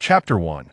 Chapter 1.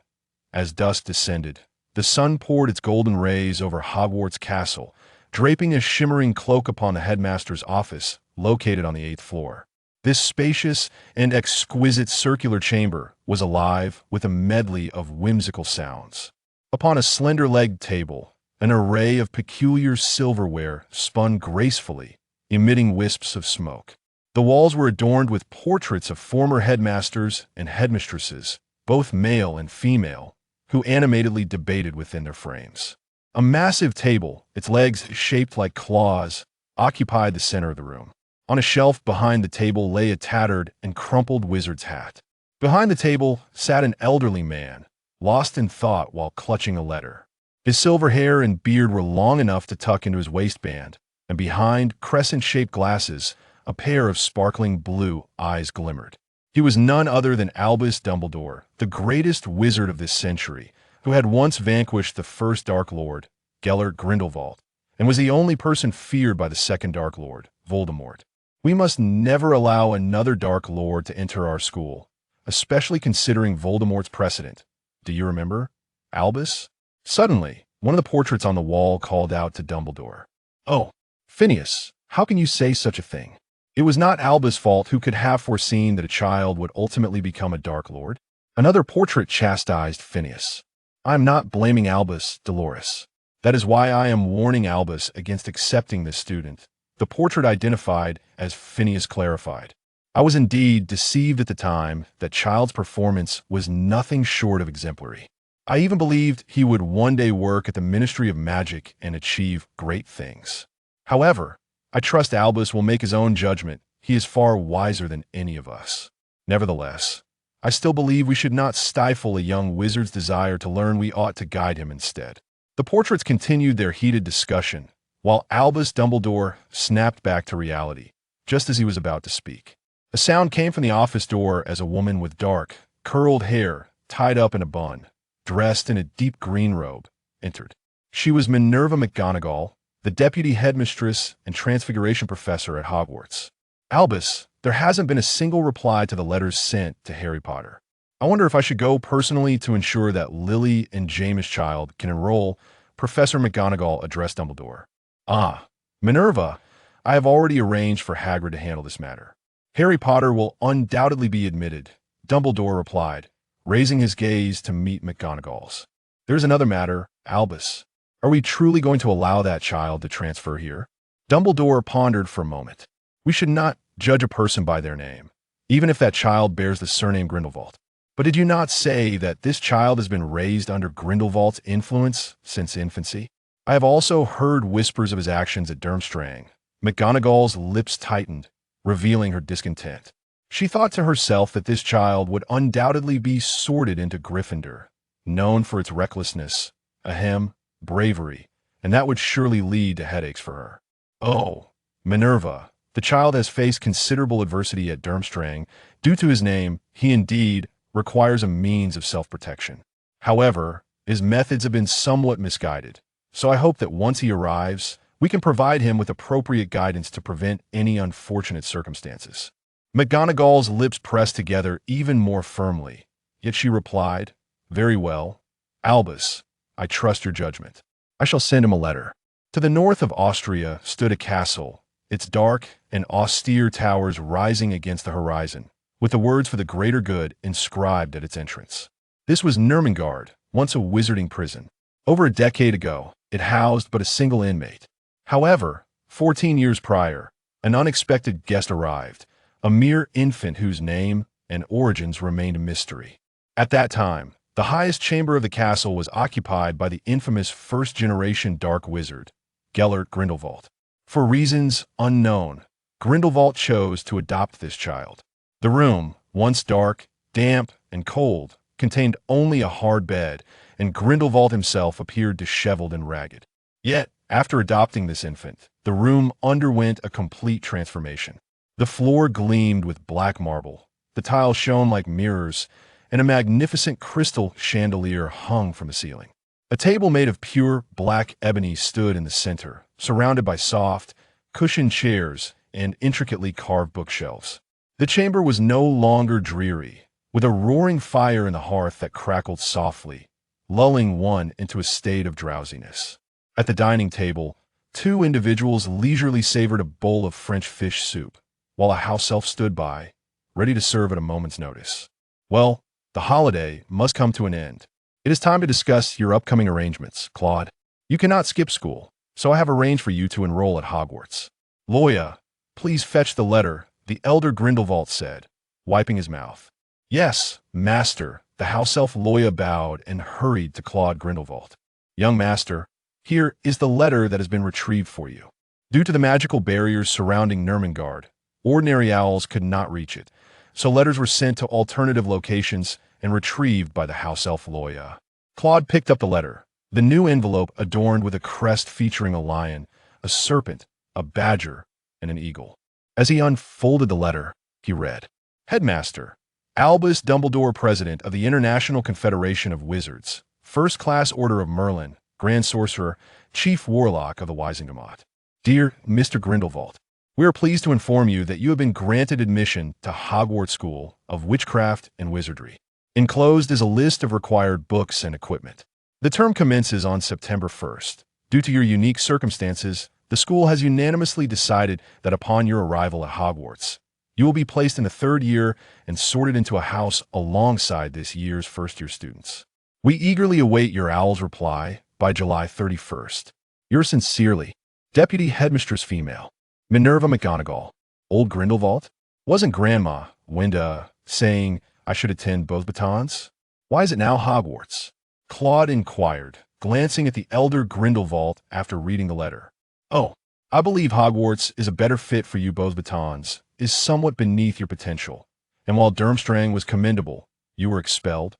As dusk descended, the sun poured its golden rays over Hogwarts Castle, draping a shimmering cloak upon the headmaster's office, located on the 8th floor. This spacious and exquisite circular chamber was alive with a medley of whimsical sounds. Upon a slender-legged table, an array of peculiar silverware spun gracefully, emitting wisps of smoke. The walls were adorned with portraits of former headmasters and headmistresses, both male and female, who animatedly debated within their frames. A massive table, its legs shaped like claws, occupied the center of the room. On a shelf behind the table lay a tattered and crumpled wizard's hat. Behind the table sat an elderly man, lost in thought while clutching a letter. His silver hair and beard were long enough to tuck into his waistband, and behind crescent-shaped glasses, a pair of sparkling blue eyes glimmered. He was none other than Albus Dumbledore, the greatest wizard of this century, who had once vanquished the first Dark Lord, Gellert Grindelwald, and was the only person feared by the second Dark Lord, Voldemort. We must never allow another Dark Lord to enter our school, especially considering Voldemort's precedent. Do you remember, Albus? Suddenly, one of the portraits on the wall called out to Dumbledore. "Oh, Phineas, how can you say such a thing?" It was not Albus' fault, who could have foreseen that a child would ultimately become a Dark Lord. Another portrait chastised Phineas. "I am not blaming Albus, Dolores. That is why I am warning Albus against accepting this student," the portrait identified as Phineas clarified. "I was indeed deceived at the time that child's performance was nothing short of exemplary. I even believed he would one day work at the Ministry of Magic and achieve great things. However, I trust Albus will make his own judgment. He is far wiser than any of us. Nevertheless, I still believe we should not stifle a young wizard's desire to learn. We ought to guide him instead." The portraits continued their heated discussion, while Albus Dumbledore snapped back to reality, just as he was about to speak. A sound came from the office door as a woman with dark, curled hair, tied up in a bun, dressed in a deep green robe, entered. She was Minerva McGonagall, the deputy headmistress and transfiguration professor at Hogwarts. "Albus, there hasn't been a single reply to the letters sent to Harry Potter. I wonder if I should go personally to ensure that Lily and James' child can enroll," Professor McGonagall addressed Dumbledore. "Ah, Minerva, I have already arranged for Hagrid to handle this matter. Harry Potter will undoubtedly be admitted," Dumbledore replied, raising his gaze to meet McGonagall's. "There's another matter, Albus. Are we truly going to allow that child to transfer here?" Dumbledore pondered for a moment. "We should not judge a person by their name, even if that child bears the surname Grindelwald. But did you not say that this child has been raised under Grindelwald's influence since infancy? I have also heard whispers of his actions at Durmstrang." McGonagall's lips tightened, revealing her discontent. She thought to herself that this child would undoubtedly be sorted into Gryffindor, known for its recklessness, ahem, bravery, and that would surely lead to headaches for her. "Oh, Minerva, the child has faced considerable adversity at Durmstrang. Due to his name, he indeed requires a means of self-protection. However, his methods have been somewhat misguided, so I hope that once he arrives, we can provide him with appropriate guidance to prevent any unfortunate circumstances." McGonagall's lips pressed together even more firmly, yet she replied, "Very well, Albus, I trust your judgment. I shall send him a letter." To the north of Austria stood a castle, its dark and austere towers rising against the horizon, with the words "for the greater good" inscribed at its entrance. This was Nurmengard, once a wizarding prison. Over a decade ago, it housed but a single inmate. However, 14 years prior, an unexpected guest arrived, a mere infant whose name and origins remained a mystery. At that time, the highest chamber of the castle was occupied by the infamous first-generation dark wizard, Gellert Grindelwald. For reasons unknown, Grindelwald chose to adopt this child. The room, once dark, damp, and cold, contained only a hard bed, and Grindelwald himself appeared disheveled and ragged. Yet, after adopting this infant, the room underwent a complete transformation. The floor gleamed with black marble, the tiles shone like mirrors, and a magnificent crystal chandelier hung from the ceiling. A table made of pure black ebony stood in the center, surrounded by soft, cushioned chairs and intricately carved bookshelves. The chamber was no longer dreary, with a roaring fire in the hearth that crackled softly, lulling one into a state of drowsiness. At the dining table, two individuals leisurely savored a bowl of French fish soup, while a house elf stood by, ready to serve at a moment's notice. Well, the holiday must come to an end. It is time to discuss your upcoming arrangements, Claude. You cannot skip school, so I have arranged for you to enroll at Hogwarts. Loya, please fetch the letter, the elder Grindelwald said, wiping his mouth. Yes, master, the house elf Loya bowed and hurried to Claude Grindelwald. Young master, here is the letter that has been retrieved for you. Due to the magical barriers surrounding Nurmengard, ordinary owls could not reach it, so letters were sent to alternative locations and retrieved by the house elf Loya. Claude picked up the letter, the new envelope adorned with a crest featuring a lion, a serpent, a badger, and an eagle. As he unfolded the letter, he read, Headmaster, Albus Dumbledore, President of the International Confederation of Wizards, First Class Order of Merlin, Grand Sorcerer, Chief Warlock of the Wisingamot. Dear Mr. Grindelwald, we are pleased to inform you that you have been granted admission to Hogwarts School of Witchcraft and Wizardry. Enclosed is a list of required books and equipment. The term commences on September 1st. Due to your unique circumstances, the school has unanimously decided that upon your arrival at Hogwarts, you will be placed in the third year and sorted into a house alongside this year's first-year students. We eagerly await your owl's reply by July 31st. Yours sincerely, Deputy Headmistress Female, Minerva McGonagall. Old Grindelwald? Wasn't Grandma, Wenda, saying I should attend both batons? Why is it now Hogwarts? Claude inquired, glancing at the elder Grindelwald after reading the letter. Oh, I believe Hogwarts is a better fit for you. Both batons is somewhat beneath your potential. And while Durmstrang was commendable, you were expelled,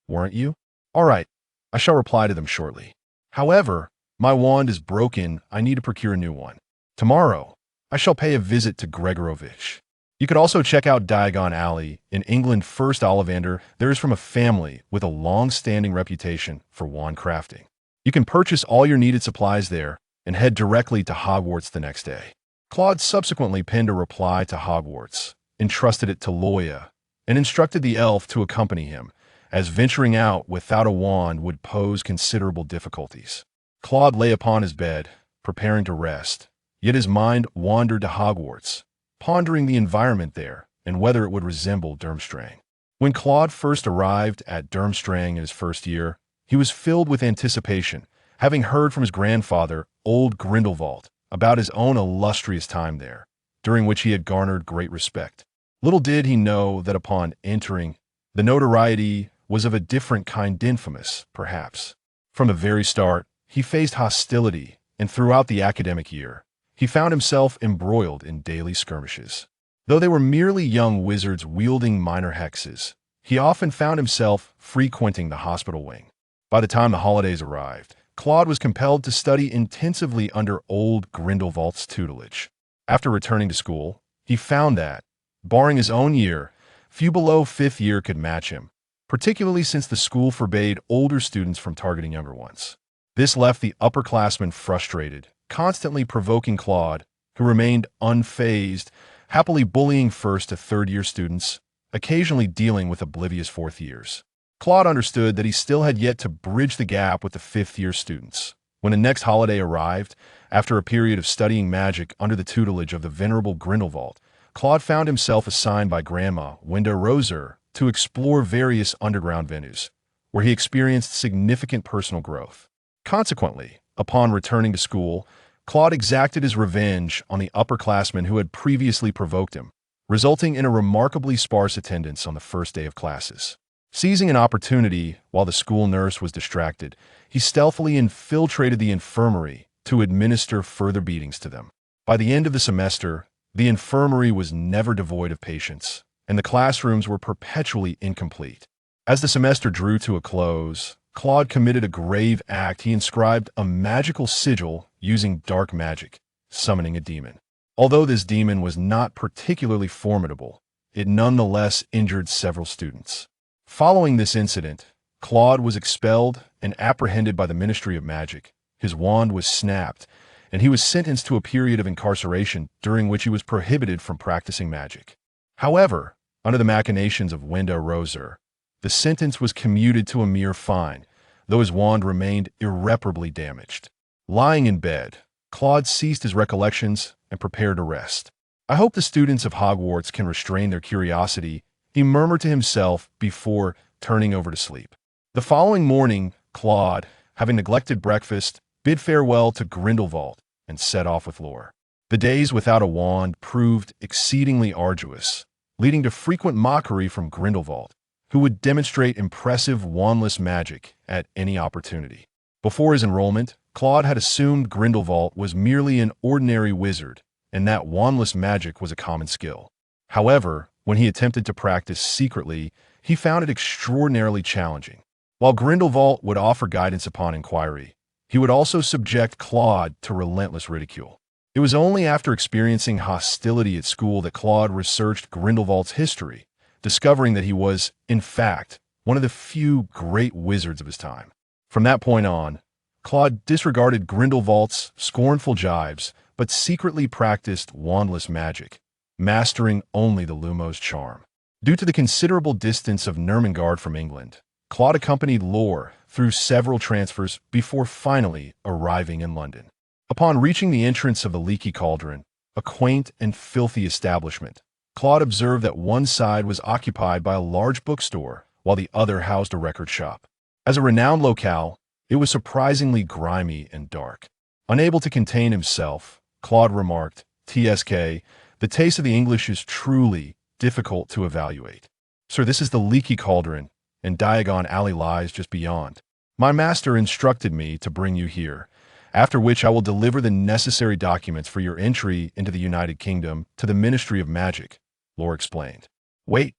weren't you? All right, I shall reply to them shortly. However, my wand is broken. I need to procure a new one. Tomorrow, I shall pay a visit to Gregorovitch. You could also check out Diagon Alley in England. First Ollivander, there is from a family with a long-standing reputation for wand crafting. You can purchase all your needed supplies there and head directly to Hogwarts the next day. Claude subsequently penned a reply to Hogwarts, entrusted it to Loya, and instructed the elf to accompany him, as venturing out without a wand would pose considerable difficulties. Claude lay upon his bed, preparing to rest, yet his mind wandered to Hogwarts, pondering the environment there and whether it would resemble Durmstrang. When Claude first arrived at Durmstrang in his first year, he was filled with anticipation, having heard from his grandfather, old Grindelwald, about his own illustrious time there, during which he had garnered great respect. Little did he know that upon entering, the notoriety was of a different kind, infamous, perhaps. From the very start, he faced hostility, and throughout the academic year, he found himself embroiled in daily skirmishes. Though they were merely young wizards wielding minor hexes, he often found himself frequenting the hospital wing. By the time the holidays arrived, Claude was compelled to study intensively under old Grindelwald's tutelage. After returning to school, he found that, barring his own year, few below 5th year could match him, particularly since the school forbade older students from targeting younger ones. This left the upperclassmen frustrated, constantly provoking Claude, who remained unfazed, happily bullying first to third-year students, occasionally dealing with oblivious fourth years. Claude understood that he still had yet to bridge the gap with the fifth-year students. When the next holiday arrived, after a period of studying magic under the tutelage of the venerable Grindelwald, Claude found himself assigned by Grandma, Wenda Roser, to explore various underground venues, where he experienced significant personal growth. Consequently, upon returning to school, Claude exacted his revenge on the upperclassmen who had previously provoked him, resulting in a remarkably sparse attendance on the first day of classes. Seizing an opportunity while the school nurse was distracted, he stealthily infiltrated the infirmary to administer further beatings to them. By the end of the semester, the infirmary was never devoid of patients, and the classrooms were perpetually incomplete. As the semester drew to a close, Claude committed a grave act. He inscribed a magical sigil using dark magic, summoning a demon. Although this demon was not particularly formidable, it nonetheless injured several students. Following this incident, Claude was expelled and apprehended by the Ministry of Magic. His wand was snapped, and he was sentenced to a period of incarceration during which he was prohibited from practicing magic. However, Under the machinations of Wenda Roser, the sentence was commuted to a mere fine, though his wand remained irreparably damaged. Lying in bed, Claude ceased his recollections and prepared to rest. "I hope the students of Hogwarts can restrain their curiosity," he murmured to himself before turning over to sleep. The following morning, Claude, having neglected breakfast, bid farewell to Grindelwald and set off with Lore. The days without a wand proved exceedingly arduous, leading to frequent mockery from Grindelwald, who would demonstrate impressive wandless magic at any opportunity. Before his enrollment, Claude had assumed Grindelwald was merely an ordinary wizard, and that wandless magic was a common skill. However, when he attempted to practice secretly, he found it extraordinarily challenging. While Grindelwald would offer guidance upon inquiry, he would also subject Claude to relentless ridicule. It was only after experiencing hostility at school that Claude researched Grindelwald's history, discovering that he was, in fact, one of the few great wizards of his time. From that point on, Claude disregarded Grindelwald's scornful jibes, but secretly practiced wandless magic, mastering only the Lumos charm. Due to the considerable distance of Nurmengard from England, Claude accompanied Lore through several transfers before finally arriving in London. Upon reaching the entrance of the Leaky Cauldron, a quaint and filthy establishment, Claude observed that one side was occupied by a large bookstore, while the other housed a record shop. As a renowned locale, it was surprisingly grimy and dark. Unable to contain himself, Claude remarked, "TSK, the taste of the English is truly difficult to evaluate. Sir, this is the Leaky Cauldron, and Diagon Alley lies just beyond. My master instructed me to bring you here, after which I will deliver the necessary documents for your entry into the United Kingdom to the Ministry of Magic," Lore explained. "Wait,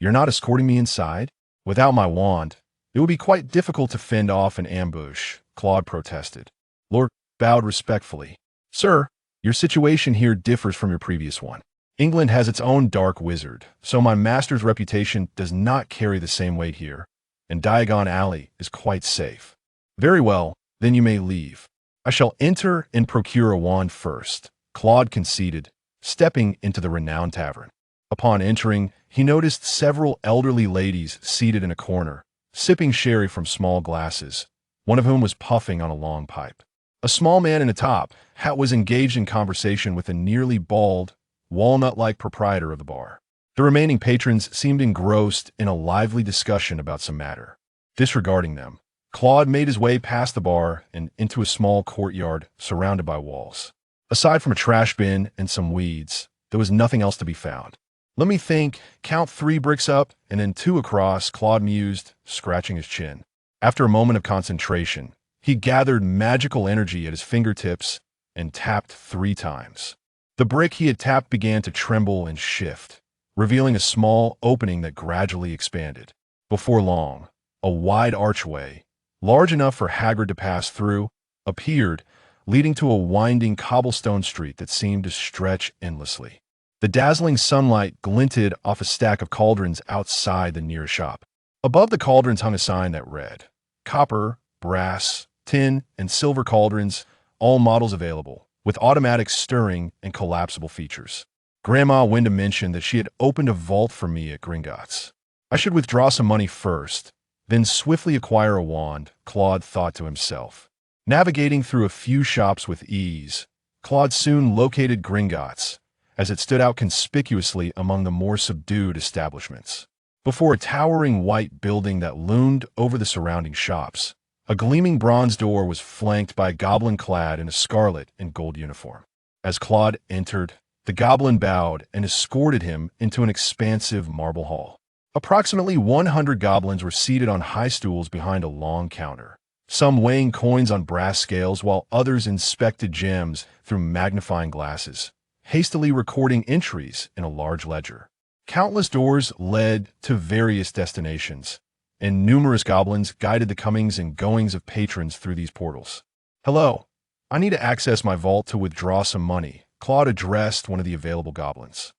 you're not escorting me inside? Without my wand, it would be quite difficult to fend off an ambush," Claude protested. Lore bowed respectfully. "Sir, your situation here differs from your previous one. England has its own dark wizard, so my master's reputation does not carry the same weight here, and Diagon Alley is quite safe." "Very well, then you may leave. I shall enter and procure a wand first," Claude conceded, stepping into the renowned tavern. Upon entering, he noticed several elderly ladies seated in a corner, sipping sherry from small glasses, one of whom was puffing on a long pipe. A small man in a top hat was engaged in conversation with a nearly bald, walnut-like proprietor of the bar. The remaining patrons seemed engrossed in a lively discussion about some matter. Disregarding them, Claude made his way past the bar and into a small courtyard surrounded by walls. Aside from a trash bin and some weeds, there was nothing else to be found. "Let me think, count 3 bricks up and then 2 across," Claude mused, scratching his chin. After a moment of concentration, he gathered magical energy at his fingertips and tapped 3 times. The brick he had tapped began to tremble and shift, revealing a small opening that gradually expanded. Before long, a wide archway, large enough for Hagrid to pass through, appeared, leading to a winding cobblestone street that seemed to stretch endlessly. The dazzling sunlight glinted off a stack of cauldrons outside the nearest shop. Above the cauldrons hung a sign that read, "Copper, brass, tin, and silver cauldrons, all models available, with automatic stirring and collapsible features." Grandma Wenda mentioned that she had opened a vault for me at Gringotts. I should withdraw some money first, then swiftly acquire a wand, Claude thought to himself. Navigating through a few shops with ease, Claude soon located Gringotts, as it stood out conspicuously among the more subdued establishments. Before a towering white building that loomed over the surrounding shops, a gleaming bronze door was flanked by a goblin clad in a scarlet and gold uniform. As Claude entered, the goblin bowed and escorted him into an expansive marble hall. Approximately 100 goblins were seated on high stools behind a long counter, some weighing coins on brass scales while others inspected gems through magnifying glasses, hastily recording entries in a large ledger. Countless doors led to various destinations, and numerous goblins guided the comings and goings of patrons through these portals. "Hello, I need to access my vault to withdraw some money," Claude addressed one of the available goblins.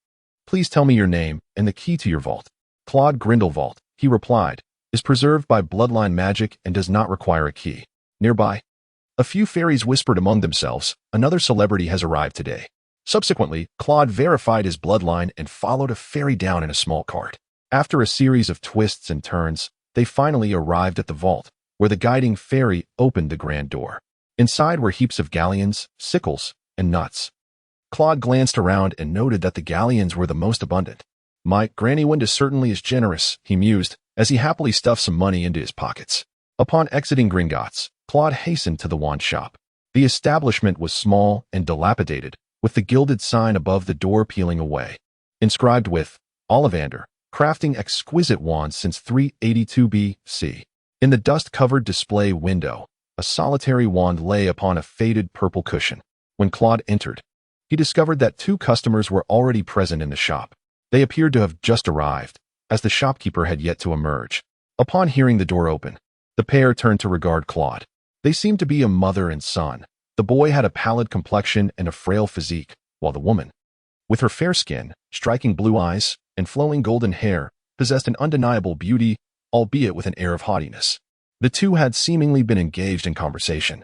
"Please tell me your name and the key to your vault." "Claude Grindelwald," he replied, "is preserved by bloodline magic and does not require a key." Nearby, a few fairies whispered among themselves, "Another celebrity has arrived today. Subsequently, Claude verified his bloodline and followed a fairy down in a small cart. After a series of twists and turns, they finally arrived at the vault, where the guiding fairy opened the grand door. Inside were heaps of galleons, sickles, and nuts. Claude glanced around and noted that the galleons were the most abundant. My Granny Winda certainly is generous, he mused, as he happily stuffed some money into his pockets. Upon exiting Gringotts, Claude hastened to the wand shop. The establishment was small and dilapidated, with the gilded sign above the door peeling away. Inscribed with, Ollivander, crafting exquisite wands since 382 BC. In the dust-covered display window, a solitary wand lay upon a faded purple cushion. When Claude entered, he discovered that 2 customers were already present in the shop. They appeared to have just arrived, as the shopkeeper had yet to emerge. Upon hearing the door open, the pair turned to regard Claude. They seemed to be a mother and son. The boy had a pallid complexion and a frail physique, while the woman, with her fair skin, striking blue eyes, and flowing golden hair, possessed an undeniable beauty, albeit with an air of haughtiness. The two had seemingly been engaged in conversation,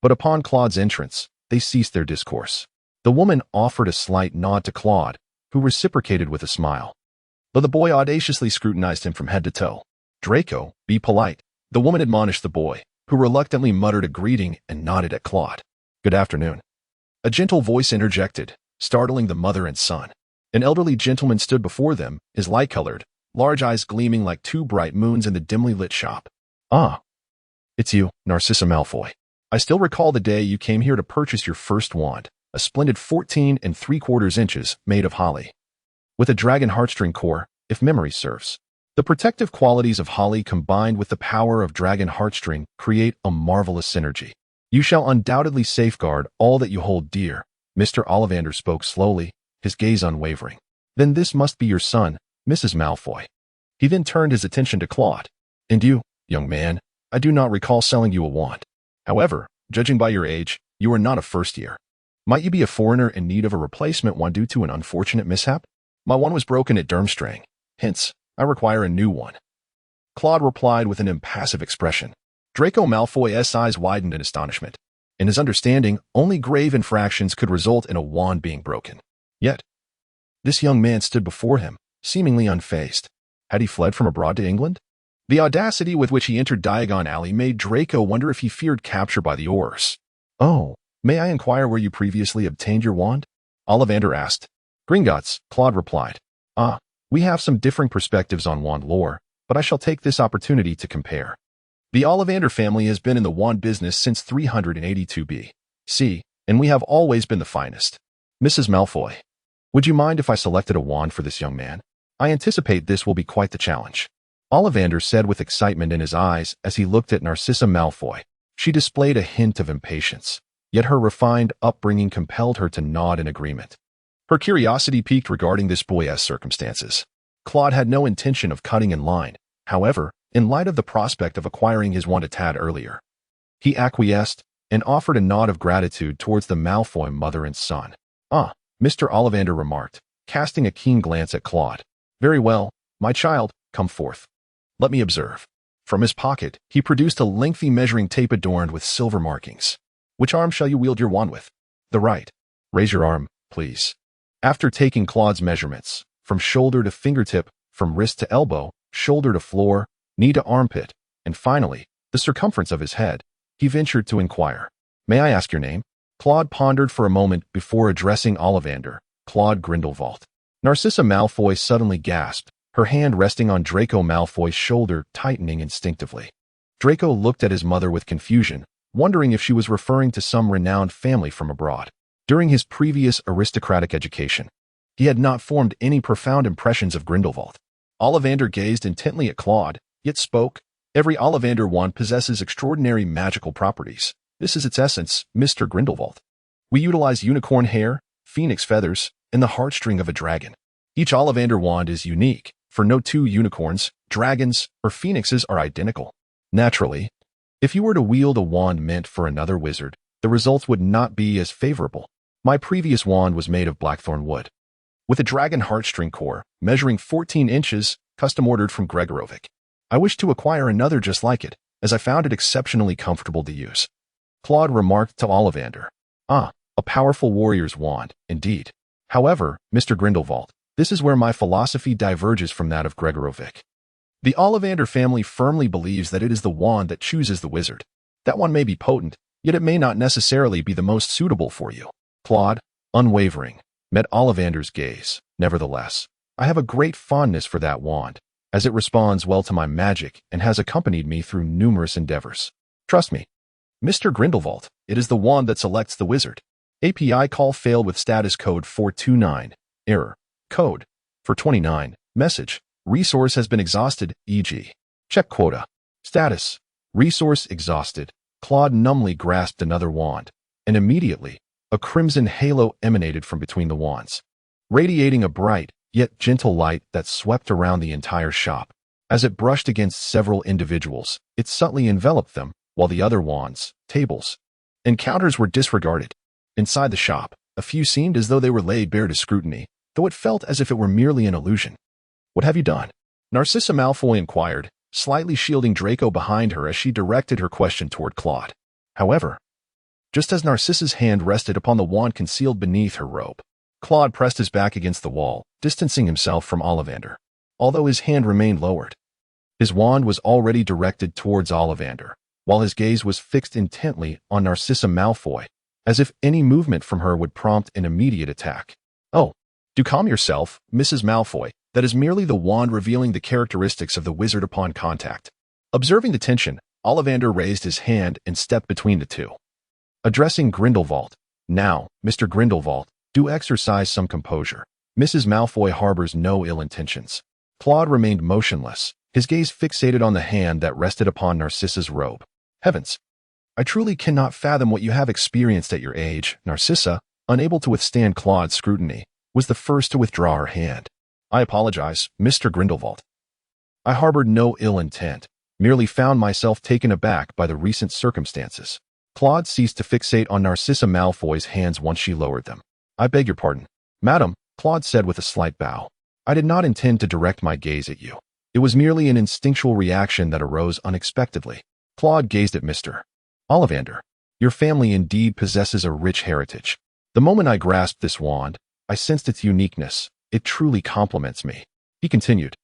but upon Claude's entrance, they ceased their discourse. The woman offered a slight nod to Claude, who reciprocated with a smile, though the boy audaciously scrutinized him from head to toe. Draco, be polite, the woman admonished the boy, who reluctantly muttered a greeting and nodded at Claude. Good afternoon. A gentle voice interjected, startling the mother and son. An elderly gentleman stood before them, his light-colored, large eyes gleaming like 2 bright moons in the dimly lit shop. Ah, it's you, Narcissa Malfoy. I still recall the day you came here to purchase your first wand, a splendid 14 3/4 inches made of holly, with a dragon heartstring core, if memory serves. The protective qualities of holly combined with the power of dragon heartstring create a marvelous synergy. You shall undoubtedly safeguard all that you hold dear. Mr. Ollivander spoke slowly, his gaze unwavering. Then this must be your son, Mrs. Malfoy. He then turned his attention to Claude. And you, young man, I do not recall selling you a wand. However, judging by your age, you are not a first year. Might you be a foreigner in need of a replacement one due to an unfortunate mishap? My one was broken at Durmstrang. Hence, I require a new one. Claude replied with an impassive expression. Draco Malfoy's eyes widened in astonishment. In his understanding, only grave infractions could result in a wand being broken. Yet, this young man stood before him, seemingly unfazed. Had he fled from abroad to England? The audacity with which he entered Diagon Alley made Draco wonder if he feared capture by the Aurors. Oh, may I inquire where you previously obtained your wand? Ollivander asked. Gringotts, Claude replied. Ah, we have some differing perspectives on wand lore, but I shall take this opportunity to compare. The Ollivander family has been in the wand business since 382 BC, and we have always been the finest. Mrs. Malfoy, would you mind if I selected a wand for this young man? I anticipate this will be quite the challenge. Ollivander said with excitement in his eyes as he looked at Narcissa Malfoy. She displayed a hint of impatience, yet her refined upbringing compelled her to nod in agreement. Her curiosity piqued regarding this boy's circumstances. Claude had no intention of cutting in line, however, in light of the prospect of acquiring his wand a tad earlier. He acquiesced and offered a nod of gratitude towards the Malfoy mother and son. Ah, Mr. Ollivander remarked, casting a keen glance at Claude. Very well, my child, come forth. Let me observe. From his pocket, he produced a lengthy measuring tape adorned with silver markings. Which arm shall you wield your wand with? The right. Raise your arm, please. After taking Claude's measurements, from shoulder to fingertip, from wrist to elbow, shoulder to floor, knee to armpit, and finally, the circumference of his head, he ventured to inquire. May I ask your name? Claude pondered for a moment before addressing Ollivander. Claude Grindelwald. Narcissa Malfoy suddenly gasped, her hand resting on Draco Malfoy's shoulder, tightening instinctively. Draco looked at his mother with confusion, wondering if she was referring to some renowned family from abroad. During his previous aristocratic education, he had not formed any profound impressions of Grindelwald. Ollivander gazed intently at Claude, yet spoke. Every Ollivander wand possesses extraordinary magical properties. This is its essence, Mr. Grindelwald. We utilize unicorn hair, phoenix feathers, and the heartstring of a dragon. Each Ollivander wand is unique, for no 2 unicorns, dragons, or phoenixes are identical. Naturally, if you were to wield a wand meant for another wizard, the results would not be as favorable. My previous wand was made of blackthorn wood, with a dragon heartstring core, measuring 14 inches, custom ordered from Gregorovic. I wish to acquire another just like it, as I found it exceptionally comfortable to use. Claude remarked to Ollivander. Ah, A powerful warrior's wand, indeed. However, Mr. Grindelwald, this is where my philosophy diverges from that of Gregorovic. The Ollivander family firmly believes that it is the wand that chooses the wizard. That one may be potent, yet it may not necessarily be the most suitable for you. Claude, unwavering, met Ollivander's gaze. Nevertheless, I have a great fondness for that wand, as it responds well to my magic and has accompanied me through numerous endeavors. Trust me. Mr. Grindelwald, it is the wand that selects the wizard. API call failed with status code 429. Error. Code. For 29. Message. Resource has been exhausted, e.g. Check quota. Status. Resource exhausted. Claude numbly grasped another wand, and immediately, a crimson halo emanated from between the wands, radiating a bright, yet gentle light that swept around the entire shop. As it brushed against several individuals, it subtly enveloped them, while the other wands, tables, and counters were disregarded. Inside the shop, a few seemed as though they were laid bare to scrutiny, though it felt as if it were merely an illusion. "What have you done?" Narcissa Malfoy inquired, slightly shielding Draco behind her as she directed her question toward Claude. However, just as Narcissa's hand rested upon the wand concealed beneath her robe, Claude pressed his back against the wall, distancing himself from Ollivander. Although his hand remained lowered, his wand was already directed towards Ollivander, while his gaze was fixed intently on Narcissa Malfoy, as if any movement from her would prompt an immediate attack. "Oh, do calm yourself, Mrs. Malfoy. That is merely the wand revealing the characteristics of the wizard upon contact." Observing the tension, Ollivander raised his hand and stepped between the two. Addressing Grindelwald, "Now, Mr. Grindelwald, do exercise some composure. Mrs. Malfoy harbors no ill intentions." Claude remained motionless, his gaze fixated on the hand that rested upon Narcissa's robe. "Heavens! I truly cannot fathom what you have experienced at your age." Narcissa, unable to withstand Claude's scrutiny, was the first to withdraw her hand. "I apologize, Mr. Grindelwald. I harbored no ill intent, merely found myself taken aback by the recent circumstances." Claude ceased to fixate on Narcissa Malfoy's hands once she lowered them. "I beg your pardon, madam," Claude said with a slight bow. "I did not intend to direct my gaze at you. It was merely an instinctual reaction that arose unexpectedly." Claude gazed at Mr. Ollivander. "Your family indeed possesses a rich heritage. The moment I grasped this wand, I sensed its uniqueness. It truly compliments me." He continued,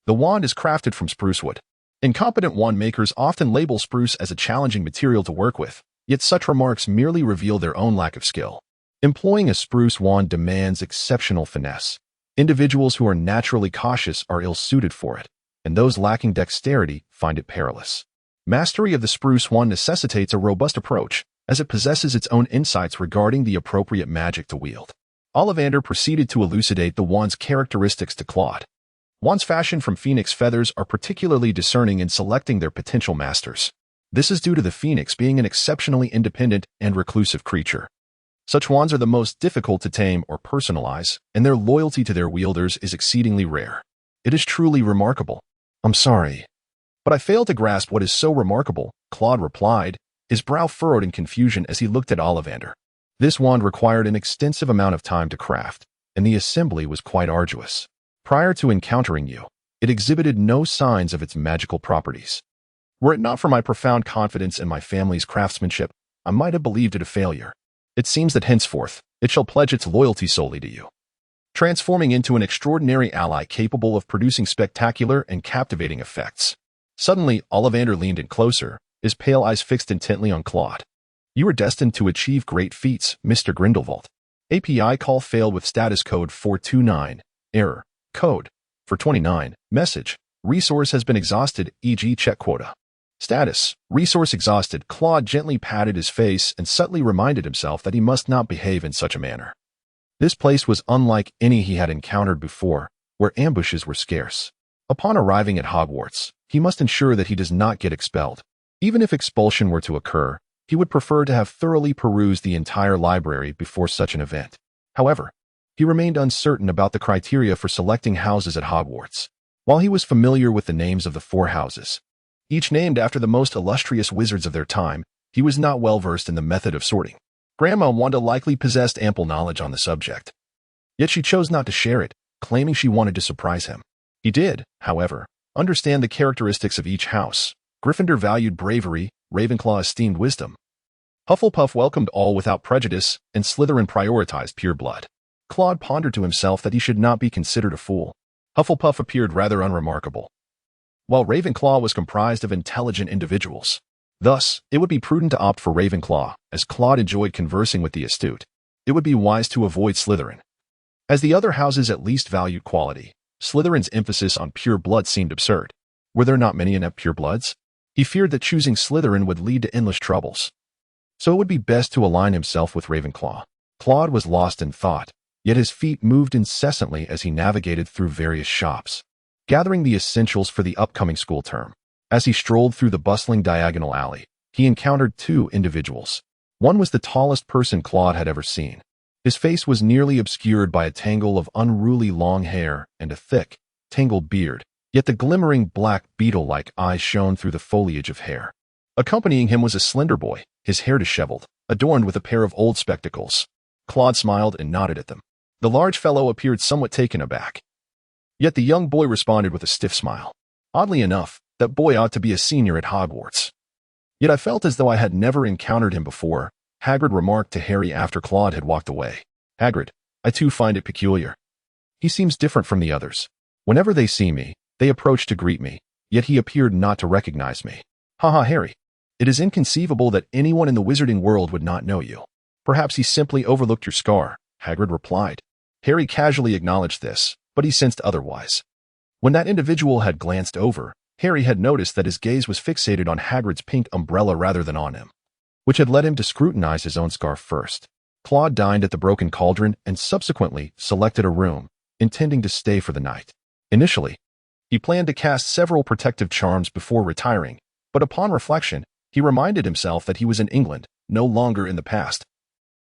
"The wand is crafted from spruce wood. Incompetent wand makers often label spruce as a challenging material to work with, yet such remarks merely reveal their own lack of skill. Employing a spruce wand demands exceptional finesse. Individuals who are naturally cautious are ill-suited for it, and those lacking dexterity find it perilous. Mastery of the spruce wand necessitates a robust approach, as it possesses its own insights regarding the appropriate magic to wield." Ollivander proceeded to elucidate the wand's characteristics to Claude. Wands fashioned from phoenix feathers are particularly discerning in selecting their potential masters. This is due to the phoenix being an exceptionally independent and reclusive creature. Such wands are the most difficult to tame or personalize, and their loyalty to their wielders is exceedingly rare. It is truly remarkable. "I'm sorry, but I fail to grasp what is so remarkable," Claude replied, his brow furrowed in confusion as he looked at Ollivander. "This wand required an extensive amount of time to craft, and the assembly was quite arduous. Prior to encountering you, it exhibited no signs of its magical properties. Were it not for my profound confidence in my family's craftsmanship, I might have believed it a failure. It seems that henceforth, it shall pledge its loyalty solely to you, transforming into an extraordinary ally capable of producing spectacular and captivating effects." Suddenly, Ollivander leaned in closer, his pale eyes fixed intently on Claude. "You are destined to achieve great feats, Mr. Grindelwald." API call failed with status code 429. Error. Code. For 29. Message. Resource has been exhausted, e.g. check quota. Status. Resource exhausted. Claude gently patted his face and subtly reminded himself that he must not behave in such a manner. This place was unlike any he had encountered before, where ambushes were scarce. Upon arriving at Hogwarts, he must ensure that he does not get expelled. Even if expulsion were to occur, he would prefer to have thoroughly perused the entire library before such an event. However, he remained uncertain about the criteria for selecting houses at Hogwarts. While he was familiar with the names of the 4 houses, each named after the most illustrious wizards of their time, he was not well versed in the method of sorting. Grandma Wanda likely possessed ample knowledge on the subject. Yet she chose not to share it, claiming she wanted to surprise him. He did, however, understand the characteristics of each house. Gryffindor valued bravery, Ravenclaw esteemed wisdom. Hufflepuff welcomed all without prejudice, and Slytherin prioritized pure blood. Claude pondered to himself that he should not be considered a fool. Hufflepuff appeared rather unremarkable, while Ravenclaw was comprised of intelligent individuals. Thus, it would be prudent to opt for Ravenclaw, as Claude enjoyed conversing with the astute. It would be wise to avoid Slytherin, as the other houses at least valued quality. Slytherin's emphasis on pure blood seemed absurd. Were there not many inept purebloods? He feared that choosing Slytherin would lead to endless troubles. So it would be best to align himself with Ravenclaw. Claude was lost in thought, yet his feet moved incessantly as he navigated through various shops, gathering the essentials for the upcoming school term. As he strolled through the bustling diagonal alley, he encountered two individuals. One was the tallest person Claude had ever seen. His face was nearly obscured by a tangle of unruly long hair and a thick, tangled beard, yet the glimmering black beetle-like eyes shone through the foliage of hair. Accompanying him was a slender boy, his hair disheveled, adorned with a pair of old spectacles. Claude smiled and nodded at them. The large fellow appeared somewhat taken aback, yet the young boy responded with a stiff smile. Oddly enough, that boy ought to be a senior at Hogwarts. Yet I felt as though I had never encountered him before, Hagrid remarked to Harry after Claude had walked away. Hagrid, I too find it peculiar. He seems different from the others. Whenever they see me, they approach to greet me, yet he appeared not to recognize me. Haha, Harry. It is inconceivable that anyone in the wizarding world would not know you. Perhaps he simply overlooked your scar, Hagrid replied. Harry casually acknowledged this, but he sensed otherwise. When that individual had glanced over, Harry had noticed that his gaze was fixated on Hagrid's pink umbrella rather than on him, which had led him to scrutinize his own scarf first. Claude dined at the Broken Cauldron and subsequently selected a room, intending to stay for the night. Initially, he planned to cast several protective charms before retiring, but upon reflection, he reminded himself that he was in England, no longer in the past,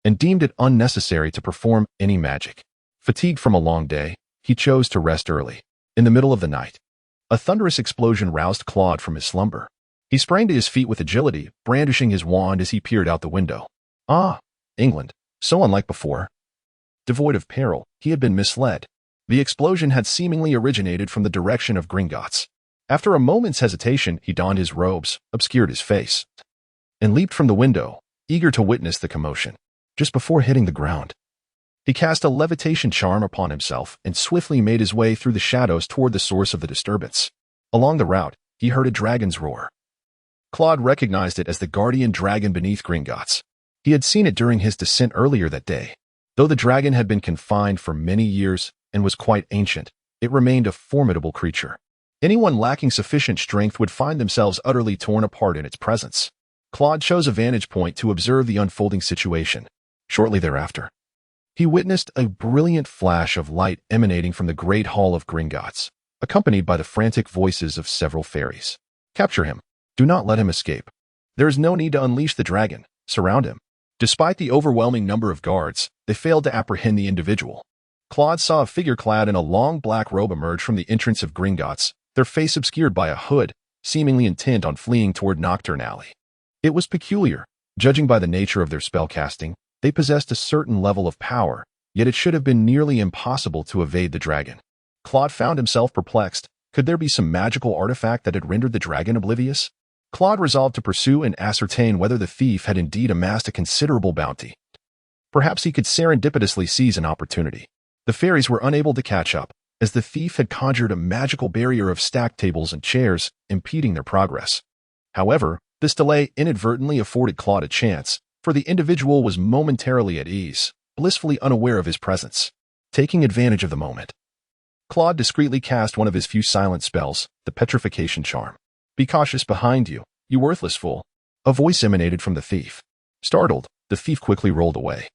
and deemed it unnecessary to perform any magic. Fatigued from a long day, he chose to rest early. In the middle of the night, a thunderous explosion roused Claude from his slumber. He sprang to his feet with agility, brandishing his wand as he peered out the window. Ah, England, so unlike before. Devoid of peril, he had been misled. The explosion had seemingly originated from the direction of Gringotts. After a moment's hesitation, he donned his robes, obscured his face, and leaped from the window, eager to witness the commotion. Just before hitting the ground, he cast a levitation charm upon himself and swiftly made his way through the shadows toward the source of the disturbance. Along the route, he heard a dragon's roar. Claude recognized it as the guardian dragon beneath Gringotts. He had seen it during his descent earlier that day. Though the dragon had been confined for many years and was quite ancient, it remained a formidable creature. Anyone lacking sufficient strength would find themselves utterly torn apart in its presence. Claude chose a vantage point to observe the unfolding situation. Shortly thereafter, he witnessed a brilliant flash of light emanating from the Great Hall of Gringotts, accompanied by the frantic voices of several fairies. Capture him. Do not let him escape. There is no need to unleash the dragon. Surround him. Despite the overwhelming number of guards, they failed to apprehend the individual. Claude saw a figure clad in a long black robe emerge from the entrance of Gringotts, their face obscured by a hood, seemingly intent on fleeing toward Nocturne Alley. It was peculiar. Judging by the nature of their spellcasting, they possessed a certain level of power, yet it should have been nearly impossible to evade the dragon. Claude found himself perplexed. Could there be some magical artifact that had rendered the dragon oblivious? Claude resolved to pursue and ascertain whether the thief had indeed amassed a considerable bounty. Perhaps he could serendipitously seize an opportunity. The fairies were unable to catch up, as the thief had conjured a magical barrier of stacked tables and chairs, impeding their progress. However, this delay inadvertently afforded Claude a chance, for the individual was momentarily at ease, blissfully unaware of his presence. Taking advantage of the moment, Claude discreetly cast one of his few silent spells, the petrification charm. Be cautious behind you, you worthless fool. A voice emanated from the thief. Startled, the thief quickly rolled away,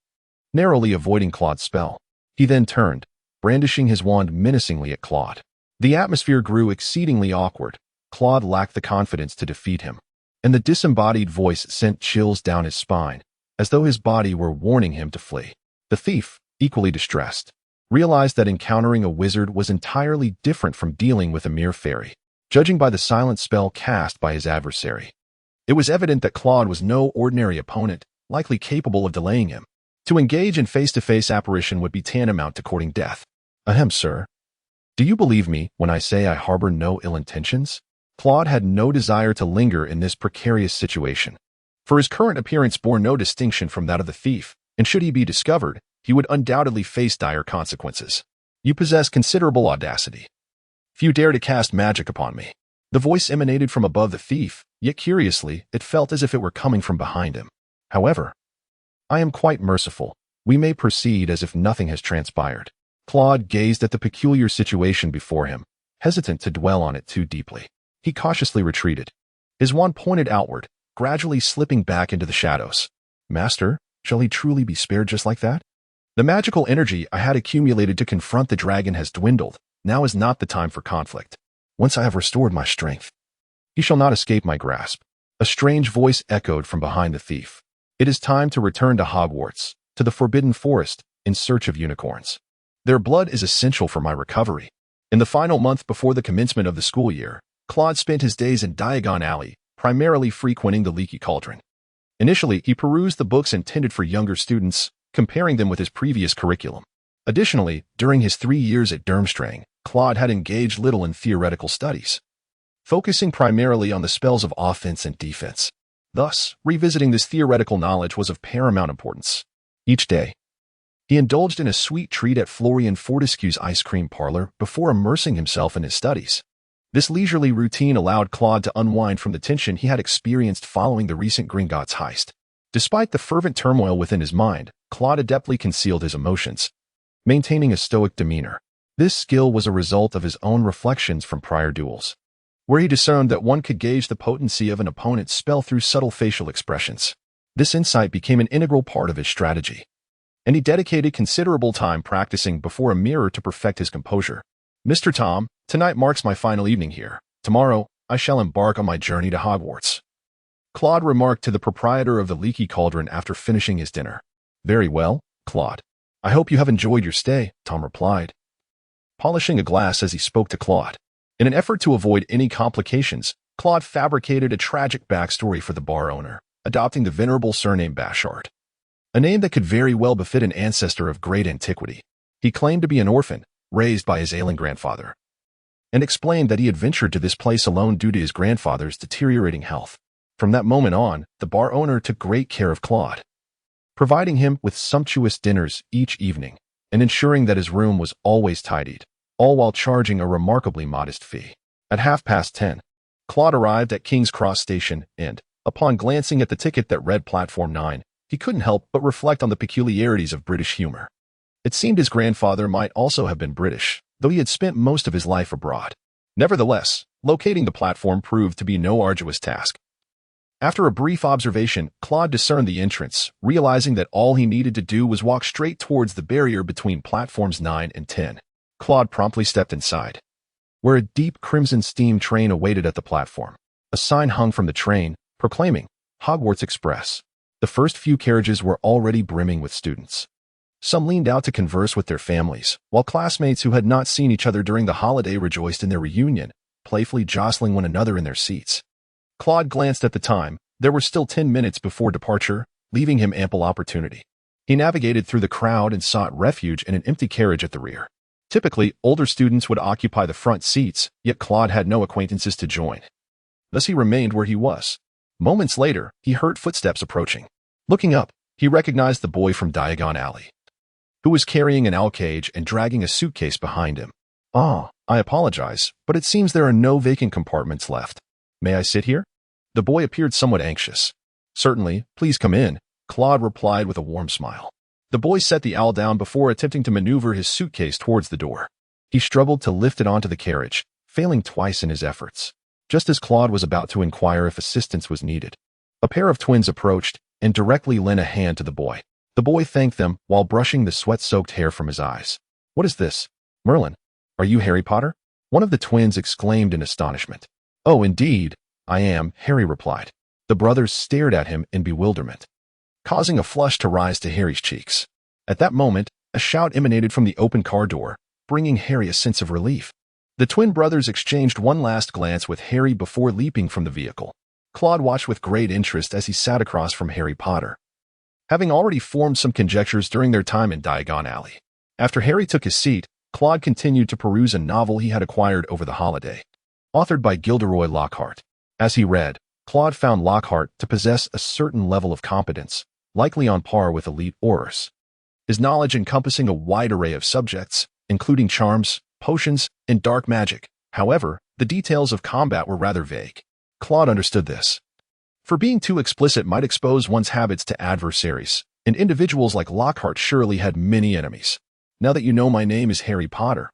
narrowly avoiding Claude's spell. He then turned, brandishing his wand menacingly at Claude. The atmosphere grew exceedingly awkward. Claude lacked the confidence to defeat him, and the disembodied voice sent chills down his spine, as though his body were warning him to flee. The thief, equally distressed, realized that encountering a wizard was entirely different from dealing with a mere fairy. Judging by the silent spell cast by his adversary, it was evident that Claude was no ordinary opponent, likely capable of delaying him. To engage in face-to-face apparition would be tantamount to courting death. Ahem, sir. Do you believe me when I say I harbor no ill intentions? Claude had no desire to linger in this precarious situation. For his current appearance bore no distinction from that of the thief, and should he be discovered, he would undoubtedly face dire consequences. You possess considerable audacity. Few dare to cast magic upon me. The voice emanated from above the thief, yet curiously, it felt as if it were coming from behind him. However, I am quite merciful. We may proceed as if nothing has transpired. Claude gazed at the peculiar situation before him, hesitant to dwell on it too deeply. He cautiously retreated, his wand pointed outward, gradually slipping back into the shadows. Master, shall he truly be spared just like that? The magical energy I had accumulated to confront the dragon has dwindled. Now is not the time for conflict. Once I have restored my strength, he shall not escape my grasp. A strange voice echoed from behind the thief. It is time to return to Hogwarts, to the Forbidden Forest, in search of unicorns. Their blood is essential for my recovery. In the final month before the commencement of the school year, Claude spent his days in Diagon Alley, primarily frequenting the Leaky Cauldron. Initially, he perused the books intended for younger students, comparing them with his previous curriculum. Additionally, during his 3 years at Durmstrang, Claude had engaged little in theoretical studies, focusing primarily on the spells of offense and defense. Thus, revisiting this theoretical knowledge was of paramount importance. Each day, he indulged in a sweet treat at Florian Fortescue's ice cream parlor before immersing himself in his studies. This leisurely routine allowed Claude to unwind from the tension he had experienced following the recent Gringotts heist. Despite the fervent turmoil within his mind, Claude adeptly concealed his emotions, maintaining a stoic demeanor. This skill was a result of his own reflections from prior duels, where he discerned that one could gauge the potency of an opponent's spell through subtle facial expressions. This insight became an integral part of his strategy, and he dedicated considerable time practicing before a mirror to perfect his composure. Mr. Tom, tonight marks my final evening here. Tomorrow, I shall embark on my journey to Hogwarts, Claude remarked to the proprietor of the Leaky Cauldron after finishing his dinner. Very well, Claude. I hope you have enjoyed your stay, Tom replied, polishing a glass as he spoke to Claude. In an effort to avoid any complications, Claude fabricated a tragic backstory for the bar owner, adopting the venerable surname Bashard, a name that could very well befit an ancestor of great antiquity. He claimed to be an orphan, raised by his ailing grandfather, and explained that he had ventured to this place alone due to his grandfather's deteriorating health. From that moment on, the bar owner took great care of Claude, providing him with sumptuous dinners each evening and ensuring that his room was always tidied, all while charging a remarkably modest fee. At 10:30, Claude arrived at King's Cross Station and, upon glancing at the ticket that read Platform 9, he couldn't help but reflect on the peculiarities of British humor. It seemed his grandfather might also have been British, though he had spent most of his life abroad. Nevertheless, locating the platform proved to be no arduous task. After a brief observation, Claude discerned the entrance, realizing that all he needed to do was walk straight towards the barrier between platforms 9 and 10. Claude promptly stepped inside, where a deep crimson steam train awaited at the platform. A sign hung from the train, proclaiming, Hogwarts Express. The first few carriages were already brimming with students. Some leaned out to converse with their families, while classmates who had not seen each other during the holiday rejoiced in their reunion, playfully jostling one another in their seats. Claude glanced at the time. There were still 10 minutes before departure, leaving him ample opportunity. He navigated through the crowd and sought refuge in an empty carriage at the rear. Typically, older students would occupy the front seats, yet Claude had no acquaintances to join. Thus he remained where he was. Moments later, he heard footsteps approaching. Looking up, he recognized the boy from Diagon Alley, who was carrying an owl cage and dragging a suitcase behind him. I apologize, but it seems there are no vacant compartments left. May I sit here? The boy appeared somewhat anxious. Certainly, please come in, Claude replied with a warm smile. The boy set the owl down before attempting to maneuver his suitcase towards the door. He struggled to lift it onto the carriage, failing twice in his efforts. Just as Claude was about to inquire if assistance was needed, a pair of twins approached and directly lent a hand to the boy. The boy thanked them while brushing the sweat-soaked hair from his eyes. What is this? Merlin, are you Harry Potter? One of the twins exclaimed in astonishment. Oh, indeed, I am, Harry replied. The brothers stared at him in bewilderment, causing a flush to rise to Harry's cheeks. At that moment, a shout emanated from the open car door, bringing Harry a sense of relief. The twin brothers exchanged one last glance with Harry before leaping from the vehicle. Claude watched with great interest as he sat across from Harry Potter, having already formed some conjectures during their time in Diagon Alley. After Harry took his seat, Claude continued to peruse a novel he had acquired over the holiday, authored by Gilderoy Lockhart. As he read, Claude found Lockhart to possess a certain level of competence, likely on par with elite aurors. His knowledge encompassing a wide array of subjects, including charms, potions, and dark magic. However, the details of combat were rather vague. Claude understood this. For being too explicit might expose one's habits to adversaries, and individuals like Lockhart surely had many enemies. Now that you know my name is Harry Potter,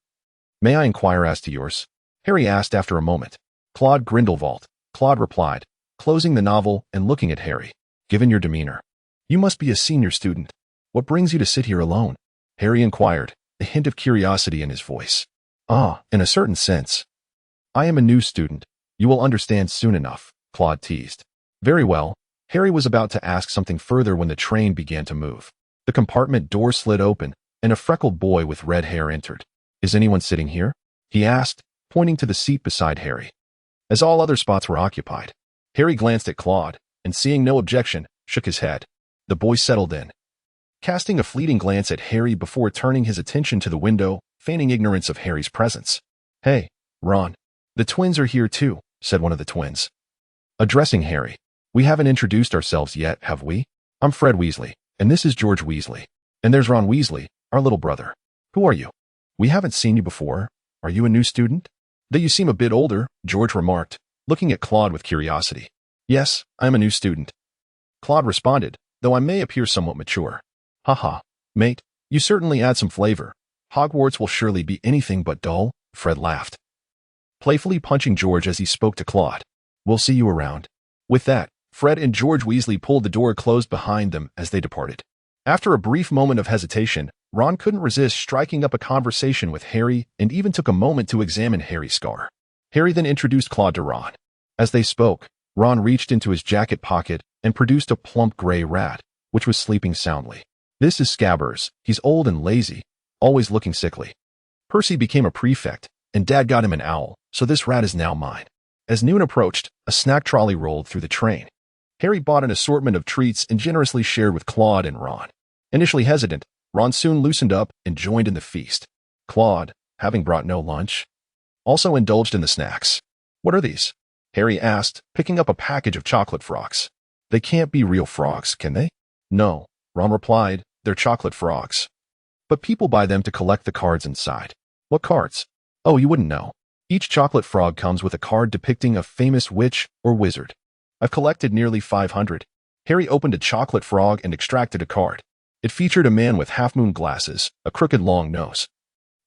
may I inquire as to yours? Harry asked after a moment. Gellert Grindelwald, Claude replied, closing the novel and looking at Harry. Given your demeanor, you must be a senior student. What brings you to sit here alone? Harry inquired, a hint of curiosity in his voice. In a certain sense. I am a new student. You will understand soon enough, Claude teased. Very well. Harry was about to ask something further when the train began to move. The compartment door slid open, and a freckled boy with red hair entered. Is anyone sitting here? He asked, pointing to the seat beside Harry. As all other spots were occupied, Harry glanced at Claude, and seeing no objection, shook his head. The boy settled in, casting a fleeting glance at Harry before turning his attention to the window, feigning ignorance of Harry's presence. Hey, Ron. The twins are here too, said one of the twins. Addressing Harry. We haven't introduced ourselves yet, have we? I'm Fred Weasley, and this is George Weasley. And there's Ron Weasley, our little brother. Who are you? We haven't seen you before. Are you a new student? Though you seem a bit older, George remarked, looking at Claude with curiosity. Yes, I'm a new student. Claude responded, though I may appear somewhat mature. Haha, mate, you certainly add some flavor. Hogwarts will surely be anything but dull, Fred laughed, playfully punching George as he spoke to Claude. We'll see you around. With that, Fred and George Weasley pulled the door closed behind them as they departed. After a brief moment of hesitation, Ron couldn't resist striking up a conversation with Harry and even took a moment to examine Harry's scar. Harry then introduced Claude to Ron. As they spoke, Ron reached into his jacket pocket and produced a plump gray rat, which was sleeping soundly. This is Scabbers. He's old and lazy, always looking sickly. Percy became a prefect, and Dad got him an owl, so this rat is now mine. As noon approached, a snack trolley rolled through the train. Harry bought an assortment of treats and generously shared with Claude and Ron. Initially hesitant, Ron soon loosened up and joined in the feast. Claude, having brought no lunch, also indulged in the snacks. What are these? Harry asked, picking up a package of chocolate frogs. They can't be real frogs, can they? No, Ron replied, they're chocolate frogs. But people buy them to collect the cards inside. What cards? Oh, you wouldn't know. Each chocolate frog comes with a card depicting a famous witch or wizard. I've collected nearly 500. Harry opened a chocolate frog and extracted a card. It featured a man with half-moon glasses, a crooked long nose,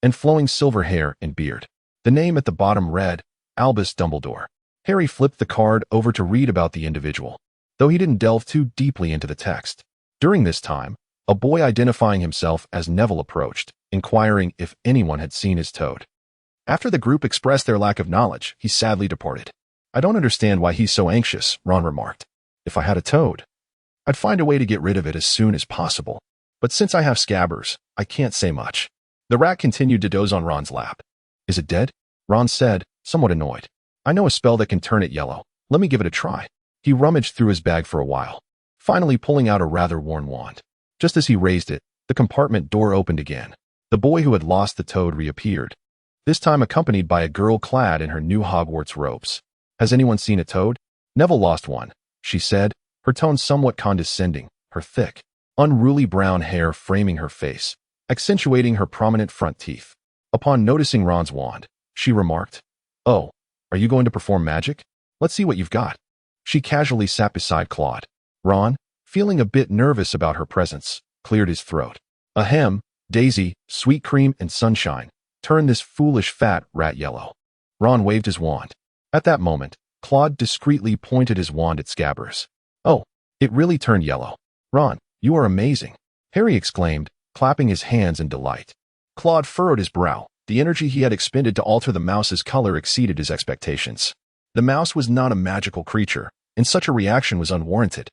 and flowing silver hair and beard. The name at the bottom read, Albus Dumbledore. Harry flipped the card over to read about the individual, though he didn't delve too deeply into the text. During this time, a boy identifying himself as Neville approached, inquiring if anyone had seen his toad. After the group expressed their lack of knowledge, he sadly departed. I don't understand why he's so anxious, Ron remarked. If I had a toad, I'd find a way to get rid of it as soon as possible. But since I have Scabbers, I can't say much. The rat continued to doze on Ron's lap. Is it dead? Ron said, somewhat annoyed. I know a spell that can turn it yellow. Let me give it a try. He rummaged through his bag for a while, finally pulling out a rather worn wand. Just as he raised it, the compartment door opened again. The boy who had lost the toad reappeared, this time accompanied by a girl clad in her new Hogwarts robes. Has anyone seen a toad? Neville lost one, she said, her tone somewhat condescending, her thick, unruly brown hair framing her face, accentuating her prominent front teeth. Upon noticing Ron's wand, she remarked, Oh, are you going to perform magic? Let's see what you've got. She casually sat beside Claude. Ron, feeling a bit nervous about her presence, cleared his throat. Ahem, Daisy, Sweet Cream, and Sunshine, turn this foolish fat rat yellow. Ron waved his wand. At that moment, Claude discreetly pointed his wand at Scabbers. Oh, it really turned yellow. Ron, you are amazing, Harry exclaimed, clapping his hands in delight. Claude furrowed his brow. The energy he had expended to alter the mouse's color exceeded his expectations. The mouse was not a magical creature, and such a reaction was unwarranted.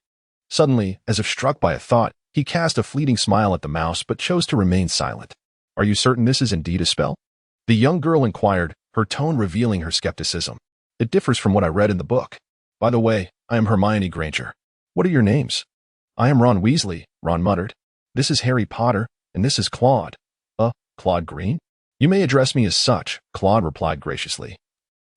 Suddenly, as if struck by a thought, he cast a fleeting smile at the mouse but chose to remain silent. Are you certain this is indeed a spell? The young girl inquired, her tone revealing her skepticism. It differs from what I read in the book. By the way, I am Hermione Granger. What are your names? I am Ron Weasley, Ron muttered. This is Harry Potter, and this is Claude. Claude Green? You may address me as such, Claude replied graciously.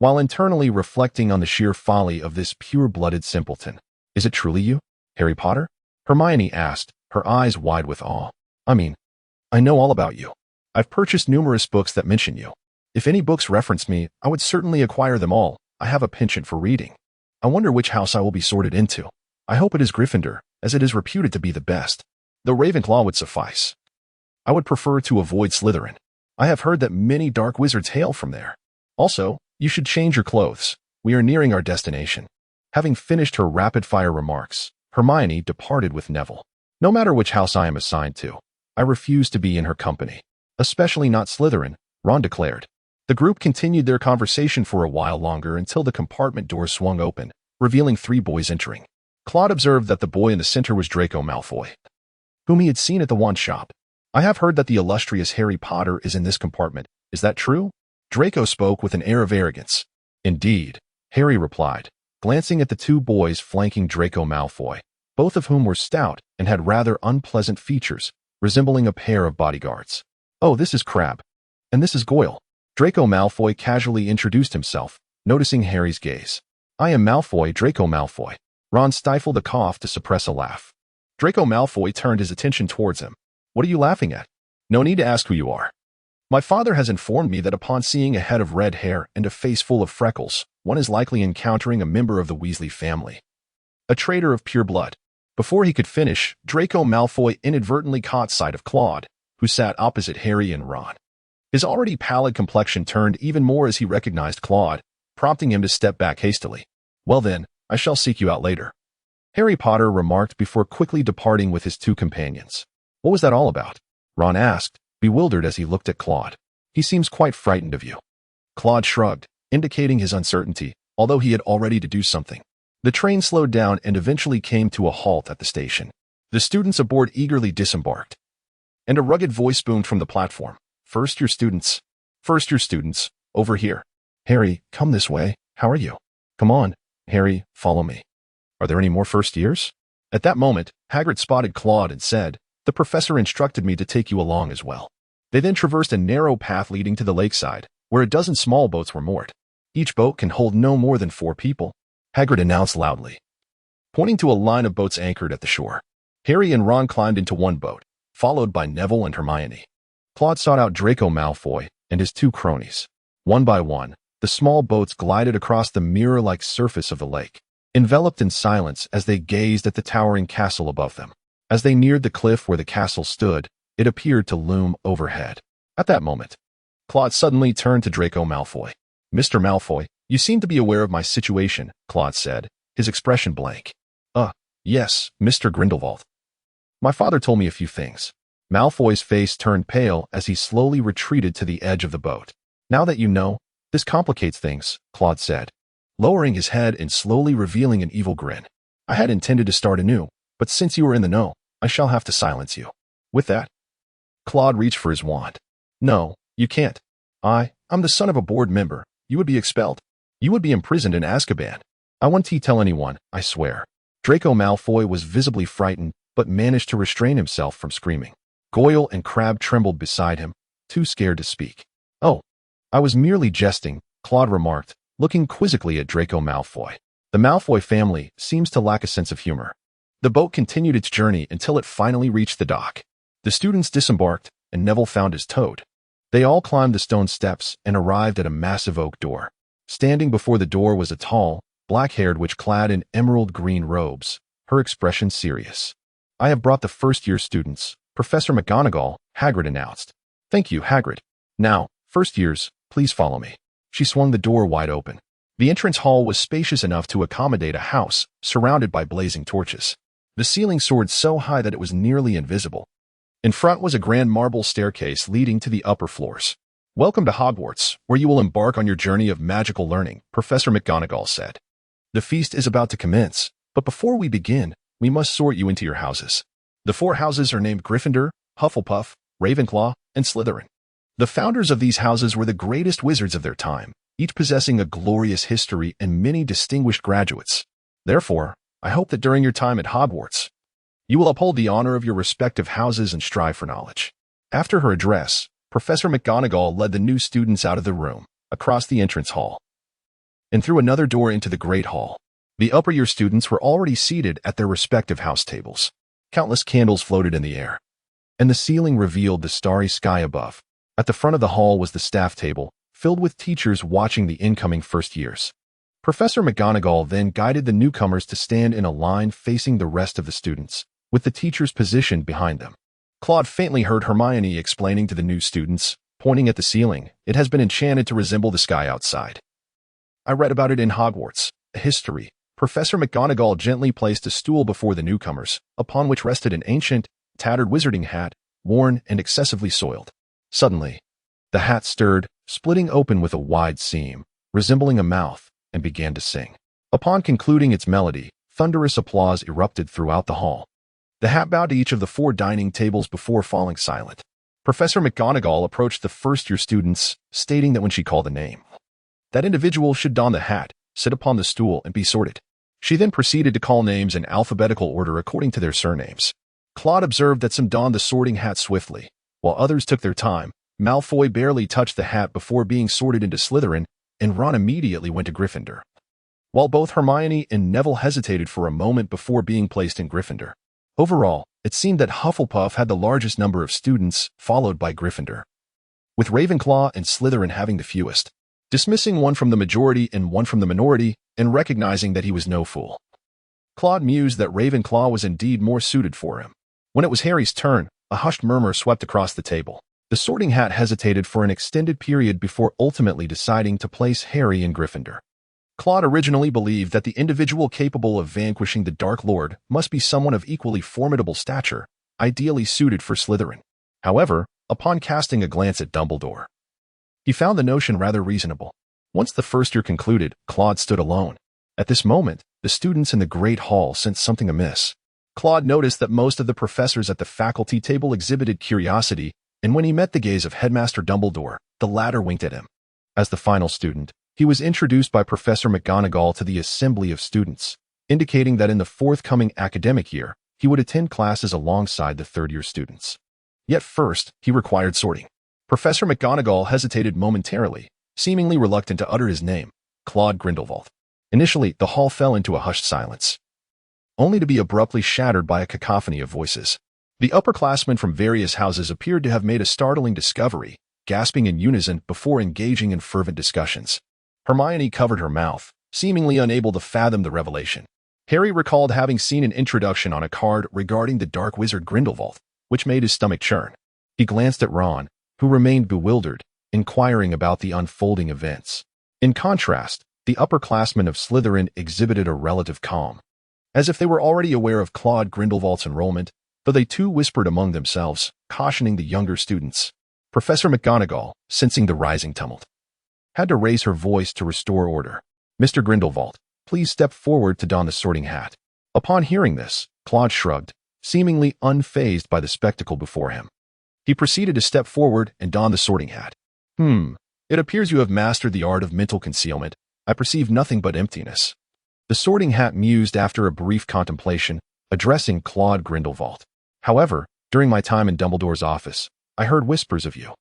while internally reflecting on the sheer folly of this pure-blooded simpleton. "Is it truly you, Harry Potter?" Hermione asked, her eyes wide with awe. I know all about you. I've purchased numerous books that mention you. If any books reference me, I would certainly acquire them all. I have a penchant for reading. I wonder which house I will be sorted into. I hope it is Gryffindor, as it is reputed to be the best. Though Ravenclaw would suffice. I would prefer to avoid Slytherin. I have heard that many dark wizards hail from there. Also, you should change your clothes. We are nearing our destination. Having finished her rapid-fire remarks, Hermione departed with Neville. No matter which house I am assigned to, I refuse to be in her company. Especially not Slytherin, Ron declared. The group continued their conversation for a while longer until the compartment doors swung open, revealing 3 boys entering. Claude observed that the boy in the center was Draco Malfoy, whom he had seen at the wand shop. "I have heard that the illustrious Harry Potter is in this compartment. Is that true?" Draco spoke with an air of arrogance. "Indeed," Harry replied, glancing at the 2 boys flanking Draco Malfoy, both of whom were stout and had rather unpleasant features, resembling a pair of bodyguards. "Oh, this is Crabbe. And this is Goyle." Draco Malfoy casually introduced himself, noticing Harry's gaze. "I am Malfoy, Draco Malfoy." Ron stifled a cough to suppress a laugh. Draco Malfoy turned his attention towards him. "What are you laughing at? No need to ask who you are. My father has informed me that upon seeing a head of red hair and a face full of freckles, one is likely encountering a member of the Weasley family. A traitor of pure blood." Before he could finish, Draco Malfoy inadvertently caught sight of Claude, who sat opposite Harry and Ron. His already pallid complexion turned even more as he recognized Claude, prompting him to step back hastily. "Well then, I shall seek you out later," Harry Potter remarked before quickly departing with his 2 companions. "What was that all about?" Ron asked, bewildered as he looked at Claude. "He seems quite frightened of you." Claude shrugged, indicating his uncertainty, although he had already to do something. The train slowed down and eventually came to a halt at the station. The students aboard eagerly disembarked, and a rugged voice boomed from the platform. First your students, over here. Harry, come this way. How are you? Come on, Harry, follow me." "Are there any more first years?" At that moment, Hagrid spotted Claude and said, "The professor instructed me to take you along as well." They then traversed a narrow path leading to the lakeside, where a dozen small boats were moored. "Each boat can hold no more than 4 people," Hagrid announced loudly, pointing to a line of boats anchored at the shore. Harry and Ron climbed into one boat, followed by Neville and Hermione. Claude sought out Draco Malfoy and his 2 cronies. One by one, the small boats glided across the mirror-like surface of the lake, enveloped in silence as they gazed at the towering castle above them. As they neared the cliff where the castle stood, it appeared to loom overhead. At that moment, Claude suddenly turned to Draco Malfoy. "Mr. Malfoy, you seem to be aware of my situation," Claude said, his expression blank. Yes, Mr. Grindelwald. My father told me a few things." Malfoy's face turned pale as he slowly retreated to the edge of the boat. "Now that you know, this complicates things," Claude said, lowering his head and slowly revealing an evil grin. "I had intended to start anew, but since you are in the know, I shall have to silence you." With that, Claude reached for his wand. "No, you can't. I'm the son of a board member. You would be expelled. You would be imprisoned in Azkaban. I won't tell anyone, I swear." Draco Malfoy was visibly frightened, but managed to restrain himself from screaming. Goyle and Crabbe trembled beside him, too scared to speak. "Oh, I was merely jesting," Claude remarked, looking quizzically at Draco Malfoy. "The Malfoy family seems to lack a sense of humor." The boat continued its journey until it finally reached the dock. The students disembarked, and Neville found his toad. They all climbed the stone steps and arrived at a massive oak door. Standing before the door was a tall, black-haired witch clad in emerald green robes, her expression serious. "I have brought the first-year students, Professor McGonagall," Hagrid announced. "Thank you, Hagrid. Now, first years, please follow me." She swung the door wide open. The entrance hall was spacious enough to accommodate a house, surrounded by blazing torches. The ceiling soared so high that it was nearly invisible. In front was a grand marble staircase leading to the upper floors. "Welcome to Hogwarts, where you will embark on your journey of magical learning," Professor McGonagall said. "The feast is about to commence, but before we begin, we must sort you into your houses. The 4 houses are named Gryffindor, Hufflepuff, Ravenclaw, and Slytherin. The founders of these houses were the greatest wizards of their time, each possessing a glorious history and many distinguished graduates. Therefore, I hope that during your time at Hogwarts, you will uphold the honor of your respective houses and strive for knowledge." After her address, Professor McGonagall led the new students out of the room, across the entrance hall, and through another door into the Great Hall. The upper-year students were already seated at their respective house tables. Countless candles floated in the air, and the ceiling revealed the starry sky above. At the front of the hall was the staff table, filled with teachers watching the incoming first years. Professor McGonagall then guided the newcomers to stand in a line facing the rest of the students, with the teachers positioned behind them. Claude faintly heard Hermione explaining to the new students, pointing at the ceiling, "It has been enchanted to resemble the sky outside. I read about it in Hogwarts, a history." Professor McGonagall gently placed a stool before the newcomers, upon which rested an ancient, tattered wizarding hat, worn and excessively soiled. Suddenly, the hat stirred, splitting open with a wide seam, resembling a mouth, and began to sing. Upon concluding its melody, thunderous applause erupted throughout the hall. The hat bowed to each of the 4 dining tables before falling silent. Professor McGonagall approached the first-year students, stating that when she called a name, that individual should don the hat, sit upon the stool, and be sorted. She then proceeded to call names in alphabetical order according to their surnames. Claude observed that some donned the sorting hat swiftly, while others took their time. Malfoy barely touched the hat before being sorted into Slytherin, and Ron immediately went to Gryffindor, while both Hermione and Neville hesitated for a moment before being placed in Gryffindor. Overall, it seemed that Hufflepuff had the largest number of students, followed by Gryffindor, with Ravenclaw and Slytherin having the fewest. Dismissing one from the majority and one from the minority, and recognizing that he was no fool, Claude mused that Ravenclaw was indeed more suited for him. When it was Harry's turn, a hushed murmur swept across the table. The sorting hat hesitated for an extended period before ultimately deciding to place Harry in Gryffindor. Claude originally believed that the individual capable of vanquishing the Dark Lord must be someone of equally formidable stature, ideally suited for Slytherin. However, upon casting a glance at Dumbledore, he found the notion rather reasonable. Once the first year concluded, Claude stood alone. At this moment, the students in the Great Hall sensed something amiss. Claude noticed that most of the professors at the faculty table exhibited curiosity, and when he met the gaze of Headmaster Dumbledore, the latter winked at him. As the final student, he was introduced by Professor McGonagall to the assembly of students, indicating that in the forthcoming academic year, he would attend classes alongside the third-year students. Yet first, he required sorting. Professor McGonagall hesitated momentarily, seemingly reluctant to utter his name, Claude Grindelwald. Initially, the hall fell into a hushed silence, only to be abruptly shattered by a cacophony of voices. The upperclassmen from various houses appeared to have made a startling discovery, gasping in unison before engaging in fervent discussions. Hermione covered her mouth, seemingly unable to fathom the revelation. Harry recalled having seen an introduction on a card regarding the dark wizard Grindelwald, which made his stomach churn. He glanced at Ron, who remained bewildered, inquiring about the unfolding events. In contrast, the upperclassmen of Slytherin exhibited a relative calm, as if they were already aware of Claude Grindelwald's enrollment, though they too whispered among themselves, cautioning the younger students. Professor McGonagall, sensing the rising tumult, had to raise her voice to restore order. "Mr. Grindelwald, please step forward to don the sorting hat." Upon hearing this, Claude shrugged, seemingly unfazed by the spectacle before him. He proceeded to step forward and don the sorting hat. It appears you have mastered the art of mental concealment. I perceive nothing but emptiness." The sorting hat mused after a brief contemplation, addressing Claude Grindelwald. "However, during my time in Dumbledore's office, I heard whispers of you.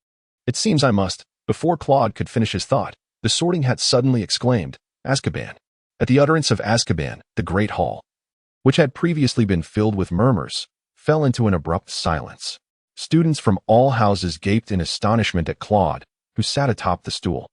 It seems I must." Before Claude could finish his thought, the sorting hat suddenly exclaimed, "Azkaban." At the utterance of Azkaban, the Great Hall, which had previously been filled with murmurs, fell into an abrupt silence. Students from all houses gaped in astonishment at Claude, who sat atop the stool.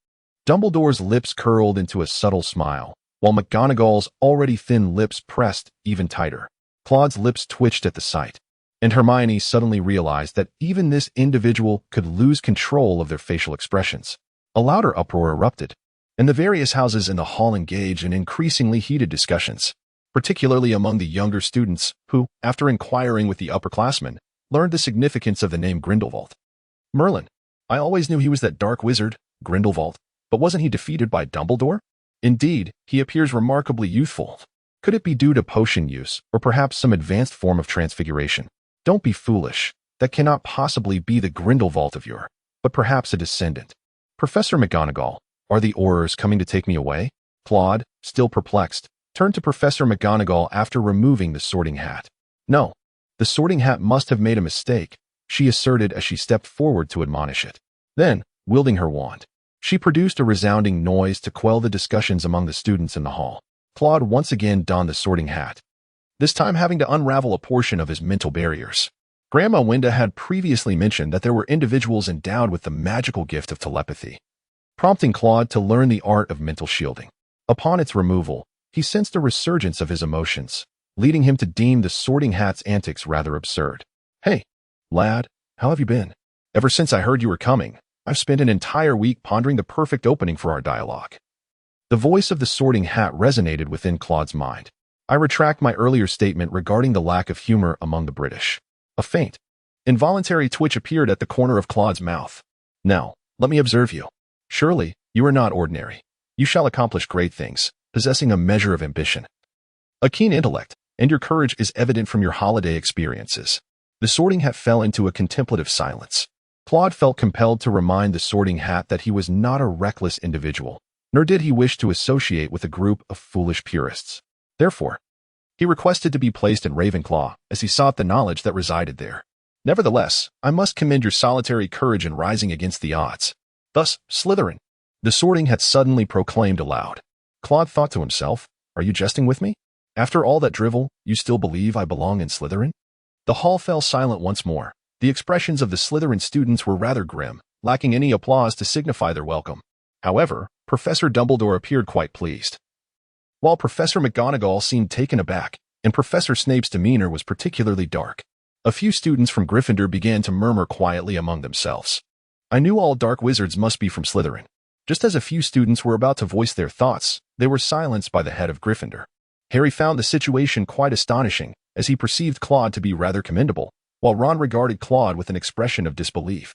Dumbledore's lips curled into a subtle smile, while McGonagall's already thin lips pressed even tighter. Claude's lips twitched at the sight, and Hermione suddenly realized that even this individual could lose control of their facial expressions. A louder uproar erupted, and the various houses in the hall engaged in increasingly heated discussions, particularly among the younger students who, after inquiring with the upperclassmen, learned the significance of the name Grindelwald. "Merlin, I always knew he was that dark wizard, Grindelwald, but wasn't he defeated by Dumbledore? Indeed, he appears remarkably youthful. Could it be due to potion use, or perhaps some advanced form of transfiguration? Don't be foolish. That cannot possibly be the Grindelwald of yore, but perhaps a descendant." "Professor McGonagall, are the Aurors coming to take me away?" Claude, still perplexed, turned to Professor McGonagall after removing the sorting hat. "No, the sorting hat must have made a mistake," she asserted as she stepped forward to admonish it. Then, wielding her wand, She produced a resounding noise to quell the discussions among the students in the hall. Claude once again donned the sorting hat, this time having to unravel a portion of his mental barriers. Grandma Wenda had previously mentioned that there were individuals endowed with the magical gift of telepathy, prompting Claude to learn the art of mental shielding. Upon its removal, he sensed a resurgence of his emotions, leading him to deem the sorting hat's antics rather absurd. "Hey, lad, how have you been? Ever since I heard you were coming, I've spent an entire week pondering the perfect opening for our dialogue." The voice of the sorting hat resonated within Claude's mind. "I retract my earlier statement regarding the lack of humor among the British." A faint, involuntary twitch appeared at the corner of Claude's mouth. "Now, let me observe you. Surely, you are not ordinary. You shall accomplish great things, possessing a measure of ambition, a keen intellect, and your courage is evident from your holiday experiences." The sorting hat fell into a contemplative silence. Claude felt compelled to remind the sorting hat that he was not a reckless individual, nor did he wish to associate with a group of foolish purists. Therefore, he requested to be placed in Ravenclaw as he sought the knowledge that resided there. "Nevertheless, I must commend your solitary courage in rising against the odds. Thus, Slytherin," the sorting hat suddenly proclaimed aloud. Claude thought to himself, "Are you jesting with me? After all that drivel, you still believe I belong in Slytherin?" The hall fell silent once more. The expressions of the Slytherin students were rather grim, lacking any applause to signify their welcome. However, Professor Dumbledore appeared quite pleased, while Professor McGonagall seemed taken aback, and Professor Snape's demeanor was particularly dark. A few students from Gryffindor began to murmur quietly among themselves. I knew all dark wizards must be from Slytherin. Just as a few students were about to voice their thoughts, they were silenced by the head of Gryffindor. Harry found the situation quite astonishing, as he perceived Claude to be rather commendable, while Ron regarded Claude with an expression of disbelief,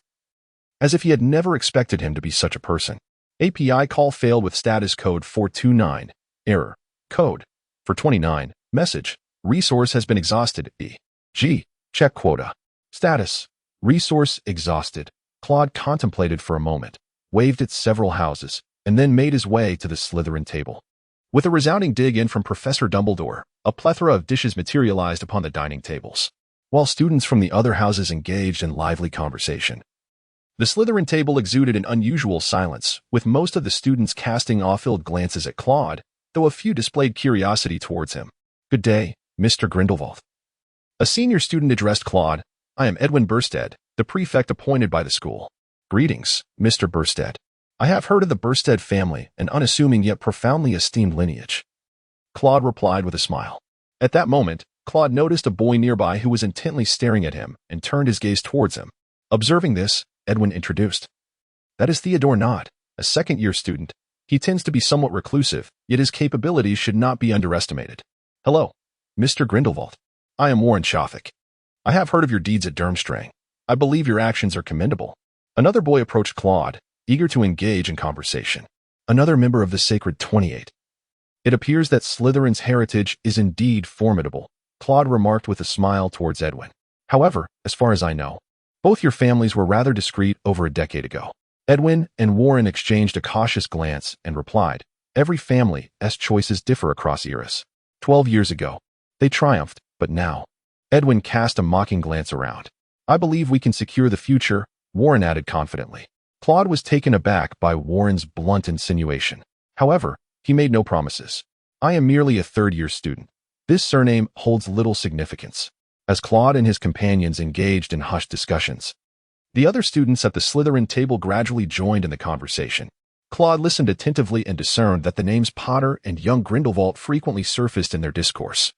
as if he had never expected him to be such a person. API call failed with status code 429. Error. Code. For 29. Message. Resource has been exhausted. E.g. Check quota. Status. Resource exhausted. Claude contemplated for a moment, waved at several houses, and then made his way to the Slytherin table. With a resounding dig in from Professor Dumbledore, a plethora of dishes materialized upon the dining tables, while students from the other houses engaged in lively conversation. The Slytherin table exuded an unusual silence, with most of the students casting awe-filled glances at Claude, though a few displayed curiosity towards him. "Good day, Mr. Grindelwald." A senior student addressed Claude. "I am Edwin Bursted, the prefect appointed by the school." "Greetings, Mr. Bursted. I have heard of the Bursted family, an unassuming yet profoundly esteemed lineage." Claude replied with a smile. At that moment, Claude noticed a boy nearby who was intently staring at him and turned his gaze towards him. Observing this, Edwin introduced. "That is Theodore Nott, a second-year student. He tends to be somewhat reclusive, yet his capabilities should not be underestimated." "Hello, Mr. Grindelwald. I am Warren Shafik. I have heard of your deeds at Durmstrang. I believe your actions are commendable." Another boy approached Claude, eager to engage in conversation. "Another member of the Sacred 28. It appears that Slytherin's heritage is indeed formidable," Claude remarked with a smile towards Edwin. "However, as far as I know, both your families were rather discreet over a decade ago." Edwin and Warren exchanged a cautious glance and replied, "Every family's choices differ across eras. 12 years ago, they triumphed, but now." Edwin cast a mocking glance around. "I believe we can secure the future," Warren added confidently. Claude was taken aback by Warren's blunt insinuation. However, he made no promises. "I am merely a third-year student. This surname holds little significance." As Claude and his companions engaged in hushed discussions, the other students at the Slytherin table gradually joined in the conversation. Claude listened attentively and discerned that the names Potter and young Grindelwald frequently surfaced in their discourse.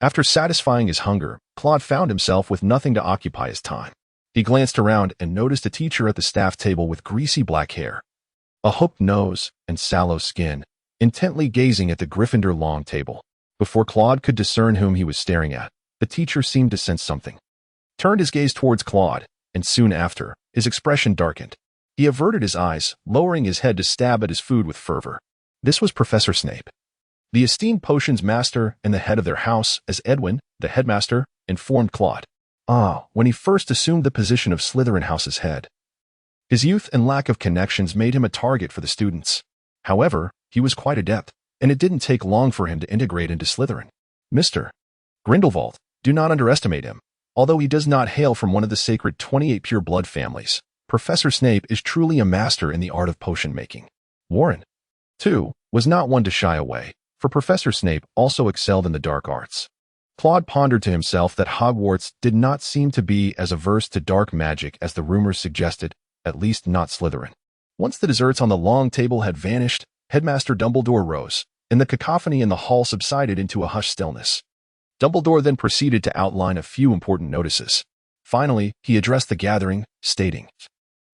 After satisfying his hunger, Claude found himself with nothing to occupy his time. He glanced around and noticed a teacher at the staff table with greasy black hair, a hooked nose, and sallow skin, intently gazing at the Gryffindor long table. Before Claude could discern whom he was staring at, the teacher seemed to sense something, turned his gaze towards Claude, and soon after, his expression darkened. He averted his eyes, lowering his head to stab at his food with fervor. This was Professor Snape, the esteemed potions master and the head of their house, as Edwin, the headmaster, informed Claude. When he first assumed the position of Slytherin House's head, his youth and lack of connections made him a target for the students. However, he was quite adept, and it didn't take long for him to integrate into Slytherin. Mr. Grindelwald, do not underestimate him. Although he does not hail from one of the sacred 28 pure blood families, Professor Snape is truly a master in the art of potion making. Warren, too, was not one to shy away, for Professor Snape also excelled in the dark arts. Claude pondered to himself that Hogwarts did not seem to be as averse to dark magic as the rumors suggested, at least not Slytherin. Once the desserts on the long table had vanished, Headmaster Dumbledore rose, and the cacophony in the hall subsided into a hushed stillness. Dumbledore then proceeded to outline a few important notices. Finally, he addressed the gathering, stating,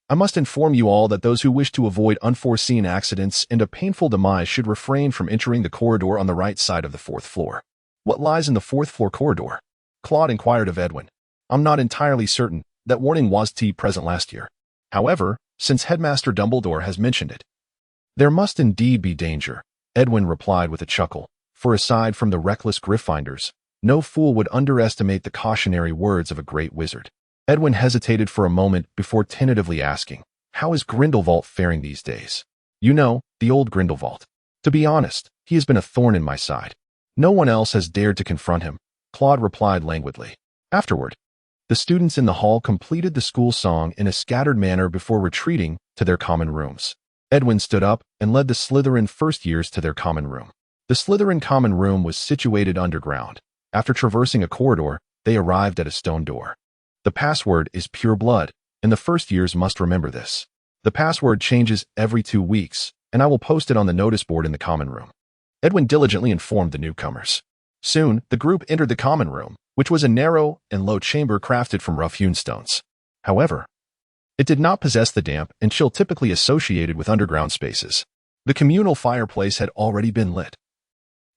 "I must inform you all that those who wish to avoid unforeseen accidents and a painful demise should refrain from entering the corridor on the right side of the fourth floor." "What lies in the fourth floor corridor?" Claude inquired of Edwin. "I'm not entirely certain. That warning was present last year. However, since Headmaster Dumbledore has mentioned it, there must indeed be danger," Edwin replied with a chuckle, for aside from the reckless Gryffindors, no fool would underestimate the cautionary words of a great wizard. Edwin hesitated for a moment before tentatively asking, "How is Grindelwald faring these days?" "You know, the old Grindelwald. To be honest, he has been a thorn in my side. No one else has dared to confront him," Claude replied languidly. Afterward, the students in the hall completed the school song in a scattered manner before retreating to their common rooms. Edwin stood up and led the Slytherin first years to their common room. The Slytherin common room was situated underground. After traversing a corridor, they arrived at a stone door. The password is pure blood, and the first years must remember this. The password changes every 2 weeks, and I will post it on the notice board in the common room. Edwin diligently informed the newcomers. Soon, the group entered the common room, which was a narrow and low chamber crafted from rough-hewn stones. However, it did not possess the damp and chill typically associated with underground spaces. The communal fireplace had already been lit,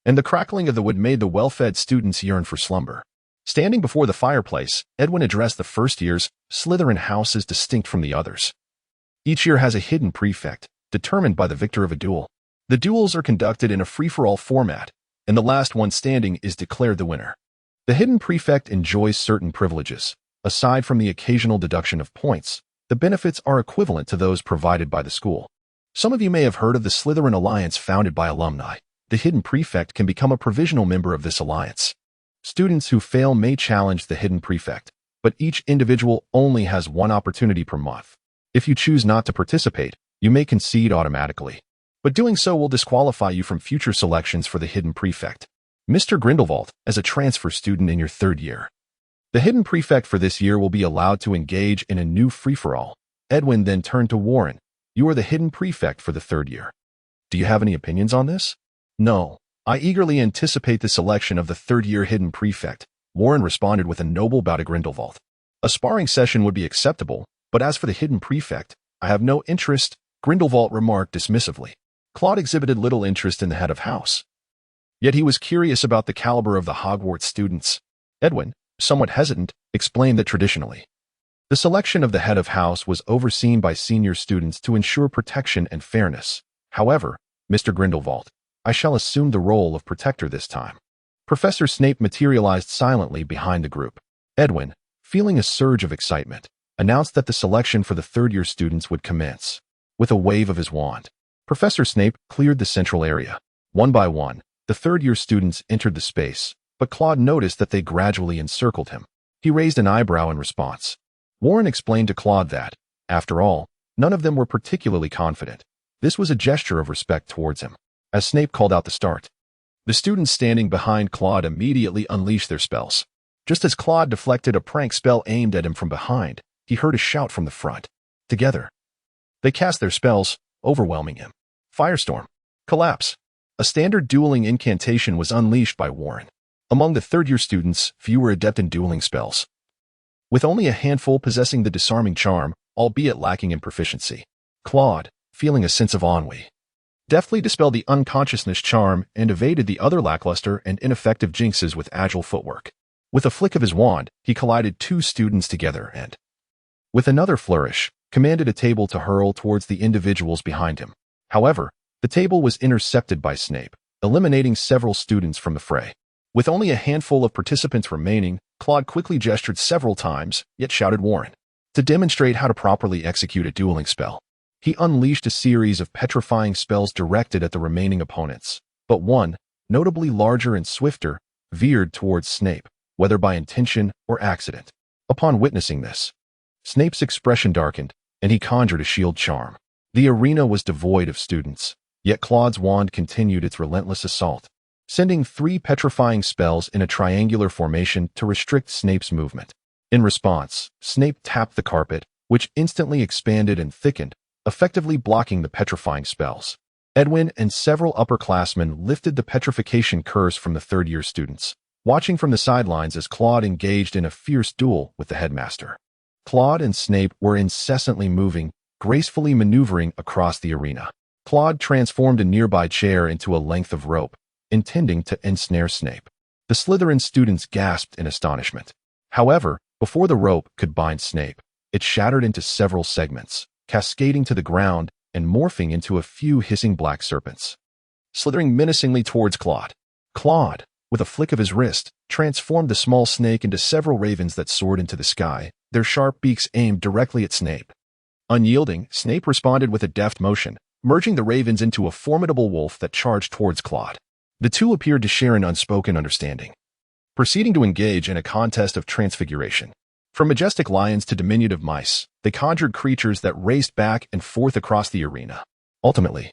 and the crackling of the wood made the well-fed students yearn for slumber. Standing before the fireplace, Edwin addressed the first year's. Slytherin house is distinct from the others. Each year has a hidden prefect, determined by the victor of a duel. The duels are conducted in a free-for-all format, and the last one standing is declared the winner. The hidden prefect enjoys certain privileges. Aside from the occasional deduction of points, the benefits are equivalent to those provided by the school. Some of you may have heard of the Slytherin Alliance founded by alumni. The hidden prefect can become a provisional member of this alliance. Students who fail may challenge the hidden prefect, but each individual only has one opportunity per month. If you choose not to participate, you may concede automatically, but doing so will disqualify you from future selections for the hidden prefect. Mr. Grindelwald, as a transfer student in your third year, the hidden prefect for this year will be allowed to engage in a new free-for-all. Edwin then turned to Warren. "You are the hidden prefect for the third year. Do you have any opinions on this?" "No. I eagerly anticipate the selection of the third-year hidden prefect," Warren responded with a noble bow to Grindelwald. "A sparring session would be acceptable, but as for the hidden prefect, I have no interest," Grindelwald remarked dismissively. Claude exhibited little interest in the head of house. Yet he was curious about the caliber of the Hogwarts students. Edwin, somewhat hesitant, explained that traditionally, the selection of the head of house was overseen by senior students to ensure protection and fairness. "However, Mr. Grindelwald, I shall assume the role of protector this time." Professor Snape materialized silently behind the group. Edwin, feeling a surge of excitement, announced that the selection for the third-year students would commence. With a wave of his wand, Professor Snape cleared the central area. One by one, the third-year students entered the space, but Claude noticed that they gradually encircled him. He raised an eyebrow in response. Warren explained to Claude that, after all, none of them were particularly confident. This was a gesture of respect towards him. As Snape called out the start, the students standing behind Claude immediately unleashed their spells. Just as Claude deflected a prank spell aimed at him from behind, he heard a shout from the front. Together, they cast their spells, overwhelming him. Firestorm. Collapse. A standard dueling incantation was unleashed by Warren. Among the third-year students, few were adept in dueling spells, with only a handful possessing the disarming charm, albeit lacking in proficiency. Claude, feeling a sense of ennui, deftly dispelled the unconsciousness charm and evaded the other lackluster and ineffective jinxes with agile footwork. With a flick of his wand, he collided 2 students together and, with another flourish, commanded a table to hurl towards the individuals behind him. However, the table was intercepted by Snape, eliminating several students from the fray. With only a handful of participants remaining, Claude quickly gestured several times, yet shouted Warren to demonstrate how to properly execute a dueling spell. He unleashed a series of petrifying spells directed at the remaining opponents, but one, notably larger and swifter, veered towards Snape, whether by intention or accident. Upon witnessing this, Snape's expression darkened, and he conjured a shield charm. The arena was devoid of students, yet Claude's wand continued its relentless assault, sending 3 petrifying spells in a triangular formation to restrict Snape's movement. In response, Snape tapped the carpet, which instantly expanded and thickened, effectively blocking the petrifying spells. Edwin and several upperclassmen lifted the petrification curse from the third-year students, watching from the sidelines as Claude engaged in a fierce duel with the headmaster. Claude and Snape were incessantly moving, gracefully maneuvering across the arena. Claude transformed a nearby chair into a length of rope, intending to ensnare Snape. The Slytherin students gasped in astonishment. However, before the rope could bind Snape, it shattered into several segments, cascading to the ground and morphing into a few hissing black serpents, slithering menacingly towards Claude. Claude, with a flick of his wrist, transformed the small snake into several ravens that soared into the sky, their sharp beaks aimed directly at Snape. Unyielding, Snape responded with a deft motion, merging the ravens into a formidable wolf that charged towards Claude. The two appeared to share an unspoken understanding, proceeding to engage in a contest of transfiguration. From majestic lions to diminutive mice, they conjured creatures that raced back and forth across the arena. Ultimately,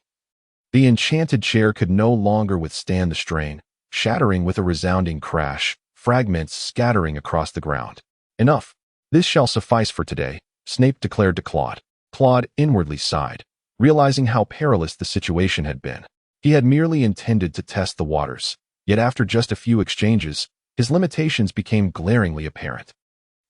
the enchanted chair could no longer withstand the strain, shattering with a resounding crash, fragments scattering across the ground. Enough. This shall suffice for today, Snape declared to Claude. Claude inwardly sighed, realizing how perilous the situation had been. He had merely intended to test the waters, yet after just a few exchanges, his limitations became glaringly apparent.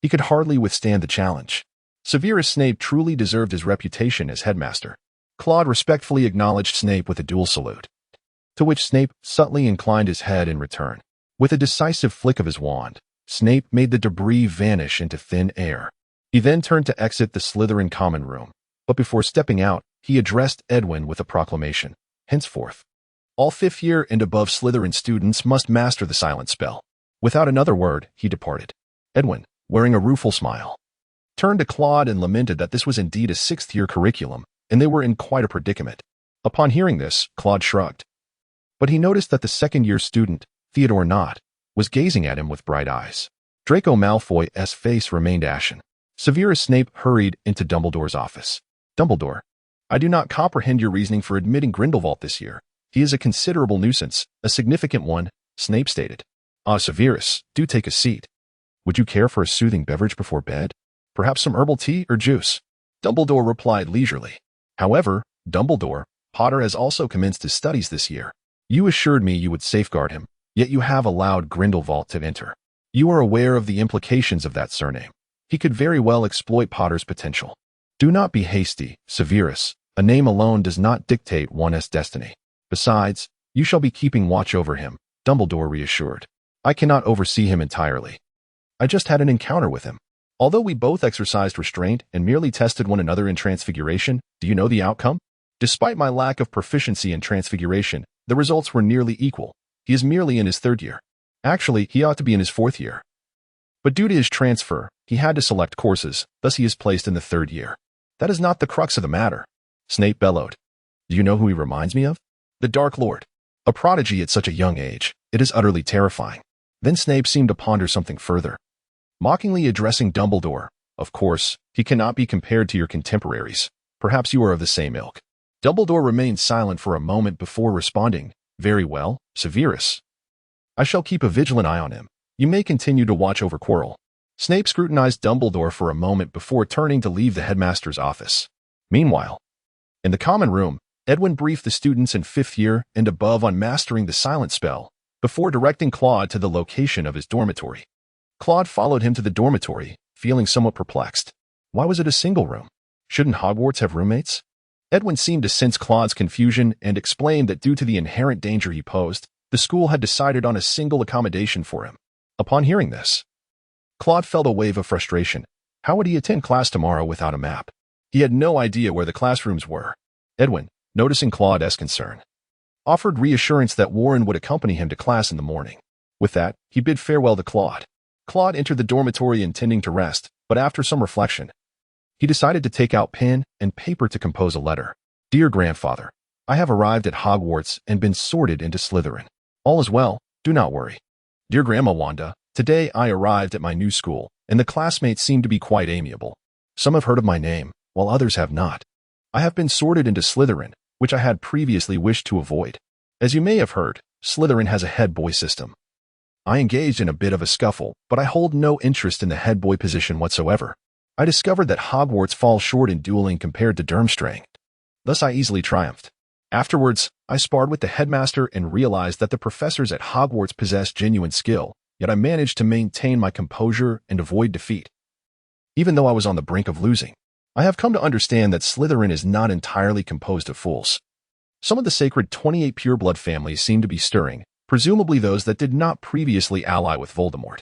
He could hardly withstand the challenge. Severus Snape truly deserved his reputation as headmaster. Claude respectfully acknowledged Snape with a dual salute, to which Snape subtly inclined his head in return. With a decisive flick of his wand, Snape made the debris vanish into thin air. He then turned to exit the Slytherin common room, but before stepping out, he addressed Edwin with a proclamation. Henceforth, all 5th year and above Slytherin students must master the silent spell. Without another word, he departed. Edwin, wearing a rueful smile, turned to Claude and lamented that this was indeed a 6th year curriculum, and they were in quite a predicament. Upon hearing this, Claude shrugged. But he noticed that the 2nd-year student, Theodore Nott, was gazing at him with bright eyes. Draco Malfoy's face remained ashen. Severus Snape hurried into Dumbledore's office. Dumbledore, I do not comprehend your reasoning for admitting Grindelwald this year. He is a considerable nuisance, a significant one, Snape stated. Ah, Severus, do take a seat. Would you care for a soothing beverage before bed? Perhaps some herbal tea or juice? Dumbledore replied leisurely. However, Dumbledore, Potter has also commenced his studies this year. You assured me you would safeguard him, yet you have allowed Grindelwald to enter. You are aware of the implications of that surname. He could very well exploit Potter's potential. Do not be hasty, Severus. A name alone does not dictate one's destiny. Besides, you shall be keeping watch over him, Dumbledore reassured. I cannot oversee him entirely. I just had an encounter with him. Although we both exercised restraint and merely tested one another in transfiguration, do you know the outcome? Despite my lack of proficiency in transfiguration, the results were nearly equal. He is merely in his 3rd year. Actually, he ought to be in his 4th year. But due to his transfer, he had to select courses, thus he is placed in the 3rd year. That is not the crux of the matter. Snape bellowed. Do you know who he reminds me of? The Dark Lord. A prodigy at such a young age. It is utterly terrifying. Then Snape seemed to ponder something further, mockingly addressing Dumbledore. Of course, he cannot be compared to your contemporaries. Perhaps you are of the same ilk. Dumbledore remained silent for a moment before responding. Very well, Severus. I shall keep a vigilant eye on him. You may continue to watch over Quirrell. Snape scrutinized Dumbledore for a moment before turning to leave the headmaster's office. Meanwhile, in the common room, Edwin briefed the students in 5th year and above on mastering the silent spell, before directing Claude to the location of his dormitory. Claude followed him to the dormitory, feeling somewhat perplexed. Why was it a single room? Shouldn't Hogwarts have roommates? Edwin seemed to sense Claude's confusion and explained that due to the inherent danger he posed, the school had decided on a single accommodation for him. Upon hearing this, Claude felt a wave of frustration. How would he attend class tomorrow without a map? He had no idea where the classrooms were. Edwin, noticing Claude's concern, offered reassurance that Warren would accompany him to class in the morning. With that, he bid farewell to Claude. Claude entered the dormitory intending to rest, but after some reflection, he decided to take out pen and paper to compose a letter. Dear Grandfather, I have arrived at Hogwarts and been sorted into Slytherin. All is well, do not worry. Dear Grandma Wanda, today I arrived at my new school, and the classmates seem to be quite amiable. Some have heard of my name, while others have not. I have been sorted into Slytherin, which I had previously wished to avoid. As you may have heard, Slytherin has a head boy system. I engaged in a bit of a scuffle, but I hold no interest in the head boy position whatsoever. I discovered that Hogwarts falls short in dueling compared to Durmstrang. Thus I easily triumphed. Afterwards, I sparred with the headmaster and realized that the professors at Hogwarts possess genuine skill, yet I managed to maintain my composure and avoid defeat. Even though I was on the brink of losing, I have come to understand that Slytherin is not entirely composed of fools. Some of the sacred 28 pureblood families seem to be stirring, presumably those that did not previously ally with Voldemort.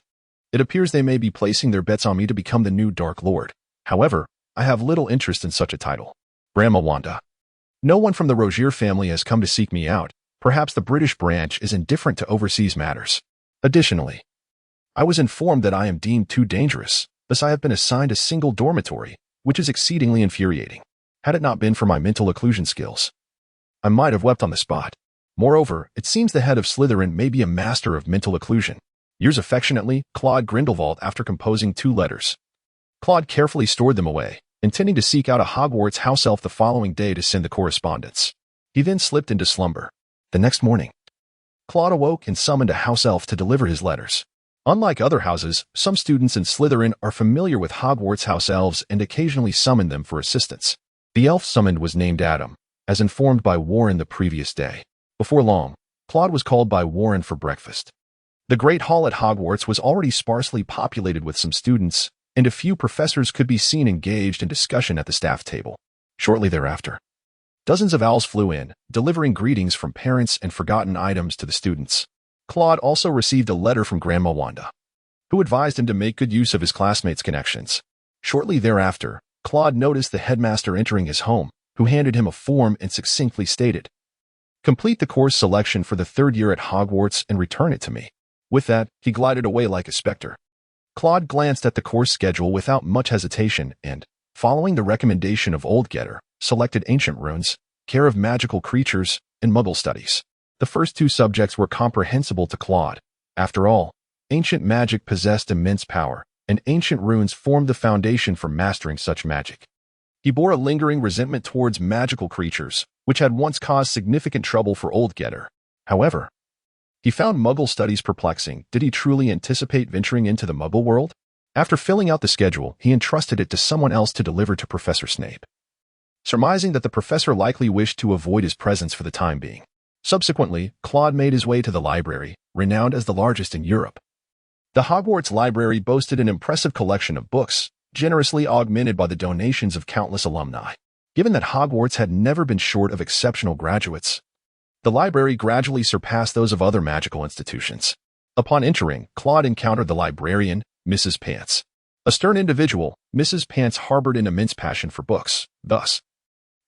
It appears they may be placing their bets on me to become the new Dark Lord. However, I have little interest in such a title. Grandma Wanda. No one from the Rogier family has come to seek me out. Perhaps the British branch is indifferent to overseas matters. Additionally, I was informed that I am deemed too dangerous, thus I have been assigned a single dormitory, which is exceedingly infuriating. Had it not been for my mental occlusion skills, I might have wept on the spot. Moreover, it seems the head of Slytherin may be a master of mental occlusion. Yours affectionately, Claude Grindelwald. After composing 2 letters, Claude carefully stored them away, intending to seek out a Hogwarts house elf the following day to send the correspondence. He then slipped into slumber. The next morning, Claude awoke and summoned a house elf to deliver his letters. Unlike other houses, some students in Slytherin are familiar with Hogwarts house elves and occasionally summon them for assistance. The elf summoned was named Adam, as informed by Warren the previous day. Before long, Claude was called by Warren for breakfast. The Great Hall at Hogwarts was already sparsely populated with some students, and a few professors could be seen engaged in discussion at the staff table. Shortly thereafter, dozens of owls flew in, delivering greetings from parents and forgotten items to the students. Claude also received a letter from Grandma Wanda, who advised him to make good use of his classmates' connections. Shortly thereafter, Claude noticed the headmaster entering his home, who handed him a form and succinctly stated, "Complete the course selection for the 3rd year at Hogwarts and return it to me." With that, he glided away like a specter. Claude glanced at the course schedule without much hesitation and, following the recommendation of Old Getter, selected Ancient Runes, Care of Magical Creatures, and Muggle Studies. The first 2 subjects were comprehensible to Claude. After all, ancient magic possessed immense power, and ancient runes formed the foundation for mastering such magic. He bore a lingering resentment towards magical creatures, which had once caused significant trouble for Old Getter. However, he found Muggle studies perplexing. Did he truly anticipate venturing into the Muggle world? After filling out the schedule, he entrusted it to someone else to deliver to Professor Snape, surmising that the professor likely wished to avoid his presence for the time being. Subsequently, Claude made his way to the library, renowned as the largest in Europe. The Hogwarts library boasted an impressive collection of books, generously augmented by the donations of countless alumni. Given that Hogwarts had never been short of exceptional graduates, the library gradually surpassed those of other magical institutions. Upon entering, Claude encountered the librarian, Mrs. Pants. A stern individual, Mrs. Pants harbored an immense passion for books. Thus,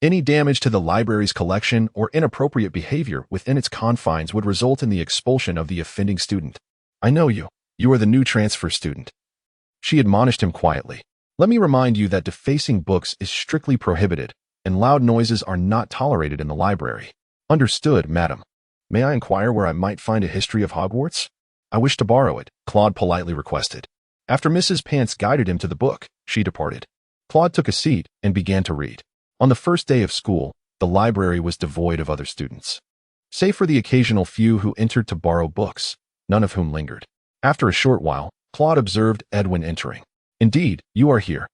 any damage to the library's collection or inappropriate behavior within its confines would result in the expulsion of the offending student. "I know you. You are the new transfer student," she admonished him quietly. "Let me remind you that defacing books is strictly prohibited, and loud noises are not tolerated in the library." "Understood, madam. May I inquire where I might find a history of Hogwarts?" "I wish to borrow it," Claude politely requested. After Mrs. Pants guided him to the book, she departed. Claude took a seat and began to read. On the first day of school, the library was devoid of other students, save for the occasional few who entered to borrow books, none of whom lingered. After a short while, Claude observed Edwin entering. "Indeed, you are here.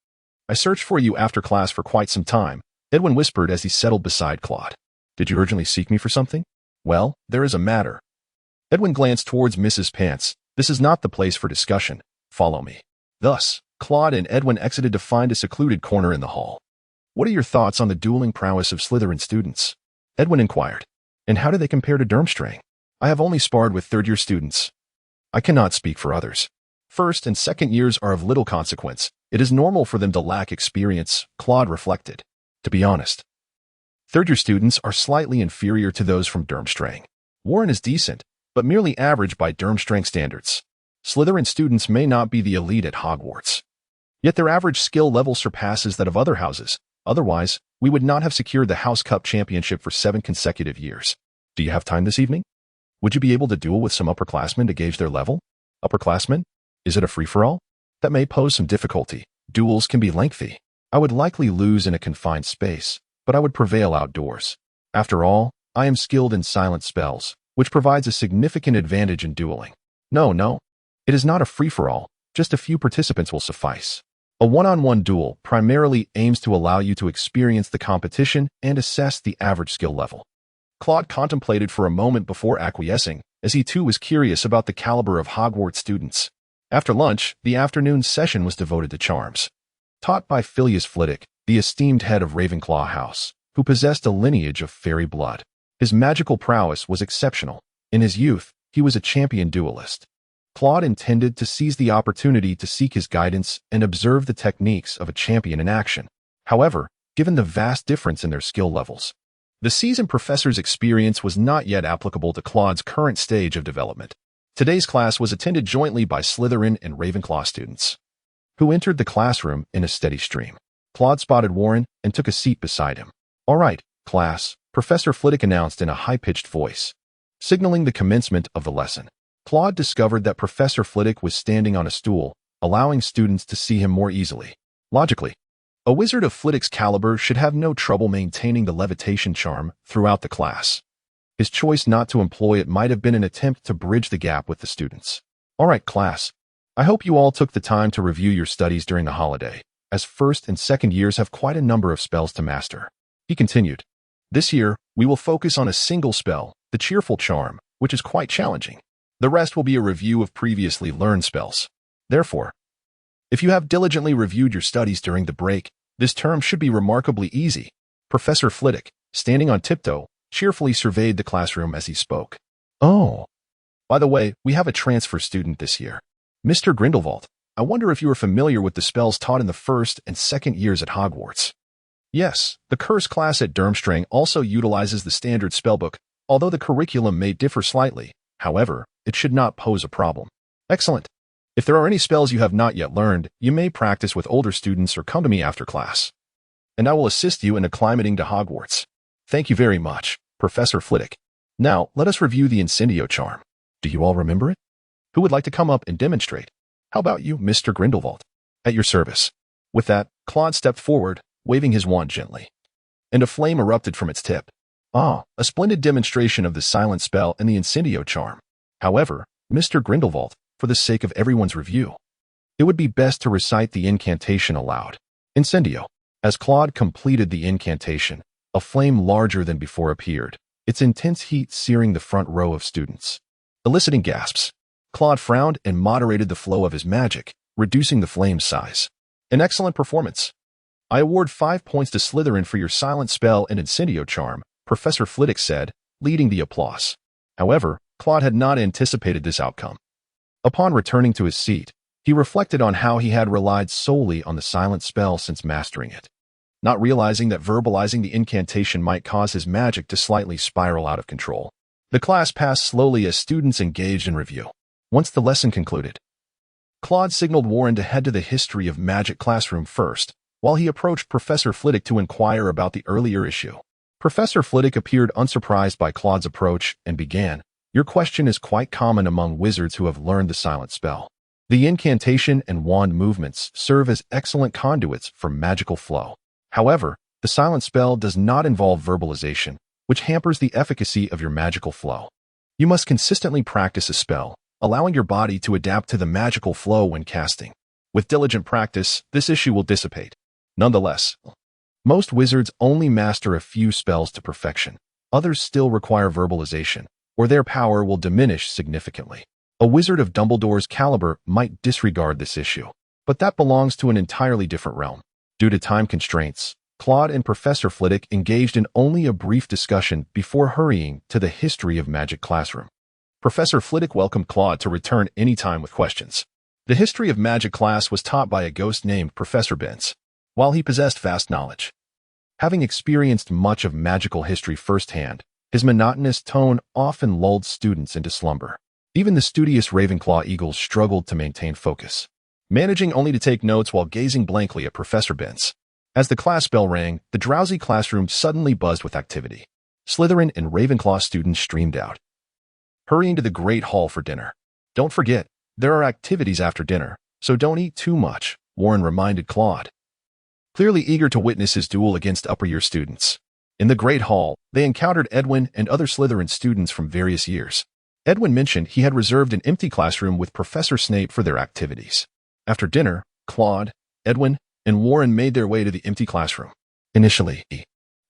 I searched for you after class for quite some time," Edwin whispered as he settled beside Claude. "Did you urgently seek me for something?" "Well, there is a matter." Edwin glanced towards Mrs. Pants. "This is not the place for discussion. Follow me." Thus, Claude and Edwin exited to find a secluded corner in the hall. "What are your thoughts on the dueling prowess of Slytherin students?" Edwin inquired. "And how do they compare to Durmstrang? I have only sparred with 3rd-year students. I cannot speak for others. 1st and 2nd years are of little consequence. It is normal for them to lack experience," Claude reflected. "To be honest, 3rd-year students are slightly inferior to those from Durmstrang. Warren is decent, but merely average by Durmstrang standards. Slytherin students may not be the elite at Hogwarts, yet their average skill level surpasses that of other houses. Otherwise, we would not have secured the House Cup championship for 7 consecutive years. Do you have time this evening? Would you be able to duel with some upperclassmen to gauge their level?" "Upperclassmen? Is it a free-for-all?" "That may pose some difficulty. Duels can be lengthy." I would likely lose in a confined space, but I would prevail outdoors. After all, I am skilled in silent spells, which provides a significant advantage in dueling. No. It is not a free-for-all, just a few participants will suffice. A one-on-one duel primarily aims to allow you to experience the competition and assess the average skill level. Claude contemplated for a moment before acquiescing, as he too was curious about the caliber of Hogwarts students. After lunch, the afternoon session was devoted to charms. Taught by Phileas Flitwick, the esteemed head of Ravenclaw House, who possessed a lineage of fairy blood. His magical prowess was exceptional. In his youth, he was a champion duelist. Claude intended to seize the opportunity to seek his guidance and observe the techniques of a champion in action. However, given the vast difference in their skill levels, the seasoned professor's experience was not yet applicable to Claude's current stage of development. Today's class was attended jointly by Slytherin and Ravenclaw students, who entered the classroom in a steady stream. Claude spotted Warren and took a seat beside him. "All right, class," Professor Flitwick announced in a high-pitched voice, signaling the commencement of the lesson. Claude discovered that Professor Flitwick was standing on a stool, allowing students to see him more easily. Logically, a wizard of Flitwick's caliber should have no trouble maintaining the levitation charm throughout the class. His choice not to employ it might have been an attempt to bridge the gap with the students. "All right, class. I hope you all took the time to review your studies during the holiday, as first and second years have quite a number of spells to master," he continued. "This year, we will focus on a single spell, the cheerful charm, which is quite challenging. The rest will be a review of previously learned spells. Therefore, if you have diligently reviewed your studies during the break, this term should be remarkably easy." Professor Flitwick, standing on tiptoe, cheerfully surveyed the classroom as he spoke. "Oh, by the way, we have a transfer student this year. Mr. Grindelwald, I wonder if you are familiar with the spells taught in the first and second years at Hogwarts." "Yes, the curse class at Durmstrang also utilizes the standard spellbook, although the curriculum may differ slightly. However, it should not pose a problem." "Excellent. If there are any spells you have not yet learned, you may practice with older students or come to me after class, and I will assist you in acclimating to Hogwarts." "Thank you very much, Professor Flitwick. Now, let us review the Incendio charm. Do you all remember it? Who would like to come up and demonstrate? How about you, Mr. Grindelwald? At your service." With that, Claude stepped forward, waving his wand gently, and a flame erupted from its tip. A splendid demonstration of the silent spell and the Incendio charm. However, Mr. Grindelwald, for the sake of everyone's review, it would be best to recite the incantation aloud. Incendio. As Claude completed the incantation, a flame larger than before appeared, its intense heat searing the front row of students, eliciting gasps. Claude frowned and moderated the flow of his magic, reducing the flame's size. "An excellent performance. I award 5 points to Slytherin for your silent spell and Incendio charm," Professor Flitwick said, leading the applause. However, Claude had not anticipated this outcome. Upon returning to his seat, he reflected on how he had relied solely on the silent spell since mastering it, not realizing that verbalizing the incantation might cause his magic to slightly spiral out of control. The class passed slowly as students engaged in review. Once the lesson concluded, Claude signaled Warren to head to the History of Magic classroom first, while he approached Professor Flitwick to inquire about the earlier issue. Professor Flitwick appeared unsurprised by Claude's approach and began, "Your question is quite common among wizards who have learned the silent spell. The incantation and wand movements serve as excellent conduits for magical flow. However, the silent spell does not involve verbalization, which hampers the efficacy of your magical flow. You must consistently practice a spell, allowing your body to adapt to the magical flow when casting. With diligent practice, this issue will dissipate. Nonetheless, most wizards only master a few spells to perfection. Others still require verbalization, or their power will diminish significantly. A wizard of Dumbledore's caliber might disregard this issue, but that belongs to an entirely different realm." Due to time constraints, Claude and Professor Flitwick engaged in only a brief discussion before hurrying to the History of Magic classroom. Professor Flitwick welcomed Claude to return anytime with questions. The History of Magic class was taught by a ghost named Professor Benz. While he possessed vast knowledge, having experienced much of magical history firsthand, his monotonous tone often lulled students into slumber. Even the studious Ravenclaw eagles struggled to maintain focus, managing only to take notes while gazing blankly at Professor Benz. As the class bell rang, the drowsy classroom suddenly buzzed with activity. Slytherin and Ravenclaw students streamed out, hurrying to the Great Hall for dinner. "Don't forget, there are activities after dinner, so don't eat too much," Warren reminded Claude. clearly eager to witness his duel against upper-year students. In the Great Hall, they encountered Edwin and other Slytherin students from various years. Edwin mentioned he had reserved an empty classroom with Professor Snape for their activities. After dinner, Claude, Edwin, and Warren made their way to the empty classroom. Initially,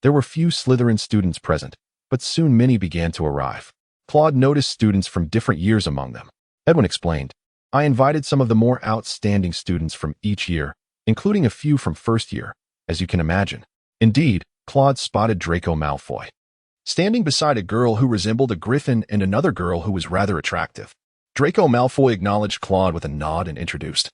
there were few Slytherin students present, but soon many began to arrive. Claude noticed students from different years among them. Edwin explained, "I invited some of the more outstanding students from each year, including a few from first year, as you can imagine." Indeed, Claude spotted Draco Malfoy, standing beside a girl who resembled a griffin and another girl who was rather attractive. Draco Malfoy acknowledged Claude with a nod and introduced,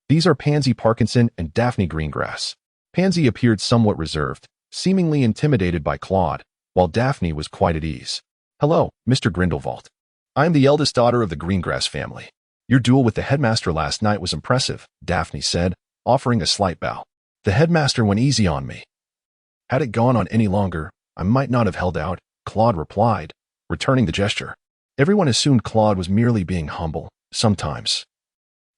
"These are Pansy Parkinson and Daphne Greengrass." Pansy appeared somewhat reserved, seemingly intimidated by Claude, while Daphne was quite at ease. "Hello, Mr. Grindelwald. I am the eldest daughter of the Greengrass family. Your duel with the headmaster last night was impressive," Daphne said, offering a slight bow. "The headmaster went easy on me. Had it gone on any longer, I might not have held out," Claude replied, returning the gesture. Everyone assumed Claude was merely being humble, sometimes.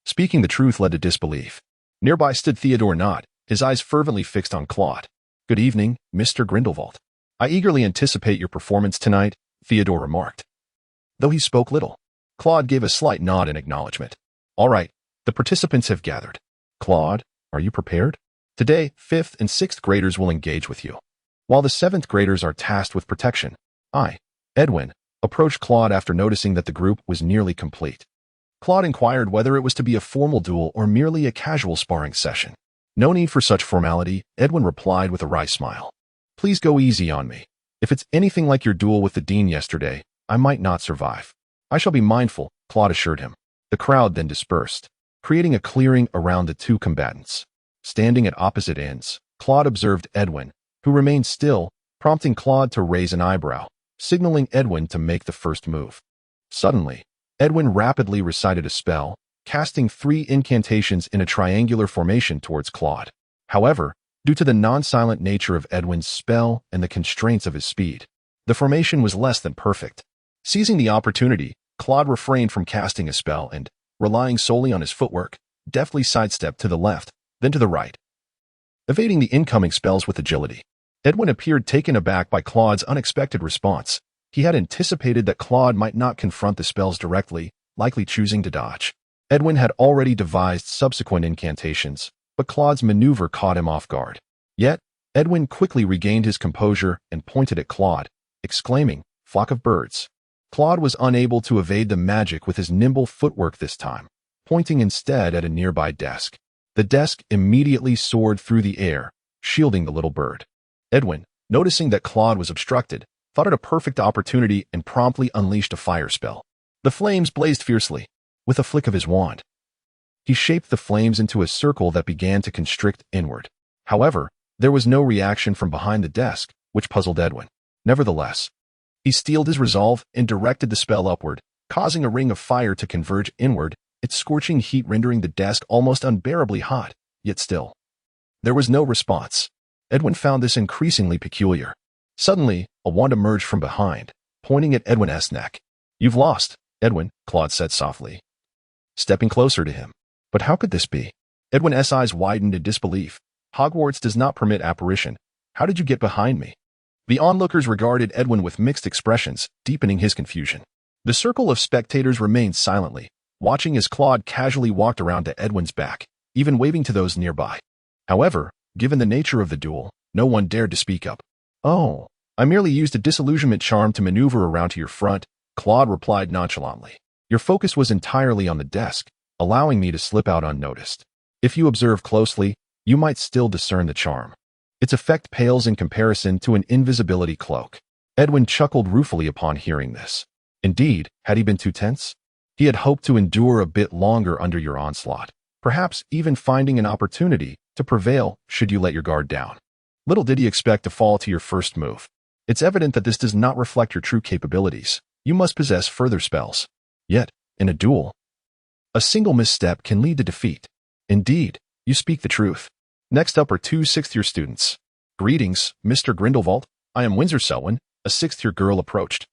Speaking the truth led to disbelief. Nearby stood Theodore Nott, his eyes fervently fixed on Claude. "Good evening, Mr. Grindelwald. I eagerly anticipate your performance tonight," Theodore remarked. Though he spoke little, Claude gave a slight nod in acknowledgement. "All right, the participants have gathered. Claude, are you prepared? Today, 5th and 6th graders will engage with you, while the 7th graders are tasked with protection." Edwin, approached Claude after noticing that the group was nearly complete. Claude inquired whether it was to be a formal duel or merely a casual sparring session. "No need for such formality," Edwin replied with a wry smile. "Please go easy on me. If it's anything like your duel with the dean yesterday, I might not survive." "I shall be mindful," Claude assured him. The crowd then dispersed, creating a clearing around the two combatants. Standing at opposite ends, Claude observed Edwin, who remained still, prompting Claude to raise an eyebrow, signaling Edwin to make the first move. Suddenly, Edwin rapidly recited a spell, casting 3 incantations in a triangular formation towards Claude. However, due to the non-silent nature of Edwin's spell and the constraints of his speed, the formation was less than perfect. Seizing the opportunity, Claude refrained from casting a spell and, relying solely on his footwork, deftly sidestepped to the left, then to the right, evading the incoming spells with agility. Edwin appeared taken aback by Claude's unexpected response. He had anticipated that Claude might not confront the spells directly, likely choosing to dodge. Edwin had already devised subsequent incantations, but Claude's maneuver caught him off guard. Yet, Edwin quickly regained his composure and pointed at Claude, exclaiming, "Flock of birds." Claude was unable to evade the magic with his nimble footwork this time, pointing instead at a nearby desk. The desk immediately soared through the air, shielding the little bird. Edwin, noticing that Claude was obstructed, thought it a perfect opportunity and promptly unleashed a fire spell. The flames blazed fiercely. With a flick of his wand, he shaped the flames into a circle that began to constrict inward. However, there was no reaction from behind the desk, which puzzled Edwin. Nevertheless, he steeled his resolve and directed the spell upward, causing a ring of fire to converge inward, its scorching heat rendering the desk almost unbearably hot, yet still. There was no response. Edwin found this increasingly peculiar. Suddenly, a wand emerged from behind, pointing at Edwin's neck. "You've lost, Edwin," Claude said softly, stepping closer to him. "But how could this be?" Edwin's eyes widened in disbelief. "Hogwarts does not permit apparition. How did you get behind me?" The onlookers regarded Edwin with mixed expressions, deepening his confusion. The circle of spectators remained silently, watching as Claude casually walked around to Edwin's back, even waving to those nearby. However, given the nature of the duel, no one dared to speak up. "Oh, I merely used a disillusionment charm to maneuver around to your front," Claude replied nonchalantly. "Your focus was entirely on the desk, allowing me to slip out unnoticed. If you observe closely, you might still discern the charm. Its effect pales in comparison to an invisibility cloak." Edwin chuckled ruefully upon hearing this. Indeed, had he been too tense? He had hoped to endure a bit longer under your onslaught, perhaps even finding an opportunity to prevail should you let your guard down. Little did he expect to fall to your first move. It's evident that this does not reflect your true capabilities. You must possess further spells. Yet, in a duel, a single misstep can lead to defeat. Indeed, you speak the truth. Next up are 2 6th-year students. "Greetings, Mr. Grindelwald. I am Windsor Selwyn," a 6th-year girl approached,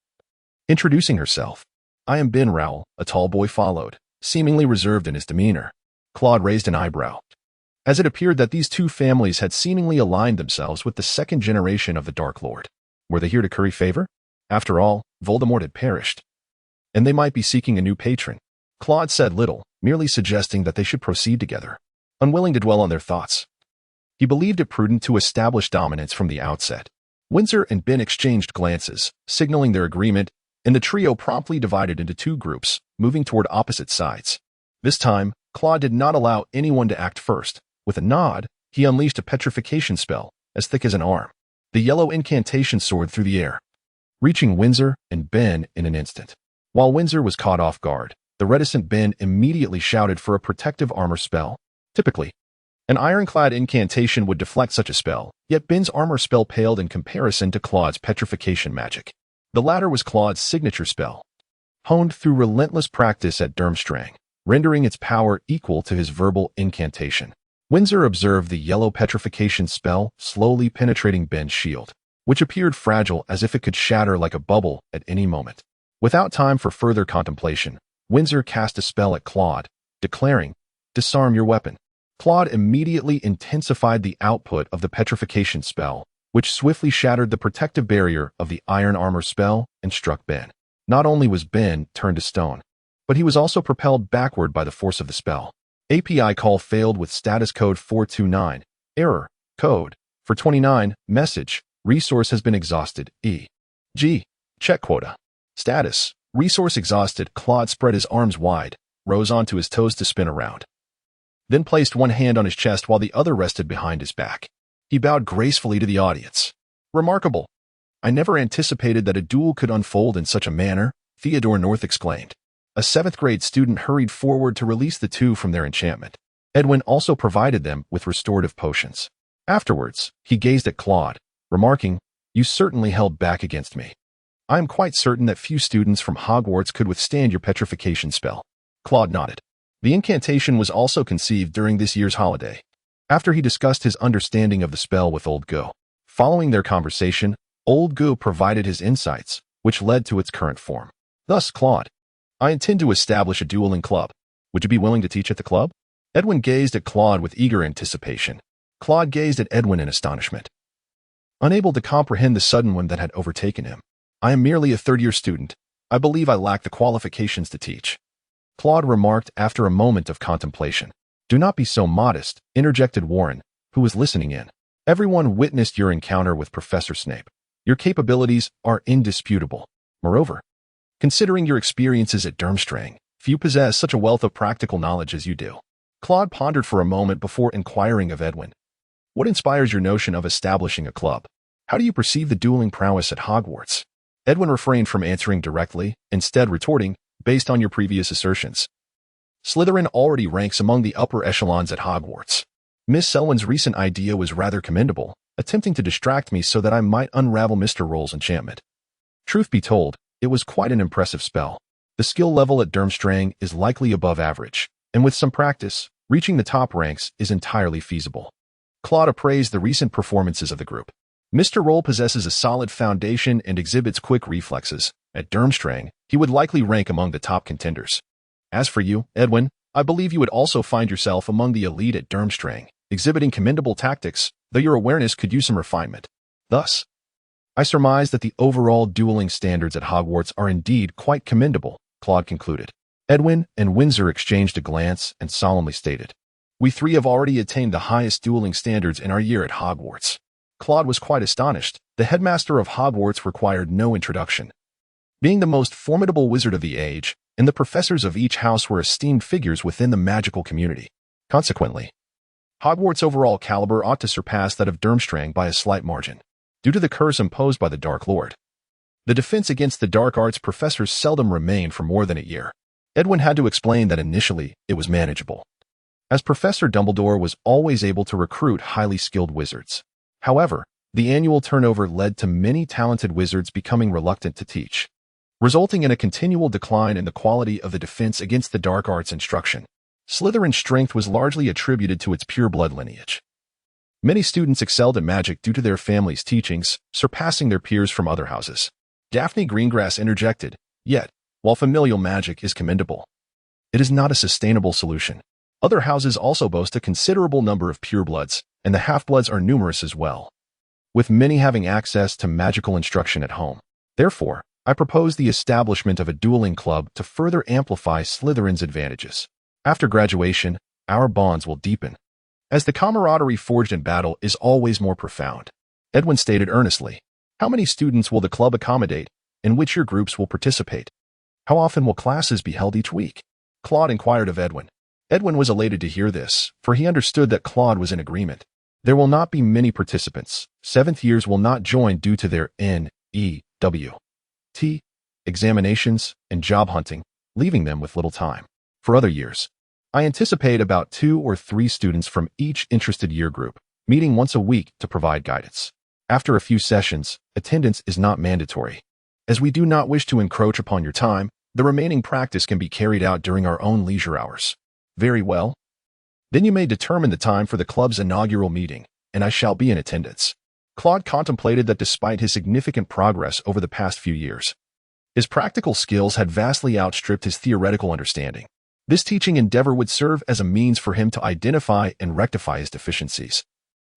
introducing herself. "I am Ben Rowell," a tall boy followed, seemingly reserved in his demeanor. Claude raised an eyebrow. as it appeared that these two families had seemingly aligned themselves with the second generation of the Dark Lord. Were they here to curry favor? After all, Voldemort had perished, and they might be seeking a new patron. Claude said little, merely suggesting that they should proceed together, unwilling to dwell on their thoughts. He believed it prudent to establish dominance from the outset. Windsor and Ben exchanged glances, signaling their agreement, and the trio promptly divided into two groups, moving toward opposite sides. This time, Claude did not allow anyone to act first. With a nod, he unleashed a petrification spell, as thick as an arm. The yellow incantation soared through the air, reaching Windsor and Ben in an instant. While Windsor was caught off guard, the reticent Ben immediately shouted for a protective armor spell. Typically, an ironclad incantation would deflect such a spell, yet Ben's armor spell paled in comparison to Claude's petrification magic. The latter was Claude's signature spell, honed through relentless practice at Durmstrang, rendering its power equal to his verbal incantation. Windsor observed the yellow petrification spell slowly penetrating Ben's shield, which appeared fragile as if it could shatter like a bubble at any moment. Without time for further contemplation, Windsor cast a spell at Claude, declaring, "Disarm your weapon." Claude immediately intensified the output of the petrification spell, which swiftly shattered the protective barrier of the iron armor spell and struck Ben. Not only was Ben turned to stone, but he was also propelled backward by the force of the spell. API call failed with status code 429. Error. Code. For 29. Message. Resource has been exhausted. E.g. Check quota. Status. Resource exhausted. Claude spread his arms wide, rose onto his toes to spin around, then placed one hand on his chest while the other rested behind his back. He bowed gracefully to the audience. "Remarkable. I never anticipated that a duel could unfold in such a manner," Theodore North exclaimed. A 7th grade student hurried forward to release the two from their enchantment. Edwin also provided them with restorative potions. Afterwards, he gazed at Claude, remarking, "You certainly held back against me. I am quite certain that few students from Hogwarts could withstand your petrification spell." Claude nodded. The incantation was also conceived during this year's holiday, after he discussed his understanding of the spell with Old Go. Following their conversation, Old Go provided his insights, which led to its current form. Thus, Claude, "I intend to establish a dueling club. Would you be willing to teach at the club?" Edwin gazed at Claude with eager anticipation. Claude gazed at Edwin in astonishment, unable to comprehend the sudden whim that had overtaken him. "I am merely a third-year student. I believe I lack the qualifications to teach," Claude remarked after a moment of contemplation. "Do not be so modest," interjected Warren, who was listening in. "Everyone witnessed your encounter with Professor Snape. Your capabilities are indisputable. Moreover, considering your experiences at Durmstrang, few possess such a wealth of practical knowledge as you do." Claude pondered for a moment before inquiring of Edwin, "What inspires your notion of establishing a club? How do you perceive the dueling prowess at Hogwarts?" Edwin refrained from answering directly, instead retorting, "Based on your previous assertions, Slytherin already ranks among the upper echelons at Hogwarts. Miss Selwyn's recent idea was rather commendable, attempting to distract me so that I might unravel Mr. Roll's enchantment. Truth be told, it was quite an impressive spell. The skill level at Durmstrang is likely above average, and with some practice, reaching the top ranks is entirely feasible." Claude appraised the recent performances of the group. "Mr. Roll possesses a solid foundation and exhibits quick reflexes. At Durmstrang, he would likely rank among the top contenders. As for you, Edwin, I believe you would also find yourself among the elite at Durmstrang, exhibiting commendable tactics, though your awareness could use some refinement. Thus, I surmise that the overall dueling standards at Hogwarts are indeed quite commendable," Claude concluded. Edwin and Windsor exchanged a glance and solemnly stated, "We three have already attained the highest dueling standards in our year at Hogwarts." Claude was quite astonished. The headmaster of Hogwarts required no introduction. Being the most formidable wizard of the age, and the professors of each house were esteemed figures within the magical community. Consequently, Hogwarts' overall caliber ought to surpass that of Durmstrang by a slight margin. Due to the curse imposed by the Dark Lord, the defense against the dark arts professors seldom remained for more than a year. Edwin had to explain that initially it was manageable, as Professor Dumbledore was always able to recruit highly skilled wizards. However, the annual turnover led to many talented wizards becoming reluctant to teach, resulting in a continual decline in the quality of the defense against the dark arts instruction. Slytherin's strength was largely attributed to its pure blood lineage. Many students excelled in magic due to their families' teachings, surpassing their peers from other houses. Daphne Greengrass interjected, "Yet, while familial magic is commendable, it is not a sustainable solution. Other houses also boast a considerable number of purebloods, and the half-bloods are numerous as well, with many having access to magical instruction at home. Therefore, I propose the establishment of a dueling club to further amplify Slytherin's advantages. After graduation, our bonds will deepen, as the camaraderie forged in battle is always more profound. Edwin stated earnestly. How many students will the club accommodate, and which year groups will participate? How often will classes be held each week? Claude inquired of Edwin. Edwin was elated to hear this, for he understood that Claude was in agreement. There will not be many participants. Seventh years will not join due to their NEWT examinations and job hunting, leaving them with little time. For other years, I anticipate about 2 or 3 students from each interested year group, meeting once a week to provide guidance. After a few sessions, attendance is not mandatory. As we do not wish to encroach upon your time, the remaining practice can be carried out during our own leisure hours. Very well. Then you may determine the time for the club's inaugural meeting, and I shall be in attendance. Claude contemplated that despite his significant progress over the past few years, his practical skills had vastly outstripped his theoretical understanding. This teaching endeavor would serve as a means for him to identify and rectify his deficiencies,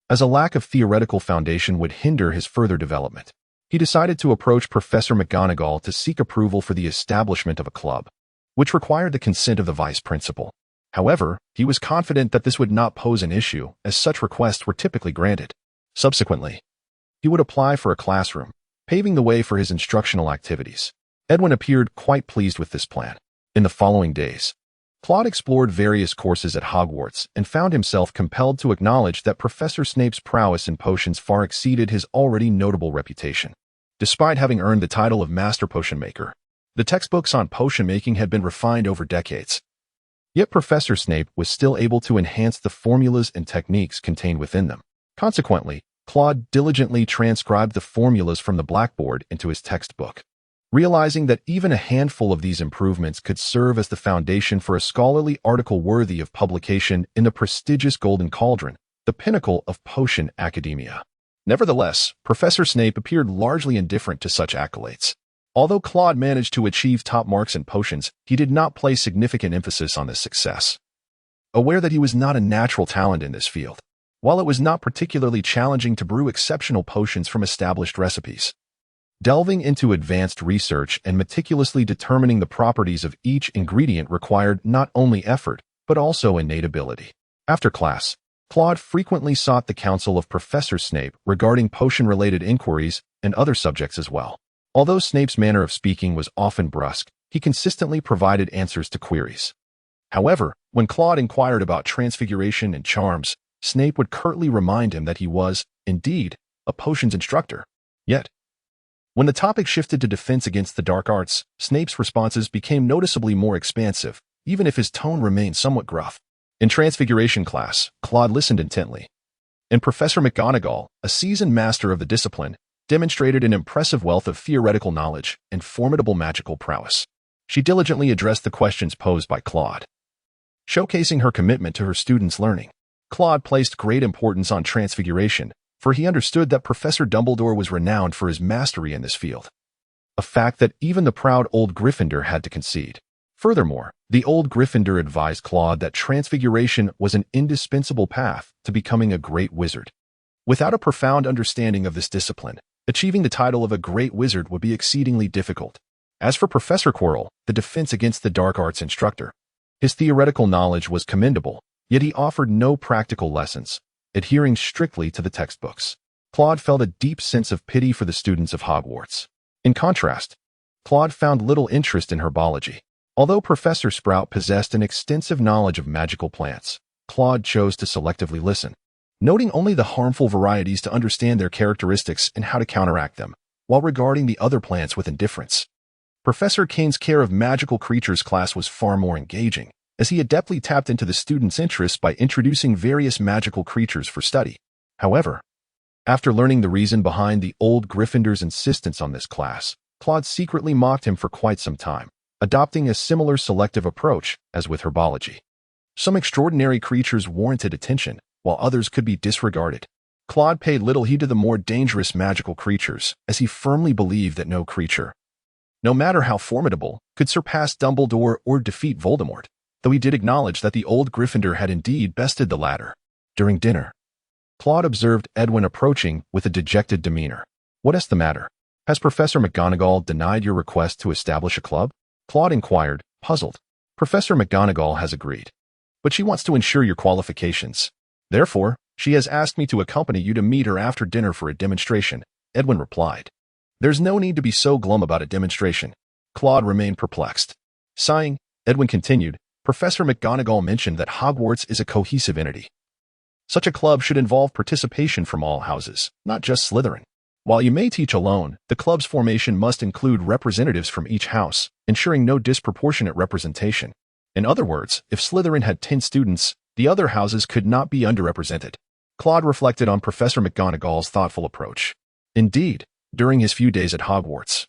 as a lack of theoretical foundation would hinder his further development. He decided to approach Professor McGonagall to seek approval for the establishment of a club, which required the consent of the vice principal. However, he was confident that this would not pose an issue, as such requests were typically granted. Subsequently, he would apply for a classroom, paving the way for his instructional activities. Edwin appeared quite pleased with this plan. In the following days, Claude explored various courses at Hogwarts and found himself compelled to acknowledge that Professor Snape's prowess in potions far exceeded his already notable reputation. Despite having earned the title of Master Potion Maker, the textbooks on potion making had been refined over decades. Yet Professor Snape was still able to enhance the formulas and techniques contained within them. Consequently, Claude diligently transcribed the formulas from the blackboard into his textbook. Realizing that even a handful of these improvements could serve as the foundation for a scholarly article worthy of publication in the prestigious Golden Cauldron, the pinnacle of potion academia. Nevertheless, Professor Snape appeared largely indifferent to such accolades. Although Claude managed to achieve top marks in potions, he did not place significant emphasis on this success. Aware that he was not a natural talent in this field, while it was not particularly challenging to brew exceptional potions from established recipes, delving into advanced research and meticulously determining the properties of each ingredient required not only effort, but also innate ability. After class, Claude frequently sought the counsel of Professor Snape regarding potion-related inquiries and other subjects as well. Although Snape's manner of speaking was often brusque, he consistently provided answers to queries. However, when Claude inquired about transfiguration and charms, Snape would curtly remind him that he was, indeed, a potions instructor. Yet, when the topic shifted to defense against the dark arts, Snape's responses became noticeably more expansive, even if his tone remained somewhat gruff. In Transfiguration class, Claude listened intently, and Professor McGonagall, a seasoned master of the discipline, demonstrated an impressive wealth of theoretical knowledge and formidable magical prowess. She diligently addressed the questions posed by Claude, showcasing her commitment to her students' learning. Claude placed great importance on transfiguration, for he understood that Professor Dumbledore was renowned for his mastery in this field, a fact that even the proud old Gryffindor had to concede. Furthermore, the old Gryffindor advised Claude that transfiguration was an indispensable path to becoming a great wizard. Without a profound understanding of this discipline, achieving the title of a great wizard would be exceedingly difficult. As for Professor Quirrell, the defense against the dark arts instructor, his theoretical knowledge was commendable, yet he offered no practical lessons, adhering strictly to the textbooks. Claude felt a deep sense of pity for the students of Hogwarts. In contrast, Claude found little interest in herbology. Although Professor Sprout possessed an extensive knowledge of magical plants, Claude chose to selectively listen, noting only the harmful varieties to understand their characteristics and how to counteract them, while regarding the other plants with indifference. Professor Kane's Care of Magical Creatures class was far more engaging, as he adeptly tapped into the students' interests by introducing various magical creatures for study. However, after learning the reason behind the old Gryffindor's insistence on this class, Claude secretly mocked him for quite some time, adopting a similar selective approach as with herbology. Some extraordinary creatures warranted attention, while others could be disregarded. Claude paid little heed to the more dangerous magical creatures, as he firmly believed that no creature, no matter how formidable, could surpass Dumbledore or defeat Voldemort. though he did acknowledge that the old Gryffindor had indeed bested the latter. During dinner, Claude observed Edwin approaching with a dejected demeanor. "What's the matter? Has Professor McGonagall denied your request to establish a club?" Claude inquired, puzzled. "Professor McGonagall has agreed, but she wants to ensure your qualifications. Therefore, she has asked me to accompany you to meet her after dinner for a demonstration," Edwin replied. "There's no need to be so glum about a demonstration." Claude remained perplexed. Sighing, Edwin continued, "Professor McGonagall mentioned that Hogwarts is a cohesive entity. Such a club should involve participation from all houses, not just Slytherin. While you may teach alone, the club's formation must include representatives from each house, ensuring no disproportionate representation. In other words, if Slytherin had 10 students, the other houses could not be underrepresented." Claude reflected on Professor McGonagall's thoughtful approach. Indeed, during his few days at Hogwarts,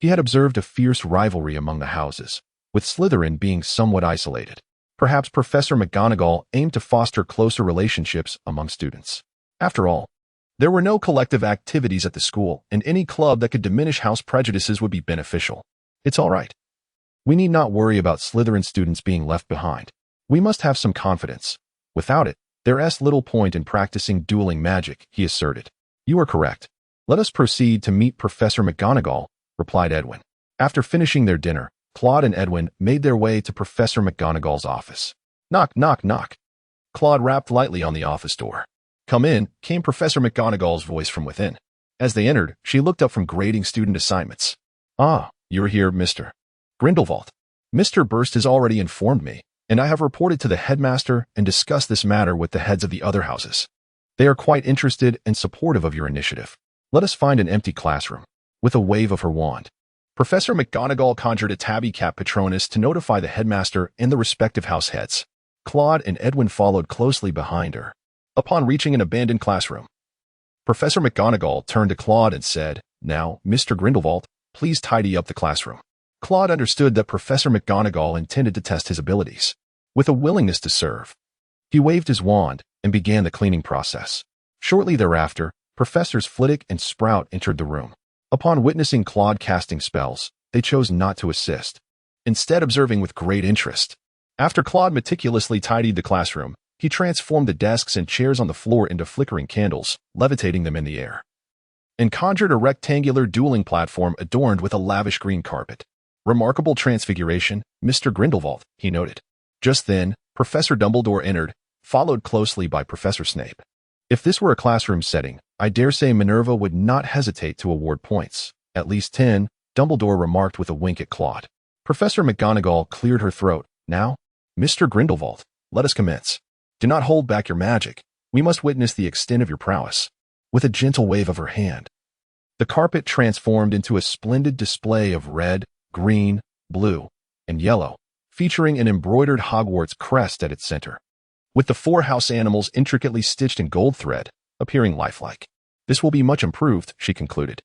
he had observed a fierce rivalry among the houses, with Slytherin being somewhat isolated. Perhaps Professor McGonagall aimed to foster closer relationships among students. After all, there were no collective activities at the school, and any club that could diminish house prejudices would be beneficial. "It's all right. We need not worry about Slytherin students being left behind. We must have some confidence. Without it, there's little point in practicing dueling magic," he asserted. "You are correct. Let us proceed to meet Professor McGonagall," replied Edwin. After finishing their dinner, Claude and Edwin made their way to Professor McGonagall's office. Knock, knock, knock. Claude rapped lightly on the office door. "Come in," came Professor McGonagall's voice from within. As they entered, she looked up from grading student assignments. "Ah, you're here, Mr. Grindelwald. Mr. Burst has already informed me, and I have reported to the headmaster and discussed this matter with the heads of the other houses. They are quite interested and supportive of your initiative. Let us find an empty classroom." With a wave of her wand, Professor McGonagall conjured a tabby cat Patronus to notify the headmaster and the respective house heads. Claude and Edwin followed closely behind her. Upon reaching an abandoned classroom, Professor McGonagall turned to Claude and said, "Now, Mr. Grindelwald, please tidy up the classroom." Claude understood that Professor McGonagall intended to test his abilities. With a willingness to serve, he waved his wand and began the cleaning process. Shortly thereafter, Professors Flitwick and Sprout entered the room. Upon witnessing Claude casting spells, they chose not to assist, instead observing with great interest. After Claude meticulously tidied the classroom, he transformed the desks and chairs on the floor into flickering candles, levitating them in the air, and conjured a rectangular dueling platform adorned with a lavish green carpet. "Remarkable transfiguration, Mr. Grindelwald," he noted. Just then, Professor Dumbledore entered, followed closely by Professor Snape. "If this were a classroom setting, I dare say Minerva would not hesitate to award points. At least 10, Dumbledore remarked with a wink at Claude. Professor McGonagall cleared her throat. "Now, Mr. Grindelwald, let us commence. Do not hold back your magic. We must witness the extent of your prowess." With a gentle wave of her hand, the carpet transformed into a splendid display of red, green, blue, and yellow, featuring an embroidered Hogwarts crest at its center, with the 4 house animals intricately stitched in gold thread, appearing lifelike. "This will be much improved," she concluded.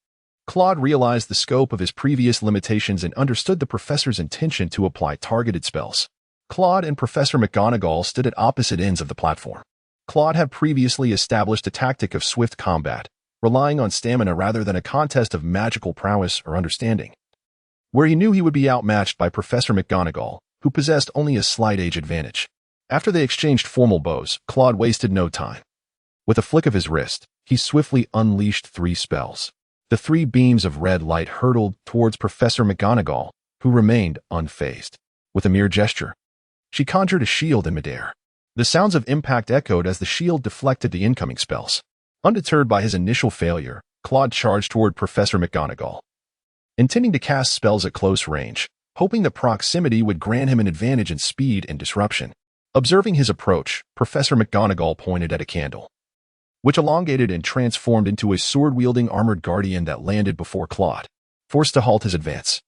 Claude realized the scope of his previous limitations and understood the professor's intention to apply targeted spells. Claude and Professor McGonagall stood at opposite ends of the platform. Claude had previously established a tactic of swift combat, relying on stamina rather than a contest of magical prowess or understanding, where he knew he would be outmatched by Professor McGonagall, who possessed only a slight age advantage. After they exchanged formal blows, Claude wasted no time. With a flick of his wrist, he swiftly unleashed 3 spells. The 3 beams of red light hurtled towards Professor McGonagall, who remained unfazed. With a mere gesture, she conjured a shield in midair. The sounds of impact echoed as the shield deflected the incoming spells. Undeterred by his initial failure, Claude charged toward Professor McGonagall, intending to cast spells at close range, hoping that proximity would grant him an advantage in speed and disruption. Observing his approach, Professor McGonagall pointed at a candle, which elongated and transformed into a sword-wielding armored guardian that landed before Claude, forced to halt his advance.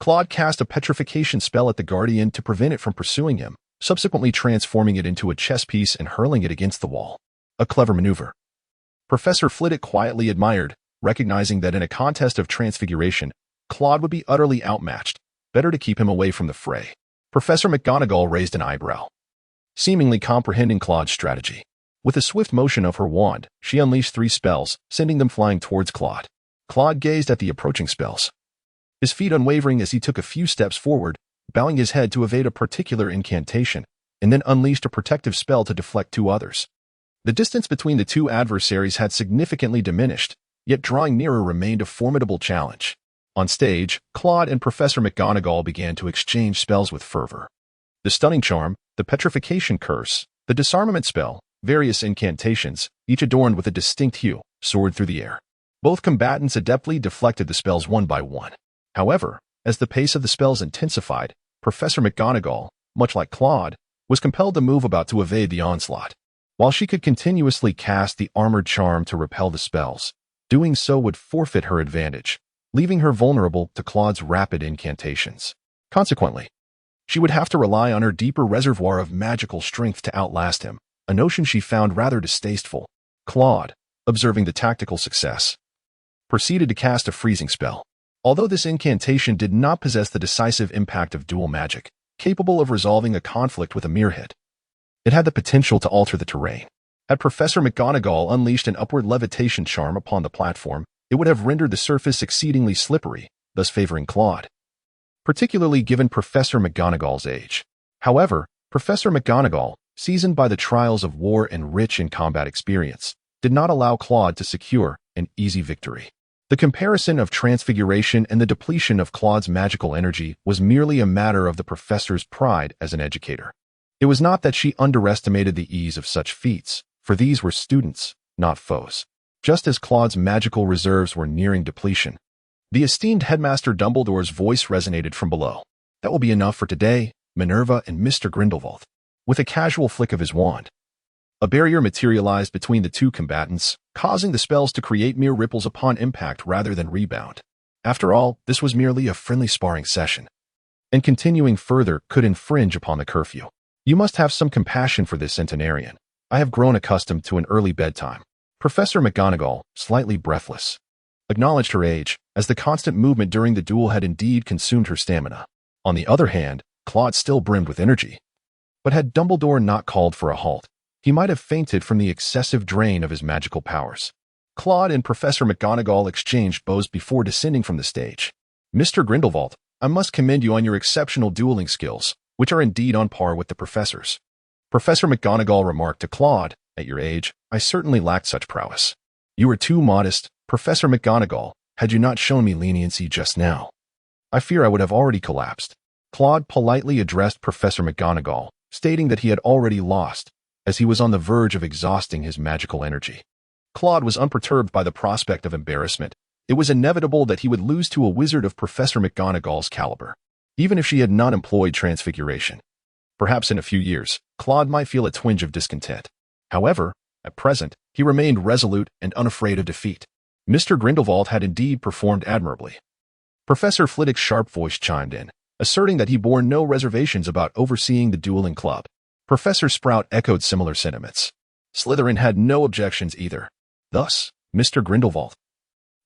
Claude cast a petrification spell at the guardian to prevent it from pursuing him, subsequently transforming it into a chess piece and hurling it against the wall. A clever maneuver. Professor Flitwick quietly admired, recognizing that in a contest of transfiguration, Claude would be utterly outmatched. Better to keep him away from the fray. Professor McGonagall raised an eyebrow, seemingly comprehending Claude's strategy. With a swift motion of her wand, she unleashed 3 spells, sending them flying towards Claude. Claude gazed at the approaching spells, his feet unwavering as he took a few steps forward, bowing his head to evade a particular incantation, and then unleashed a protective spell to deflect two others. The distance between the two adversaries had significantly diminished, yet drawing nearer remained a formidable challenge. On stage, Claude and Professor McGonagall began to exchange spells with fervor. The stunning charm, the petrification curse, the disarmament spell, various incantations, each adorned with a distinct hue, soared through the air. Both combatants adeptly deflected the spells one by one. However, as the pace of the spells intensified, Professor McGonagall, much like Claude, was compelled to move about to evade the onslaught. While she could continuously cast the armored charm to repel the spells, doing so would forfeit her advantage, leaving her vulnerable to Claude's rapid incantations. Consequently, she would have to rely on her deeper reservoir of magical strength to outlast him, a notion she found rather distasteful. Claude, observing the tactical success, proceeded to cast a freezing spell. Although this incantation did not possess the decisive impact of dual magic, capable of resolving a conflict with a mere hit, it had the potential to alter the terrain. Had Professor McGonagall unleashed an upward levitation charm upon the platform, it would have rendered the surface exceedingly slippery, thus favoring Claude, particularly given Professor McGonagall's age. However, Professor McGonagall, seasoned by the trials of war and rich in combat experience, did not allow Claude to secure an easy victory. The comparison of transfiguration and the depletion of Claude's magical energy was merely a matter of the professor's pride as an educator. It was not that she underestimated the ease of such feats, for these were students, not foes. Just as Claude's magical reserves were nearing depletion, the esteemed Headmaster Dumbledore's voice resonated from below. "That will be enough for today, Minerva and Mr. Grindelwald." With a casual flick of his wand, a barrier materialized between the two combatants, causing the spells to create mere ripples upon impact rather than rebound. After all, this was merely a friendly sparring session, and continuing further could infringe upon the curfew. "You must have some compassion for this centenarian. I have grown accustomed to an early bedtime." Professor McGonagall, slightly breathless, acknowledged her age, as the constant movement during the duel had indeed consumed her stamina. On the other hand, Claude still brimmed with energy. But had Dumbledore not called for a halt, he might have fainted from the excessive drain of his magical powers. Claude and Professor McGonagall exchanged bows before descending from the stage. "Mr. Grindelwald, I must commend you on your exceptional dueling skills, which are indeed on par with the professor's." Professor McGonagall remarked to Claude, "At your age, I certainly lacked such prowess." "You were too modest, Professor McGonagall. Had you not shown me leniency just now, I fear I would have already collapsed." Claude politely addressed Professor McGonagall, stating that he had already lost, as he was on the verge of exhausting his magical energy. Claude was unperturbed by the prospect of embarrassment. It was inevitable that he would lose to a wizard of Professor McGonagall's caliber, even if she had not employed transfiguration. Perhaps in a few years, Claude might feel a twinge of discontent. However, at present, he remained resolute and unafraid of defeat. Mr. Grindelwald had indeed performed admirably. Professor Flitwick's sharp voice chimed in, asserting that he bore no reservations about overseeing the dueling club. Professor Sprout echoed similar sentiments. Slytherin had no objections either. Thus, Mr. Grindelwald,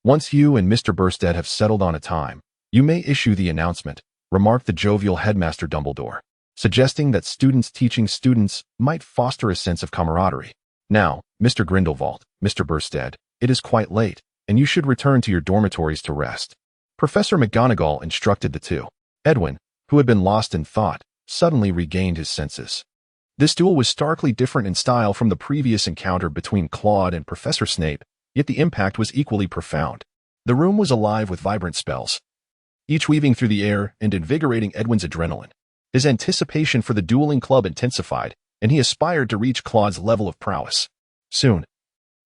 once you and Mr. Burstead have settled on a time, you may issue the announcement, remarked the jovial Headmaster Dumbledore, suggesting that students teaching students might foster a sense of camaraderie. "Now, Mr. Grindelwald, Mr. Burstead, it is quite late, and you should return to your dormitories to rest." Professor McGonagall instructed the two. Edwin, who had been lost in thought, suddenly regained his senses. This duel was starkly different in style from the previous encounter between Claude and Professor Snape, yet the impact was equally profound. The room was alive with vibrant spells, each weaving through the air and invigorating Edwin's adrenaline. His anticipation for the dueling club intensified, and he aspired to reach Claude's level of prowess. Soon,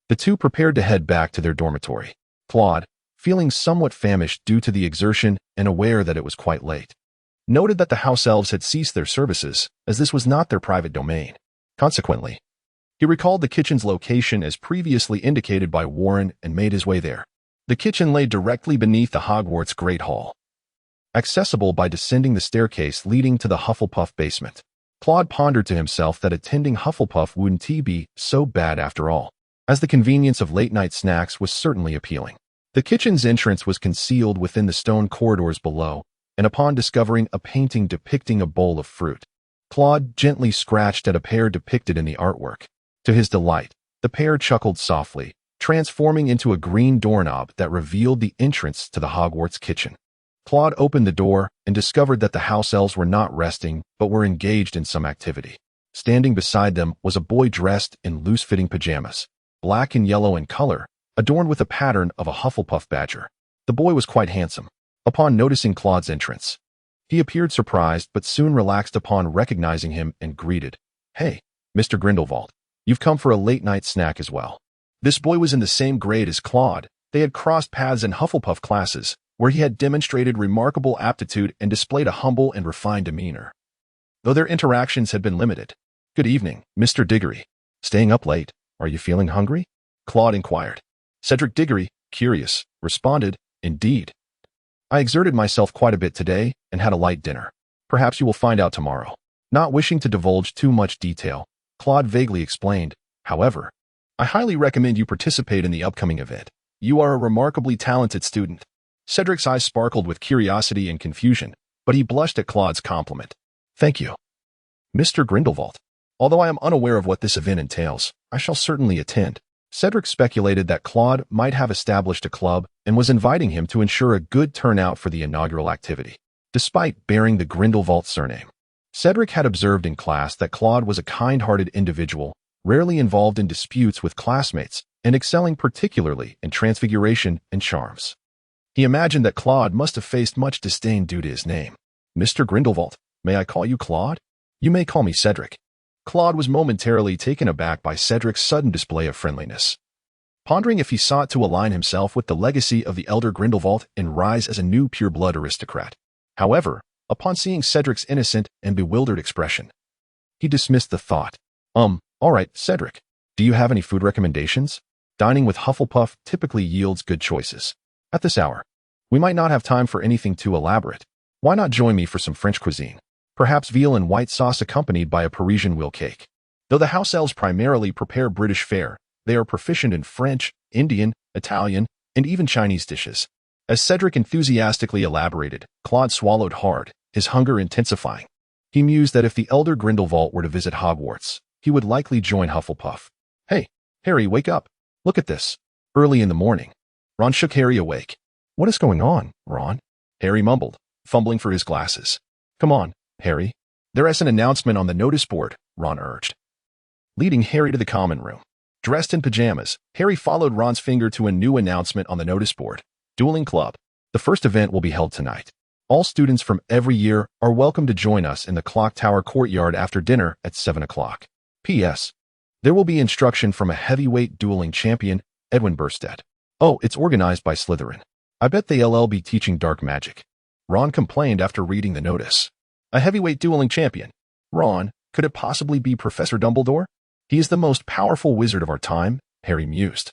the two prepared to head back to their dormitory. Claude, feeling somewhat famished due to the exertion and aware that it was quite late, noted that the house elves had ceased their services, as this was not their private domain. Consequently, he recalled the kitchen's location as previously indicated by Warren and made his way there. The kitchen lay directly beneath the Hogwarts Great Hall, accessible by descending the staircase leading to the Hufflepuff basement. Claude pondered to himself that attending Hufflepuff wouldn't be so bad after all, as the convenience of late-night snacks was certainly appealing. The kitchen's entrance was concealed within the stone corridors below, and upon discovering a painting depicting a bowl of fruit, Claude gently scratched at a pear depicted in the artwork. To his delight, the pear chuckled softly, transforming into a green doorknob that revealed the entrance to the Hogwarts kitchen. Claude opened the door and discovered that the house elves were not resting, but were engaged in some activity. Standing beside them was a boy dressed in loose-fitting pajamas, black and yellow in color, adorned with a pattern of a Hufflepuff badger. The boy was quite handsome. Upon noticing Claude's entrance, he appeared surprised but soon relaxed upon recognizing him and greeted, "Hey, Mr. Grindelwald, you've come for a late-night snack as well." This boy was in the same grade as Claude. They had crossed paths in Hufflepuff classes, where he had demonstrated remarkable aptitude and displayed a humble and refined demeanor, though their interactions had been limited. "Good evening, Mr. Diggory. Staying up late? Are you feeling hungry?" Claude inquired. Cedric Diggory, curious, responded, "Indeed. I exerted myself quite a bit today and had a light dinner. Perhaps you will find out tomorrow." Not wishing to divulge too much detail, Claude vaguely explained, "However, I highly recommend you participate in the upcoming event. You are a remarkably talented student." Cedric's eyes sparkled with curiosity and confusion, but he blushed at Claude's compliment. "Thank you, Mr. Grindelwald. Although I am unaware of what this event entails, I shall certainly attend." Cedric speculated that Claude might have established a club and was inviting him to ensure a good turnout for the inaugural activity. Despite bearing the Grindelwald surname, Cedric had observed in class that Claude was a kind-hearted individual, rarely involved in disputes with classmates, and excelling particularly in transfiguration and charms. He imagined that Claude must have faced much disdain due to his name. "Mr. Grindelwald, may I call you Claude?" "You may call me Cedric." Claude was momentarily taken aback by Cedric's sudden display of friendliness, pondering if he sought to align himself with the legacy of the elder Grindelwald and rise as a new pure-blood aristocrat. However, upon seeing Cedric's innocent and bewildered expression, he dismissed the thought. All right, Cedric. Do you have any food recommendations? Dining with Hufflepuff typically yields good choices. At this hour, we might not have time for anything too elaborate. Why not join me for some French cuisine? Perhaps veal and white sauce accompanied by a Parisian wheel cake. Though the house elves primarily prepare British fare, they are proficient in French, Indian, Italian, and even Chinese dishes. As Cedric enthusiastically elaborated, Claude swallowed hard, his hunger intensifying. He mused that if the elder Grindelwald were to visit Hogwarts, he would likely join Hufflepuff. "Hey, Harry, wake up. Look at this." Early in the morning, Ron shook Harry awake. "What is going on, Ron?" Harry mumbled, fumbling for his glasses. "Come on, Harry. There is an announcement on the notice board," Ron urged, leading Harry to the common room. Dressed in pajamas, Harry followed Ron's finger to a new announcement on the notice board. "Dueling Club. The first event will be held tonight. All students from every year are welcome to join us in the Clock Tower courtyard after dinner at 7 o'clock. P.S. There will be instruction from a heavyweight dueling champion, Edwin Burstead. Oh, it's organized by Slytherin. I bet they'll be teaching dark magic." Ron complained after reading the notice. "A heavyweight dueling champion? Ron, could it possibly be Professor Dumbledore? He is the most powerful wizard of our time," Harry mused,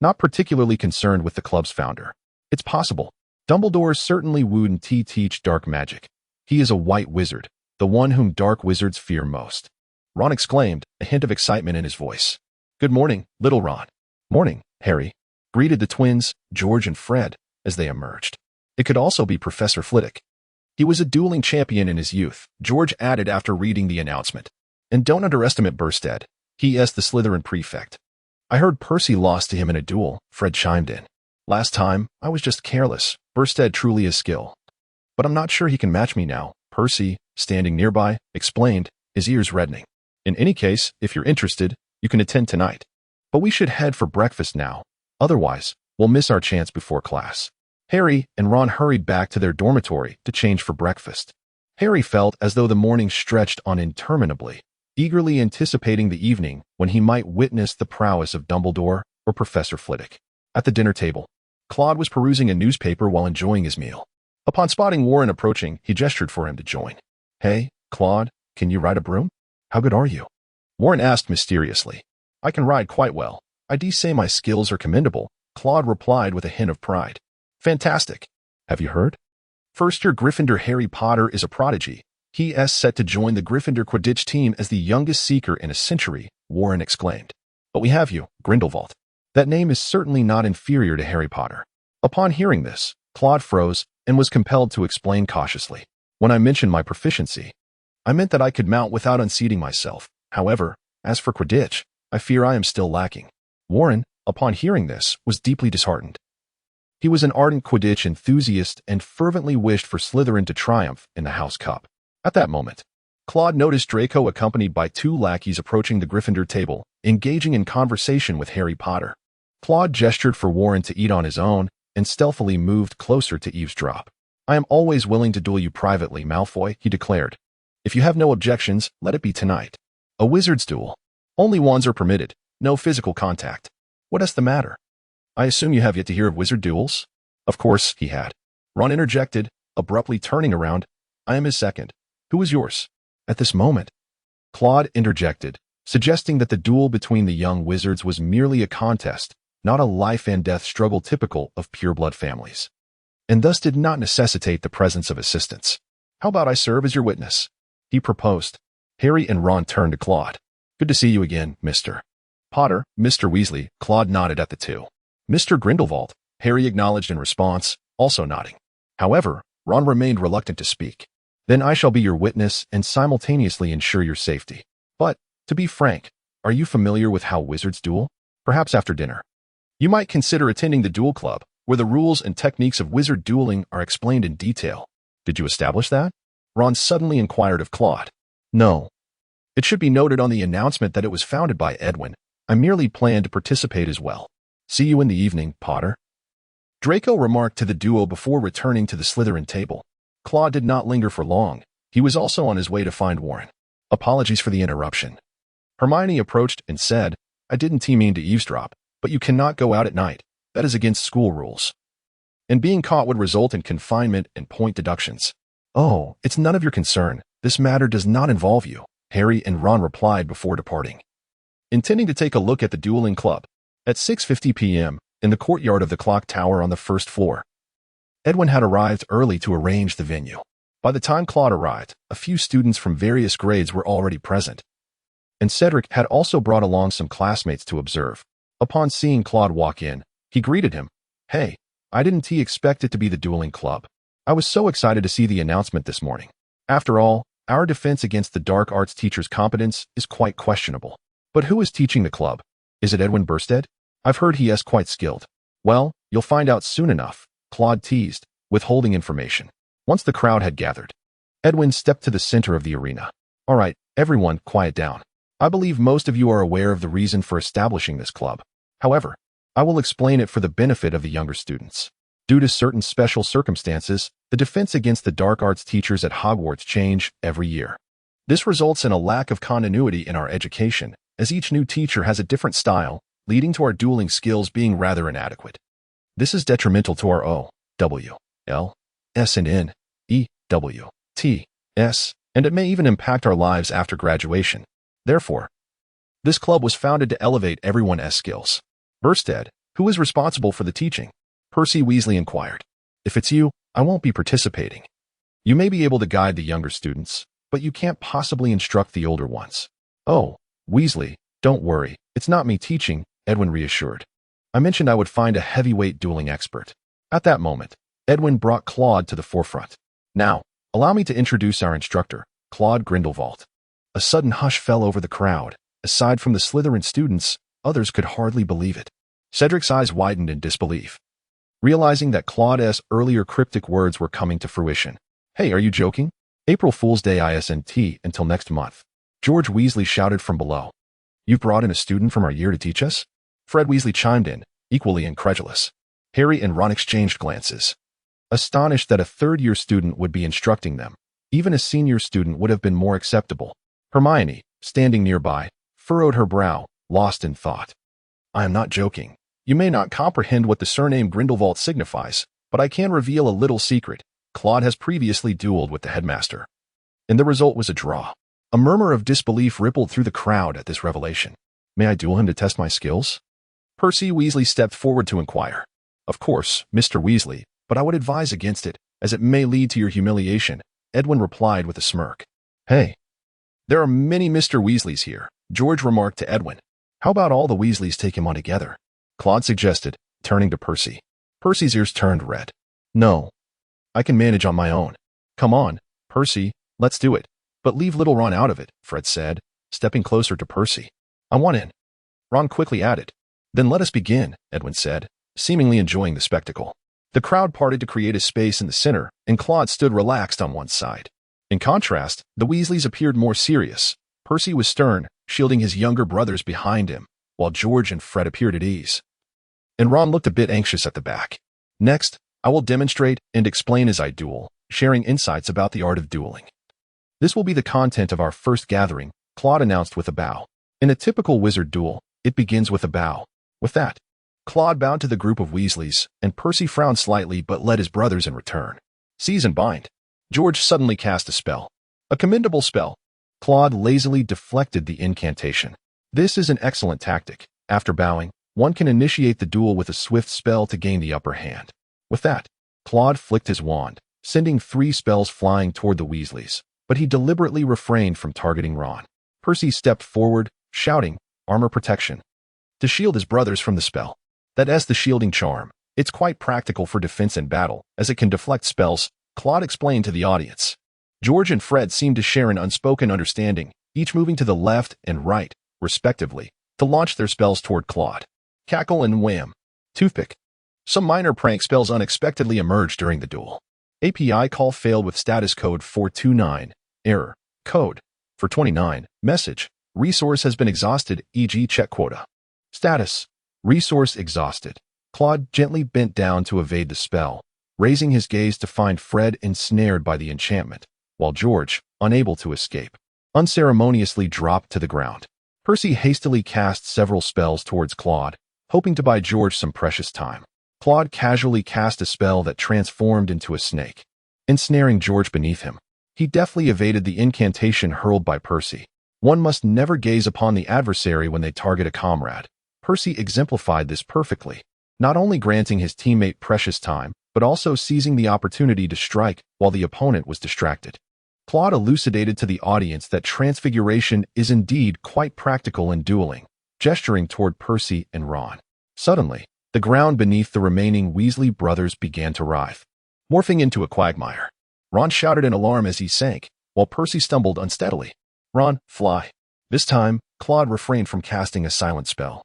not particularly concerned with the club's founder. "It's possible. Dumbledore certainly wouldn't teach dark magic. He is a white wizard, the one whom dark wizards fear most." Ron exclaimed, a hint of excitement in his voice. "Good morning, little Ron." "Morning, Harry," greeted the twins, George and Fred, as they emerged. It could also be Professor Flitwick. He was a dueling champion in his youth, George added after reading the announcement. "And don't underestimate Burstead. He is the Slytherin prefect. I heard Percy lost to him in a duel," Fred chimed in. "Last time, I was just careless. Burstead truly is skilled. But I'm not sure he can match me now," Percy, standing nearby, explained, his ears reddening. "In any case, if you're interested, you can attend tonight. But we should head for breakfast now. Otherwise, we'll miss our chance before class." Harry and Ron hurried back to their dormitory to change for breakfast. Harry felt as though the morning stretched on interminably, eagerly anticipating the evening when he might witness the prowess of Dumbledore or Professor Flitwick. At the dinner table, Claude was perusing a newspaper while enjoying his meal. Upon spotting Warren approaching, he gestured for him to join. "Hey, Claude, can you ride a broom? How good are you?" Warren asked mysteriously. "I can ride quite well. I do say my skills are commendable," Claude replied with a hint of pride. "Fantastic. Have you heard? First-year Gryffindor Harry Potter is a prodigy. He is set to join the Gryffindor Quidditch team as the youngest seeker in a century," Warren exclaimed. "But we have you, Grindelwald. That name is certainly not inferior to Harry Potter." Upon hearing this, Claude froze and was compelled to explain cautiously. "When I mentioned my proficiency, I meant that I could mount without unseating myself. However, as for Quidditch, I fear I am still lacking." Warren, upon hearing this, was deeply disheartened. He was an ardent Quidditch enthusiast and fervently wished for Slytherin to triumph in the House Cup. At that moment, Claude noticed Draco accompanied by 2 lackeys approaching the Gryffindor table, engaging in conversation with Harry Potter. Claude gestured for Warren to eat on his own and stealthily moved closer to eavesdrop. "I am always willing to duel you privately, Malfoy," he declared. "If you have no objections, let it be tonight. A wizard's duel. Only wands are permitted, no physical contact. What is the matter? I assume you have yet to hear of wizard duels?" Of course he had. Ron interjected, abruptly turning around. "I am his second. Who is yours?" At this moment, Claude interjected, suggesting that the duel between the young wizards was merely a contest, not a life-and-death struggle typical of pureblood families, and thus did not necessitate the presence of assistants. "How about I serve as your witness?" he proposed. Harry and Ron turned to Claude. "Good to see you again, Mr. Potter." "Mr. Weasley," Claude nodded at the two. "Mr. Grindelwald," Harry acknowledged in response, also nodding. However, Ron remained reluctant to speak. "Then I shall be your witness and simultaneously ensure your safety. But, to be frank, are you familiar with how wizards duel? Perhaps after dinner, you might consider attending the duel club, where the rules and techniques of wizard dueling are explained in detail." "Did you establish that?" Ron suddenly inquired of Claude. "No. It should be noted on the announcement that it was founded by Edwin. I merely planned to participate as well. See you in the evening, Potter." Draco remarked to the duo before returning to the Slytherin table. Claude did not linger for long. He was also on his way to find Warren. "Apologies for the interruption." Hermione approached and said, "I didn't mean to eavesdrop, but you cannot go out at night. That is against school rules. And being caught would result in confinement and point deductions." "Oh, it's none of your concern. This matter does not involve you," Harry and Ron replied before departing. Intending to take a look at the dueling club, at 6:50 p.m., in the courtyard of the clock tower on the first floor, Edwin had arrived early to arrange the venue. By the time Claude arrived, a few students from various grades were already present, and Cedric had also brought along some classmates to observe. Upon seeing Claude walk in, he greeted him. "Hey, I didn't expect it to be the dueling club. I was so excited to see the announcement this morning. After all, our defense against the dark arts teacher's competence is quite questionable. But who is teaching the club? Is it Edwin Burstead? I've heard he is quite skilled." "Well, you'll find out soon enough," Claude teased, withholding information. Once the crowd had gathered, Edwin stepped to the center of the arena. "All right, everyone, quiet down. I believe most of you are aware of the reason for establishing this club. However, I will explain it for the benefit of the younger students. Due to certain special circumstances, the defense against the dark arts teachers at Hogwarts change every year. This results in a lack of continuity in our education, as each new teacher has a different style, leading to our dueling skills being rather inadequate. This is detrimental to our O, W, L, S and N, E, W, T, S, and it may even impact our lives after graduation. Therefore, this club was founded to elevate everyone's skills." "Burstead, who is responsible for the teaching?" Percy Weasley inquired. "If it's you, I won't be participating. You may be able to guide the younger students, but you can't possibly instruct the older ones." "Oh, Weasley, don't worry. It's not me teaching," Edwin reassured. "I mentioned I would find a heavyweight dueling expert." At that moment, Edwin brought Claude to the forefront. "Now, allow me to introduce our instructor, Claude Grindelwald." A sudden hush fell over the crowd. Aside from the Slytherin students, others could hardly believe it. Cedric's eyes widened in disbelief, realizing that Claude's earlier cryptic words were coming to fruition. "Hey, are you joking? April Fool's Day ISNT until next month." George Weasley shouted from below. "You've brought in a student from our year to teach us?" Fred Weasley chimed in, equally incredulous. Harry and Ron exchanged glances, astonished that a third-year student would be instructing them. Even a senior student would have been more acceptable. Hermione, standing nearby, furrowed her brow, lost in thought. "I am not joking. You may not comprehend what the surname Grindelwald signifies, but I can reveal a little secret. Claude has previously dueled with the headmaster, and the result was a draw." A murmur of disbelief rippled through the crowd at this revelation. "May I duel him to test my skills?" Percy Weasley stepped forward to inquire. "Of course, Mr. Weasley, but I would advise against it, as it may lead to your humiliation," Edwin replied with a smirk. "Hey, there are many Mr. Weasleys here," George remarked to Edwin. "How about all the Weasleys take him on together?" Claude suggested, turning to Percy. Percy's ears turned red. "No, I can manage on my own." "Come on, Percy, let's do it. But leave little Ron out of it," Fred said, stepping closer to Percy. "I want in." Ron quickly added. "Then let us begin," Edwin said, seemingly enjoying the spectacle. The crowd parted to create a space in the center, and Claude stood relaxed on one side. In contrast, the Weasleys appeared more serious. Percy was stern, shielding his younger brothers behind him, while George and Fred appeared at ease. And Ron looked a bit anxious at the back. Next, I will demonstrate and explain as I duel, sharing insights about the art of dueling. This will be the content of our first gathering, Claude announced with a bow. In a typical wizard duel, it begins with a bow. With that, Claude bowed to the group of Weasleys, and Percy frowned slightly but led his brothers in return. Seize and bind. George suddenly cast a spell. A commendable spell. Claude lazily deflected the incantation. This is an excellent tactic. After bowing, one can initiate the duel with a swift spell to gain the upper hand. With that, Claude flicked his wand, sending 3 spells flying toward the Weasleys, but he deliberately refrained from targeting Ron. Percy stepped forward, shouting, "Armor protection," to shield his brothers from the spell. That's the shielding charm. It's quite practical for defense and battle, as it can deflect spells, Claude explained to the audience. George and Fred seemed to share an unspoken understanding, each moving to the left and right, respectively, to launch their spells toward Claude. Cackle and wham. Toothpick. Some minor prank spells unexpectedly emerged during the duel. API call failed with status code 429. Error. Code. 429. Message. Resource has been exhausted, e.g. check quota. Status. Resource exhausted. Claude gently bent down to evade the spell, raising his gaze to find Fred ensnared by the enchantment, while George, unable to escape, unceremoniously dropped to the ground. Percy hastily cast several spells towards Claude, hoping to buy George some precious time. Claude casually cast a spell that transformed into a snake, ensnaring George beneath him. He deftly evaded the incantation hurled by Percy. One must never gaze upon the adversary when they target a comrade. Percy exemplified this perfectly, not only granting his teammate precious time, but also seizing the opportunity to strike while the opponent was distracted. Claude elucidated to the audience that transfiguration is indeed quite practical in dueling, gesturing toward Percy and Ron. Suddenly, the ground beneath the remaining Weasley brothers began to writhe, morphing into a quagmire. Ron shouted in alarm as he sank, while Percy stumbled unsteadily. "Ron, fly." This time, Claude refrained from casting a silent spell.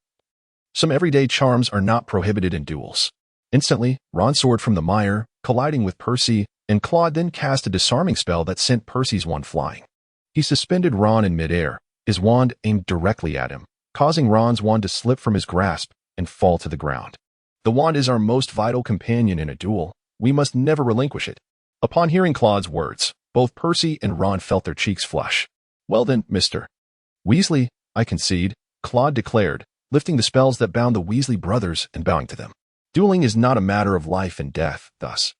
Some everyday charms are not prohibited in duels. Instantly, Ron soared from the mire, colliding with Percy, and Claude then cast a disarming spell that sent Percy's wand flying. He suspended Ron in midair, his wand aimed directly at him, causing Ron's wand to slip from his grasp and fall to the ground. The wand is our most vital companion in a duel. We must never relinquish it. Upon hearing Claude's words, both Percy and Ron felt their cheeks flush. "Well then, Mr. Weasley, I concede," Claude declared, lifting the spells that bound the Weasley brothers and bowing to them. Dueling is not a matter of life and death, thus.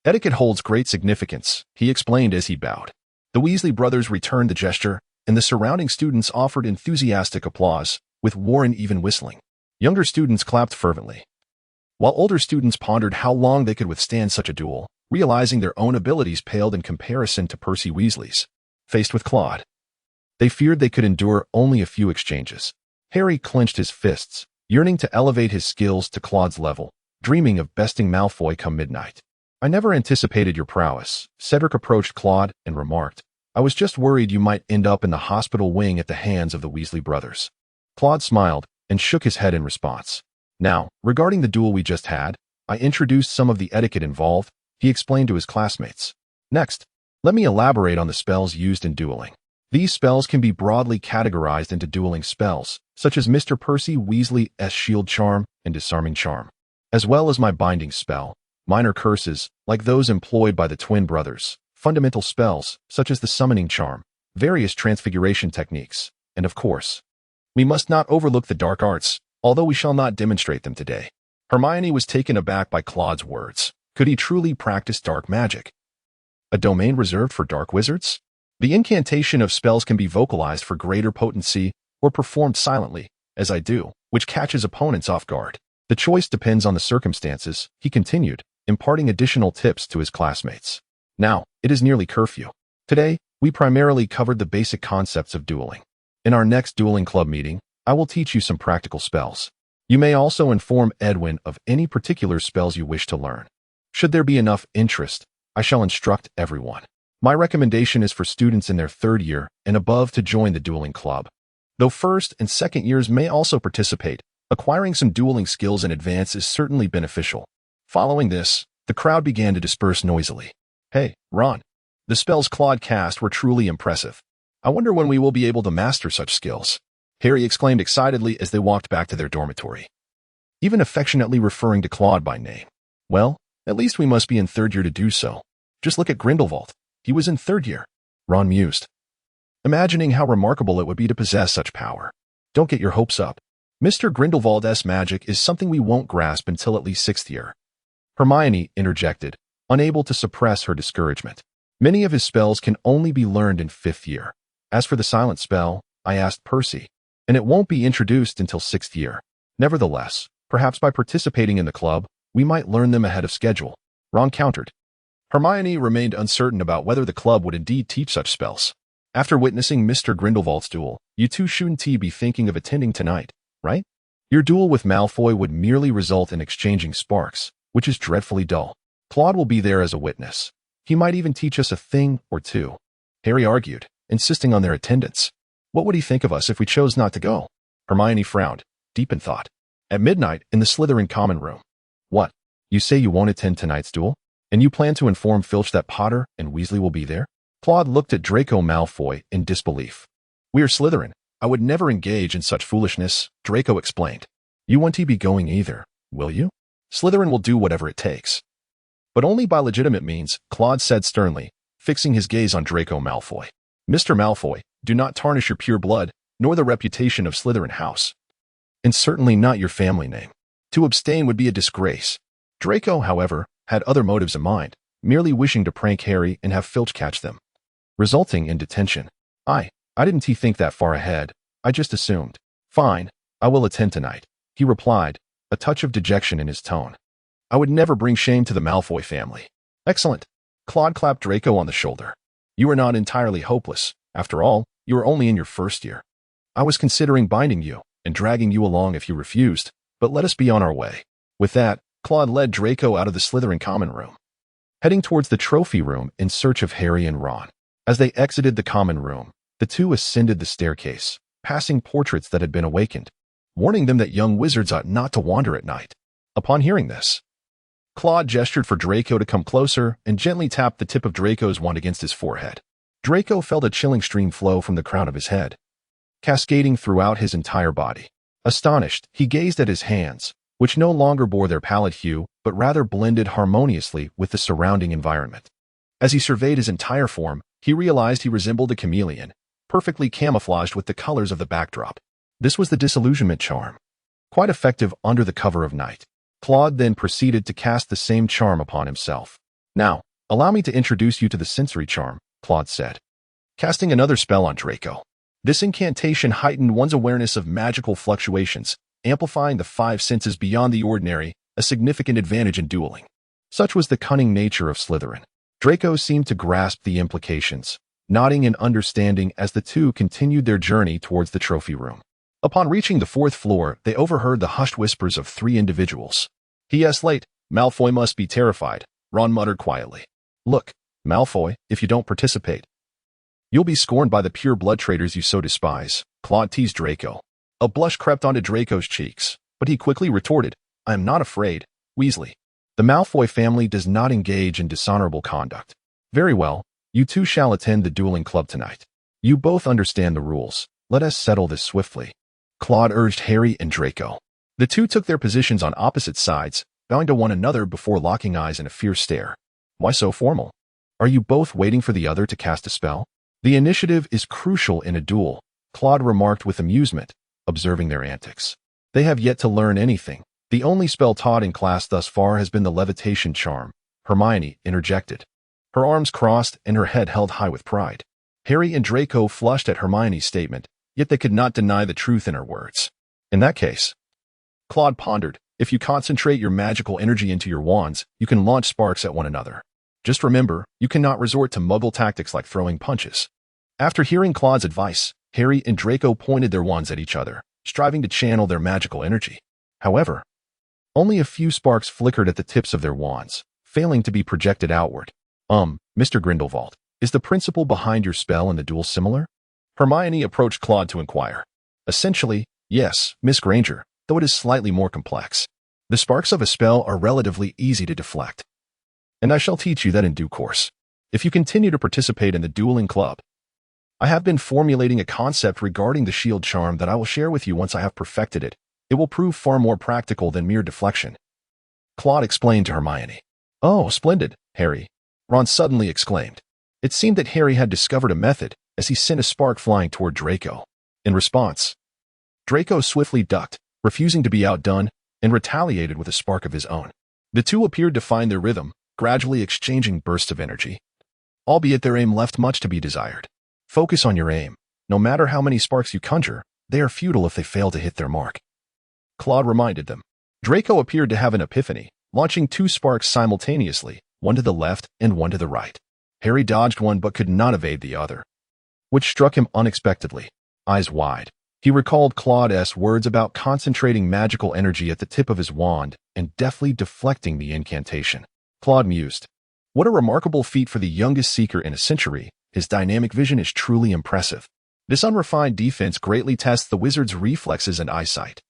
Etiquette holds great significance, he explained as he bowed. The Weasley brothers returned the gesture, and the surrounding students offered enthusiastic applause, with Warren even whistling. Younger students clapped fervently, while older students pondered how long they could withstand such a duel, realizing their own abilities paled in comparison to Percy Weasley's. Faced with Claude, they feared they could endure only a few exchanges. Harry clenched his fists, yearning to elevate his skills to Claude's level, dreaming of besting Malfoy come midnight. "I never anticipated your prowess," Cedric approached Claude and remarked. "I was just worried you might end up in the hospital wing at the hands of the Weasley brothers." Claude smiled and shook his head in response. "Now, regarding the duel we just had, I introduced some of the etiquette involved," he explained to his classmates. "Next, let me elaborate on the spells used in dueling. These spells can be broadly categorized into dueling spells, such as Mr. Percy Weasley's Shield Charm and Disarming Charm, as well as my Binding spell, minor curses, like those employed by the twin brothers, fundamental spells, such as the Summoning Charm, various transfiguration techniques, and of course, we must not overlook the dark arts, although we shall not demonstrate them today." Hermione was taken aback by Claude's words. Could he truly practice dark magic? A domain reserved for dark wizards? The incantation of spells can be vocalized for greater potency or performed silently, as I do, which catches opponents off guard. The choice depends on the circumstances, he continued, imparting additional tips to his classmates. Now, it is nearly curfew. Today, we primarily covered the basic concepts of dueling. In our next dueling club meeting, I will teach you some practical spells. You may also inform Edwin of any particular spells you wish to learn. Should there be enough interest, I shall instruct everyone. My recommendation is for students in their 3rd year and above to join the dueling club. Though 1st and 2nd years may also participate, acquiring some dueling skills in advance is certainly beneficial. Following this, the crowd began to disperse noisily. Hey, Ron. The spells Claude cast were truly impressive. I wonder when we will be able to master such skills. Harry exclaimed excitedly as they walked back to their dormitory, even affectionately referring to Claude by name. Well, at least we must be in third year to do so. Just look at Grindelwald. He was in third year. Ron mused, imagining how remarkable it would be to possess such power. Don't get your hopes up. Mr. Grindelwald's magic is something we won't grasp until at least sixth year. Hermione interjected, unable to suppress her discouragement. Many of his spells can only be learned in fifth year. As for the silent spell, I asked Percy, and it won't be introduced until sixth year. Nevertheless, perhaps by participating in the club, we might learn them ahead of schedule. Ron countered. Hermione remained uncertain about whether the club would indeed teach such spells. After witnessing Mr. Grindelwald's duel, you two shouldn't be thinking of attending tonight, right? Your duel with Malfoy would merely result in exchanging sparks, which is dreadfully dull. Claude will be there as a witness. He might even teach us a thing or two. Harry argued, insisting on their attendance. What would he think of us if we chose not to go? Hermione frowned, deep in thought. At midnight, in the Slytherin common room. What? You say you won't attend tonight's duel? And you plan to inform Filch that Potter and Weasley will be there? Claude looked at Draco Malfoy in disbelief. We are Slytherin. I would never engage in such foolishness, Draco explained. You won't be going either, will you? Slytherin will do whatever it takes. But only by legitimate means, Claude said sternly, fixing his gaze on Draco Malfoy. Mr. Malfoy, do not tarnish your pure blood, nor the reputation of Slytherin House. And certainly not your family name. To abstain would be a disgrace. Draco, however, had other motives in mind, merely wishing to prank Harry and have Filch catch them, resulting in detention. I didn't think that far ahead. I just assumed. Fine, I will attend tonight, he replied, a touch of dejection in his tone. I would never bring shame to the Malfoy family. Excellent. Claude clapped Draco on the shoulder. You are not entirely hopeless. After all, you are only in your first year. I was considering binding you and dragging you along if you refused, but let us be on our way. With that, Claude led Draco out of the Slytherin common room, heading towards the trophy room in search of Harry and Ron. As they exited the common room, the two ascended the staircase, passing portraits that had been awakened, warning them that young wizards ought not to wander at night. Upon hearing this, Claude gestured for Draco to come closer and gently tapped the tip of Draco's wand against his forehead. Draco felt a chilling stream flow from the crown of his head, cascading throughout his entire body. Astonished, he gazed at his hands, which no longer bore their pallid hue, but rather blended harmoniously with the surrounding environment. As he surveyed his entire form, he realized he resembled a chameleon, perfectly camouflaged with the colors of the backdrop. This was the disillusionment charm, quite effective under the cover of night. Claude then proceeded to cast the same charm upon himself. Now, allow me to introduce you to the sensory charm, Claude said, casting another spell on Draco. This incantation heightened one's awareness of magical fluctuations, amplifying the five senses beyond the ordinary, a significant advantage in dueling. Such was the cunning nature of Slytherin. Draco seemed to grasp the implications, nodding in understanding as the two continued their journey towards the trophy room. Upon reaching the fourth floor, they overheard the hushed whispers of three individuals. P.S. late, Malfoy must be terrified, Ron muttered quietly. Look, Malfoy, if you don't participate, you'll be scorned by the pure blood traitors you so despise, Claude teased Draco. A blush crept onto Draco's cheeks, but he quickly retorted, I am not afraid, Weasley. The Malfoy family does not engage in dishonorable conduct. Very well, you two shall attend the dueling club tonight. You both understand the rules. Let us settle this swiftly. Claude urged Harry and Draco. The two took their positions on opposite sides, bowing to one another before locking eyes in a fierce stare. Why so formal? Are you both waiting for the other to cast a spell? The initiative is crucial in a duel, Claude remarked with amusement, observing their antics. They have yet to learn anything. The only spell taught in class thus far has been the levitation charm, Hermione interjected, her arms crossed and her head held high with pride. Harry and Draco flushed at Hermione's statement, yet they could not deny the truth in her words. In that case, Claude pondered, if you concentrate your magical energy into your wands, you can launch sparks at one another. Just remember, you cannot resort to muggle tactics like throwing punches. After hearing Claude's advice, Harry and Draco pointed their wands at each other, striving to channel their magical energy. However, only a few sparks flickered at the tips of their wands, failing to be projected outward. Mr. Grindelwald, is the principle behind your spell and the duel similar? Hermione approached Claude to inquire. Essentially, yes, Miss Granger, though it is slightly more complex. The sparks of a spell are relatively easy to deflect, and I shall teach you that in due course. If you continue to participate in the dueling club, I have been formulating a concept regarding the shield charm that I will share with you once I have perfected it. It will prove far more practical than mere deflection. Claude explained to Hermione. Oh, splendid, Harry, Ron suddenly exclaimed. It seemed that Harry had discovered a method as he sent a spark flying toward Draco. In response, Draco swiftly ducked, refusing to be outdone, and retaliated with a spark of his own. The two appeared to find their rhythm, gradually exchanging bursts of energy. Albeit their aim left much to be desired. Focus on your aim. No matter how many sparks you conjure, they are futile if they fail to hit their mark. Claude reminded them. Draco appeared to have an epiphany, launching 2 sparks simultaneously, one to the left and one to the right. Harry dodged one but could not evade the other, which struck him unexpectedly. Eyes wide, he recalled Claude's words about concentrating magical energy at the tip of his wand and deftly deflecting the incantation. Claude mused. What a remarkable feat for the youngest seeker in a century. His dynamic vision is truly impressive. This unrefined defense greatly tests the wizard's reflexes and eyesight.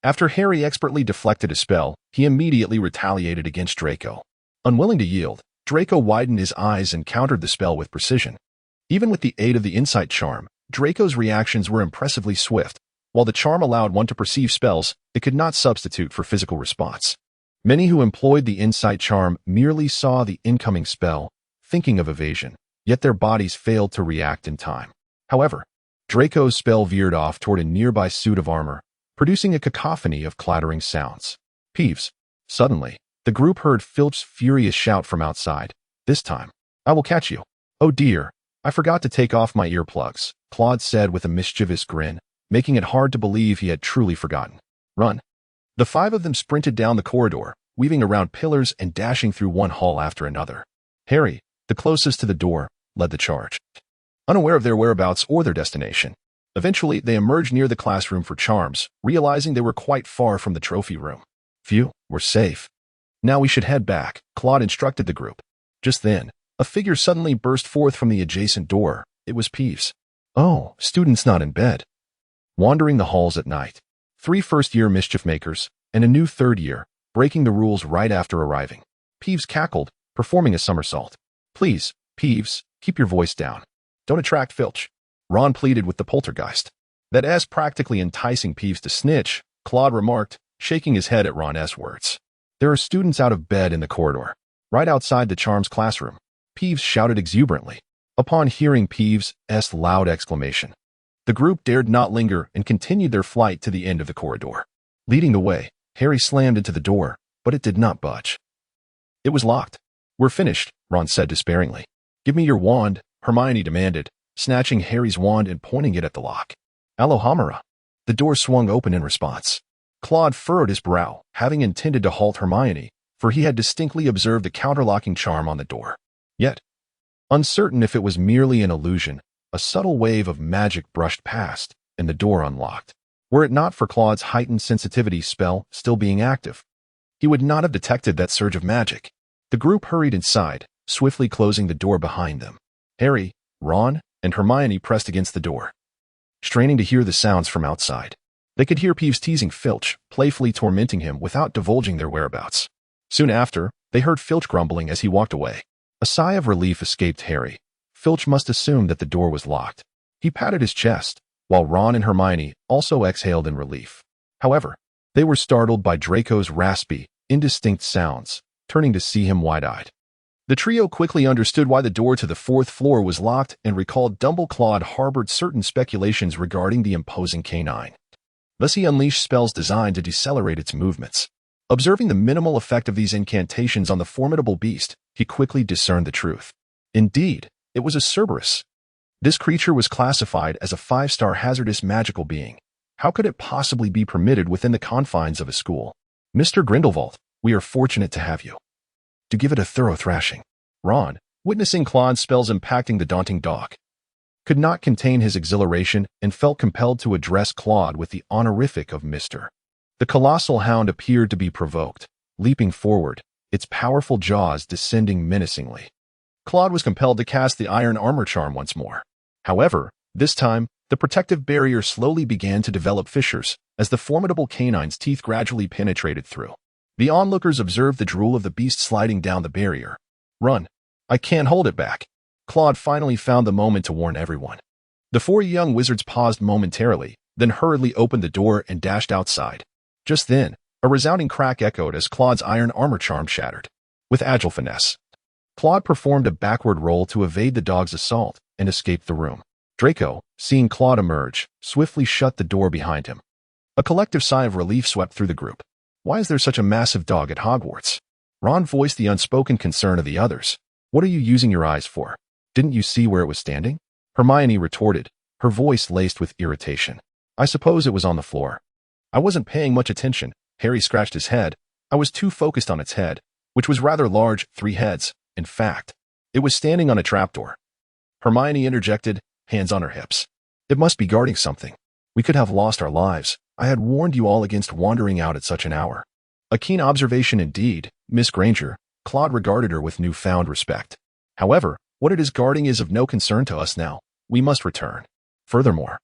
After Harry expertly deflected a spell, he immediately retaliated against Draco. Unwilling to yield, Draco widened his eyes and countered the spell with precision. Even with the aid of the insight charm, Draco's reactions were impressively swift. While the charm allowed one to perceive spells, it could not substitute for physical response. Many who employed the insight charm merely saw the incoming spell, thinking of evasion, yet their bodies failed to react in time. However, Draco's spell veered off toward a nearby suit of armor, producing a cacophony of clattering sounds. Peeves. Suddenly, the group heard Filch's furious shout from outside. This time, I will catch you. Oh dear, I forgot to take off my earplugs, Claude said with a mischievous grin, making it hard to believe he had truly forgotten. Run. The 5 of them sprinted down the corridor, weaving around pillars and dashing through one hall after another. Harry, the closest to the door, led the charge, unaware of their whereabouts or their destination. Eventually, they emerged near the classroom for charms, realizing they were quite far from the trophy room. Phew, we're safe. Now we should head back, Claude instructed the group. Just then, a figure suddenly burst forth from the adjacent door. It was Peeves. Oh, students not in bed. Wandering the halls at night. 3 first-year mischief makers, and a new third year, breaking the rules right after arriving. Peeves cackled, performing a somersault. Please, Peeves, keep your voice down. Don't attract Filch. Ron pleaded with the poltergeist. That as practically enticing Peeves to snitch, Claude remarked, shaking his head at Ron's words. There are students out of bed in the corridor, right outside the charms classroom. Peeves shouted exuberantly. Upon hearing Peeves' loud exclamation, the group dared not linger and continued their flight to the end of the corridor. Leading the way, Harry slammed into the door, but it did not budge. It was locked. We're finished, Ron said despairingly. Give me your wand, Hermione demanded, snatching Harry's wand and pointing it at the lock. Alohomora. The door swung open in response. Claude furrowed his brow, having intended to halt Hermione, for he had distinctly observed the counterlocking charm on the door. Yet, uncertain if it was merely an illusion, a subtle wave of magic brushed past, and the door unlocked. Were it not for Claude's heightened sensitivity spell still being active, he would not have detected that surge of magic. The group hurried inside, swiftly closing the door behind them. Harry, Ron, and Hermione pressed against the door, straining to hear the sounds from outside. They could hear Peeves teasing Filch, playfully tormenting him without divulging their whereabouts. Soon after, they heard Filch grumbling as he walked away. A sigh of relief escaped Harry. Filch must assume that the door was locked. He patted his chest, while Ron and Hermione also exhaled in relief. However, they were startled by Draco's raspy, indistinct sounds, turning to see him wide-eyed. The trio quickly understood why the door to the 4th floor was locked and recalled Claude harbored certain speculations regarding the imposing canine. Thus he unleashed spells designed to decelerate its movements. Observing the minimal effect of these incantations on the formidable beast, he quickly discerned the truth. Indeed, it was a Cerberus. This creature was classified as a 5-star hazardous magical being. How could it possibly be permitted within the confines of a school? Mr. Grindelwald, we are fortunate to have you. To give it a thorough thrashing. Ron, witnessing Claude's spells impacting the daunting dog, could not contain his exhilaration and felt compelled to address Claude with the honorific of Mr. The colossal hound appeared to be provoked, leaping forward, its powerful jaws descending menacingly. Claude was compelled to cast the iron armor charm once more. However, this time, the protective barrier slowly began to develop fissures as the formidable canine's teeth gradually penetrated through. The onlookers observed the drool of the beast sliding down the barrier. Run. I can't hold it back. Claude finally found the moment to warn everyone. The four young wizards paused momentarily, then hurriedly opened the door and dashed outside. Just then, a resounding crack echoed as Claude's iron armor charm shattered. With agile finesse, Claude performed a backward roll to evade the dog's assault and escaped the room. Draco, seeing Claude emerge, swiftly shut the door behind him. A collective sigh of relief swept through the group. Why is there such a massive dog at Hogwarts? Ron voiced the unspoken concern of the others. What are you using your eyes for? Didn't you see where it was standing? Hermione retorted, her voice laced with irritation. I suppose it was on the floor. I wasn't paying much attention. Harry scratched his head. I was too focused on its head, which was rather large, 3 heads. In fact, it was standing on a trapdoor. Hermione interjected, hands on her hips. It must be guarding something. We could have lost our lives. I had warned you all against wandering out at such an hour. A keen observation indeed, Miss Granger. Claude regarded her with newfound respect. However, what it is guarding is of no concern to us now. We must return. Furthermore,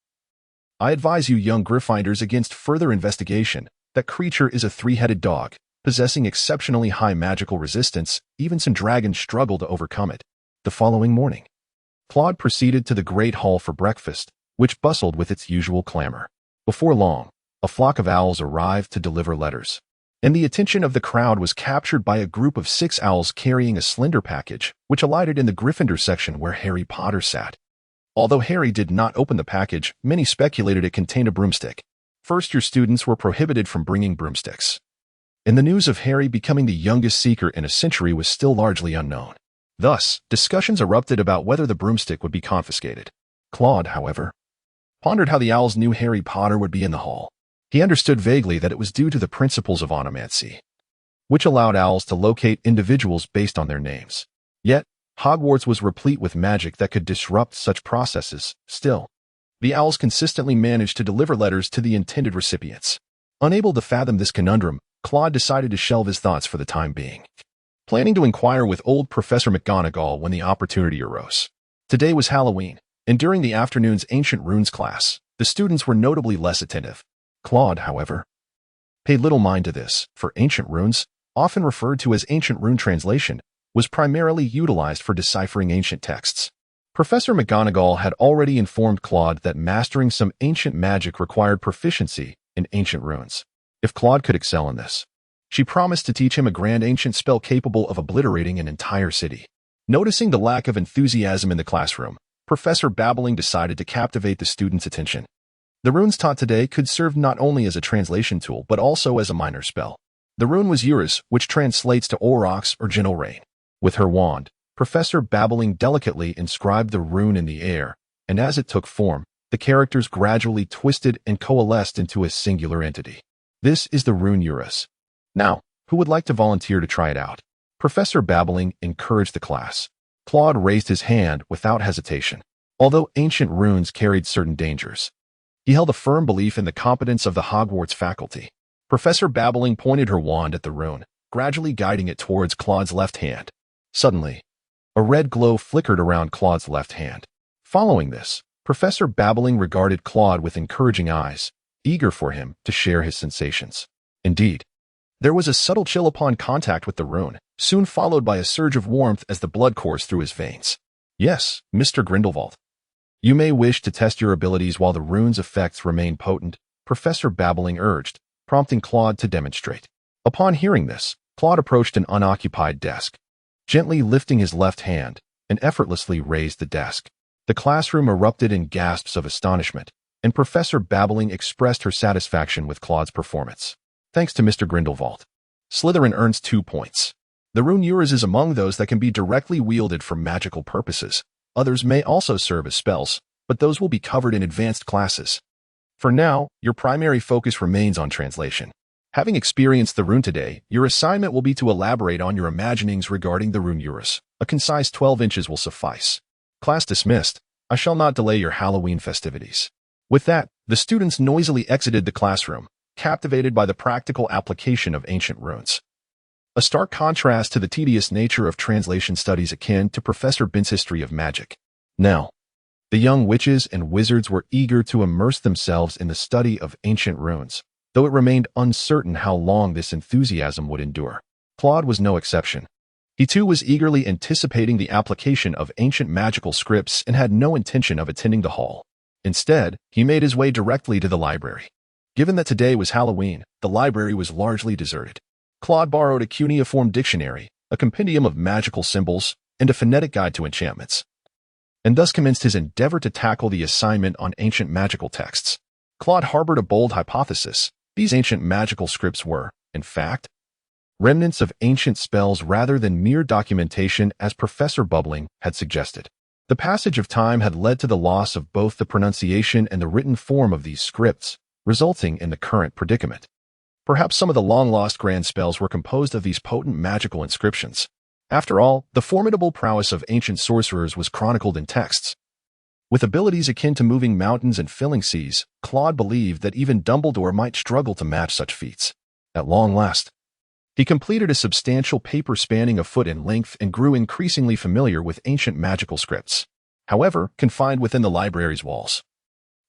I advise you young Gryffindors against further investigation. That creature is a 3-headed dog, possessing exceptionally high magical resistance. Even some dragons struggle to overcome it. The following morning, Claude proceeded to the Great Hall for breakfast, which bustled with its usual clamor. Before long, a flock of owls arrived to deliver letters, and the attention of the crowd was captured by a group of 6 owls carrying a slender package, which alighted in the Gryffindor section where Harry Potter sat. Although Harry did not open the package, many speculated it contained a broomstick. First-year students were prohibited from bringing broomsticks, and the news of Harry becoming the youngest Seeker in a century was still largely unknown. Thus, discussions erupted about whether the broomstick would be confiscated. Claude, however, pondered how the owls knew Harry Potter would be in the hall. He understood vaguely that it was due to the principles of onomancy, which allowed owls to locate individuals based on their names. Yet, Hogwarts was replete with magic that could disrupt such processes. Still, the owls consistently managed to deliver letters to the intended recipients. Unable to fathom this conundrum, Claude decided to shelve his thoughts for the time being, planning to inquire with old Professor McGonagall when the opportunity arose. Today was Halloween, and during the afternoon's Ancient Runes class, the students were notably less attentive. Claude, however, paid little mind to this, for Ancient Runes, often referred to as Ancient Rune Translation, was primarily utilized for deciphering ancient texts. Professor McGonagall had already informed Claude that mastering some ancient magic required proficiency in ancient runes. If Claude could excel in this, she promised to teach him a grand ancient spell capable of obliterating an entire city. Noticing the lack of enthusiasm in the classroom, Professor Babbling decided to captivate the students' attention. The runes taught today could serve not only as a translation tool but also as a minor spell. The rune was Eurus, which translates to Aurochs or gentle rain. With her wand, Professor Babbling delicately inscribed the rune in the air, and as it took form, the characters gradually twisted and coalesced into a singular entity. This is the rune Eurus. Now, who would like to volunteer to try it out? Professor Babbling encouraged the class. Claude raised his hand without hesitation. Although ancient runes carried certain dangers, he held a firm belief in the competence of the Hogwarts faculty. Professor Babbling pointed her wand at the rune, gradually guiding it towards Claude's left hand. Suddenly, a red glow flickered around Claude's left hand. Following this, Professor Babbling regarded Claude with encouraging eyes, eager for him to share his sensations. Indeed, there was a subtle chill upon contact with the rune, soon followed by a surge of warmth as the blood coursed through his veins. Yes, Mr. Grindelwald. You may wish to test your abilities while the rune's effects remain potent, Professor Babbling urged, prompting Claude to demonstrate. Upon hearing this, Claude approached an unoccupied desk. Gently lifting his left hand, and effortlessly raised the desk. The classroom erupted in gasps of astonishment, and Professor Babbling expressed her satisfaction with Claude's performance. Thanks to Mr. Grindelwald, Slytherin earns 2 points. The rune Eurus is among those that can be directly wielded for magical purposes. Others may also serve as spells, but those will be covered in advanced classes. For now, your primary focus remains on translation. Having experienced the rune today, your assignment will be to elaborate on your imaginings regarding the rune Eurus. A concise 12 inches will suffice. Class dismissed. I shall not delay your Halloween festivities. With that, the students noisily exited the classroom, captivated by the practical application of ancient runes. A stark contrast to the tedious nature of translation studies akin to Professor Bint's history of magic. Now, the young witches and wizards were eager to immerse themselves in the study of ancient runes. though it remained uncertain how long this enthusiasm would endure. Claude was no exception. He too was eagerly anticipating the application of ancient magical scripts and had no intention of attending the hall. Instead, he made his way directly to the library. Given that today was Halloween, the library was largely deserted. Claude borrowed a cuneiform dictionary, a compendium of magical symbols, and a phonetic guide to enchantments, and thus commenced his endeavor to tackle the assignment on ancient magical texts. Claude harbored a bold hypothesis. These ancient magical scripts were, in fact, remnants of ancient spells rather than mere documentation, as Professor Bubbling had suggested. The passage of time had led to the loss of both the pronunciation and the written form of these scripts, resulting in the current predicament. Perhaps some of the long-lost grand spells were composed of these potent magical inscriptions. After all, the formidable prowess of ancient sorcerers was chronicled in texts. With abilities akin to moving mountains and filling seas, Claude believed that even Dumbledore might struggle to match such feats. At long last, he completed a substantial paper spanning a foot in length and grew increasingly familiar with ancient magical scripts. However, confined within the library's walls,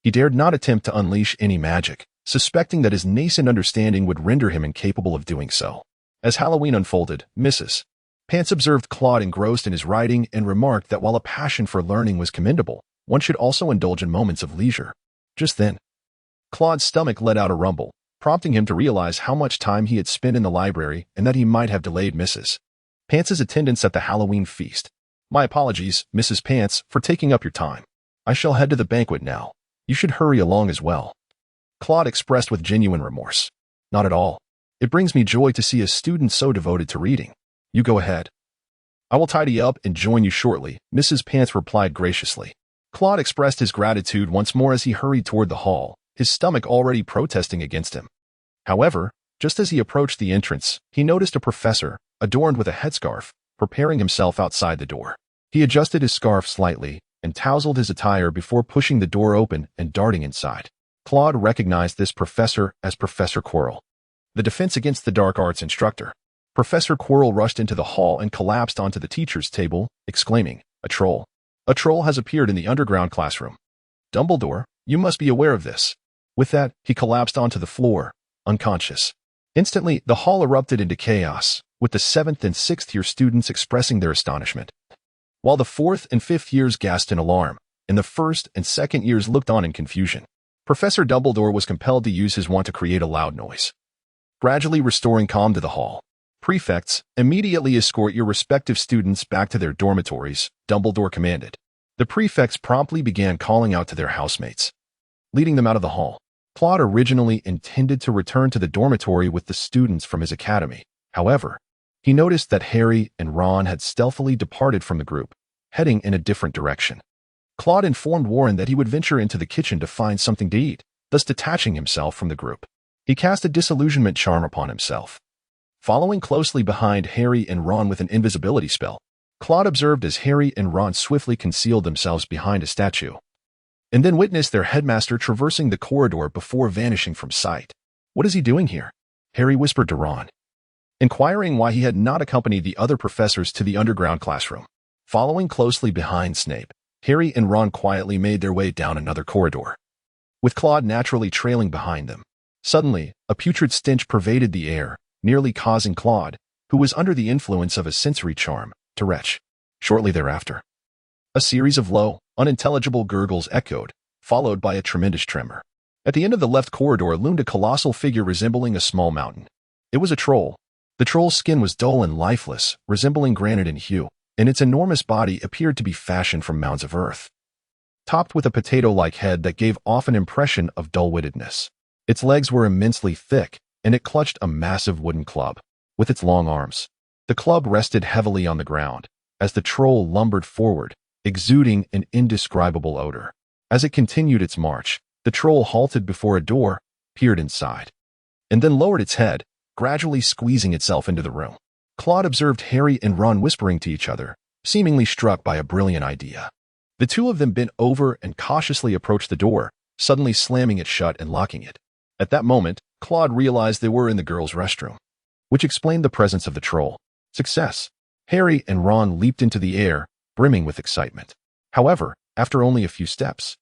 he dared not attempt to unleash any magic, suspecting that his nascent understanding would render him incapable of doing so. As Halloween unfolded, Mrs. Pants observed Claude engrossed in his writing and remarked that while a passion for learning was commendable, one should also indulge in moments of leisure. Just then, Claude's stomach let out a rumble, prompting him to realize how much time he had spent in the library and that he might have delayed Mrs. Pants's attendance at the Halloween feast. My apologies, Mrs. Pants, for taking up your time. I shall head to the banquet now. You should hurry along as well. Claude expressed with genuine remorse. Not at all. It brings me joy to see a student so devoted to reading. You go ahead. I will tidy up and join you shortly, Mrs. Pants replied graciously. Claude expressed his gratitude once more as he hurried toward the hall, his stomach already protesting against him. However, just as he approached the entrance, he noticed a professor, adorned with a headscarf, preparing himself outside the door. He adjusted his scarf slightly and tousled his attire before pushing the door open and darting inside. Claude recognized this professor as Professor Quirrell, the Defense Against the Dark Arts instructor. Professor Quirrell rushed into the hall and collapsed onto the teacher's table, exclaiming, "A troll! A troll has appeared in the underground classroom. Dumbledore, you must be aware of this." With that, he collapsed onto the floor, unconscious. Instantly, the hall erupted into chaos, with the 7th and 6th year students expressing their astonishment, while the 4th and 5th years gasped in alarm, and the 1st and 2nd years looked on in confusion. Professor Dumbledore was compelled to use his wand to create a loud noise, gradually restoring calm to the hall. "Prefects, immediately escort your respective students back to their dormitories," Dumbledore commanded. The prefects promptly began calling out to their housemates, leading them out of the hall. Claude originally intended to return to the dormitory with the students from his academy. However, he noticed that Harry and Ron had stealthily departed from the group, heading in a different direction. Claude informed Warren that he would venture into the kitchen to find something to eat, thus detaching himself from the group. He cast a disillusionment charm upon himself, following closely behind Harry and Ron with an invisibility spell. Claude observed as Harry and Ron swiftly concealed themselves behind a statue, and then witnessed their headmaster traversing the corridor before vanishing from sight. "What is he doing here?" Harry whispered to Ron, inquiring why he had not accompanied the other professors to the underground classroom. Following closely behind Snape, Harry and Ron quietly made their way down another corridor, with Claude naturally trailing behind them. Suddenly, a putrid stench pervaded the air, nearly causing Claude, who was under the influence of a sensory charm, to retch. Shortly thereafter, a series of low, unintelligible gurgles echoed, followed by a tremendous tremor. At the end of the left corridor loomed a colossal figure resembling a small mountain. It was a troll. The troll's skin was dull and lifeless, resembling granite in hue, and its enormous body appeared to be fashioned from mounds of earth, topped with a potato-like head that gave off an impression of dull-wittedness. Its legs were immensely thick, and it clutched a massive wooden club. With its long arms, the club rested heavily on the ground, as the troll lumbered forward, exuding an indescribable odor. As it continued its march, the troll halted before a door, peered inside, and then lowered its head, gradually squeezing itself into the room. Claude observed Harry and Ron whispering to each other, seemingly struck by a brilliant idea. The two of them bent over and cautiously approached the door, suddenly slamming it shut and locking it. At that moment, Claude realized they were in the girls' restroom, which explained the presence of the troll. Success! Harry and Ron leaped into the air, brimming with excitement. However, after only a few steps,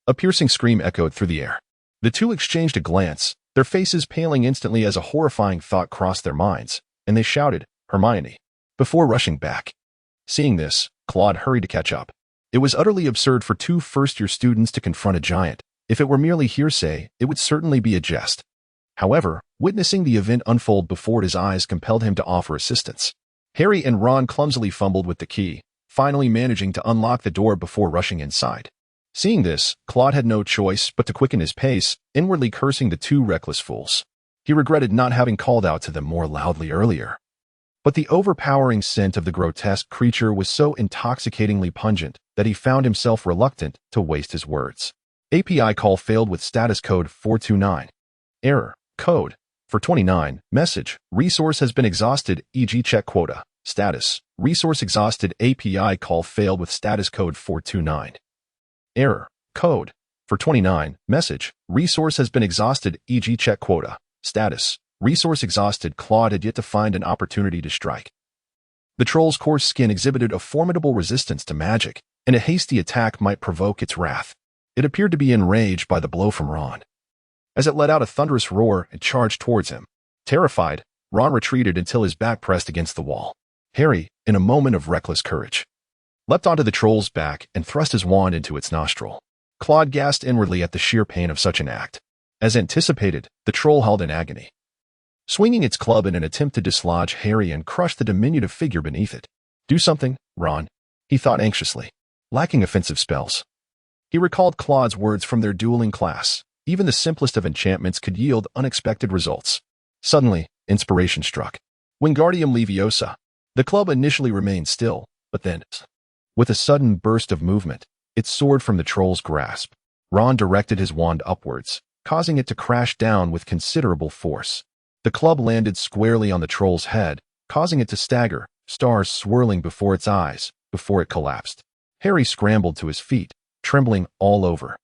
a piercing scream echoed through the air. The two exchanged a glance, their faces paling instantly as a horrifying thought crossed their minds, and they shouted, "Hermione!" before rushing back. Seeing this, Claude hurried to catch up. It was utterly absurd for two first-year students to confront a giant. If it were merely hearsay, it would certainly be a jest. However, witnessing the event unfold before his eyes compelled him to offer assistance. Harry and Ron clumsily fumbled with the key, finally managing to unlock the door before rushing inside. Seeing this, Claude had no choice but to quicken his pace, inwardly cursing the two reckless fools. He regretted not having called out to them more loudly earlier. But the overpowering scent of the grotesque creature was so intoxicatingly pungent that he found himself reluctant to waste his words. API call failed with status code 429. Error. Code. 429. Message. Resource has been exhausted, e.g. check quota. Status. Resource exhausted. API call failed with status code 429. Error. Code. 429. Message. Resource has been exhausted, e.g. check quota. Status. Resource exhausted. Claude had yet to find an opportunity to strike. The troll's coarse skin exhibited a formidable resistance to magic, and a hasty attack might provoke its wrath. It appeared to be enraged by the blow from Ron. As it let out a thunderous roar and charged towards him. Terrified, Ron retreated until his back pressed against the wall. Harry, in a moment of reckless courage, leapt onto the troll's back and thrust his wand into its nostril. Claude gasped inwardly at the sheer pain of such an act. As anticipated, the troll howled in agony, swinging its club in an attempt to dislodge Harry and crush the diminutive figure beneath it. "Do something, Ron," he thought anxiously. Lacking offensive spells. He recalled Claude's words from their dueling class. Even the simplest of enchantments could yield unexpected results. Suddenly, inspiration struck. Wingardium Leviosa. The club initially remained still, but then, with a sudden burst of movement, it soared from the troll's grasp. Ron directed his wand upwards, causing it to crash down with considerable force. The club landed squarely on the troll's head, causing it to stagger, stars swirling before its eyes, before it collapsed. Harry scrambled to his feet, trembling all over,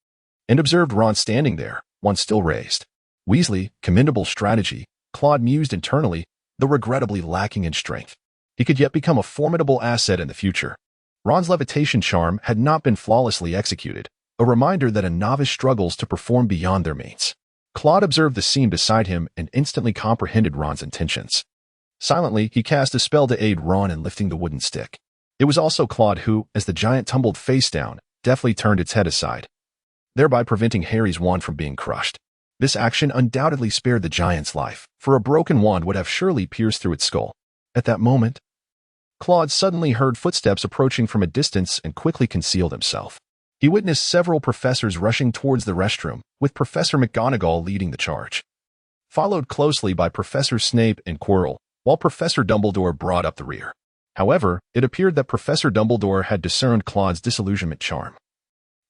and observed Ron standing there, one still raised. Weasley, commendable strategy, Claude mused internally, though regrettably lacking in strength. He could yet become a formidable asset in the future. Ron's levitation charm had not been flawlessly executed, a reminder that a novice struggles to perform beyond their mates. Claude observed the scene beside him and instantly comprehended Ron's intentions. Silently, he cast a spell to aid Ron in lifting the wooden stick. It was also Claude who, as the giant tumbled face down, deftly turned its head aside, thereby preventing Harry's wand from being crushed. This action undoubtedly spared the giant's life, for a broken wand would have surely pierced through its skull. At that moment, Claude suddenly heard footsteps approaching from a distance and quickly concealed himself. He witnessed several professors rushing towards the restroom, with Professor McGonagall leading the charge, followed closely by Professor Snape and Quirrell, while Professor Dumbledore brought up the rear. However, it appeared that Professor Dumbledore had discerned Claude's disillusionment charm,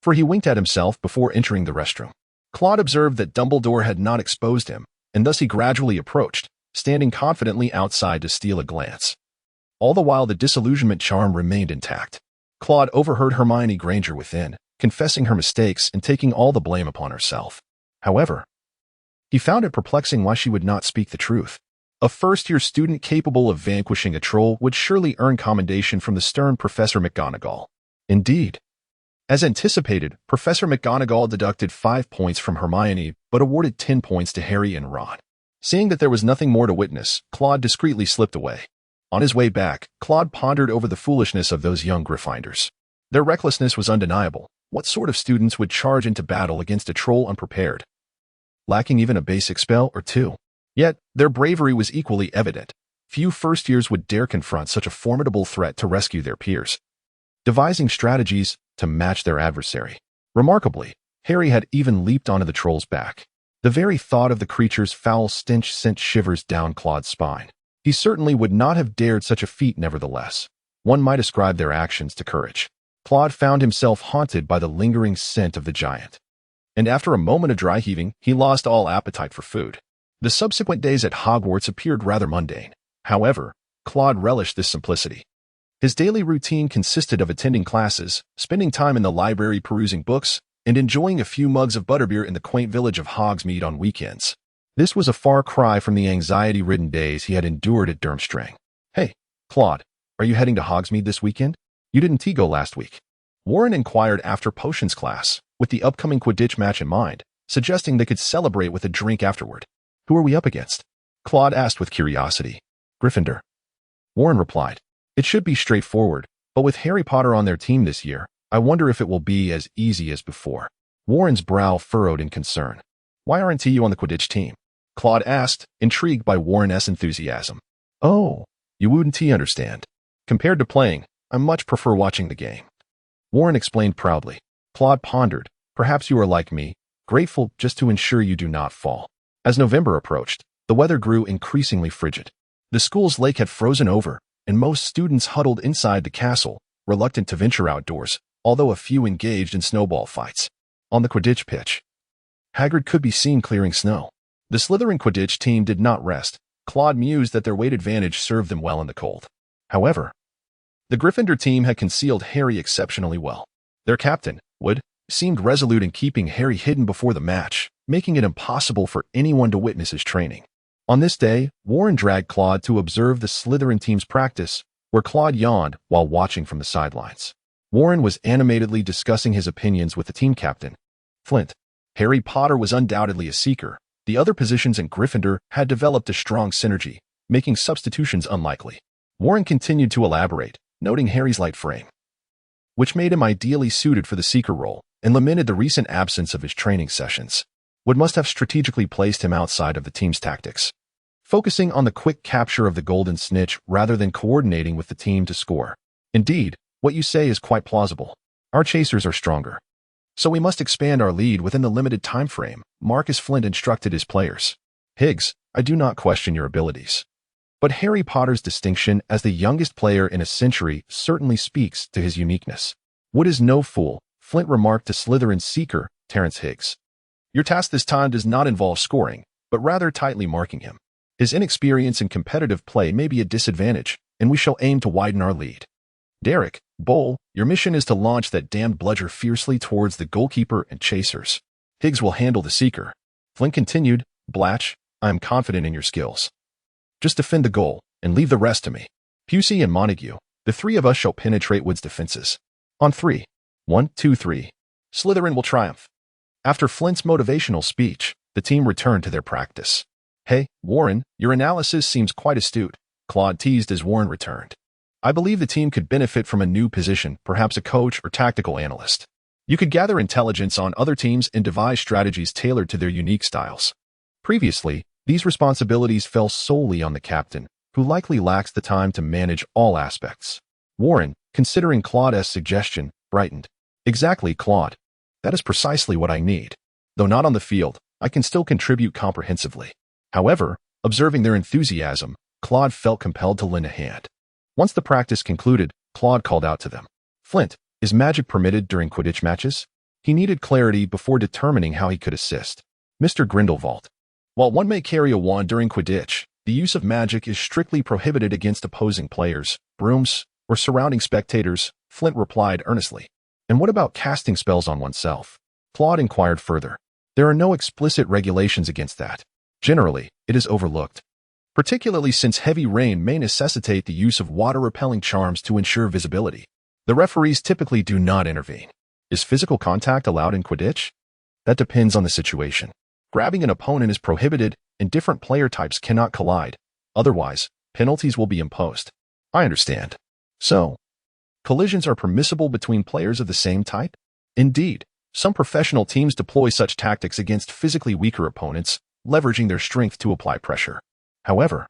for he winked at himself before entering the restroom. Claude observed that Dumbledore had not exposed him, and thus he gradually approached, standing confidently outside to steal a glance. All the while the disillusionment charm remained intact. Claude overheard Hermione Granger within, confessing her mistakes and taking all the blame upon herself. However, he found it perplexing why she would not speak the truth. A first-year student capable of vanquishing a troll would surely earn commendation from the stern Professor McGonagall. Indeed, as anticipated, Professor McGonagall deducted 5 points from Hermione but awarded 10 points to Harry and Ron. Seeing that there was nothing more to witness, Claude discreetly slipped away. On his way back, Claude pondered over the foolishness of those young Gryffindors. Their recklessness was undeniable. What sort of students would charge into battle against a troll unprepared, lacking even a basic spell or two? Yet, their bravery was equally evident. Few first years would dare confront such a formidable threat to rescue their peers, devising strategies to match their adversary. Remarkably, Harry had even leaped onto the troll's back. The very thought of the creature's foul stench sent shivers down Claude's spine. He certainly would not have dared such a feat nevertheless. One might ascribe their actions to courage. Claude found himself haunted by the lingering scent of the giant, and after a moment of dry heaving, he lost all appetite for food. The subsequent days at Hogwarts appeared rather mundane. However, Claude relished this simplicity. His daily routine consisted of attending classes, spending time in the library perusing books, and enjoying a few mugs of butterbeer in the quaint village of Hogsmeade on weekends. This was a far cry from the anxiety-ridden days he had endured at Durmstrang. "Hey, Claude, are you heading to Hogsmeade this weekend? You didn't go last week." Warren inquired after potions class, with the upcoming Quidditch match in mind, suggesting they could celebrate with a drink afterward. Who are we up against? Claude asked with curiosity. Gryffindor. Warren replied. It should be straightforward, but with Harry Potter on their team this year, I wonder if it will be as easy as before. Warren's brow furrowed in concern. Why aren't you on the Quidditch team? Claude asked, intrigued by Warren's enthusiasm. Oh, you wouldn't understand. Compared to playing, I much prefer watching the game. Warren explained proudly. Claude pondered. Perhaps you are like me, grateful just to ensure you do not fall. As November approached, the weather grew increasingly frigid. The school's lake had frozen over, and most students huddled inside the castle, reluctant to venture outdoors, although a few engaged in snowball fights. On the Quidditch pitch, Hagrid could be seen clearing snow. The Slytherin Quidditch team did not rest. Claude mused that their weight advantage served them well in the cold. However, the Gryffindor team had concealed Harry exceptionally well. Their captain, Wood, seemed resolute in keeping Harry hidden before the match, making it impossible for anyone to witness his training. On this day, Warren dragged Claude to observe the Slytherin team's practice, where Claude yawned while watching from the sidelines. Warren was animatedly discussing his opinions with the team captain, Flint. Harry Potter was undoubtedly a seeker. The other positions in Gryffindor had developed a strong synergy, making substitutions unlikely. Warren continued to elaborate, noting Harry's light frame, which made him ideally suited for the seeker role, and lamented the recent absence of his training sessions. Wood must have strategically placed him outside of the team's tactics, focusing on the quick capture of the golden snitch rather than coordinating with the team to score. Indeed, what you say is quite plausible. Our chasers are stronger, so we must expand our lead within the limited time frame, Marcus Flint instructed his players. Higgs, I do not question your abilities, but Harry Potter's distinction as the youngest player in a century certainly speaks to his uniqueness. Wood is no fool, Flint remarked to Slytherin's seeker, Terrence Higgs. Your task this time does not involve scoring, but rather tightly marking him. His inexperience in competitive play may be a disadvantage, and we shall aim to widen our lead. Derek, Bowl, your mission is to launch that damned bludger fiercely towards the goalkeeper and chasers. Higgs will handle the seeker. Flint continued, Blatch, I am confident in your skills. Just defend the goal, and leave the rest to me. Pusey and Montague, the three of us shall penetrate Wood's defenses. On 3. 1, 2, 3. Slytherin will triumph. After Flint's motivational speech, the team returned to their practice. Hey, Warren, your analysis seems quite astute, Claude teased as Warren returned. I believe the team could benefit from a new position, perhaps a coach or tactical analyst. You could gather intelligence on other teams and devise strategies tailored to their unique styles. Previously, these responsibilities fell solely on the captain, who likely lacks the time to manage all aspects. Warren, considering Claude's suggestion, brightened. Exactly, Claude. That is precisely what I need. Though not on the field, I can still contribute comprehensively. However, observing their enthusiasm, Claude felt compelled to lend a hand. Once the practice concluded, Claude called out to them. Flint, is magic permitted during Quidditch matches? He needed clarity before determining how he could assist. Mr. Grindelwald. While one may carry a wand during Quidditch, the use of magic is strictly prohibited against opposing players, brooms, or surrounding spectators, Flint replied earnestly. And what about casting spells on oneself? Claude inquired further. There are no explicit regulations against that. Generally, it is overlooked, particularly since heavy rain may necessitate the use of water-repelling charms to ensure visibility. The referees typically do not intervene. Is physical contact allowed in Quidditch? That depends on the situation. Grabbing an opponent is prohibited, and different player types cannot collide. Otherwise, penalties will be imposed. I understand. So, collisions are permissible between players of the same type? Indeed, some professional teams deploy such tactics against physically weaker opponents, leveraging their strength to apply pressure. However,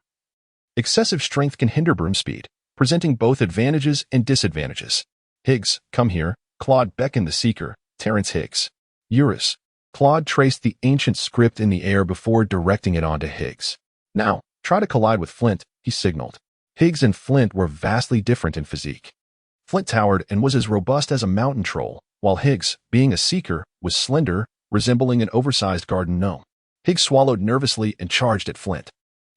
excessive strength can hinder broom speed, presenting both advantages and disadvantages. Higgs, come here, Claude beckoned the seeker, Terrence Higgs. Eurus. Claude traced the ancient script in the air before directing it onto Higgs. Now, try to collide with Flint, he signaled. Higgs and Flint were vastly different in physique. Flint towered and was as robust as a mountain troll, while Higgs, being a seeker, was slender, resembling an oversized garden gnome. Higgs swallowed nervously and charged at Flint.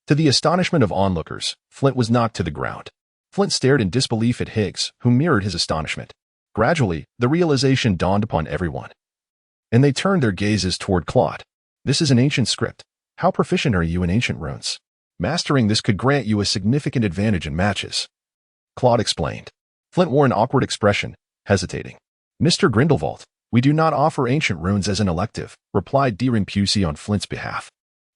To the astonishment of onlookers, Flint was knocked to the ground. Flint stared in disbelief at Higgs, who mirrored his astonishment. Gradually, the realization dawned upon everyone, and they turned their gazes toward Claude. This is an ancient script. How proficient are you in ancient runes? Mastering this could grant you a significant advantage in matches, Claude explained. Flint wore an awkward expression, hesitating. Mr. Grindelwald, we do not offer ancient runes as an elective, replied Deering Pusey on Flint's behalf.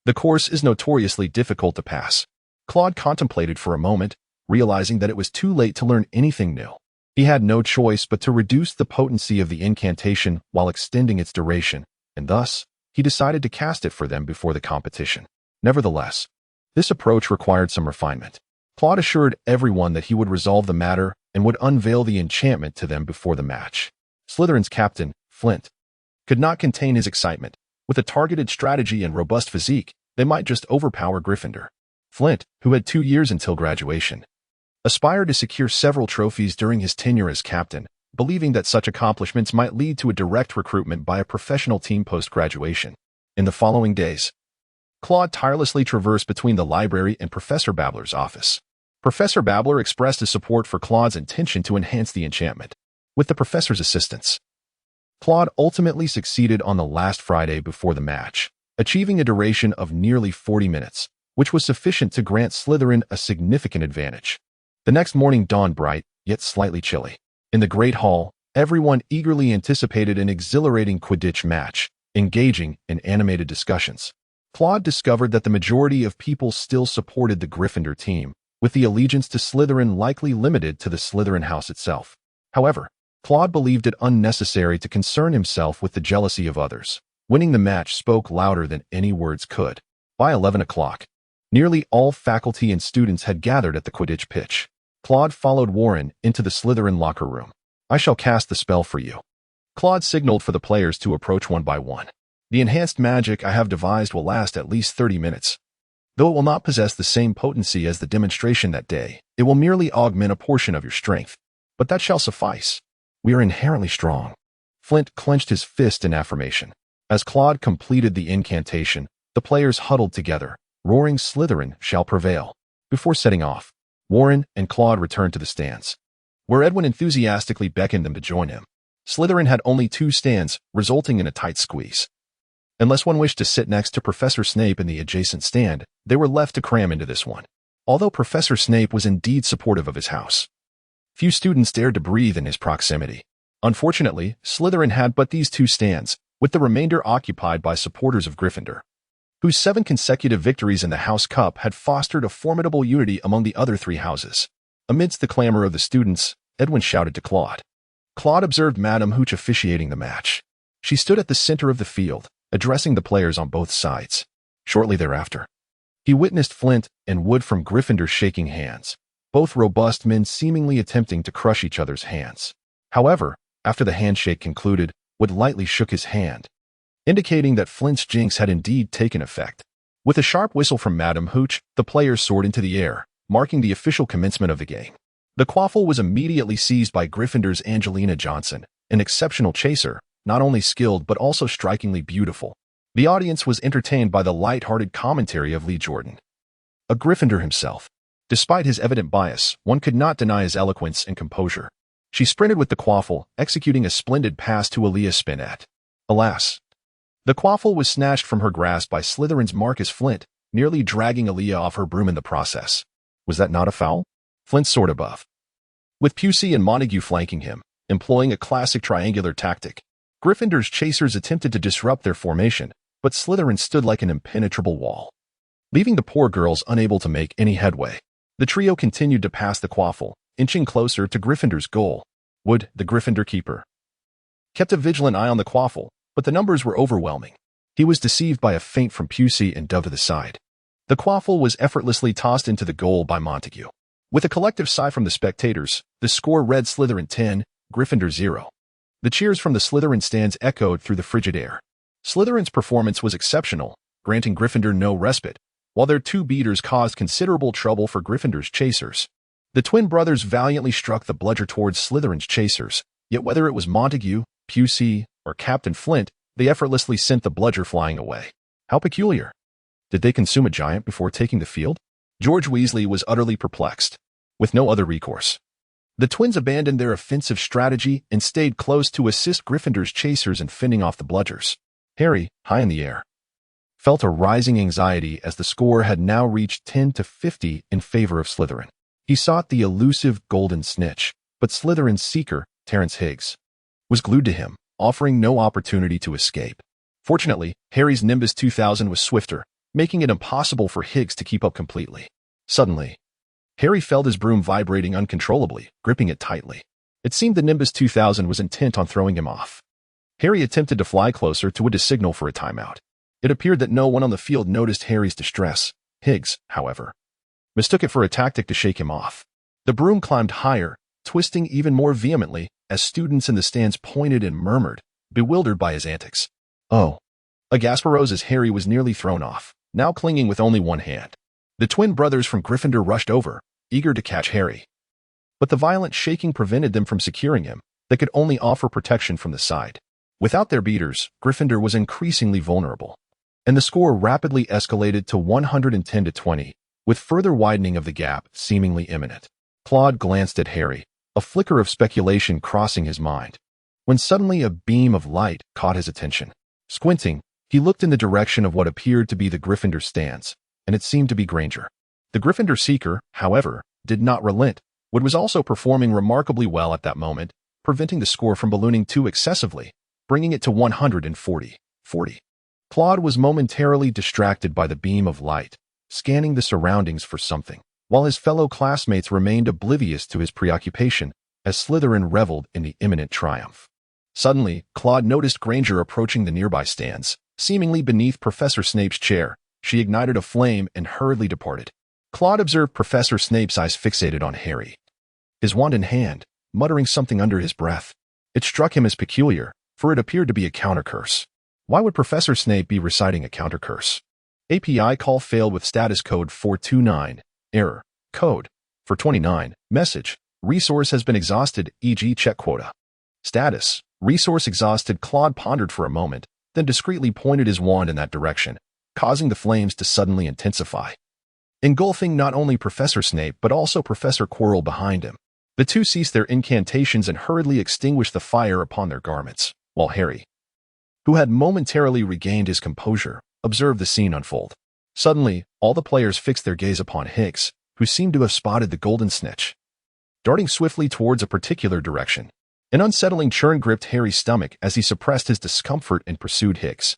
The course is notoriously difficult to pass. Claude contemplated for a moment, realizing that it was too late to learn anything new. He had no choice but to reduce the potency of the incantation while extending its duration, and thus, he decided to cast it for them before the competition. Nevertheless, this approach required some refinement. Claude assured everyone that he would resolve the matter and would unveil the enchantment to them before the match. Slytherin's captain, Flint, could not contain his excitement. With a targeted strategy and robust physique, they might just overpower Gryffindor. Flint, who had 2 years until graduation, aspired to secure several trophies during his tenure as captain, believing that such accomplishments might lead to a direct recruitment by a professional team post-graduation. In the following days, Claude tirelessly traversed between the library and Professor Babbler's office. Professor Babbler expressed his support for Claude's intention to enhance the enchantment. With the professor's assistance, Claude ultimately succeeded on the last Friday before the match, achieving a duration of nearly 40 minutes, which was sufficient to grant Slytherin a significant advantage. The next morning dawned bright, yet slightly chilly. In the Great Hall, everyone eagerly anticipated an exhilarating Quidditch match, engaging in animated discussions. Claude discovered that the majority of people still supported the Gryffindor team, with the allegiance to Slytherin likely limited to the Slytherin house itself. However, Claude believed it unnecessary to concern himself with the jealousy of others. Winning the match spoke louder than any words could. By 11 o'clock, nearly all faculty and students had gathered at the Quidditch pitch. Claude followed Warren into the Slytherin locker room. "I shall cast the spell for you." Claude signaled for the players to approach one by one. "The enhanced magic I have devised will last at least 30 minutes. Though it will not possess the same potency as the demonstration that day, it will merely augment a portion of your strength. But that shall suffice. We are inherently strong." Flint clenched his fist in affirmation. As Claude completed the incantation, the players huddled together, roaring "Slytherin shall prevail." Before setting off, Warren and Claude returned to the stands, where Edwin enthusiastically beckoned them to join him. Slytherin had only 2 stands, resulting in a tight squeeze. Unless one wished to sit next to Professor Snape in the adjacent stand, they were left to cram into this one. Although Professor Snape was indeed supportive of his house, few students dared to breathe in his proximity. Unfortunately, Slytherin had but these 2 stands, with the remainder occupied by supporters of Gryffindor, whose 7 consecutive victories in the House Cup had fostered a formidable unity among the other 3 houses. Amidst the clamor of the students, Edwin shouted to Claude. Claude observed Madame Hooch officiating the match. She stood at the center of the field, addressing the players on both sides. Shortly thereafter, he witnessed Flint and Wood from Gryffindor shaking hands, both robust men seemingly attempting to crush each other's hands. However, after the handshake concluded, Wood lightly shook his hand, indicating that Flint's jinx had indeed taken effect. With a sharp whistle from Madame Hooch, the players soared into the air, marking the official commencement of the game. The quaffle was immediately seized by Gryffindor's Angelina Johnson, an exceptional chaser, not only skilled but also strikingly beautiful. The audience was entertained by the light-hearted commentary of Lee Jordan, a Gryffindor himself. Despite his evident bias, one could not deny his eloquence and composure. She sprinted with the quaffle, executing a splendid pass to Aaliyah Spinette. Alas, the quaffle was snatched from her grasp by Slytherin's Marcus Flint, nearly dragging Aaliyah off her broom in the process. Was that not a foul? Flint soared above, with Pusey and Montague flanking him, employing a classic triangular tactic. Gryffindor's chasers attempted to disrupt their formation, but Slytherin stood like an impenetrable wall, leaving the poor girls unable to make any headway. The trio continued to pass the quaffle, inching closer to Gryffindor's goal. Wood, the Gryffindor keeper, kept a vigilant eye on the quaffle, but the numbers were overwhelming. He was deceived by a feint from Pusey and dove to the side. The quaffle was effortlessly tossed into the goal by Montague. With a collective sigh from the spectators, the score read Slytherin 10, Gryffindor 0. The cheers from the Slytherin stands echoed through the frigid air. Slytherin's performance was exceptional, granting Gryffindor no respite, while their 2 beaters caused considerable trouble for Gryffindor's chasers. The twin brothers valiantly struck the bludger towards Slytherin's chasers, yet whether it was Montague, Pusey, or Captain Flint, they effortlessly sent the bludger flying away. How peculiar. Did they consume a giant before taking the field? George Weasley was utterly perplexed. With no other recourse, the twins abandoned their offensive strategy and stayed close to assist Gryffindor's chasers in fending off the bludgers. Harry, high in the air, felt a rising anxiety as the score had now reached 10-50 in favor of Slytherin. He sought the elusive golden snitch, but Slytherin's seeker, Terence Higgs, was glued to him, offering no opportunity to escape. Fortunately, Harry's Nimbus 2000 was swifter, making it impossible for Higgs to keep up completely. Suddenly, Harry felt his broom vibrating uncontrollably, gripping it tightly. It seemed the Nimbus 2000 was intent on throwing him off. Harry attempted to fly closer to it to signal for a timeout. It appeared that no one on the field noticed Harry's distress. Higgs, however, mistook it for a tactic to shake him off. The broom climbed higher, twisting even more vehemently as students in the stands pointed and murmured, bewildered by his antics. "Oh!" A gasp arose as Harry was nearly thrown off, now clinging with only one hand. The twin brothers from Gryffindor rushed over, eager to catch Harry. But the violent shaking prevented them from securing him. They could only offer protection from the side. Without their beaters, Gryffindor was increasingly vulnerable, and the score rapidly escalated to 110-20, with further widening of the gap seemingly imminent. Claude glanced at Harry, a flicker of speculation crossing his mind, when suddenly a beam of light caught his attention. Squinting, he looked in the direction of what appeared to be the Gryffindor stands, and it seemed to be Granger. The Gryffindor Seeker, however, did not relent. Wood was also performing remarkably well at that moment, preventing the score from ballooning too excessively, bringing it to 140-40. Claude was momentarily distracted by the beam of light, scanning the surroundings for something, while his fellow classmates remained oblivious to his preoccupation as Slytherin reveled in the imminent triumph. Suddenly, Claude noticed Granger approaching the nearby stands, seemingly beneath Professor Snape's chair. She ignited a flame and hurriedly departed. Claude observed Professor Snape's eyes fixated on Harry, his wand in hand, muttering something under his breath. It struck him as peculiar, for it appeared to be a countercurse. Why would Professor Snape be reciting a countercurse? API call failed with status code 429. Error. Code. 429. Message. Resource has been exhausted, e.g. check quota. Status. Resource exhausted. Claude pondered for a moment, then discreetly pointed his wand in that direction, causing the flames to suddenly intensify, engulfing not only Professor Snape but also Professor Quirrell behind him. The two ceased their incantations and hurriedly extinguished the fire upon their garments, while Harry, who had momentarily regained his composure, observed the scene unfold. Suddenly, all the players fixed their gaze upon Higgs, who seemed to have spotted the golden snitch, darting swiftly towards a particular direction. An unsettling churn gripped Harry's stomach as he suppressed his discomfort and pursued Higgs.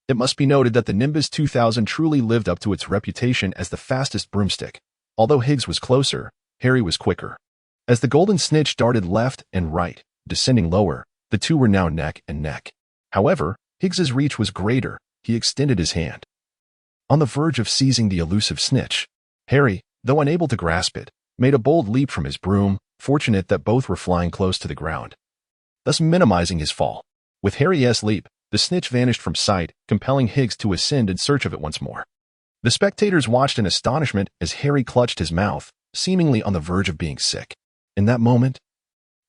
It must be noted that the Nimbus 2000 truly lived up to its reputation as the fastest broomstick. Although Higgs was closer, Harry was quicker. As the golden snitch darted left and right, descending lower, the two were now neck and neck. However, Higgs's reach was greater. He extended his hand, on the verge of seizing the elusive snitch. Harry, though unable to grasp it, made a bold leap from his broom, fortunate that both were flying close to the ground, thus minimizing his fall. With Harry's leap, the snitch vanished from sight, compelling Higgs to ascend in search of it once more. The spectators watched in astonishment as Harry clutched his mouth, seemingly on the verge of being sick. In that moment,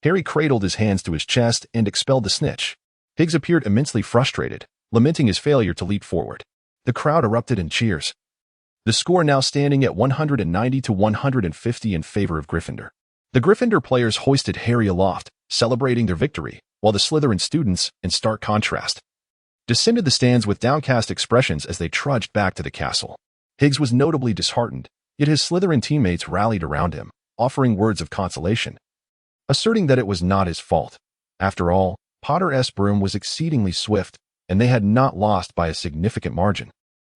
Harry cradled his hands to his chest and expelled the snitch. Higgs appeared immensely frustrated, lamenting his failure to leap forward. The crowd erupted in cheers, the score now standing at 190-150 in favor of Gryffindor. The Gryffindor players hoisted Harry aloft, celebrating their victory, while the Slytherin students, in stark contrast, descended the stands with downcast expressions as they trudged back to the castle. Higgs was notably disheartened, yet his Slytherin teammates rallied around him, offering words of consolation, asserting that it was not his fault. After all, Potter's broom was exceedingly swift, and they had not lost by a significant margin,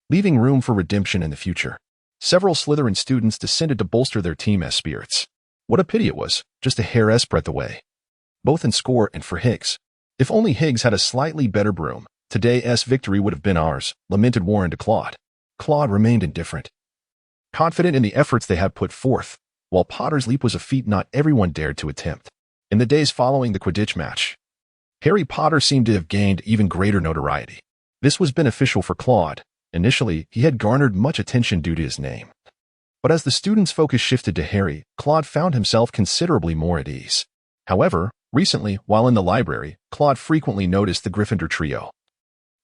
leaving room for redemption in the future. Several Slytherin students descended to bolster their team's spirits. What a pity it was, just a hair's breadth away, both in score and for Higgs. If only Higgs had a slightly better broom, today's victory would have been ours, lamented Warren to Claude. Claude remained indifferent, confident in the efforts they had put forth, while Potter's leap was a feat not everyone dared to attempt. In the days following the Quidditch match, Harry Potter seemed to have gained even greater notoriety. This was beneficial for Claude. Initially, he had garnered much attention due to his name. But as the students' focus shifted to Harry, Claude found himself considerably more at ease. However, recently, while in the library, Claude frequently noticed the Gryffindor trio,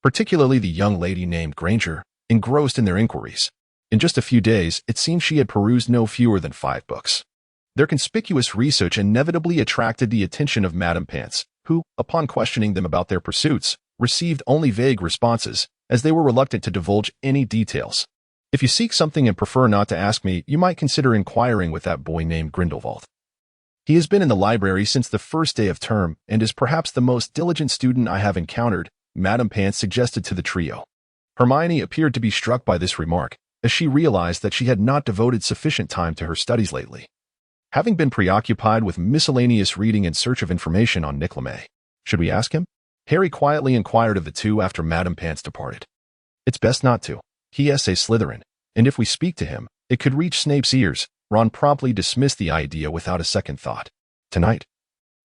particularly the young lady named Granger, engrossed in their inquiries. In just a few days, it seemed she had perused no fewer than 5 books. Their conspicuous research inevitably attracted the attention of Madame Pants, who, upon questioning them about their pursuits, received only vague responses, as they were reluctant to divulge any details. If you seek something and prefer not to ask me, you might consider inquiring with that boy named Grindelwald. He has been in the library since the first day of term and is perhaps the most diligent student I have encountered, Madame Pants suggested to the trio. Hermione appeared to be struck by this remark, as she realized that she had not devoted sufficient time to her studies lately, having been preoccupied with miscellaneous reading in search of information on Nicklame. Should we ask him? Harry quietly inquired of the two after Madame Pants departed. It's best not to. He is a Slytherin, and if we speak to him, it could reach Snape's ears. Ron promptly dismissed the idea without a second thought. Tonight,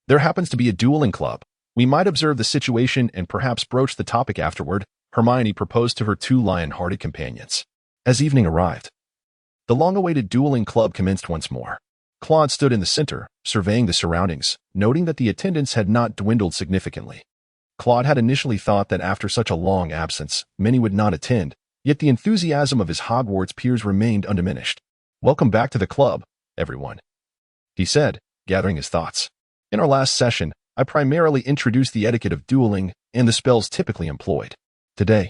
there happens to be a dueling club. We might observe the situation and perhaps broach the topic afterward, Hermione proposed to her two lion-hearted companions. As evening arrived, the long-awaited dueling club commenced once more. Claude stood in the center, surveying the surroundings, noting that the attendance had not dwindled significantly. Claude had initially thought that after such a long absence, many would not attend, yet the enthusiasm of his Hogwarts peers remained undiminished. "Welcome back to the club, everyone," he said, gathering his thoughts. "In our last session, I primarily introduced the etiquette of dueling and the spells typically employed. Today,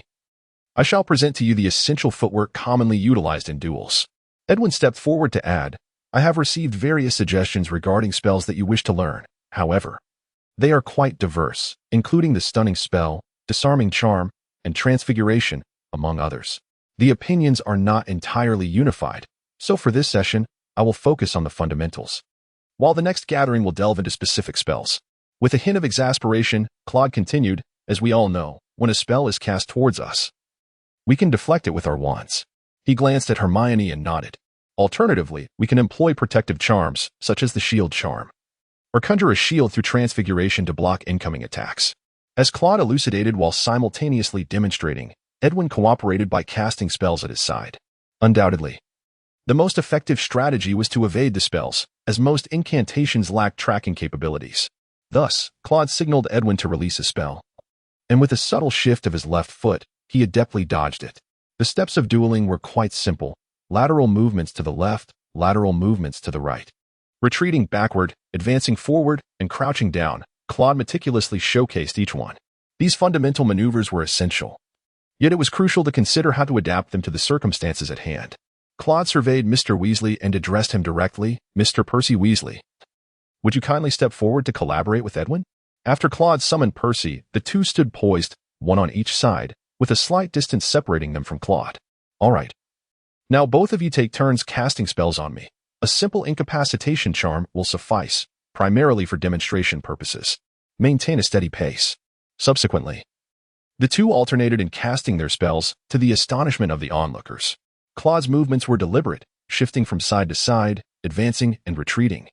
I shall present to you the essential footwork commonly utilized in duels." Edwin stepped forward to add, "I have received various suggestions regarding spells that you wish to learn. However, they are quite diverse, including the stunning spell, disarming charm, and transfiguration, among others. The opinions are not entirely unified, so for this session, I will focus on the fundamentals, while the next gathering will delve into specific spells." With a hint of exasperation, Claude continued, "As we all know, when a spell is cast towards us, we can deflect it with our wands." He glanced at Hermione and nodded. "Alternatively, we can employ protective charms, such as the shield charm, or conjure a shield through transfiguration to block incoming attacks." As Claude elucidated while simultaneously demonstrating, Edwin cooperated by casting spells at his side. Undoubtedly, the most effective strategy was to evade the spells, as most incantations lack tracking capabilities. Thus, Claude signaled Edwin to release a spell, and with a subtle shift of his left foot, he adeptly dodged it. The steps of dueling were quite simple: lateral movements to the left, lateral movements to the right. Retreating backward, advancing forward, and crouching down, Claude meticulously showcased each one. These fundamental maneuvers were essential, yet it was crucial to consider how to adapt them to the circumstances at hand. Claude surveyed Mr. Weasley and addressed him directly, "Mr. Percy Weasley, would you kindly step forward to collaborate with Edwin?" After Claude summoned Percy, the two stood poised, one on each side, with a slight distance separating them from Claude. "All right. Now both of you take turns casting spells on me. A simple incapacitation charm will suffice, primarily for demonstration purposes. Maintain a steady pace." Subsequently, the two alternated in casting their spells, to the astonishment of the onlookers. Claude's movements were deliberate, shifting from side to side, advancing and retreating,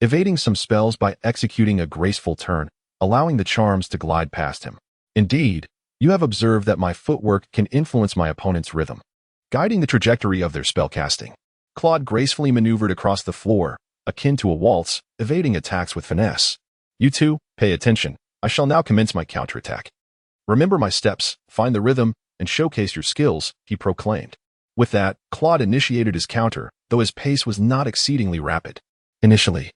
evading some spells by executing a graceful turn, allowing the charms to glide past him. "Indeed, you have observed that my footwork can influence my opponent's rhythm, guiding the trajectory of their spellcasting." Claude gracefully maneuvered across the floor, akin to a waltz, evading attacks with finesse. "You two, pay attention. I shall now commence my counterattack. Remember my steps, find the rhythm, and showcase your skills," he proclaimed. With that, Claude initiated his counter, though his pace was not exceedingly rapid. Initially,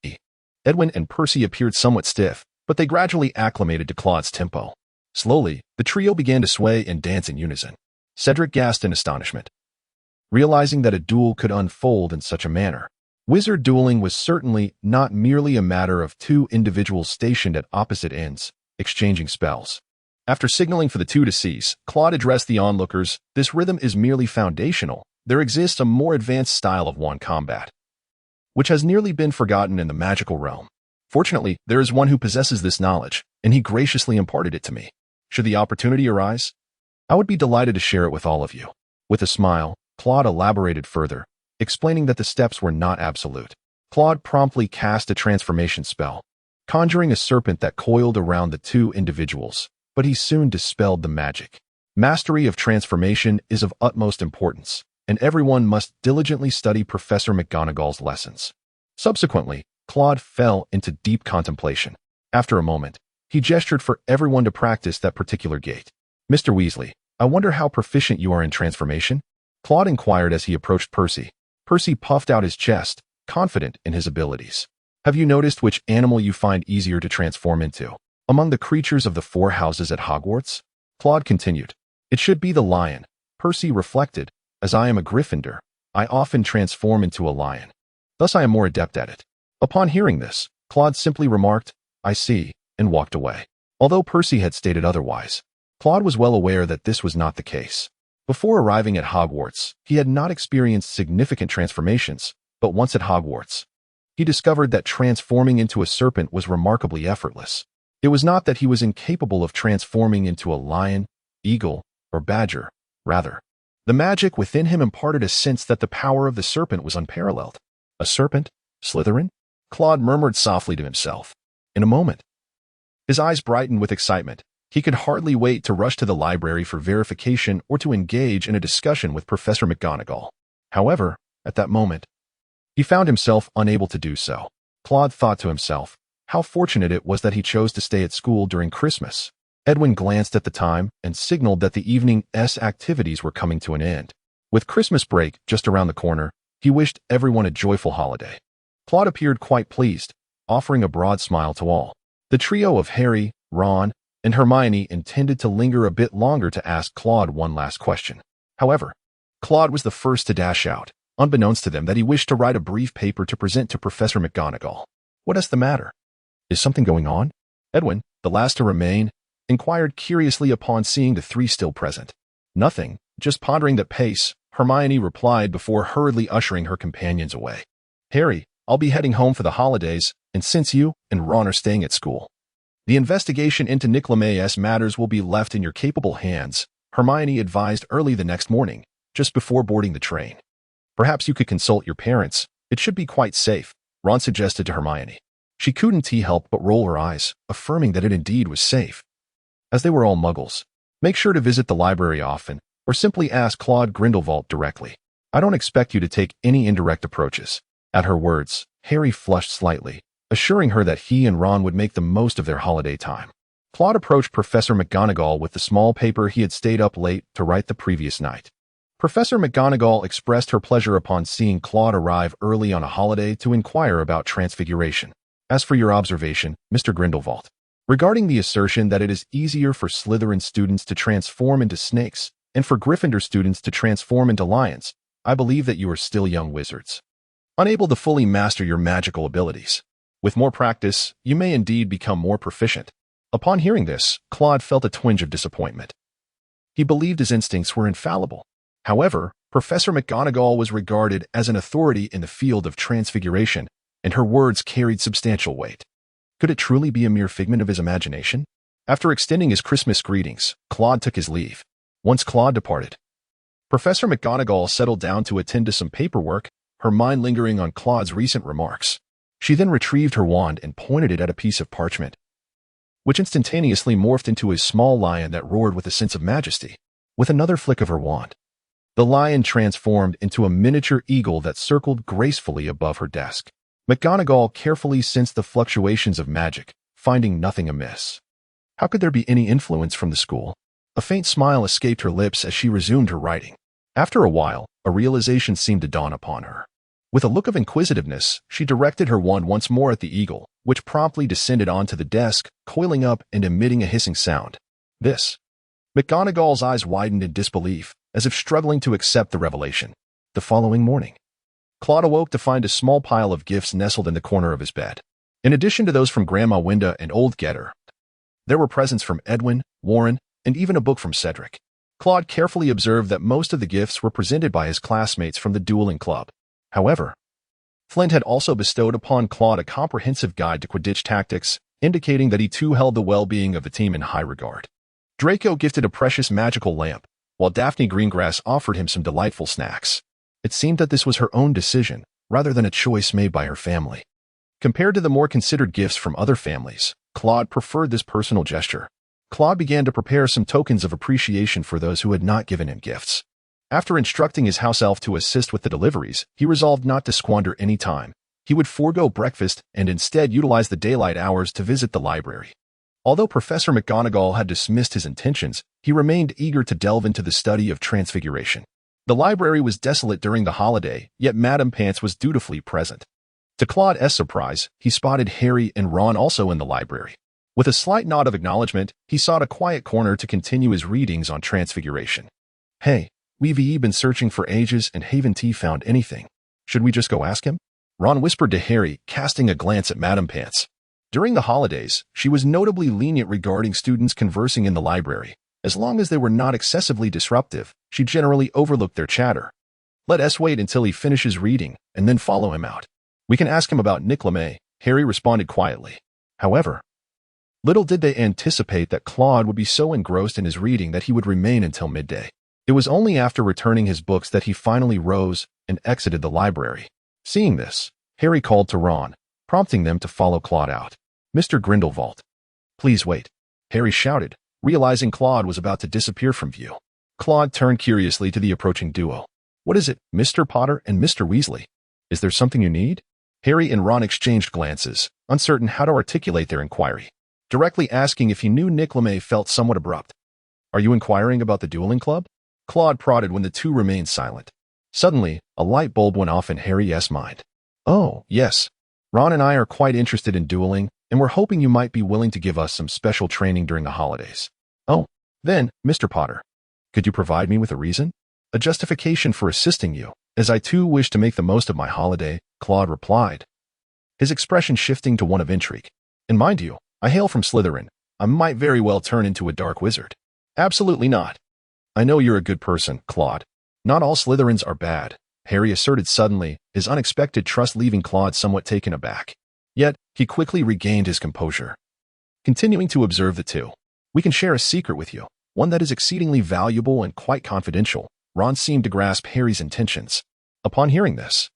Edwin and Percy appeared somewhat stiff, but they gradually acclimated to Claude's tempo. Slowly, the trio began to sway and dance in unison. Cedric gasped in astonishment, realizing that a duel could unfold in such a manner. Wizard dueling was certainly not merely a matter of two individuals stationed at opposite ends, exchanging spells. After signaling for the two to cease, Claude addressed the onlookers. "This rhythm is merely foundational. There exists a more advanced style of wand combat, which has nearly been forgotten in the magical realm. Fortunately, there is one who possesses this knowledge, and he graciously imparted it to me. Should the opportunity arise, I would be delighted to share it with all of you." With a smile, Claude elaborated further, explaining that the steps were not absolute. Claude promptly cast a transformation spell, conjuring a serpent that coiled around the two individuals, but he soon dispelled the magic. Mastery of transformation is of utmost importance, and everyone must diligently study Professor McGonagall's lessons. Subsequently, Claude fell into deep contemplation. After a moment, he gestured for everyone to practice that particular gait. "Mr. Weasley, I wonder how proficient you are in transformation?" Claude inquired as he approached Percy. Percy puffed out his chest, confident in his abilities. "Have you noticed which animal you find easier to transform into among the creatures of the four houses at Hogwarts?" Claude continued. "It should be the lion." Percy reflected. "As I am a Gryffindor, I often transform into a lion. Thus I am more adept at it." Upon hearing this, Claude simply remarked, "I see," and walked away. Although Percy had stated otherwise, Claude was well aware that this was not the case. Before arriving at Hogwarts, he had not experienced significant transformations, but once at Hogwarts, he discovered that transforming into a serpent was remarkably effortless. It was not that he was incapable of transforming into a lion, eagle, or badger. Rather, the magic within him imparted a sense that the power of the serpent was unparalleled. A serpent? Slytherin? Claude murmured softly to himself. In a moment, his eyes brightened with excitement. He could hardly wait to rush to the library for verification or to engage in a discussion with Professor McGonagall. However, at that moment, he found himself unable to do so. Claude thought to himself, how fortunate it was that he chose to stay at school during Christmas. Edwin glanced at the time and signaled that the evening's activities were coming to an end. With Christmas break just around the corner, he wished everyone a joyful holiday. Claude appeared quite pleased, offering a broad smile to all. The trio of Harry, Ron, and Hermione intended to linger a bit longer to ask Claude one last question. However, Claude was the first to dash out, unbeknownst to them that he wished to write a brief paper to present to Professor McGonagall. What is the matter? Is something going on? Edwin, the last to remain, inquired curiously upon seeing the three still present. Nothing, just pondering the pace, Hermione replied before hurriedly ushering her companions away. Harry, I'll be heading home for the holidays, and since you and Ron are staying at school, the investigation into Nicolame's matters will be left in your capable hands, Hermione advised early the next morning, just before boarding the train. Perhaps you could consult your parents. It should be quite safe, Ron suggested to Hermione. She couldn't help but roll her eyes, affirming that it indeed was safe. As they were all muggles, make sure to visit the library often, or simply ask Claude Grindelwald directly. I don't expect you to take any indirect approaches. At her words, Harry flushed slightly, assuring her that he and Ron would make the most of their holiday time. Claude approached Professor McGonagall with the small paper he had stayed up late to write the previous night. Professor McGonagall expressed her pleasure upon seeing Claude arrive early on a holiday to inquire about transfiguration. As for your observation, Mr. Grindelwald, regarding the assertion that it is easier for Slytherin students to transform into snakes and for Gryffindor students to transform into lions, I believe that you are still young wizards, unable to fully master your magical abilities. With more practice, you may indeed become more proficient. Upon hearing this, Claude felt a twinge of disappointment. He believed his instincts were infallible. However, Professor McGonagall was regarded as an authority in the field of transfiguration, and her words carried substantial weight. Could it truly be a mere figment of his imagination? After extending his Christmas greetings, Claude took his leave. Once Claude departed, Professor McGonagall settled down to attend to some paperwork, her mind lingering on Claude's recent remarks. She then retrieved her wand and pointed it at a piece of parchment, which instantaneously morphed into a small lion that roared with a sense of majesty. With another flick of her wand, the lion transformed into a miniature eagle that circled gracefully above her desk. McGonagall carefully sensed the fluctuations of magic, finding nothing amiss. How could there be any influence from the school? A faint smile escaped her lips as she resumed her writing. After a while, a realization seemed to dawn upon her. With a look of inquisitiveness, she directed her wand once more at the eagle, which promptly descended onto the desk, coiling up and emitting a hissing sound. This. McGonagall's eyes widened in disbelief, as if struggling to accept the revelation. The following morning, Claude awoke to find a small pile of gifts nestled in the corner of his bed. In addition to those from Grandma Winda and old Gellert, there were presents from Edwin, Warren, and even a book from Cedric. Claude carefully observed that most of the gifts were presented by his classmates from the dueling club. However, Flint had also bestowed upon Claude a comprehensive guide to Quidditch tactics, indicating that he too held the well-being of the team in high regard. Draco gifted a precious magical lamp, while Daphne Greengrass offered him some delightful snacks. It seemed that this was her own decision, rather than a choice made by her family. Compared to the more considered gifts from other families, Claude preferred this personal gesture. Claude began to prepare some tokens of appreciation for those who had not given him gifts. After instructing his house elf to assist with the deliveries, he resolved not to squander any time. He would forego breakfast and instead utilize the daylight hours to visit the library. Although Professor McGonagall had dismissed his intentions, he remained eager to delve into the study of transfiguration. The library was desolate during the holiday, yet Madame Pants was dutifully present. To Claude's surprise, he spotted Harry and Ron also in the library. With a slight nod of acknowledgement, he sought a quiet corner to continue his readings on transfiguration. Hey, we've been searching for ages and haven't found anything. Should we just go ask him? Ron whispered to Harry, casting a glance at Madame Pants. During the holidays, she was notably lenient regarding students conversing in the library, As long as they were not excessively disruptive, she generally overlooked their chatter. Let us wait until he finishes reading, and then follow him out. We can ask him about Nick LeMay, Harry responded quietly. However, little did they anticipate that Claude would be so engrossed in his reading that he would remain until midday. It was only after returning his books that he finally rose and exited the library. Seeing this, Harry called to Ron, prompting them to follow Claude out. Mr. Grindelwald. Please wait, Harry shouted, realizing Claude was about to disappear from view. Claude turned curiously to the approaching duo. What is it, Mr. Potter and Mr. Weasley? Is there something you need? Harry and Ron exchanged glances, uncertain how to articulate their inquiry. Directly asking if he knew Nick LeMay felt somewhat abrupt. Are you inquiring about the dueling club? Claude prodded when the two remained silent. Suddenly, a light bulb went off in Harry's mind. Oh, yes. Ron and I are quite interested in dueling, and we're hoping you might be willing to give us some special training during the holidays. Oh, then, Mr. Potter, could you provide me with a reason? A justification for assisting you, as I too wish to make the most of my holiday, Claude replied, his expression shifting to one of intrigue. And mind you, I hail from Slytherin. I might very well turn into a dark wizard. Absolutely not. I know you're a good person, Claude. Not all Slytherins are bad, Harry asserted suddenly, his unexpected trust leaving Claude somewhat taken aback. Yet, he quickly regained his composure. Continuing to observe the two. We can share a secret with you, one that is exceedingly valuable and quite confidential. Ron seemed to grasp Harry's intentions. Upon hearing this,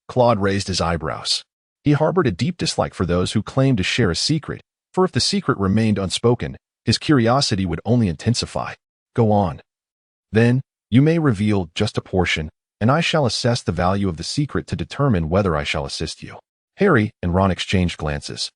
Claude raised his eyebrows. He harbored a deep dislike for those who claimed to share a secret, for if the secret remained unspoken, his curiosity would only intensify. Go on. Then, you may reveal just a portion, and I shall assess the value of the secret to determine whether I shall assist you. Harry and Ron exchanged glances.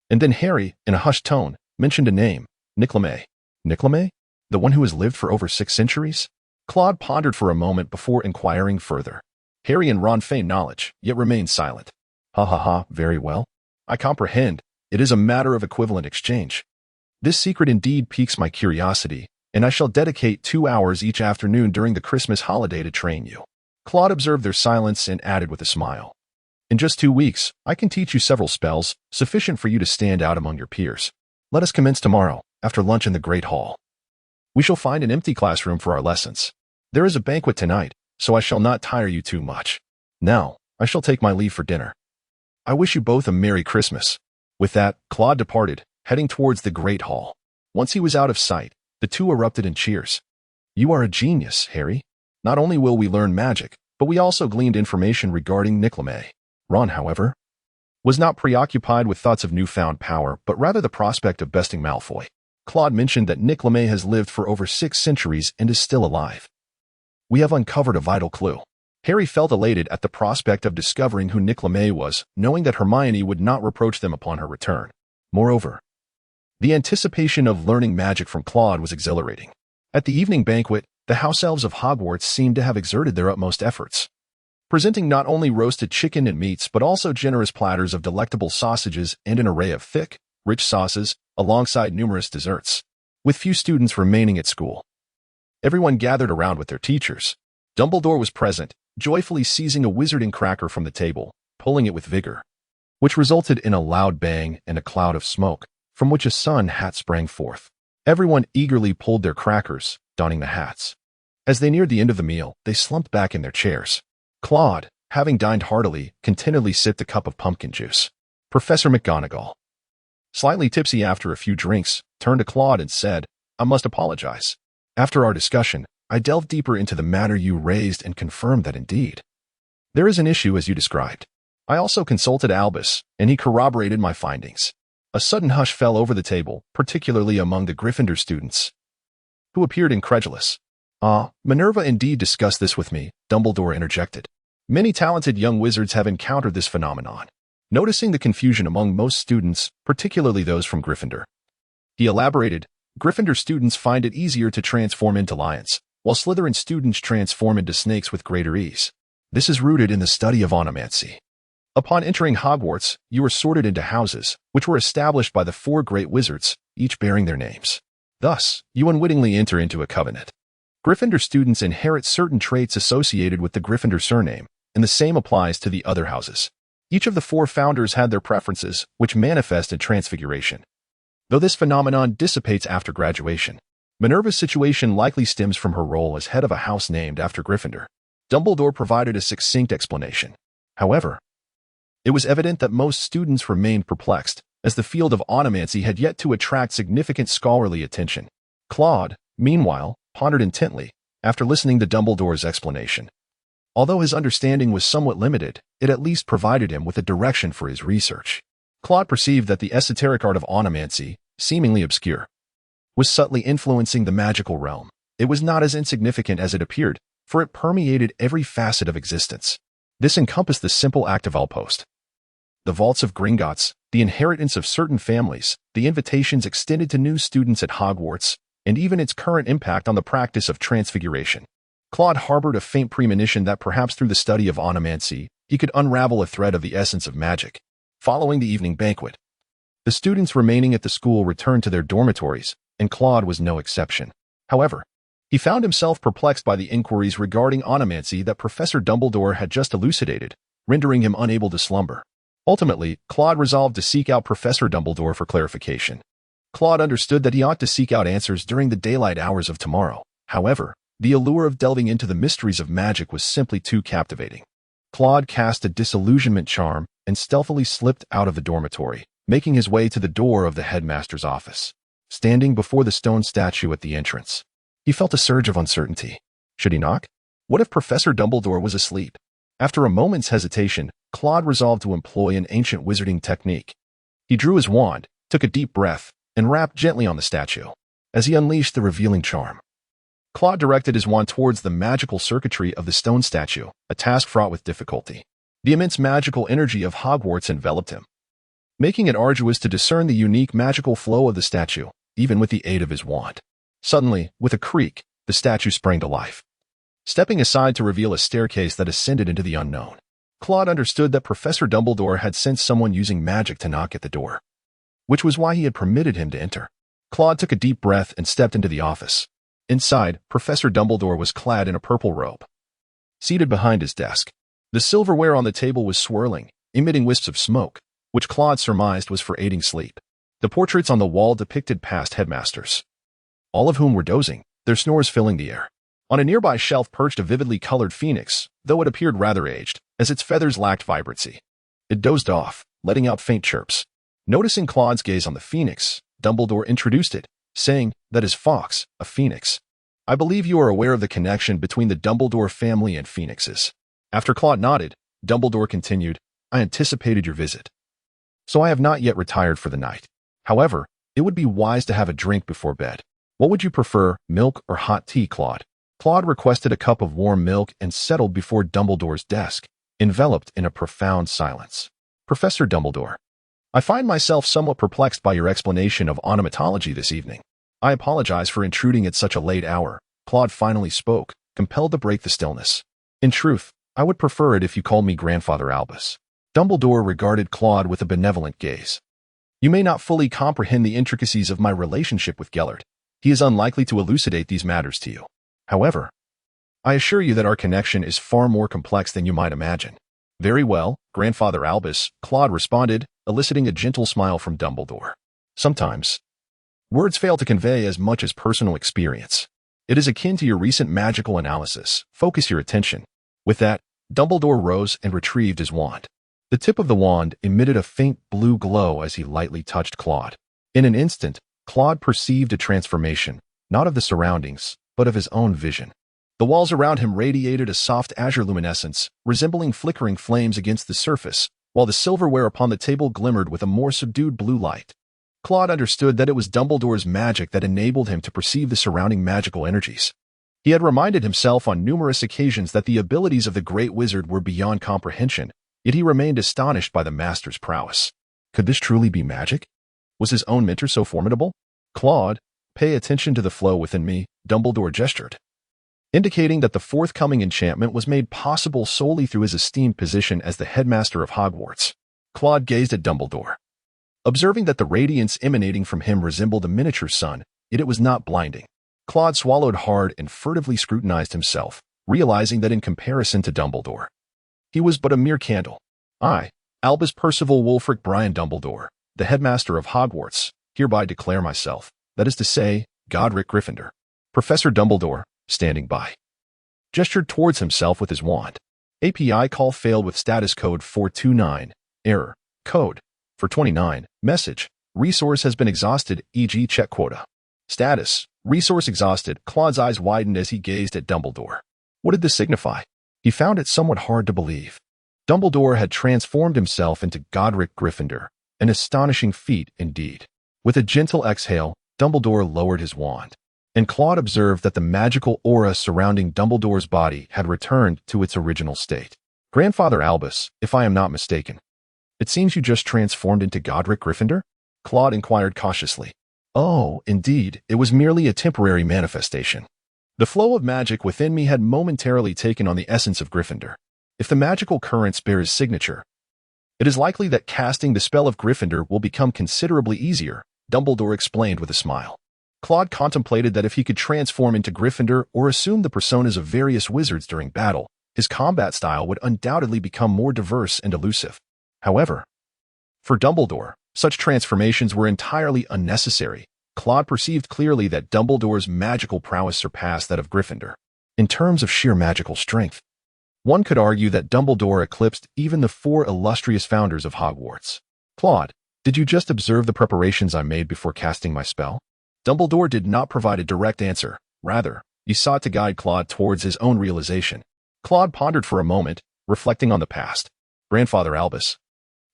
And then Harry, in a hushed tone, mentioned a name, Nick LeMay. Nick LeMay? The one who has lived for over 6 centuries? Claude pondered for a moment before inquiring further. Harry and Ron feigned knowledge, yet remained silent. Ha ha ha, very well. I comprehend. It is a matter of equivalent exchange. This secret indeed piques my curiosity, and I shall dedicate 2 hours each afternoon during the Christmas holiday to train you. Claude observed their silence and added with a smile. In just 2 weeks, I can teach you several spells, sufficient for you to stand out among your peers. Let us commence tomorrow, after lunch in the Great Hall. We shall find an empty classroom for our lessons. There is a banquet tonight, so I shall not tire you too much. Now, I shall take my leave for dinner. I wish you both a Merry Christmas. With that, Claude departed, heading towards the Great Hall. Once he was out of sight, the two erupted in cheers. You are a genius, Harry. Not only will we learn magic, but we also gleaned information regarding Nick LeMay. Ron, however, was not preoccupied with thoughts of newfound power, but rather the prospect of besting Malfoy. Claude mentioned that Nick LeMay has lived for over 6 centuries and is still alive. We have uncovered a vital clue. Harry felt elated at the prospect of discovering who Nick LeMay was, knowing that Hermione would not reproach them upon her return. Moreover, the anticipation of learning magic from Claude was exhilarating. At the evening banquet, the house elves of Hogwarts seemed to have exerted their utmost efforts, presenting not only roasted chicken and meats but also generous platters of delectable sausages and an array of thick, rich sauces, alongside numerous desserts. With few students remaining at school, everyone gathered around with their teachers. Dumbledore was present, joyfully seizing a wizarding cracker from the table, pulling it with vigor, which resulted in a loud bang and a cloud of smoke, from which a sun hat sprang forth. Everyone eagerly pulled their crackers, donning the hats. As they neared the end of the meal, they slumped back in their chairs. Claude, having dined heartily, contentedly sipped a cup of pumpkin juice. Professor McGonagall, slightly tipsy after a few drinks, turned to Claude and said, I must apologize. After our discussion, I delved deeper into the matter you raised and confirmed that indeed there is an issue as you described. I also consulted Albus, and he corroborated my findings. A sudden hush fell over the table, particularly among the Gryffindor students, who appeared incredulous. Minerva indeed discussed this with me, Dumbledore interjected. Many talented young wizards have encountered this phenomenon. Noticing the confusion among most students, particularly those from Gryffindor, he elaborated, Gryffindor students find it easier to transform into lions, while Slytherin students transform into snakes with greater ease. This is rooted in the study of onomancy. Upon entering Hogwarts, you are sorted into houses, which were established by the 4 great wizards, each bearing their names. Thus, you unwittingly enter into a covenant. Gryffindor students inherit certain traits associated with the Gryffindor surname, and the same applies to the other houses. Each of the 4 founders had their preferences, which manifest in transfiguration. Though this phenomenon dissipates after graduation, Minerva's situation likely stems from her role as head of a house named after Gryffindor. Dumbledore provided a succinct explanation. However, it was evident that most students remained perplexed, as the field of onomancy had yet to attract significant scholarly attention. Claude, meanwhile, pondered intently, after listening to Dumbledore's explanation. Although his understanding was somewhat limited, it at least provided him with a direction for his research. Claude perceived that the esoteric art of onomancy, seemingly obscure, was subtly influencing the magical realm. It was not as insignificant as it appeared, for it permeated every facet of existence. This encompassed the simple act of outpost, the vaults of Gringotts, the inheritance of certain families, the invitations extended to new students at Hogwarts, and even its current impact on the practice of transfiguration. Claude harbored a faint premonition that perhaps through the study of onomancy, he could unravel a thread of the essence of magic. Following the evening banquet, the students remaining at the school returned to their dormitories, and Claude was no exception. However, he found himself perplexed by the inquiries regarding onomancy that Professor Dumbledore had just elucidated, rendering him unable to slumber. Ultimately, Claude resolved to seek out Professor Dumbledore for clarification. Claude understood that he ought to seek out answers during the daylight hours of tomorrow. However, the allure of delving into the mysteries of magic was simply too captivating. Claude cast a disillusionment charm and stealthily slipped out of the dormitory, making his way to the door of the headmaster's office. Standing before the stone statue at the entrance, he felt a surge of uncertainty. Should he knock? What if Professor Dumbledore was asleep? After a moment's hesitation, Claude resolved to employ an ancient wizarding technique. He drew his wand, took a deep breath, and rapped gently on the statue. As he unleashed the revealing charm, Claude directed his wand towards the magical circuitry of the stone statue, a task fraught with difficulty. The immense magical energy of Hogwarts enveloped him, making it arduous to discern the unique magical flow of the statue, even with the aid of his wand. Suddenly, with a creak, the statue sprang to life, stepping aside to reveal a staircase that ascended into the unknown. Claude understood that Professor Dumbledore had sensed someone using magic to knock at the door, which was why he had permitted him to enter. Claude took a deep breath and stepped into the office. Inside, Professor Dumbledore was clad in a purple robe, seated behind his desk. The silverware on the table was swirling, emitting wisps of smoke, which Claude surmised was for aiding sleep. The portraits on the wall depicted past headmasters, all of whom were dozing, their snores filling the air. On a nearby shelf perched a vividly colored phoenix, though it appeared rather aged, as its feathers lacked vibrancy. It dozed off, letting out faint chirps. Noticing Claude's gaze on the phoenix, Dumbledore introduced it, saying, "That is Fawkes, a phoenix. I believe you are aware of the connection between the Dumbledore family and phoenixes." After Claude nodded, Dumbledore continued, "I anticipated your visit, so I have not yet retired for the night. However, it would be wise to have a drink before bed. What would you prefer, milk or hot tea, Claude?" Claude requested a cup of warm milk and settled before Dumbledore's desk, enveloped in a profound silence. "Professor Dumbledore, I find myself somewhat perplexed by your explanation of onomatology this evening. I apologize for intruding at such a late hour." Claude finally spoke, compelled to break the stillness. "In truth, I would prefer it if you called me Grandfather Albus." Dumbledore regarded Claude with a benevolent gaze. "You may not fully comprehend the intricacies of my relationship with Gellert. He is unlikely to elucidate these matters to you. However, I assure you that our connection is far more complex than you might imagine." "Very well, Grandfather Albus," Claude responded, eliciting a gentle smile from Dumbledore. "Sometimes, words fail to convey as much as personal experience. It is akin to your recent magical analysis. Focus your attention." With that, Dumbledore rose and retrieved his wand. The tip of the wand emitted a faint blue glow as he lightly touched Claude. In an instant, Claude perceived a transformation, not of the surroundings, but of his own vision. The walls around him radiated a soft azure luminescence, resembling flickering flames against the surface, while the silverware upon the table glimmered with a more subdued blue light. Claude understood that it was Dumbledore's magic that enabled him to perceive the surrounding magical energies. He had reminded himself on numerous occasions that the abilities of the great wizard were beyond comprehension, yet he remained astonished by the master's prowess. Could this truly be magic? Was his own mentor so formidable? "Claude, pay attention to the flow within me," Dumbledore gestured, indicating that the forthcoming enchantment was made possible solely through his esteemed position as the headmaster of Hogwarts. Claude gazed at Dumbledore, observing that the radiance emanating from him resembled a miniature sun, yet it was not blinding. Claude swallowed hard and furtively scrutinized himself, realizing that in comparison to Dumbledore, he was but a mere candle. "I, Albus Percival Wulfric Brian Dumbledore, the headmaster of Hogwarts, hereby declare myself, that is to say, Godric Gryffindor. Professor Dumbledore, standing by, gestured towards himself with his wand. API call failed with status code 429. Error. Code 429. Message. Resource has been exhausted, e.g. check quota. Status. Resource exhausted. Claude's eyes widened as he gazed at Dumbledore. What did this signify? He found it somewhat hard to believe. Dumbledore had transformed himself into Godric Gryffindor, an astonishing feat indeed. With a gentle exhale, Dumbledore lowered his wand, and Claude observed that the magical aura surrounding Dumbledore's body had returned to its original state. Grandfather Albus, if I am not mistaken. It seems you just transformed into Godric Gryffindor? Claude inquired cautiously. Oh, indeed, it was merely a temporary manifestation. The flow of magic within me had momentarily taken on the essence of Gryffindor. If the magical currents bear his signature, it is likely that casting the spell of Gryffindor will become considerably easier, Dumbledore explained with a smile. Claude contemplated that if he could transform into Gryffindor or assume the personas of various wizards during battle, his combat style would undoubtedly become more diverse and elusive. However, for Dumbledore, such transformations were entirely unnecessary. Claude perceived clearly that Dumbledore's magical prowess surpassed that of Gryffindor. In terms of sheer magical strength, one could argue that Dumbledore eclipsed even the 4 illustrious founders of Hogwarts. Claude, did you just observe the preparations I made before casting my spell? Dumbledore did not provide a direct answer. Rather, he sought to guide Claude towards his own realization. Claude pondered for a moment, reflecting on the past. Grandfather Albus,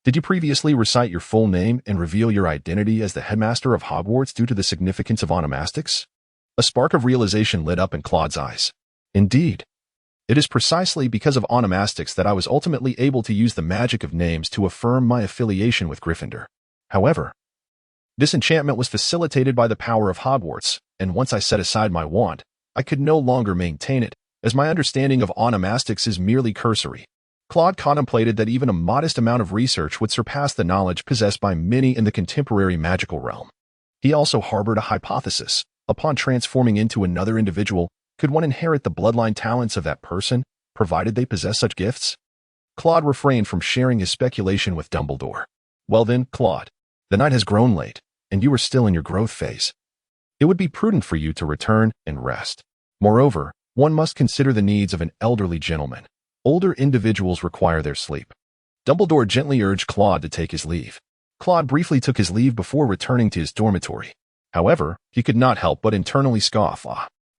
did you previously recite your full name and reveal your identity as the headmaster of Hogwarts due to the significance of onomastics? A spark of realization lit up in Claude's eyes. Indeed. It is precisely because of onomastics that I was ultimately able to use the magic of names to affirm my affiliation with Gryffindor. However, this enchantment was facilitated by the power of Hogwarts, and once I set aside my wand, I could no longer maintain it, as my understanding of onomastics is merely cursory. Claude contemplated that even a modest amount of research would surpass the knowledge possessed by many in the contemporary magical realm. He also harbored a hypothesis. Upon transforming into another individual, could one inherit the bloodline talents of that person, provided they possess such gifts? Claude refrained from sharing his speculation with Dumbledore. Well then, Claude, the night has grown late, and you are still in your growth phase. It would be prudent for you to return and rest. Moreover, one must consider the needs of an elderly gentleman. Older individuals require their sleep. Dumbledore gently urged Claude to take his leave. Claude briefly took his leave before returning to his dormitory. However, he could not help but internally scoff.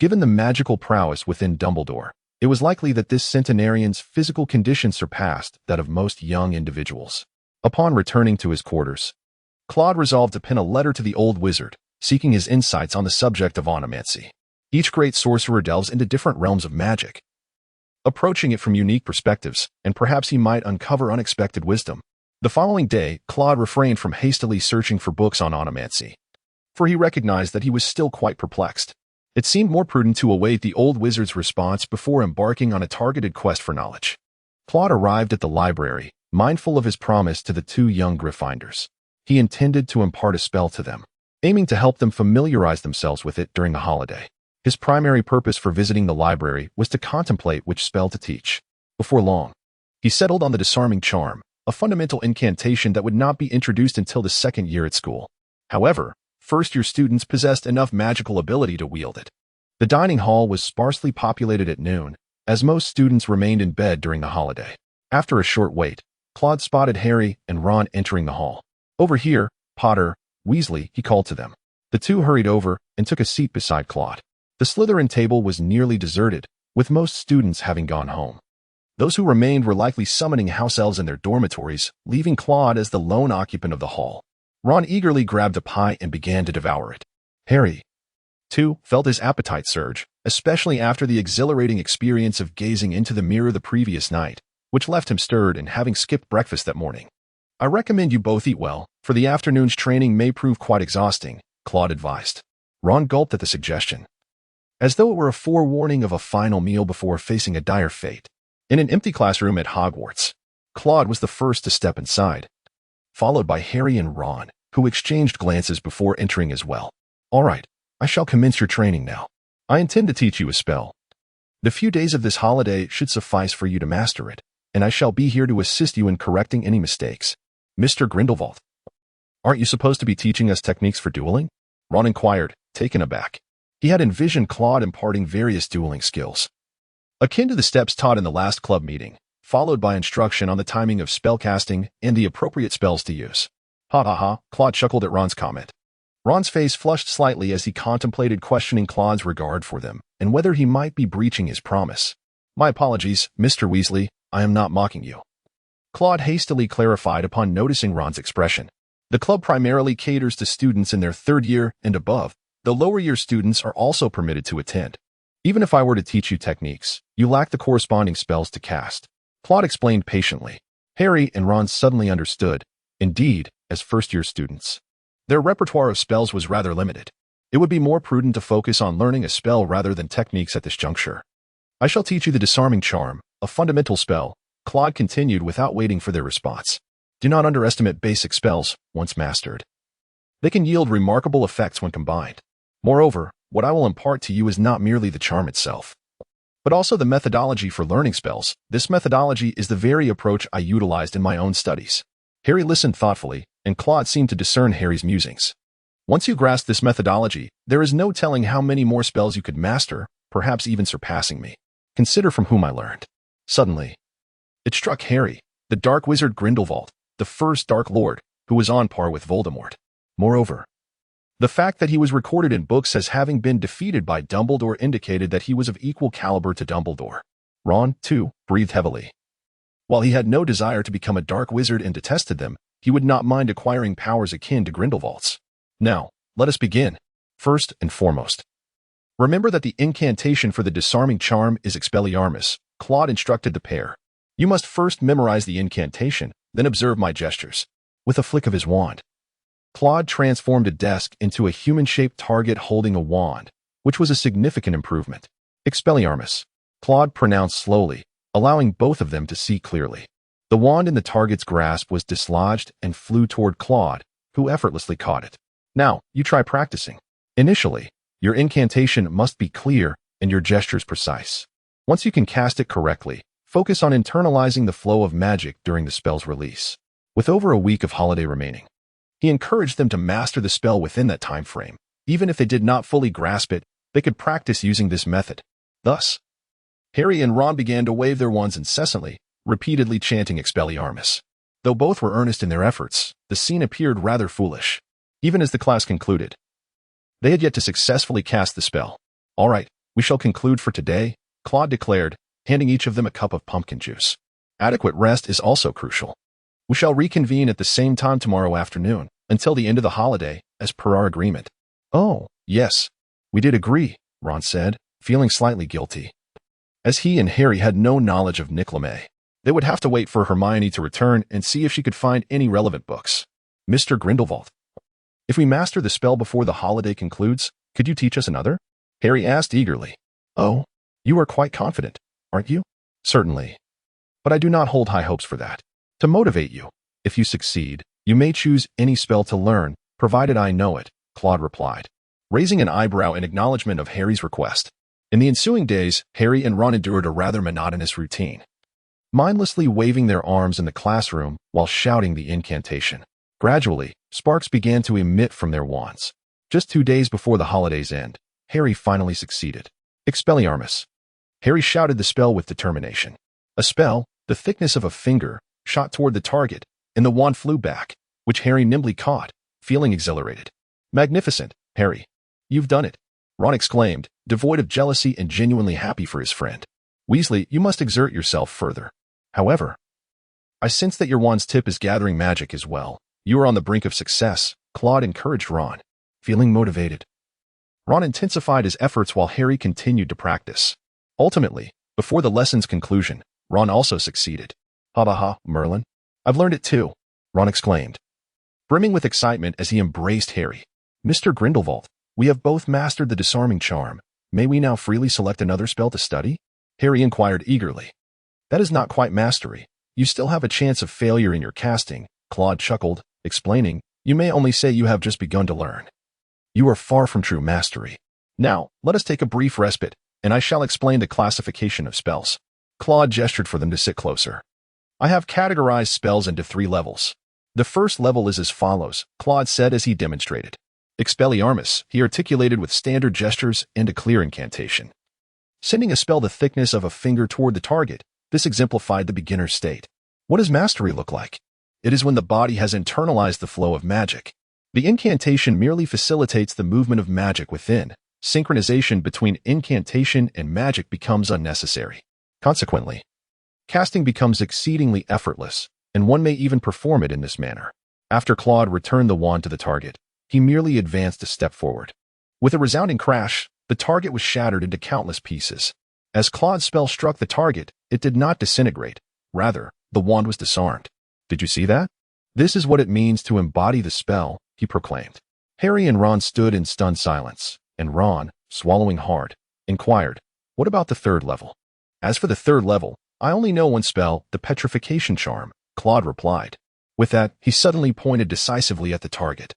Given the magical prowess within Dumbledore, it was likely that this centenarian's physical condition surpassed that of most young individuals. Upon returning to his quarters, Claude resolved to pen a letter to the old wizard, seeking his insights on the subject of onomancy. Each great sorcerer delves into different realms of magic, approaching it from unique perspectives, and perhaps he might uncover unexpected wisdom. The following day, Claude refrained from hastily searching for books on onomancy, for he recognized that he was still quite perplexed. It seemed more prudent to await the old wizard's response before embarking on a targeted quest for knowledge. Claude arrived at the library, mindful of his promise to the 2 young Gryffindors. He intended to impart a spell to them, aiming to help them familiarize themselves with it during the holiday. His primary purpose for visiting the library was to contemplate which spell to teach. Before long, he settled on the disarming charm, a fundamental incantation that would not be introduced until the 2nd year at school. However, first-year students possessed enough magical ability to wield it. The dining hall was sparsely populated at noon, as most students remained in bed during the holiday. After a short wait, Claude spotted Harry and Ron entering the hall. "Over here, Potter, Weasley," he called to them. The 2 hurried over and took a seat beside Claude. The Slytherin table was nearly deserted, with most students having gone home. Those who remained were likely summoning house elves in their dormitories, leaving Claude as the lone occupant of the hall. Ron eagerly grabbed a pie and began to devour it. Harry, too, felt his appetite surge, especially after the exhilarating experience of gazing into the mirror the previous night, which left him stirred and having skipped breakfast that morning. "I recommend you both eat well, for the afternoon's training may prove quite exhausting," Claude advised. Ron gulped at the suggestion, as though it were a forewarning of a final meal before facing a dire fate. In an empty classroom at Hogwarts, Claude was the first to step inside, followed by Harry and Ron, who exchanged glances before entering as well. "All right, I shall commence your training now. I intend to teach you a spell. The few days of this holiday should suffice for you to master it, and I shall be here to assist you in correcting any mistakes." "Mr. Grindelwald, aren't you supposed to be teaching us techniques for dueling?" Ron inquired, taken aback. He had envisioned Claude imparting various dueling skills, akin to the steps taught in the last club meeting, followed by instruction on the timing of spellcasting and the appropriate spells to use. Ha ha ha, Claude chuckled at Ron's comment. Ron's face flushed slightly as he contemplated questioning Claude's regard for them and whether he might be breaching his promise. My apologies, Mr. Weasley, I am not mocking you, Claude hastily clarified upon noticing Ron's expression. The club primarily caters to students in their third year and above. The lower year students are also permitted to attend. Even if I were to teach you techniques, you lack the corresponding spells to cast, Claude explained patiently. Harry and Ron suddenly understood. Indeed, as first-year students, their repertoire of spells was rather limited. It would be more prudent to focus on learning a spell rather than techniques at this juncture. I shall teach you the disarming charm, a fundamental spell, Claude continued without waiting for their response. Do not underestimate basic spells, once mastered. They can yield remarkable effects when combined. Moreover, what I will impart to you is not merely the charm itself, but also the methodology for learning spells. This methodology is the very approach I utilized in my own studies. Harry listened thoughtfully, and Claude seemed to discern Harry's musings. Once you grasp this methodology, there is no telling how many more spells you could master, perhaps even surpassing me. Consider from whom I learned. Suddenly, it struck Harry, the dark wizard Grindelwald, the first Dark Lord, who was on par with Voldemort. Moreover, the fact that he was recorded in books as having been defeated by Dumbledore indicated that he was of equal caliber to Dumbledore. Ron, too, breathed heavily. While he had no desire to become a dark wizard and detested them, he would not mind acquiring powers akin to Grindelwald's. Now, let us begin. First and foremost, remember that the incantation for the disarming charm is Expelliarmus, Claude instructed the pair. You must first memorize the incantation, then observe my gestures. With a flick of his wand, Claude transformed a desk into a human-shaped target holding a wand, which was a significant improvement. Expelliarmus, Claude pronounced slowly, allowing both of them to see clearly. The wand in the target's grasp was dislodged and flew toward Claude, who effortlessly caught it. Now, you try practicing. Initially, your incantation must be clear and your gestures precise. Once you can cast it correctly, focus on internalizing the flow of magic during the spell's release. With over a week of holiday remaining, he encouraged them to master the spell within that time frame. Even if they did not fully grasp it, they could practice using this method. Thus, Harry and Ron began to wave their wands incessantly, repeatedly chanting Expelliarmus. Though both were earnest in their efforts, the scene appeared rather foolish. Even as the class concluded, they had yet to successfully cast the spell. All right, we shall conclude for today, Claude declared, handing each of them a cup of pumpkin juice. Adequate rest is also crucial. We shall reconvene at the same time tomorrow afternoon, until the end of the holiday, as per our agreement. Oh, yes, we did agree, Ron said, feeling slightly guilty. As he and Harry had no knowledge of Nicklame, they would have to wait for Hermione to return and see if she could find any relevant books. Mr. Grindelwald, if we master the spell before the holiday concludes, could you teach us another? Harry asked eagerly. Oh, you are quite confident, aren't you? Certainly. But I do not hold high hopes for that. To motivate you, if you succeed, you may choose any spell to learn, provided I know it, Claude replied, raising an eyebrow in acknowledgement of Harry's request. In the ensuing days, Harry and Ron endured a rather monotonous routine, mindlessly waving their arms in the classroom while shouting the incantation. Gradually, sparks began to emit from their wands. Just 2 days before the holiday's end, Harry finally succeeded. Expelliarmus. Harry shouted the spell with determination. A spell, the thickness of a finger, shot toward the target, and the wand flew back, which Harry nimbly caught, feeling exhilarated. Magnificent, Harry. You've done it, Ron exclaimed, devoid of jealousy and genuinely happy for his friend. Weasley, you must exert yourself further. However, I sense that your wand's tip is gathering magic as well. You are on the brink of success, Claude encouraged Ron, feeling motivated. Ron intensified his efforts while Harry continued to practice. Ultimately, before the lesson's conclusion, Ron also succeeded. Ha ha ha, Merlin. I've learned it too, Ron exclaimed, brimming with excitement as he embraced Harry. Mr. Grindelwald, we have both mastered the disarming charm. May we now freely select another spell to study? Harry inquired eagerly. That is not quite mastery. You still have a chance of failure in your casting, Claude chuckled, explaining. You may only say you have just begun to learn. You are far from true mastery. Now, let us take a brief respite, and I shall explain the classification of spells. Claude gestured for them to sit closer. I have categorized spells into 3 levels. The first level is as follows, Claude said as he demonstrated. Expelliarmus, he articulated with standard gestures and a clear incantation. Sending a spell the thickness of a finger toward the target, this exemplified the beginner's state. What does mastery look like? It is when the body has internalized the flow of magic. The incantation merely facilitates the movement of magic within. Synchronization between incantation and magic becomes unnecessary. Consequently, casting becomes exceedingly effortless, and one may even perform it in this manner. After Claude returned the wand to the target, he merely advanced a step forward. With a resounding crash, the target was shattered into countless pieces. As Claude's spell struck the target, it did not disintegrate. Rather, the wand was disarmed. Did you see that? This is what it means to embody the spell, he proclaimed. Harry and Ron stood in stunned silence, and Ron, swallowing hard, inquired, "What about the third level?" "As for the third level, I only know one spell, the petrification charm," Claude replied. With that, he suddenly pointed decisively at the target,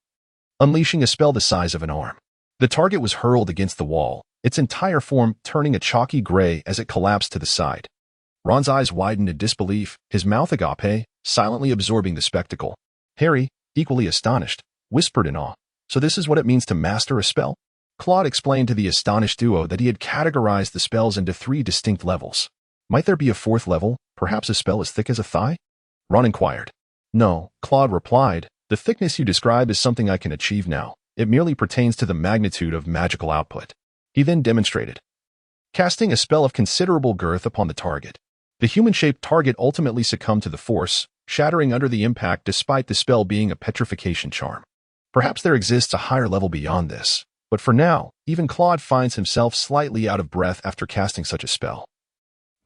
unleashing a spell the size of an arm. The target was hurled against the wall, its entire form turning a chalky gray as it collapsed to the side. Ron's eyes widened in disbelief, his mouth agape, silently absorbing the spectacle. Harry, equally astonished, whispered in awe, "So this is what it means to master a spell?" Claude explained to the astonished duo that he had categorized the spells into 3 distinct levels. "Might there be a 4th level, perhaps a spell as thick as a thigh?" Ron inquired. "No," Claude replied, "the thickness you describe is something I can achieve now. It merely pertains to the magnitude of magical output." He then demonstrated, casting a spell of considerable girth upon the target. The human-shaped target ultimately succumbed to the force, shattering under the impact despite the spell being a petrification charm. Perhaps there exists a higher level beyond this, but for now, even Claude finds himself slightly out of breath after casting such a spell.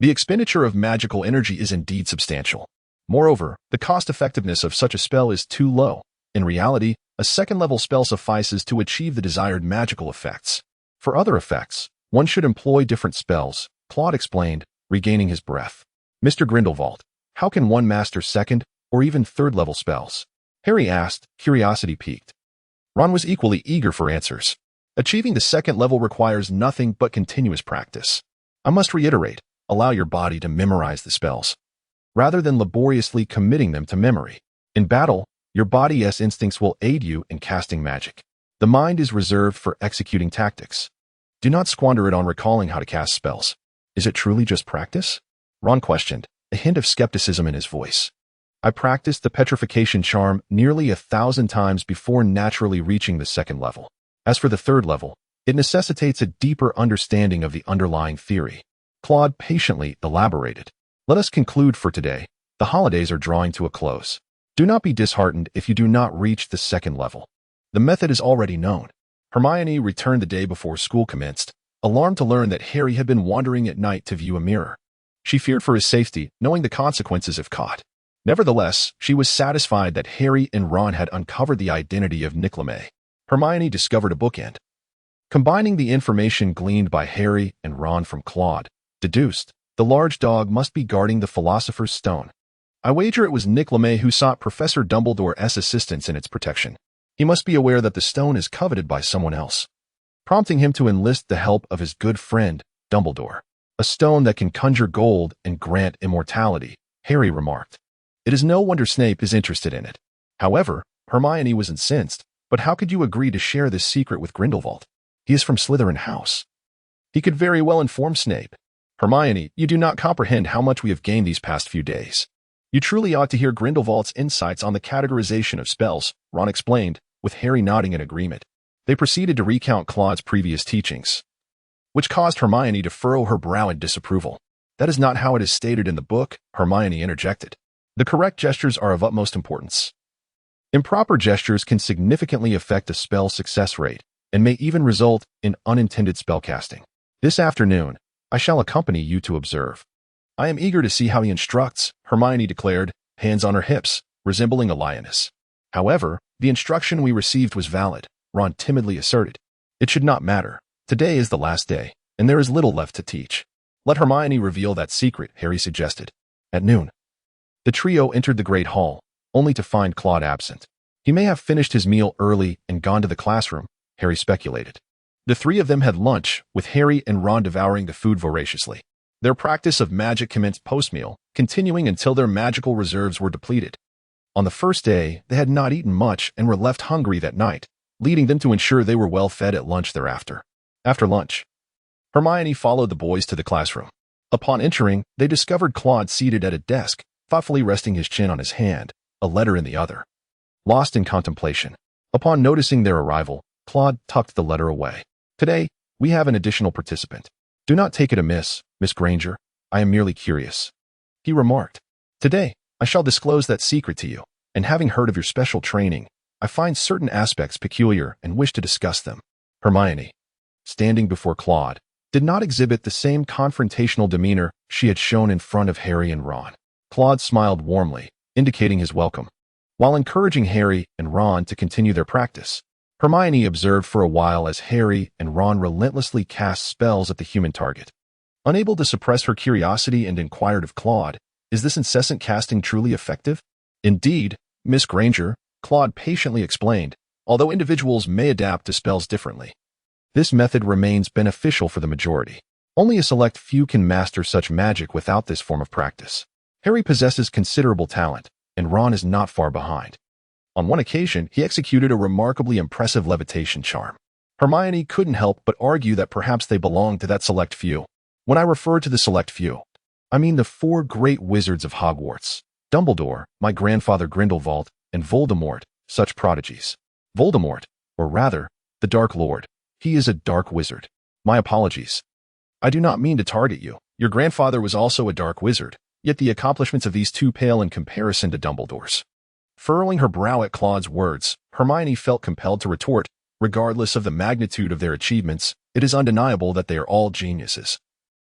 The expenditure of magical energy is indeed substantial. Moreover, the cost-effectiveness of such a spell is too low. In reality, a second-level spell suffices to achieve the desired magical effects. For other effects, one should employ different spells, Claude explained, regaining his breath. "Mr. Grindelwald, how can one master second or even third-level spells?" Harry asked, curiosity piqued. Ron was equally eager for answers. Achieving the second level requires nothing but continuous practice. I must reiterate, allow your body to memorize the spells, rather than laboriously committing them to memory. In battle, your body's instincts will aid you in casting magic. The mind is reserved for executing tactics. Do not squander it on recalling how to cast spells. Is it truly just practice? Ron questioned, a hint of skepticism in his voice. I practiced the petrification charm nearly 1,000 times before naturally reaching the second level. As for the third level, it necessitates a deeper understanding of the underlying theory. Claude patiently elaborated. Let us conclude for today. The holidays are drawing to a close. Do not be disheartened if you do not reach the second level. The method is already known. Hermione returned the day before school commenced, alarmed to learn that Harry had been wandering at night to view a mirror. She feared for his safety, knowing the consequences if caught. Nevertheless, she was satisfied that Harry and Ron had uncovered the identity of Nickleme. Hermione discovered a bookend. Combining the information gleaned by Harry and Ron from Claude, deduced, the large dog must be guarding the Philosopher's Stone. I wager it was Nickleme who sought Professor Dumbledore's assistance in its protection. He must be aware that the stone is coveted by someone else, prompting him to enlist the help of his good friend, Dumbledore. A stone that can conjure gold and grant immortality, Harry remarked. It is no wonder Snape is interested in it. However, Hermione was incensed. But how could you agree to share this secret with Grindelwald? He is from Slytherin House. He could very well inform Snape. Hermione, you do not comprehend how much we have gained these past few days. You truly ought to hear Grindelwald's insights on the categorization of spells, Ron explained, with Harry nodding in agreement. They proceeded to recount Claude's previous teachings, which caused Hermione to furrow her brow in disapproval. That is not how it is stated in the book, Hermione interjected. The correct gestures are of utmost importance. Improper gestures can significantly affect a spell success rate and may even result in unintended spellcasting. This afternoon, I shall accompany you to observe. I am eager to see how he instructs, Hermione declared, hands on her hips, resembling a lioness. However, the instruction we received was valid, Ron timidly asserted. It should not matter. Today is the last day, and there is little left to teach. Let Hermione reveal that secret, Harry suggested. At noon, the trio entered the Great Hall, only to find Claude absent. He may have finished his meal early and gone to the classroom, Harry speculated. The three of them had lunch, with Harry and Ron devouring the food voraciously. Their practice of magic commenced post-meal, continuing until their magical reserves were depleted. On the first day, they had not eaten much and were left hungry that night, leading them to ensure they were well fed at lunch thereafter. After lunch, Hermione followed the boys to the classroom. Upon entering, they discovered Claude seated at a desk, thoughtfully resting his chin on his hand, a letter in the other. Lost in contemplation. Upon noticing their arrival, Claude tucked the letter away. "Today, we have an additional participant. Do not take it amiss, Miss Granger. I am merely curious," he remarked. "Today, I shall disclose that secret to you, and having heard of your special training, I find certain aspects peculiar and wish to discuss them." Hermione, standing before Claude, did not exhibit the same confrontational demeanor she had shown in front of Harry and Ron. Claude smiled warmly, indicating his welcome. While encouraging Harry and Ron to continue their practice, Hermione observed for a while as Harry and Ron relentlessly cast spells at the human target. Unable to suppress her curiosity and inquired of Claude, "Is this incessant casting truly effective?" "Indeed, Miss Granger," Claude patiently explained, "although individuals may adapt to spells differently. This method remains beneficial for the majority. Only a select few can master such magic without this form of practice. Harry possesses considerable talent, and Ron is not far behind. On one occasion, he executed a remarkably impressive levitation charm. Hermione couldn't help but argue that perhaps they belonged to that select few. When I refer to the select few, I mean the 4 great wizards of Hogwarts: Dumbledore, my grandfather Grindelwald, and Voldemort, such prodigies. Voldemort, or rather, the Dark Lord. He is a dark wizard. My apologies. I do not mean to target you. Your grandfather was also a dark wizard, yet the accomplishments of these two pale in comparison to Dumbledore's." Furrowing her brow at Claude's words, Hermione felt compelled to retort, "Regardless of the magnitude of their achievements, it is undeniable that they are all geniuses.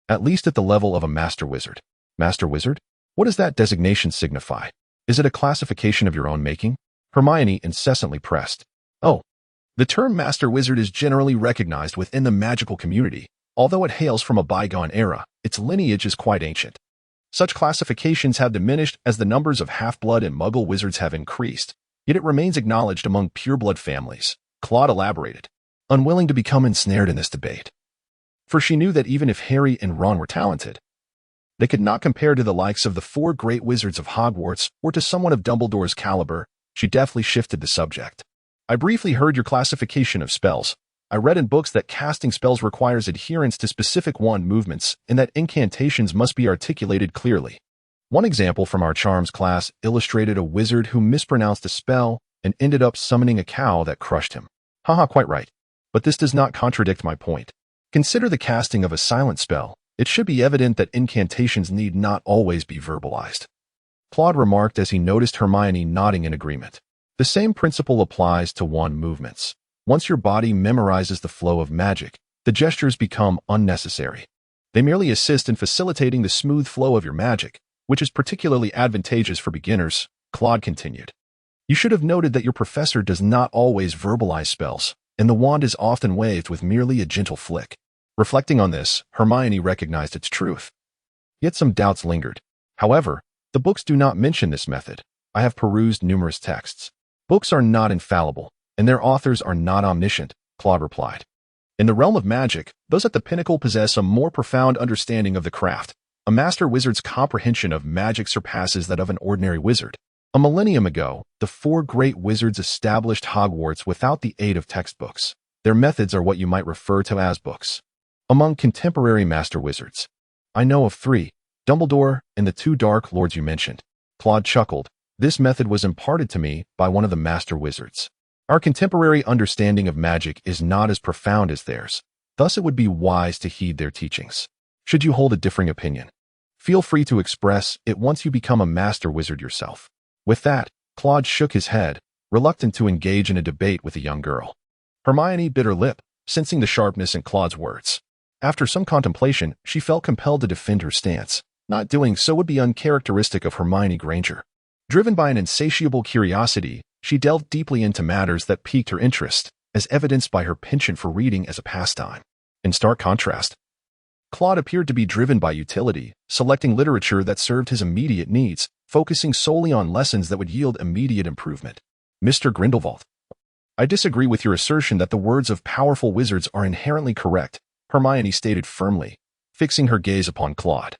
At least at the level of a master wizard." "Master wizard? What does that designation signify? Is it a classification of your own making?" Hermione incessantly pressed. "Oh, the term master wizard is generally recognized within the magical community. Although it hails from a bygone era, its lineage is quite ancient. Such classifications have diminished as the numbers of half-blood and muggle wizards have increased, yet it remains acknowledged among pureblood families," Claude elaborated, unwilling to become ensnared in this debate. For she knew that even if Harry and Ron were talented, they could not compare to the likes of the 4 great wizards of Hogwarts or to someone of Dumbledore's caliber. She deftly shifted the subject. "I briefly heard your classification of spells. I read in books that casting spells requires adherence to specific wand movements and that incantations must be articulated clearly. One example from our charms class illustrated a wizard who mispronounced a spell and ended up summoning a cow that crushed him." "Haha, quite right. But this does not contradict my point. Consider the casting of a silent spell. It should be evident that incantations need not always be verbalized," Claude remarked as he noticed Hermione nodding in agreement. "The same principle applies to wand movements. Once your body memorizes the flow of magic, the gestures become unnecessary. They merely assist in facilitating the smooth flow of your magic, which is particularly advantageous for beginners," Claude continued. "You should have noted that your professor does not always verbalize spells, and the wand is often waved with merely a gentle flick." Reflecting on this, Hermione recognized its truth. Yet some doubts lingered. "However, the books do not mention this method. I have perused numerous texts. Books are not infallible, and their authors are not omniscient," Claude replied. "In the realm of magic, those at the pinnacle possess a more profound understanding of the craft. A master wizard's comprehension of magic surpasses that of an ordinary wizard. A millennium ago, the 4 great wizards established Hogwarts without the aid of textbooks. Their methods are what you might refer to as books. Among contemporary master wizards, I know of 3, Dumbledore and the 2 Dark Lords you mentioned." Claude chuckled. "This method was imparted to me by one of the master wizards. Our contemporary understanding of magic is not as profound as theirs, thus it would be wise to heed their teachings. Should you hold a differing opinion, feel free to express it once you become a master wizard yourself." With that, Claude shook his head, reluctant to engage in a debate with a young girl. Hermione bit her lip, sensing the sharpness in Claude's words. After some contemplation, she felt compelled to defend her stance. Not doing so would be uncharacteristic of Hermione Granger. Driven by an insatiable curiosity, she delved deeply into matters that piqued her interest, as evidenced by her penchant for reading as a pastime. In stark contrast, Claude appeared to be driven by utility, selecting literature that served his immediate needs, focusing solely on lessons that would yield immediate improvement. "Mr. Grindelwald, I disagree with your assertion that the words of powerful wizards are inherently correct," Hermione stated firmly, fixing her gaze upon Claude.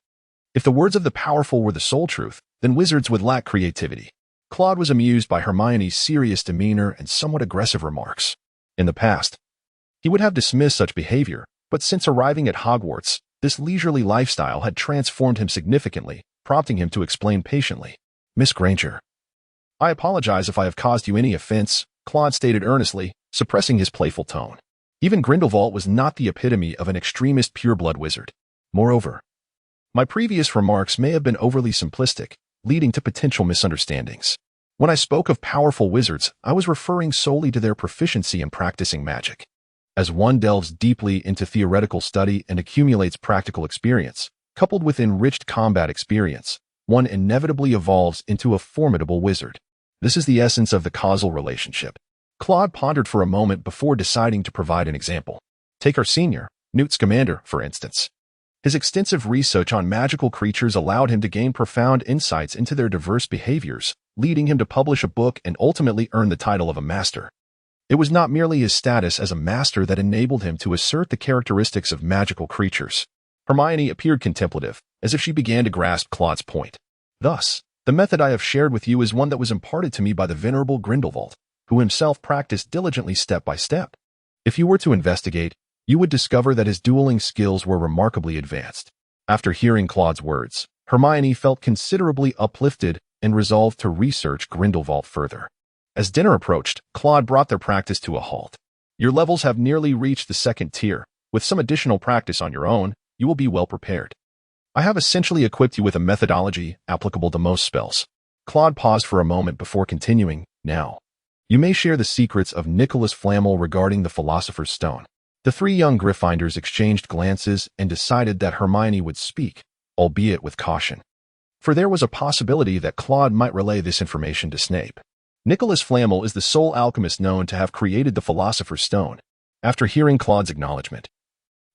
"If the words of the powerful were the sole truth, then wizards would lack creativity." Claude was amused by Hermione's serious demeanor and somewhat aggressive remarks. In the past, he would have dismissed such behavior, but since arriving at Hogwarts, this leisurely lifestyle had transformed him significantly, prompting him to explain patiently. Miss Granger, I apologize if I have caused you any offense, Claude stated earnestly, suppressing his playful tone. Even Grindelwald was not the epitome of an extremist pureblood wizard. Moreover, my previous remarks may have been overly simplistic, leading to potential misunderstandings. When I spoke of powerful wizards, I was referring solely to their proficiency in practicing magic. As one delves deeply into theoretical study and accumulates practical experience, coupled with enriched combat experience, one inevitably evolves into a formidable wizard. This is the essence of the causal relationship. Claude pondered for a moment before deciding to provide an example. Take our senior, Newt Scamander, for instance. His extensive research on magical creatures allowed him to gain profound insights into their diverse behaviors, leading him to publish a book and ultimately earn the title of a master. It was not merely his status as a master that enabled him to assert the characteristics of magical creatures. Hermione appeared contemplative, as if she began to grasp Claude's point. Thus, the method I have shared with you is one that was imparted to me by the venerable Grindelwald, who himself practiced diligently step by step. If you were to investigate, you would discover that his dueling skills were remarkably advanced. After hearing Claude's words, Hermione felt considerably uplifted and resolved to research Grindelwald further. As dinner approached, Claude brought their practice to a halt. Your levels have nearly reached the second tier. With some additional practice on your own, you will be well prepared. I have essentially equipped you with a methodology applicable to most spells. Claude paused for a moment before continuing. Now, you may share the secrets of Nicholas Flamel regarding the Philosopher's Stone. The three young Gryffindors exchanged glances and decided that Hermione would speak, albeit with caution. For there was a possibility that Claude might relay this information to Snape. Nicholas Flamel is the sole alchemist known to have created the Philosopher's Stone. After hearing Claude's acknowledgement,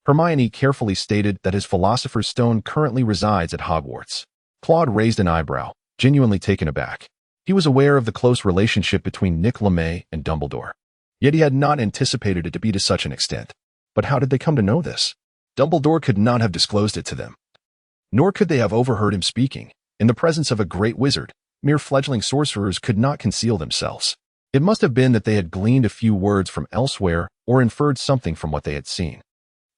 Hermione carefully stated that his Philosopher's Stone currently resides at Hogwarts. Claude raised an eyebrow, genuinely taken aback. He was aware of the close relationship between Nick LeMay and Dumbledore. Yet he had not anticipated it to be to such an extent. But how did they come to know this? Dumbledore could not have disclosed it to them. Nor could they have overheard him speaking. In the presence of a great wizard, mere fledgling sorcerers could not conceal themselves. It must have been that they had gleaned a few words from elsewhere or inferred something from what they had seen.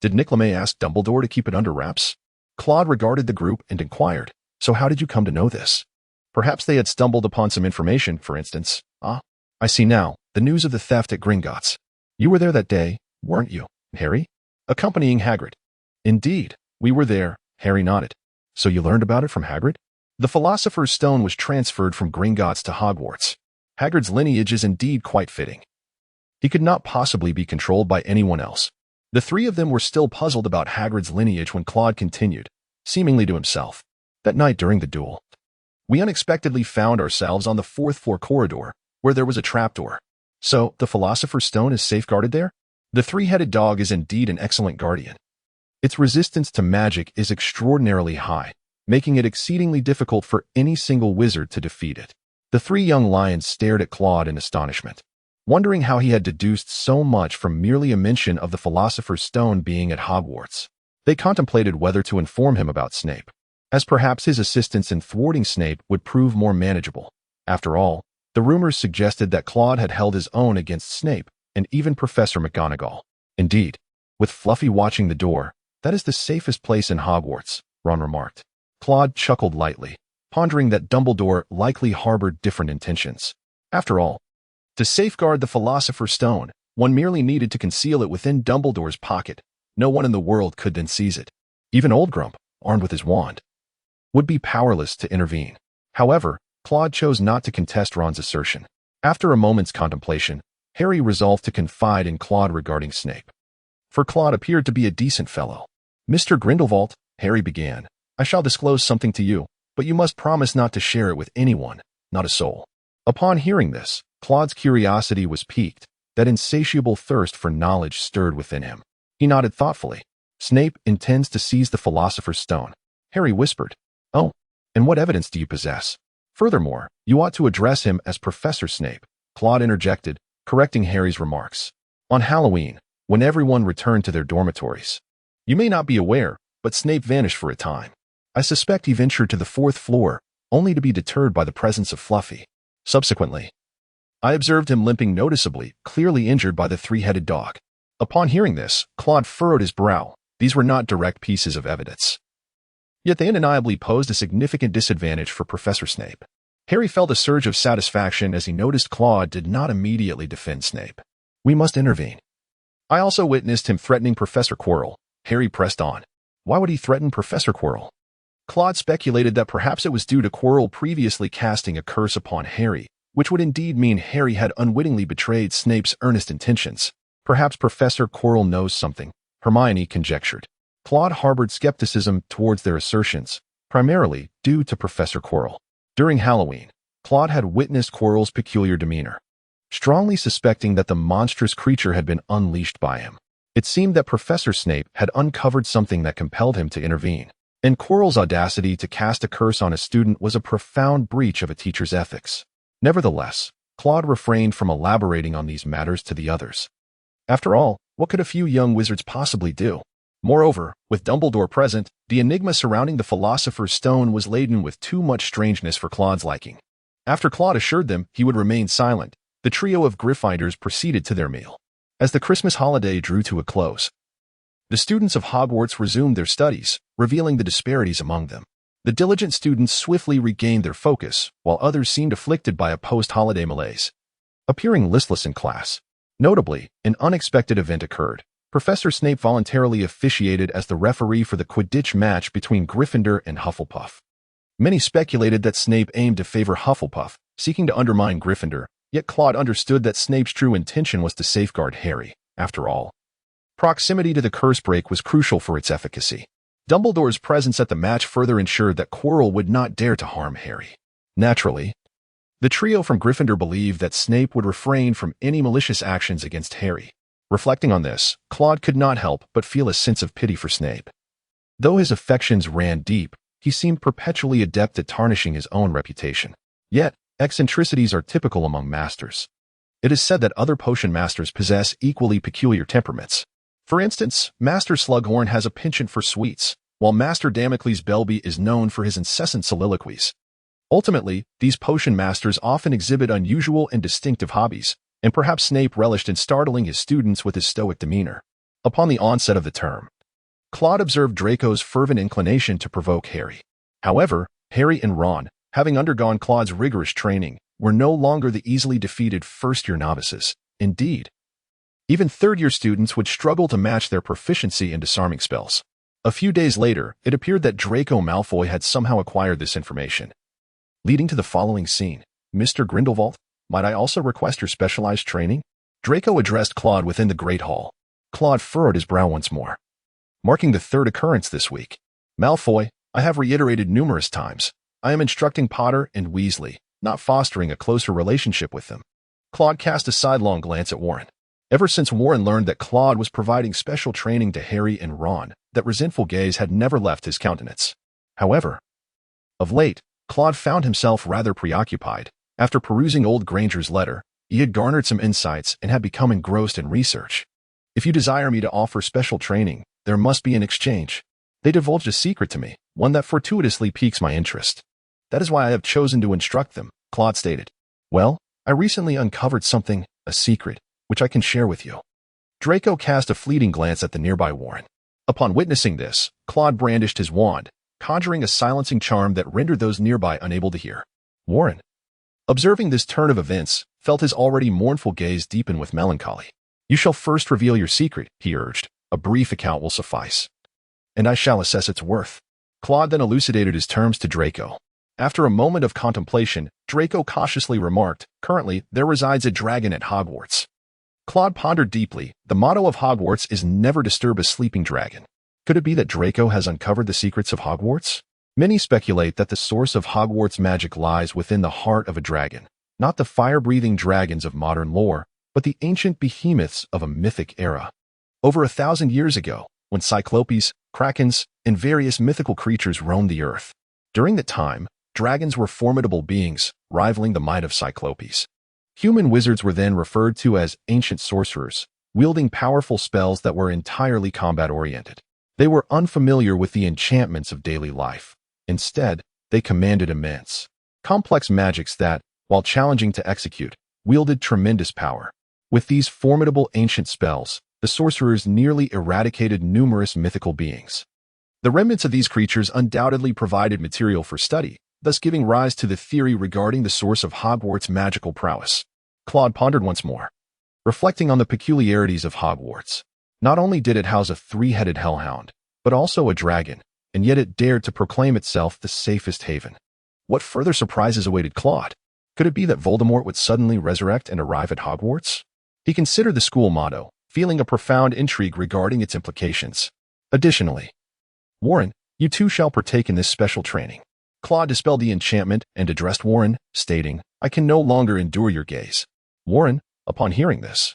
Did Nick LeMay ask Dumbledore to keep it under wraps? Claude regarded the group and inquired, so how did you come to know this? Perhaps they had stumbled upon some information, for instance. Ah, I see now, the news of the theft at Gringotts. You were there that day, weren't you, Harry? Accompanying Hagrid. Indeed, we were there, Harry nodded. So you learned about it from Hagrid? The Philosopher's Stone was transferred from Gringotts to Hogwarts. Hagrid's lineage is indeed quite fitting. He could not possibly be controlled by anyone else. The three of them were still puzzled about Hagrid's lineage when Claude continued, seemingly to himself. That night during the duel, we unexpectedly found ourselves on the fourth-floor corridor, where there was a trapdoor. So, the Philosopher's Stone is safeguarded there? The three-headed dog is indeed an excellent guardian. Its resistance to magic is extraordinarily high, making it exceedingly difficult for any single wizard to defeat it. The three young lions stared at Claude in astonishment, wondering how he had deduced so much from merely a mention of the Philosopher's Stone being at Hogwarts. They contemplated whether to inform him about Snape, as perhaps his assistance in thwarting Snape would prove more manageable. After all, the rumors suggested that Claude had held his own against Snape and even Professor McGonagall. Indeed, with Fluffy watching the door, that is the safest place in Hogwarts, Ron remarked. Claude chuckled lightly, pondering that Dumbledore likely harbored different intentions. After all, to safeguard the Philosopher's Stone, one merely needed to conceal it within Dumbledore's pocket. No one in the world could then seize it. Even Old Grump, armed with his wand, would be powerless to intervene. However, Claude chose not to contest Ron's assertion. After a moment's contemplation, Harry resolved to confide in Claude regarding Snape. For Claude appeared to be a decent fellow. Mr. Grindelwald, Harry began, I shall disclose something to you, but you must promise not to share it with anyone, not a soul. Upon hearing this, Claude's curiosity was piqued. That insatiable thirst for knowledge stirred within him. He nodded thoughtfully. Snape intends to seize the Philosopher's Stone. Harry whispered. Oh, and what evidence do you possess? Furthermore, you ought to address him as Professor Snape, Claude interjected, correcting Harry's remarks. On Halloween, when everyone returned to their dormitories. You may not be aware, but Snape vanished for a time. I suspect he ventured to the fourth floor, only to be deterred by the presence of Fluffy. Subsequently, I observed him limping noticeably, clearly injured by the three-headed dog. Upon hearing this, Claude furrowed his brow. These were not direct pieces of evidence. Yet they undeniably posed a significant disadvantage for Professor Snape. Harry felt a surge of satisfaction as he noticed Claude did not immediately defend Snape. We must intervene. I also witnessed him threatening Professor Quirrell. Harry pressed on. Why would he threaten Professor Quirrell? Claude speculated that perhaps it was due to Quirrell previously casting a curse upon Harry, which would indeed mean Harry had unwittingly betrayed Snape's earnest intentions. Perhaps Professor Quirrell knows something, Hermione conjectured. Claude harbored skepticism towards their assertions, primarily due to Professor Quirrell. During Halloween, Claude had witnessed Quirrell's peculiar demeanor, strongly suspecting that the monstrous creature had been unleashed by him. It seemed that Professor Snape had uncovered something that compelled him to intervene, and Quirrell's audacity to cast a curse on a student was a profound breach of a teacher's ethics. Nevertheless, Claude refrained from elaborating on these matters to the others. After all, what could a few young wizards possibly do? Moreover, with Dumbledore present, the enigma surrounding the Philosopher's Stone was laden with too much strangeness for Claude's liking. After Claude assured them he would remain silent, the trio of Gryffindors proceeded to their meal. As the Christmas holiday drew to a close, the students of Hogwarts resumed their studies, revealing the disparities among them. The diligent students swiftly regained their focus, while others seemed afflicted by a post-holiday malaise, appearing listless in class. Notably, an unexpected event occurred. Professor Snape voluntarily officiated as the referee for the Quidditch match between Gryffindor and Hufflepuff. Many speculated that Snape aimed to favor Hufflepuff, seeking to undermine Gryffindor, yet Claude understood that Snape's true intention was to safeguard Harry. After all, proximity to the curse break was crucial for its efficacy. Dumbledore's presence at the match further ensured that Quirrell would not dare to harm Harry. Naturally, the trio from Gryffindor believed that Snape would refrain from any malicious actions against Harry. Reflecting on this, Claude could not help but feel a sense of pity for Snape. Though his affections ran deep, he seemed perpetually adept at tarnishing his own reputation. Yet, eccentricities are typical among masters. It is said that other potion masters possess equally peculiar temperaments. For instance, Master Slughorn has a penchant for sweets, while Master Damocles Belby is known for his incessant soliloquies. Ultimately, these potion masters often exhibit unusual and distinctive hobbies, and perhaps Snape relished in startling his students with his stoic demeanor. Upon the onset of the term, Claude observed Draco's fervent inclination to provoke Harry. However, Harry and Ron, having undergone Claude's rigorous training, were no longer the easily defeated first-year novices. Indeed, even third-year students would struggle to match their proficiency in disarming spells. A few days later, it appeared that Draco Malfoy had somehow acquired this information, leading to the following scene. Mr. Grindelwald, might I also request your specialized training? Draco addressed Claude within the Great Hall. Claude furrowed his brow once more, marking the third occurrence this week. Malfoy, I have reiterated numerous times. I am instructing Potter and Weasley, not fostering a closer relationship with them. Claude cast a sidelong glance at Warren. Ever since Warren learned that Claude was providing special training to Harry and Ron, that resentful gaze had never left his countenance. However, of late, Claude found himself rather preoccupied. After perusing old Granger's letter, he had garnered some insights and had become engrossed in research. If you desire me to offer special training, there must be an exchange. They divulged a secret to me, one that fortuitously piques my interest. That is why I have chosen to instruct them, Claude stated. Well, I recently uncovered something, a secret, which I can share with you. Draco cast a fleeting glance at the nearby Warren. Upon witnessing this, Claude brandished his wand, conjuring a silencing charm that rendered those nearby unable to hear. Warren, observing this turn of events, felt his already mournful gaze deepen with melancholy. You shall first reveal your secret, he urged. A brief account will suffice, and I shall assess its worth. Claude then elucidated his terms to Draco. After a moment of contemplation, Draco cautiously remarked, currently, there resides a dragon at Hogwarts. Claude pondered deeply. The motto of Hogwarts is never disturb a sleeping dragon. Could it be that Draco has uncovered the secrets of Hogwarts? Many speculate that the source of Hogwarts magic lies within the heart of a dragon, not the fire-breathing dragons of modern lore, but the ancient behemoths of a mythic era. Over 1,000 years ago, when cyclopes, krakens, and various mythical creatures roamed the earth. During that time, dragons were formidable beings, rivaling the might of cyclopes. Human wizards were then referred to as ancient sorcerers, wielding powerful spells that were entirely combat-oriented. They were unfamiliar with the enchantments of daily life. Instead, they commanded immense, complex magics that, while challenging to execute, wielded tremendous power. With these formidable ancient spells, the sorcerers nearly eradicated numerous mythical beings. The remnants of these creatures undoubtedly provided material for study, thus giving rise to the theory regarding the source of Hogwarts' magical prowess. Claude pondered once more, reflecting on the peculiarities of Hogwarts. Not only did it house a three-headed hellhound, but also a dragon, and yet it dared to proclaim itself the safest haven. What further surprises awaited Claude? Could it be that Voldemort would suddenly resurrect and arrive at Hogwarts? He considered the school motto, feeling a profound intrigue regarding its implications. Additionally, Warren, you too shall partake in this special training. Claude dispelled the enchantment and addressed Warren, stating, I can no longer endure your gaze. Warren, upon hearing this,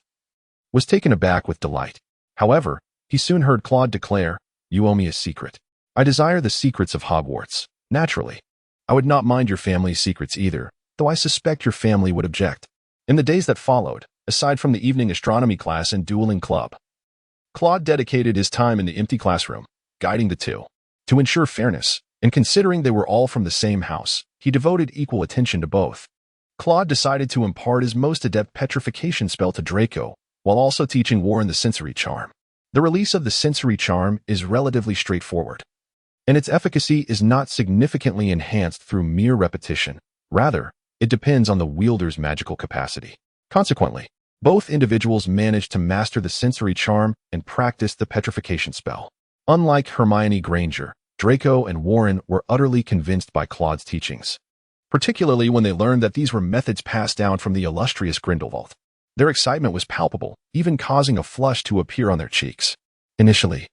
was taken aback with delight. However, he soon heard Claude declare, You owe me a secret. I desire the secrets of Hogwarts. Naturally, I would not mind your family's secrets either, though I suspect your family would object. In the days that followed, aside from the evening astronomy class and dueling club, Claude dedicated his time in the empty classroom, guiding the two. To ensure fairness, and considering they were all from the same house, he devoted equal attention to both. Claude decided to impart his most adept petrification spell to Draco, while also teaching Warren the sensory charm. The release of the sensory charm is relatively straightforward, and its efficacy is not significantly enhanced through mere repetition. Rather, it depends on the wielder's magical capacity. Consequently, both individuals managed to master the sensory charm and practice the petrification spell. Unlike Hermione Granger, Draco and Warren were utterly convinced by Claude's teachings, particularly when they learned that these were methods passed down from the illustrious Grindelwald. Their excitement was palpable, even causing a flush to appear on their cheeks. Initially,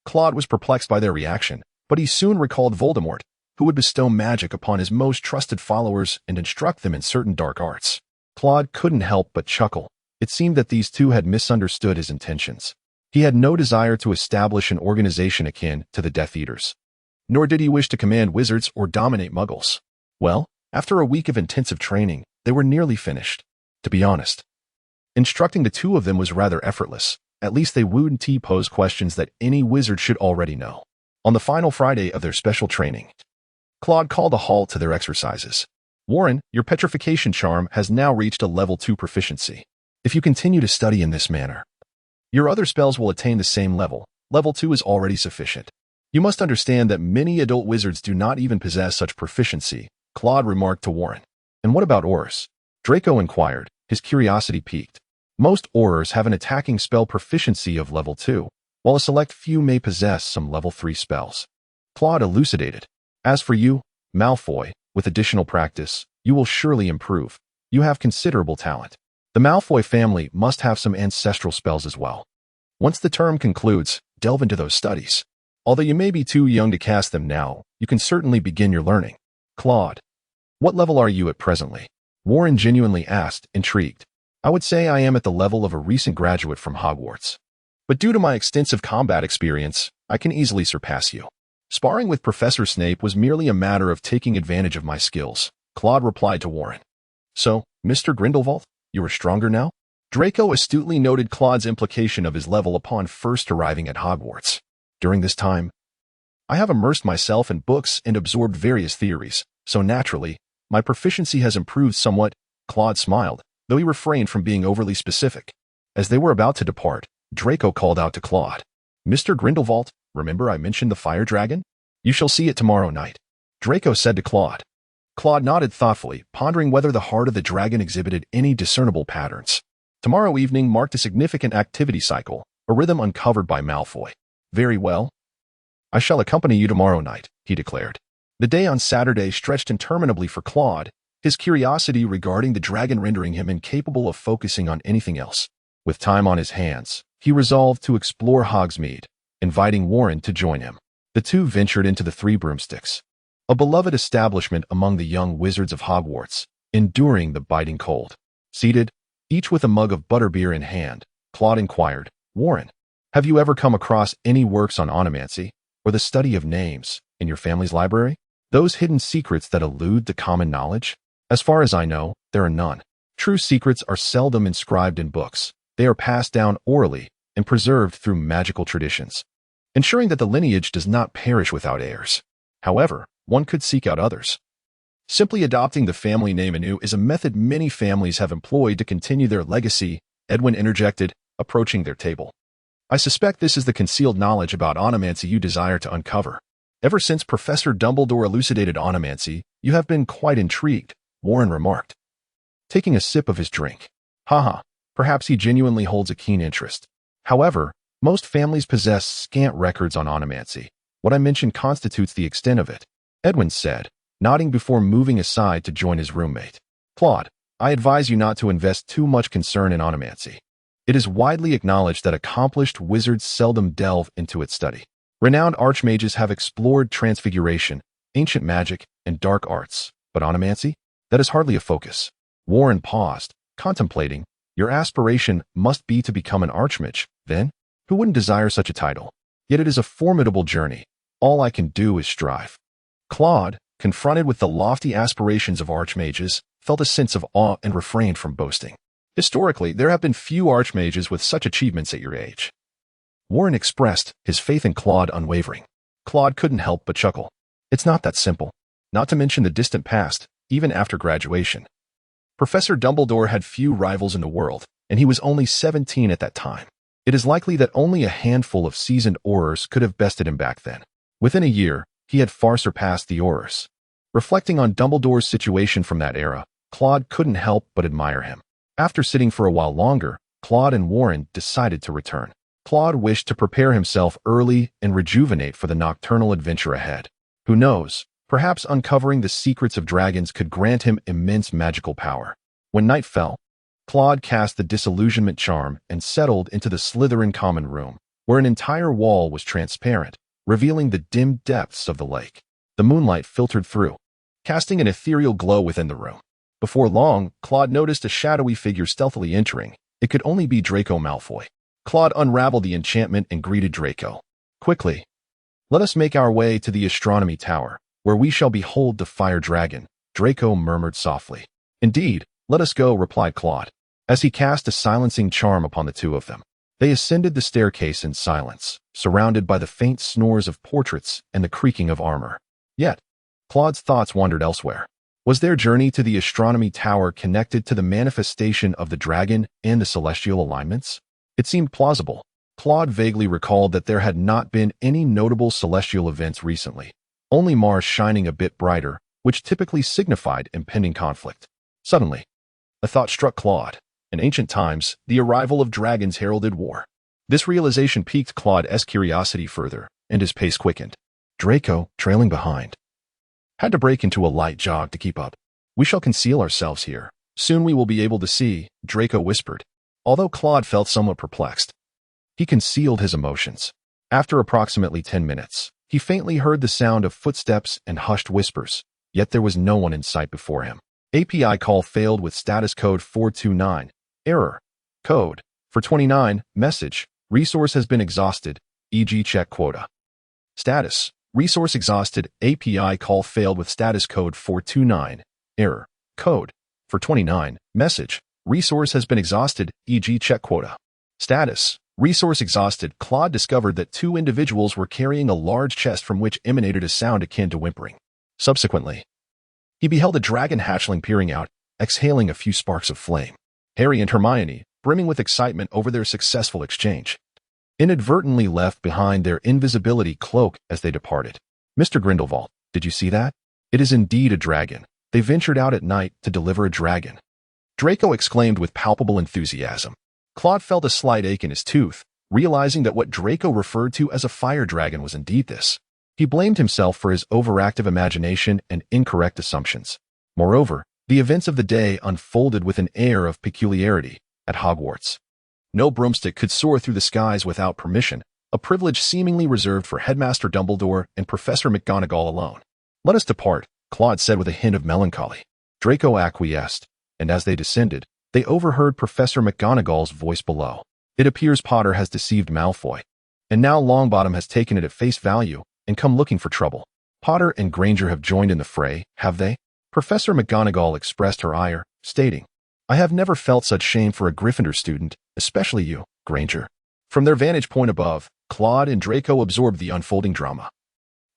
Claude was perplexed by their reaction, but he soon recalled Voldemort, who would bestow magic upon his most trusted followers and instruct them in certain dark arts. Claude couldn't help but chuckle. It seemed that these two had misunderstood his intentions. He had no desire to establish an organization akin to the Death Eaters, nor did he wish to command wizards or dominate muggles. Well, after a week of intensive training, they were nearly finished. To be honest, instructing the two of them was rather effortless. At least they wouldn't T-pose questions that any wizard should already know. On the final Friday of their special training, Claude called a halt to their exercises. Warren, your petrification charm has now reached a level 2 proficiency. If you continue to study in this manner, your other spells will attain the same level. Level 2 is already sufficient. You must understand that many adult wizards do not even possess such proficiency, Claude remarked to Warren. And what about Aurors? Draco inquired, his curiosity piqued. Most Aurors have an attacking spell proficiency of level 2, while a select few may possess some level 3 spells. Claude elucidated. As for you, Malfoy, with additional practice, you will surely improve. You have considerable talent. The Malfoy family must have some ancestral spells as well. Once the term concludes, delve into those studies. Although you may be too young to cast them now, you can certainly begin your learning. Claude, what level are you at presently? Warren genuinely asked, intrigued. I would say I am at the level of a recent graduate from Hogwarts. But due to my extensive combat experience, I can easily surpass you. Sparring with Professor Snape was merely a matter of taking advantage of my skills, Claude replied to Warren. So, Mr. Grindelwald, you are stronger now? Draco astutely noted Claude's implication of his level upon first arriving at Hogwarts. During this time, I have immersed myself in books and absorbed various theories, so naturally, my proficiency has improved somewhat. Claude smiled, though he refrained from being overly specific. As they were about to depart, Draco called out to Claude. Mr. Grindelwald, remember I mentioned the fire dragon? You shall see it tomorrow night, Draco said to Claude. Claude nodded thoughtfully, pondering whether the heart of the dragon exhibited any discernible patterns. Tomorrow evening marked a significant activity cycle, a rhythm uncovered by Malfoy. Very well. I shall accompany you tomorrow night, he declared. The day on Saturday stretched interminably for Claude, his curiosity regarding the dragon rendering him incapable of focusing on anything else. With time on his hands, he resolved to explore Hogsmeade, inviting Warren to join him. The two ventured into the Three Broomsticks, a beloved establishment among the young wizards of Hogwarts, enduring the biting cold. Seated, each with a mug of butterbeer in hand, Claude inquired, Warren, have you ever come across any works on onomancy, or the study of names, in your family's library? Those hidden secrets that elude the common knowledge? As far as I know, there are none. True secrets are seldom inscribed in books. They are passed down orally and preserved through magical traditions, ensuring that the lineage does not perish without heirs. However, one could seek out others. Simply adopting the family name anew is a method many families have employed to continue their legacy, Edwin interjected, approaching their table. I suspect this is the concealed knowledge about onomancy you desire to uncover. Ever since Professor Dumbledore elucidated onomancy, you have been quite intrigued, Warren remarked, taking a sip of his drink. Haha, perhaps he genuinely holds a keen interest. However, most families possess scant records on onomancy. What I mentioned constitutes the extent of it, Edwin said, nodding before moving aside to join his roommate. Claude, I advise you not to invest too much concern in onomancy. It is widely acknowledged that accomplished wizards seldom delve into its study. Renowned archmages have explored transfiguration, ancient magic, and dark arts, but onomancy? That is hardly a focus. Warren paused, contemplating. Your aspiration must be to become an archmage, then? Who wouldn't desire such a title? Yet it is a formidable journey. All I can do is strive. Claude, confronted with the lofty aspirations of archmages, felt a sense of awe and refrained from boasting. Historically, there have been few archmages with such achievements at your age. Warren expressed his faith in Claude unwavering. Claude couldn't help but chuckle. It's not that simple. Not to mention the distant past, even after graduation. Professor Dumbledore had few rivals in the world, and he was only 17 at that time. It is likely that only a handful of seasoned Aurors could have bested him back then. Within a year, he had far surpassed the Aurors. Reflecting on Dumbledore's situation from that era, Claude couldn't help but admire him. After sitting for a while longer, Claude and Warren decided to return. Claude wished to prepare himself early and rejuvenate for the nocturnal adventure ahead. Who knows, perhaps uncovering the secrets of dragons could grant him immense magical power. When night fell, Claude cast the disillusionment charm and settled into the Slytherin common room, where an entire wall was transparent, revealing the dim depths of the lake. The moonlight filtered through, casting an ethereal glow within the room. Before long, Claude noticed a shadowy figure stealthily entering. It could only be Draco Malfoy. Claude unraveled the enchantment and greeted Draco. Quickly, let us make our way to the astronomy tower, where we shall behold the fire dragon, Draco murmured softly. Indeed, let us go, replied Claude, as he cast a silencing charm upon the two of them. They ascended the staircase in silence, surrounded by the faint snores of portraits and the creaking of armor. Yet, Claude's thoughts wandered elsewhere. Was their journey to the astronomy tower connected to the manifestation of the dragon and the celestial alignments? It seemed plausible. Claude vaguely recalled that there had not been any notable celestial events recently, only Mars shining a bit brighter, which typically signified impending conflict. Suddenly, a thought struck Claude. In ancient times, the arrival of dragons heralded war. This realization piqued Claude's curiosity further, and his pace quickened. Draco, trailing behind, had to break into a light jog to keep up. We shall conceal ourselves here. Soon we will be able to see, Draco whispered. Although Claude felt somewhat perplexed, he concealed his emotions. After approximately 10 minutes, he faintly heard the sound of footsteps and hushed whispers, yet there was no one in sight before him. API call failed with status code 429. Error. Code. For 29. Message. Resource has been exhausted, e.g. check quota. Status. Resource exhausted. API call failed with status code 429. Error. Code. For 29. Message. Resource has been exhausted, e.g. check quota. Status. Resource exhausted. Claude discovered that two individuals were carrying a large chest from which emanated a sound akin to whimpering. Subsequently, he beheld a dragon hatchling peering out, exhaling a few sparks of flame. Harry and Hermione, brimming with excitement over their successful exchange, inadvertently left behind their invisibility cloak as they departed. Mr. Grindelwald, did you see that? It is indeed a dragon. They ventured out at night to deliver a dragon. Draco exclaimed with palpable enthusiasm. Claude felt a slight ache in his tooth, realizing that what Draco referred to as a fire dragon was indeed this. He blamed himself for his overactive imagination and incorrect assumptions. Moreover, the events of the day unfolded with an air of peculiarity at Hogwarts. No broomstick could soar through the skies without permission, a privilege seemingly reserved for Headmaster Dumbledore and Professor McGonagall alone. Let us depart, Claude said with a hint of melancholy. Draco acquiesced, and as they descended, they overheard Professor McGonagall's voice below. It appears Potter has deceived Malfoy, and now Longbottom has taken it at face value and come looking for trouble. Potter and Granger have joined in the fray, have they? Professor McGonagall expressed her ire, stating, I have never felt such shame for a Gryffindor student, especially you, Granger. From their vantage point above, Claude and Draco absorbed the unfolding drama.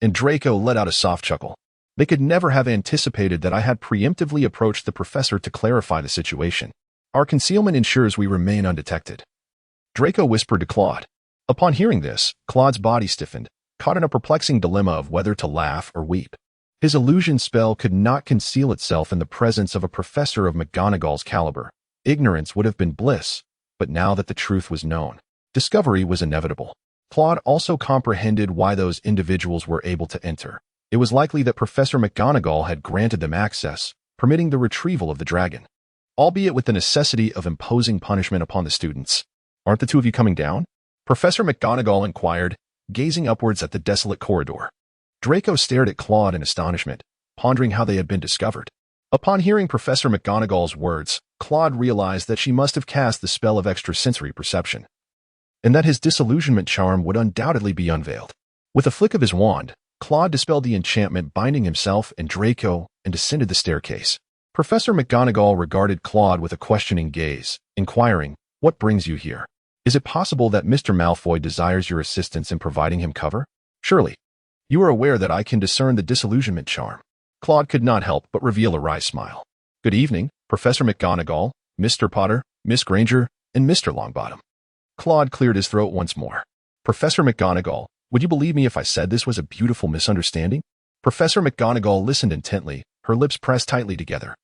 And Draco let out a soft chuckle. They could never have anticipated that I had preemptively approached the professor to clarify the situation. Our concealment ensures we remain undetected. Draco whispered to Claude. Upon hearing this, Claude's body stiffened, caught in a perplexing dilemma of whether to laugh or weep. His illusion spell could not conceal itself in the presence of a professor of McGonagall's caliber. Ignorance would have been bliss, but now that the truth was known, discovery was inevitable. Claude also comprehended why those individuals were able to enter. It was likely that Professor McGonagall had granted them access, permitting the retrieval of the dragon, albeit with the necessity of imposing punishment upon the students. Aren't the two of you coming down? Professor McGonagall inquired, gazing upwards at the desolate corridor. Draco stared at Claude in astonishment, pondering how they had been discovered. Upon hearing Professor McGonagall's words, Claude realized that she must have cast the spell of extrasensory perception, and that his disillusionment charm would undoubtedly be unveiled. With a flick of his wand, Claude dispelled the enchantment binding himself and Draco and descended the staircase. Professor McGonagall regarded Claude with a questioning gaze, inquiring, "What brings you here? Is it possible that Mr. Malfoy desires your assistance in providing him cover? Surely, you are aware that I can discern the disillusionment charm." Claude could not help but reveal a wry smile. "Good evening, Professor McGonagall, Mr. Potter, Miss Granger, and Mr. Longbottom." Claude cleared his throat once more. "Professor McGonagall, would you believe me if I said this was a beautiful misunderstanding?" Professor McGonagall listened intently, her lips pressed tightly together.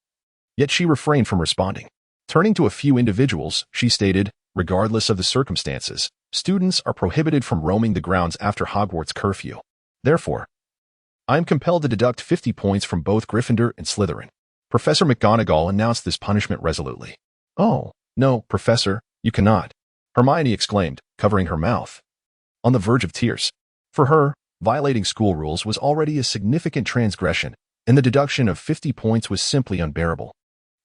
Yet she refrained from responding. Turning to a few individuals, she stated, "Regardless of the circumstances, students are prohibited from roaming the grounds after Hogwarts curfew. Therefore, I am compelled to deduct 50 points from both Gryffindor and Slytherin." Professor McGonagall announced this punishment resolutely. "Oh, no, Professor, you cannot," Hermione exclaimed, covering her mouth, on the verge of tears. For her, violating school rules was already a significant transgression, and the deduction of 50 points was simply unbearable.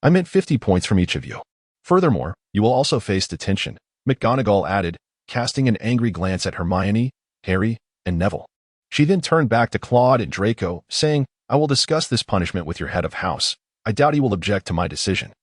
"I meant 50 points from each of you. Furthermore, you will also face detention," McGonagall added, casting an angry glance at Hermione, Harry, and Neville. She then turned back to Claude and Draco, saying, "I will discuss this punishment with your head of house. I doubt he will object to my decision."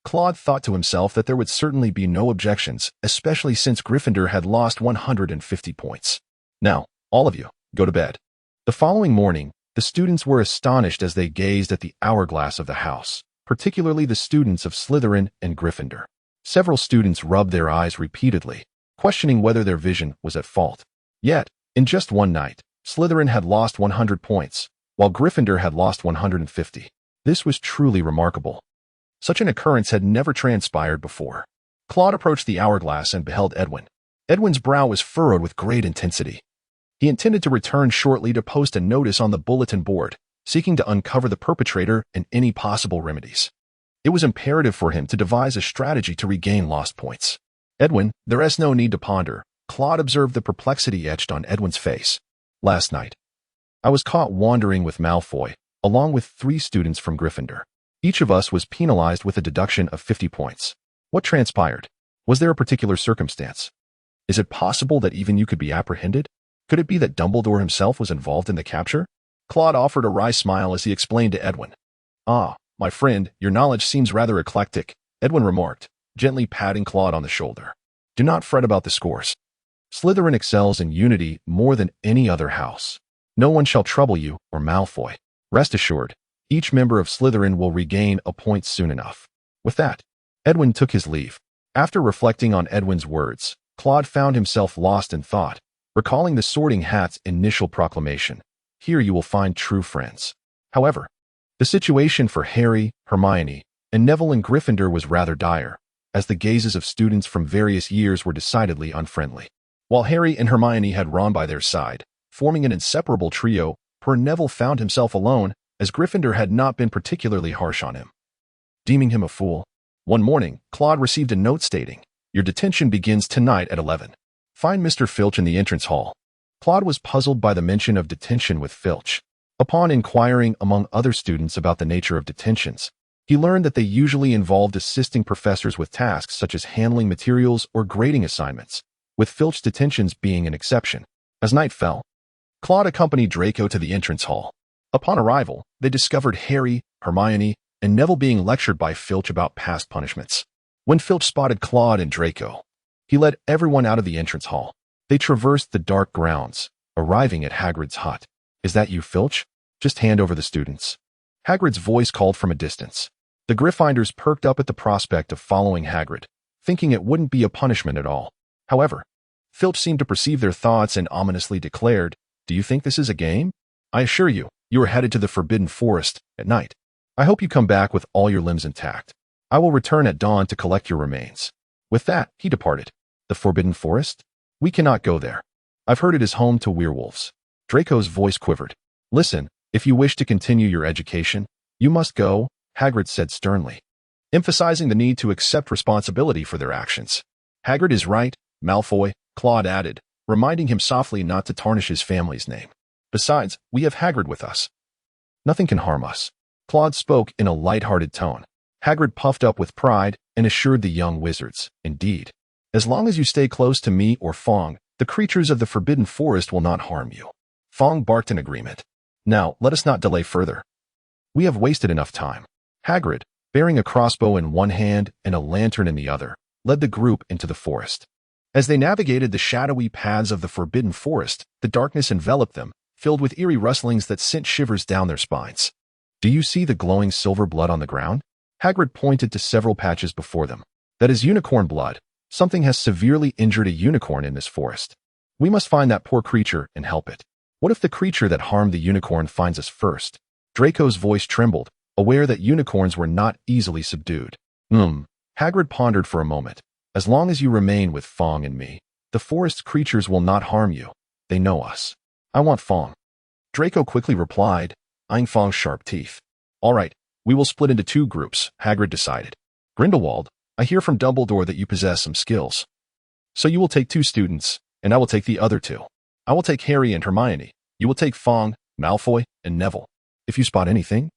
Claude thought to himself that there would certainly be no objections, especially since Gryffindor had lost 150 points. "Now, all of you, go to bed." The following morning, the students were astonished as they gazed at the hourglass of the house, particularly the students of Slytherin and Gryffindor. Several students rubbed their eyes repeatedly, questioning whether their vision was at fault. Yet, in just one night, Slytherin had lost 100 points, while Gryffindor had lost 150. This was truly remarkable. Such an occurrence had never transpired before. Claude approached the hourglass and beheld Edwin. Edwin's brow was furrowed with great intensity. He intended to return shortly to post a notice on the bulletin board, seeking to uncover the perpetrator and any possible remedies. It was imperative for him to devise a strategy to regain lost points. "Edwin, there is no need to ponder." Claude observed the perplexity etched on Edwin's face. "Last night, I was caught wandering with Malfoy, along with 3 students from Gryffindor. Each of us was penalized with a deduction of 50 points. What transpired? Was there a particular circumstance? Is it possible that even you could be apprehended? Could it be that Dumbledore himself was involved in the capture?" Claude offered a wry smile as he explained to Edwin. "Ah, my friend, your knowledge seems rather eclectic," Edwin remarked, gently patting Claude on the shoulder. "Do not fret about the scores. Slytherin excels in unity more than any other house. No one shall trouble you or Malfoy. Rest assured, each member of Slytherin will regain a point soon enough." With that, Edwin took his leave. After reflecting on Edwin's words, Claude found himself lost in thought, recalling the Sorting Hat's initial proclamation, "Here you will find true friends." However, the situation for Harry, Hermione, and Neville in Gryffindor was rather dire, as the gazes of students from various years were decidedly unfriendly. While Harry and Hermione had Ron by their side, forming an inseparable trio, poor Neville found himself alone, as Gryffindor had not been particularly harsh on him, deeming him a fool. One morning, Claude received a note stating, "Your detention begins tonight at 11. Find Mr. Filch in the entrance hall." Claude was puzzled by the mention of detention with Filch. Upon inquiring among other students about the nature of detentions, he learned that they usually involved assisting professors with tasks such as handling materials or grading assignments, with Filch detentions being an exception. As night fell, Claude accompanied Draco to the entrance hall. Upon arrival, they discovered Harry, Hermione, and Neville being lectured by Filch about past punishments. When Filch spotted Claude and Draco, he led everyone out of the entrance hall. They traversed the dark grounds, arriving at Hagrid's hut. "Is that you, Filch?" Just hand over the students." Hagrid's voice called from a distance. The Gryffindors perked up at the prospect of following Hagrid, thinking it wouldn't be a punishment at all. However, Filch seemed to perceive their thoughts and ominously declared, "Do you think this is a game? I assure you, you are headed to the Forbidden Forest at night. I hope you come back with all your limbs intact. I will return at dawn to collect your remains." With that, he departed. The Forbidden Forest? We cannot go there. I've heard it is home to werewolves. Draco's voice quivered. "Listen, if you wish to continue your education, you must go," Hagrid said sternly, emphasizing the need to accept responsibility for their actions. "Hagrid is right," Malfoy, Claude added, reminding him softly not to tarnish his family's name. "Besides, we have Hagrid with us. Nothing can harm us." Claude spoke in a light-hearted tone. Hagrid puffed up with pride and assured the young wizards, "Indeed, as long as you stay close to me or Fong, the creatures of the Forbidden Forest will not harm you." Fong barked in agreement. "Now, let us not delay further. We have wasted enough time." Hagrid, bearing a crossbow in one hand and a lantern in the other, led the group into the forest. As they navigated the shadowy paths of the Forbidden Forest, the darkness enveloped them, filled with eerie rustlings that sent shivers down their spines. "Do you see the glowing silver blood on the ground?" Hagrid pointed to several patches before them. "That is unicorn blood. Something has severely injured a unicorn in this forest. We must find that poor creature and help it. What if the creature that harmed the unicorn finds us first?" Draco's voice trembled, aware that unicorns were not easily subdued. Hagrid pondered for a moment. "As long as you remain with Fong and me, the forest's creatures will not harm you. They know us." "I want Fong," Draco quickly replied, eyeing Fong's sharp teeth. "All right, we will split into two groups," Hagrid decided. "Grindelwald, I hear from Dumbledore that you possess some skills. So you will take 2 students, and I will take the other 2. I will take Harry and Hermione. You will take Fong, Malfoy, and Neville. If you spot anything,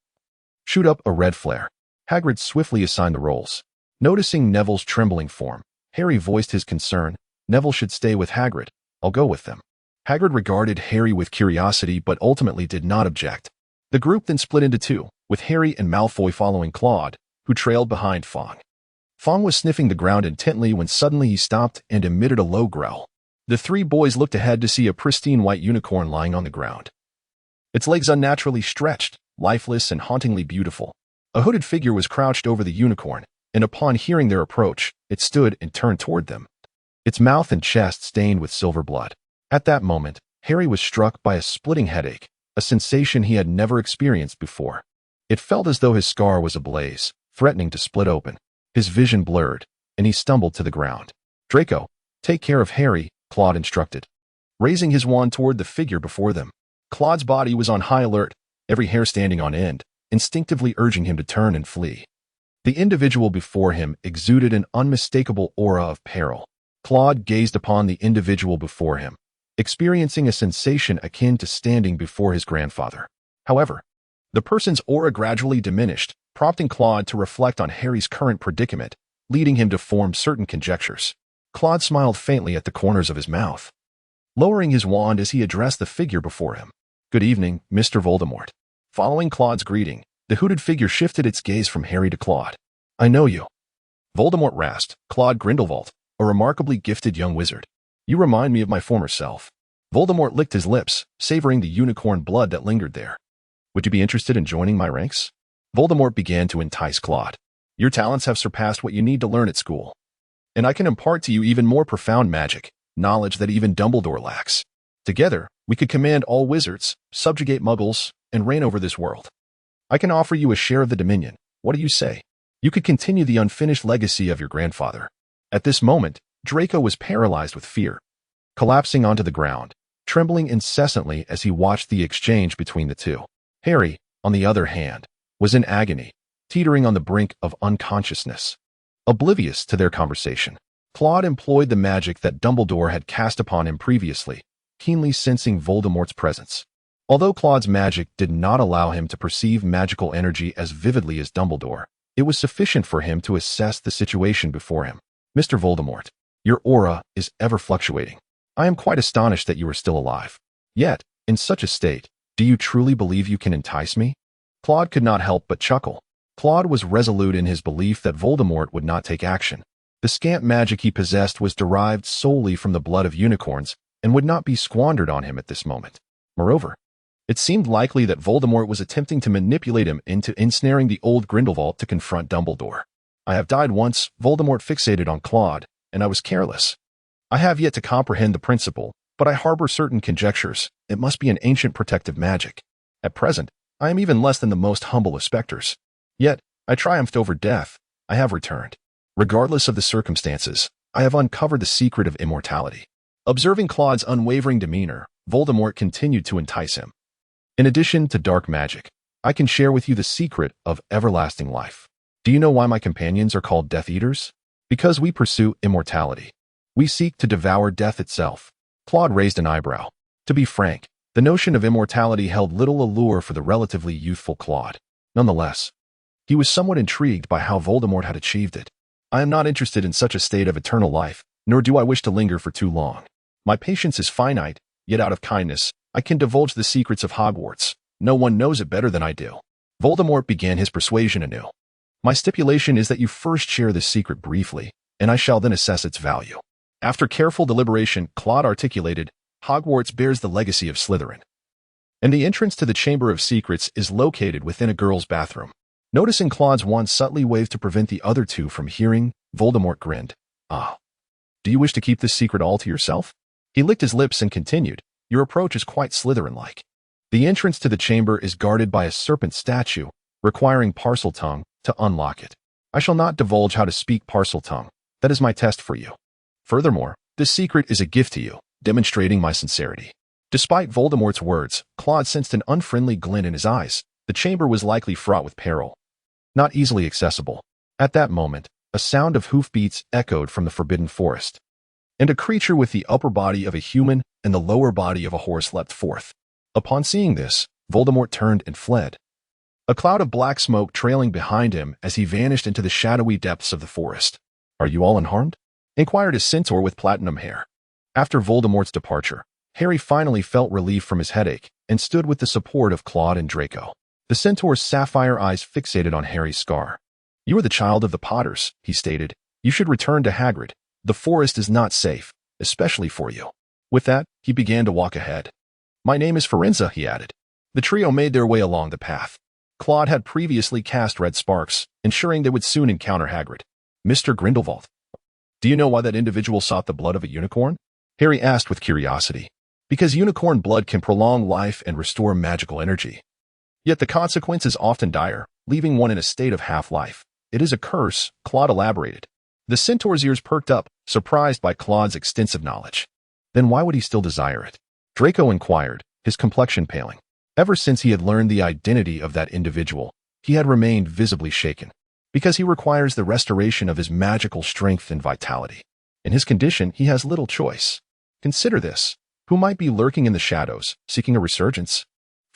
shoot up a red flare." Hagrid swiftly assigned the roles. Noticing Neville's trembling form, Harry voiced his concern. "Neville should stay with Hagrid. I'll go with them." Hagrid regarded Harry with curiosity but ultimately did not object. The group then split into 2, with Harry and Malfoy following Claude, who trailed behind Fong. Fong was sniffing the ground intently when suddenly he stopped and emitted a low growl. The 3 boys looked ahead to see a pristine white unicorn lying on the ground. Its legs unnaturally stretched, lifeless and hauntingly beautiful. A hooded figure was crouched over the unicorn, and upon hearing their approach, it stood and turned toward them, its mouth and chest stained with silver blood. At that moment, Harry was struck by a splitting headache, a sensation he had never experienced before. It felt as though his scar was ablaze, threatening to split open. His vision blurred, and he stumbled to the ground. "Draco, take care of Harry," Claude instructed, raising his wand toward the figure before them. Claude's body was on high alert, every hair standing on end, instinctively urging him to turn and flee. The individual before him exuded an unmistakable aura of peril. Claude gazed upon the individual before him, experiencing a sensation akin to standing before his grandfather. However, the person's aura gradually diminished, prompting Claude to reflect on Harry's current predicament, leading him to form certain conjectures. Claude smiled faintly at the corners of his mouth, lowering his wand as he addressed the figure before him. "Good evening, Mr. Voldemort." Following Claude's greeting, the hooded figure shifted its gaze from Harry to Claude. "I know you." Voldemort rasped, "Claude Grindelwald, a remarkably gifted young wizard. You remind me of my former self." Voldemort licked his lips, savoring the unicorn blood that lingered there. "Would you be interested in joining my ranks?" Voldemort began to entice Claude. "Your talents have surpassed what you need to learn at school, and I can impart to you even more profound magic, knowledge that even Dumbledore lacks. Together, we could command all wizards, subjugate muggles, and reign over this world. I can offer you a share of the Dominion. What do you say? You could continue the unfinished legacy of your grandfather." At this moment, Draco was paralyzed with fear, collapsing onto the ground, trembling incessantly as he watched the exchange between the 2. Harry, on the other hand, was in agony, teetering on the brink of unconsciousness. Oblivious to their conversation, Claude employed the magic that Dumbledore had cast upon him previously, keenly sensing Voldemort's presence. Although Claude's magic did not allow him to perceive magical energy as vividly as Dumbledore, it was sufficient for him to assess the situation before him. "Mr. Voldemort, your aura is ever fluctuating. I am quite astonished that you are still alive. Yet, in such a state, do you truly believe you can entice me?" Claude could not help but chuckle. Claude was resolute in his belief that Voldemort would not take action. The scant magic he possessed was derived solely from the blood of unicorns and would not be squandered on him at this moment. Moreover, It seemed likely that Voldemort was attempting to manipulate him into ensnaring the old Grindelwald to confront Dumbledore. I have died once, Voldemort fixated on Claude, and I was careless. I have yet to comprehend the principle, but I harbor certain conjectures. It must be an ancient protective magic. At present, I am even less than the most humble of specters. Yet, I triumphed over death. I have returned. Regardless of the circumstances, I have uncovered the secret of immortality. Observing Claude's unwavering demeanor, Voldemort continued to entice him. In addition to dark magic, I can share with you the secret of everlasting life. Do you know why my companions are called Death Eaters? Because we pursue immortality. We seek to devour death itself. Claude raised an eyebrow. To be frank, the notion of immortality held little allure for the relatively youthful Claude. Nonetheless, he was somewhat intrigued by how Voldemort had achieved it. I am not interested in such a state of eternal life, nor do I wish to linger for too long. My patience is finite, yet out of kindness, I can divulge the secrets of Hogwarts. No one knows it better than I do. Voldemort began his persuasion anew. My stipulation is that you first share this secret briefly, and I shall then assess its value. After careful deliberation, Claude articulated, Hogwarts bears the legacy of Slytherin. And the entrance to the Chamber of Secrets is located within a girl's bathroom. Noticing Claude's wand subtly waved to prevent the other two from hearing, Voldemort grinned. Ah. Do you wish to keep this secret all to yourself? He licked his lips and continued, your approach is quite Slytherin-like. The entrance to the chamber is guarded by a serpent statue, requiring Parseltongue to unlock it. I shall not divulge how to speak Parseltongue. That is my test for you. Furthermore, this secret is a gift to you, demonstrating my sincerity. Despite Voldemort's words, Claude sensed an unfriendly glint in his eyes. The chamber was likely fraught with peril. Not easily accessible. At that moment, a sound of hoofbeats echoed from the Forbidden Forest, and a creature with the upper body of a human and the lower body of a horse leapt forth. Upon seeing this, Voldemort turned and fled. A cloud of black smoke trailing behind him as he vanished into the shadowy depths of the forest. Are you all unharmed? Inquired a centaur with platinum hair. After Voldemort's departure, Harry finally felt relief from his headache and stood with the support of Claude and Draco. The centaur's sapphire eyes fixated on Harry's scar. You are the child of the Potters, he stated. You should return to Hagrid. The forest is not safe, especially for you. With that, he began to walk ahead. My name is Firenze, he added. The trio made their way along the path. Claude had previously cast red sparks, ensuring they would soon encounter Hagrid. Mr. Grindelwald. Do you know why that individual sought the blood of a unicorn? Harry asked with curiosity. Because unicorn blood can prolong life and restore magical energy. Yet the consequence is often dire, leaving one in a state of half-life. It is a curse, Claude elaborated. The centaur's ears perked up, surprised by Claude's extensive knowledge. Then why would he still desire it? Draco inquired, his complexion paling. Ever since he had learned the identity of that individual, he had remained visibly shaken. Because he requires the restoration of his magical strength and vitality. In his condition, he has little choice. Consider this. Who might be lurking in the shadows, seeking a resurgence?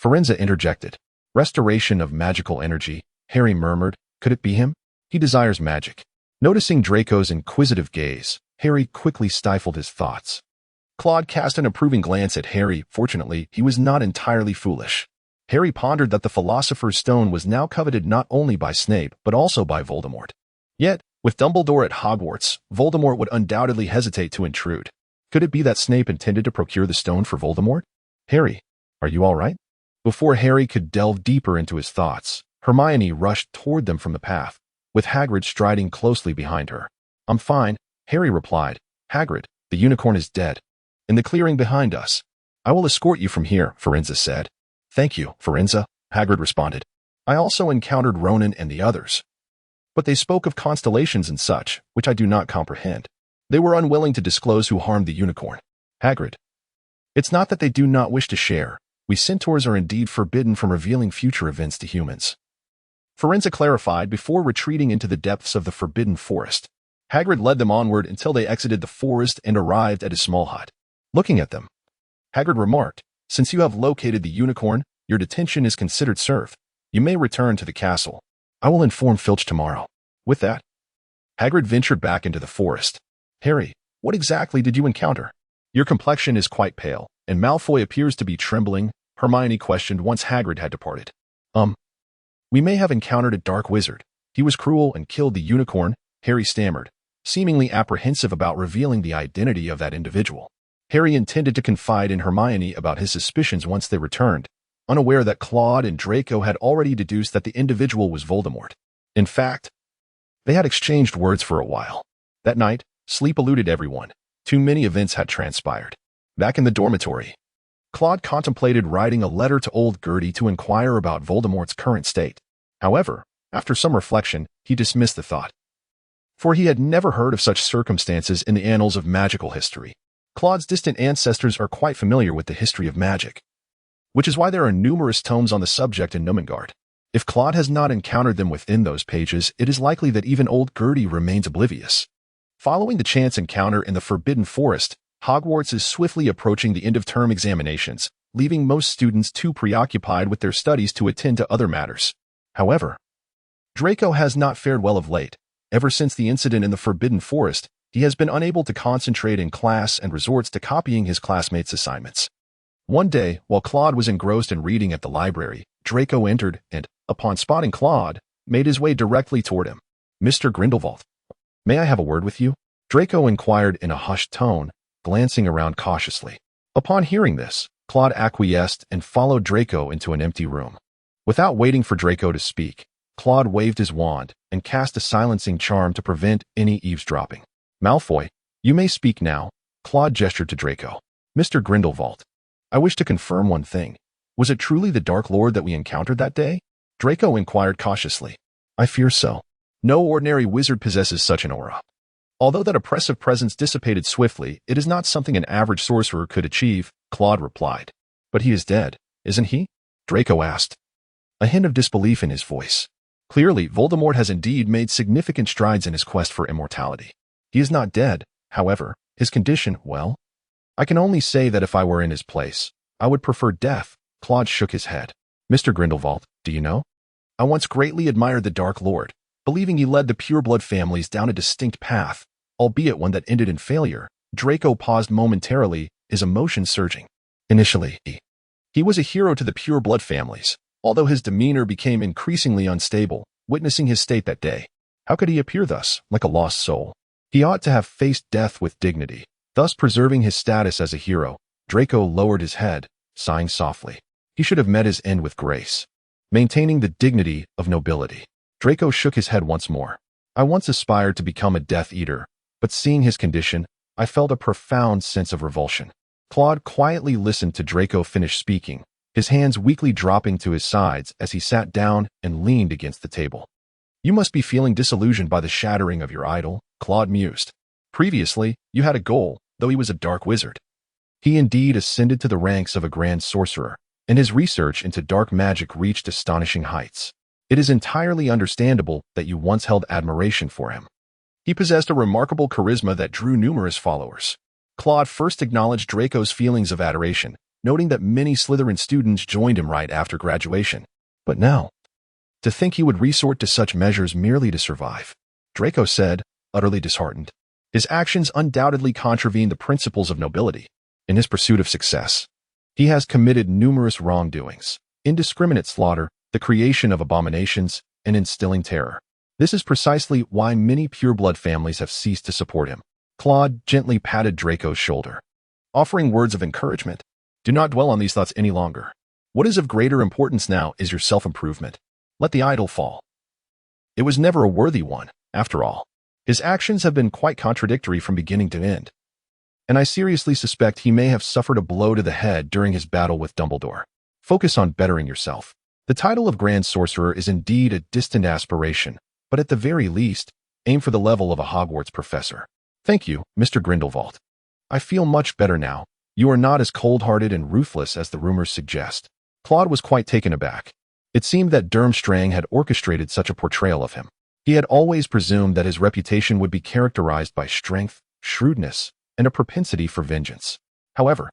Firenze interjected. Restoration of magical energy, Harry murmured. Could it be him? He desires magic. Noticing Draco's inquisitive gaze, Harry quickly stifled his thoughts. Claude cast an approving glance at Harry. Fortunately, he was not entirely foolish. Harry pondered that the Philosopher's Stone was now coveted not only by Snape, but also by Voldemort. Yet, with Dumbledore at Hogwarts, Voldemort would undoubtedly hesitate to intrude. Could it be that Snape intended to procure the stone for Voldemort? Harry, are you all right? Before Harry could delve deeper into his thoughts, Hermione rushed toward them from the path, with Hagrid striding closely behind her. I'm fine, Harry replied. Hagrid, the unicorn is dead. In the clearing behind us. I will escort you from here, Firenze said. Thank you, Firenze, Hagrid responded. I also encountered Ronan and the others. But they spoke of constellations and such, which I do not comprehend. They were unwilling to disclose who harmed the unicorn. Hagrid. It's not that they do not wish to share. We centaurs are indeed forbidden from revealing future events to humans. Firenze clarified before retreating into the depths of the Forbidden Forest. Hagrid led them onward until they exited the forest and arrived at his small hut. Looking at them, Hagrid remarked, Since you have located the unicorn, your detention is considered served. You may return to the castle. I will inform Filch tomorrow. With that, Hagrid ventured back into the forest. Harry, what exactly did you encounter? Your complexion is quite pale, and Malfoy appears to be trembling, Hermione questioned once Hagrid had departed. We may have encountered a dark wizard. He was cruel and killed the unicorn, Harry stammered, seemingly apprehensive about revealing the identity of that individual. Harry intended to confide in Hermione about his suspicions once they returned, unaware that Claude and Draco had already deduced that the individual was Voldemort. In fact, they had exchanged words for a while. That night, sleep eluded everyone. Too many events had transpired. Back in the dormitory, Claude contemplated writing a letter to old Gertie to inquire about Voldemort's current state. However, after some reflection, he dismissed the thought, for he had never heard of such circumstances in the annals of magical history. Claude's distant ancestors are quite familiar with the history of magic, which is why there are numerous tomes on the subject in Numengard. If Claude has not encountered them within those pages, it is likely that even old Gertie remains oblivious. Following the chance encounter in the Forbidden Forest, Hogwarts is swiftly approaching the end-of-term examinations, leaving most students too preoccupied with their studies to attend to other matters. However, Draco has not fared well of late. Ever since the incident in the Forbidden Forest, he has been unable to concentrate in class and resorts to copying his classmates' assignments. One day, while Claude was engrossed in reading at the library, Draco entered and, upon spotting Claude, made his way directly toward him. "Mr. Grindelwald, may I have a word with you?" Draco inquired in a hushed tone, glancing around cautiously. Upon hearing this, Claude acquiesced and followed Draco into an empty room. Without waiting for Draco to speak, Claude waved his wand and cast a silencing charm to prevent any eavesdropping. "Malfoy, you may speak now," Claude gestured to Draco. "Mr. Grindelwald, I wish to confirm one thing. Was it truly the Dark Lord that we encountered that day?" Draco inquired cautiously. "I fear so. No ordinary wizard possesses such an aura. Although that oppressive presence dissipated swiftly, it is not something an average sorcerer could achieve," Claude replied. "But he is dead, isn't he?" Draco asked, a hint of disbelief in his voice. Clearly, Voldemort has indeed made significant strides in his quest for immortality. He is not dead, however. His condition, well, I can only say that if I were in his place, I would prefer death. Claude shook his head. "Mr. Grindelwald, do you know? I once greatly admired the Dark Lord, believing he led the pureblood families down a distinct path, albeit one that ended in failure." Draco paused momentarily, his emotions surging. Initially, he was a hero to the pureblood families, although his demeanor became increasingly unstable, witnessing his state that day. How could he appear thus, like a lost soul? He ought to have faced death with dignity, thus preserving his status as a hero. Draco lowered his head, sighing softly. He should have met his end with grace, maintaining the dignity of nobility. Draco shook his head once more. "I once aspired to become a Death Eater, but seeing his condition, I felt a profound sense of revulsion." Claude quietly listened to Draco finish speaking, his hands weakly dropping to his sides as he sat down and leaned against the table. "You must be feeling disillusioned by the shattering of your idol," Claude mused. "Previously, you had a goal, though he was a dark wizard. He indeed ascended to the ranks of a grand sorcerer, and his research into dark magic reached astonishing heights. It is entirely understandable that you once held admiration for him. He possessed a remarkable charisma that drew numerous followers." Claude first acknowledged Draco's feelings of adoration, noting that many Slytherin students joined him right after graduation. But now, to think he would resort to such measures merely to survive, Draco said, utterly disheartened. His actions undoubtedly contravene the principles of nobility. In his pursuit of success, he has committed numerous wrongdoings, indiscriminate slaughter, the creation of abominations, and instilling terror. This is precisely why many pureblood families have ceased to support him. Claude gently patted Draco's shoulder, offering words of encouragement. "Do not dwell on these thoughts any longer. What is of greater importance now is your self-improvement. Let the idol fall. It was never a worthy one, after all. His actions have been quite contradictory from beginning to end, and I seriously suspect he may have suffered a blow to the head during his battle with Dumbledore. Focus on bettering yourself. The title of Grand Sorcerer is indeed a distant aspiration, but at the very least, aim for the level of a Hogwarts professor." "Thank you, Mr. Grindelwald. I feel much better now. You are not as cold-hearted and ruthless as the rumors suggest." Claude was quite taken aback. It seemed that Durmstrang had orchestrated such a portrayal of him. He had always presumed that his reputation would be characterized by strength, shrewdness, and a propensity for vengeance. However,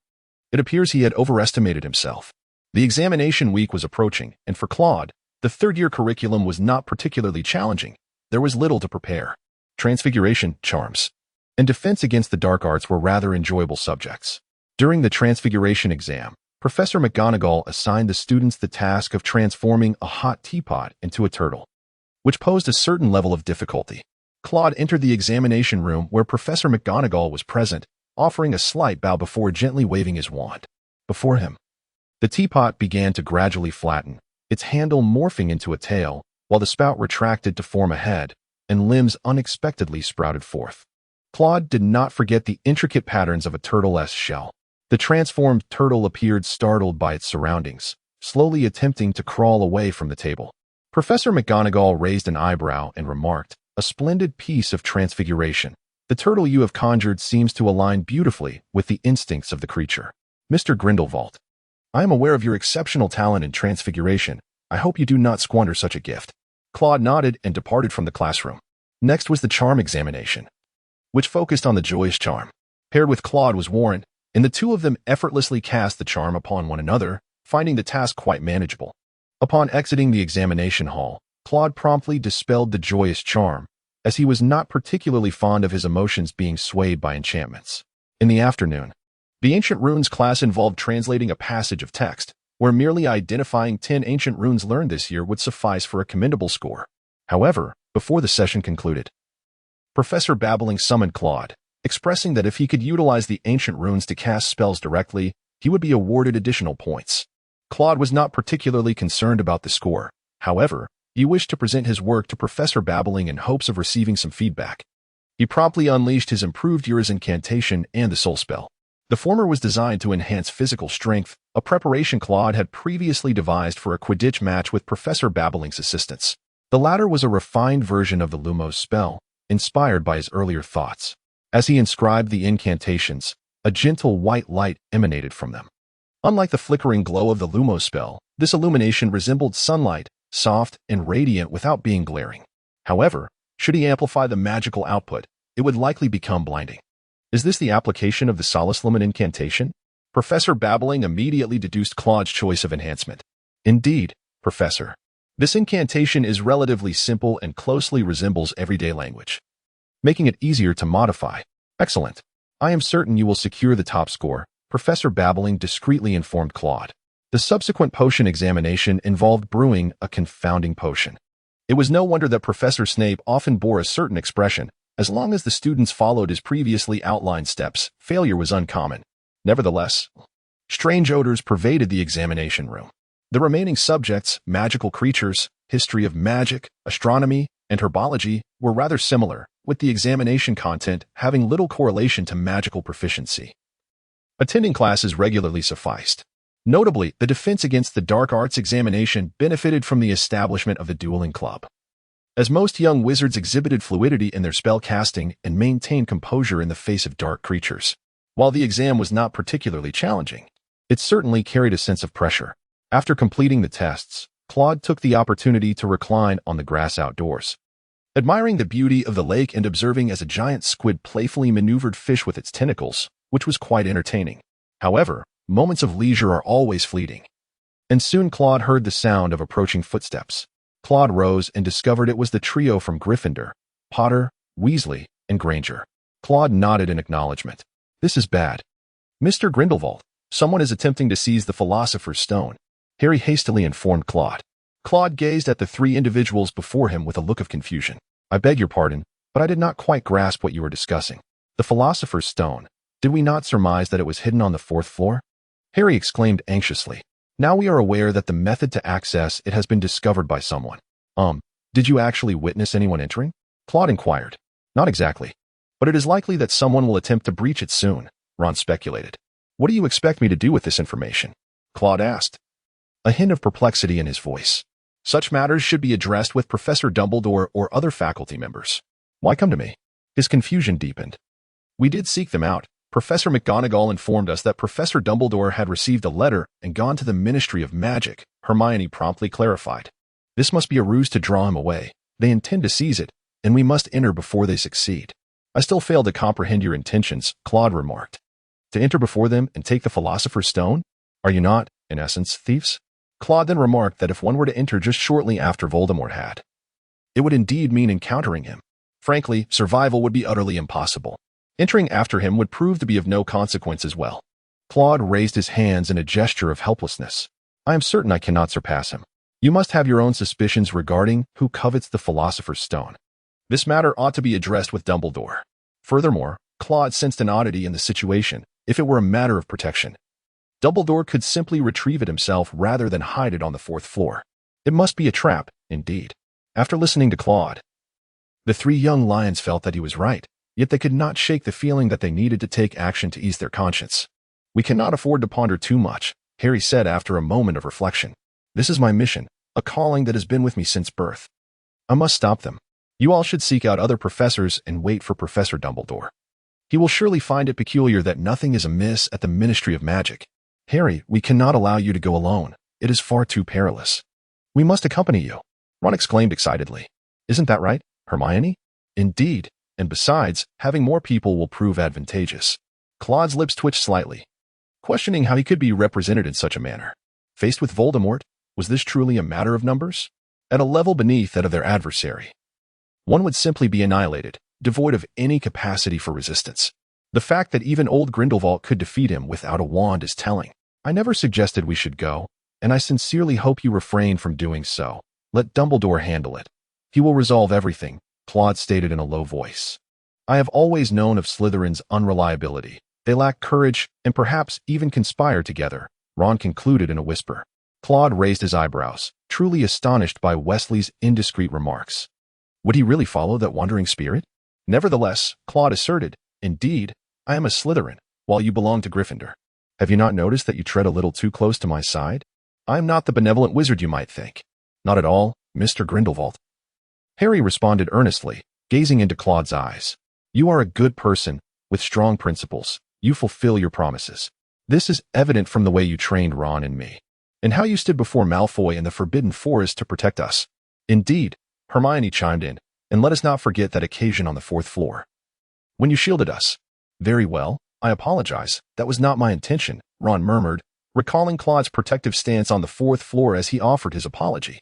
it appears he had overestimated himself. The examination week was approaching, and for Claude, the third-year curriculum was not particularly challenging. There was little to prepare. Transfiguration, charms, and defense against the dark arts were rather enjoyable subjects. During the Transfiguration exam, Professor McGonagall assigned the students the task of transforming a hot teapot into a turtle, which posed a certain level of difficulty. Claude entered the examination room where Professor McGonagall was present, offering a slight bow before gently waving his wand. Before him, The teapot began to gradually flatten, its handle morphing into a tail, while the spout retracted to form a head, and limbs unexpectedly sprouted forth. Claude did not forget the intricate patterns of a turtle's shell. The transformed turtle appeared startled by its surroundings, slowly attempting to crawl away from the table. Professor McGonagall raised an eyebrow and remarked, "A splendid piece of transfiguration. The turtle you have conjured seems to align beautifully with the instincts of the creature. Mr. Grindelwald, I am aware of your exceptional talent in transfiguration. I hope you do not squander such a gift." Claude nodded and departed from the classroom. Next was the charm examination, which focused on the joyous charm. Paired with Claude was Warren, and the two of them effortlessly cast the charm upon one another, finding the task quite manageable. Upon exiting the examination hall, Claude promptly dispelled the joyous charm, as he was not particularly fond of his emotions being swayed by enchantments. In the afternoon, the Ancient Runes class involved translating a passage of text, where merely identifying 10 ancient runes learned this year would suffice for a commendable score. However, before the session concluded, Professor Babbling summoned Claude, expressing that if he could utilize the ancient runes to cast spells directly, he would be awarded additional points. Claude was not particularly concerned about the score. However, he wished to present his work to Professor Babbling in hopes of receiving some feedback. He promptly unleashed his improved Ura's incantation and the soul spell. The former was designed to enhance physical strength, a preparation Claude had previously devised for a Quidditch match with Professor Babbling's assistance. The latter was a refined version of the Lumos spell, inspired by his earlier thoughts. As he inscribed the incantations, a gentle white light emanated from them. Unlike the flickering glow of the Lumos spell, this illumination resembled sunlight, soft and radiant without being glaring. However, should he amplify the magical output, it would likely become blinding. Is this the application of the Solace Lumen incantation? Professor Babbling immediately deduced Claude's choice of enhancement. Indeed, Professor. This incantation is relatively simple and closely resembles everyday language, making it easier to modify. Excellent. I am certain you will secure the top score, Professor Babbling discreetly informed Claude. The subsequent potion examination involved brewing a confounding potion. It was no wonder that Professor Snape often bore a certain expression. As long as the students followed his previously outlined steps, failure was uncommon. Nevertheless, strange odors pervaded the examination room. The remaining subjects, magical creatures, history of magic, astronomy, and herbology, were rather similar, with the examination content having little correlation to magical proficiency. Attending classes regularly sufficed. Notably, the defense against the dark arts examination benefited from the establishment of the dueling club. As most young wizards exhibited fluidity in their spell casting and maintained composure in the face of dark creatures. While the exam was not particularly challenging, it certainly carried a sense of pressure. After completing the tests, Claude took the opportunity to recline on the grass outdoors, admiring the beauty of the lake and observing as a giant squid playfully maneuvered fish with its tentacles, which was quite entertaining. However, moments of leisure are always fleeting. And soon Claude heard the sound of approaching footsteps. Claude rose and discovered it was the trio from Gryffindor, Potter, Weasley, and Granger. Claude nodded in acknowledgement. This is bad. Mr. Grindelwald, someone is attempting to seize the Philosopher's Stone, Harry hastily informed Claude. Claude gazed at the three individuals before him with a look of confusion. I beg your pardon, but I did not quite grasp what you were discussing. The Philosopher's Stone. Did we not surmise that it was hidden on the 4th floor? Harry exclaimed anxiously. Now we are aware that the method to access it has been discovered by someone. Did you actually witness anyone entering? Claude inquired. Not exactly. But it is likely that someone will attempt to breach it soon, Ron speculated. What do you expect me to do with this information? Claude asked, a hint of perplexity in his voice. Such matters should be addressed with Professor Dumbledore or other faculty members. Why come to me? His confusion deepened. We did seek them out. Professor McGonagall informed us that Professor Dumbledore had received a letter and gone to the Ministry of Magic, Hermione promptly clarified. This must be a ruse to draw him away. They intend to seize it, and we must enter before they succeed. I still fail to comprehend your intentions, Claude remarked. To enter before them and take the Philosopher's Stone? Are you not, in essence, thieves? Claude then remarked that if one were to enter just shortly after Voldemort had, it would indeed mean encountering him. Frankly, survival would be utterly impossible. Entering after him would prove to be of no consequence as well. Claude raised his hands in a gesture of helplessness. I am certain I cannot surpass him. You must have your own suspicions regarding who covets the Philosopher's Stone. This matter ought to be addressed with Dumbledore. Furthermore, Claude sensed an oddity in the situation, if it were a matter of protection. Dumbledore could simply retrieve it himself rather than hide it on the fourth floor. It must be a trap, indeed. After listening to Claude, the three young lions felt that he was right, yet they could not shake the feeling that they needed to take action to ease their conscience. "We cannot afford to ponder too much," Harry said after a moment of reflection. "This is my mission, a calling that has been with me since birth. I must stop them. You all should seek out other professors and wait for Professor Dumbledore. He will surely find it peculiar that nothing is amiss at the Ministry of Magic. Harry, we cannot allow you to go alone. It is far too perilous." "We must accompany you," Ron exclaimed excitedly. "Isn't that right, Hermione?" "Indeed, and besides, having more people will prove advantageous." Claude's lips twitched slightly, questioning how he could be represented in such a manner. Faced with Voldemort, was this truly a matter of numbers? At a level beneath that of their adversary, one would simply be annihilated, devoid of any capacity for resistance. The fact that even old Grindelwald could defeat him without a wand is telling. "I never suggested we should go, and I sincerely hope you refrain from doing so. Let Dumbledore handle it. He will resolve everything," Claude stated in a low voice. "I have always known of Slytherin's unreliability. They lack courage and perhaps even conspire together," Ron concluded in a whisper. Claude raised his eyebrows, truly astonished by Wesley's indiscreet remarks. Would he really follow that wandering spirit? Nevertheless, Claude asserted, "Indeed, I am a Slytherin, while you belong to Gryffindor. Have you not noticed that you tread a little too close to my side? I am not the benevolent wizard you might think." "Not at all, Mr. Grindelwald," Harry responded earnestly, gazing into Claude's eyes. "You are a good person, with strong principles. You fulfill your promises. This is evident from the way you trained Ron and me, and how you stood before Malfoy in the Forbidden Forest to protect us." "Indeed," Hermione chimed in, "and let us not forget that occasion on the fourth floor, when you shielded us." "Very well, I apologize. That was not my intention," Ron murmured, recalling Claude's protective stance on the fourth floor as he offered his apology.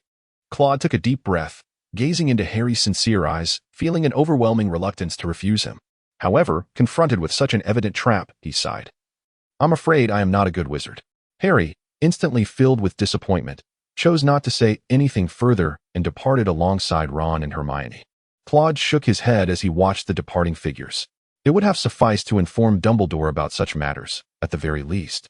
Claude took a deep breath, gazing into Harry's sincere eyes, feeling an overwhelming reluctance to refuse him. However, confronted with such an evident trap, he sighed. "I'm afraid I am not a good wizard." Harry, instantly filled with disappointment, chose not to say anything further and departed alongside Ron and Hermione. Claude shook his head as he watched the departing figures. It would have sufficed to inform Dumbledore about such matters, at the very least.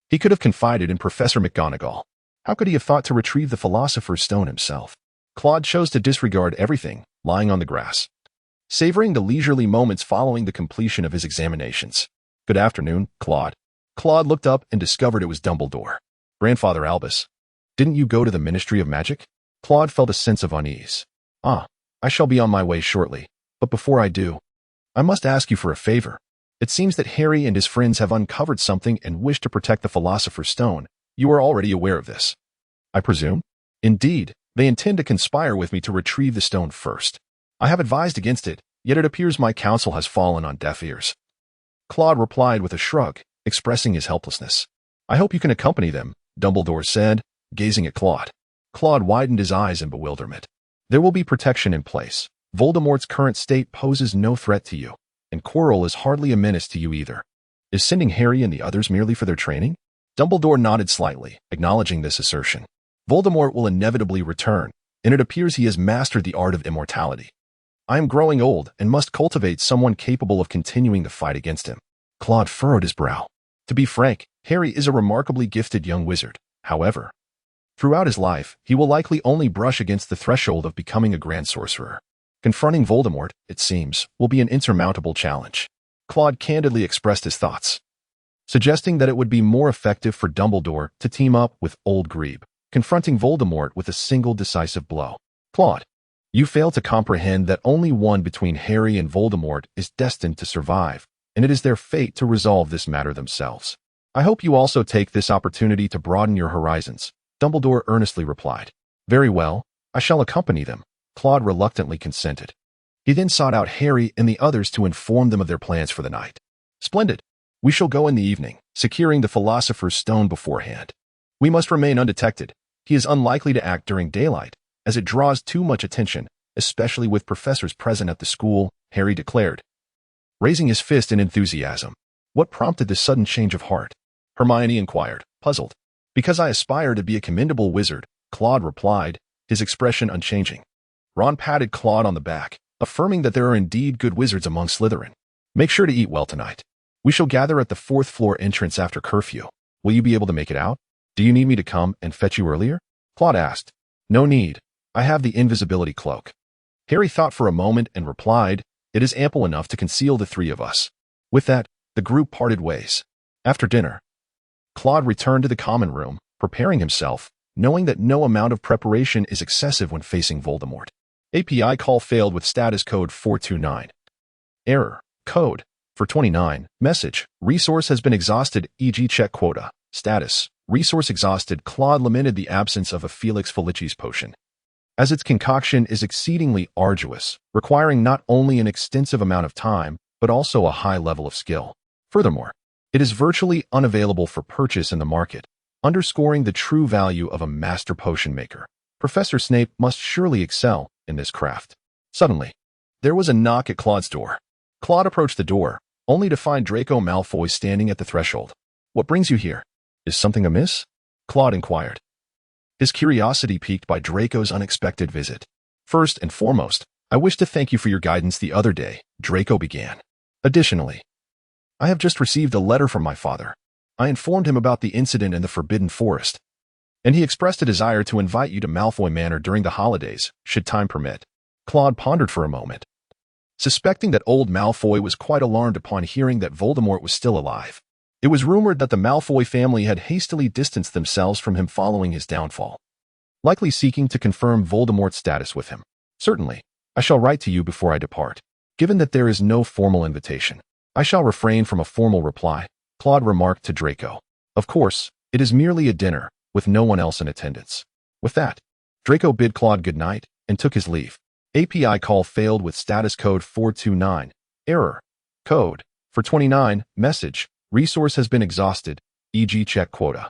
He could have confided in Professor McGonagall. How could he have thought to retrieve the Philosopher's Stone himself? Claude chose to disregard everything, lying on the grass, savoring the leisurely moments following the completion of his examinations. "Good afternoon, Claude." Claude looked up and discovered it was Dumbledore. "Grandfather Albus, didn't you go to the Ministry of Magic?" Claude felt a sense of unease. "Ah, I shall be on my way shortly, but before I do, I must ask you for a favor. It seems that Harry and his friends have uncovered something and wish to protect the Philosopher's Stone. You are already aware of this, I presume?" "Indeed, they intend to conspire with me to retrieve the stone first. I have advised against it, yet it appears my counsel has fallen on deaf ears." Claude replied with a shrug, expressing his helplessness. "I hope you can accompany them," Dumbledore said, gazing at Claude. Claude widened his eyes in bewilderment. "There will be protection in place. Voldemort's current state poses no threat to you, and Quirrell is hardly a menace to you either. Is sending Harry and the others merely for their training?" Dumbledore nodded slightly, acknowledging this assertion. "Voldemort will inevitably return, and it appears he has mastered the art of immortality. I am growing old and must cultivate someone capable of continuing the fight against him." Claude furrowed his brow. To be frank, Harry is a remarkably gifted young wizard. However, throughout his life, he will likely only brush against the threshold of becoming a grand sorcerer. Confronting Voldemort, it seems, will be an insurmountable challenge. Claude candidly expressed his thoughts, suggesting that it would be more effective for Dumbledore to team up with Old Grebe, confronting Voldemort with a single decisive blow. "Claude, you fail to comprehend that only one between Harry and Voldemort is destined to survive, and it is their fate to resolve this matter themselves. I hope you also take this opportunity to broaden your horizons," Dumbledore earnestly replied. "Very well, I shall accompany them," Claude reluctantly consented. He then sought out Harry and the others to inform them of their plans for the night. "Splendid. We shall go in the evening, securing the Philosopher's Stone beforehand. We must remain undetected. He is unlikely to act during daylight, as it draws too much attention, especially with professors present at the school," Harry declared, raising his fist in enthusiasm. "What prompted this sudden change of heart?" Hermione inquired, puzzled. "Because I aspire to be a commendable wizard," Claude replied, his expression unchanging. Ron patted Claude on the back, affirming that there are indeed good wizards among Slytherin. "Make sure to eat well tonight. We shall gather at the fourth floor entrance after curfew. Will you be able to make it out? Do you need me to come and fetch you earlier? Claude asked. No need. I have the invisibility cloak. Harry thought for a moment and replied, it is ample enough to conceal the three of us. With that, the group parted ways. After dinner, Claude returned to the common room, preparing himself, knowing that no amount of preparation is excessive when facing Voldemort. API call failed with status code 429. Error. Code. For 29. Message. Resource has been exhausted, e.g. check quota. Status. Resource exhausted. Claude lamented the absence of a Felix Felicis potion, as its concoction is exceedingly arduous, requiring not only an extensive amount of time, but also a high level of skill. Furthermore, it is virtually unavailable for purchase in the market, underscoring the true value of a master potion maker. Professor Snape must surely excel in this craft. Suddenly, there was a knock at Claude's door. Claude approached the door, only to find Draco Malfoy standing at the threshold. What brings you here? Is something amiss? Claude inquired, his curiosity piqued by Draco's unexpected visit. First and foremost, I wish to thank you for your guidance the other day, Draco began. Additionally, I have just received a letter from my father. I informed him about the incident in the Forbidden Forest, and he expressed a desire to invite you to Malfoy Manor during the holidays, should time permit. Claude pondered for a moment, suspecting that old Malfoy was quite alarmed upon hearing that Voldemort was still alive. It was rumored that the Malfoy family had hastily distanced themselves from him following his downfall, likely seeking to confirm Voldemort's status with him. Certainly, I shall write to you before I depart. Given that there is no formal invitation, I shall refrain from a formal reply, Claude remarked to Draco. Of course, it is merely a dinner, with no one else in attendance. With that, Draco bid Claude good night and took his leave. API call failed with status code 429. Error. Code. For 29. Message. Resource has been exhausted, e.g. check quota.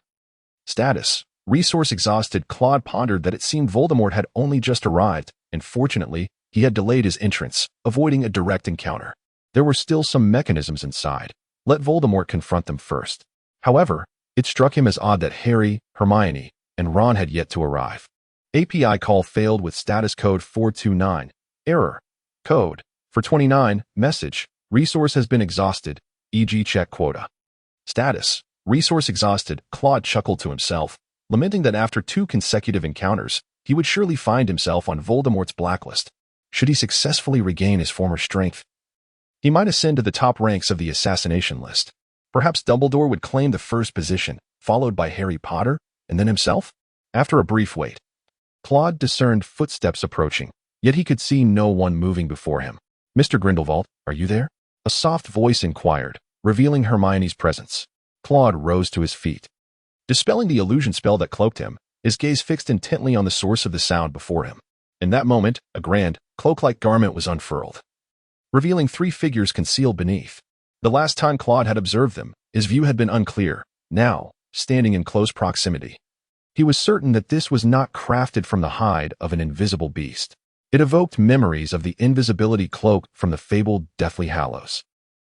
Status. Resource exhausted. Claude pondered that it seemed Voldemort had only just arrived, and fortunately, he had delayed his entrance, avoiding a direct encounter. There were still some mechanisms inside. Let Voldemort confront them first. However, it struck him as odd that Harry, Hermione, and Ron had yet to arrive. API call failed with status code 429. Error. Code. For 29. Message. Resource has been exhausted, e.g. check quota. Status. Resource exhausted. Claude chuckled to himself, lamenting that after 2 consecutive encounters, he would surely find himself on Voldemort's blacklist. Should he successfully regain his former strength, he might ascend to the top ranks of the assassination list. Perhaps Dumbledore would claim the first position, followed by Harry Potter, and then himself? After a brief wait, Claude discerned footsteps approaching, yet he could see no one moving before him. Mr. Grindelwald, are you there? A soft voice inquired, revealing Hermione's presence. Claude rose to his feet. Dispelling the illusion spell that cloaked him, his gaze fixed intently on the source of the sound before him. In that moment, a grand, cloak-like garment was unfurled, revealing 3 figures concealed beneath. The last time Claude had observed them, his view had been unclear. Now, standing in close proximity, he was certain that this was not crafted from the hide of an invisible beast. It evoked memories of the invisibility cloak from the fabled Deathly Hallows,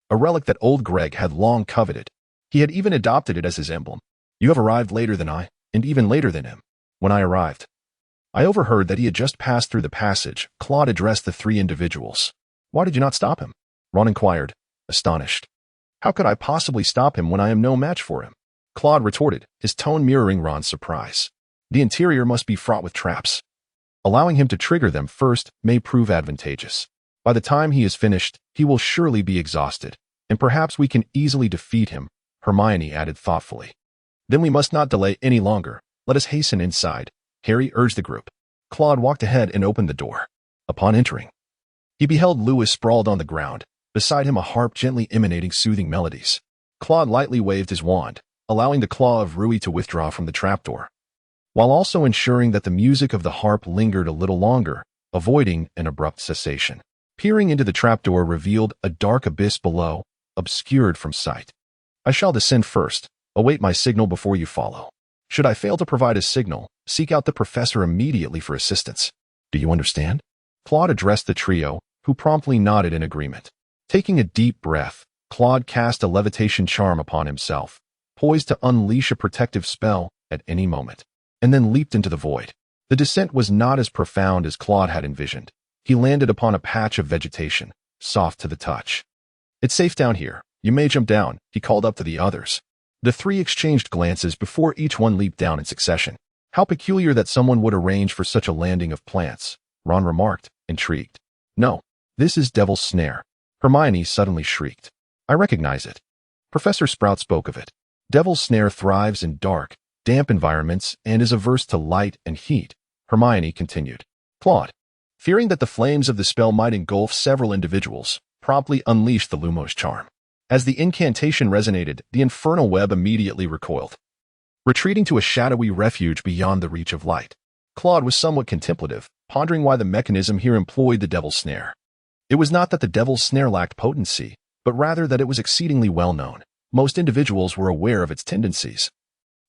a relic that old Greg had long coveted. He had even adopted it as his emblem. You have arrived later than I, and even later than him. When I arrived, I overheard that he had just passed through the passage. Claude addressed the 3 individuals. Why did you not stop him? Ron inquired, astonished. How could I possibly stop him when I am no match for him? Claude retorted, his tone mirroring Ron's surprise. The interior must be fraught with traps. Allowing him to trigger them first may prove advantageous. By the time he is finished, he will surely be exhausted, and perhaps we can easily defeat him, Hermione added thoughtfully. Then we must not delay any longer. Let us hasten inside, Harry urged the group. Claude walked ahead and opened the door. Upon entering, he beheld Lewis sprawled on the ground, beside him a harp gently emanating soothing melodies. Claude lightly waved his wand, allowing the claw of Rui to withdraw from the trapdoor, while also ensuring that the music of the harp lingered a little longer, avoiding an abrupt cessation. Peering into the trapdoor revealed a dark abyss below, obscured from sight. I shall descend first. Await my signal before you follow. Should I fail to provide a signal, seek out the professor immediately for assistance. Do you understand? Claude addressed the trio, who promptly nodded in agreement. Taking a deep breath, Claude cast a levitation charm upon himself, poised to unleash a protective spell at any moment, and then leaped into the void. The descent was not as profound as Claude had envisioned. He landed upon a patch of vegetation, soft to the touch. It's safe down here. You may jump down, he called up to the others. The three exchanged glances before each one leaped down in succession. How peculiar that someone would arrange for such a landing of plants, Ron remarked, intrigued. No, this is Devil's Snare, Hermione suddenly shrieked. I recognize it. Professor Sprout spoke of it. Devil's Snare thrives in dark, damp environments and is averse to light and heat, Hermione continued. Claude, fearing that the flames of the spell might engulf several individuals, promptly unleashed the Lumos charm. As the incantation resonated, the infernal web immediately recoiled, retreating to a shadowy refuge beyond the reach of light. Claude was somewhat contemplative, pondering why the mechanism here employed the Devil's Snare. It was not that the Devil's Snare lacked potency, but rather that it was exceedingly well known. Most individuals were aware of its tendencies,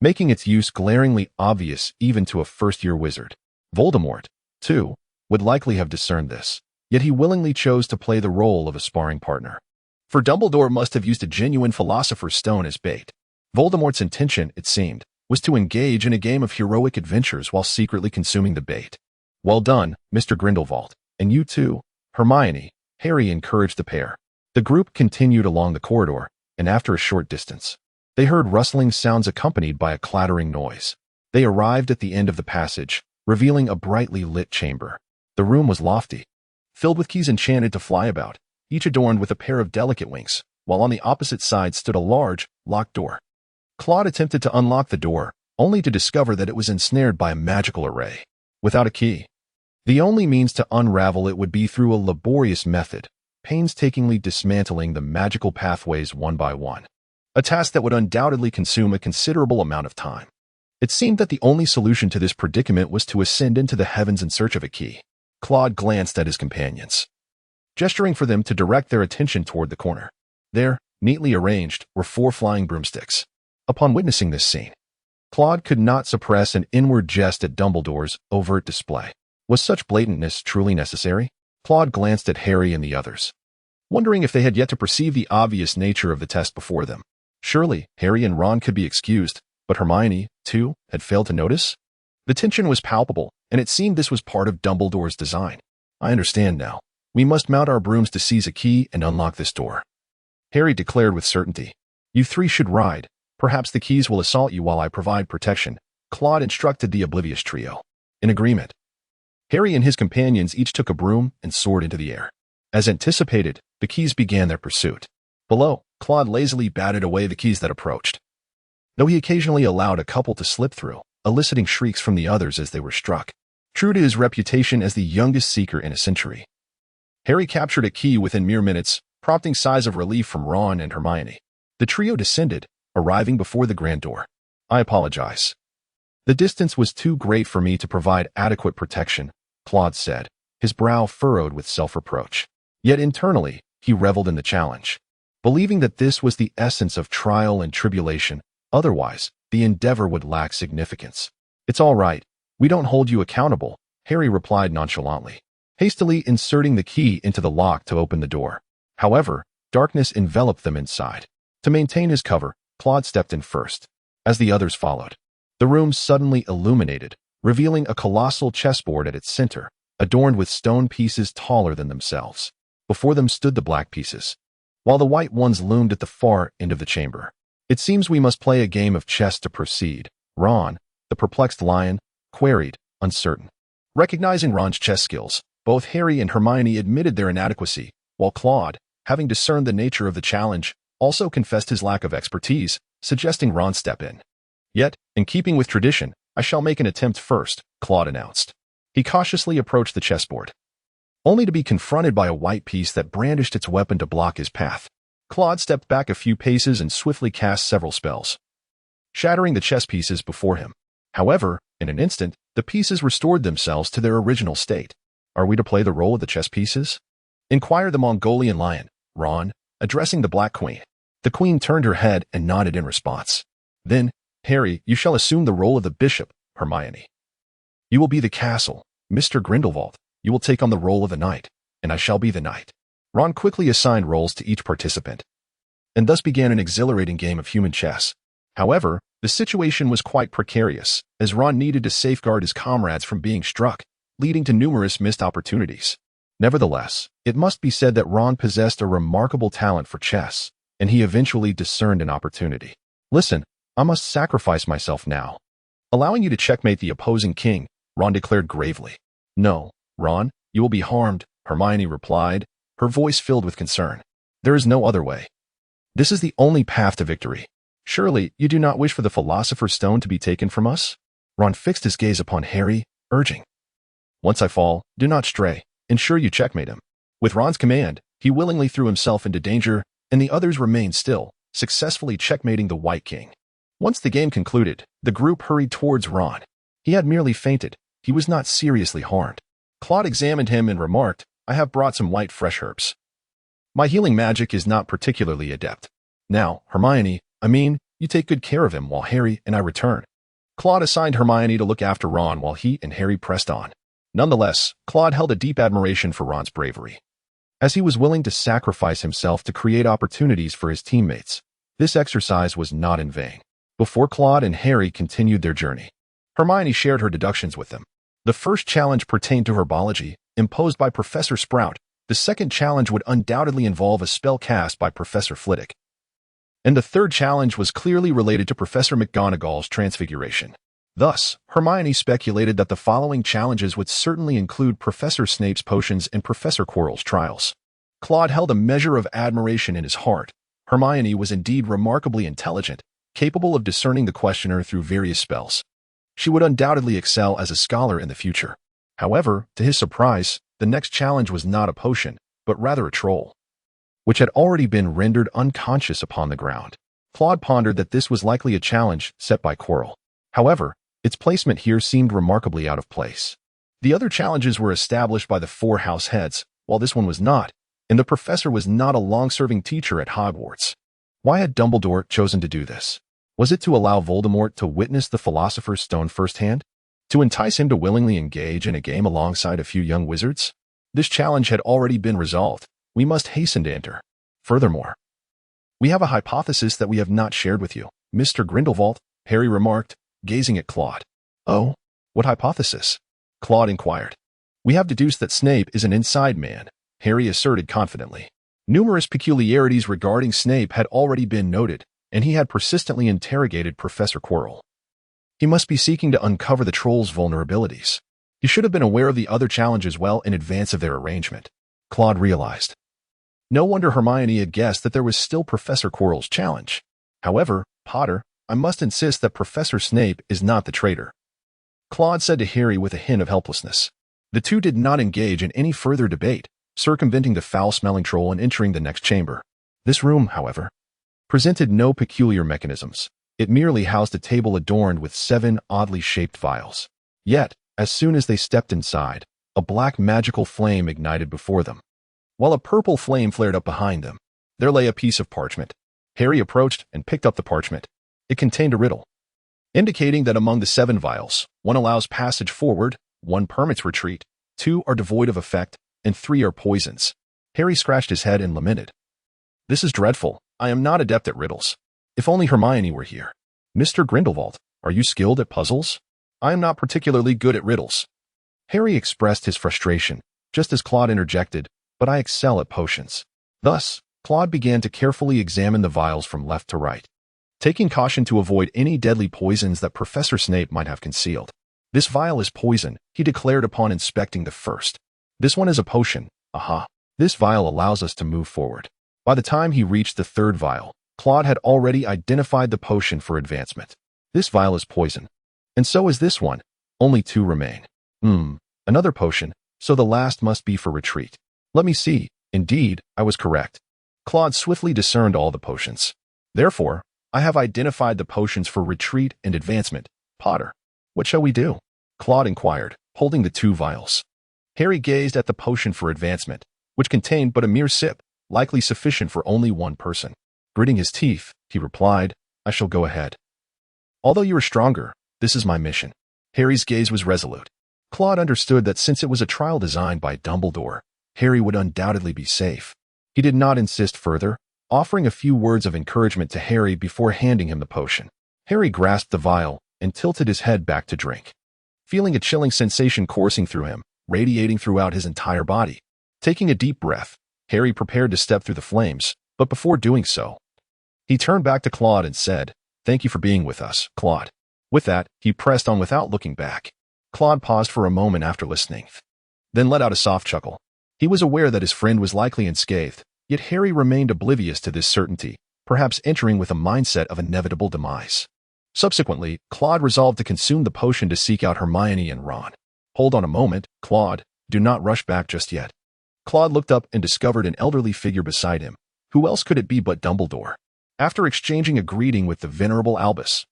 making its use glaringly obvious even to a first-year wizard. Voldemort, too, would likely have discerned this, yet he willingly chose to play the role of a sparring partner. For Dumbledore must have used a genuine Philosopher's Stone as bait. Voldemort's intention, it seemed, was to engage in a game of heroic adventures while secretly consuming the bait. Well done, Mr. Grindelwald, and you too, Hermione, Harry encouraged the pair. The group continued along the corridor, and after a short distance, they heard rustling sounds accompanied by a clattering noise. They arrived at the end of the passage, revealing a brightly lit chamber. The room was lofty, filled with keys enchanted to fly about, each adorned with a pair of delicate wings, while on the opposite side stood a large, locked door. Claude attempted to unlock the door, only to discover that it was ensnared by a magical array. Without a key, the only means to unravel it would be through a laborious method, painstakingly dismantling the magical pathways one by one, a task that would undoubtedly consume a considerable amount of time. It seemed that the only solution to this predicament was to ascend into the heavens in search of a key. Claude glanced at his companions, gesturing for them to direct their attention toward the corner. There, neatly arranged, were 4 flying broomsticks. Upon witnessing this scene, Claude could not suppress an inward jest at Dumbledore's overt display. Was such blatantness truly necessary? Claude glanced at Harry and the others, wondering if they had yet to perceive the obvious nature of the test before them. Surely, Harry and Ron could be excused, but Hermione, too, had failed to notice? The tension was palpable, and it seemed this was part of Dumbledore's design. I understand now. We must mount our brooms to seize a key and unlock this door, Harry declared with certainty. You 3 should ride. Perhaps the keys will assault you while I provide protection, Claude instructed the oblivious trio. In agreement, Harry and his companions each took a broom and soared into the air. As anticipated, the keys began their pursuit. Below, Claude lazily batted away the keys that approached, though he occasionally allowed a couple to slip through, eliciting shrieks from the others as they were struck. True to his reputation as the youngest seeker in a century, Harry captured a key within mere minutes, prompting sighs of relief from Ron and Hermione. The trio descended, arriving before the grand door. I apologize. The distance was too great for me to provide adequate protection, Claude said, his brow furrowed with self-reproach. Yet internally, he reveled in the challenge, believing that this was the essence of trial and tribulation. Otherwise, the endeavor would lack significance. It's all right. We don't hold you accountable, Harry replied nonchalantly, hastily inserting the key into the lock to open the door. However, darkness enveloped them inside. To maintain his cover, Claude stepped in first, as the others followed. The room suddenly illuminated, revealing a colossal chessboard at its center, adorned with stone pieces taller than themselves. Before them stood the black pieces, while the white ones loomed at the far end of the chamber. It seems we must play a game of chess to proceed, Ron, the perplexed lion, queried, uncertain. Recognizing Ron's chess skills, both Harry and Hermione admitted their inadequacy, while Claude, having discerned the nature of the challenge, also confessed his lack of expertise, suggesting Ron step in. Yet, in keeping with tradition, I shall make an attempt first, Claude announced. He cautiously approached the chessboard, only to be confronted by a white piece that brandished its weapon to block his path. Claude stepped back a few paces and swiftly cast several spells, shattering the chess pieces before him. However, in an instant, the pieces restored themselves to their original state. Are we to play the role of the chess pieces? Inquired the Mongolian lion, Ron, addressing the Black Queen. The queen turned her head and nodded in response. Then, Harry, you shall assume the role of the bishop, Hermione. You will be the castle. Mr. Grindelwald, you will take on the role of the knight, and I shall be the knight. Ron quickly assigned roles to each participant, and thus began an exhilarating game of human chess. However, the situation was quite precarious, as Ron needed to safeguard his comrades from being struck, leading to numerous missed opportunities. Nevertheless, it must be said that Ron possessed a remarkable talent for chess, and he eventually discerned an opportunity. Listen, I must sacrifice myself now. Allowing you to checkmate the opposing king, Ron declared gravely. No, Ron, you will be harmed, Hermione replied, her voice filled with concern. There is no other way. This is the only path to victory. Surely you do not wish for the Philosopher's Stone to be taken from us? Ron fixed his gaze upon Harry, urging. Once I fall, do not stray. Ensure you checkmate him. With Ron's command, he willingly threw himself into danger, and the others remained still, successfully checkmating the White King. Once the game concluded, the group hurried towards Ron. He had merely fainted. He was not seriously harmed. Claude examined him and remarked, I have brought some white fresh herbs. My healing magic is not particularly adept. Now, Hermione, you take good care of him while Harry and I return. Claude assigned Hermione to look after Ron while he and Harry pressed on. Nonetheless, Claude held a deep admiration for Ron's bravery. As he was willing to sacrifice himself to create opportunities for his teammates, this exercise was not in vain. Before Claude and Harry continued their journey, Hermione shared her deductions with them. The first challenge pertained to herbology, imposed by Professor Sprout. The second challenge would undoubtedly involve a spell cast by Professor Flitwick. And the third challenge was clearly related to Professor McGonagall's transfiguration. Thus, Hermione speculated that the following challenges would certainly include Professor Snape's potions and Professor Quirrell's trials. Claude held a measure of admiration in his heart. Hermione was indeed remarkably intelligent, capable of discerning the questioner through various spells. She would undoubtedly excel as a scholar in the future. However, to his surprise, the next challenge was not a potion, but rather a troll, which had already been rendered unconscious upon the ground. Claude pondered that this was likely a challenge set by Quirrell. However, its placement here seemed remarkably out of place. The other challenges were established by the four house heads, while this one was not, and the professor was not a long-serving teacher at Hogwarts. Why had Dumbledore chosen to do this? Was it to allow Voldemort to witness the Philosopher's Stone firsthand? To entice him to willingly engage in a game alongside a few young wizards? This challenge had already been resolved. We must hasten to enter. Furthermore, we have a hypothesis that we have not shared with you, Mr. Grindelwald, Harry remarked, gazing at Claude. Oh, what hypothesis? Claude inquired. We have deduced that Snape is an inside man, Harry asserted confidently. Numerous peculiarities regarding Snape had already been noted, and he had persistently interrogated Professor Quirrell. He must be seeking to uncover the troll's vulnerabilities. He should have been aware of the other challenges well in advance of their arrangement, Claude realized. No wonder Hermione had guessed that there was still Professor Quirrell's challenge. However, Potter, I must insist that Professor Snape is not the traitor, Claude said to Harry with a hint of helplessness. The two did not engage in any further debate, circumventing the foul-smelling troll and entering the next chamber. This room, however, presented no peculiar mechanisms. It merely housed a table adorned with 7 oddly shaped vials. Yet, as soon as they stepped inside, a black magical flame ignited before them, while a purple flame flared up behind them. There lay a piece of parchment. Harry approached and picked up the parchment. It contained a riddle, indicating that among the 7 vials, 1 allows passage forward, 1 permits retreat, 2 are devoid of effect, and 3 are poisons. Harry scratched his head and lamented. This is dreadful. I am not adept at riddles. If only Hermione were here. Mr. Grindelwald, are you skilled at puzzles? I am not particularly good at riddles. Harry expressed his frustration, just as Claude interjected, but I excel at potions. Thus, Claude began to carefully examine the vials from left to right, taking caution to avoid any deadly poisons that Professor Snape might have concealed. This vial is poison, he declared upon inspecting the first. This one is a potion. Aha. This vial allows us to move forward. By the time he reached the 3rd vial, Claude had already identified the potion for advancement. This vial is poison. And so is this one. Only 2 remain. Another potion, so the last must be for retreat. Let me see. Indeed, I was correct. Claude swiftly discerned all the potions. Therefore, I have identified the potions for retreat and advancement. Potter, what shall we do? Claude inquired, holding the 2 vials. Harry gazed at the potion for advancement, which contained but a mere sip, likely sufficient for only 1 person. Gritting his teeth, he replied, I shall go ahead. Although you are stronger, this is my mission. Harry's gaze was resolute. Claude understood that since it was a trial designed by Dumbledore, Harry would undoubtedly be safe. He did not insist further, offering a few words of encouragement to Harry before handing him the potion. Harry grasped the vial and tilted his head back to drink, feeling a chilling sensation coursing through him, radiating throughout his entire body. Taking a deep breath, Harry prepared to step through the flames, but before doing so, he turned back to Claude and said, Thank you for being with us, Claude. With that, he pressed on without looking back. Claude paused for a moment after listening, then let out a soft chuckle. He was aware that his friend was likely unscathed, yet Harry remained oblivious to this certainty, perhaps entering with a mindset of inevitable demise. Subsequently, Claude resolved to consume the potion to seek out Hermione and Ron. Hold on a moment, Claude. Do not rush back just yet. Claude looked up and discovered an elderly figure beside him. Who else could it be but Dumbledore? After exchanging a greeting with the venerable Albus,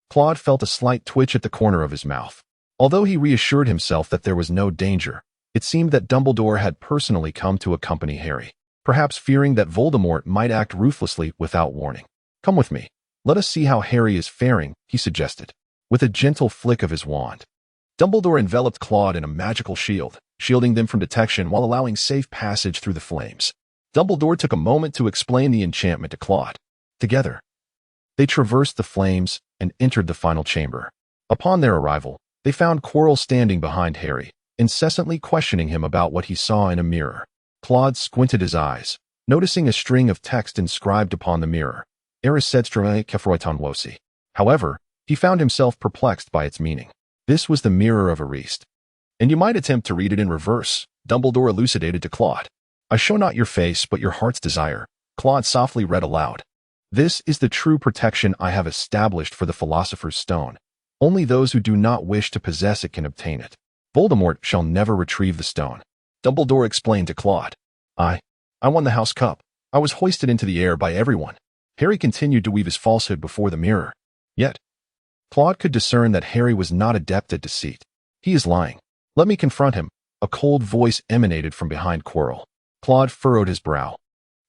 Claude felt a slight twitch at the corner of his mouth. Although he reassured himself that there was no danger, it seemed that Dumbledore had personally come to accompany Harry, perhaps fearing that Voldemort might act ruthlessly without warning. Come with me. Let us see how Harry is faring, he suggested, with a gentle flick of his wand. Dumbledore enveloped Claude in a magical shield, shielding them from detection while allowing safe passage through the flames. Dumbledore took a moment to explain the enchantment to Claude. Together, they traversed the flames and entered the final chamber. Upon their arrival, they found Quirrell standing behind Harry, incessantly questioning him about what he saw in a mirror. Claude squinted his eyes, noticing a string of text inscribed upon the mirror. However, he found himself perplexed by its meaning. This was the mirror of Ariste. And you might attempt to read it in reverse, Dumbledore elucidated to Claude. I show not your face but your heart's desire, Claude softly read aloud. This is the true protection I have established for the Philosopher's Stone. Only those who do not wish to possess it can obtain it. Voldemort shall never retrieve the stone. Dumbledore explained to Claude. I won the House Cup. I was hoisted into the air by everyone. Harry continued to weave his falsehood before the mirror. Yet, Claude could discern that Harry was not adept at deceit. He is lying. Let me confront him. A cold voice emanated from behind Quirrell. Claude furrowed his brow,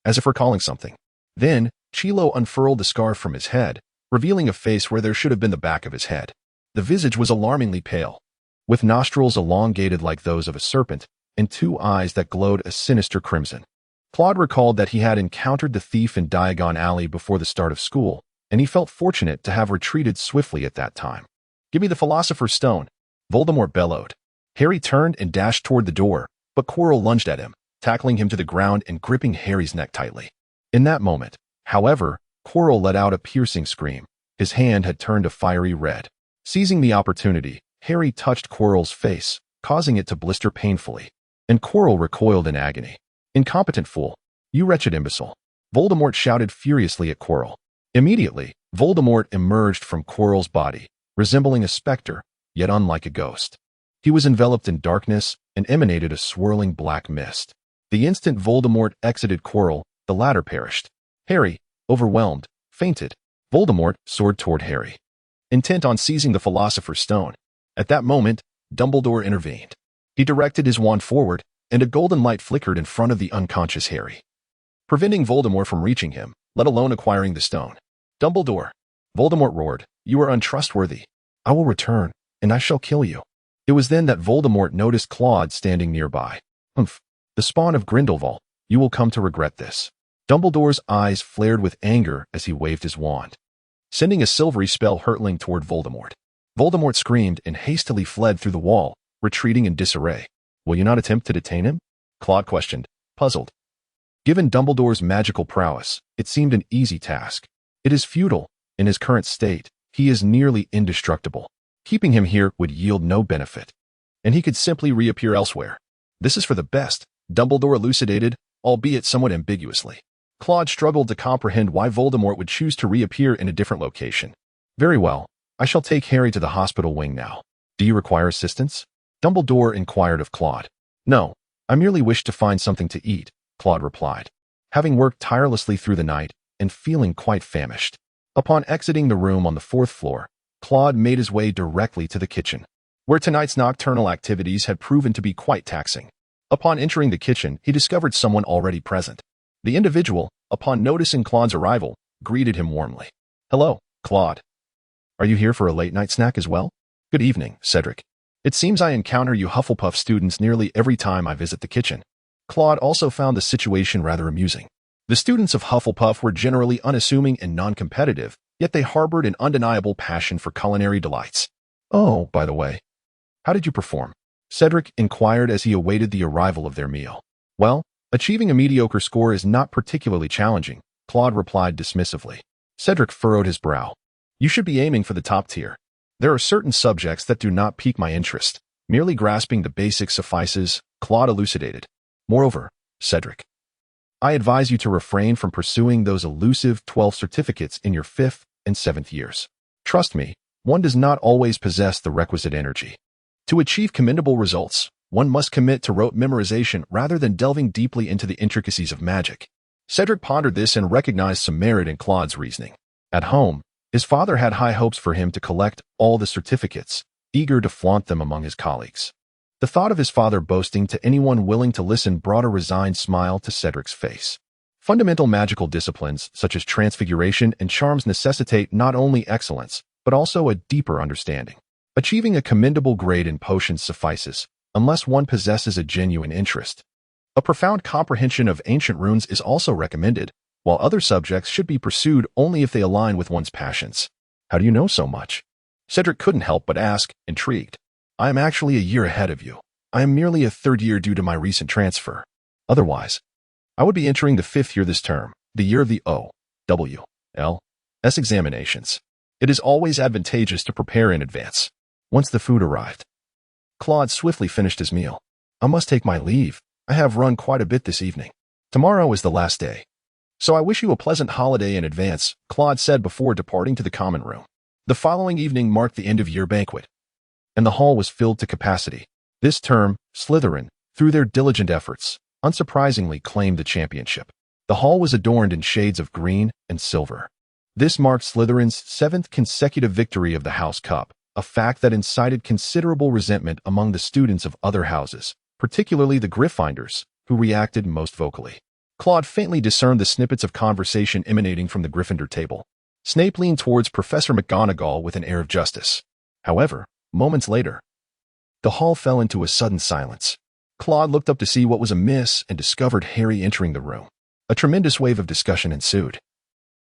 as if recalling something. Then, Chilo unfurled the scarf from his head, revealing a face where there should have been the back of his head. The visage was alarmingly pale, with nostrils elongated like those of a serpent, and two eyes that glowed a sinister crimson. Claude recalled that he had encountered the thief in Diagon Alley before the start of school, and he felt fortunate to have retreated swiftly at that time. Give me the Philosopher's Stone, Voldemort bellowed. Harry turned and dashed toward the door, but Quirrell lunged at him, tackling him to the ground and gripping Harry's neck tightly. In that moment, however, Quirrell let out a piercing scream. His hand had turned a fiery red. Seizing the opportunity, Harry touched Quirrell's face, causing it to blister painfully, and Quirrell recoiled in agony. Incompetent fool! You wretched imbecile! Voldemort shouted furiously at Quirrell. Immediately, Voldemort emerged from Quirrell's body, resembling a specter, yet unlike a ghost. He was enveloped in darkness and emanated a swirling black mist. The instant Voldemort exited Quirrell, the latter perished. Harry, overwhelmed, fainted. Voldemort soared toward Harry, intent on seizing the Philosopher's Stone. At that moment, Dumbledore intervened. He directed his wand forward, and a golden light flickered in front of the unconscious Harry, preventing Voldemort from reaching him, let alone acquiring the stone. Dumbledore! Voldemort roared, you are untrustworthy. I will return, and I shall kill you. It was then that Voldemort noticed Claude standing nearby. Humph! The spawn of Grindelwald, you will come to regret this. Dumbledore's eyes flared with anger as he waved his wand, sending a silvery spell hurtling toward Voldemort. Voldemort screamed and hastily fled through the wall, retreating in disarray. Will you not attempt to detain him? Claude questioned, puzzled. Given Dumbledore's magical prowess, it seemed an easy task. It is futile. In his current state, he is nearly indestructible. Keeping him here would yield no benefit, and he could simply reappear elsewhere. This is for the best, Dumbledore elucidated, albeit somewhat ambiguously. Claude struggled to comprehend why Voldemort would choose to reappear in a different location. Very well, I shall take Harry to the hospital wing now. Do you require assistance? Dumbledore inquired of Claude. No, I merely wish to find something to eat, Claude replied, having worked tirelessly through the night and feeling quite famished. Upon exiting the room on the 4th floor, Claude made his way directly to the kitchen, where tonight's nocturnal activities had proven to be quite taxing. Upon entering the kitchen, he discovered someone already present. The individual, upon noticing Claude's arrival, greeted him warmly. Hello, Claude. Are you here for a late-night snack as well? Good evening, Cedric. It seems I encounter you Hufflepuff students nearly every time I visit the kitchen. Claude also found the situation rather amusing. The students of Hufflepuff were generally unassuming and non-competitive, yet they harbored an undeniable passion for culinary delights. Oh, by the way, how did you perform? Cedric inquired as he awaited the arrival of their meal. Well, achieving a mediocre score is not particularly challenging, Claude replied dismissively. Cedric furrowed his brow. You should be aiming for the top tier. There are certain subjects that do not pique my interest. Merely grasping the basics suffices, Claude elucidated. Moreover, Cedric, I advise you to refrain from pursuing those elusive 12 certificates in your 5th and 7th years. Trust me, one does not always possess the requisite energy. To achieve commendable results, one must commit to rote memorization rather than delving deeply into the intricacies of magic. Cedric pondered this and recognized some merit in Claude's reasoning. At home, his father had high hopes for him to collect all the certificates, eager to flaunt them among his colleagues. The thought of his father boasting to anyone willing to listen brought a resigned smile to Cedric's face. Fundamental magical disciplines such as transfiguration and charms necessitate not only excellence, but also a deeper understanding. Achieving a commendable grade in potions suffices, unless one possesses a genuine interest. A profound comprehension of ancient runes is also recommended, while other subjects should be pursued only if they align with one's passions. How do you know so much? Cedric couldn't help but ask, intrigued. I am actually a year ahead of you. I am merely a 3rd year due to my recent transfer. Otherwise, I would be entering the 5th year this term, the year of the O.W.L.S. examinations. It is always advantageous to prepare in advance. Once the food arrived, Claude swiftly finished his meal. I must take my leave. I have run quite a bit this evening. Tomorrow is the last day. So I wish you a pleasant holiday in advance, Claude said before departing to the common room. The following evening marked the end-of-year banquet, and the hall was filled to capacity. This term, Slytherin, through their diligent efforts, unsurprisingly claimed the championship. The hall was adorned in shades of green and silver. This marked Slytherin's 7th consecutive victory of the House Cup, a fact that incited considerable resentment among the students of other houses, particularly the Gryffindors, who reacted most vocally. Claude faintly discerned the snippets of conversation emanating from the Gryffindor table. Snape leaned towards Professor McGonagall with an air of justice. However, moments later, the hall fell into a sudden silence. Claude looked up to see what was amiss and discovered Harry entering the room. A tremendous wave of discussion ensued.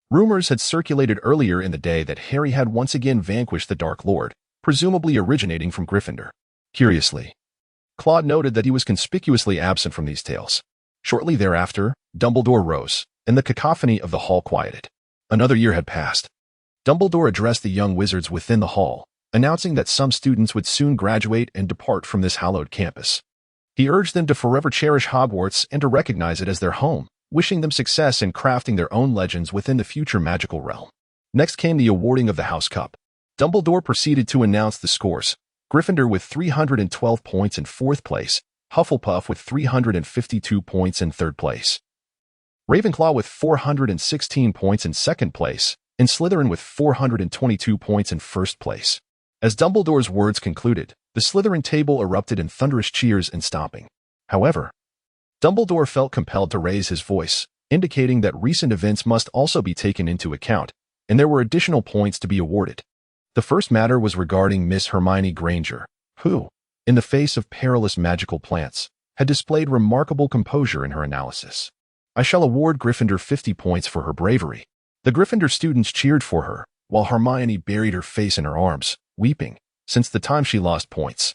Rumors had circulated earlier in the day that Harry had once again vanquished the Dark Lord, presumably originating from Gryffindor. Curiously, Claude noted that he was conspicuously absent from these tales. Shortly thereafter, Dumbledore rose, and the cacophony of the hall quieted. Another year had passed. Dumbledore addressed the young wizards within the hall, announcing that some students would soon graduate and depart from this hallowed campus. He urged them to forever cherish Hogwarts and to recognize it as their home, wishing them success in crafting their own legends within the future magical realm. Next came the awarding of the House Cup. Dumbledore proceeded to announce the scores. Gryffindor with 312 points in 4th place, Hufflepuff with 352 points in 3rd place, Ravenclaw with 416 points in 2nd place, and Slytherin with 422 points in 1st place. As Dumbledore's words concluded, the Slytherin table erupted in thunderous cheers and stomping. However, Dumbledore felt compelled to raise his voice, indicating that recent events must also be taken into account, and there were additional points to be awarded. The first matter was regarding Miss Hermione Granger, who, in the face of perilous magical plants, had displayed remarkable composure in her analysis. I shall award Gryffindor 50 points for her bravery. The Gryffindor students cheered for her, while Hermione buried her face in her arms, weeping, since the time she lost points.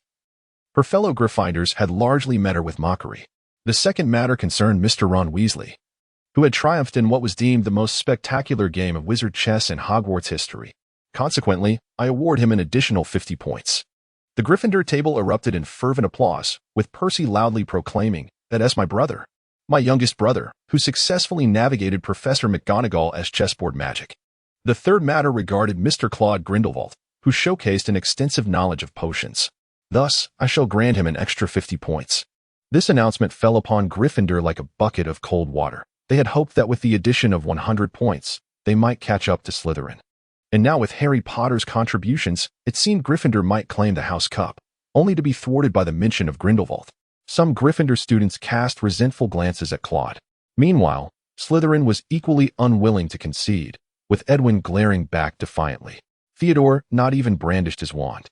Her fellow Gryffindors had largely met her with mockery. The second matter concerned Mr. Ron Weasley, who had triumphed in what was deemed the most spectacular game of wizard chess in Hogwarts history. Consequently, I award him an additional 50 points. The Gryffindor table erupted in fervent applause, with Percy loudly proclaiming, "That's my brother. My youngest brother, who successfully navigated Professor McGonagall as chessboard magic." The third matter regarded Mr. Claude Grindelwald, who showcased an extensive knowledge of potions. Thus, I shall grant him an extra 50 points. This announcement fell upon Gryffindor like a bucket of cold water. They had hoped that with the addition of 100 points, they might catch up to Slytherin. And now with Harry Potter's contributions, it seemed Gryffindor might claim the House Cup, only to be thwarted by the mention of Grindelwald. Some Gryffindor students cast resentful glances at Claude. Meanwhile, Slytherin was equally unwilling to concede, with Edwin glaring back defiantly. Theodore not even brandished his wand,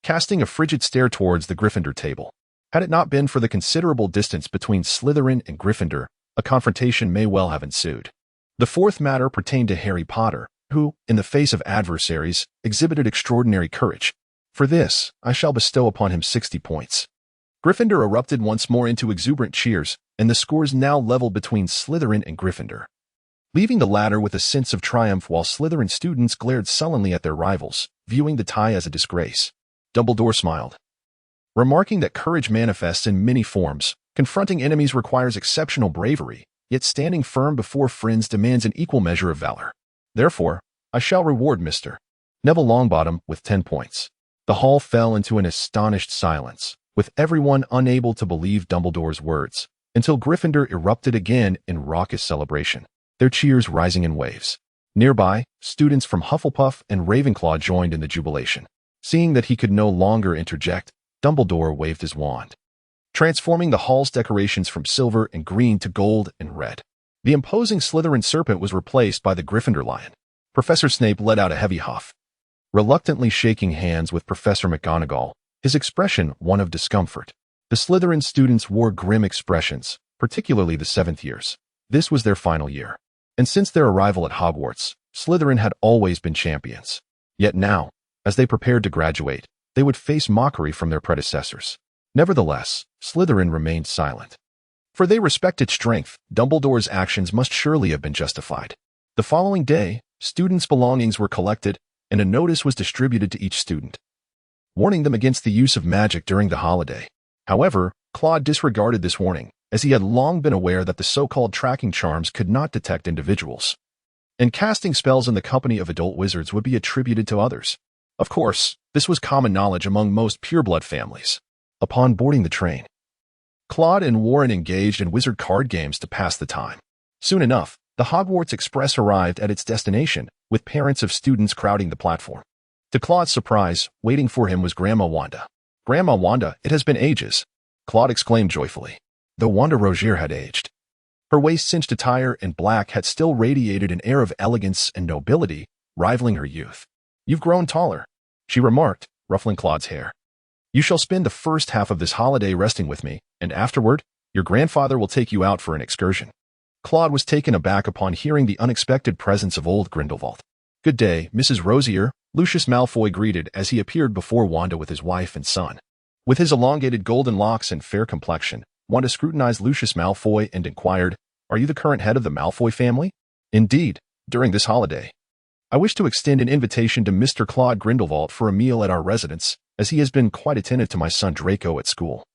casting a frigid stare towards the Gryffindor table. Had it not been for the considerable distance between Slytherin and Gryffindor, a confrontation may well have ensued. The fourth matter pertained to Harry Potter, who, in the face of adversaries, exhibited extraordinary courage. For this, I shall bestow upon him 60 points. Gryffindor erupted once more into exuberant cheers, and the scores now leveled between Slytherin and Gryffindor. leaving the latter with a sense of triumph while Slytherin students glared sullenly at their rivals, viewing the tie as a disgrace. Dumbledore smiled, remarking that courage manifests in many forms. Confronting enemies requires exceptional bravery, yet standing firm before friends demands an equal measure of valor. Therefore, I shall reward Mr. Neville Longbottom with 10 points. The hall fell into an astonished silence, with everyone unable to believe Dumbledore's words, until Gryffindor erupted again in raucous celebration, their cheers rising in waves. Nearby, students from Hufflepuff and Ravenclaw joined in the jubilation. Seeing that he could no longer interject, Dumbledore waved his wand, transforming the hall's decorations from silver and green to gold and red. The imposing Slytherin serpent was replaced by the Gryffindor lion. Professor Snape let out a heavy huff, reluctantly shaking hands with Professor McGonagall, his expression one of discomfort. The Slytherin students wore grim expressions, particularly the 7th years. This was their final year. And since their arrival at Hogwarts, Slytherin had always been champions. Yet now, as they prepared to graduate, they would face mockery from their predecessors. Nevertheless, Slytherin remained silent. For they respected strength, Dumbledore's actions must surely have been justified. The following day, students' belongings were collected, and a notice was distributed to each student, warning them against the use of magic during the holiday. However, Claude disregarded this warning, as he had long been aware that the so-called tracking charms could not detect individuals, and casting spells in the company of adult wizards would be attributed to others. Of course, this was common knowledge among most pureblood families. Upon boarding the train, Claude and Warren engaged in wizard card games to pass the time. Soon enough, the Hogwarts Express arrived at its destination, with parents of students crowding the platform. To Claude's surprise, waiting for him was Grandma Wanda. "Grandma Wanda, it has been ages," Claude exclaimed joyfully. Though Wanda Rogier had aged, her waist-cinched attire in black had still radiated an air of elegance and nobility, rivaling her youth. "You've grown taller," she remarked, ruffling Claude's hair. "You shall spend the first half of this holiday resting with me, and afterward, your grandfather will take you out for an excursion." Claude was taken aback upon hearing the unexpected presence of old Grindelwald. "Good day, Mrs. Rosier," Lucius Malfoy greeted as he appeared before Wanda with his wife and son. With his elongated golden locks and fair complexion, Wanda scrutinized Lucius Malfoy and inquired, "Are you the current head of the Malfoy family?" "Indeed, during this holiday. I wish to extend an invitation to Mr. Claude Grindelwald for a meal at our residence, as he has been quite attentive to my son Draco at school."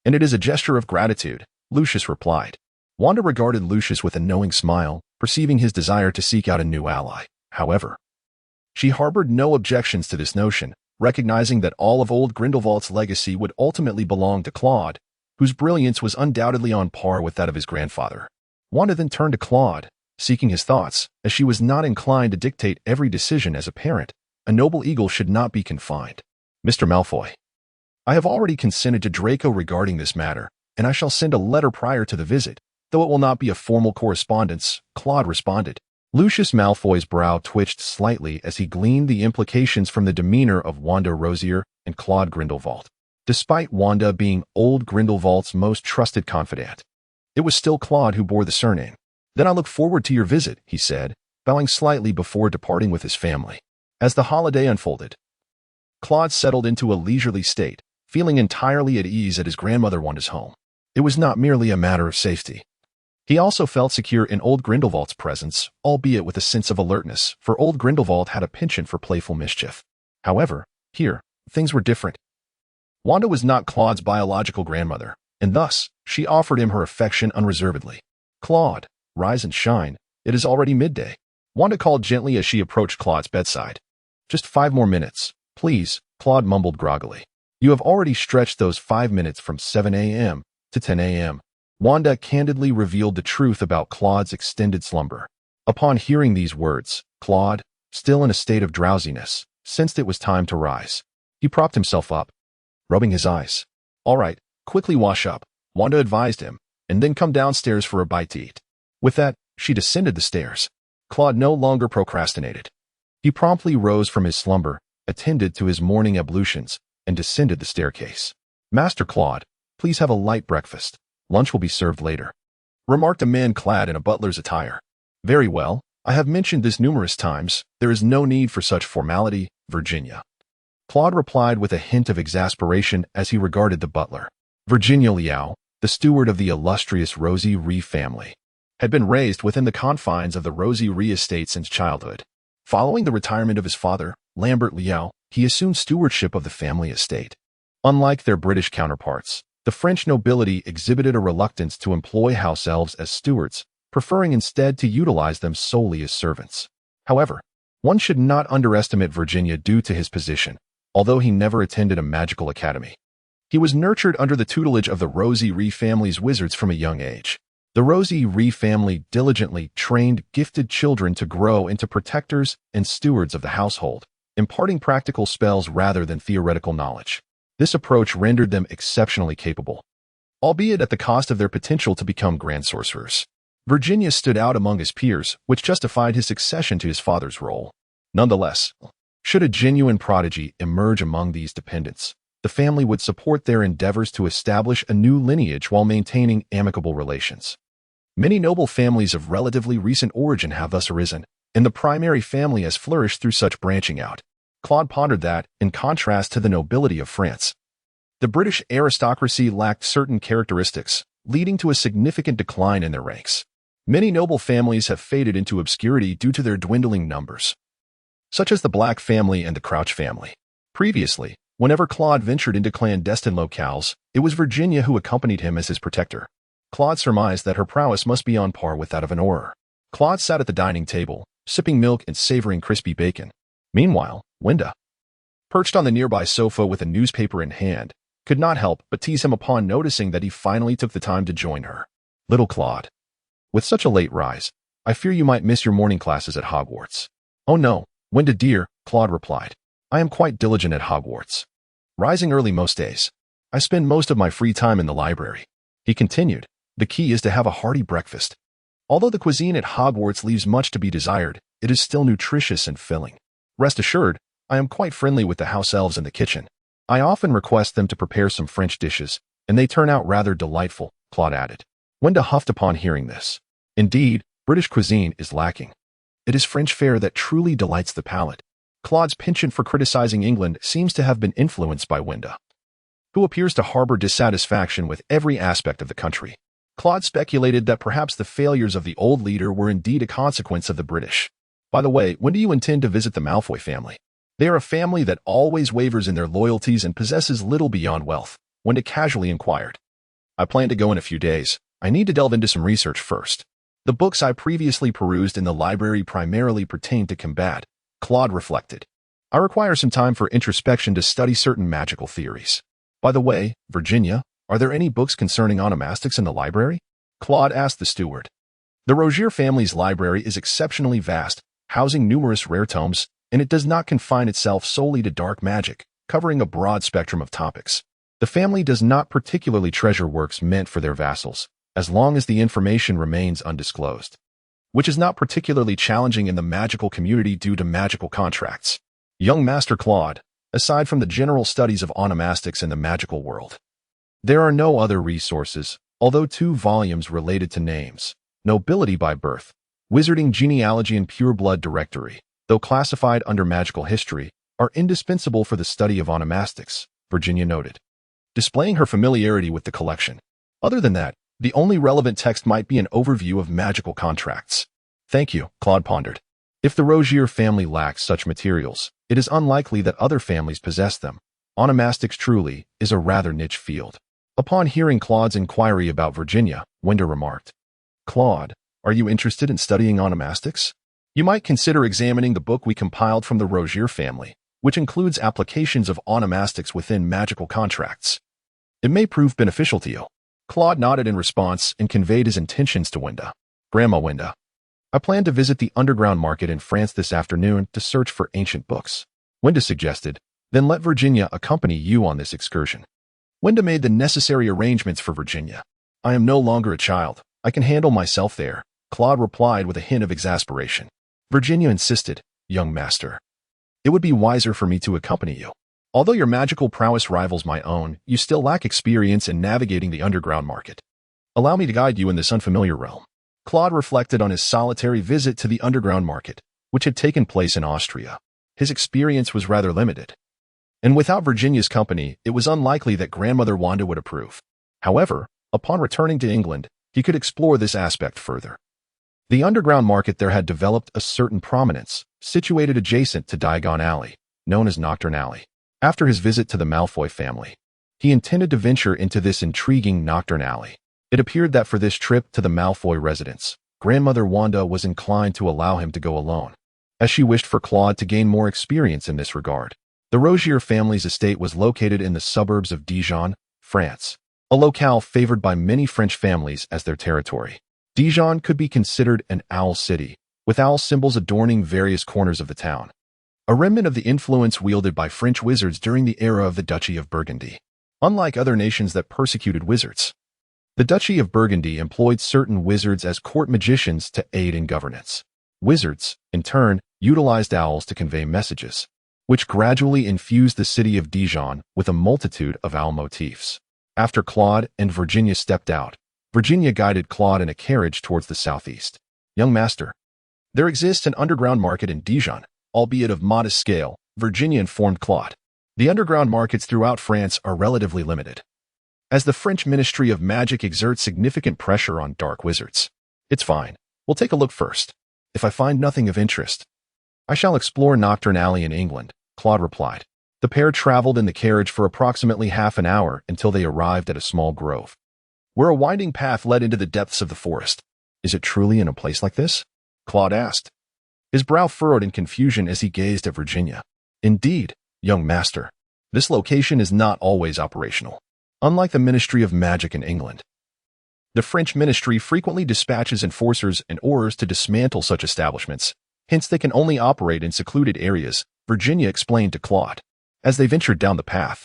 "And it is a gesture of gratitude," Lucius replied. Wanda regarded Lucius with a knowing smile, perceiving his desire to seek out a new ally. However, she harbored no objections to this notion, recognizing that all of old Grindelwald's legacy would ultimately belong to Claude, whose brilliance was undoubtedly on par with that of his grandfather. Wanda then turned to Claude, seeking his thoughts, as she was not inclined to dictate every decision as a parent. A noble eagle should not be confined. "Mr. Malfoy, I have already consented to Draco regarding this matter, and I shall send a letter prior to the visit, though it will not be a formal correspondence," Claude responded. Lucius Malfoy's brow twitched slightly as he gleaned the implications from the demeanor of Wanda Rosier and Claude Grindelwald. Despite Wanda being old Grindelwald's most trusted confidant, it was still Claude who bore the surname. "Then I look forward to your visit," he said, bowing slightly before departing with his family. As the holiday unfolded, Claude settled into a leisurely state, feeling entirely at ease at his grandmother Wanda's home. It was not merely a matter of safety. He also felt secure in old Grindelwald's presence, albeit with a sense of alertness, for old Grindelwald had a penchant for playful mischief. However, here, things were different. Wanda was not Claude's biological grandmother, and thus, she offered him her affection unreservedly. "Claude, rise and shine. It is already midday," Wanda called gently as she approached Claude's bedside. "Just 5 more minutes, please," Claude mumbled groggily. "You have already stretched those 5 minutes from 7 a.m. to 10 a.m. Wanda candidly revealed the truth about Claude's extended slumber. Upon hearing these words, Claude, still in a state of drowsiness, sensed it was time to rise. He propped himself up, rubbing his eyes. "All right, quickly wash up," Wanda advised him, "and then come downstairs for a bite to eat." With that, she descended the stairs. Claude no longer procrastinated. He promptly rose from his slumber, attended to his morning ablutions, and descended the staircase. "Master Claude, please have a light breakfast. Lunch will be served later," remarked a man clad in a butler's attire. "Very well, I have mentioned this numerous times. There is no need for such formality, Virginia," Claude replied with a hint of exasperation as he regarded the butler. Virginia Liao, the steward of the illustrious Rosie Ree family, had been raised within the confines of the Rosy estate since childhood. Following the retirement of his father, Lambert Liao, he assumed stewardship of the family estate. Unlike their British counterparts, the French nobility exhibited a reluctance to employ house elves as stewards, preferring instead to utilize them solely as servants. However, one should not underestimate Virginia due to his position, although he never attended a magical academy. He was nurtured under the tutelage of the Rosy family's wizards from a young age. The Rosy family diligently trained gifted children to grow into protectors and stewards of the household, imparting practical spells rather than theoretical knowledge. This approach rendered them exceptionally capable, albeit at the cost of their potential to become grand sorcerers. Virginia stood out among his peers, which justified his succession to his father's role. Nonetheless, should a genuine prodigy emerge among these dependents, the family would support their endeavors to establish a new lineage while maintaining amicable relations. Many noble families of relatively recent origin have thus arisen, and the primary family has flourished through such branching out. Claude pondered that, in contrast to the nobility of France, the British aristocracy lacked certain characteristics, leading to a significant decline in their ranks. Many noble families have faded into obscurity due to their dwindling numbers, such as the Black family and the Crouch family. Previously, whenever Claude ventured into clandestine locales, it was Virginia who accompanied him as his protector. Claude surmised that her prowess must be on par with that of an Auror. Claude sat at the dining table, sipping milk and savoring crispy bacon. Meanwhile, Wenda, perched on the nearby sofa with a newspaper in hand, could not help but tease him upon noticing that he finally took the time to join her. Little Claude, with such a late rise, I fear you might miss your morning classes at Hogwarts. Oh no, Wenda dear, Claude replied. I am quite diligent at Hogwarts, rising early most days. I spend most of my free time in the library. He continued, the key is to have a hearty breakfast. Although the cuisine at Hogwarts leaves much to be desired, it is still nutritious and filling. Rest assured, I am quite friendly with the house elves in the kitchen. I often request them to prepare some French dishes, and they turn out rather delightful, Claude added. Wenda huffed upon hearing this. Indeed, British cuisine is lacking. It is French fare that truly delights the palate. Claude's penchant for criticizing England seems to have been influenced by Wenda, who appears to harbor dissatisfaction with every aspect of the country. Claude speculated that perhaps the failures of the old leader were indeed a consequence of the British. By the way, when do you intend to visit the Malfoy family? They are a family that always wavers in their loyalties and possesses little beyond wealth, Wenda casually inquired. I plan to go in a few days. I need to delve into some research first. The books I previously perused in the library primarily pertain to combat, Claude reflected. I require some time for introspection to study certain magical theories. By the way, Virginia, are there any books concerning onomastics in the library? Claude asked the steward. The Rogier family's library is exceptionally vast, housing numerous rare tomes, and it does not confine itself solely to dark magic, covering a broad spectrum of topics. The family does not particularly treasure works meant for their vassals, as long as the information remains undisclosed, which is not particularly challenging in the magical community due to magical contracts. Young Master Claude, aside from the general studies of onomastics in the magical world, there are no other resources, although 2 volumes related to names, nobility by birth, wizarding genealogy and pure-blood directory, though classified under magical history, are indispensable for the study of onomastics, Virginia noted, displaying her familiarity with the collection. Other than that, the only relevant text might be an overview of magical contracts. Thank you, Claude pondered. If the Rogier family lacks such materials, it is unlikely that other families possess them. Onomastics truly is a rather niche field. Upon hearing Claude's inquiry about Virginia, Wenda remarked, Claude, are you interested in studying onomastics? You might consider examining the book we compiled from the Rogier family, which includes applications of onomastics within magical contracts. It may prove beneficial to you. Claude nodded in response and conveyed his intentions to Wenda. Grandma Wenda, I plan to visit the underground market in France this afternoon to search for ancient books. Wenda suggested, then let Virginia accompany you on this excursion. Wenda made the necessary arrangements for Virginia. I am no longer a child. I can handle myself there, Claude replied with a hint of exasperation. Virginia insisted, young master. It would be wiser for me to accompany you. Although your magical prowess rivals my own, you still lack experience in navigating the underground market. Allow me to guide you in this unfamiliar realm. Claude reflected on his solitary visit to the underground market, which had taken place in Austria. His experience was rather limited, and without Virginia's company, it was unlikely that Grandmother Wanda would approve. However, upon returning to England, he could explore this aspect further. The underground market there had developed a certain prominence, situated adjacent to Diagon Alley, known as Nocturne Alley. After his visit to the Malfoy family, he intended to venture into this intriguing Nocturne Alley. It appeared that for this trip to the Malfoy residence, Grandmother Wanda was inclined to allow him to go alone, as she wished for Claude to gain more experience in this regard. The Rogier family's estate was located in the suburbs of Dijon, France, a locale favored by many French families as their territory. Dijon could be considered an owl city, with owl symbols adorning various corners of the town, a remnant of the influence wielded by French wizards during the era of the Duchy of Burgundy. Unlike other nations that persecuted wizards, the Duchy of Burgundy employed certain wizards as court magicians to aid in governance. Wizards, in turn, utilized owls to convey messages, which gradually infused the city of Dijon with a multitude of owl motifs. After Claude and Virginia stepped out, Virginia guided Claude in a carriage towards the southeast. Young master, there exists an underground market in Dijon, albeit of modest scale, Virginia informed Claude. The underground markets throughout France are relatively limited, as the French Ministry of Magic exerts significant pressure on dark wizards. It's fine. We'll take a look first. If I find nothing of interest, I shall explore Nocturne Alley in England, Claude replied. The pair traveled in the carriage for approximately half an hour until they arrived at a small grove, where a winding path led into the depths of the forest. Is it truly in a place like this? Claude asked, his brow furrowed in confusion as he gazed at Virginia. Indeed, young master, this location is not always operational. Unlike the Ministry of Magic in England, the French ministry frequently dispatches enforcers and aurors to dismantle such establishments, hence they can only operate in secluded areas, Virginia explained to Claude. As they ventured down the path,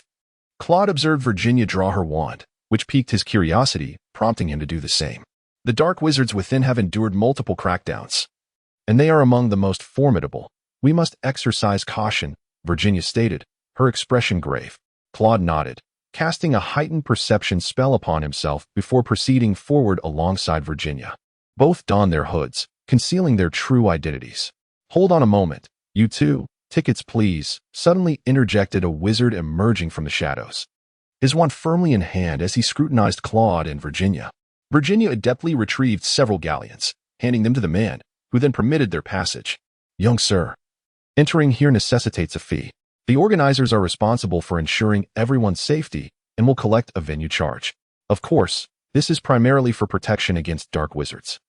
Claude observed Virginia draw her wand, which piqued his curiosity, prompting him to do the same. The dark wizards within have endured multiple crackdowns, and they are among the most formidable. We must exercise caution, Virginia stated, her expression grave. Claude nodded, casting a heightened perception spell upon himself before proceeding forward alongside Virginia. Both donned their hoods, concealing their true identities. Hold on a moment, you two. Tickets, please, suddenly interjected a wizard emerging from the shadows, his wand firmly in hand as he scrutinized Claude and Virginia. Virginia adeptly retrieved several galleons, handing them to the man, who then permitted their passage. Young sir, entering here necessitates a fee. The organizers are responsible for ensuring everyone's safety and will collect a venue charge. Of course, this is primarily for protection against dark wizards.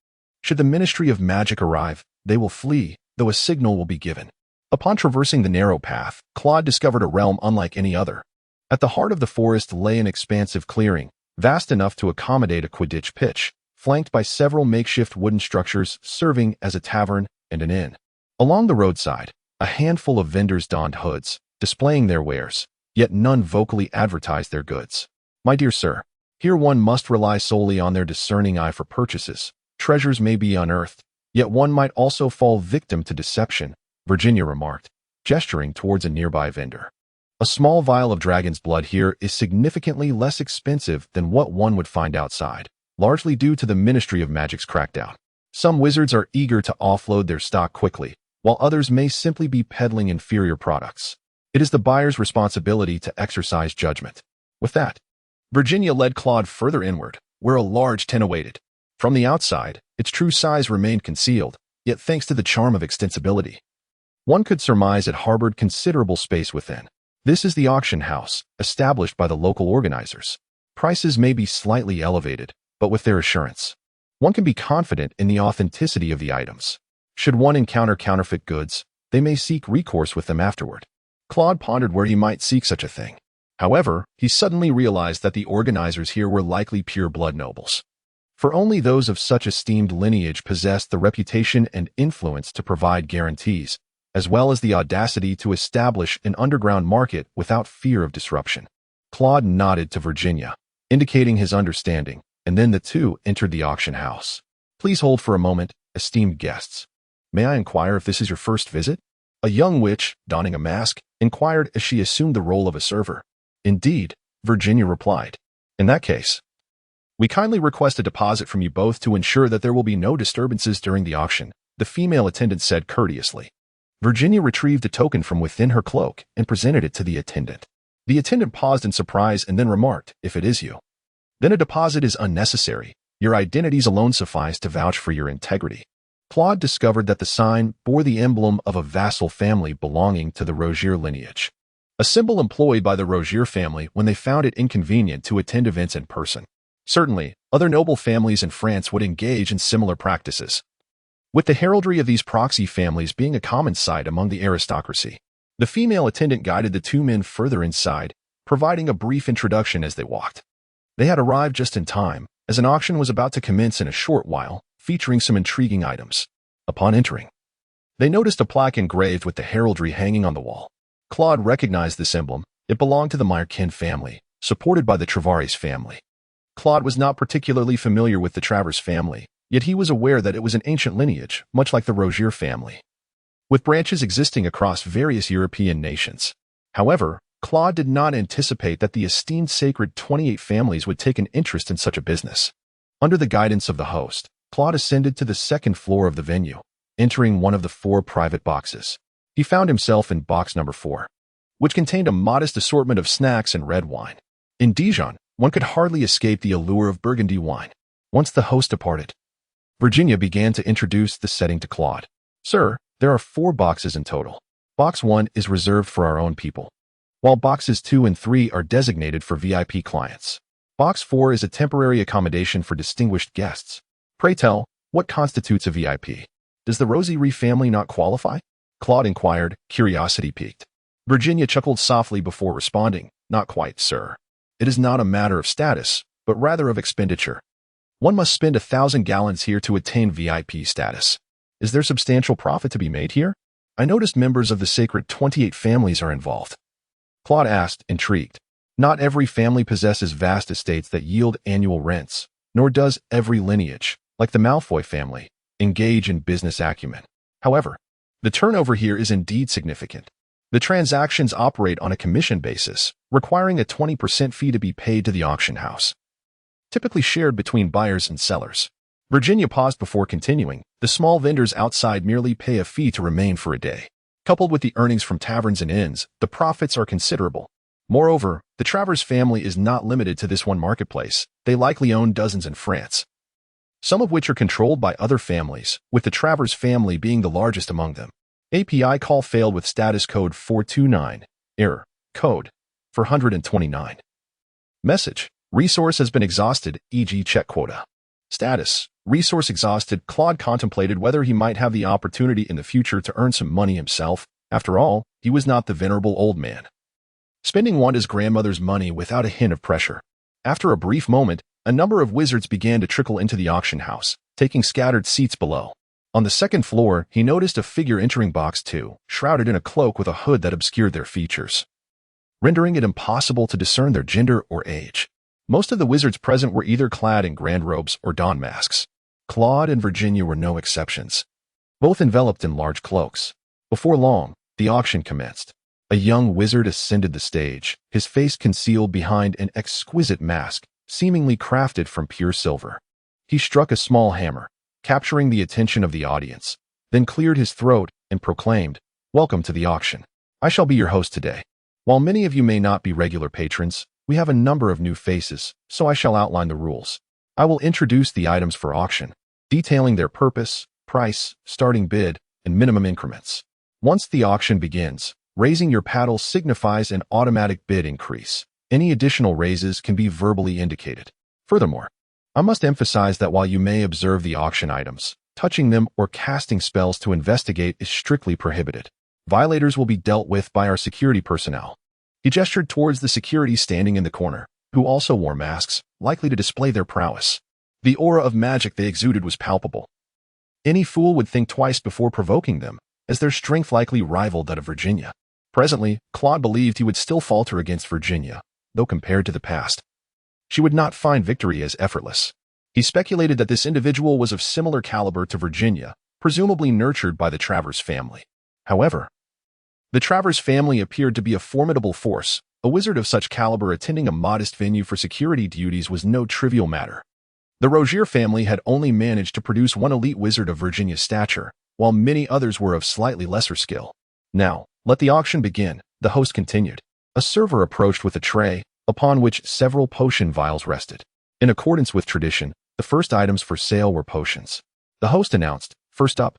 Should the Ministry of Magic arrive, they will flee, though a signal will be given. Upon traversing the narrow path, Claude discovered a realm unlike any other. At the heart of the forest lay an expansive clearing, vast enough to accommodate a Quidditch pitch, flanked by several makeshift wooden structures serving as a tavern and an inn. Along the roadside, a handful of vendors donned hoods, displaying their wares, yet none vocally advertised their goods. My dear sir, here one must rely solely on their discerning eye for purchases. Treasures may be unearthed, yet one might also fall victim to deception, Virginia remarked, gesturing towards a nearby vendor. A small vial of dragon's blood here is significantly less expensive than what one would find outside, largely due to the Ministry of Magic's crackdown. Some wizards are eager to offload their stock quickly, while others may simply be peddling inferior products. It is the buyer's responsibility to exercise judgment. With that, Virginia led Claude further inward, where a large tent awaited. From the outside, its true size remained concealed, yet thanks to the charm of extensibility, one could surmise it harbored considerable space within. This is the auction house, established by the local organizers. Prices may be slightly elevated, but with their assurance, one can be confident in the authenticity of the items. Should one encounter counterfeit goods, they may seek recourse with them afterward. Claude pondered where he might seek such a thing. However, he suddenly realized that the organizers here were likely pure-blood nobles, for only those of such esteemed lineage possessed the reputation and influence to provide guarantees, as well as the audacity to establish an underground market without fear of disruption. Claude nodded to Virginia, indicating his understanding, and then the two entered the auction house. Please hold for a moment, esteemed guests. May I inquire if this is your first visit? A young witch, donning a mask, inquired as she assumed the role of a server. Indeed, Virginia replied. In that case, we kindly request a deposit from you both to ensure that there will be no disturbances during the auction, the female attendant said courteously. Virginia retrieved a token from within her cloak and presented it to the attendant. The attendant paused in surprise and then remarked, if it is you, then a deposit is unnecessary. Your identities alone suffice to vouch for your integrity. Claude discovered that the sign bore the emblem of a vassal family belonging to the Rogier lineage, a symbol employed by the Rogier family when they found it inconvenient to attend events in person. Certainly, other noble families in France would engage in similar practices, with the heraldry of these proxy families being a common sight among the aristocracy. The female attendant guided the two men further inside, providing a brief introduction as they walked. They had arrived just in time, as an auction was about to commence in a short while, featuring some intriguing items. Upon entering, they noticed a plaque engraved with the heraldry hanging on the wall. Claude recognized this emblem. It belonged to the Myrkin family, supported by the Travares family. Claude was not particularly familiar with the Travers family, yet he was aware that it was an ancient lineage, much like the Rogier family, with branches existing across various European nations. However, Claude did not anticipate that the esteemed sacred 28 families would take an interest in such a business. Under the guidance of the host, Claude ascended to the second floor of the venue, entering one of the 4 private boxes. He found himself in box number 4, which contained a modest assortment of snacks and red wine. In Dijon, one could hardly escape the allure of Burgundy wine. Once the host departed, Virginia began to introduce the setting to Claude. "Sir, there are 4 boxes in total. Box 1 is reserved for our own people, while boxes 2 and 3 are designated for VIP clients. Box 4 is a temporary accommodation for distinguished guests. Pray tell, what constitutes a VIP? Does the Rogier family not qualify?" Claude inquired, curiosity piqued. Virginia chuckled softly before responding, "Not quite, sir. It is not a matter of status, but rather of expenditure. One must spend 1,000 gallons here to attain VIP status. Is there substantial profit to be made here? I noticed members of the sacred 28 families are involved." Claude asked, intrigued. Not every family possesses vast estates that yield annual rents, nor does every lineage, like the Malfoy family, engage in business acumen. However, the turnover here is indeed significant. The transactions operate on a commission basis, requiring a 20% fee to be paid to the auction house, typically shared between buyers and sellers. Virginia paused before continuing. The small vendors outside merely pay a fee to remain for a day. Coupled with the earnings from taverns and inns, the profits are considerable. Moreover, the Travers family is not limited to this one marketplace. They likely own dozens in France, some of which are controlled by other families, with the Travers family being the largest among them. API call failed with status code 429. Error. Code 429. Message. Resource has been exhausted, e.g. check quota. Status. Resource exhausted. Claude contemplated whether he might have the opportunity in the future to earn some money himself. After all, he was not the venerable old man, spending Wanda's grandmother's money without a hint of pressure. After a brief moment, a number of wizards began to trickle into the auction house, taking scattered seats below. On the second floor, he noticed a figure entering box 2, shrouded in a cloak with a hood that obscured their features, rendering it impossible to discern their gender or age. Most of the wizards present were either clad in grand robes or dawn masks. Claude and Virginia were no exceptions, both enveloped in large cloaks. Before long, the auction commenced. A young wizard ascended the stage, his face concealed behind an exquisite mask, seemingly crafted from pure silver. He struck a small hammer, capturing the attention of the audience, then cleared his throat and proclaimed, "Welcome to the auction. I shall be your host today. While many of you may not be regular patrons, we have a number of new faces, so I shall outline the rules. I will introduce the items for auction, detailing their purpose, price, starting bid, and minimum increments. Once the auction begins, raising your paddle signifies an automatic bid increase. Any additional raises can be verbally indicated. Furthermore, I must emphasize that while you may observe the auction items, touching them or casting spells to investigate is strictly prohibited. Violators will be dealt with by our security personnel." He gestured towards the security standing in the corner, who also wore masks, likely to display their prowess. The aura of magic they exuded was palpable. Any fool would think twice before provoking them, as their strength likely rivaled that of Virginia. Presently, Claude believed he would still falter against Virginia, though compared to the past, she would not find victory as effortless. He speculated that this individual was of similar caliber to Virginia, presumably nurtured by the Travers family. However, the Travers family appeared to be a formidable force. A wizard of such caliber attending a modest venue for security duties was no trivial matter. The Rogier family had only managed to produce one elite wizard of Virginia's stature, while many others were of slightly lesser skill. "Now, let the auction begin," the host continued. A server approached with a tray, upon which several potion vials rested. In accordance with tradition, the first items for sale were potions. The host announced, First up,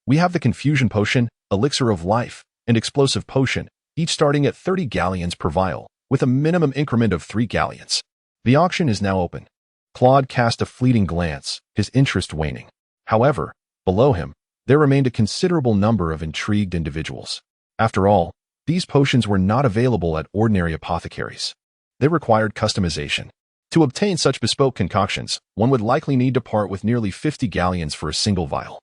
we have the Confusion Potion, Elixir of Life, and Explosive Potion, each starting at 30 galleons per vial, with a minimum increment of 3 galleons. The auction is now open. Claude cast a fleeting glance, his interest waning. However, below him, there remained a considerable number of intrigued individuals. After all, these potions were not available at ordinary apothecaries. They required customization. To obtain such bespoke concoctions, one would likely need to part with nearly 50 galleons for a single vial.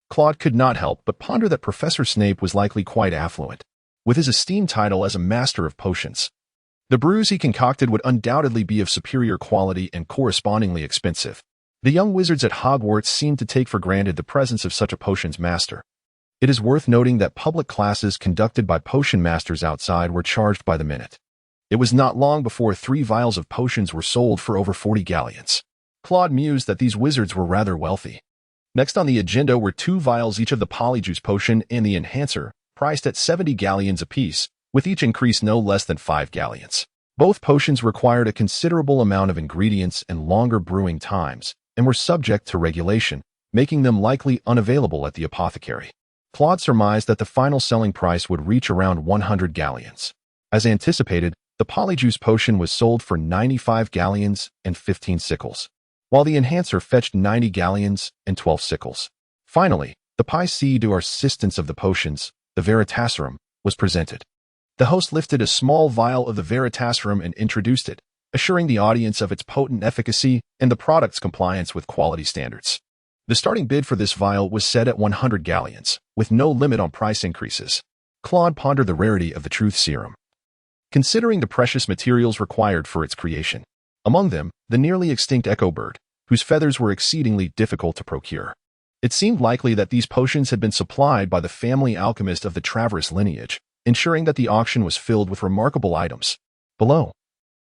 Claude could not help but ponder that Professor Snape was likely quite affluent, with his esteemed title as a master of potions. The brews he concocted would undoubtedly be of superior quality and correspondingly expensive. The young wizards at Hogwarts seemed to take for granted the presence of such a potions master. It is worth noting that public classes conducted by potion masters outside were charged by the minute. It was not long before 3 vials of potions were sold for over 40 galleons. Claude mused that these wizards were rather wealthy. Next on the agenda were 2 vials each of the Polyjuice Potion and the Enhancer, priced at 70 galleons apiece, with each increase no less than 5 galleons. Both potions required a considerable amount of ingredients and longer brewing times, and were subject to regulation, making them likely unavailable at the apothecary. Claude surmised that the final selling price would reach around 100 galleons. As anticipated, the Polyjuice Potion was sold for 95 galleons and 15 sickles, while the Enhancer fetched 90 galleons and 12 sickles. Finally, the piece de resistance of the potions, the Veritaserum, was presented. The host lifted a small vial of the Veritaserum and introduced it, assuring the audience of its potent efficacy and the product's compliance with quality standards. The starting bid for this vial was set at 100 galleons, with no limit on price increases. Claude pondered the rarity of the Truth Serum, considering the precious materials required for its creation. Among them, the nearly extinct echo bird, whose feathers were exceedingly difficult to procure. It seemed likely that these potions had been supplied by the family alchemist of the Traverse lineage, ensuring that the auction was filled with remarkable items. Below,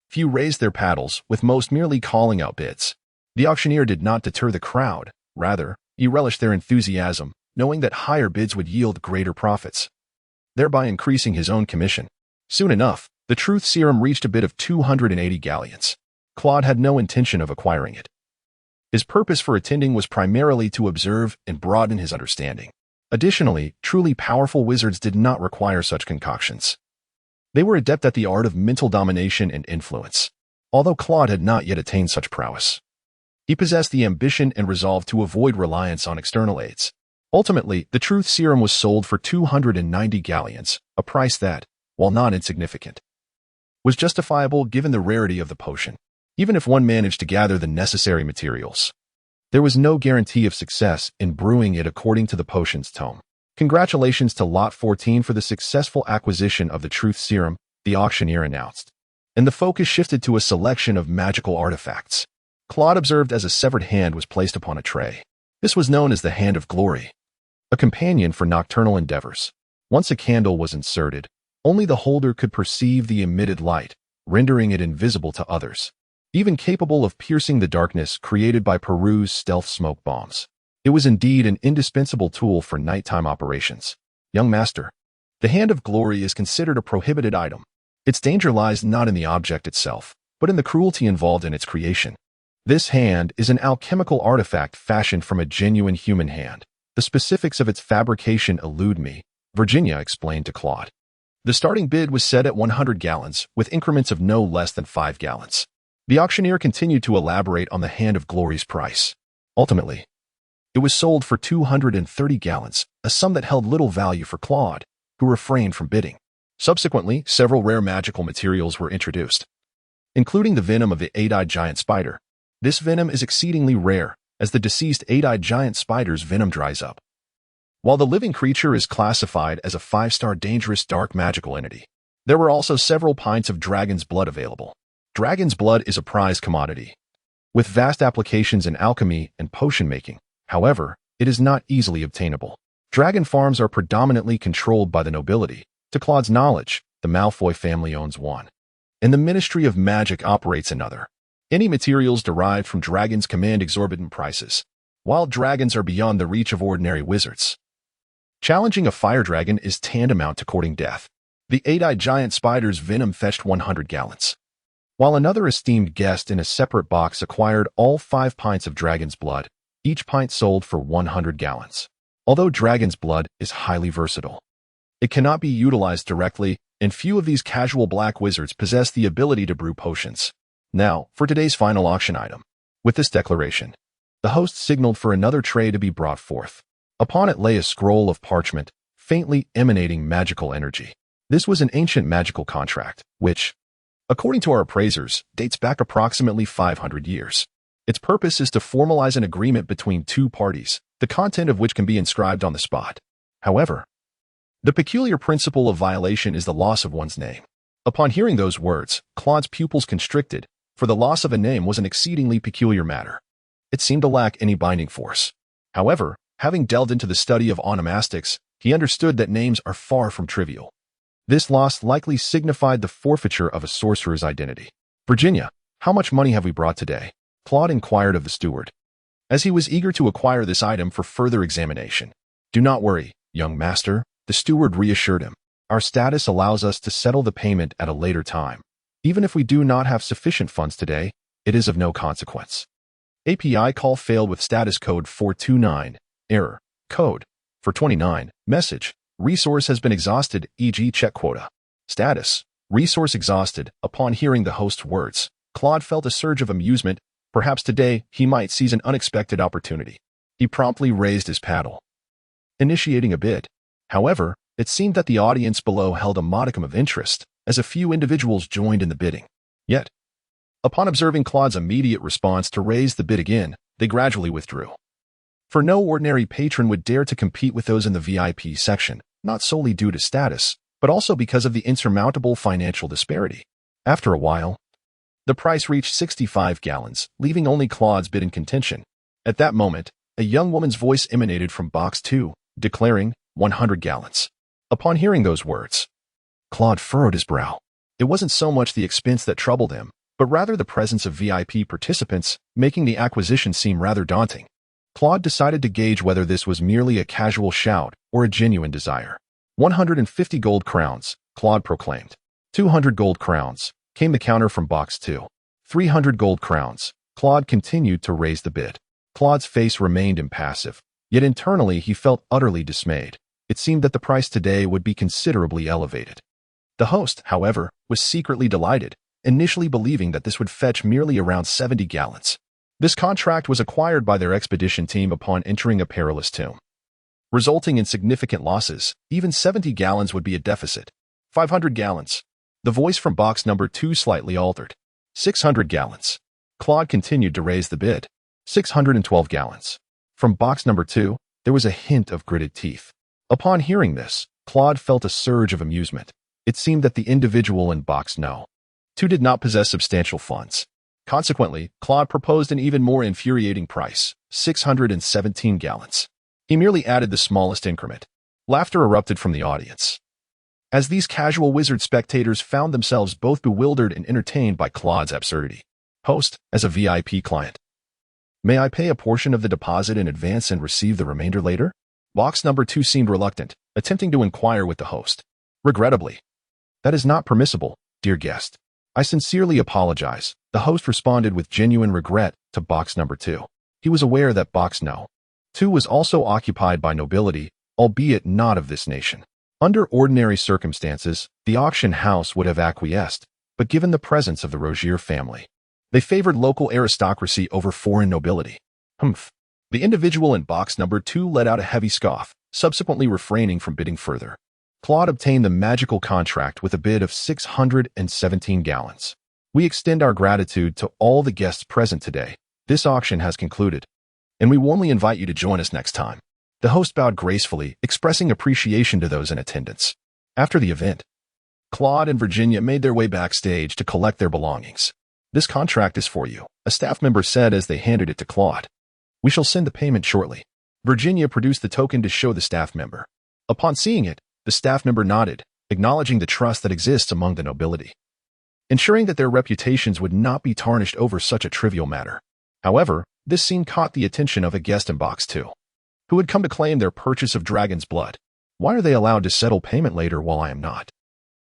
few raised their paddles, with most merely calling out bids. The auctioneer did not deter the crowd. Rather, he relished their enthusiasm, knowing that higher bids would yield greater profits, thereby increasing his own commission. Soon enough, the Truth Serum reached a bid of 280 galleons. Claude had no intention of acquiring it. His purpose for attending was primarily to observe and broaden his understanding. Additionally, truly powerful wizards did not require such concoctions. They were adept at the art of mental domination and influence, although Claude had not yet attained such prowess. He possessed the ambition and resolve to avoid reliance on external aids. Ultimately, the Truth Serum was sold for 290 galleons, a price that, while not insignificant, was justifiable given the rarity of the potion. Even if one managed to gather the necessary materials, there was no guarantee of success in brewing it according to the potion's tome. Congratulations to Lot 14 for the successful acquisition of the Truth Serum, the auctioneer announced. And the focus shifted to a selection of magical artifacts. Claude observed as a severed hand was placed upon a tray. This was known as the Hand of Glory, a companion for nocturnal endeavors. Once a candle was inserted, only the holder could perceive the emitted light, rendering it invisible to others, even capable of piercing the darkness created by Peru's stealth smoke bombs. It was indeed an indispensable tool for nighttime operations. Young master, the Hand of Glory is considered a prohibited item. Its danger lies not in the object itself, but in the cruelty involved in its creation. This hand is an alchemical artifact fashioned from a genuine human hand. The specifics of its fabrication elude me, Virginia explained to Claude. The starting bid was set at 100 gallons, with increments of no less than 5 gallons. The auctioneer continued to elaborate on the Hand of Glory's price. Ultimately, it was sold for 230 gallons, a sum that held little value for Claude, who refrained from bidding. Subsequently, several rare magical materials were introduced, including the venom of the 8-eyed giant spider. This venom is exceedingly rare, as the deceased 8-eyed giant spider's venom dries up, while the living creature is classified as a 5-star dangerous dark magical entity. There were also several pints of dragon's blood available. Dragon's blood is a prized commodity, with vast applications in alchemy and potion making. However, it is not easily obtainable. Dragon farms are predominantly controlled by the nobility. To Claude's knowledge, the Malfoy family owns one, and the Ministry of Magic operates another. Any materials derived from dragons command exorbitant prices, while dragons are beyond the reach of ordinary wizards. Challenging a fire dragon is tantamount to courting death. The 8-eyed giant spider's venom fetched 100 gallons, while another esteemed guest in a separate box acquired all 5 pints of dragon's blood. Each pint sold for 100 gallons. Although dragon's blood is highly versatile, it cannot be utilized directly, and few of these casual black wizards possess the ability to brew potions. Now, for today's final auction item. With this declaration, the host signaled for another tray to be brought forth. Upon it lay a scroll of parchment, faintly emanating magical energy. This was an ancient magical contract, which, according to our appraisers, dates back approximately 500 years. Its purpose is to formalize an agreement between two parties, the content of which can be inscribed on the spot. However, the peculiar principle of violation is the loss of one's name. Upon hearing those words, Claude's pupils constricted, for the loss of a name was an exceedingly peculiar matter. It seemed to lack any binding force. However, having delved into the study of onomastics, he understood that names are far from trivial. This loss likely signified the forfeiture of a sorcerer's identity. "Virginia, how much money have we brought today?" Claude inquired of the steward, as he was eager to acquire this item for further examination. "Do not worry, young master," the steward reassured him. "Our status allows us to settle the payment at a later time. Even if we do not have sufficient funds today, it is of no consequence." API call failed with status code 429. Error. Code 429. Message. Resource has been exhausted, e.g. check quota. Status. Resource exhausted. Upon hearing the host's words, Claude felt a surge of amusement. Perhaps today he might seize an unexpected opportunity. He promptly raised his paddle, initiating a bid. However, it seemed that the audience below held a modicum of interest, as a few individuals joined in the bidding. Yet, upon observing Claude's immediate response to raise the bid again, they gradually withdrew. For no ordinary patron would dare to compete with those in the VIP section, not solely due to status, but also because of the insurmountable financial disparity. After a while, the price reached 65 gallons, leaving only Claude's bid in contention. At that moment, a young woman's voice emanated from box 2, declaring 100 gallons. Upon hearing those words, Claude furrowed his brow. It wasn't so much the expense that troubled him, but rather the presence of VIP participants, making the acquisition seem rather daunting. Claude decided to gauge whether this was merely a casual shout or a genuine desire. 150 gold crowns, Claude proclaimed. 200 gold crowns, came the counter from box 2. 300 gold crowns. Claude continued to raise the bid. Claude's face remained impassive, yet internally he felt utterly dismayed. It seemed that the price today would be considerably elevated. The host, however, was secretly delighted, initially believing that this would fetch merely around 70 gallons. This contract was acquired by their expedition team upon entering a perilous tomb, resulting in significant losses. Even 70 gallons would be a deficit. 500 gallons. The voice from box number 2 slightly altered. 600 gallons. Claude continued to raise the bid. 612 gallons. From box number 2, there was a hint of gritted teeth. Upon hearing this, Claude felt a surge of amusement. It seemed that the individual in box No. 2 did not possess substantial funds. Consequently, Claude proposed an even more infuriating price, 617 gallons. He merely added the smallest increment. Laughter erupted from the audience, as these casual wizard spectators found themselves both bewildered and entertained by Claude's absurdity. Host, as a VIP client, may I pay a portion of the deposit in advance and receive the remainder later? Box number 2 seemed reluctant, attempting to inquire with the host. Regrettably, that is not permissible, dear guest. I sincerely apologize, the host responded with genuine regret to box number 2. He was aware that box No. 2 was also occupied by nobility, albeit not of this nation. Under ordinary circumstances, the auction house would have acquiesced, but given the presence of the Rogier family, they favored local aristocracy over foreign nobility. Humph. The individual in box number 2 let out a heavy scoff, subsequently refraining from bidding further. Claude obtained the magical contract with a bid of 617 gallons. We extend our gratitude to all the guests present today. This auction has concluded, and we warmly invite you to join us next time. The host bowed gracefully, expressing appreciation to those in attendance. After the event, Claude and Virginia made their way backstage to collect their belongings. This contract is for you, a staff member said as they handed it to Claude. We shall send the payment shortly. Virginia produced the token to show the staff member. Upon seeing it, the staff member nodded, acknowledging the trust that exists among the nobility, ensuring that their reputations would not be tarnished over such a trivial matter. However, this scene caught the attention of a guest in box 2, who had come to claim their purchase of dragon's blood. Why are they allowed to settle payment later while I am not?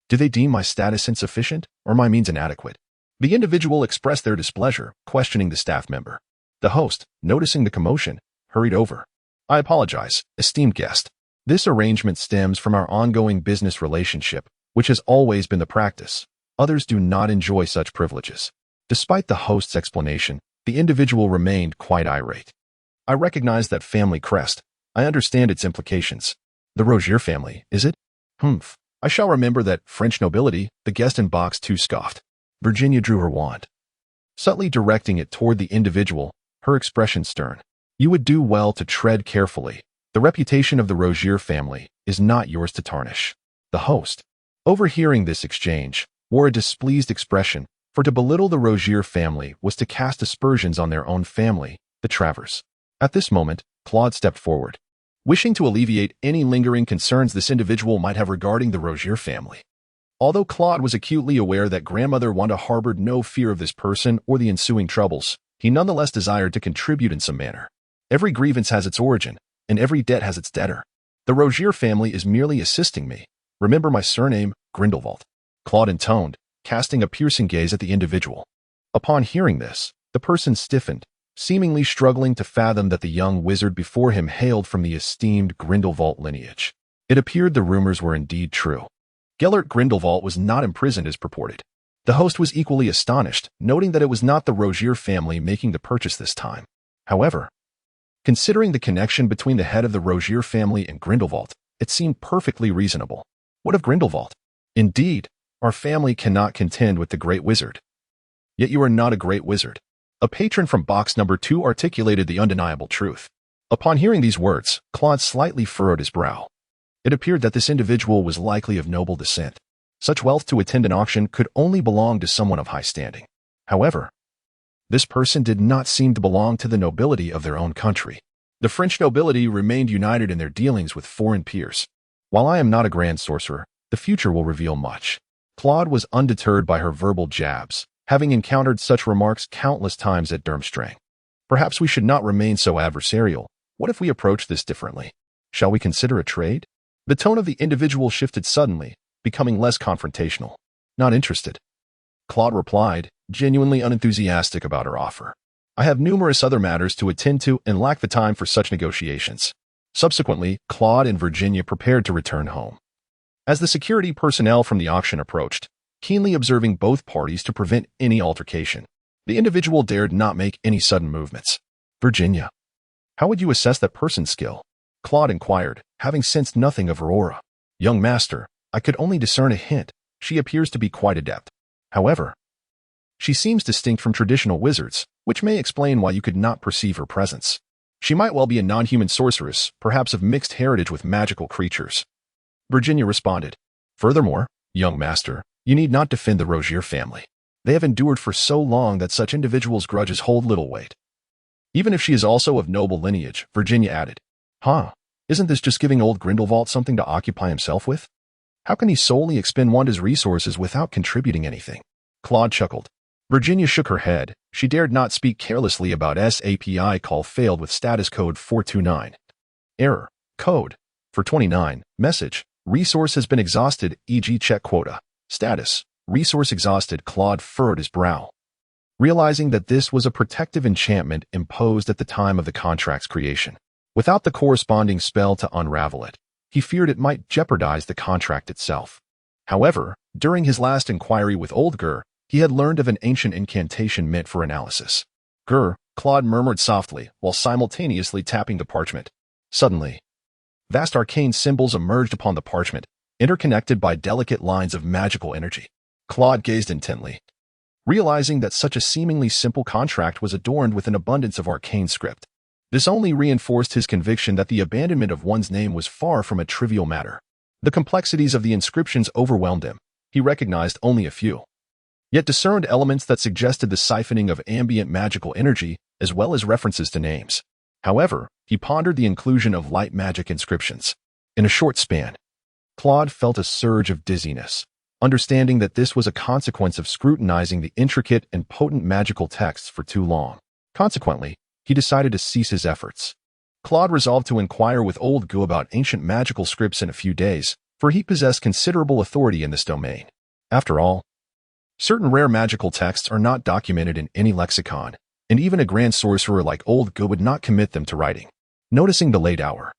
Do they deem my status insufficient or my means inadequate? The individual expressed their displeasure, questioning the staff member. The host, noticing the commotion, hurried over, I apologize, esteemed guest. This arrangement stems from our ongoing business relationship, which has always been the practice. Others do not enjoy such privileges. Despite the host's explanation, the individual remained quite irate. I recognize that family crest. I understand its implications. The Rogier family, is it? Humph. I shall remember that French nobility, the guest in box 2 scoffed. Virginia drew her wand, subtly directing it toward the individual, her expression stern. You would do well to tread carefully. The reputation of the Rogier family is not yours to tarnish. The host, overhearing this exchange, wore a displeased expression, for to belittle the Rogier family was to cast aspersions on their own family, the Travers. At this moment, Claude stepped forward, wishing to alleviate any lingering concerns this individual might have regarding the Rogier family. Although Claude was acutely aware that Grandmother Wanda harbored no fear of this person or the ensuing troubles, he nonetheless desired to contribute in some manner. Every grievance has its origin, and every debt has its debtor. The Rogier family is merely assisting me. Remember my surname, Grindelwald. Claude intoned, casting a piercing gaze at the individual. Upon hearing this, the person stiffened, seemingly struggling to fathom that the young wizard before him hailed from the esteemed Grindelwald lineage. It appeared the rumors were indeed true. Gellert Grindelwald was not imprisoned as purported. The host was equally astonished, noting that it was not the Rogier family making the purchase this time. However, considering the connection between the head of the Rogier family and Grindelwald, it seemed perfectly reasonable. What of Grindelwald? Indeed, our family cannot contend with the great wizard. Yet you are not a great wizard. A patron from box number 2 articulated the undeniable truth. Upon hearing these words, Claude slightly furrowed his brow. It appeared that this individual was likely of noble descent. Such wealth to attend an auction could only belong to someone of high standing. However, this person did not seem to belong to the nobility of their own country. The French nobility remained united in their dealings with foreign peers. While I am not a grand sorcerer, the future will reveal much. Claude was undeterred by her verbal jabs, having encountered such remarks countless times at Durmstrang. Perhaps we should not remain so adversarial. What if we approach this differently? Shall we consider a trade? The tone of the individual shifted suddenly, becoming less confrontational. Not interested. Claude replied, genuinely unenthusiastic about her offer. I have numerous other matters to attend to and lack the time for such negotiations. Subsequently, Claude and Virginia prepared to return home. As the security personnel from the auction approached, keenly observing both parties to prevent any altercation, the individual dared not make any sudden movements. Virginia, how would you assess that person's skill? Claude inquired, having sensed nothing of her aura. Young master, I could only discern a hint. She appears to be quite adept. However, she seems distinct from traditional wizards, which may explain why you could not perceive her presence. She might well be a non-human sorceress, perhaps of mixed heritage with magical creatures. Virginia responded. Furthermore, young master, you need not defend the Rogier family. They have endured for so long that such individuals' grudges hold little weight. Even if she is also of noble lineage, Virginia added. Isn't this just giving old Grindelwald something to occupy himself with? How can he solely expend Wanda's resources without contributing anything? Claude chuckled. Virginia shook her head. She dared not speak carelessly about SAPI call failed with status code 429. Error. Code. For 29. Message. Resource has been exhausted, e.g. check quota. Status. Resource exhausted. Claude furrowed his brow. Realizing that this was a protective enchantment imposed at the time of the contract's creation, without the corresponding spell to unravel it, he feared it might jeopardize the contract itself. However, during his last inquiry with old Gur, he had learned of an ancient incantation meant for analysis. Gur, Claude murmured softly, while simultaneously tapping the parchment. Suddenly, vast arcane symbols emerged upon the parchment, interconnected by delicate lines of magical energy. Claude gazed intently, realizing that such a seemingly simple contract was adorned with an abundance of arcane script. This only reinforced his conviction that the abandonment of one's name was far from a trivial matter. The complexities of the inscriptions overwhelmed him. He recognized only a few, yet discerned elements that suggested the siphoning of ambient magical energy as well as references to names. However, he pondered the inclusion of light magic inscriptions. In a short span, Claude felt a surge of dizziness, understanding that this was a consequence of scrutinizing the intricate and potent magical texts for too long. Consequently, he decided to cease his efforts. Claude resolved to inquire with old Gu about ancient magical scripts in a few days, for he possessed considerable authority in this domain. After all, certain rare magical texts are not documented in any lexicon, and even a grand sorcerer like old Gu would not commit them to writing. Noticing the late hour,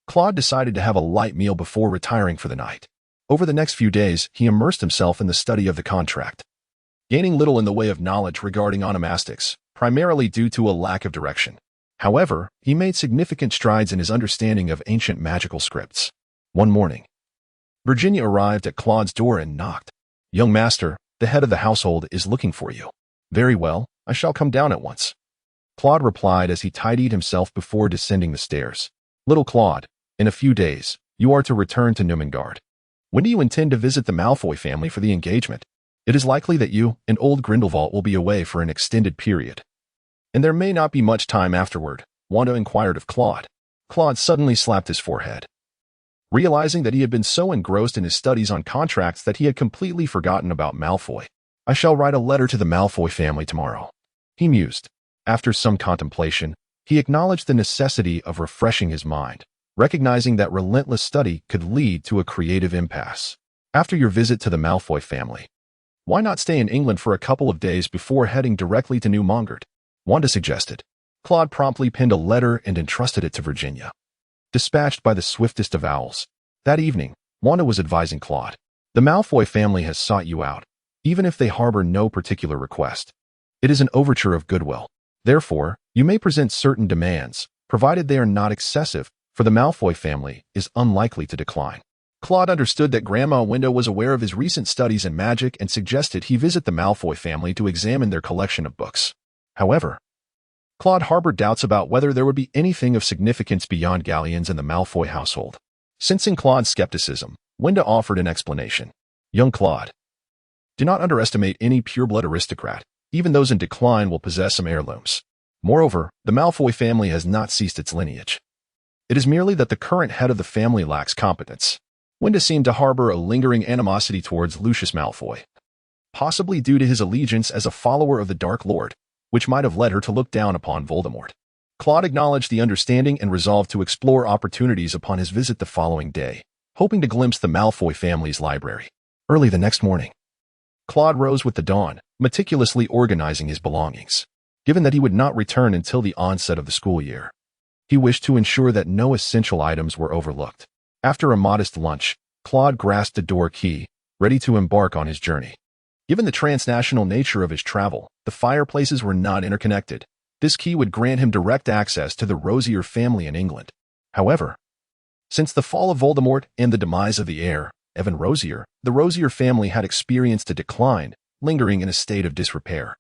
Claude decided to have a light meal before retiring for the night. Over the next few days, he immersed himself in the study of the contract, gaining little in the way of knowledge regarding onomastics, primarily due to a lack of direction. However, he made significant strides in his understanding of ancient magical scripts. One morning, Virginia arrived at Claude's door and knocked. "Young master, the head of the household is looking for you." "Very well, I shall come down at once," Claude replied as he tidied himself before descending the stairs. "Little Claude, in a few days, you are to return to Numengard. When do you intend to visit the Malfoy family for the engagement? It is likely that you and old Grindelwald will be away for an extended period, and there may not be much time afterward," Wanda inquired of Claude. Claude suddenly slapped his forehead, realizing that he had been so engrossed in his studies on contracts that he had completely forgotten about Malfoy. "I shall write a letter to the Malfoy family tomorrow," he mused. After some contemplation, he acknowledged the necessity of refreshing his mind, recognizing that relentless study could lead to a creative impasse. "After your visit to the Malfoy family, why not stay in England for a couple of days before heading directly to Numengard?" Wanda suggested. Claude promptly penned a letter and entrusted it to Virginia, dispatched by the swiftest of owls. That evening, Wanda was advising Claude, "The Malfoy family has sought you out, even if they harbor no particular request. It is an overture of goodwill. Therefore, you may present certain demands, provided they are not excessive, for the Malfoy family is unlikely to decline." Claude understood that Grandma Wanda was aware of his recent studies in magic and suggested he visit the Malfoy family to examine their collection of books. However, Claude harbored doubts about whether there would be anything of significance beyond galleons in the Malfoy household. Sensing Claude's skepticism, Wanda offered an explanation. "Young Claude, do not underestimate any pureblood aristocrat. Even those in decline will possess some heirlooms. Moreover, the Malfoy family has not ceased its lineage. It is merely that the current head of the family lacks competence." Wanda seemed to harbor a lingering animosity towards Lucius Malfoy, possibly due to his allegiance as a follower of the Dark Lord, which might have led her to look down upon Voldemort. Claude acknowledged the understanding and resolved to explore opportunities upon his visit the following day, hoping to glimpse the Malfoy family's library. Early the next morning, Claude rose with the dawn, meticulously organizing his belongings. Given that he would not return until the onset of the school year, he wished to ensure that no essential items were overlooked. After a modest lunch, Claude grasped a door key, ready to embark on his journey. Given the transnational nature of his travel, the fireplaces were not interconnected. This key would grant him direct access to the Rosier family in England. However, since the fall of Voldemort and the demise of the heir, Evan Rosier, the Rosier family had experienced a decline, lingering in a state of disrepair,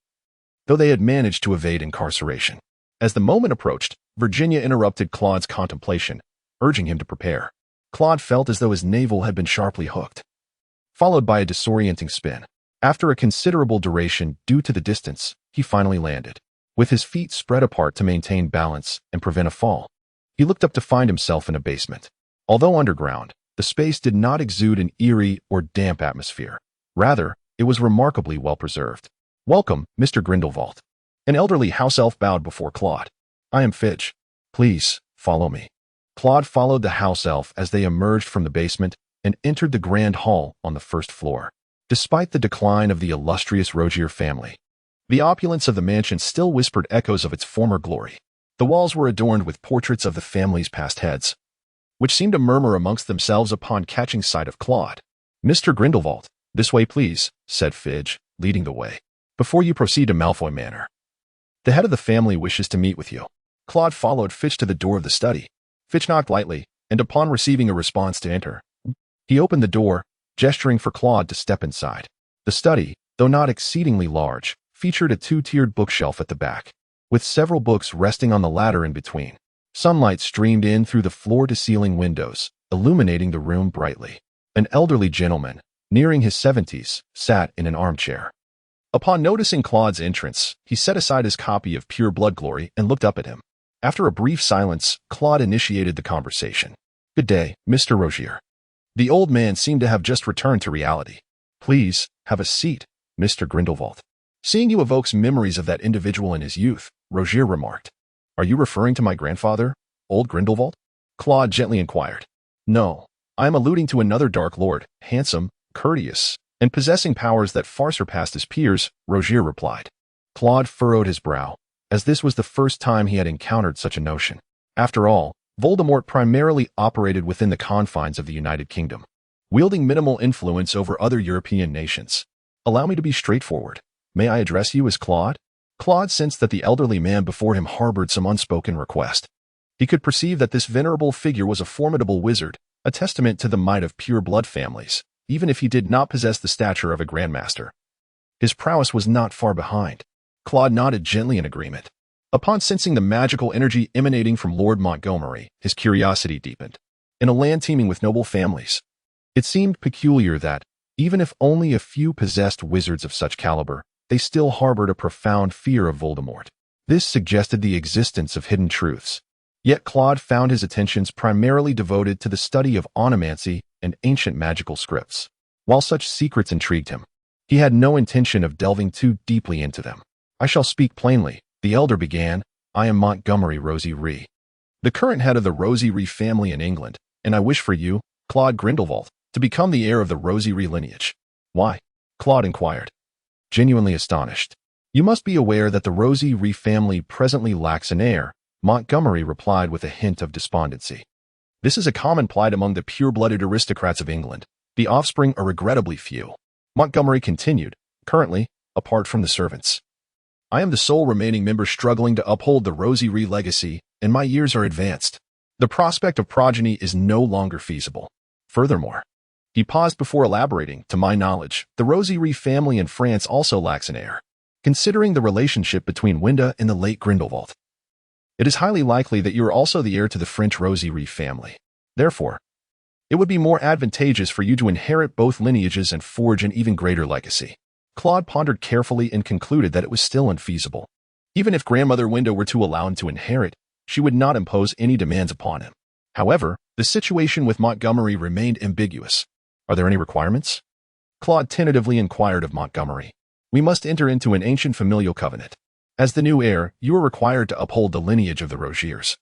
though they had managed to evade incarceration. As the moment approached, Virginia interrupted Claude's contemplation, urging him to prepare. Claude felt as though his navel had been sharply hooked, followed by a disorienting spin. After a considerable duration due to the distance, he finally landed, with his feet spread apart to maintain balance and prevent a fall. He looked up to find himself in a basement. Although underground, the space did not exude an eerie or damp atmosphere. Rather, it was remarkably well preserved. "Welcome, Mr. Grindelwald." An elderly house elf bowed before Claude. "I am Fidge. Please, follow me." Claude followed the house elf as they emerged from the basement and entered the grand hall on the first floor. Despite the decline of the illustrious Rosier family, the opulence of the mansion still whispered echoes of its former glory. The walls were adorned with portraits of the family's past heads, which seemed to murmur amongst themselves upon catching sight of Claude. "Mr. Grindelwald, this way please," said Fidge, leading the way. "Before you proceed to Malfoy Manor, the head of the family wishes to meet with you." Claude followed Fidge to the door of the study. Fidge knocked lightly, and upon receiving a response to enter, he opened the door, gesturing for Claude to step inside. The study, though not exceedingly large, featured a two-tiered bookshelf at the back, with several books resting on the ladder in between. Sunlight streamed in through the floor-to-ceiling windows, illuminating the room brightly. An elderly gentleman, nearing his 70s, sat in an armchair. Upon noticing Claude's entrance, he set aside his copy of Pure Blood Glory and looked up at him. After a brief silence, Claude initiated the conversation. "Good day, Mr. Rosier." The old man seemed to have just returned to reality. "Please, have a seat, Mr. Grindelwald. Seeing you evokes memories of that individual in his youth," Rosier remarked. "Are you referring to my grandfather, old Grindelwald?" Claude gently inquired. "No, I am alluding to another Dark Lord, handsome, courteous, and possessing powers that far surpassed his peers," Rosier replied. Claude furrowed his brow, as this was the first time he had encountered such a notion. After all, Voldemort primarily operated within the confines of the United Kingdom, wielding minimal influence over other European nations. Allow me to be straightforward. May I address you as Claude? Claude sensed that the elderly man before him harbored some unspoken request. He could perceive that this venerable figure was a formidable wizard, a testament to the might of pure-blood families, even if he did not possess the stature of a grandmaster. His prowess was not far behind. Claude nodded gently in agreement. Upon sensing the magical energy emanating from Lord Montgomery, his curiosity deepened. In a land teeming with noble families, it seemed peculiar that, even if only a few possessed wizards of such caliber, they still harbored a profound fear of Voldemort. This suggested the existence of hidden truths. Yet Claude found his attentions primarily devoted to the study of onomancy and ancient magical scripts. While such secrets intrigued him, he had no intention of delving too deeply into them. I shall speak plainly, the elder began. I am Montgomery Rosie Ree, the current head of the Rosie Ree family in England, and I wish for you, Claude Grindelwald, to become the heir of the Rosie Ree lineage. Why? Claude inquired, genuinely astonished. You must be aware that the Rosie Ree family presently lacks an heir, Montgomery replied with a hint of despondency. This is a common plight among the pure-blooded aristocrats of England. The offspring are regrettably few. Montgomery continued, currently, apart from the servants, I am the sole remaining member struggling to uphold the Rosie Ree legacy, and my years are advanced. The prospect of progeny is no longer feasible. Furthermore, he paused before elaborating, to my knowledge, the Rosie Ree family in France also lacks an heir. Considering the relationship between Wenda and the late Grindelwald, it is highly likely that you are also the heir to the French Rosie Ree family. Therefore, it would be more advantageous for you to inherit both lineages and forge an even greater legacy. Claude pondered carefully and concluded that it was still unfeasible. Even if Grandmother Wenda were to allow him to inherit, she would not impose any demands upon him. However, the situation with Montgomery remained ambiguous. Are there any requirements? Claude tentatively inquired of Montgomery. We must enter into an ancient familial covenant. As the new heir, you are required to uphold the lineage of the Rogiers.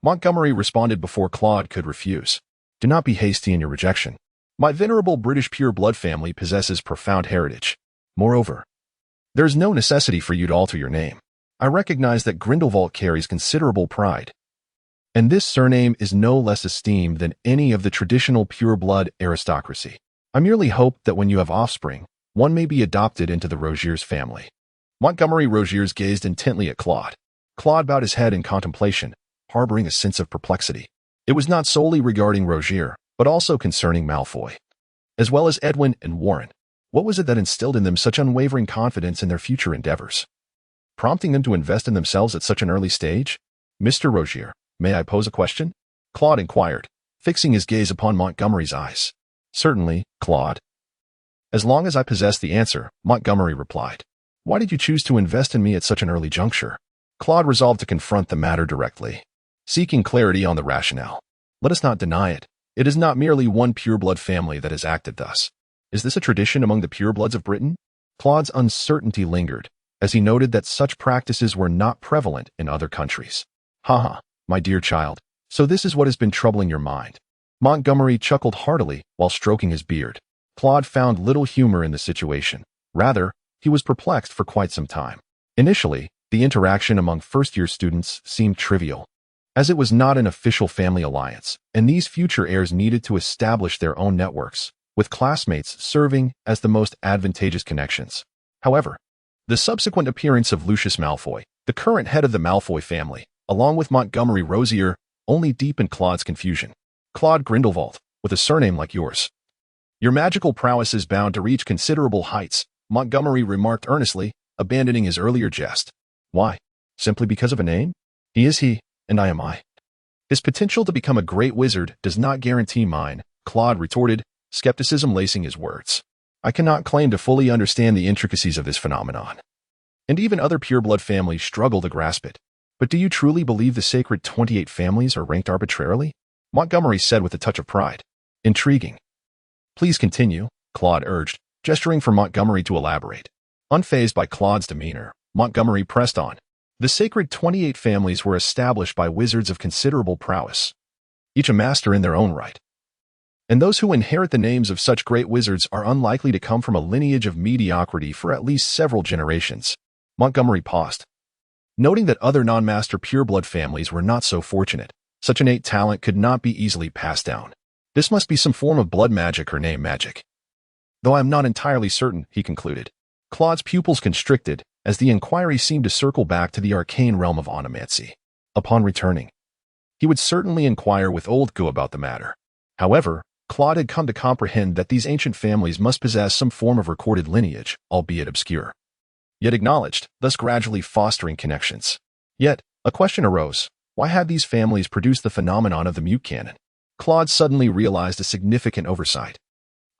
Montgomery responded before Claude could refuse. Do not be hasty in your rejection. My venerable British pure-blood family possesses profound heritage. Moreover, there is no necessity for you to alter your name. I recognize that Grindelwald carries considerable pride, and this surname is no less esteemed than any of the traditional pure-blood aristocracy. I merely hope that when you have offspring, one may be adopted into the Rogiers family. Montgomery Rogiers gazed intently at Claude. Claude bowed his head in contemplation, harboring a sense of perplexity. It was not solely regarding Rogier, but also concerning Malfoy, as well as Edwin and Warren. What was it that instilled in them such unwavering confidence in their future endeavors, prompting them to invest in themselves at such an early stage? Mr. Rogier, may I pose a question? Claude inquired, fixing his gaze upon Montgomery's eyes. Certainly, Claude. As long as I possess the answer, Montgomery replied. Why did you choose to invest in me at such an early juncture? Claude resolved to confront the matter directly, seeking clarity on the rationale. Let us not deny it. It is not merely one pure-blood family that has acted thus. Is this a tradition among the purebloods of Britain? Claude's uncertainty lingered, as he noted that such practices were not prevalent in other countries. Haha, my dear child, so this is what has been troubling your mind. Montgomery chuckled heartily while stroking his beard. Claude found little humor in the situation. Rather, he was perplexed for quite some time. Initially, the interaction among first-year students seemed trivial, as it was not an official family alliance, and these future heirs needed to establish their own networks, with classmates serving as the most advantageous connections. However, the subsequent appearance of Lucius Malfoy, the current head of the Malfoy family, along with Montgomery Rozier, only deepened Claude's confusion. Claude Grindelwald, with a surname like yours. Your magical prowess is bound to reach considerable heights, Montgomery remarked earnestly, abandoning his earlier jest. Why? Simply because of a name? He is he, and I am I. His potential to become a great wizard does not guarantee mine, Claude retorted, skepticism lacing his words. I cannot claim to fully understand the intricacies of this phenomenon, and even other pure-blood families struggle to grasp it. But do you truly believe the sacred 28 families are ranked arbitrarily? Montgomery said with a touch of pride. Intriguing. Please continue, Claude urged, gesturing for Montgomery to elaborate. Unfazed by Claude's demeanor, Montgomery pressed on. The sacred 28 families were established by wizards of considerable prowess, each a master in their own right. And those who inherit the names of such great wizards are unlikely to come from a lineage of mediocrity for at least several generations. Montgomery paused, Noting that other non-master pureblood families were not so fortunate, such innate talent could not be easily passed down. This must be some form of blood magic or name magic. Though I am not entirely certain, he concluded. Claude's pupils constricted, as the inquiry seemed to circle back to the arcane realm of onomancy. Upon returning, he would certainly inquire with old Gu about the matter. However, Claude had come to comprehend that these ancient families must possess some form of recorded lineage, albeit obscure, yet acknowledged, thus gradually fostering connections. Yet, a question arose. Why had these families produced the phenomenon of the mute canon? Claude suddenly realized a significant oversight.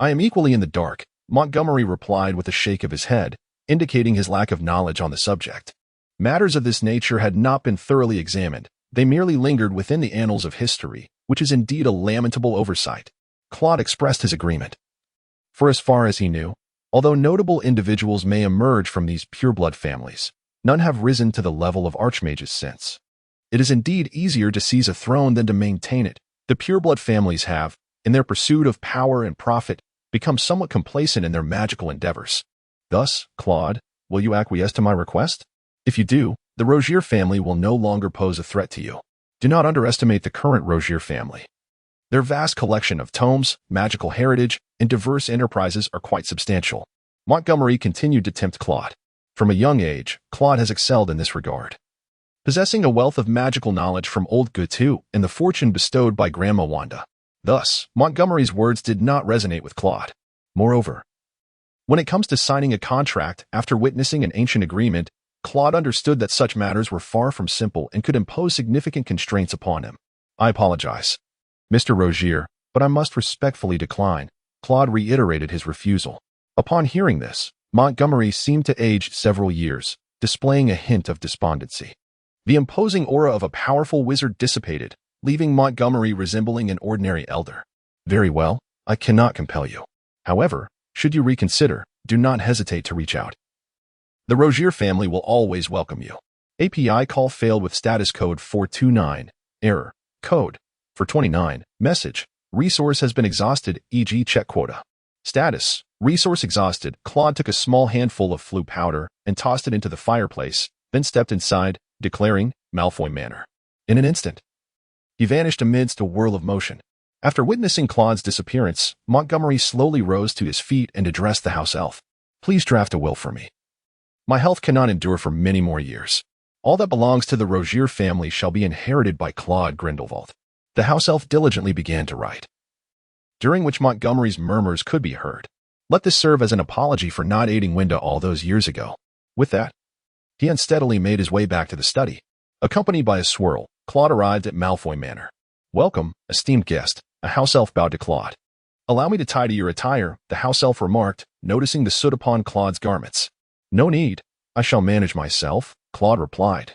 I am equally in the dark, Montgomery replied with a shake of his head, indicating his lack of knowledge on the subject. Matters of this nature had not been thoroughly examined. They merely lingered within the annals of history, which is indeed a lamentable oversight. Claude expressed his agreement. For as far as he knew, although notable individuals may emerge from these pureblood families, none have risen to the level of archmages since. It is indeed easier to seize a throne than to maintain it. The pureblood families have, in their pursuit of power and profit, become somewhat complacent in their magical endeavors. Thus, Claude, will you acquiesce to my request? If you do, the Rogier family will no longer pose a threat to you. Do not underestimate the current Rogier family. Their vast collection of tomes, magical heritage, and diverse enterprises are quite substantial. Montgomery continued to tempt Claude. From a young age, Claude has excelled in this regard, possessing a wealth of magical knowledge from old Gutu and the fortune bestowed by Grandma Wanda. Thus, Montgomery's words did not resonate with Claude. Moreover, when it comes to signing a contract after witnessing an ancient agreement, Claude understood that such matters were far from simple and could impose significant constraints upon him. I apologize, Mr. Rogier, but I must respectfully decline. Claude reiterated his refusal. Upon hearing this, Montgomery seemed to age several years, displaying a hint of despondency. The imposing aura of a powerful wizard dissipated, leaving Montgomery resembling an ordinary elder. Very well, I cannot compel you. However, should you reconsider, do not hesitate to reach out. The Rogier family will always welcome you. API call failed with status code 429. Error. Code 429. Message. Resource has been exhausted, e.g. check quota. Status. Resource exhausted. Claude took a small handful of flue powder and tossed it into the fireplace, then stepped inside, declaring, Malfoy Manor. In an instant, he vanished amidst a whirl of motion. After witnessing Claude's disappearance, Montgomery slowly rose to his feet and addressed the house elf. Please draft a will for me. My health cannot endure for many more years. All that belongs to the Rogier family shall be inherited by Claude Grindelwald. The house elf diligently began to write, during which Montgomery's murmurs could be heard. Let this serve as an apology for not aiding Winda all those years ago. With that, he unsteadily made his way back to the study. Accompanied by a swirl, Claude arrived at Malfoy Manor. Welcome, esteemed guest, a house elf bowed to Claude. Allow me to tidy your attire, the house elf remarked, noticing the soot upon Claude's garments. No need, I shall manage myself, Claude replied,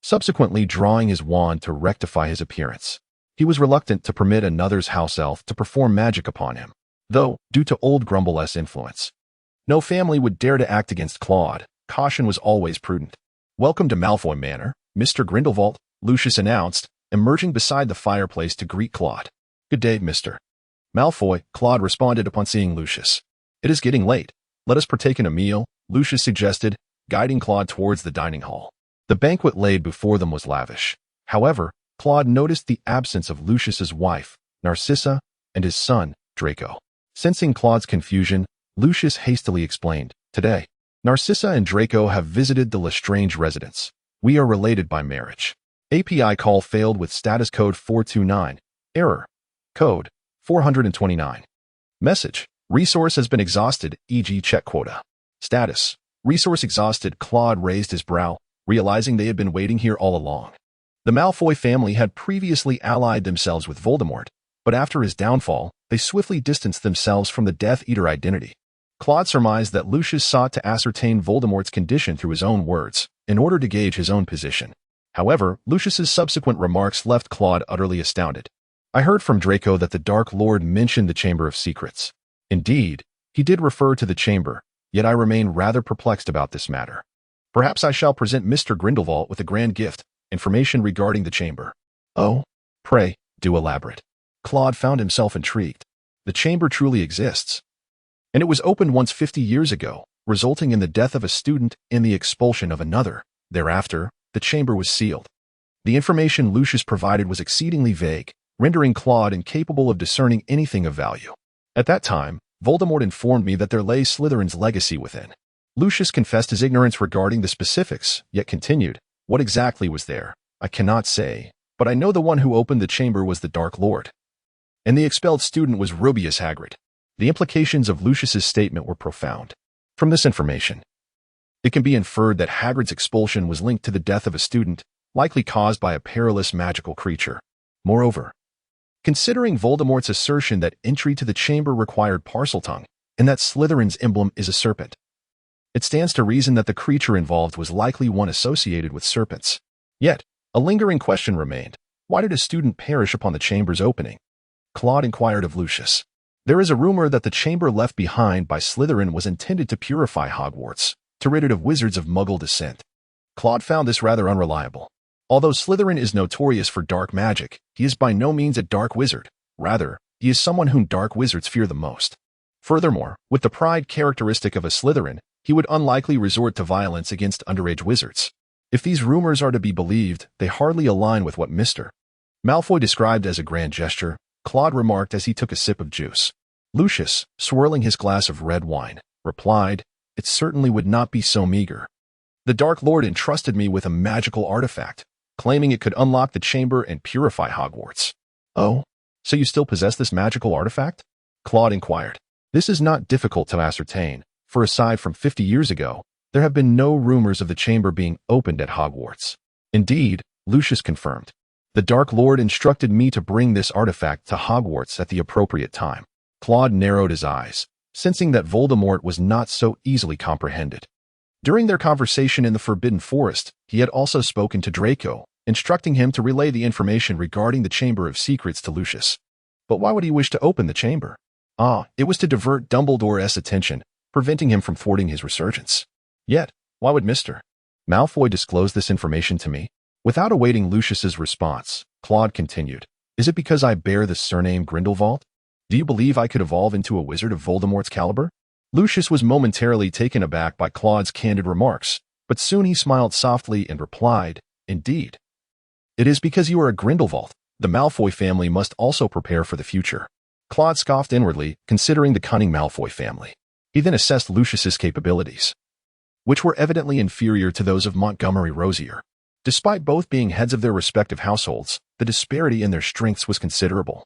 subsequently drawing his wand to rectify his appearance. He was reluctant to permit another's house elf to perform magic upon him, though, due to old Grumble's influence, no family would dare to act against Claude. Caution was always prudent. Welcome to Malfoy Manor, Mr. Grindelwald, Lucius announced, emerging beside the fireplace to greet Claude. Good day, Mr. Malfoy, Claude responded upon seeing Lucius. It is getting late. Let us partake in a meal, Lucius suggested, guiding Claude towards the dining hall. The banquet laid before them was lavish. However, Claude noticed the absence of Lucius's wife, Narcissa, and his son, Draco. Sensing Claude's confusion, Lucius hastily explained, Today, Narcissa and Draco have visited the Lestrange residence. We are related by marriage. API call failed with status code 429. Error. Code 429. Message. Resource has been exhausted, e.g. check quota. Status. Resource exhausted. Claude raised his brow, realizing they had been waiting here all along. The Malfoy family had previously allied themselves with Voldemort, but after his downfall, they swiftly distanced themselves from the Death Eater identity. Claude surmised that Lucius sought to ascertain Voldemort's condition through his own words, in order to gauge his own position. However, Lucius's subsequent remarks left Claude utterly astounded. I heard from Draco that the Dark Lord mentioned the Chamber of Secrets. Indeed, he did refer to the chamber, yet I remain rather perplexed about this matter. Perhaps I shall present Mr. Grindelwald with a grand gift, information regarding the chamber. Oh, pray, do elaborate. Claude found himself intrigued. The chamber truly exists, and it was opened once 50 years ago, resulting in the death of a student and the expulsion of another. Thereafter, the chamber was sealed. The information Lucius provided was exceedingly vague, rendering Claude incapable of discerning anything of value. At that time, Voldemort informed me that there lay Slytherin's legacy within. Lucius confessed his ignorance regarding the specifics, yet continued, "What exactly was there? I cannot say, but I know the one who opened the chamber was the Dark Lord. And the expelled student was Rubeus Hagrid." The implications of Lucius's statement were profound. From this information, it can be inferred that Hagrid's expulsion was linked to the death of a student, likely caused by a perilous magical creature. Moreover, considering Voldemort's assertion that entry to the chamber required Parseltongue, and that Slytherin's emblem is a serpent, it stands to reason that the creature involved was likely one associated with serpents. Yet, a lingering question remained. Why did a student perish upon the chamber's opening? Claude inquired of Lucius. There is a rumor that the chamber left behind by Slytherin was intended to purify Hogwarts, to rid it of wizards of Muggle descent. Claude found this rather unreliable. Although Slytherin is notorious for dark magic, he is by no means a dark wizard. Rather, he is someone whom dark wizards fear the most. Furthermore, with the pride characteristic of a Slytherin, he would unlikely resort to violence against underage wizards. If these rumors are to be believed, they hardly align with what Mr. Malfoy described as a grand gesture, Claude remarked as he took a sip of juice. Lucius, swirling his glass of red wine, replied, "It certainly would not be so meager. The Dark Lord entrusted me with a magical artifact, claiming it could unlock the chamber and purify Hogwarts." "Oh, so you still possess this magical artifact?" Claude inquired. "This is not difficult to ascertain, for aside from 50 years ago, there have been no rumors of the chamber being opened at Hogwarts." "Indeed," Lucius confirmed. "The Dark Lord instructed me to bring this artifact to Hogwarts at the appropriate time." Claude narrowed his eyes, sensing that Voldemort was not so easily comprehended. During their conversation in the Forbidden Forest, he had also spoken to Draco, instructing him to relay the information regarding the Chamber of Secrets to Lucius. But why would he wish to open the chamber? It was to divert Dumbledore's attention, preventing him from thwarting his resurgence. Yet, why would Mr. Malfoy disclose this information to me? Without awaiting Lucius's response, Claude continued, "Is it because I bear the surname Grindelwald? Do you believe I could evolve into a wizard of Voldemort's caliber?" Lucius was momentarily taken aback by Claude's candid remarks, but soon he smiled softly and replied, "Indeed. It is because you are a Grindelwald. The Malfoy family must also prepare for the future." Claude scoffed inwardly, considering the cunning Malfoy family. He then assessed Lucius's capabilities, which were evidently inferior to those of Montgomery Rosier. Despite both being heads of their respective households, the disparity in their strengths was considerable.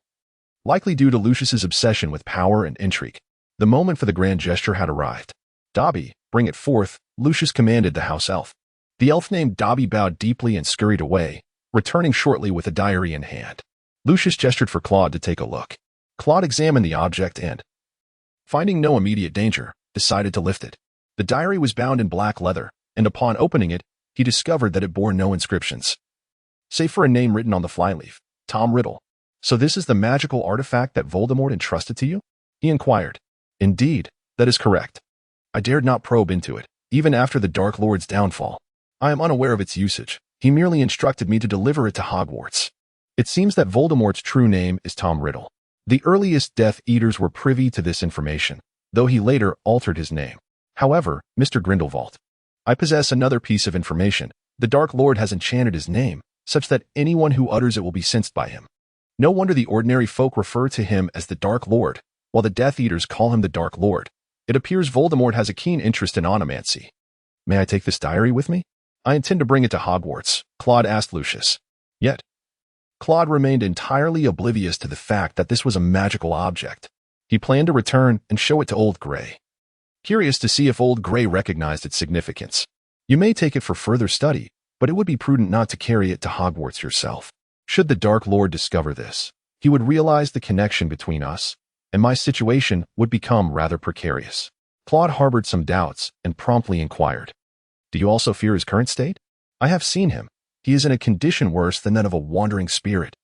Likely due to Lucius's obsession with power and intrigue, the moment for the grand gesture had arrived. "Dobby, bring it forth," Lucius commanded the house elf. The elf named Dobby bowed deeply and scurried away, returning shortly with a diary in hand. Lucius gestured for Claude to take a look. Claude examined the object and, finding no immediate danger, decided to lift it. The diary was bound in black leather, and upon opening it, he discovered that it bore no inscriptions, save for a name written on the flyleaf, Tom Riddle. "So this is the magical artifact that Voldemort entrusted to you?" he inquired. "Indeed, that is correct. I dared not probe into it, even after the Dark Lord's downfall. I am unaware of its usage. He merely instructed me to deliver it to Hogwarts." It seems that Voldemort's true name is Tom Riddle. The earliest Death Eaters were privy to this information, though he later altered his name. "However, Mr. Grindelwald, I possess another piece of information. The Dark Lord has enchanted his name, such that anyone who utters it will be sensed by him. No wonder the ordinary folk refer to him as the Dark Lord, while the Death Eaters call him the Dark Lord. It appears Voldemort has a keen interest in onomancy. May I take this diary with me?" "I intend to bring it to Hogwarts," Claude asked Lucius. Yet, Claude remained entirely oblivious to the fact that this was a magical object. He planned to return and show it to Old Grey, curious to see if Old Grey recognized its significance. "You may take it for further study, but it would be prudent not to carry it to Hogwarts yourself. Should the Dark Lord discover this, he would realize the connection between us, and my situation would become rather precarious." Claude harbored some doubts and promptly inquired, "Do you also fear his current state? I have seen him. He is in a condition worse than that of a wandering spirit,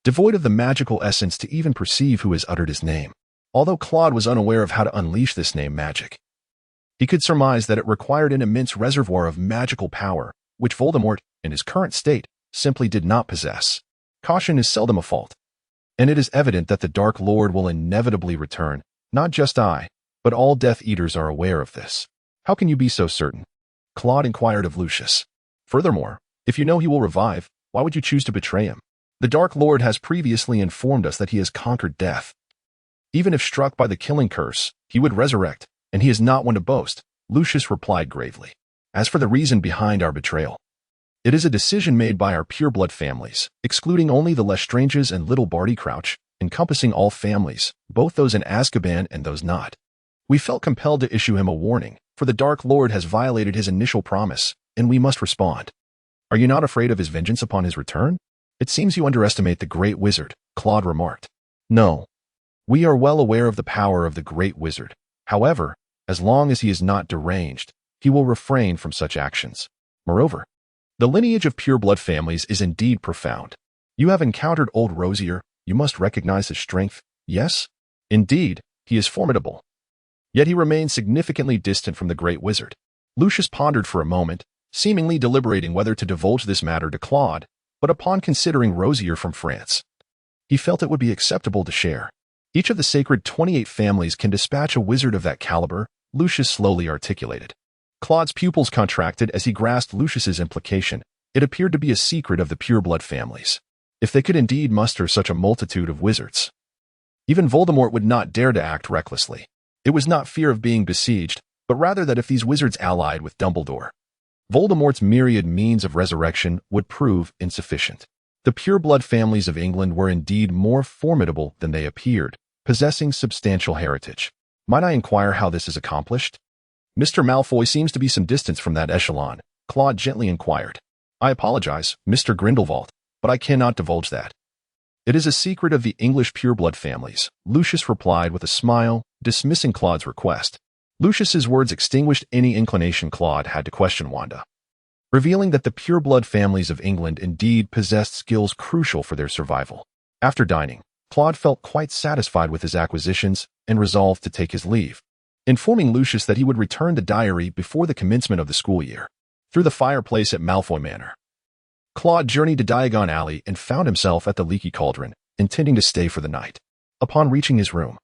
devoid of the magical essence to even perceive who has uttered his name." Although Claude was unaware of how to unleash this name magic, he could surmise that it required an immense reservoir of magical power, which Voldemort, in his current state, simply did not possess. Caution is seldom a fault, and it is evident that the Dark Lord will inevitably return. Not just I, but all Death Eaters are aware of this. "How can you be so certain?" Claude inquired of Lucius. "Furthermore, If you know he will revive, why would you choose to betray him? The Dark Lord has previously informed us that he has conquered death. Even if struck by the killing curse, he would resurrect, and he is not one to boast, Lucius replied gravely. As for the reason behind our betrayal, it is a decision made by our pureblood families, excluding only the Lestranges and little Barty Crouch, encompassing all families, both those in Azkaban and those not. We felt compelled to issue him a warning, for the Dark Lord has violated his initial promise, and we must respond. Are you not afraid of his vengeance upon his return? It seems you underestimate the Great Wizard, Claude remarked. No. We are well aware of the power of the Great Wizard. However, as long as he is not deranged, he will refrain from such actions. Moreover, the lineage of pureblood families is indeed profound. You have encountered old Rosier, you must recognize his strength, yes? Indeed, he is formidable. Yet he remains significantly distant from the Great Wizard. Lucius pondered for a moment, seemingly deliberating whether to divulge this matter to Claude, but upon considering Rosier from France, he felt it would be acceptable to share. Each of the sacred 28 families can dispatch a wizard of that caliber, Lucius slowly articulated. Claude's pupils contracted as he grasped Lucius's implication. It appeared to be a secret of the pureblood families. If they could indeed muster such a multitude of wizards, even Voldemort would not dare to act recklessly. It was not fear of being besieged, but rather that if these wizards allied with Dumbledore, Voldemort's myriad means of resurrection would prove insufficient. The pureblood families of England were indeed more formidable than they appeared, possessing substantial heritage. Might I inquire how this is accomplished? Mr. Malfoy seems to be some distance from that echelon, Claude gently inquired. I apologize, Mr. Grindelwald, but I cannot divulge that. It is a secret of the English pureblood families, Lucius replied with a smile, dismissing Claude's request. Lucius's words extinguished any inclination Claude had to question Wanda, revealing that the pureblood families of England indeed possessed skills crucial for their survival. After dining, Claude felt quite satisfied with his acquisitions and resolved to take his leave, informing Lucius that he would return the diary before the commencement of the school year. Through the fireplace at Malfoy Manor, Claude journeyed to Diagon Alley and found himself at the Leaky Cauldron, intending to stay for the night. Upon reaching his room,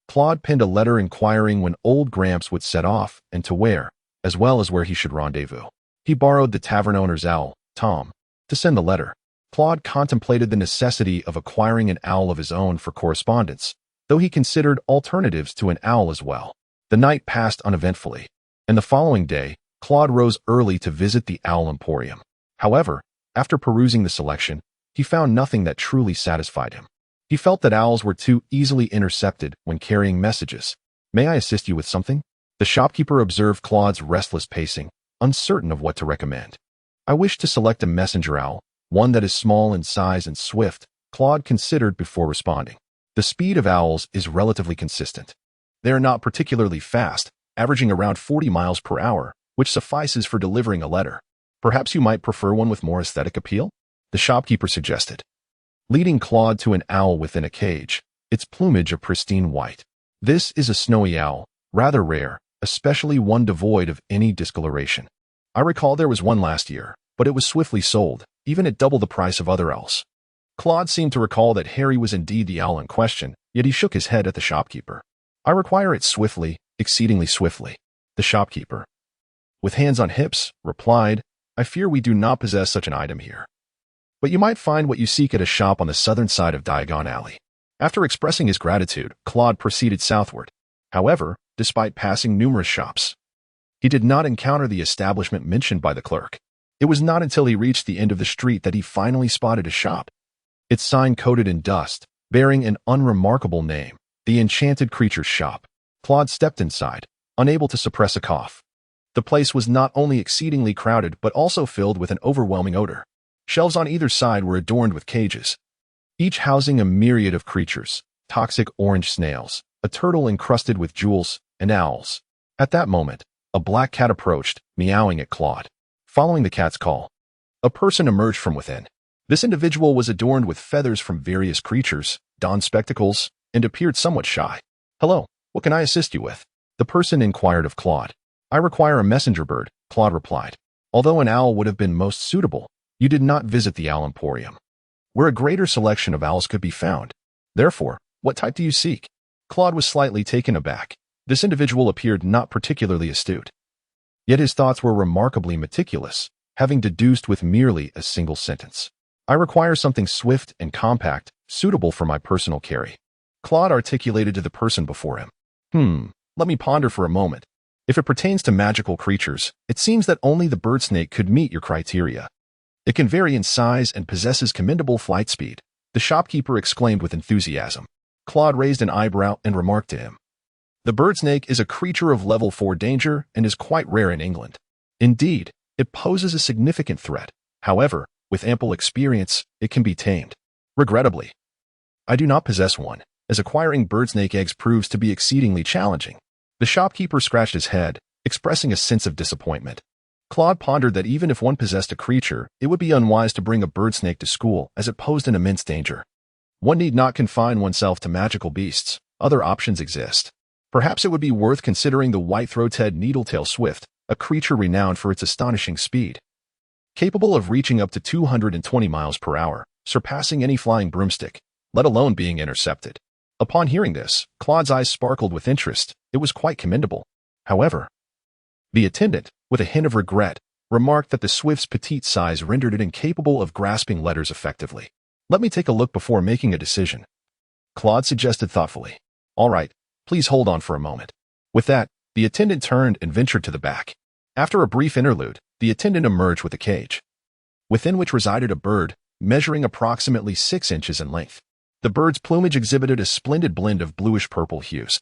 Claude penned a letter inquiring when old Gramps would set off and to where, as well as where he should rendezvous. He borrowed the tavern owner's owl, Tom, to send the letter. Claude contemplated the necessity of acquiring an owl of his own for correspondence, though he considered alternatives to an owl as well. The night passed uneventfully, and the following day, Claude rose early to visit the Owl Emporium. However, after perusing the selection, he found nothing that truly satisfied him. He felt that owls were too easily intercepted when carrying messages. May I assist you with something? The shopkeeper observed Claude's restless pacing, uncertain of what to recommend. I wish to select a messenger owl, one that is small in size and swift, Claude considered before responding. The speed of owls is relatively consistent. They are not particularly fast, averaging around 40 miles per hour, which suffices for delivering a letter. Perhaps you might prefer one with more aesthetic appeal? The shopkeeper suggested, leading Claude to an owl within a cage, its plumage a pristine white. This is a snowy owl, rather rare, especially one devoid of any discoloration. I recall there was one last year, but it was swiftly sold, even at double the price of other owls. Claude seemed to recall that Harry was indeed the owl in question, yet he shook his head at the shopkeeper. I require it swiftly, exceedingly swiftly. The shopkeeper, with hands on hips, replied, I fear we do not possess such an item here. But you might find what you seek at a shop on the southern side of Diagon Alley. After expressing his gratitude, Claude proceeded southward. However, despite passing numerous shops, he did not encounter the establishment mentioned by the clerk. It was not until he reached the end of the street that he finally spotted a shop, its sign coated in dust, bearing an unremarkable name, the Enchanted Creature's Shop. Claude stepped inside, unable to suppress a cough. The place was not only exceedingly crowded but also filled with an overwhelming odor. Shelves on either side were adorned with cages, each housing a myriad of creatures, toxic orange snails, a turtle encrusted with jewels, and owls. At that moment, a black cat approached, meowing at Claude. Following the cat's call, a person emerged from within. This individual was adorned with feathers from various creatures, donned spectacles, and appeared somewhat shy. Hello, what can I assist you with? The person inquired of Claude. I require a messenger bird, Claude replied. Although an owl would have been most suitable, you did not visit the Owl Emporium, where a greater selection of owls could be found. Therefore, what type do you seek? Claude was slightly taken aback. This individual appeared not particularly astute, yet his thoughts were remarkably meticulous. having deduced with merely a single sentence. I require something swift and compact, suitable for my personal carry. Claude articulated to the person before him. Let me ponder for a moment. If it pertains to magical creatures, it seems that only the bird snake could meet your criteria. It can vary in size and possesses commendable flight speed, the shopkeeper exclaimed with enthusiasm. Claude raised an eyebrow and remarked to him. The bird snake is a creature of level 4 danger and is quite rare in England. Indeed, it poses a significant threat. However, with ample experience, it can be tamed. Regrettably, I do not possess one, as acquiring bird snake eggs proves to be exceedingly challenging. The shopkeeper scratched his head, expressing a sense of disappointment. Claude pondered that even if one possessed a creature, it would be unwise to bring a bird snake to school, as it posed an immense danger. One need not confine oneself to magical beasts. Other options exist. Perhaps it would be worth considering the white-throated needletail swift, a creature renowned for its astonishing speed. Capable of reaching up to 220 miles per hour, surpassing any flying broomstick, let alone being intercepted. Upon hearing this, Claude's eyes sparkled with interest. It was quite commendable. However, the attendant, with a hint of regret, remarked that the swift's petite size rendered it incapable of grasping letters effectively. Let me take a look before making a decision, Claude suggested thoughtfully. All right, please hold on for a moment. With that, the attendant turned and ventured to the back. After a brief interlude, the attendant emerged with a cage, within which resided a bird, measuring approximately 6 inches in length. The bird's plumage exhibited a splendid blend of bluish-purple hues,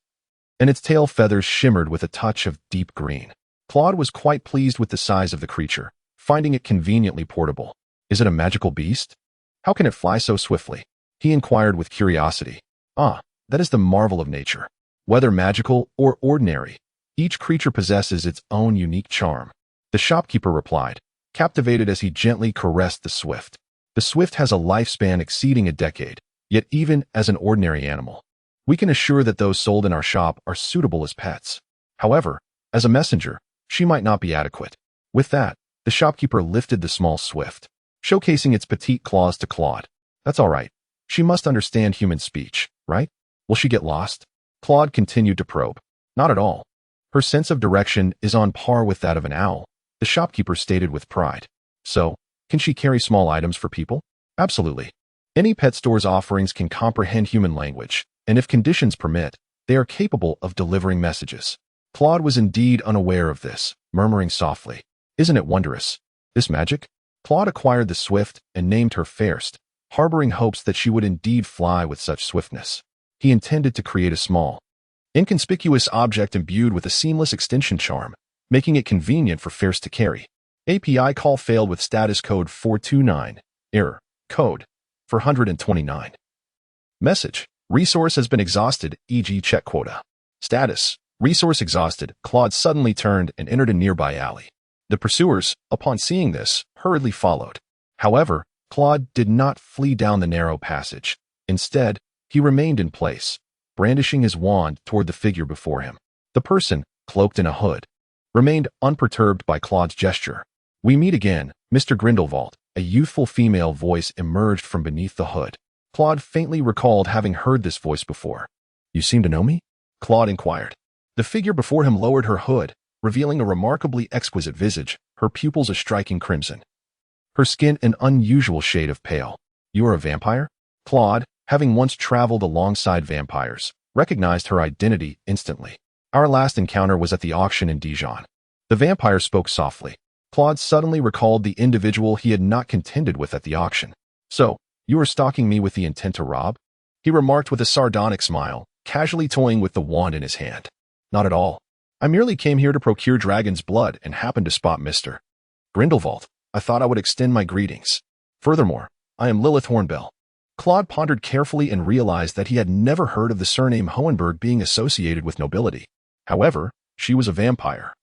and its tail feathers shimmered with a touch of deep green. Claude was quite pleased with the size of the creature, finding it conveniently portable. Is it a magical beast? How can it fly so swiftly? He inquired with curiosity. That is the marvel of nature. Whether magical or ordinary, each creature possesses its own unique charm. The shopkeeper replied, captivated as he gently caressed the swift. The swift has a lifespan exceeding a decade, yet even as an ordinary animal, we can assure that those sold in our shop are suitable as pets. However, as a messenger, she might not be adequate. With that, the shopkeeper lifted the small swift, showcasing its petite claws to Claude. That's all right. She must understand human speech, right? Will she get lost? Claude continued to probe. Not at all. Her sense of direction is on par with that of an owl, the shopkeeper stated with pride. So, can she carry small items for people? Absolutely. Any pet store's offerings can comprehend human language, and if conditions permit, they are capable of delivering messages. Claude was indeed unaware of this, murmuring softly, "Isn't it wondrous? This magic?" Claude acquired the swift and named her Fairst, harboring hopes that she would indeed fly with such swiftness. He intended to create a small, inconspicuous object imbued with a seamless extension charm, making it convenient for Fairst to carry. API call failed with status code 429. Error. Code 429. Message. Resource has been exhausted, e.g. check quota. Status. Resource exhausted. Claude suddenly turned and entered a nearby alley. The pursuers, upon seeing this, hurriedly followed. However, Claude did not flee down the narrow passage. Instead, he remained in place, brandishing his wand toward the figure before him. The person, cloaked in a hood, remained unperturbed by Claude's gesture. "We meet again, Mr. Grindelwald." A youthful female voice emerged from beneath the hood. Claude faintly recalled having heard this voice before. "You seem to know me?" Claude inquired. The figure before him lowered her hood, revealing a remarkably exquisite visage, her pupils a striking crimson, her skin an unusual shade of pale. "You are a vampire?" Claude, having once traveled alongside vampires, recognized her identity instantly. "Our last encounter was at the auction in Dijon." The vampire spoke softly. Claude suddenly recalled the individual he had not contended with at the auction. "So, you are stalking me with the intent to rob?" he remarked with a sardonic smile, casually toying with the wand in his hand. "Not at all. I merely came here to procure dragon's blood and happened to spot Mr. Grindelwald. I thought I would extend my greetings. Furthermore, I am Lilith Hornbell." Claude pondered carefully and realized that he had never heard of the surname Hohenberg being associated with nobility. However, she was a vampire.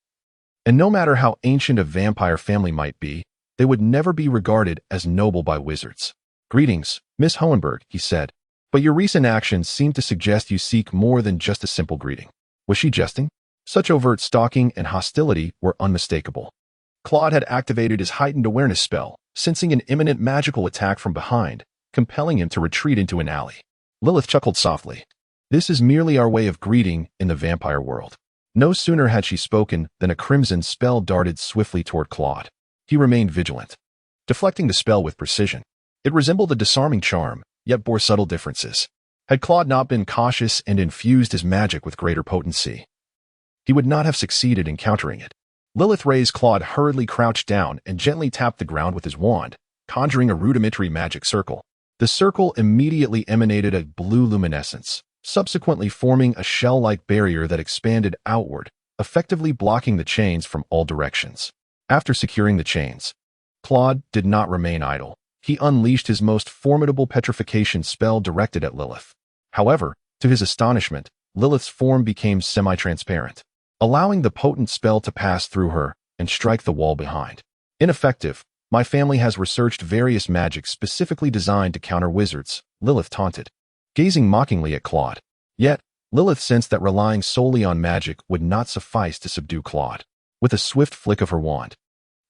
And no matter how ancient a vampire family might be, they would never be regarded as noble by wizards. "Greetings, Miss Hohenberg," he said, "but your recent actions seem to suggest you seek more than just a simple greeting." Was she jesting? Such overt stalking and hostility were unmistakable. Claude had activated his heightened awareness spell, sensing an imminent magical attack from behind, compelling him to retreat into an alley. Lilith chuckled softly. "This is merely our way of greeting in the vampire world." No sooner had she spoken than a crimson spell darted swiftly toward Claude. he remained vigilant, deflecting the spell with precision. It resembled a disarming charm, yet bore subtle differences. Had Claude not been cautious and infused his magic with greater potency, he would not have succeeded in countering it. Lilith raised Claude hurriedly crouched down and gently tapped the ground with his wand, conjuring a rudimentary magic circle. The circle immediately emanated a blue luminescence, subsequently forming a shell-like barrier that expanded outward, effectively blocking the chains from all directions. After securing the chains, Claude did not remain idle. He unleashed his most formidable petrification spell directed at Lilith. However, to his astonishment, Lilith's form became semi-transparent, allowing the potent spell to pass through her and strike the wall behind. Ineffective. My family has researched various magics specifically designed to counter wizards, Lilith taunted, gazing mockingly at Claude. Yet, Lilith sensed that relying solely on magic would not suffice to subdue Claude. With a swift flick of her wand,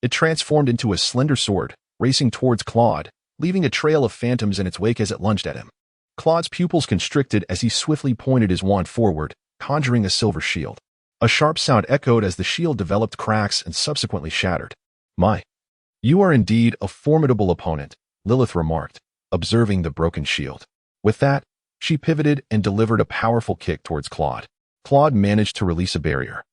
it transformed into a slender sword, racing towards Claude, leaving a trail of phantoms in its wake as it lunged at him. Claude's pupils constricted as he swiftly pointed his wand forward, conjuring a silver shield. A sharp sound echoed as the shield developed cracks and subsequently shattered. You are indeed a formidable opponent, Lilith remarked, observing the broken shield. With that, she pivoted and delivered a powerful kick towards Claude. Claude managed to release a barrier,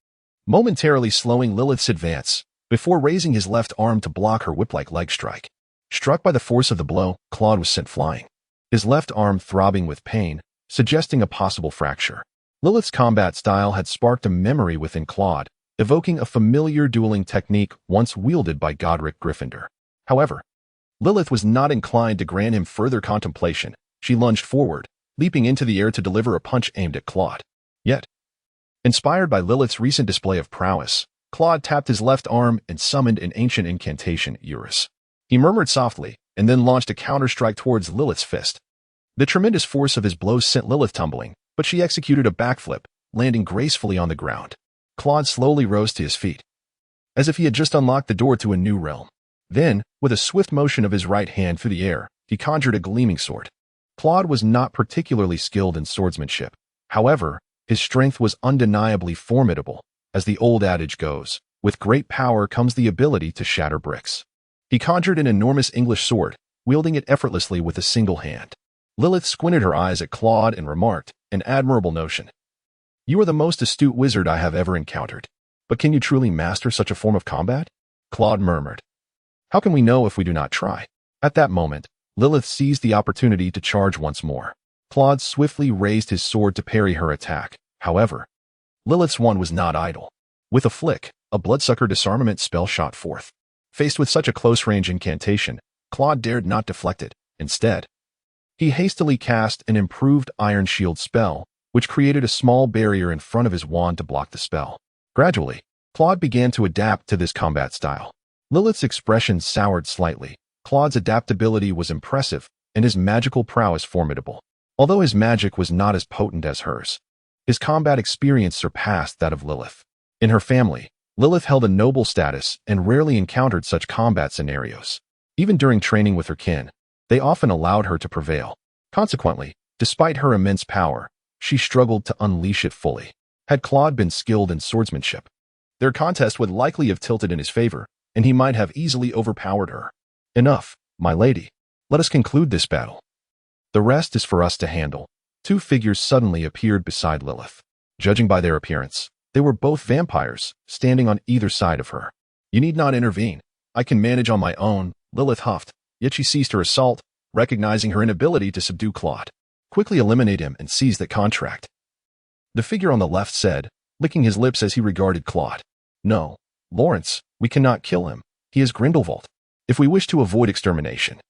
momentarily slowing Lilith's advance, before raising his left arm to block her whip-like leg strike. Struck by the force of the blow, Claude was sent flying, his left arm throbbing with pain, suggesting a possible fracture. Lilith's combat style had sparked a memory within Claude, evoking a familiar dueling technique once wielded by Godric Gryffindor. However, Lilith was not inclined to grant him further contemplation. She lunged forward, leaping into the air to deliver a punch aimed at Claude. Yet, inspired by Lilith's recent display of prowess, Claude tapped his left arm and summoned an ancient incantation, Eurus. He murmured softly, and then launched a counter-strike towards Lilith's fist. The tremendous force of his blows sent Lilith tumbling, but she executed a backflip, landing gracefully on the ground. Claude slowly rose to his feet, as if he had just unlocked the door to a new realm. Then, with a swift motion of his right hand through the air, he conjured a gleaming sword. Claude was not particularly skilled in swordsmanship. However, his strength was undeniably formidable. As the old adage goes, with great power comes the ability to shatter bricks. He conjured an enormous English sword, wielding it effortlessly with a single hand. Lilith squinted her eyes at Claude and remarked, "An admirable notion. You are the most astute wizard I have ever encountered. But can you truly master such a form of combat?" Claude murmured. "How can we know if we do not try?" At that moment, Lilith seized the opportunity to charge once more. Claude swiftly raised his sword to parry her attack. However, Lilith's wand was not idle. With a flick, a bloodsucker disarmament spell shot forth. Faced with such a close-range incantation, Claude dared not deflect it. Instead, he hastily cast an improved iron shield spell, which created a small barrier in front of his wand to block the spell. Gradually, Claude began to adapt to this combat style. Lilith's expression soured slightly. Claude's adaptability was impressive, and his magical prowess formidable. Although his magic was not as potent as hers, his combat experience surpassed that of Lilith. In her family, Lilith held a noble status and rarely encountered such combat scenarios. Even during training with her kin, they often allowed her to prevail. Consequently, despite her immense power, she struggled to unleash it fully. Had Claude been skilled in swordsmanship, their contest would likely have tilted in his favor, and he might have easily overpowered her. "Enough, my lady. Let us conclude this battle. The rest is for us to handle." Two figures suddenly appeared beside Lilith. Judging by their appearance, they were both vampires, standing on either side of her. "You need not intervene. I can manage on my own," Lilith huffed, yet she ceased her assault, recognizing her inability to subdue Claude. "Quickly eliminate him and seize that contract," the figure on the left said, licking his lips as he regarded Claude. "No, Lawrence, we cannot kill him. He is Grindelwald. If we wish to avoid extermination,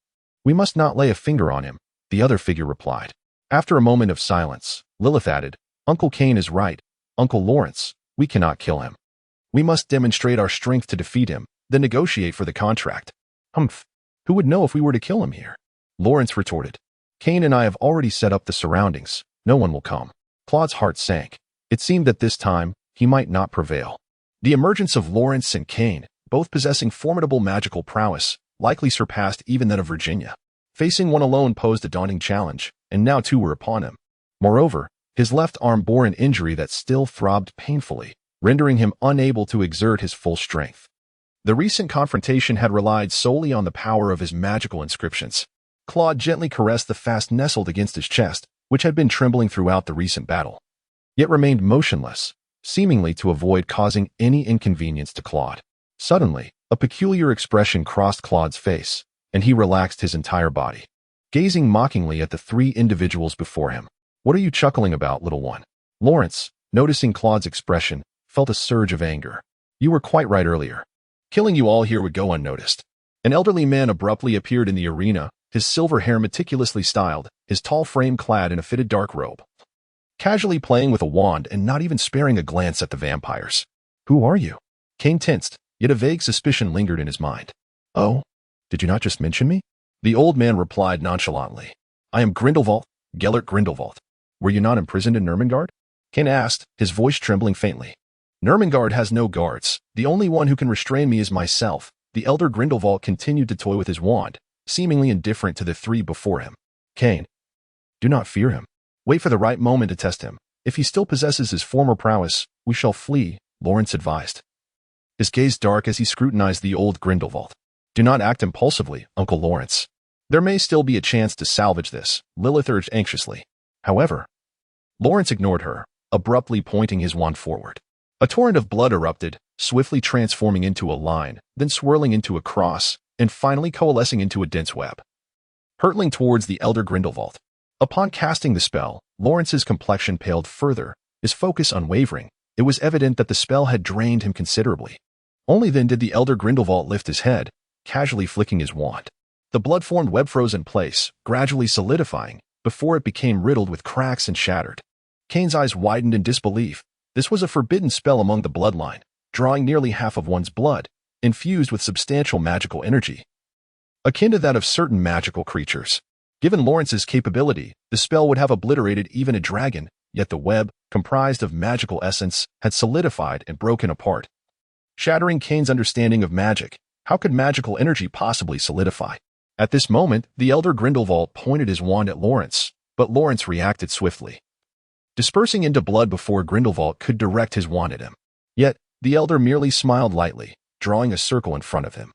we must not lay a finger on him," the other figure replied. After a moment of silence, Lilith added, "Uncle Cain is right. Uncle Lawrence, we cannot kill him. We must demonstrate our strength to defeat him, then negotiate for the contract." "Humph. Who would know if we were to kill him here?" Lawrence retorted. "Cain and I have already set up the surroundings. No one will come." Claude's heart sank. It seemed that this time, he might not prevail. The emergence of Lawrence and Cain, both possessing formidable magical prowess, likely surpassed even that of Virginia. Facing one alone posed a daunting challenge, and now two were upon him. Moreover, his left arm bore an injury that still throbbed painfully, rendering him unable to exert his full strength. The recent confrontation had relied solely on the power of his magical inscriptions. Claude gently caressed the fast nestled against his chest, which had been trembling throughout the recent battle, yet remained motionless, seemingly to avoid causing any inconvenience to Claude. Suddenly, a peculiar expression crossed Claude's face, and he relaxed his entire body, gazing mockingly at the three individuals before him. "What are you chuckling about, little one?" Lawrence, noticing Claude's expression, felt a surge of anger. "You were quite right earlier. Killing you all here would go unnoticed." An elderly man abruptly appeared in the arena, his silver hair meticulously styled, his tall frame clad in a fitted dark robe, casually playing with a wand and not even sparing a glance at the vampires. "Who are you?" Kane tensed, yet a vague suspicion lingered in his mind. "Oh, did you not just mention me?" The old man replied nonchalantly. "I am Grindelwald, Gellert Grindelwald. Were you not imprisoned in Nurmengard?" Kane asked, his voice trembling faintly. "Nurmengard has no guards. The only one who can restrain me is myself." The elder Grindelwald continued to toy with his wand, seemingly indifferent to the three before him. "Kane, do not fear him. Wait for the right moment to test him. If he still possesses his former prowess, we shall flee," Lawrence advised, his gaze dark as he scrutinized the old Grindelwald. "Do not act impulsively, Uncle Lawrence. There may still be a chance to salvage this," Lilith urged anxiously. However, Lawrence ignored her, abruptly pointing his wand forward. A torrent of blood erupted, swiftly transforming into a line, then swirling into a cross, and finally coalescing into a dense web, hurtling towards the elder Grindelwald. Upon casting the spell, Lawrence's complexion paled further, his focus unwavering. It was evident that the spell had drained him considerably. Only then did the elder Grindelwald lift his head, casually flicking his wand. The blood-formed web froze in place, gradually solidifying, before it became riddled with cracks and shattered. Kane's eyes widened in disbelief. This was a forbidden spell among the bloodline, drawing nearly half of one's blood, infused with substantial magical energy, akin to that of certain magical creatures. Given Lawrence's capability, the spell would have obliterated even a dragon, yet the web, comprised of magical essence, had solidified and broken apart, shattering Kane's understanding of magic. How could magical energy possibly solidify? At this moment, the elder Grindelwald pointed his wand at Lawrence, but Lawrence reacted swiftly, dispersing into blood before Grindelwald could direct his wand at him. Yet, the elder merely smiled lightly, drawing a circle in front of him,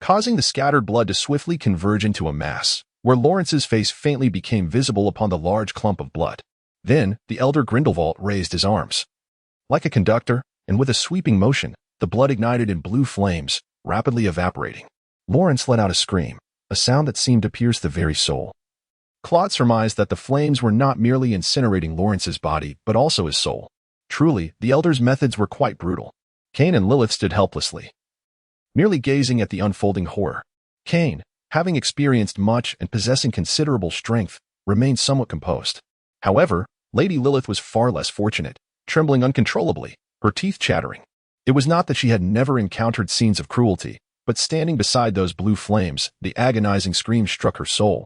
causing the scattered blood to swiftly converge into a mass, where Lawrence's face faintly became visible upon the large clump of blood. Then, the elder Grindelwald raised his arms. Like a conductor, and with a sweeping motion, the blood ignited in blue flames, rapidly evaporating. Lawrence let out a scream, a sound that seemed to pierce the very soul. Claude surmised that the flames were not merely incinerating Lawrence's body, but also his soul. Truly, the elder's methods were quite brutal. Kane and Lilith stood helplessly, merely gazing at the unfolding horror. Kane, having experienced much and possessing considerable strength, remained somewhat composed. However, Lady Lilith was far less fortunate, trembling uncontrollably, her teeth chattering. It was not that she had never encountered scenes of cruelty, but standing beside those blue flames, the agonizing scream struck her soul,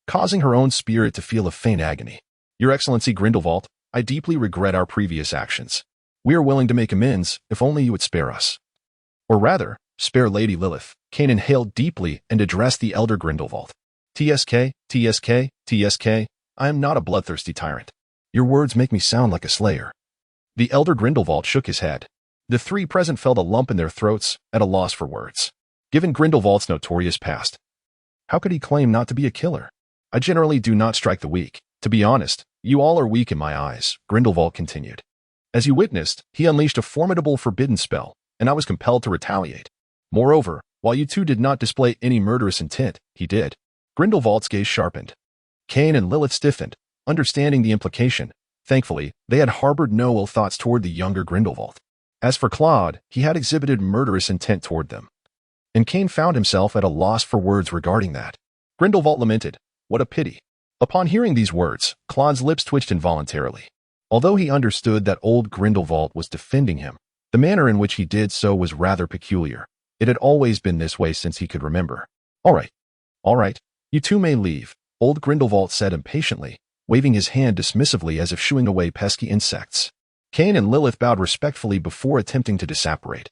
causing her own spirit to feel a faint agony. "Your Excellency Grindelwald, I deeply regret our previous actions. We are willing to make amends if only you would spare us. Or rather, spare Lady Lilith." Kane inhaled deeply and addressed the elder Grindelwald. "TSK, TSK, TSK, I am not a bloodthirsty tyrant. Your words make me sound like a slayer." The elder Grindelwald shook his head. The three present felt a lump in their throats, at a loss for words. Given Grindelwald's notorious past, how could he claim not to be a killer? "I generally do not strike the weak. To be honest, you all are weak in my eyes," Grindelwald continued. "As you witnessed, he unleashed a formidable forbidden spell, and I was compelled to retaliate. Moreover, while you two did not display any murderous intent, he did." Grindelwald's gaze sharpened. Kane and Lilith stiffened, understanding the implication. Thankfully, they had harbored no ill thoughts toward the younger Grindelwald. As for Claude, he had exhibited murderous intent toward them, and Kane found himself at a loss for words regarding that. Grindelwald lamented, "What a pity." Upon hearing these words, Claude's lips twitched involuntarily. Although he understood that old Grindelwald was defending him, the manner in which he did so was rather peculiar. It had always been this way since he could remember. All right, you two may leave," old Grindelwald said impatiently, waving his hand dismissively as if shooing away pesky insects. Kane and Lilith bowed respectfully before attempting to disapparate.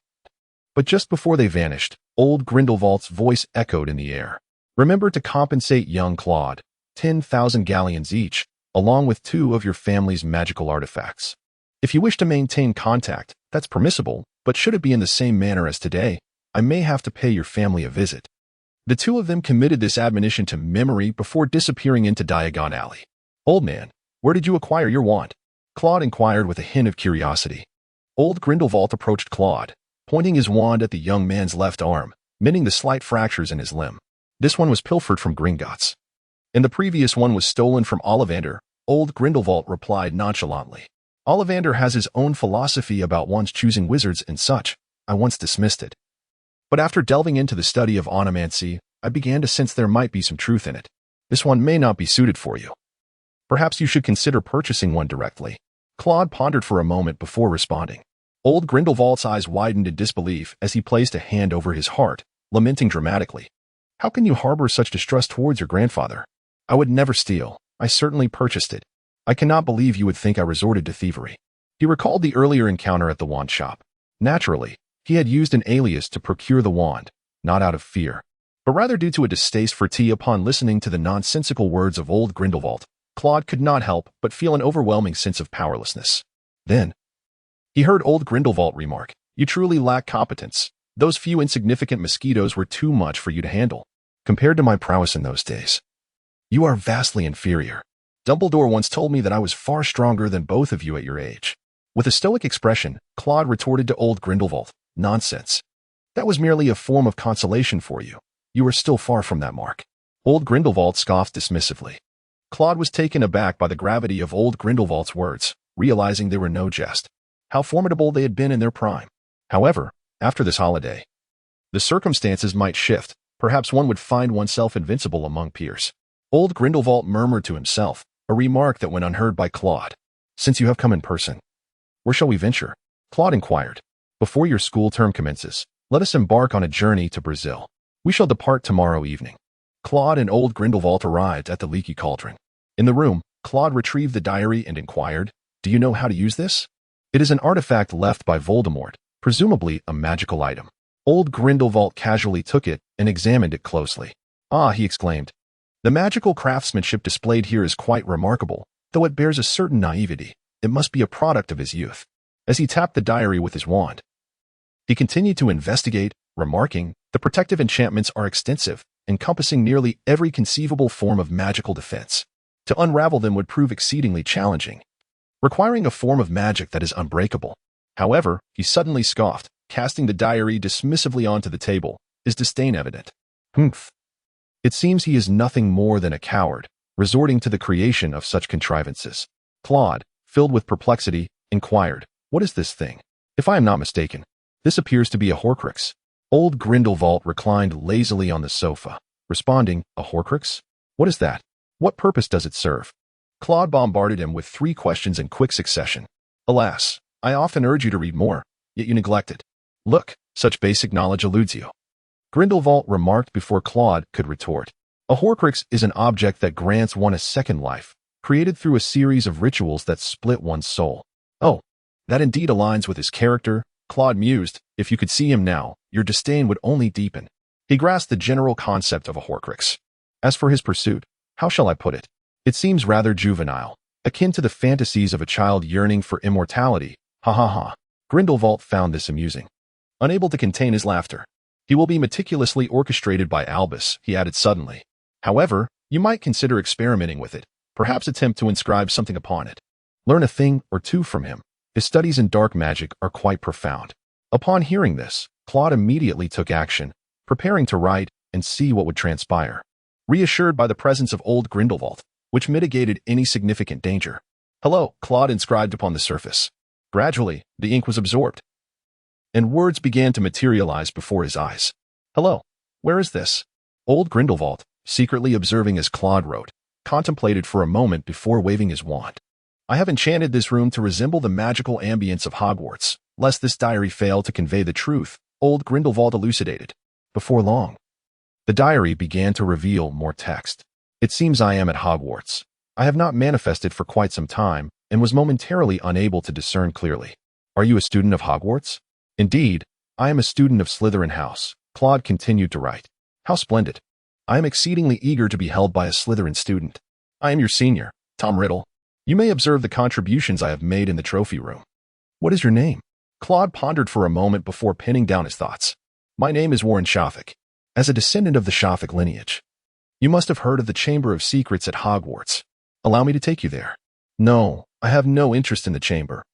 But just before they vanished, old Grindelwald's voice echoed in the air. "Remember to compensate young Claude, 10,000 galleons each, along with 2 of your family's magical artifacts. If you wish to maintain contact, that's permissible, but should it be in the same manner as today, I may have to pay your family a visit." The two of them committed this admonition to memory before disappearing into Diagon Alley. "Old man, where did you acquire your wand?" Claude inquired with a hint of curiosity. Old Grindelwald approached Claude, pointing his wand at the young man's left arm, mending the slight fractures in his limb. "This one was pilfered from Gringotts, and the previous one was stolen from Ollivander," Old Grindelwald replied nonchalantly. "Ollivander has his own philosophy about wands choosing wizards and such. I once dismissed it. But after delving into the study of onomancy, I began to sense there might be some truth in it. This one may not be suited for you. Perhaps you should consider purchasing one directly." Claude pondered for a moment before responding. Old Grindelwald's eyes widened in disbelief as he placed a hand over his heart, lamenting dramatically. "How can you harbor such distrust towards your grandfather? I would never steal. I certainly purchased it. I cannot believe you would think I resorted to thievery." He recalled the earlier encounter at the wand shop. Naturally, he had used an alias to procure the wand, not out of fear, but rather due to a distaste for tea. Upon listening to the nonsensical words of Old Grindelwald, Claude could not help but feel an overwhelming sense of powerlessness. Then, he heard Old Grindelwald remark, "You truly lack competence. Those few insignificant mosquitoes were too much for you to handle. Compared to my prowess in those days, you are vastly inferior. Dumbledore once told me that I was far stronger than both of you at your age." With a stoic expression, Claude retorted to Old Grindelwald, "Nonsense. That was merely a form of consolation for you. You are still far from that mark." Old Grindelwald scoffed dismissively. Claude was taken aback by the gravity of Old Grindelwald's words, realizing they were no jest. How formidable they had been in their prime. However, after this holiday, the circumstances might shift. Perhaps one would find oneself invincible among peers. Old Grindelwald murmured to himself, a remark that went unheard by Claude. "Since you have come in person, where shall we venture?" Claude inquired. "Before your school term commences, let us embark on a journey to Brazil. We shall depart tomorrow evening." Claude and Old Grindelwald arrived at the Leaky Cauldron. In the room, Claude retrieved the diary and inquired, "Do you know how to use this?" "It is an artifact left by Voldemort, presumably a magical item." Old Grindelwald casually took it and examined it closely. "Ah," he exclaimed. "The magical craftsmanship displayed here is quite remarkable, though it bears a certain naivety. It must be a product of his youth." As he tapped the diary with his wand, he continued to investigate, remarking, "The protective enchantments are extensive, encompassing nearly every conceivable form of magical defense. To unravel them would prove exceedingly challenging, requiring a form of magic that is unbreakable." However, he suddenly scoffed, casting the diary dismissively onto the table, his disdain evident. "Humph. It seems he is nothing more than a coward, resorting to the creation of such contrivances." Claude, filled with perplexity, inquired, "What is this thing? If I am not mistaken, this appears to be a Horcrux." Old Grindelwald reclined lazily on the sofa, responding, "A Horcrux? What is that? What purpose does it serve?" Claude bombarded him with 3 questions in quick succession. "Alas, I often urge you to read more, yet you neglect it. Look, such basic knowledge eludes you," Grindelwald remarked before Claude could retort. "A Horcrux is an object that grants one a second life, created through a series of rituals that split one's soul." "Oh, that indeed aligns with his character," Claude mused. "If you could see him now, your disdain would only deepen." He grasped the general concept of a Horcrux. As for his pursuit, how shall I put it? It seems rather juvenile, akin to the fantasies of a child yearning for immortality. Ha ha ha. Grindelwald found this amusing. Unable to contain his laughter. "He will be meticulously orchestrated by Albus," he added suddenly. "However, you might consider experimenting with it, perhaps attempt to inscribe something upon it. Learn a thing or two from him. His studies in dark magic are quite profound." Upon hearing this, Claude immediately took action, preparing to write and see what would transpire. Reassured by the presence of Old Grindelwald, which mitigated any significant danger. "Hello," Claude inscribed upon the surface. Gradually, the ink was absorbed, and words began to materialize before his eyes. "Hello, where is this?" Old Grindelwald, secretly observing as Claude wrote, contemplated for a moment before waving his wand. "I have enchanted this room to resemble the magical ambience of Hogwarts, lest this diary fail to convey the truth," Old Grindelwald elucidated. Before long, the diary began to reveal more text. "It seems I am at Hogwarts. I have not manifested for quite some time, and was momentarily unable to discern clearly. Are you a student of Hogwarts?" "Indeed, I am a student of Slytherin House," Claude continued to write. "How splendid. I am exceedingly eager to be held by a Slytherin student. I am your senior, Tom Riddle. You may observe the contributions I have made in the trophy room." "What is your name?" Claude pondered for a moment before pinning down his thoughts. My name is Warren Shafik. As a descendant of the Shafik lineage, you must have heard of the Chamber of Secrets at Hogwarts. Allow me to take you there. No, I have no interest in the chamber.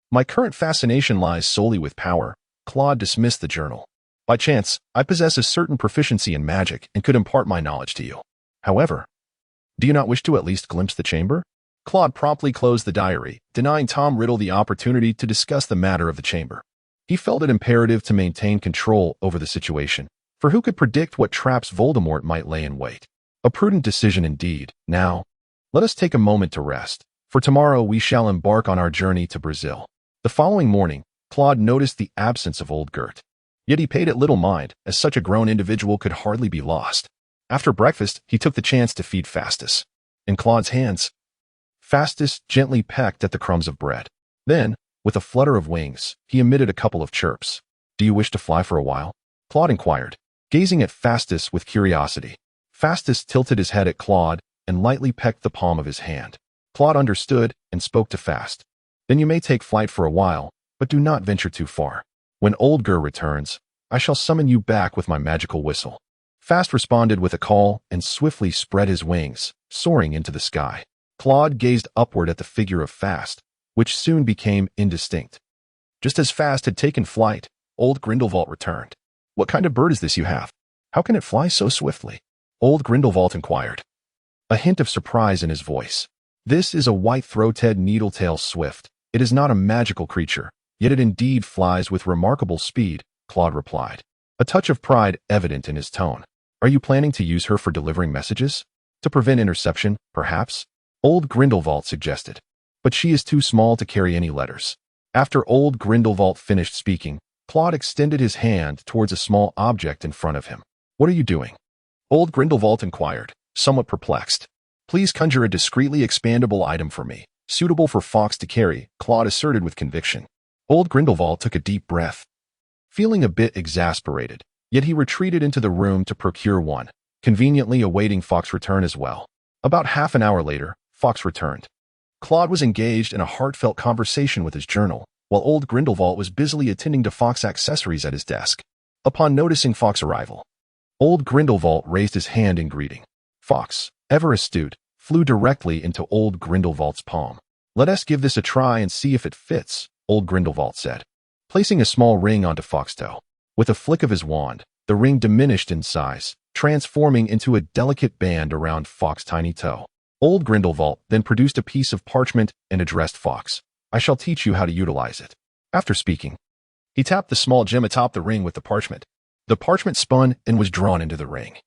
My current fascination lies solely with power. Claude dismissed the journal. By chance, I possess a certain proficiency in magic and could impart my knowledge to you. However, do you not wish to at least glimpse the chamber? Claude promptly closed the diary, denying Tom Riddle the opportunity to discuss the matter of the chamber. He felt it imperative to maintain control over the situation, for who could predict what traps Voldemort might lay in wait? A prudent decision indeed. Now, let us take a moment to rest, for tomorrow we shall embark on our journey to Brazil. The following morning, Claude noticed the absence of old Gert. Yet he paid it little mind, as such a grown individual could hardly be lost. After breakfast, he took the chance to feed Fastus. In Claude's hands, Fastus gently pecked at the crumbs of bread. Then, with a flutter of wings, he emitted a couple of chirps. Do you wish to fly for a while? Claude inquired, gazing at Fastus with curiosity. Fastus tilted his head at Claude and lightly pecked the palm of his hand. Claude understood and spoke to Fast. Then you may take flight for a while, but do not venture too far. When old Ger returns, I shall summon you back with my magical whistle. Fast responded with a call and swiftly spread his wings, soaring into the sky. Claude gazed upward at the figure of Fast, which soon became indistinct. Just as Fast had taken flight, old Grindelwald returned. What kind of bird is this you have? How can it fly so swiftly? Old Grindelwald inquired, a hint of surprise in his voice. This is a white-throated needletail swift. It is not a magical creature, yet it indeed flies with remarkable speed, Claude replied, a touch of pride evident in his tone. Are you planning to use her for delivering messages? To prevent interception, perhaps? Old Grindelwald suggested. But she is too small to carry any letters. After old Grindelwald finished speaking, Claude extended his hand towards a small object in front of him. What are you doing? Old Grindelwald inquired, somewhat perplexed. Please conjure a discreetly expandable item for me, suitable for Fawkes to carry, Claude asserted with conviction. Old Grindelwald took a deep breath. Feeling a bit exasperated, yet he retreated into the room to procure one, conveniently awaiting Fawkes' return as well. About half an hour later, Fawkes returned. Claude was engaged in a heartfelt conversation with his journal, while old Grindelwald was busily attending to Fawkes' accessories at his desk. Upon noticing Fawkes' arrival, old Grindelwald raised his hand in greeting. Fawkes, ever astute, flew directly into old Grindelwald's palm. Let us give this a try and see if it fits, old Grindelwald said, placing a small ring onto Fawkes' toe. With a flick of his wand, the ring diminished in size, transforming into a delicate band around Fawkes' tiny toe. Old Grindelwald then produced a piece of parchment and addressed Fawkes. I shall teach you how to utilize it. After speaking, he tapped the small gem atop the ring with the parchment. The parchment spun and was drawn into the ring,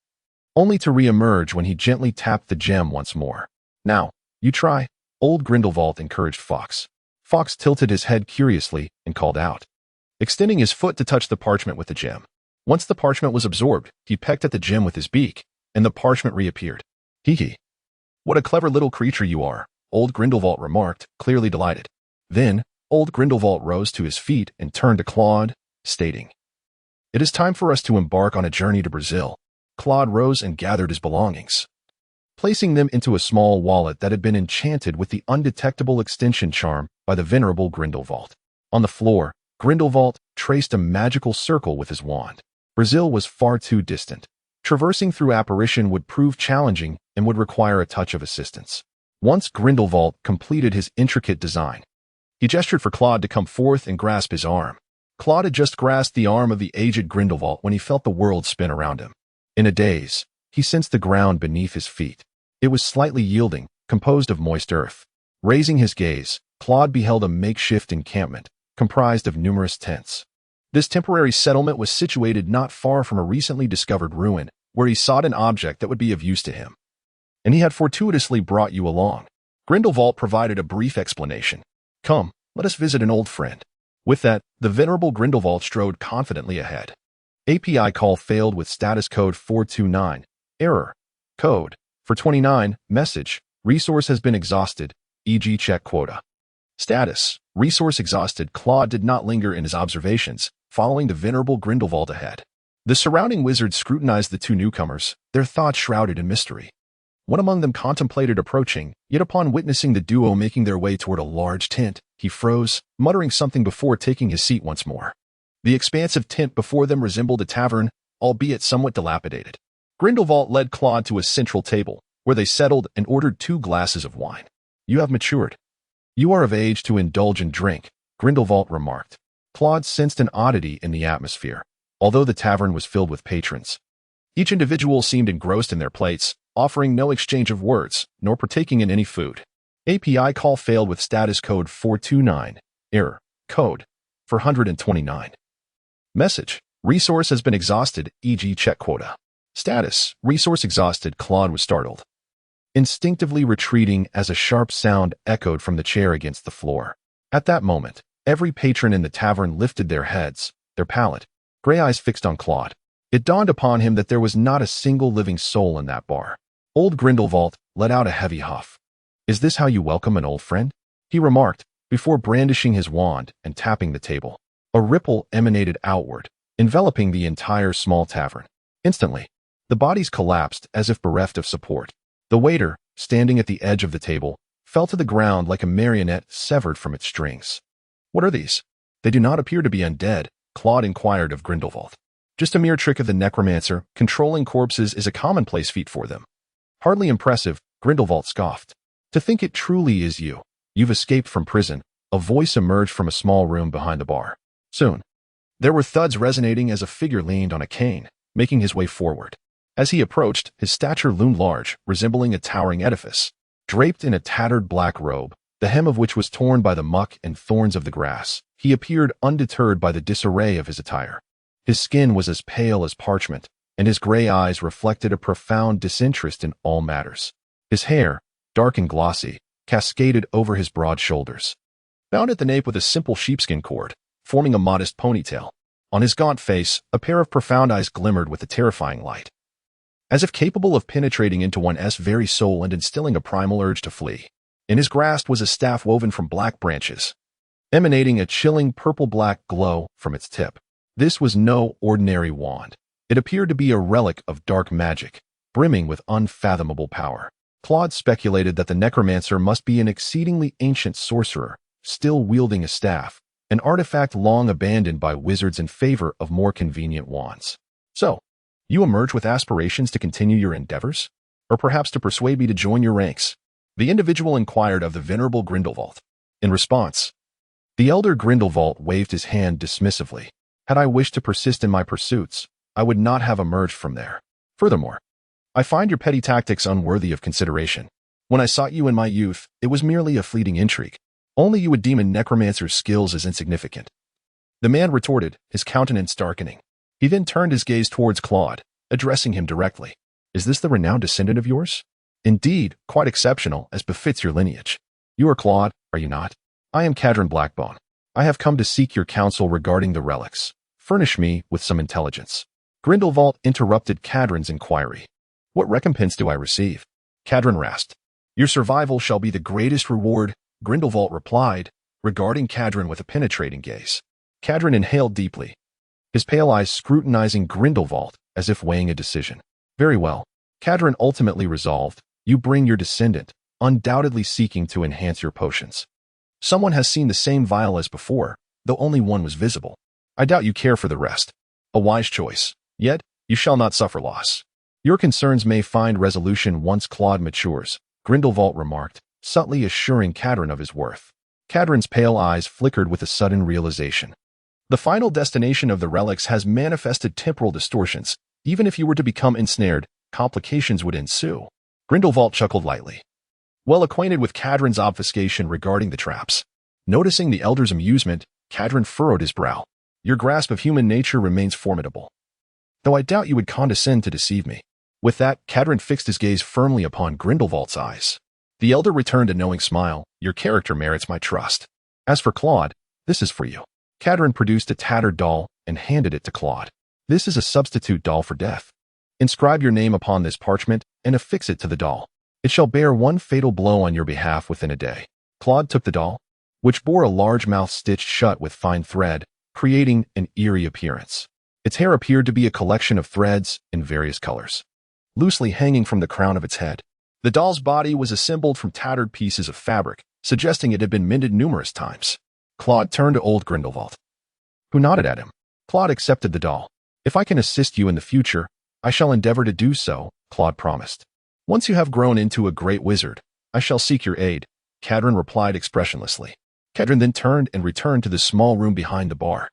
only to re-emerge when he gently tapped the gem once more. Now, you try, old Grindelwald encouraged Fawkes. Fawkes tilted his head curiously and called out, extending his foot to touch the parchment with the gem. Once the parchment was absorbed, he pecked at the gem with his beak, and the parchment reappeared. Hee. What a clever little creature you are, old Grindelwald remarked, clearly delighted. Then, old Grindelwald rose to his feet and turned to Claude, stating, It is time for us to embark on a journey to Brazil. Claude rose and gathered his belongings, placing them into a small wallet that had been enchanted with the undetectable extension charm by the venerable Grindelwald. On the floor, Grindelwald traced a magical circle with his wand. Brazil was far too distant. Traversing through apparition would prove challenging and would require a touch of assistance. Once Grindelwald completed his intricate design, he gestured for Claude to come forth and grasp his arm. Claude had just grasped the arm of the aged Grindelwald when he felt the world spin around him. In a daze, he sensed the ground beneath his feet. It was slightly yielding, composed of moist earth. Raising his gaze, Claude beheld a makeshift encampment, comprised of numerous tents. This temporary settlement was situated not far from a recently discovered ruin, where he sought an object that would be of use to him. And he had fortuitously brought you along. Grindelwald provided a brief explanation. Come, let us visit an old friend. With that, the venerable Grindelwald strode confidently ahead. API call failed with status code 429. Error. Code. For 29. Message. Resource has been exhausted, e.g. check quota. Status. Resource exhausted. Claude did not linger in his observations, following the venerable Grindelwald ahead. The surrounding wizards scrutinized the two newcomers, their thoughts shrouded in mystery. One among them contemplated approaching, yet upon witnessing the duo making their way toward a large tent, he froze, muttering something before taking his seat once more. The expansive tent before them resembled a tavern, albeit somewhat dilapidated. Grindelwald led Claude to a central table, where they settled and ordered 2 glasses of wine. "You have matured. You are of age to indulge in drink," Grindelwald remarked. Claude sensed an oddity in the atmosphere, although the tavern was filled with patrons. Each individual seemed engrossed in their plates, offering no exchange of words, nor partaking in any food. API call failed with status code 429. Error. Code 429. Message. Resource has been exhausted, e.g. check quota. Status. Resource exhausted. Claude was startled, instinctively retreating as a sharp sound echoed from the chair against the floor. At that moment, every patron in the tavern lifted their heads, their pallid, gray eyes fixed on Claude. It dawned upon him that there was not a single living soul in that bar. Old Grindelwald let out a heavy huff. "Is this how you welcome an old friend?" he remarked, before brandishing his wand and tapping the table. A ripple emanated outward, enveloping the entire small tavern. Instantly, the bodies collapsed as if bereft of support. The waiter, standing at the edge of the table, fell to the ground like a marionette severed from its strings. "What are these? They do not appear to be undead," Claude inquired of Grindelwald. "Just a mere trick of the necromancer. Controlling corpses is a commonplace feat for them." "Hardly impressive," Grindelwald scoffed. "To think it truly is you. You've escaped from prison." A voice emerged from a small room behind the bar. Soon, there were thuds resonating as a figure leaned on a cane, making his way forward. As he approached, his stature loomed large, resembling a towering edifice. Draped in a tattered black robe, the hem of which was torn by the muck and thorns of the grass, he appeared undeterred by the disarray of his attire. His skin was as pale as parchment, and his gray eyes reflected a profound disinterest in all matters. His hair, dark and glossy, cascaded over his broad shoulders, bound at the nape with a simple sheepskin cord, forming a modest ponytail. On his gaunt face, a pair of profound eyes glimmered with a terrifying light, as if capable of penetrating into one's very soul and instilling a primal urge to flee. In his grasp was a staff woven from black branches, emanating a chilling purple-black glow from its tip. This was no ordinary wand. It appeared to be a relic of dark magic, brimming with unfathomable power. Claude speculated that the necromancer must be an exceedingly ancient sorcerer, still wielding a staff, an artifact long abandoned by wizards in favor of more convenient wands. "So, you emerge with aspirations to continue your endeavors? Or perhaps to persuade me to join your ranks?" the individual inquired of the venerable Grindelwald. In response, the elder Grindelwald waved his hand dismissively. "Had I wished to persist in my pursuits, I would not have emerged from there. Furthermore, I find your petty tactics unworthy of consideration. When I sought you in my youth, it was merely a fleeting intrigue. Only you would deem a necromancer's skills as insignificant." The man retorted, his countenance darkening. He then turned his gaze towards Claude, addressing him directly. "Is this the renowned descendant of yours?" "Indeed, quite exceptional, as befits your lineage." "You are Claude, are you not?" "I am Cadron Blackbone. I have come to seek your counsel regarding the relics. Furnish me with some intelligence." Grindelwald interrupted Cadron's inquiry. "What recompense do I receive?" Cadron rasped. "Your survival shall be the greatest reward," Grindelwald replied, regarding Cadron with a penetrating gaze. Cadron inhaled deeply, his pale eyes scrutinizing Grindelwald as if weighing a decision. "Very well," Cadron ultimately resolved. "You bring your descendant, undoubtedly seeking to enhance your potions. Someone has seen the same vial as before, though only one was visible. I doubt you care for the rest. A wise choice. Yet, you shall not suffer loss. Your concerns may find resolution once Claude matures," Grindelwald remarked, subtly assuring Cadron of his worth. Cadron's pale eyes flickered with a sudden realization. The final destination of the relics has manifested temporal distortions. Even if you were to become ensnared, complications would ensue. Grindelwald chuckled lightly, well acquainted with Cadron's obfuscation regarding the traps. Noticing the elder's amusement, Cadron furrowed his brow. "Your grasp of human nature remains formidable, though I doubt you would condescend to deceive me." With that, Cadron fixed his gaze firmly upon Grindelwald's eyes. The elder returned a knowing smile. "Your character merits my trust. As for Claude, this is for you." Cadron produced a tattered doll and handed it to Claude. "This is a substitute doll for death. Inscribe your name upon this parchment and affix it to the doll. It shall bear one fatal blow on your behalf within a day." Claude took the doll, which bore a large mouth stitched shut with fine thread, creating an eerie appearance. Its hair appeared to be a collection of threads in various colors, loosely hanging from the crown of its head. The doll's body was assembled from tattered pieces of fabric, suggesting it had been mended numerous times. Claude turned to old Grindelwald, who nodded at him. Claude accepted the doll. "If I can assist you in the future, I shall endeavor to do so," Claude promised. "Once you have grown into a great wizard, I shall seek your aid," Cadron replied expressionlessly. Cadron then turned and returned to the small room behind the bar.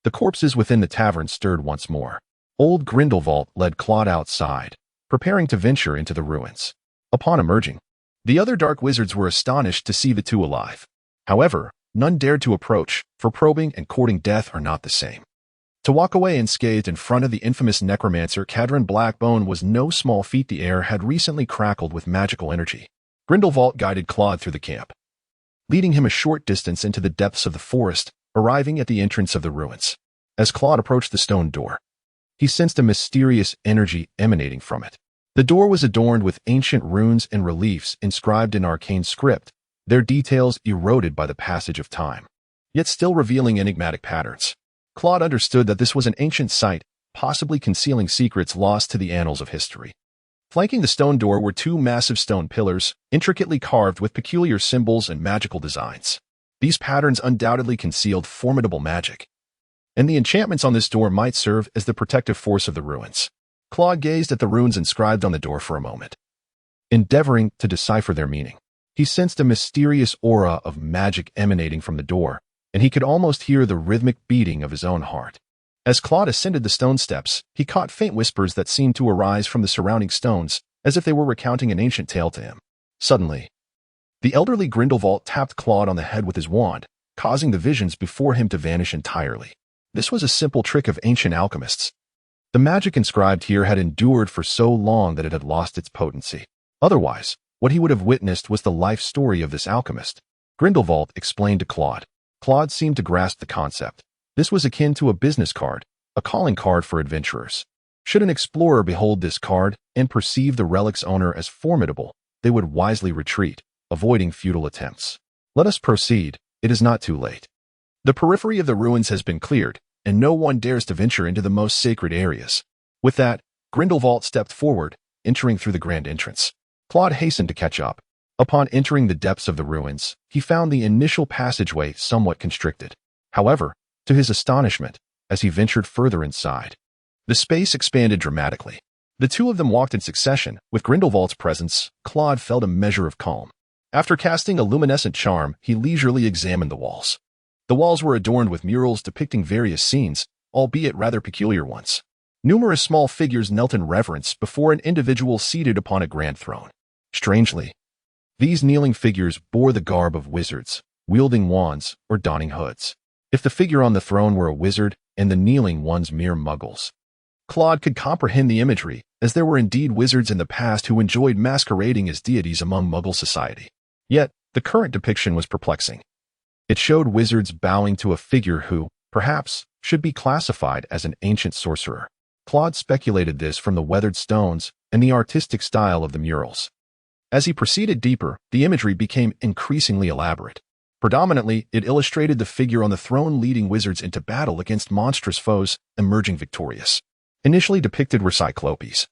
The corpses within the tavern stirred once more. Old Grindelwald led Claude outside, preparing to venture into the ruins. Upon emerging, the other dark wizards were astonished to see the two alive. However, none dared to approach, for probing and courting death are not the same. To walk away unscathed in front of the infamous necromancer Cadron Blackbone was no small feat. The air had recently crackled with magical energy. Grindelwald guided Claude through the camp, leading him a short distance into the depths of the forest, arriving at the entrance of the ruins. As Claude approached the stone door, he sensed a mysterious energy emanating from it. The door was adorned with ancient runes and reliefs inscribed in arcane script, their details eroded by the passage of time, yet still revealing enigmatic patterns. Claude understood that this was an ancient site, possibly concealing secrets lost to the annals of history. Flanking the stone door were two massive stone pillars, intricately carved with peculiar symbols and magical designs. These patterns undoubtedly concealed formidable magic, and the enchantments on this door might serve as the protective force of the ruins. Claude gazed at the runes inscribed on the door for a moment, endeavoring to decipher their meaning. He sensed a mysterious aura of magic emanating from the door, and he could almost hear the rhythmic beating of his own heart. As Claude ascended the stone steps, he caught faint whispers that seemed to arise from the surrounding stones, as if they were recounting an ancient tale to him. Suddenly, the elderly Grindelwald tapped Claude on the head with his wand, causing the visions before him to vanish entirely. This was a simple trick of ancient alchemists. The magic inscribed here had endured for so long that it had lost its potency. Otherwise, what he would have witnessed was the life story of this alchemist. Grindelwald explained to Claude. Claude seemed to grasp the concept. This was akin to a business card, a calling card for adventurers. Should an explorer behold this card and perceive the relic's owner as formidable, they would wisely retreat, avoiding futile attempts. Let us proceed. It is not too late. The periphery of the ruins has been cleared, and no one dares to venture into the most sacred areas. With that, Grindelwald stepped forward, entering through the grand entrance. Claude hastened to catch up. Upon entering the depths of the ruins, he found the initial passageway somewhat constricted. However, to his astonishment, as he ventured further inside, the space expanded dramatically. The two of them walked in succession. With Grindelwald's presence, Claude felt a measure of calm. After casting a luminescent charm, he leisurely examined the walls. The walls were adorned with murals depicting various scenes, albeit rather peculiar ones. Numerous small figures knelt in reverence before an individual seated upon a grand throne. Strangely, these kneeling figures bore the garb of wizards, wielding wands or donning hoods. If the figure on the throne were a wizard and the kneeling ones mere muggles, Claude could comprehend the imagery, as there were indeed wizards in the past who enjoyed masquerading as deities among Muggle society. Yet, the current depiction was perplexing. It showed wizards bowing to a figure who, perhaps, should be classified as an ancient sorcerer. Claude speculated this from the weathered stones and the artistic style of the murals. As he proceeded deeper, the imagery became increasingly elaborate. Predominantly, it illustrated the figure on the throne leading wizards into battle against monstrous foes, emerging victorious. Initially depicted were cyclopes,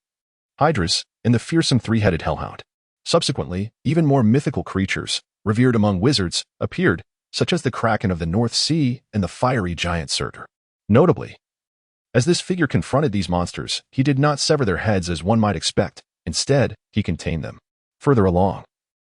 hydras, and the fearsome three-headed hellhound. Subsequently, even more mythical creatures, revered among wizards, appeared, such as the kraken of the North Sea and the fiery giant Surtur. Notably, as this figure confronted these monsters, he did not sever their heads as one might expect. Instead, he contained them. Further along,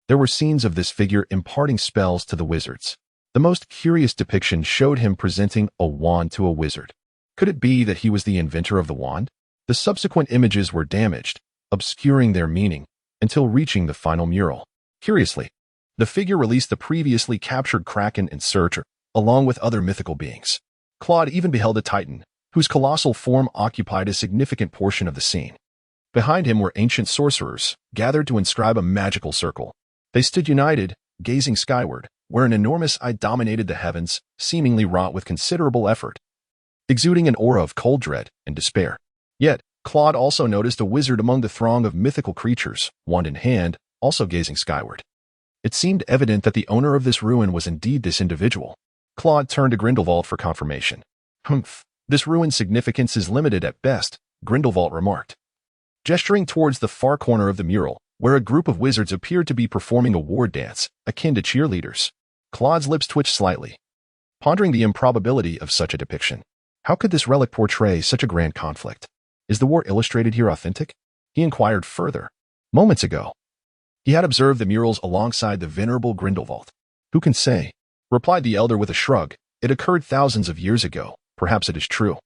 there were scenes of this figure imparting spells to the wizards. The most curious depiction showed him presenting a wand to a wizard. Could it be that he was the inventor of the wand? The subsequent images were damaged, obscuring their meaning, until reaching the final mural. Curiously, the figure released the previously captured kraken and Surtur, along with other mythical beings. Claude even beheld a titan, whose colossal form occupied a significant portion of the scene. Behind him were ancient sorcerers, gathered to inscribe a magical circle. They stood united, gazing skyward, where an enormous eye dominated the heavens, seemingly wrought with considerable effort, exuding an aura of cold dread and despair. Yet, Claude also noticed a wizard among the throng of mythical creatures, wand in hand, also gazing skyward. It seemed evident that the owner of this ruin was indeed this individual. Claude turned to Grindelwald for confirmation. "Humph, this ruin's significance is limited at best," Grindelwald remarked, gesturing towards the far corner of the mural, where a group of wizards appeared to be performing a war dance, akin to cheerleaders. Claude's lips twitched slightly, pondering the improbability of such a depiction. How could this relic portray such a grand conflict? Is the war illustrated here authentic? He inquired further. Moments ago, he had observed the murals alongside the venerable Grindelwald. Who can say? Replied the elder with a shrug. It occurred thousands of years ago. Perhaps it is true.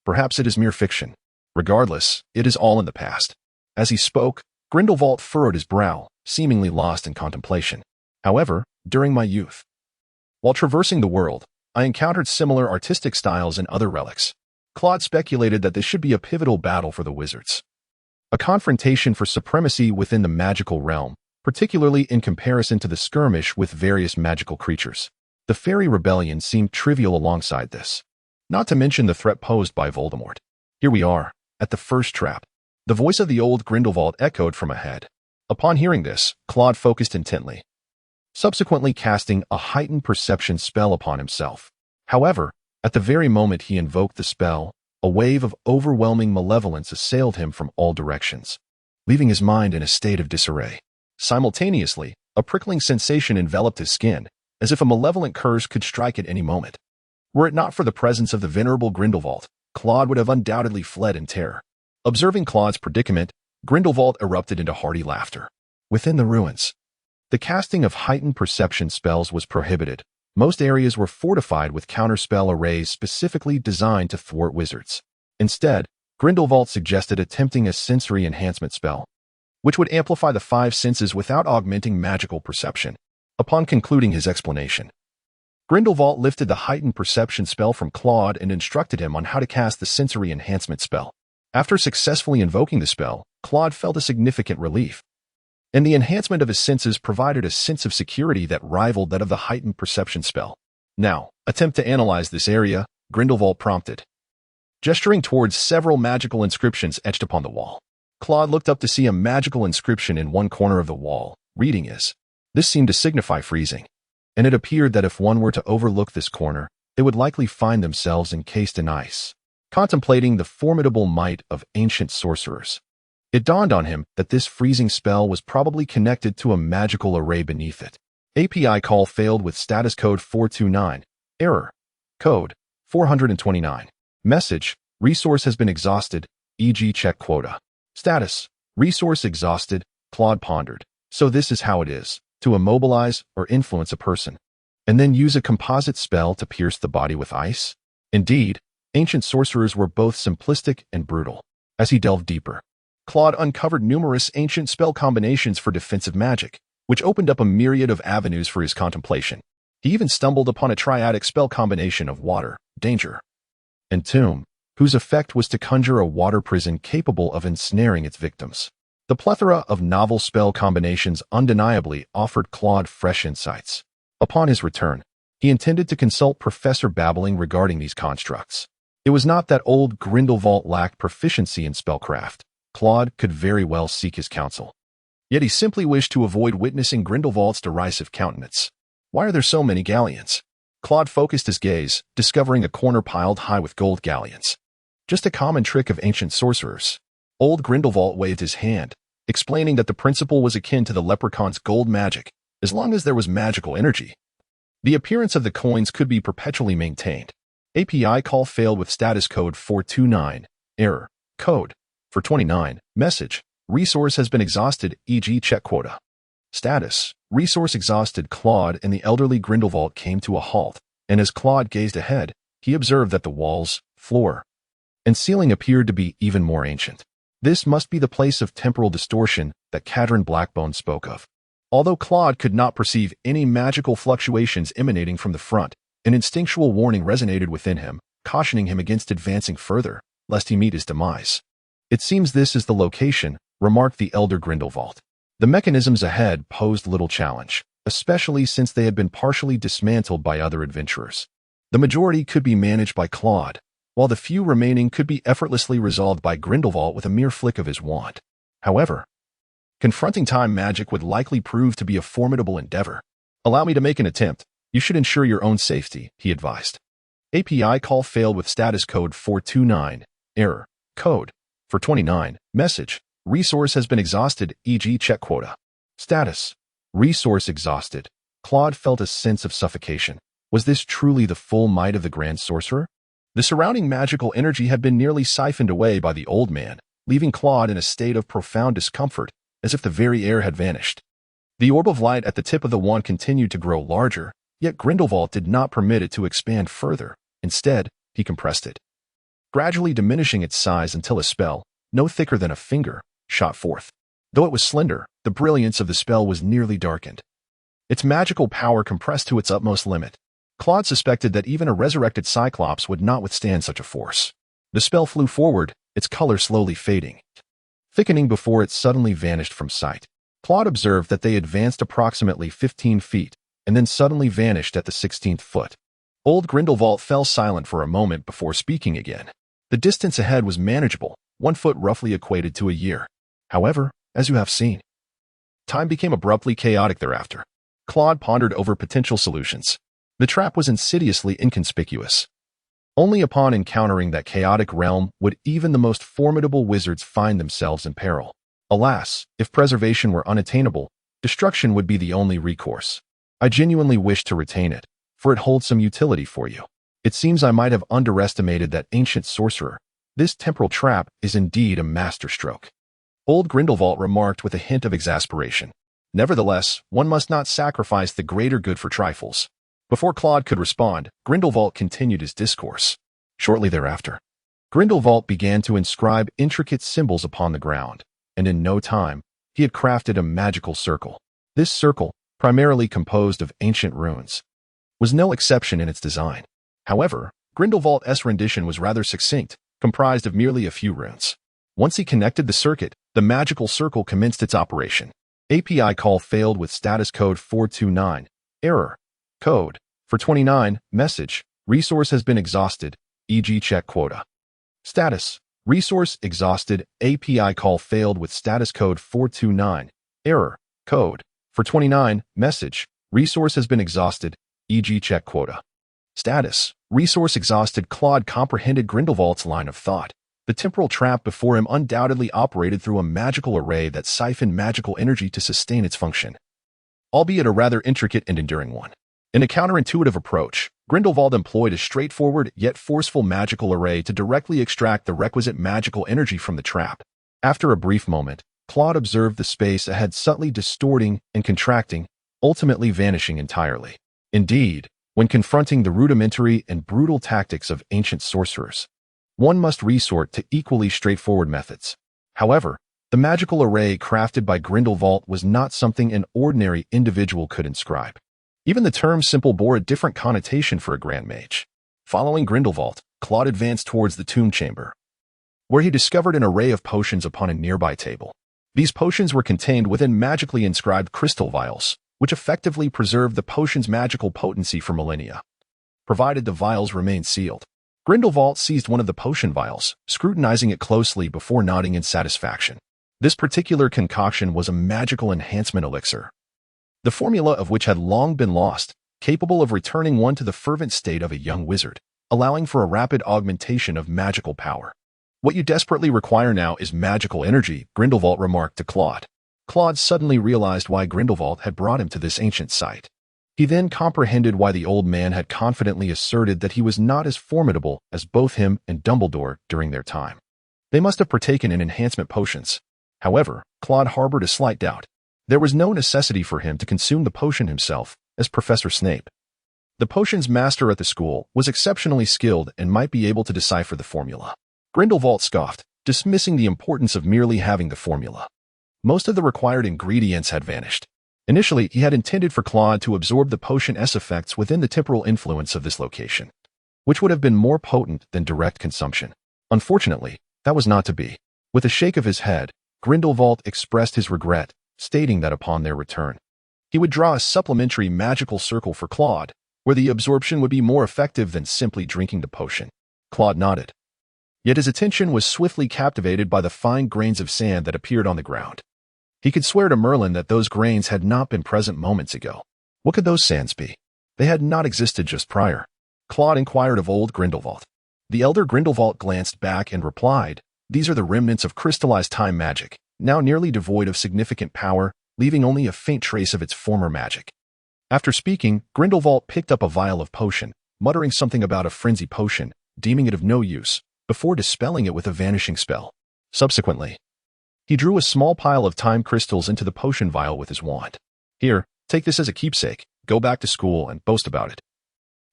Perhaps it is mere fiction. Regardless, it is all in the past. As he spoke, Grindelwald furrowed his brow, seemingly lost in contemplation. However, during my youth, while traversing the world, I encountered similar artistic styles in other relics. Claude speculated that this should be a pivotal battle for the wizards. A confrontation for supremacy within the magical realm, particularly in comparison to the skirmish with various magical creatures. The fairy rebellion seemed trivial alongside this. Not to mention the threat posed by Voldemort. Here we are, at the first trap. The voice of the old Grindelwald echoed from ahead. Upon hearing this, Claude focused intently, subsequently casting a heightened perception spell upon himself. However, at the very moment he invoked the spell, a wave of overwhelming malevolence assailed him from all directions, leaving his mind in a state of disarray. Simultaneously, a prickling sensation enveloped his skin, as if a malevolent curse could strike at any moment. Were it not for the presence of the venerable Grindelwald, Claude would have undoubtedly fled in terror. Observing Claude's predicament, Grindelwald erupted into hearty laughter. Within the ruins, the casting of heightened perception spells was prohibited. Most areas were fortified with counterspell arrays specifically designed to thwart wizards. Instead, Grindelwald suggested attempting a sensory enhancement spell, which would amplify the five senses without augmenting magical perception. Upon concluding his explanation, Grindelwald lifted the heightened perception spell from Claude and instructed him on how to cast the sensory enhancement spell. After successfully invoking the spell, Claude felt a significant relief, and the enhancement of his senses provided a sense of security that rivaled that of the heightened perception spell. Now, attempt to analyze this area, Grindelwald prompted, gesturing towards several magical inscriptions etched upon the wall. Claude looked up to see a magical inscription in one corner of the wall, reading as. This seemed to signify freezing, and it appeared that if one were to overlook this corner, they would likely find themselves encased in ice. Contemplating the formidable might of ancient sorcerers, it dawned on him that this freezing spell was probably connected to a magical array beneath it. API call failed with status code 429. Error. Code 429. Message. Resource has been exhausted, e.g. check quota. Status. Resource exhausted. Claude pondered. So this is how it is, to immobilize or influence a person, and then use a composite spell to pierce the body with ice? Indeed, ancient sorcerers were both simplistic and brutal. As he delved deeper, Claude uncovered numerous ancient spell combinations for defensive magic, which opened up a myriad of avenues for his contemplation. He even stumbled upon a triadic spell combination of water, danger, and tomb, whose effect was to conjure a water prison capable of ensnaring its victims. The plethora of novel spell combinations undeniably offered Claude fresh insights. Upon his return, he intended to consult Professor Babbling regarding these constructs. It was not that old Grindelwald lacked proficiency in spellcraft. Claude could very well seek his counsel. Yet he simply wished to avoid witnessing Grindelwald's derisive countenance. Why are there so many galleons? Claude focused his gaze, discovering a corner piled high with gold galleons. Just a common trick of ancient sorcerers. Old Grindelwald waved his hand, explaining that the principle was akin to the leprechaun's gold magic, as long as there was magical energy. The appearance of the coins could be perpetually maintained. API call failed with status code 429. Error. Code 429. Message. Resource has been exhausted, e.g. check quota. Status. Resource exhausted. Claude and the elderly Grindelwald came to a halt, and as Claude gazed ahead, he observed that the walls, floor, and ceiling appeared to be even more ancient. This must be the place of temporal distortion that Cadron Blackbone spoke of. Although Claude could not perceive any magical fluctuations emanating from the front, an instinctual warning resonated within him, cautioning him against advancing further, lest he meet his demise. It seems this is the location, remarked the elder Grindelwald. The mechanisms ahead posed little challenge, especially since they had been partially dismantled by other adventurers. The majority could be managed by Claude, while the few remaining could be effortlessly resolved by Grindelwald with a mere flick of his wand. However, confronting time magic would likely prove to be a formidable endeavor. Allow me to make an attempt. You should ensure your own safety, he advised. API call failed with status code 429. Error. Code 429. Message. Resource has been exhausted, e.g. check quota. Status. Resource exhausted. Claude felt a sense of suffocation. Was this truly the full might of the Grand Sorcerer? The surrounding magical energy had been nearly siphoned away by the old man, leaving Claude in a state of profound discomfort, as if the very air had vanished. The orb of light at the tip of the wand continued to grow larger, yet Grindelwald did not permit it to expand further. Instead, he compressed it, gradually diminishing its size until a spell, no thicker than a finger, shot forth. Though it was slender, the brilliance of the spell was nearly darkened. Its magical power compressed to its utmost limit. Claude suspected that even a resurrected Cyclops would not withstand such a force. The spell flew forward, its color slowly fading, thickening before it suddenly vanished from sight. Claude observed that they advanced approximately 15 feet, and then suddenly vanished at the 16th foot. Old Grindelwald fell silent for a moment before speaking again. The distance ahead was manageable, 1 foot roughly equated to a year. However, as you have seen, time became abruptly chaotic thereafter. Claude pondered over potential solutions. The trap was insidiously inconspicuous. Only upon encountering that chaotic realm would even the most formidable wizards find themselves in peril. Alas, if preservation were unattainable, destruction would be the only recourse. I genuinely wish to retain it, for it holds some utility for you. It seems I might have underestimated that ancient sorcerer. This temporal trap is indeed a masterstroke. Old Grindelwald remarked with a hint of exasperation. Nevertheless, one must not sacrifice the greater good for trifles. Before Claude could respond, Grindelwald continued his discourse. Shortly thereafter, Grindelwald began to inscribe intricate symbols upon the ground, and in no time, he had crafted a magical circle. This circle, primarily composed of ancient runes, was no exception in its design. However, Grindelwald's rendition was rather succinct, comprised of merely a few runes. Once he connected the circuit, the magical circle commenced its operation. API call failed with status code 429. Error. Code. For 29. Message. Resource has been exhausted, e.g. check quota. Status. Resource exhausted. API call failed with status code 429. Error. Code. For 29. Message. Resource has been exhausted, e.g. check quota. Status. Resource exhausted. Claude comprehended Grindelwald's line of thought. The temporal trap before him undoubtedly operated through a magical array that siphoned magical energy to sustain its function, albeit a rather intricate and enduring one. In a counterintuitive approach, Grindelwald employed a straightforward yet forceful magical array to directly extract the requisite magical energy from the trap. After a brief moment, Claude observed the space ahead subtly distorting and contracting, ultimately vanishing entirely. Indeed, when confronting the rudimentary and brutal tactics of ancient sorcerers, one must resort to equally straightforward methods. However, the magical array crafted by Grindelwald was not something an ordinary individual could inscribe. Even the term simple bore a different connotation for a grand mage. Following Grindelwald, Claude advanced towards the tomb chamber, where he discovered an array of potions upon a nearby table. These potions were contained within magically inscribed crystal vials, which effectively preserved the potion's magical potency for millennia, provided the vials remained sealed. Grindelwald seized one of the potion vials, scrutinizing it closely before nodding in satisfaction. This particular concoction was a magical enhancement elixir, the formula of which had long been lost, capable of returning one to the fervent state of a young wizard, allowing for a rapid augmentation of magical power. What you desperately require now is magical energy, Grindelwald remarked to Claude. Claude suddenly realized why Grindelwald had brought him to this ancient site. He then comprehended why the old man had confidently asserted that he was not as formidable as both him and Dumbledore during their time. They must have partaken in enhancement potions. However, Claude harbored a slight doubt. There was no necessity for him to consume the potion himself, as Professor Snape, the potion's master at the school, was exceptionally skilled and might be able to decipher the formula. Grindelwald scoffed, dismissing the importance of merely having the formula. Most of the required ingredients had vanished. Initially, he had intended for Claude to absorb the potion's effects within the temporal influence of this location, which would have been more potent than direct consumption. Unfortunately, that was not to be. With a shake of his head, Grindelwald expressed his regret, stating that upon their return, he would draw a supplementary magical circle for Claude, where the absorption would be more effective than simply drinking the potion. Claude nodded. Yet his attention was swiftly captivated by the fine grains of sand that appeared on the ground. He could swear to Merlin that those grains had not been present moments ago. What could those sands be? They had not existed just prior. Claude inquired of old Grindelwald. The elder Grindelwald glanced back and replied, "These are the remnants of crystallized time magic, now nearly devoid of significant power, leaving only a faint trace of its former magic." After speaking, Grindelwald picked up a vial of potion, muttering something about a frenzy potion, deeming it of no use, before dispelling it with a vanishing spell. Subsequently, he drew a small pile of time crystals into the potion vial with his wand. "Here, take this as a keepsake, go back to school and boast about it,"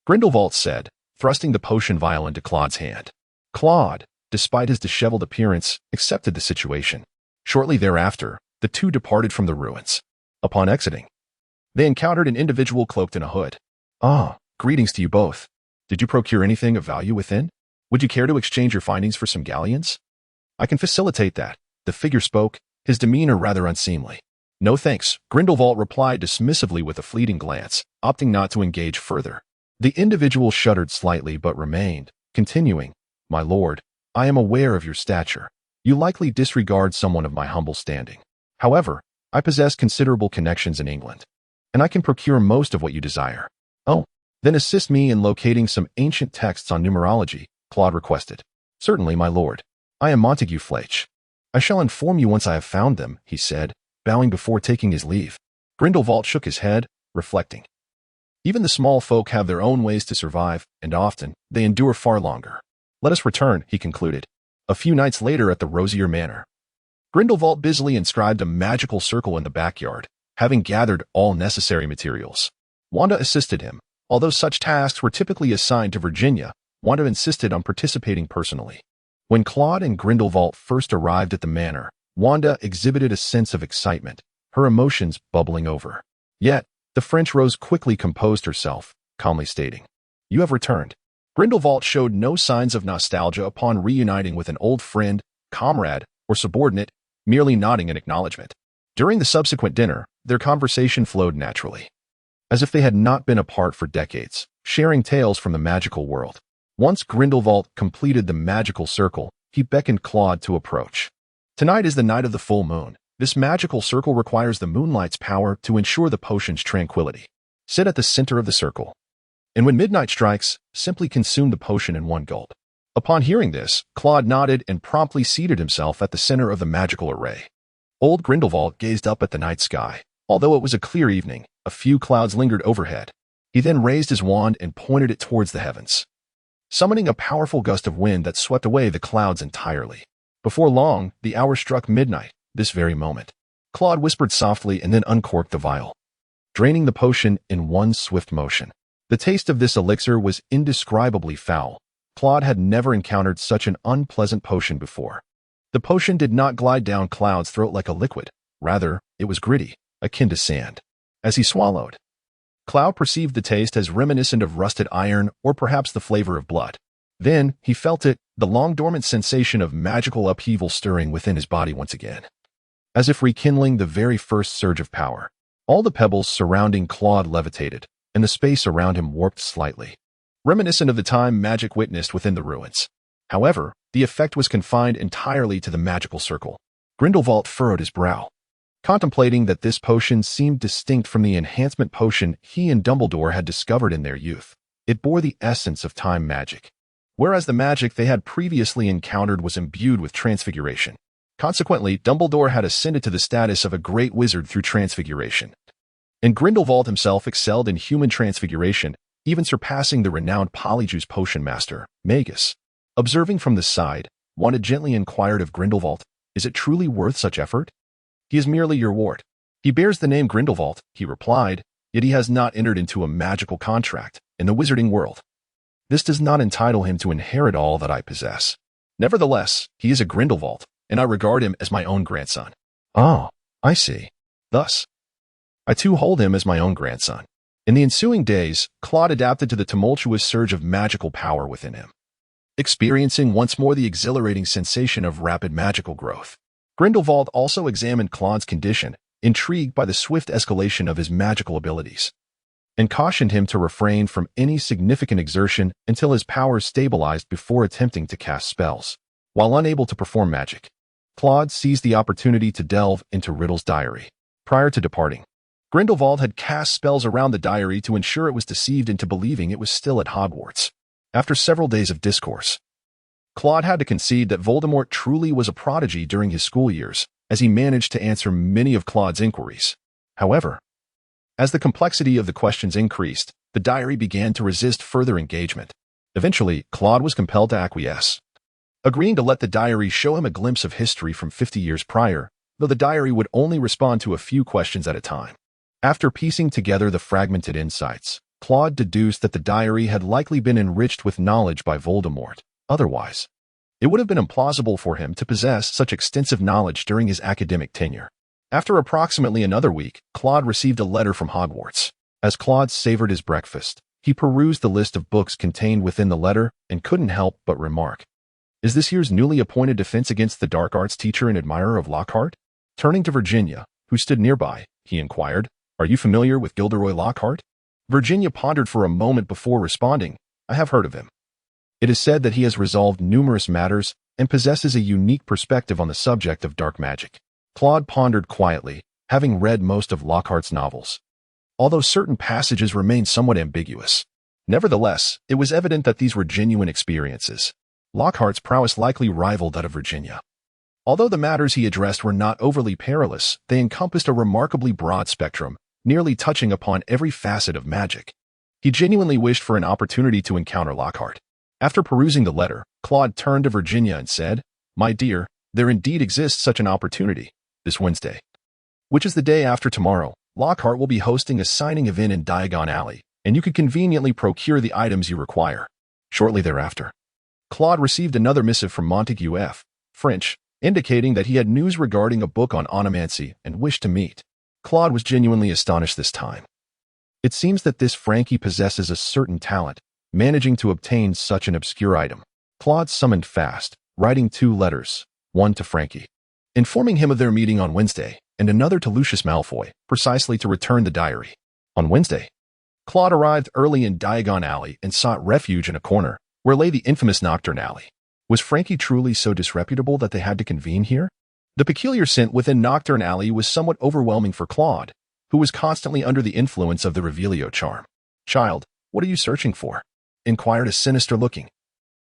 Grindelwald said, thrusting the potion vial into Claude's hand. Claude, despite his disheveled appearance, accepted the situation. Shortly thereafter, the two departed from the ruins. Upon exiting, they encountered an individual cloaked in a hood. "Ah, greetings to you both. Did you procure anything of value within? Would you care to exchange your findings for some galleons?" "I can facilitate that," the figure spoke, his demeanor rather unseemly. "No thanks," Grindelwald replied dismissively with a fleeting glance, opting not to engage further. The individual shuddered slightly but remained, continuing, "My lord, I am aware of your stature. You likely disregard someone of my humble standing. However, I possess considerable connections in England, and I can procure most of what you desire." "Oh, then assist me in locating some ancient texts on numerology," Claude requested. "Certainly, my lord. I am Montague Fletch. I shall inform you once I have found them," he said, bowing before taking his leave. Grindelwald shook his head, reflecting. Even the small folk have their own ways to survive, and often they endure far longer. "Let us return," he concluded. A few nights later at the Rosier Manor, Grindelwald busily inscribed a magical circle in the backyard, having gathered all necessary materials. Wanda assisted him. Although such tasks were typically assigned to Virginia, Wanda insisted on participating personally. When Claude and Grindelwald first arrived at the manor, Wanda exhibited a sense of excitement, her emotions bubbling over. Yet, the French Rose quickly composed herself, calmly stating, "You have returned." Grindelwald showed no signs of nostalgia upon reuniting with an old friend, comrade, or subordinate, merely nodding in acknowledgement. During the subsequent dinner, their conversation flowed naturally, as if they had not been apart for decades, sharing tales from the magical world. Once Grindelwald completed the magical circle, he beckoned Claude to approach. "Tonight is the night of the full moon. This magical circle requires the moonlight's power to ensure the potion's tranquility. Sit at the center of the circle, and when midnight strikes, simply consume the potion in one gulp." Upon hearing this, Claude nodded and promptly seated himself at the center of the magical array. Old Grindelwald gazed up at the night sky. Although it was a clear evening, a few clouds lingered overhead. He then raised his wand and pointed it towards the heavens, summoning a powerful gust of wind that swept away the clouds entirely. Before long, the hour struck midnight, this very moment. Claude whispered softly and then uncorked the vial, draining the potion in one swift motion. The taste of this elixir was indescribably foul. Claude had never encountered such an unpleasant potion before. The potion did not glide down Claude's throat like a liquid. Rather, it was gritty, akin to sand. As he swallowed, Claude perceived the taste as reminiscent of rusted iron or perhaps the flavor of blood. Then, he felt it, the long-dormant sensation of magical upheaval stirring within his body once again, as if rekindling the very first surge of power. All the pebbles surrounding Claude levitated, and the space around him warped slightly, reminiscent of the time magic witnessed within the ruins. However, the effect was confined entirely to the magical circle. Grindelwald furrowed his brow, contemplating that this potion seemed distinct from the enhancement potion he and Dumbledore had discovered in their youth. It bore the essence of time magic, whereas the magic they had previously encountered was imbued with transfiguration. Consequently, Dumbledore had ascended to the status of a great wizard through transfiguration, and Grindelwald himself excelled in human transfiguration, even surpassing the renowned Polyjuice potion master, Magus. Observing from the side, Wanda gently inquired of Grindelwald, "Is it truly worth such effort?" "He is merely your ward. He bears the name Grindelwald," he replied, "yet he has not entered into a magical contract in the wizarding world. This does not entitle him to inherit all that I possess. Nevertheless, he is a Grindelwald, and I regard him as my own grandson." "Ah, I see. Thus, I too hold him as my own grandson." In the ensuing days, Claude adapted to the tumultuous surge of magical power within him, experiencing once more the exhilarating sensation of rapid magical growth. Grindelwald also examined Claude's condition, intrigued by the swift escalation of his magical abilities, and cautioned him to refrain from any significant exertion until his powers stabilized before attempting to cast spells. While unable to perform magic, Claude seized the opportunity to delve into Riddle's diary. Prior to departing, Grindelwald had cast spells around the diary to ensure it was deceived into believing it was still at Hogwarts. After several days of discourse, Claude had to concede that Voldemort truly was a prodigy during his school years, as he managed to answer many of Claude's inquiries. However, as the complexity of the questions increased, the diary began to resist further engagement. Eventually, Claude was compelled to acquiesce, agreeing to let the diary show him a glimpse of history from 50 years prior, though the diary would only respond to a few questions at a time. After piecing together the fragmented insights, Claude deduced that the diary had likely been enriched with knowledge by Voldemort. Otherwise, it would have been implausible for him to possess such extensive knowledge during his academic tenure. After approximately another week, Claude received a letter from Hogwarts. As Claude savored his breakfast, he perused the list of books contained within the letter and couldn't help but remark, "Is this year's newly appointed Defense Against the Dark Arts teacher and admirer of Lockhart?" Turning to Virginia, who stood nearby, he inquired, "Are you familiar with Gilderoy Lockhart?" Virginia pondered for a moment before responding, "I have heard of him. It is said that he has resolved numerous matters and possesses a unique perspective on the subject of dark magic." Claude pondered quietly, having read most of Lockhart's novels, although certain passages remained somewhat ambiguous. Nevertheless, it was evident that these were genuine experiences. Lockhart's prowess likely rivaled that of Virginia. Although the matters he addressed were not overly perilous, they encompassed a remarkably broad spectrum, nearly touching upon every facet of magic. He genuinely wished for an opportunity to encounter Lockhart. After perusing the letter, Claude turned to Virginia and said, "My dear, there indeed exists such an opportunity. This Wednesday, which is the day after tomorrow, Lockhart will be hosting a signing event in Diagon Alley, and you could conveniently procure the items you require." Shortly thereafter, Claude received another missive from Montague F. French, indicating that he had news regarding a book on onomancy and wished to meet. Claude was genuinely astonished this time. It seems that this Frankie possesses a certain talent, managing to obtain such an obscure item. Claude summoned fast, writing 2 letters, one to Frankie, informing him of their meeting on Wednesday, and another to Lucius Malfoy, precisely to return the diary. On Wednesday, Claude arrived early in Diagon Alley and sought refuge in a corner, where lay the infamous Nocturne Alley. Was Frankie truly so disreputable that they had to convene here? The peculiar scent within Nocturne Alley was somewhat overwhelming for Claude, who was constantly under the influence of the Revelio charm. "Child, what are you searching for?" inquired a sinister-looking,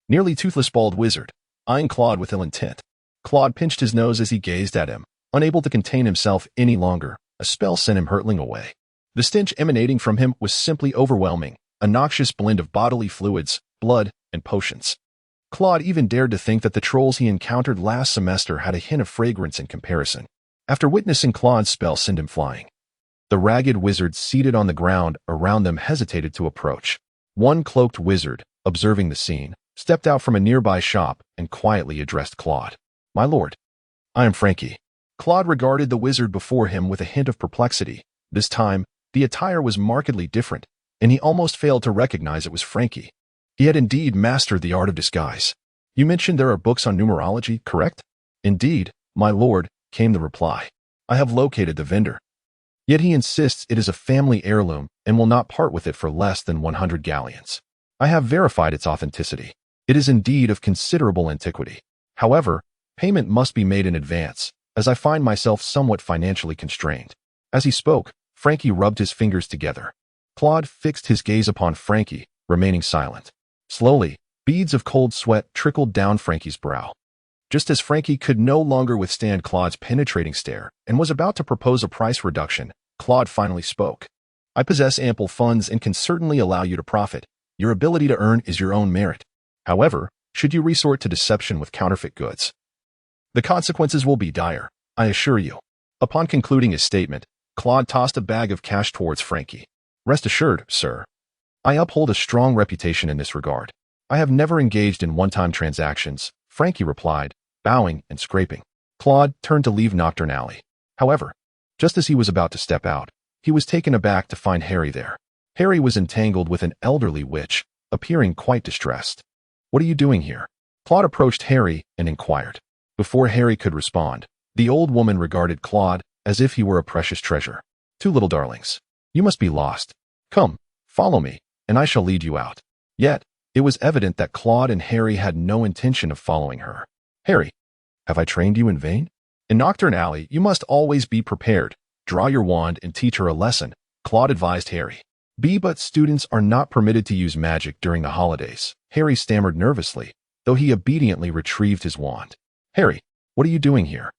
nearly toothless bald wizard, eyeing Claude with ill intent. Claude pinched his nose as he gazed at him, unable to contain himself any longer. A spell sent him hurtling away. The stench emanating from him was simply overwhelming, a noxious blend of bodily fluids, blood, and potions. Claude even dared to think that the trolls he encountered last semester had a hint of fragrance in comparison. After witnessing Claude's spell send him flying, the ragged wizards seated on the ground around them hesitated to approach. One cloaked wizard, observing the scene, stepped out from a nearby shop and quietly addressed Claude. "My lord, I am Frankie." Claude regarded the wizard before him with a hint of perplexity. This time, the attire was markedly different, and he almost failed to recognize it was Frankie. He had indeed mastered the art of disguise. "You mentioned there are books on numerology, correct?" "Indeed, my lord," came the reply. "I have located the vendor. Yet he insists it is a family heirloom and will not part with it for less than 100 galleons. I have verified its authenticity. It is indeed of considerable antiquity. However, payment must be made in advance, as I find myself somewhat financially constrained." As he spoke, Frankie rubbed his fingers together. Claude fixed his gaze upon Frankie, remaining silent. Slowly, beads of cold sweat trickled down Frankie's brow. Just as Frankie could no longer withstand Claude's penetrating stare and was about to propose a price reduction, Claude finally spoke. "I possess ample funds and can certainly allow you to profit. Your ability to earn is your own merit. However, should you resort to deception with counterfeit goods, the consequences will be dire, I assure you." Upon concluding his statement, Claude tossed a bag of cash towards Frankie. "Rest assured, sir, I uphold a strong reputation in this regard. I have never engaged in one-time transactions," Frankie replied, bowing and scraping. Claude turned to leave Nocturne Alley. However, just as he was about to step out, he was taken aback to find Harry there. Harry was entangled with an elderly witch, appearing quite distressed. "What are you doing here?" Claude approached Harry and inquired. Before Harry could respond, the old woman regarded Claude as if he were a precious treasure. "Two little darlings, you must be lost. Come, follow me, and I shall lead you out." Yet, it was evident that Claude and Harry had no intention of following her. "Harry, have I trained you in vain? In Nocturne Alley, you must always be prepared. Draw your wand and teach her a lesson," Claude advised Harry. But students are not permitted to use magic during the holidays," Harry stammered nervously, though he obediently retrieved his wand. "Harry, what are you doing here?"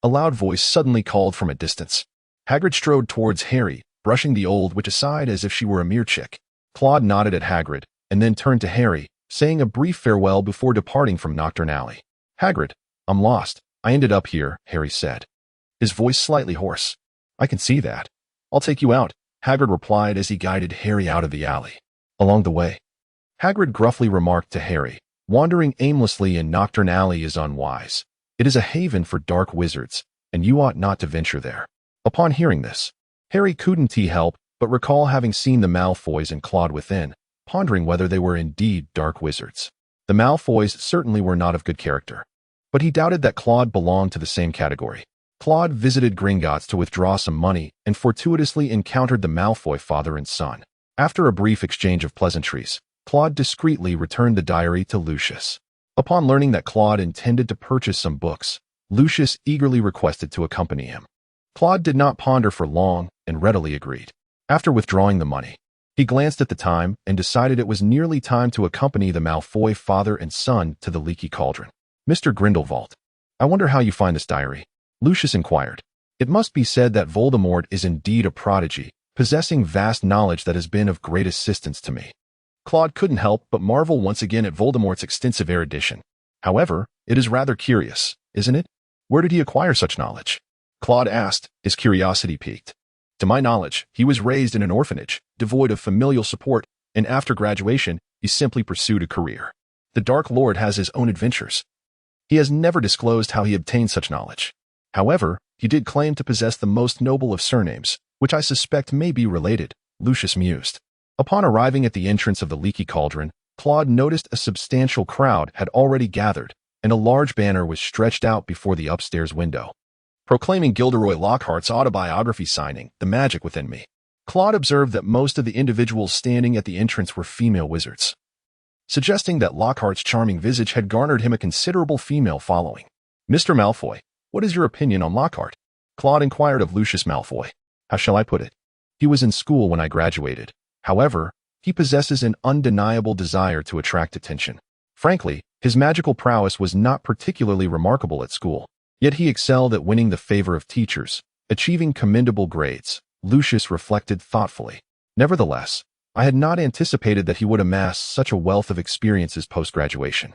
A loud voice suddenly called from a distance. Hagrid strode towards Harry, brushing the old witch aside as if she were a mere chick. Claude nodded at Hagrid, and then turned to Harry, saying a brief farewell before departing from Nocturnally. Hagrid, I'm lost. I ended up here, Harry said, his voice slightly hoarse. I can see that. I'll take you out, Hagrid replied as he guided Harry out of the alley. Along the way, Hagrid gruffly remarked to Harry, wandering aimlessly in Nocturnally is unwise. It is a haven for dark wizards, and you ought not to venture there. Upon hearing this, Harry couldn't help but recall having seen the Malfoys and Claude within, pondering whether they were indeed dark wizards. The Malfoys certainly were not of good character, but he doubted that Claude belonged to the same category. Claude visited Gringotts to withdraw some money and fortuitously encountered the Malfoy father and son. After a brief exchange of pleasantries, Claude discreetly returned the diary to Lucius. Upon learning that Claude intended to purchase some books, Lucius eagerly requested to accompany him. Claude did not ponder for long and readily agreed. After withdrawing the money, he glanced at the time and decided it was nearly time to accompany the Malfoy father and son to the Leaky Cauldron. Mr. Grindelwald, I wonder how you find this diary? Lucius inquired. It must be said that Voldemort is indeed a prodigy, possessing vast knowledge that has been of great assistance to me. Claude couldn't help but marvel once again at Voldemort's extensive erudition. However, it is rather curious, isn't it? Where did he acquire such knowledge? Claude asked, his curiosity piqued. To my knowledge, he was raised in an orphanage, devoid of familial support, and after graduation, he simply pursued a career. The Dark Lord has his own adventures. He has never disclosed how he obtained such knowledge. However, he did claim to possess the most noble of surnames, which I suspect may be related, Lucius mused. Upon arriving at the entrance of the Leaky Cauldron, Claude noticed a substantial crowd had already gathered, and a large banner was stretched out before the upstairs window, proclaiming Gilderoy Lockhart's autobiography signing, The Magic Within Me. Claude observed that most of the individuals standing at the entrance were female wizards, suggesting that Lockhart's charming visage had garnered him a considerable female following. Mr. Malfoy, what is your opinion on Lockhart? Claude inquired of Lucius Malfoy. How shall I put it? He was in school when I graduated. However, he possesses an undeniable desire to attract attention. Frankly, his magical prowess was not particularly remarkable at school, yet he excelled at winning the favor of teachers, achieving commendable grades. Lucius reflected thoughtfully. Nevertheless, I had not anticipated that he would amass such a wealth of experiences post-graduation.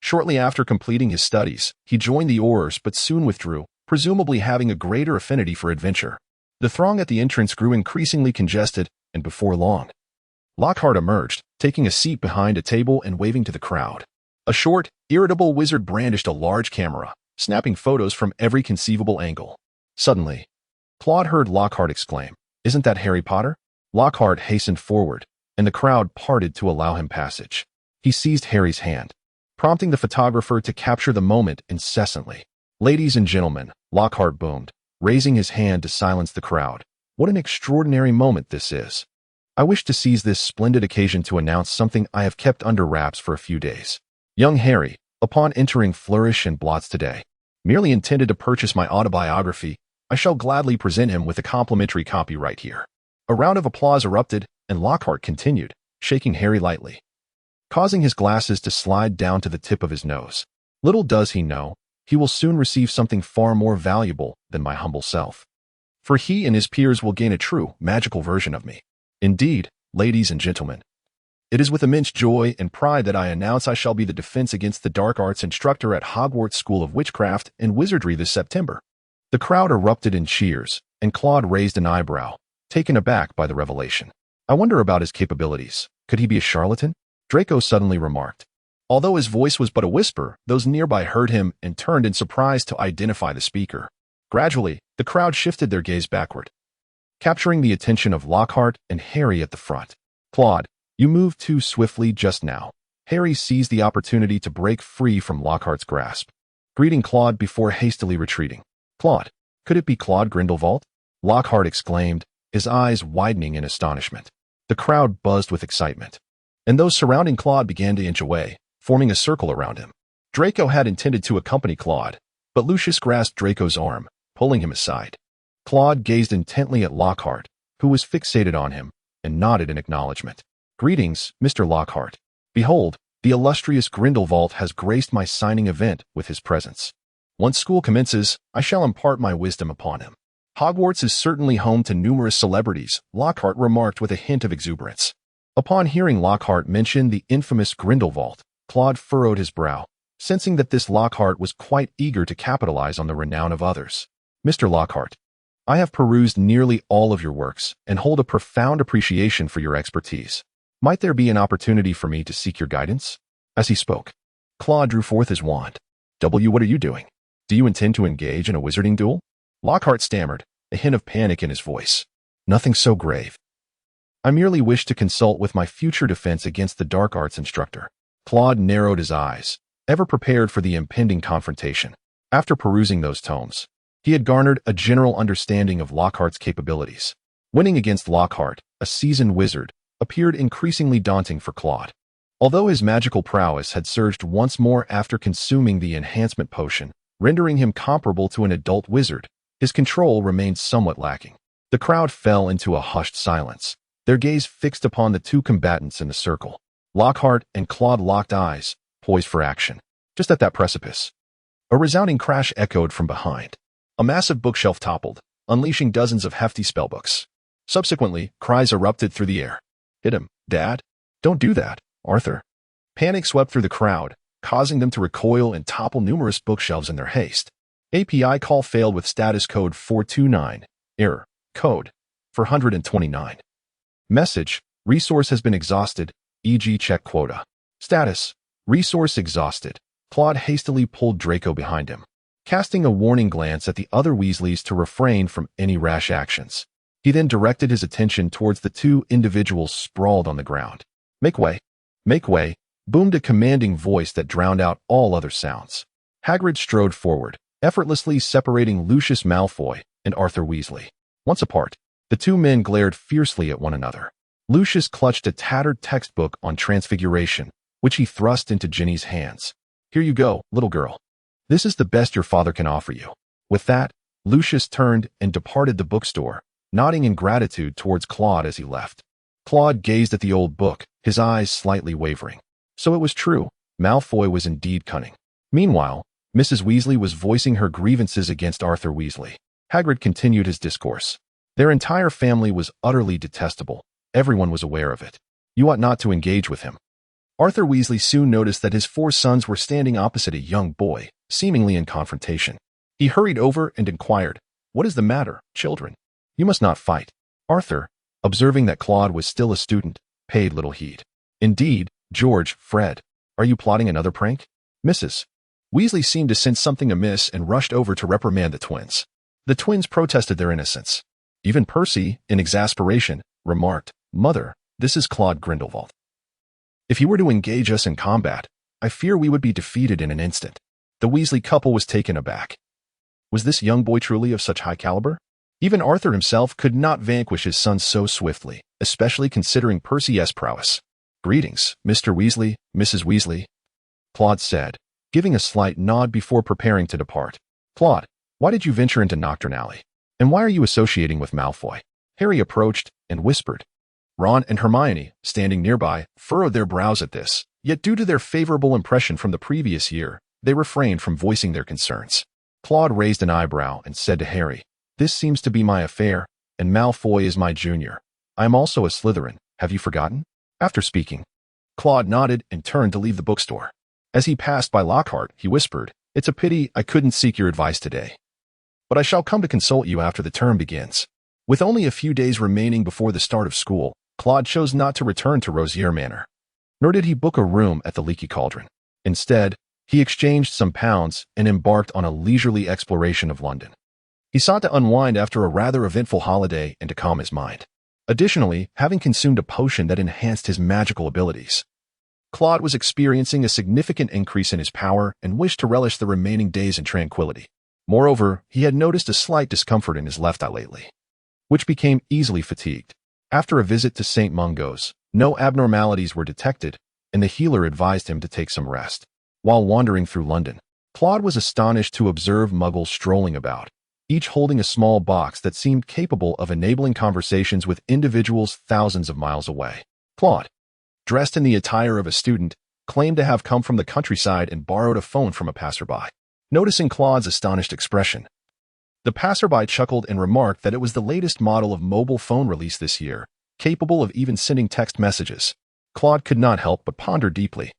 Shortly after completing his studies, he joined the Aurors but soon withdrew, presumably having a greater affinity for adventure. The throng at the entrance grew increasingly congested, and before long, Lockhart emerged, taking a seat behind a table and waving to the crowd. A short, irritable wizard brandished a large camera, snapping photos from every conceivable angle. Suddenly, Claude heard Lockhart exclaim, "Isn't that Harry Potter?" Lockhart hastened forward, and the crowd parted to allow him passage. He seized Harry's hand, prompting the photographer to capture the moment incessantly. "Ladies and gentlemen," Lockhart boomed, raising his hand to silence the crowd. "What an extraordinary moment this is. I wish to seize this splendid occasion to announce something I have kept under wraps for a few days. Young Harry, upon entering Flourish and Blots today, merely intended to purchase my autobiography. I shall gladly present him with a complimentary copy right here." A round of applause erupted, and Lockhart continued, shaking Harry lightly, causing his glasses to slide down to the tip of his nose. Little does he know, he will soon receive something far more valuable than my humble self. For he and his peers will gain a true, magical version of me. Indeed, ladies and gentlemen, it is with immense joy and pride that I announce I shall be the Defense Against the Dark Arts instructor at Hogwarts School of Witchcraft and Wizardry this September. The crowd erupted in cheers, and Claude raised an eyebrow, taken aback by the revelation. "I wonder about his capabilities. Could he be a charlatan?" Draco suddenly remarked. Although his voice was but a whisper, those nearby heard him and turned in surprise to identify the speaker. Gradually, the crowd shifted their gaze backward, capturing the attention of Lockhart and Harry at the front. "Claude, you moved too swiftly just now." Harry seized the opportunity to break free from Lockhart's grasp, greeting Claude before hastily retreating. "Claude, could it be Claude Grindelwald?" Lockhart exclaimed, his eyes widening in astonishment. The crowd buzzed with excitement, and those surrounding Claude began to inch away, forming a circle around him. Draco had intended to accompany Claude, but Lucius grasped Draco's arm, pulling him aside. Claude gazed intently at Lockhart, who was fixated on him, and nodded in acknowledgement. "Greetings, Mr. Lockhart. Behold, the illustrious Grindelwald has graced my signing event with his presence. Once school commences, I shall impart my wisdom upon him." "Hogwarts is certainly home to numerous celebrities," Lockhart remarked with a hint of exuberance. Upon hearing Lockhart mention the infamous Grindelwald, Claude furrowed his brow, sensing that this Lockhart was quite eager to capitalize on the renown of others. Mr. Lockhart, I have perused nearly all of your works and hold a profound appreciation for your expertise. Might there be an opportunity for me to seek your guidance? As he spoke, Claude drew forth his wand. What are you doing? Do you intend to engage in a wizarding duel? Lockhart stammered, a hint of panic in his voice. Nothing so grave. I merely wish to consult with my future defense against the dark arts instructor. Claude narrowed his eyes, ever prepared for the impending confrontation. After perusing those tomes, he had garnered a general understanding of Lockhart's capabilities. Winning against Lockhart, a seasoned wizard, appeared increasingly daunting for Claude. Although his magical prowess had surged once more after consuming the enhancement potion, rendering him comparable to an adult wizard, his control remained somewhat lacking. The crowd fell into a hushed silence, their gaze fixed upon the two combatants in the circle. Lockhart and Claude locked eyes, poised for action. Just at that precipice, a resounding crash echoed from behind. A massive bookshelf toppled, unleashing dozens of hefty spellbooks. Subsequently, cries erupted through the air. Hit him, Dad. Don't do that, Arthur. Panic swept through the crowd, causing them to recoil and topple numerous bookshelves in their haste. API call failed with status code 429. Error. Code 429. Message. Resource has been exhausted, e.g. check quota. Status. Resource exhausted. Claude hastily pulled Draco behind him, casting a warning glance at the other Weasleys to refrain from any rash actions. He then directed his attention towards the two individuals sprawled on the ground. Make way. Make way, boomed a commanding voice that drowned out all other sounds. Hagrid strode forward, effortlessly separating Lucius Malfoy and Arthur Weasley. Once apart, the two men glared fiercely at one another. Lucius clutched a tattered textbook on transfiguration, which he thrust into Ginny's hands. Here you go, little girl. This is the best your father can offer you. With that, Lucius turned and departed the bookstore, nodding in gratitude towards Claude as he left. Claude gazed at the old book, his eyes slightly wavering. So it was true. Malfoy was indeed cunning. Meanwhile, Mrs. Weasley was voicing her grievances against Arthur Weasley. Hagrid continued his discourse. Their entire family was utterly detestable. Everyone was aware of it. You ought not to engage with him. Arthur Weasley soon noticed that his 4 sons were standing opposite a young boy, seemingly in confrontation. He hurried over and inquired, "What is the matter, children? You must not fight." Arthur, observing that Claude was still a student, paid little heed. Indeed, George, Fred, are you plotting another prank? Mrs. Weasley seemed to sense something amiss and rushed over to reprimand the twins. The twins protested their innocence. Even Percy, in exasperation, remarked, "Mother, this is Claude Grindelwald. If he were to engage us in combat, I fear we would be defeated in an instant." The Weasley couple was taken aback. Was this young boy truly of such high caliber? Even Arthur himself could not vanquish his son so swiftly, especially considering Percy's prowess. "Greetings, Mr. Weasley, Mrs. Weasley," Claude said, giving a slight nod before preparing to depart. "Claude, why did you venture into Nocturne Alley? And why are you associating with Malfoy?" Harry approached and whispered. Ron and Hermione, standing nearby, furrowed their brows at this, yet due to their favorable impression from the previous year, they refrained from voicing their concerns. Claude raised an eyebrow and said to Harry, "This seems to be my affair, and Malfoy is my junior. I am also a Slytherin, have you forgotten?" After speaking, Claude nodded and turned to leave the bookstore. As he passed by Lockhart, he whispered, "It's a pity I couldn't seek your advice today. But I shall come to consult you after the term begins." With only a few days remaining before the start of school, Claude chose not to return to Rosier Manor. Nor did he book a room at the Leaky Cauldron. Instead, he exchanged some pounds and embarked on a leisurely exploration of London. He sought to unwind after a rather eventful holiday and to calm his mind. Additionally, having consumed a potion that enhanced his magical abilities, Claude was experiencing a significant increase in his power and wished to relish the remaining days in tranquility. Moreover, he had noticed a slight discomfort in his left eye lately, which became easily fatigued. After a visit to St. Mungo's, no abnormalities were detected, and the healer advised him to take some rest. While wandering through London, Claude was astonished to observe muggles strolling about, each holding a small box that seemed capable of enabling conversations with individuals thousands of miles away. Claude, dressed in the attire of a student, claimed to have come from the countryside and borrowed a phone from a passerby. Noticing Claude's astonished expression, the passerby chuckled and remarked that it was the latest model of mobile phone released this year, capable of even sending text messages. Claude could not help but ponder deeply.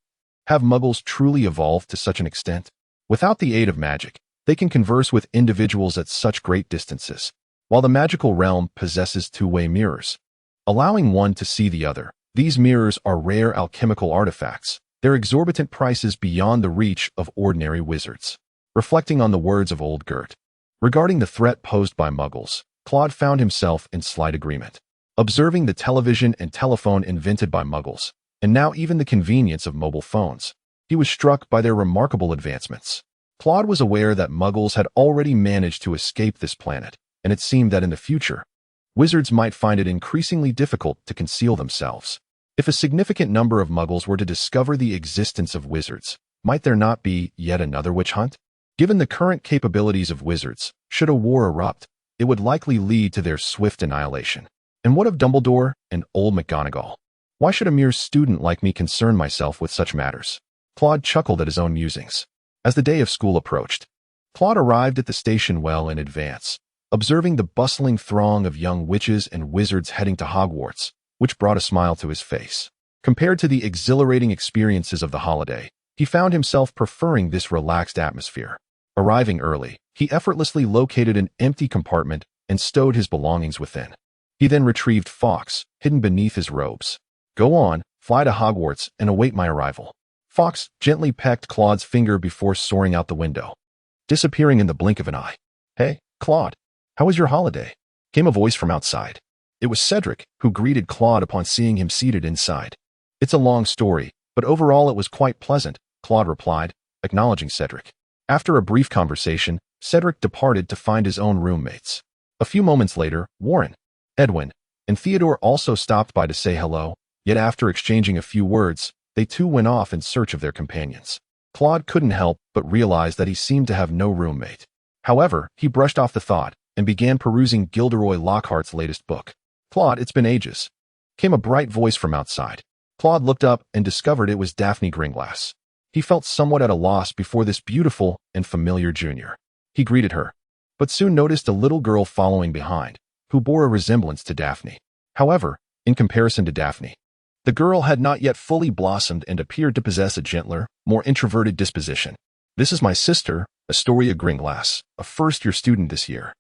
Have Muggles truly evolved to such an extent? Without the aid of magic, they can converse with individuals at such great distances, while the magical realm possesses two-way mirrors, allowing one to see the other. These mirrors are rare alchemical artifacts, their exorbitant prices beyond the reach of ordinary wizards. Reflecting on the words of old Gellert regarding the threat posed by Muggles, Claude found himself in slight agreement. Observing the television and telephone invented by Muggles, and now even the convenience of mobile phones, he was struck by their remarkable advancements. Claude was aware that Muggles had already managed to escape this planet, and it seemed that in the future, wizards might find it increasingly difficult to conceal themselves. If a significant number of Muggles were to discover the existence of wizards, might there not be yet another witch hunt? Given the current capabilities of wizards, should a war erupt, it would likely lead to their swift annihilation. And what of Dumbledore and old McGonagall? Why should a mere student like me concern myself with such matters? Claude chuckled at his own musings. As the day of school approached, Claude arrived at the station well in advance, observing the bustling throng of young witches and wizards heading to Hogwarts, which brought a smile to his face. Compared to the exhilarating experiences of the holiday, he found himself preferring this relaxed atmosphere. Arriving early, he effortlessly located an empty compartment and stowed his belongings within. He then retrieved Fawkes, hidden beneath his robes. Go on, fly to Hogwarts and await my arrival. Fawkes gently pecked Claude's finger before soaring out the window, disappearing in the blink of an eye. Hey, Claude, how was your holiday? Came a voice from outside. It was Cedric, who greeted Claude upon seeing him seated inside. It's a long story, but overall it was quite pleasant, Claude replied, acknowledging Cedric. After a brief conversation, Cedric departed to find his own roommates. A few moments later, Warren, Edwin, and Theodore also stopped by to say hello, yet after exchanging a few words, they too went off in search of their companions. Claude couldn't help but realize that he seemed to have no roommate. However, he brushed off the thought and began perusing Gilderoy Lockhart's latest book. Claude, it's been ages. Came a bright voice from outside. Claude looked up and discovered it was Daphne Gringlass. He felt somewhat at a loss before this beautiful and familiar junior. He greeted her, but soon noticed a little girl following behind, who bore a resemblance to Daphne. However, in comparison to Daphne, the girl had not yet fully blossomed and appeared to possess a gentler, more introverted disposition. This is my sister, Astoria Gringlass, a first-year student this year.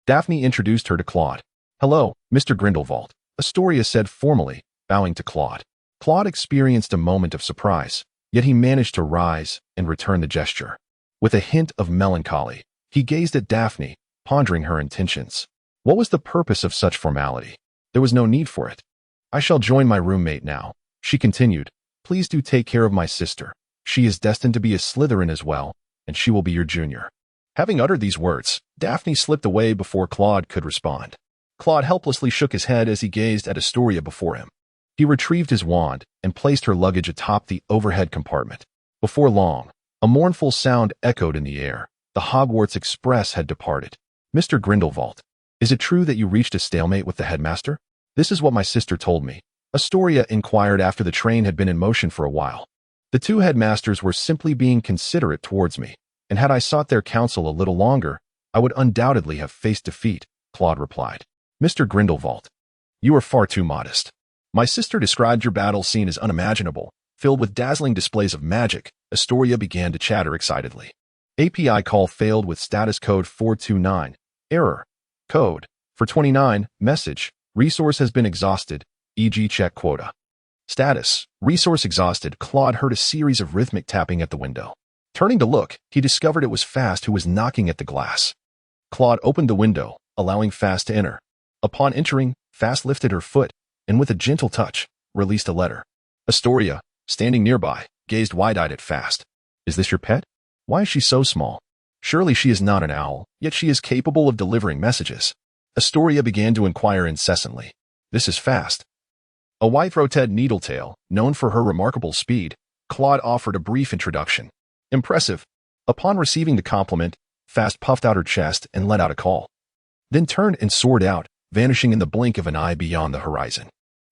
Daphne introduced her to Claude. Hello, Mr. Grindelwald, Astoria said formally, bowing to Claude. Claude experienced a moment of surprise, yet he managed to rise and return the gesture. With a hint of melancholy, he gazed at Daphne, pondering her intentions. What was the purpose of such formality? There was no need for it. I shall join my roommate now, she continued. Please do take care of my sister. She is destined to be a Slytherin as well, and she will be your junior. Having uttered these words, Daphne slipped away before Claude could respond. Claude helplessly shook his head as he gazed at Astoria before him. He retrieved his wand and placed her luggage atop the overhead compartment. Before long, a mournful sound echoed in the air. The Hogwarts Express had departed. Mr. Grindelwald, is it true that you reached a stalemate with the headmaster? This is what my sister told me, Astoria inquired after the train had been in motion for a while. The two headmasters were simply being considerate towards me, and had I sought their counsel a little longer, I would undoubtedly have faced defeat, Claude replied. Mr. Grindelwald, you are far too modest. My sister described your battle scene as unimaginable, filled with dazzling displays of magic. Astoria began to chatter excitedly. API call failed with status code 429. Error. Code. For 29. Message. Resource has been exhausted, e.g. check quota. Status. Resource exhausted. Claude heard a series of rhythmic tapping at the window. Turning to look, he discovered it was Fast who was knocking at the glass. Claude opened the window, allowing Fast to enter. Upon entering, Fast lifted her foot, and with a gentle touch, released a letter. Astoria, standing nearby, gazed wide-eyed at Fast. Is this your pet? Why is she so small? Surely she is not an owl, yet she is capable of delivering messages. Astoria began to inquire incessantly. This is Fast. A white-throated needletail, known for her remarkable speed, Claude offered a brief introduction. Impressive. Upon receiving the compliment, Fast puffed out her chest and let out a call. Then turned and soared out, vanishing in the blink of an eye beyond the horizon.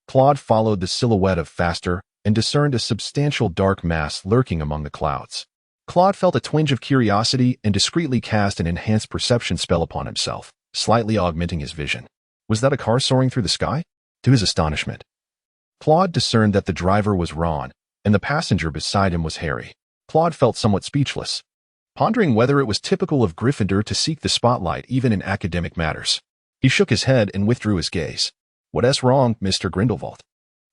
Claude followed the silhouette of Faster and discerned a substantial dark mass lurking among the clouds. Claude felt a twinge of curiosity and discreetly cast an enhanced perception spell upon himself, slightly augmenting his vision. Was that a car soaring through the sky? To his astonishment, Claude discerned that the driver was Ron, and the passenger beside him was Harry. Claude felt somewhat speechless, pondering whether it was typical of Gryffindor to seek the spotlight even in academic matters. He shook his head and withdrew his gaze. "What's wrong, Mr. Grindelwald?"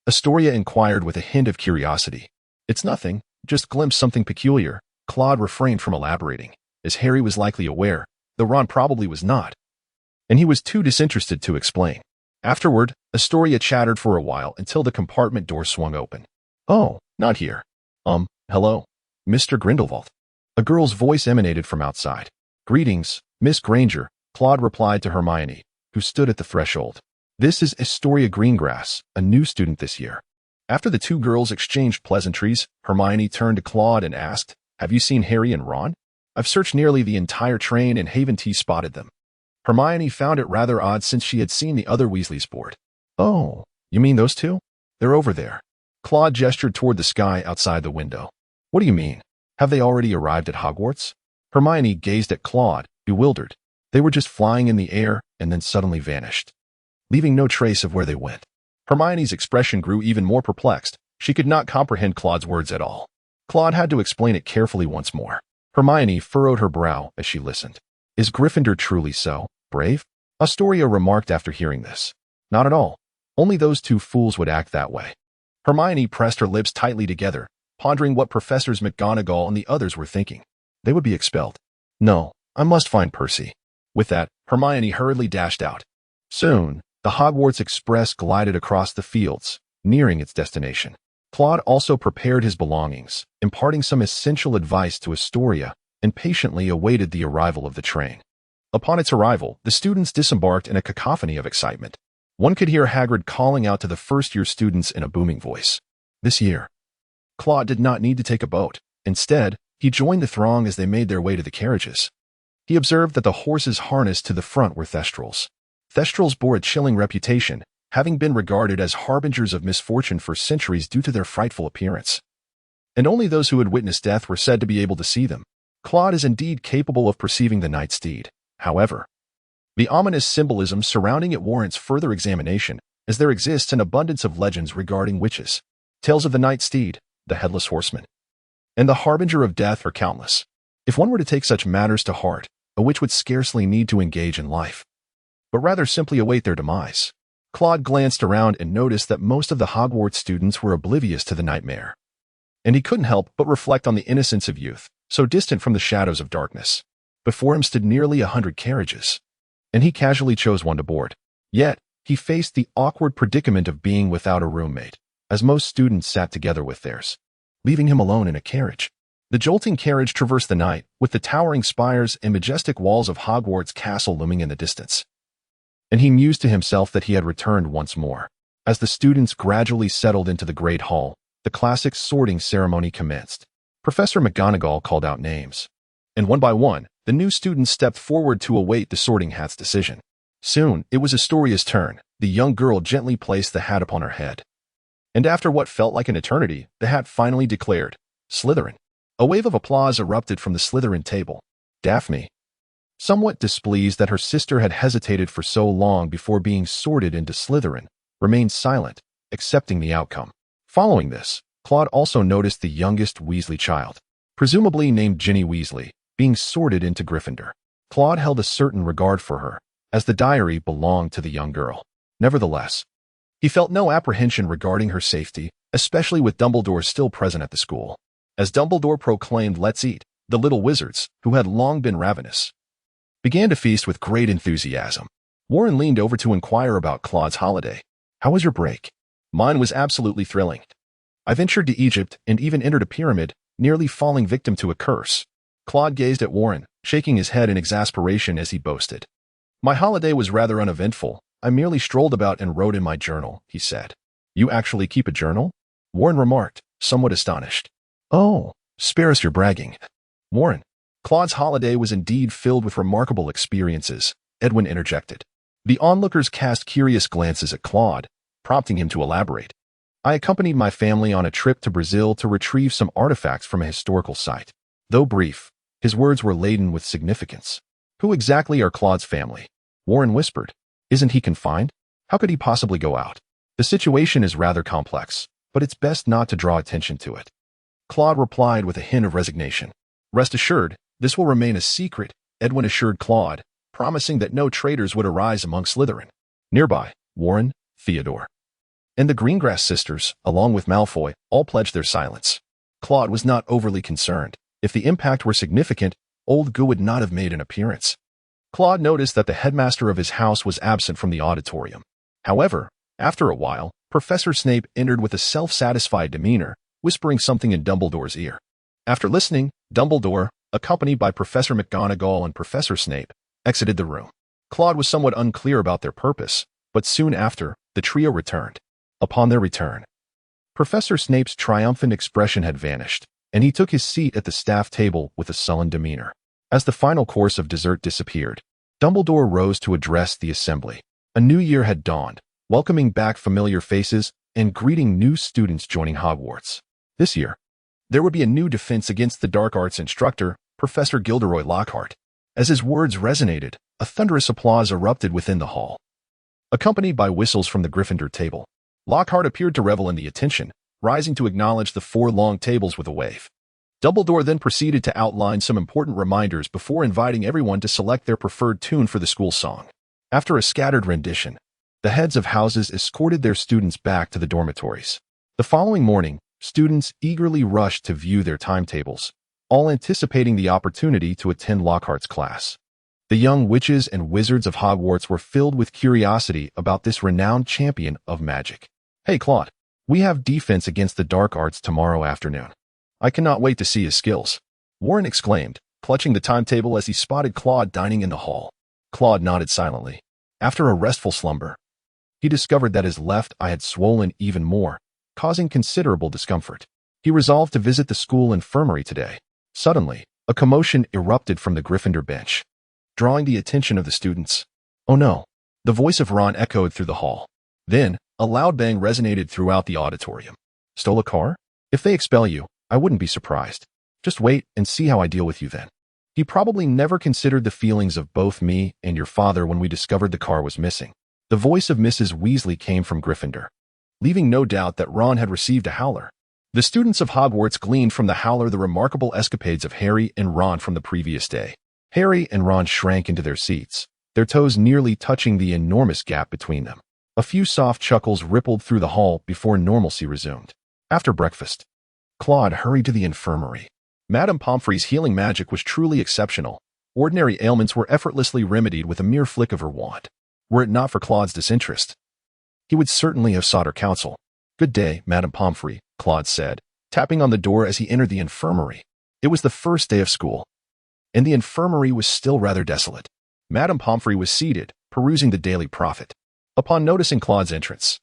Astoria inquired with a hint of curiosity. "It's nothing, just glimpsed something peculiar." Claude refrained from elaborating, as Harry was likely aware, though Ron probably was not, and he was too disinterested to explain. Afterward, Astoria chattered for a while until the compartment door swung open. "Oh, not here. Hello, Mr. Grindelwald." A girl's voice emanated from outside. "Greetings, Miss Granger," Claude replied to Hermione, who stood at the threshold. "This is Astoria Greengrass, a new student this year." After the two girls exchanged pleasantries, Hermione turned to Claude and asked, "Have you seen Harry and Ron? I've searched nearly the entire train and haven't spotted them." Hermione found it rather odd since she had seen the other Weasleys board. "Oh, you mean those two? They're over there." Claude gestured toward the sky outside the window. "What do you mean? Have they already arrived at Hogwarts?" Hermione gazed at Claude, bewildered. They were just flying in the air and then suddenly vanished, leaving no trace of where they went. Hermione's expression grew even more perplexed. She could not comprehend Claude's words at all. Claude had to explain it carefully once more. Hermione furrowed her brow as she listened. "Is Gryffindor truly so brave?" Astoria remarked after hearing this. "Not at all. Only those two fools would act that way." Hermione pressed her lips tightly together, pondering what Professors McGonagall and the others were thinking. They would be expelled. "No, I must find Percy." With that, Hermione hurriedly dashed out. Soon, the Hogwarts Express glided across the fields, nearing its destination. Claude also prepared his belongings, imparting some essential advice to Astoria, and patiently awaited the arrival of the train. Upon its arrival, the students disembarked in a cacophony of excitement. One could hear Hagrid calling out to the first-year students in a booming voice. This year, Claude did not need to take a boat. Instead, he joined the throng as they made their way to the carriages. He observed that the horses harnessed to the front were Thestrals. Thestrals bore a chilling reputation, having been regarded as harbingers of misfortune for centuries due to their frightful appearance. And only those who had witnessed death were said to be able to see them. Claude is indeed capable of perceiving the night steed. However, the ominous symbolism surrounding it warrants further examination, as there exists an abundance of legends regarding witches. Tales of the night steed, the headless horseman, and the harbinger of death are countless. If one were to take such matters to heart, a witch would scarcely need to engage in life, but rather simply await their demise. Claude glanced around and noticed that most of the Hogwarts students were oblivious to the nightmare, and he couldn't help but reflect on the innocence of youth, so distant from the shadows of darkness. Before him stood nearly 100 carriages, and he casually chose one to board. Yet, he faced the awkward predicament of being without a roommate, as most students sat together with theirs, leaving him alone in a carriage. The jolting carriage traversed the night, with the towering spires and majestic walls of Hogwarts Castle looming in the distance. And he mused to himself that he had returned once more. As the students gradually settled into the great hall, the classic sorting ceremony commenced. Professor McGonagall called out names, and one by one, the new students stepped forward to await the Sorting Hat's decision. Soon, it was Astoria's turn. The young girl gently placed the hat upon her head. And after what felt like an eternity, the hat finally declared, "Slytherin." A wave of applause erupted from the Slytherin table. Daphne, somewhat displeased that her sister had hesitated for so long before being sorted into Slytherin, remained silent, accepting the outcome. Following this, Claude also noticed the youngest Weasley child, presumably named Ginny Weasley, being sorted into Gryffindor. Claude held a certain regard for her, as the diary belonged to the young girl. Nevertheless, he felt no apprehension regarding her safety, especially with Dumbledore still present at the school. As Dumbledore proclaimed, "Let's eat," the little wizards, who had long been ravenous, began to feast with great enthusiasm. Warren leaned over to inquire about Claude's holiday. "How was your break?" "Mine was absolutely thrilling. I ventured to Egypt and even entered a pyramid, nearly falling victim to a curse." Claude gazed at Warren, shaking his head in exasperation as he boasted. "My holiday was rather uneventful. I merely strolled about and wrote in my journal," he said. "You actually keep a journal?" Warren remarked, somewhat astonished. "Oh, spare us your bragging." "Warren, Claude's holiday was indeed filled with remarkable experiences," Edwin interjected. The onlookers cast curious glances at Claude, prompting him to elaborate. "I accompanied my family on a trip to Brazil to retrieve some artifacts from a historical site." Though brief, his words were laden with significance. "Who exactly are Claude's family?" Warren whispered. "Isn't he confined? How could he possibly go out?" The situation is rather complex, but it's best not to draw attention to it. Claude replied with a hint of resignation. Rest assured, this will remain a secret, Edwin assured Claude, promising that no traitors would arise among Slytherin. Nearby, Warren, Theodore, and the Greengrass sisters, along with Malfoy, all pledged their silence. Claude was not overly concerned. If the impact were significant, old Goo would not have made an appearance. Claude noticed that the headmaster of his house was absent from the auditorium. However, after a while, Professor Snape entered with a self-satisfied demeanor, whispering something in Dumbledore's ear. After listening, Dumbledore, accompanied by Professor McGonagall and Professor Snape, exited the room. Claude was somewhat unclear about their purpose, but soon after, the trio returned. Upon their return, Professor Snape's triumphant expression had vanished, and he took his seat at the staff table with a sullen demeanor. As the final course of dessert disappeared, Dumbledore rose to address the assembly. A new year had dawned, welcoming back familiar faces and greeting new students joining Hogwarts. This year, there would be a new defense against the dark arts instructor, Professor Gilderoy Lockhart. As his words resonated, a thunderous applause erupted within the hall. Accompanied by whistles from the Gryffindor table, Lockhart appeared to revel in the attention, rising to acknowledge the 4 long tables with a wave. Dumbledore then proceeded to outline some important reminders before inviting everyone to select their preferred tune for the school song. After a scattered rendition, the heads of houses escorted their students back to the dormitories. The following morning, students eagerly rushed to view their timetables, all anticipating the opportunity to attend Lockhart's class. The young witches and wizards of Hogwarts were filled with curiosity about this renowned champion of magic. Hey Claude, we have defense against the dark arts tomorrow afternoon. I cannot wait to see his skills, Warren exclaimed, clutching the timetable as he spotted Claude dining in the hall. Claude nodded silently. After a restful slumber, he discovered that his left eye had swollen even more, causing considerable discomfort. He resolved to visit the school infirmary today. Suddenly, a commotion erupted from the Gryffindor bench, drawing the attention of the students. Oh no! The voice of Ron echoed through the hall. Then, a loud bang resonated throughout the auditorium. Stole a car? If they expel you, I wouldn't be surprised. Just wait and see how I deal with you then. He probably never considered the feelings of both me and your father when we discovered the car was missing. The voice of Mrs. Weasley came from Gryffindor, leaving no doubt that Ron had received a howler. The students of Hogwarts gleaned from the howler the remarkable escapades of Harry and Ron from the previous day. Harry and Ron shrank into their seats, their toes nearly touching the enormous gap between them. A few soft chuckles rippled through the hall before normalcy resumed. After breakfast, Claude hurried to the infirmary. Madame Pomfrey's healing magic was truly exceptional. Ordinary ailments were effortlessly remedied with a mere flick of her wand. Were it not for Claude's disinterest, he would certainly have sought her counsel. Good day, Madame Pomfrey, Claude said, tapping on the door as he entered the infirmary. It was the first day of school, and the infirmary was still rather desolate. Madame Pomfrey was seated, perusing the Daily Prophet. Upon noticing Claude's entrance,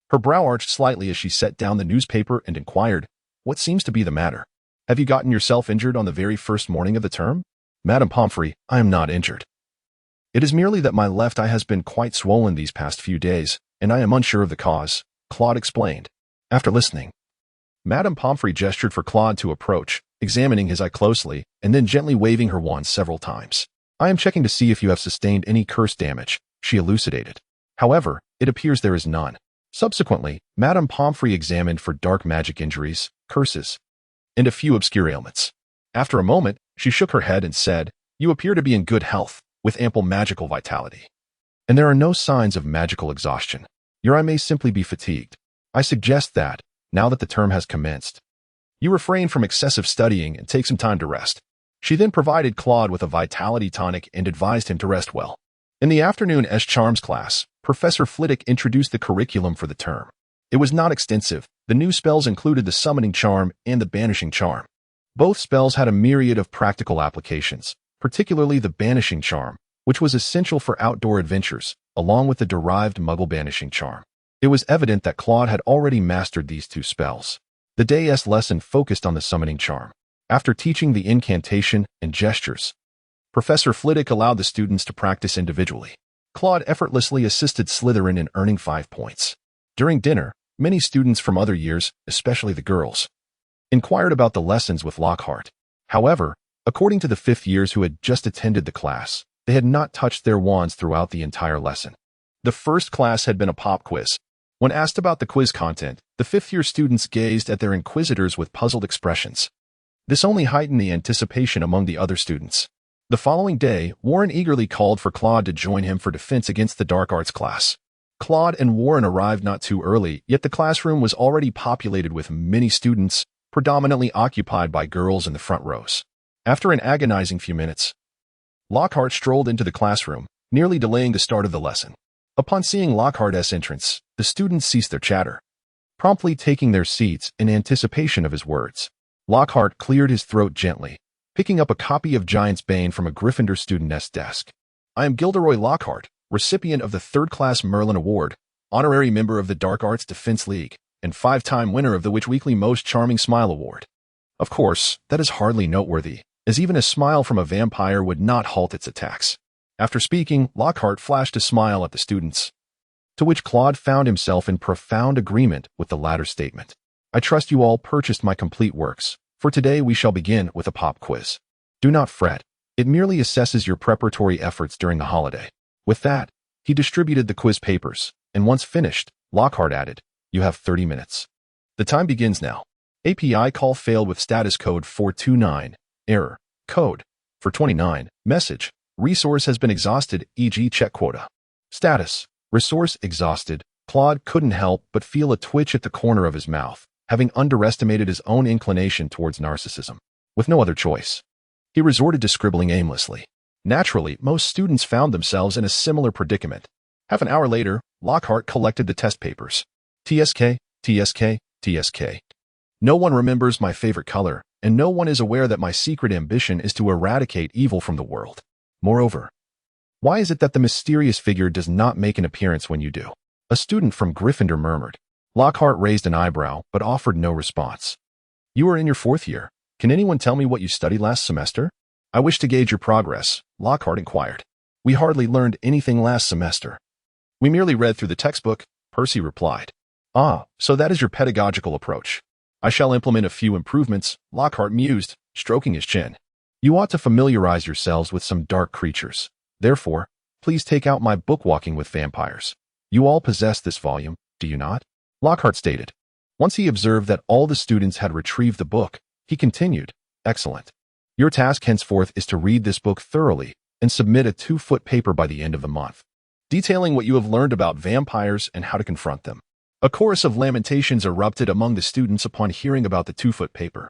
her brow arched slightly as she set down the newspaper and inquired, "What seems to be the matter? Have you gotten yourself injured on the very first morning of the term?" "Madame Pomfrey, I am not injured. It is merely that my left eye has been quite swollen these past few days, and I am unsure of the cause," Claude explained. After listening, Madame Pomfrey gestured for Claude to approach, examining his eye closely, and then gently waving her wand several times. "I am checking to see if you have sustained any curse damage," she elucidated. "However, it appears there is none." Subsequently, Madame Pomfrey examined for dark magic injuries, curses, and a few obscure ailments. After a moment, she shook her head and said, "You appear to be in good health, with ample magical vitality. And there are no signs of magical exhaustion. Your eye may simply be fatigued. I suggest that, now that the term has commenced, you refrain from excessive studying and take some time to rest." She then provided Claude with a vitality tonic and advised him to rest well. In the afternoon Charms class, Professor Flitwick introduced the curriculum for the term. It was not extensive. The new spells included the summoning charm and the banishing charm. Both spells had a myriad of practical applications, particularly the banishing charm, which was essential for outdoor adventures, along with the derived Muggle banishing charm. It was evident that Claude had already mastered these two spells. The day's lesson focused on the summoning charm. After teaching the incantation and gestures, Professor Flitwick allowed the students to practice individually. Claude effortlessly assisted Slytherin in earning 5 points. During dinner, many students from other years, especially the girls, inquired about the lessons with Lockhart. However, according to the 5th years who had just attended the class, they had not touched their wands throughout the entire lesson. The first class had been a pop quiz. When asked about the quiz content, the fifth-year students gazed at their inquisitors with puzzled expressions. This only heightened the anticipation among the other students. The following day, Warren eagerly called for Claude to join him for defense against the dark arts class. Claude and Warren arrived not too early, yet the classroom was already populated with many students, predominantly occupied by girls in the front rows. After an agonizing few minutes, Lockhart strolled into the classroom, nearly delaying the start of the lesson. Upon seeing Lockhart's entrance, the students ceased their chatter, promptly taking their seats in anticipation of his words. Lockhart cleared his throat gently, picking up a copy of Giant's Bane from a Gryffindor student's desk. I am Gilderoy Lockhart, recipient of the third-class Merlin Award, honorary member of the Dark Arts Defense League, and 5-time winner of the Witch Weekly Most Charming Smile Award. Of course, that is hardly noteworthy, as even a smile from a vampire would not halt its attacks. After speaking, Lockhart flashed a smile at the students, to which Claude found himself in profound agreement with the latter statement. I trust you all purchased my complete works, for today we shall begin with a pop quiz. Do not fret, it merely assesses your preparatory efforts during the holiday. With that, he distributed the quiz papers, and once finished, Lockhart added, you have 30 minutes. The time begins now. API call failed with status code 429, error, code, 429, message, resource has been exhausted, e.g. check quota. Status, resource exhausted. Claude couldn't help but feel a twitch at the corner of his mouth, having underestimated his own inclination towards narcissism. With no other choice, he resorted to scribbling aimlessly. Naturally, most students found themselves in a similar predicament. Half an hour later, Lockhart collected the test papers. TSK, TSK, TSK. No one remembers my favorite color, and no one is aware that my secret ambition is to eradicate evil from the world. Moreover, why is it that the mysterious figure does not make an appearance when you do? A student from Gryffindor murmured. Lockhart raised an eyebrow, but offered no response. You are in your 4th year. Can anyone tell me what you studied last semester? I wish to gauge your progress, Lockhart inquired. We hardly learned anything last semester. We merely read through the textbook, Percy replied. Ah, so that is your pedagogical approach. I shall implement a few improvements, Lockhart mused, stroking his chin. You ought to familiarize yourselves with some dark creatures. Therefore, please take out my book Walking with Vampires. You all possess this volume, do you not? Lockhart stated. Once he observed that all the students had retrieved the book, he continued, excellent. Your task henceforth is to read this book thoroughly and submit a 2-foot paper by the end of the month, detailing what you have learned about vampires and how to confront them. A chorus of lamentations erupted among the students upon hearing about the 2-foot paper.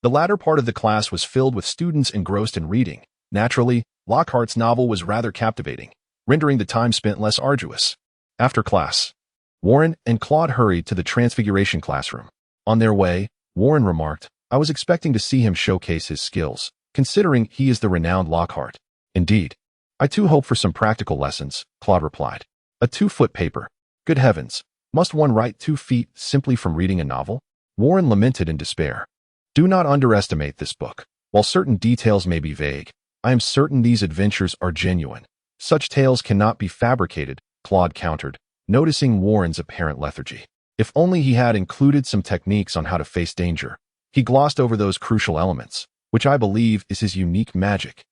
The latter part of the class was filled with students engrossed in reading. Naturally, Lockhart's novel was rather captivating, rendering the time spent less arduous. After class, Warren and Claude hurried to the Transfiguration classroom. On their way, Warren remarked, I was expecting to see him showcase his skills, considering he is the renowned Lockhart. Indeed. I too hope for some practical lessons, Claude replied. A 2-foot paper. Good heavens, must one write 2 feet simply from reading a novel? Warren lamented in despair. Do not underestimate this book. While certain details may be vague, I am certain these adventures are genuine. Such tales cannot be fabricated, Claude countered, noticing Warren's apparent lethargy. If only he had included some techniques on how to face danger. He glossed over those crucial elements, which I believe is his unique magic.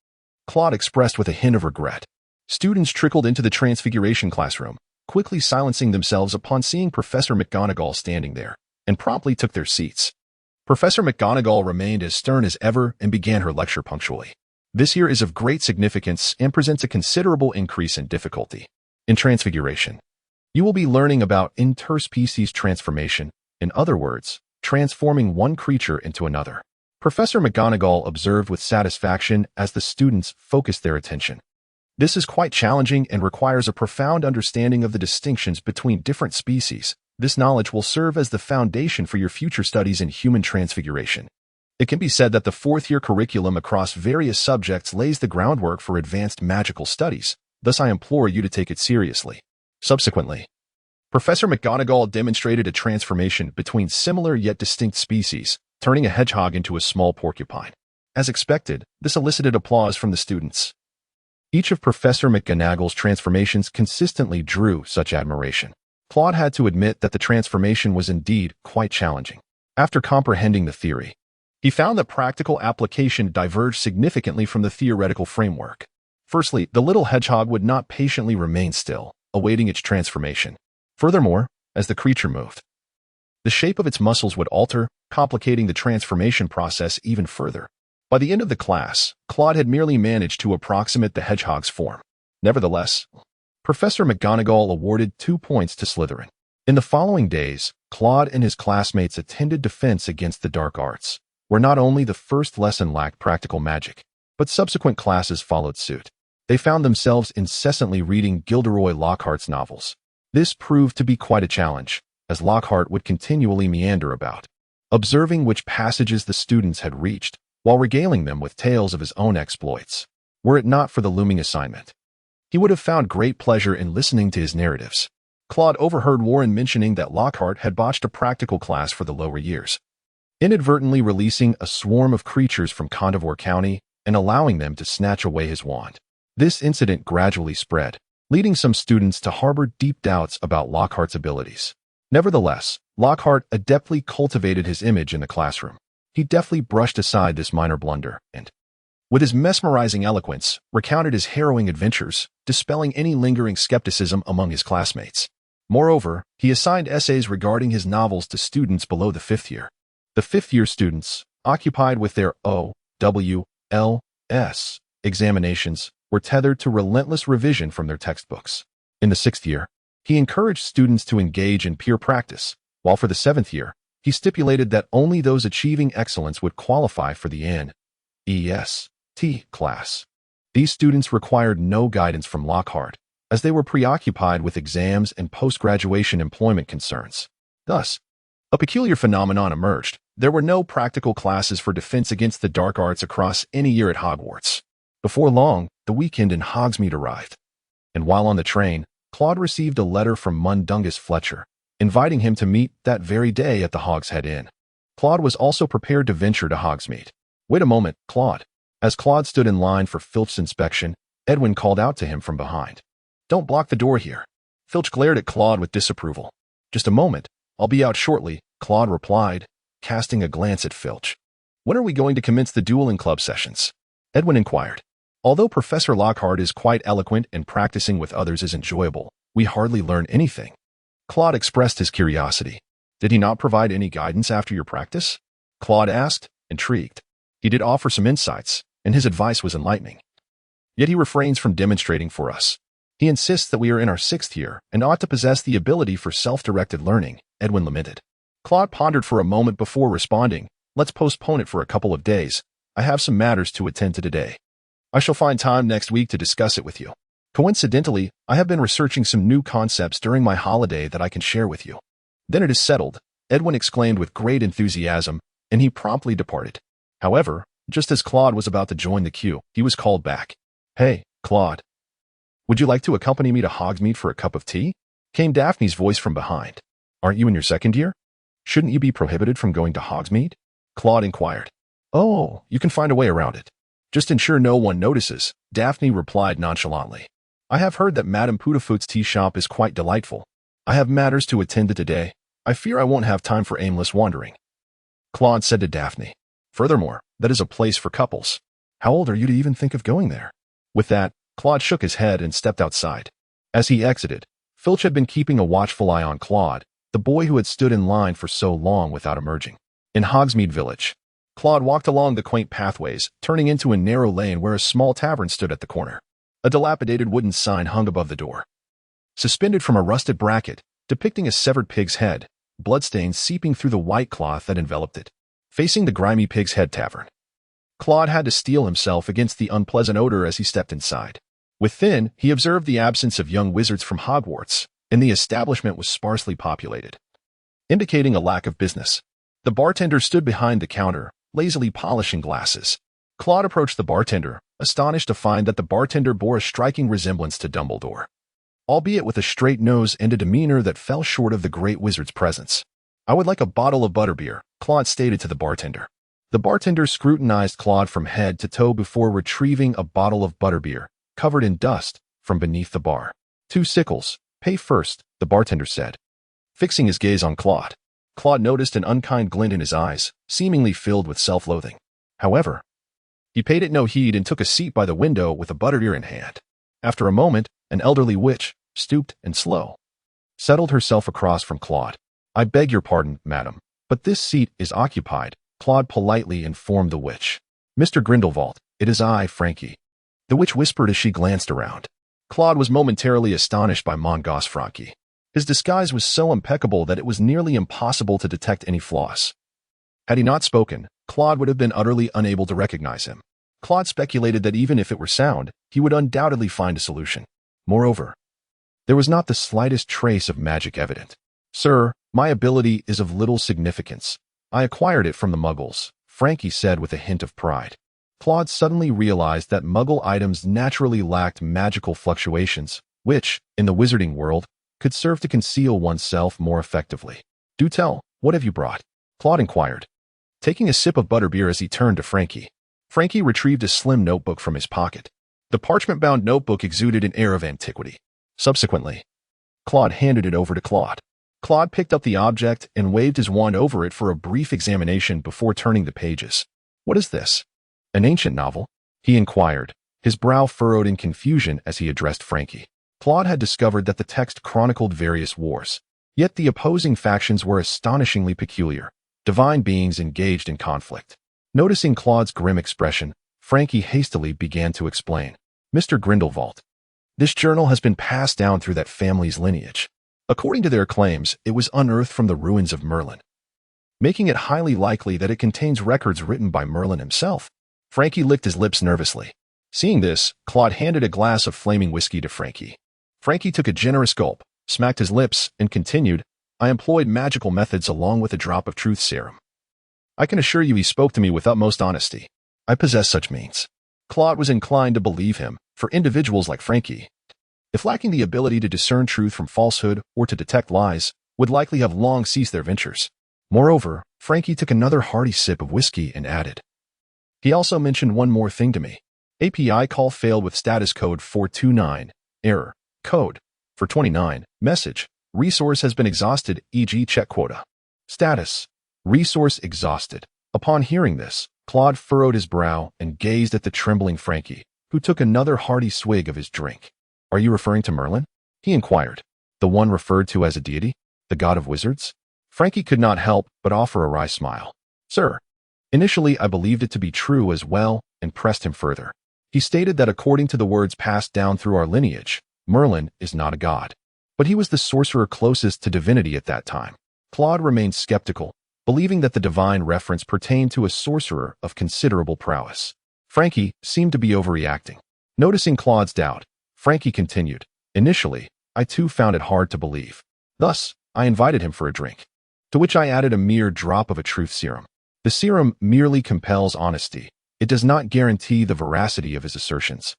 Claude expressed with a hint of regret. Students trickled into the Transfiguration classroom, quickly silencing themselves upon seeing Professor McGonagall standing there, and promptly took their seats. Professor McGonagall remained as stern as ever and began her lecture punctually. This year is of great significance and presents a considerable increase in difficulty. In Transfiguration, you will be learning about interspecies transformation, in other words, transforming one creature into another. Professor McGonagall observed with satisfaction as the students focused their attention. This is quite challenging and requires a profound understanding of the distinctions between different species. This knowledge will serve as the foundation for your future studies in human transfiguration. It can be said that the 4th-year curriculum across various subjects lays the groundwork for advanced magical studies, thus I implore you to take it seriously. Subsequently, Professor McGonagall demonstrated a transformation between similar yet distinct species, turning a hedgehog into a small porcupine. As expected, this elicited applause from the students. Each of Professor McGonagall's transformations consistently drew such admiration. Claude had to admit that the transformation was indeed quite challenging. After comprehending the theory, he found that practical application diverged significantly from the theoretical framework. Firstly, the little hedgehog would not patiently remain still, awaiting its transformation. Furthermore, as the creature moved. The shape of its muscles would alter, complicating the transformation process even further. By the end of the class, Claude had merely managed to approximate the hedgehog's form. Nevertheless, Professor McGonagall awarded 2 points to Slytherin. In the following days, Claude and his classmates attended Defense Against the Dark Arts, where not only the first lesson lacked practical magic, but subsequent classes followed suit. They found themselves incessantly reading Gilderoy Lockhart's novels. This proved to be quite a challenge, as Lockhart would continually meander about, observing which passages the students had reached, while regaling them with tales of his own exploits. Were it not for the looming assignment, he would have found great pleasure in listening to his narratives. Claude overheard Warren mentioning that Lockhart had botched a practical class for the lower years, inadvertently releasing a swarm of creatures from Condivore County and allowing them to snatch away his wand. This incident gradually spread, leading some students to harbor deep doubts about Lockhart's abilities. Nevertheless, Lockhart adeptly cultivated his image in the classroom. He deftly brushed aside this minor blunder and, with his mesmerizing eloquence, recounted his harrowing adventures, dispelling any lingering skepticism among his classmates. Moreover, he assigned essays regarding his novels to students below the 5th year. The 5th-year students, occupied with their O.W.L.S. examinations, were tethered to relentless revision from their textbooks. In the 6th year, he encouraged students to engage in peer practice, while for the 7th year, he stipulated that only those achieving excellence would qualify for the N.E.S.T. class. These students required no guidance from Lockhart, as they were preoccupied with exams and post-graduation employment concerns. Thus, a peculiar phenomenon emerged. There were no practical classes for Defense Against the Dark Arts across any year at Hogwarts. Before long, the weekend in Hogsmeade arrived, and while on the train, Claude received a letter from Mundungus Fletcher, inviting him to meet that very day at the Hogshead Inn. Claude was also prepared to venture to Hogsmeade. "Wait a moment, Claude." As Claude stood in line for Filch's inspection, Edwin called out to him from behind. "Don't block the door here." Filch glared at Claude with disapproval. "Just a moment. I'll be out shortly," Claude replied, casting a glance at Filch. "When are we going to commence the dueling club sessions?" Edwin inquired. "Although Professor Lockhart is quite eloquent and practicing with others is enjoyable, we hardly learn anything." Claude expressed his curiosity. "Did he not provide any guidance after your practice?" Claude asked, intrigued. "He did offer some insights, and his advice was enlightening. Yet he refrains from demonstrating for us. He insists that we are in our 6th year and ought to possess the ability for self-directed learning," Edwin lamented. Claude pondered for a moment before responding. "Let's postpone it for a couple of days. I have some matters to attend to today. I shall find time next week to discuss it with you. Coincidentally, I have been researching some new concepts during my holiday that I can share with you." "Then it is settled," Edwin exclaimed with great enthusiasm, and he promptly departed. However, just as Claude was about to join the queue, he was called back. "Hey, Claude. Would you like to accompany me to Hogsmeade for a cup of tea?" came Daphne's voice from behind. "Aren't you in your 2nd year? Shouldn't you be prohibited from going to Hogsmeade?" Claude inquired. "Oh, you can find a way around it. Just ensure no one notices," Daphne replied nonchalantly. "I have heard that Madame Putafoot's tea shop is quite delightful. I have matters to attend to today. I fear I won't have time for aimless wandering," Claude said to Daphne. "Furthermore, that is a place for couples. How old are you to even think of going there?" With that, Claude shook his head and stepped outside. As he exited, Filch had been keeping a watchful eye on Claude, the boy who had stood in line for so long without emerging. In Hogsmeade Village, Claude walked along the quaint pathways, turning into a narrow lane where a small tavern stood at the corner. A dilapidated wooden sign hung above the door. Suspended from a rusted bracket, depicting a severed pig's head, bloodstains seeping through the white cloth that enveloped it. Facing the grimy Pig's Head Tavern, Claude had to steel himself against the unpleasant odor as he stepped inside. Within, he observed the absence of young wizards from Hogwarts, and the establishment was sparsely populated, indicating a lack of business. The bartender stood behind the counter, lazily polishing glasses. Claude approached the bartender, astonished to find that the bartender bore a striking resemblance to Dumbledore, albeit with a straight nose and a demeanor that fell short of the great wizard's presence. "I would like a bottle of butterbeer," Claude stated to the bartender. The bartender scrutinized Claude from head to toe before retrieving a bottle of butterbeer, covered in dust, from beneath the bar. "2 sickles. Pay first," the bartender said. Fixing his gaze on Claude, Claude noticed an unkind glint in his eyes, seemingly filled with self-loathing. However, he paid it no heed and took a seat by the window with a butterbeer in hand. After a moment, an elderly witch, stooped and slow, settled herself across from Claude. "I beg your pardon, madam, but this seat is occupied," Claude politely informed the witch. "Mr. Grindelwald, it is I, Frankie," the witch whispered as she glanced around. Claude was momentarily astonished by Mongo's Frankie. His disguise was so impeccable that it was nearly impossible to detect any flaws. Had he not spoken, Claude would have been utterly unable to recognize him. Claude speculated that even if it were sound, he would undoubtedly find a solution. Moreover, there was not the slightest trace of magic evident. "Sir, my ability is of little significance. I acquired it from the Muggles," Frankie said with a hint of pride. Claude suddenly realized that Muggle items naturally lacked magical fluctuations, which, in the wizarding world, could serve to conceal oneself more effectively. "Do tell, what have you brought?" Claude inquired, taking a sip of butterbeer as he turned to Frankie. Frankie retrieved a slim notebook from his pocket. The parchment-bound notebook exuded an air of antiquity. Subsequently, Claude handed it over to Claude. Claude picked up the object and waved his wand over it for a brief examination before turning the pages. "What is this? An ancient novel?" he inquired, his brow furrowed in confusion as he addressed Frankie. Claude had discovered that the text chronicled various wars, yet the opposing factions were astonishingly peculiar, divine beings engaged in conflict. Noticing Claude's grim expression, Frankie hastily began to explain. "Mr. Grindelwald, this journal has been passed down through that family's lineage. According to their claims, it was unearthed from the ruins of Merlin, making it highly likely that it contains records written by Merlin himself." Frankie licked his lips nervously. Seeing this, Claude handed a glass of flaming whiskey to Frankie. Frankie took a generous gulp, smacked his lips, and continued, "I employed magical methods along with a drop of truth serum. I can assure you he spoke to me with utmost honesty. I possess such means." Claude was inclined to believe him, for individuals like Frankie, if lacking the ability to discern truth from falsehood or to detect lies, would likely have long ceased their ventures. Moreover, Frankie took another hearty sip of whiskey and added, "He also mentioned one more thing to me. API call failed with status code 429, error, code, for 29, message, resource has been exhausted, e.g. check quota. Status, resource exhausted." Upon hearing this, Claude furrowed his brow and gazed at the trembling Frankie, who took another hearty swig of his drink. "Are you referring to Merlin?" he inquired. "The one referred to as a deity? The god of wizards?" Frankie could not help but offer a wry smile. "Sir, initially I believed it to be true as well and pressed him further. He stated that according to the words passed down through our lineage, Merlin is not a god, but he was the sorcerer closest to divinity at that time." Claude remained skeptical, believing that the divine reference pertained to a sorcerer of considerable prowess. Frankie seemed to be overreacting. Noticing Claude's doubt, Frankie continued, "Initially, I too found it hard to believe. Thus, I invited him for a drink, to which I added a mere drop of a truth serum. The serum merely compels honesty. It does not guarantee the veracity of his assertions.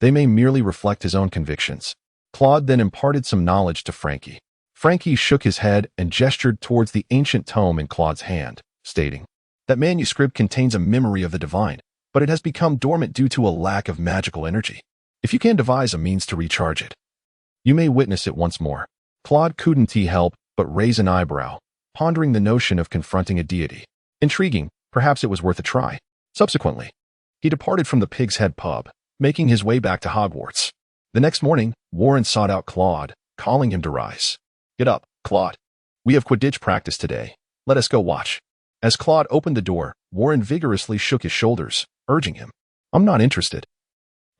They may merely reflect his own convictions." Claude then imparted some knowledge to Frankie. Frankie shook his head and gestured towards the ancient tome in Claude's hand, stating, "That manuscript contains a memory of the divine, but it has become dormant due to a lack of magical energy. If you can devise a means to recharge it, you may witness it once more." Claude couldn't help but raise an eyebrow, pondering the notion of confronting a deity. Intriguing, perhaps it was worth a try. Subsequently, he departed from the Pig's Head pub, making his way back to Hogwarts. The next morning, Warren sought out Claude, calling him to rise. "Get up, Claude. We have Quidditch practice today. Let us go watch." As Claude opened the door, Warren vigorously shook his shoulders, urging him, "I'm not interested."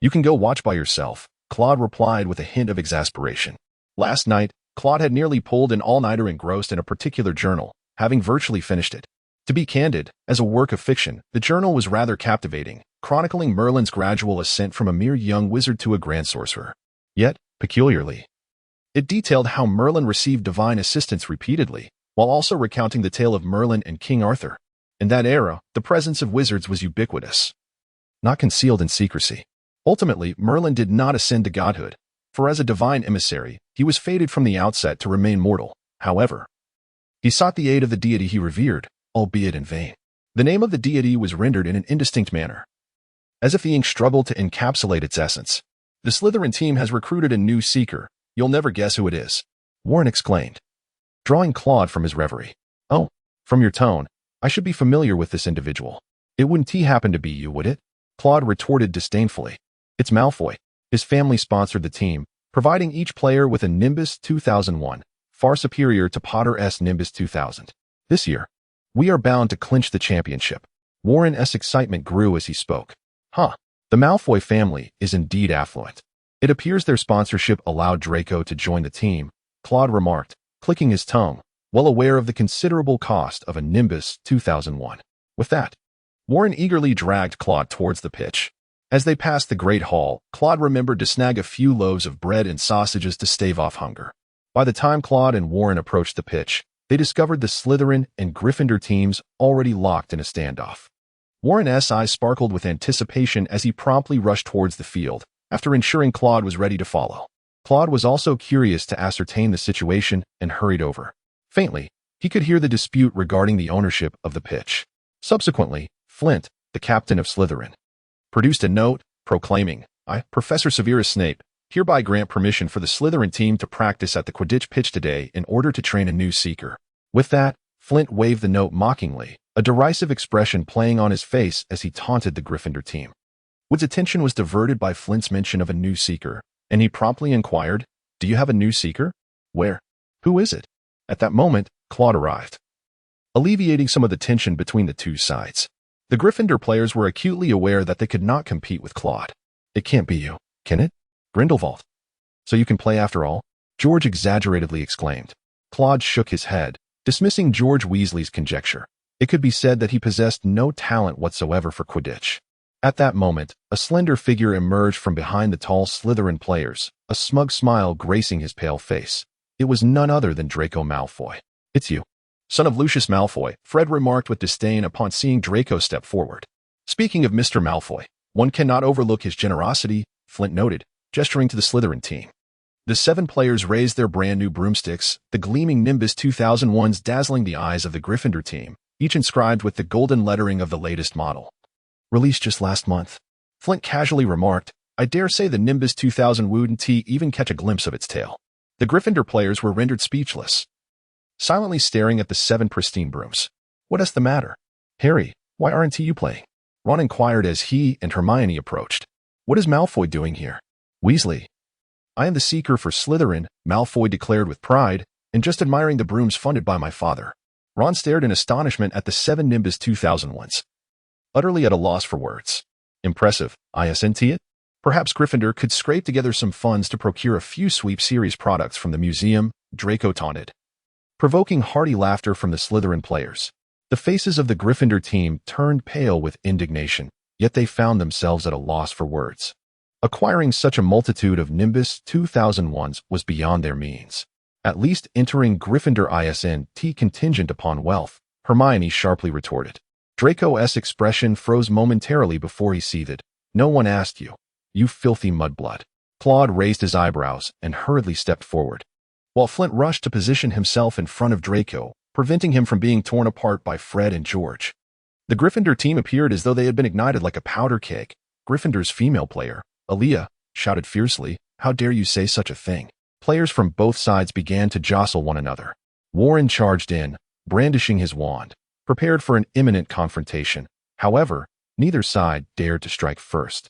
"You can go watch by yourself," Claude replied with a hint of exasperation. Last night, Claude had nearly pulled an all-nighter engrossed in a particular journal, having virtually finished it. To be candid, as a work of fiction, the journal was rather captivating, chronicling Merlin's gradual ascent from a mere young wizard to a grand sorcerer. Yet, peculiarly, it detailed how Merlin received divine assistance repeatedly, while also recounting the tale of Merlin and King Arthur. In that era, the presence of wizards was ubiquitous, not concealed in secrecy. Ultimately, Merlin did not ascend to godhood, for as a divine emissary, he was fated from the outset to remain mortal. However, he sought the aid of the deity he revered, albeit in vain. The name of the deity was rendered in an indistinct manner, as if the ink struggled to encapsulate its essence. "The Slytherin team has recruited a new seeker. You'll never guess who it is," Warren exclaimed, drawing Claude from his reverie. "Oh, from your tone, I should be familiar with this individual. It wouldn't happen to be you, would it?" Claude retorted disdainfully. "It's Malfoy. His family sponsored the team, providing each player with a Nimbus 2001, far superior to Potter's Nimbus 2000. This year, we are bound to clinch the championship. Warren's excitement grew as he spoke. Huh. The Malfoy family is indeed affluent. It appears their sponsorship allowed Draco to join the team, Claude remarked, clicking his tongue, well aware of the considerable cost of a Nimbus 2001. With that, Warren eagerly dragged Claude towards the pitch. As they passed the Great Hall, Claude remembered to snag a few loaves of bread and sausages to stave off hunger. By the time Claude and Warren approached the pitch, they discovered the Slytherin and Gryffindor teams already locked in a standoff. Warren's eyes sparkled with anticipation as he promptly rushed towards the field, after ensuring Claude was ready to follow. Claude was also curious to ascertain the situation and hurried over. Faintly, he could hear the dispute regarding the ownership of the pitch. Subsequently, Flint, the captain of Slytherin, produced a note proclaiming, I, Professor Severus Snape, hereby grant permission for the Slytherin team to practice at the Quidditch pitch today in order to train a new seeker. With that, Flint waved the note mockingly, a derisive expression playing on his face as he taunted the Gryffindor team. Wood's attention was diverted by Flint's mention of a new seeker, and he promptly inquired, Do you have a new seeker? Where? Who is it? At that moment, Claude arrived, alleviating some of the tension between the two sides. The Gryffindor players were acutely aware that they could not compete with Claude. It can't be you, can it? Grindelwald. So you can play after all? George exaggeratedly exclaimed. Claude shook his head, dismissing George Weasley's conjecture. It could be said that he possessed no talent whatsoever for Quidditch. At that moment, a slender figure emerged from behind the tall Slytherin players, a smug smile gracing his pale face. It was none other than Draco Malfoy. It's you, son of Lucius Malfoy, Fred remarked with disdain upon seeing Draco step forward. Speaking of Mr. Malfoy, one cannot overlook his generosity, Flint noted, gesturing to the Slytherin team. The 7 players raised their brand-new broomsticks, the gleaming Nimbus 2001s dazzling the eyes of the Gryffindor team, each inscribed with the golden lettering of the latest model. Released just last month. Flint casually remarked, I dare say the Nimbus 2000 wouldn't even catch a glimpse of its tail. The Gryffindor players were rendered speechless, silently staring at the 7 pristine brooms. What is the matter? Harry, why aren't you playing? Ron inquired as he and Hermione approached. What is Malfoy doing here? Weasley. I am the seeker for Slytherin, Malfoy declared with pride, and just admiring the brooms funded by my father. Ron stared in astonishment at the 7 Nimbus 2001s, utterly at a loss for words. Impressive, isn't it? Perhaps Gryffindor could scrape together some funds to procure a few Sweep Series products from the museum, Draco taunted, provoking hearty laughter from the Slytherin players. The faces of the Gryffindor team turned pale with indignation, yet they found themselves at a loss for words. Acquiring such a multitude of Nimbus 2001s was beyond their means. At least entering Gryffindor isn't contingent upon wealth, Hermione sharply retorted. Draco's expression froze momentarily before he seethed. No one asked you, you filthy mudblood. Claude raised his eyebrows and hurriedly stepped forward, while Flint rushed to position himself in front of Draco, preventing him from being torn apart by Fred and George. The Gryffindor team appeared as though they had been ignited like a powder keg. Gryffindor's female player, Aaliyah, shouted fiercely, How dare you say such a thing? Players from both sides began to jostle one another. Warren charged in, brandishing his wand, prepared for an imminent confrontation. However, neither side dared to strike first,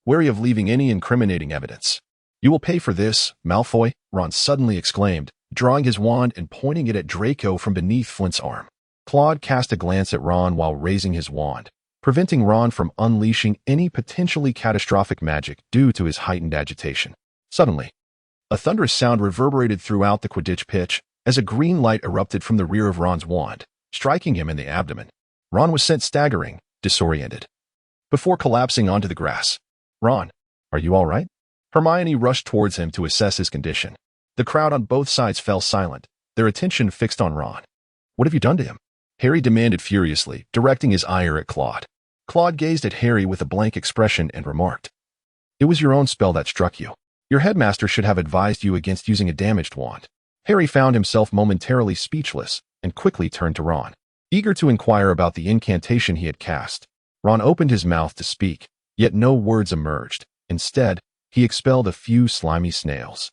wary of leaving any incriminating evidence. You will pay for this, Malfoy, Ron suddenly exclaimed, drawing his wand and pointing it at Draco from beneath Flint's arm. Claude cast a glance at Ron while raising his wand, preventing Ron from unleashing any potentially catastrophic magic due to his heightened agitation. Suddenly, a thunderous sound reverberated throughout the Quidditch pitch as a green light erupted from the rear of Ron's wand, striking him in the abdomen. Ron was sent staggering, disoriented, before collapsing onto the grass. Ron, are you all right? Hermione rushed towards him to assess his condition. The crowd on both sides fell silent, their attention fixed on Ron. What have you done to him? Harry demanded furiously, directing his ire at Claude. Claude gazed at Harry with a blank expression and remarked, It was your own spell that struck you. Your headmaster should have advised you against using a damaged wand. Harry found himself momentarily speechless and quickly turned to Ron, eager to inquire about the incantation he had cast. Ron opened his mouth to speak, yet no words emerged. Instead, he expelled a few slimy snails.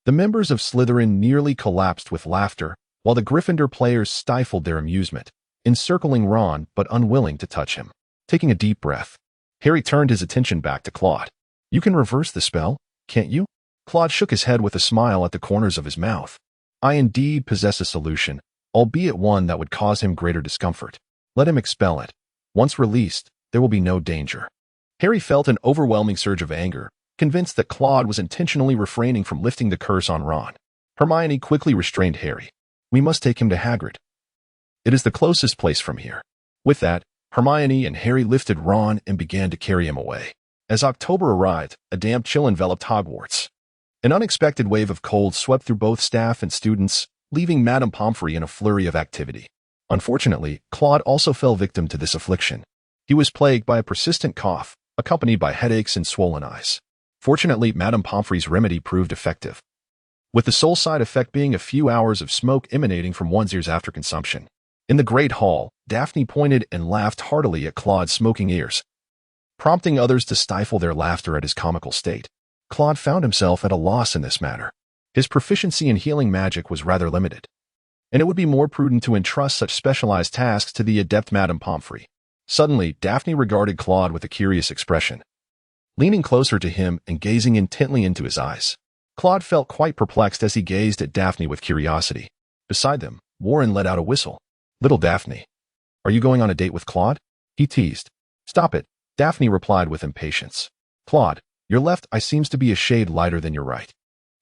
The members of Slytherin nearly collapsed with laughter, while the Gryffindor players stifled their amusement, encircling Ron but unwilling to touch him. Taking a deep breath, Harry turned his attention back to Claude. You can reverse the spell, can't you? Claude shook his head with a smile at the corners of his mouth. I indeed possess a solution, albeit one that would cause him greater discomfort. Let him expel it. Once released, there will be no danger. Harry felt an overwhelming surge of anger, convinced that Claude was intentionally refraining from lifting the curse on Ron. Hermione quickly restrained Harry. We must take him to Hagrid. It is the closest place from here. With that, Hermione and Harry lifted Ron and began to carry him away. As October arrived, a damp chill enveloped Hogwarts. An unexpected wave of cold swept through both staff and students, leaving Madame Pomfrey in a flurry of activity. Unfortunately, Claude also fell victim to this affliction. He was plagued by a persistent cough, accompanied by headaches and swollen eyes. Fortunately, Madame Pomfrey's remedy proved effective, with the sole side effect being a few hours of smoke emanating from one's ears after consumption. In the Great Hall, Daphne pointed and laughed heartily at Claude's smoking ears, prompting others to stifle their laughter at his comical state. Claude found himself at a loss in this matter. His proficiency in healing magic was rather limited, and it would be more prudent to entrust such specialized tasks to the adept Madame Pomfrey. Suddenly, Daphne regarded Claude with a curious expression, leaning closer to him and gazing intently into his eyes. Claude felt quite perplexed as he gazed at Daphne with curiosity. Beside them, Warren let out a whistle. Little Daphne, are you going on a date with Claude? He teased. Stop it, Daphne replied with impatience. Claude, your left eye seems to be a shade lighter than your right.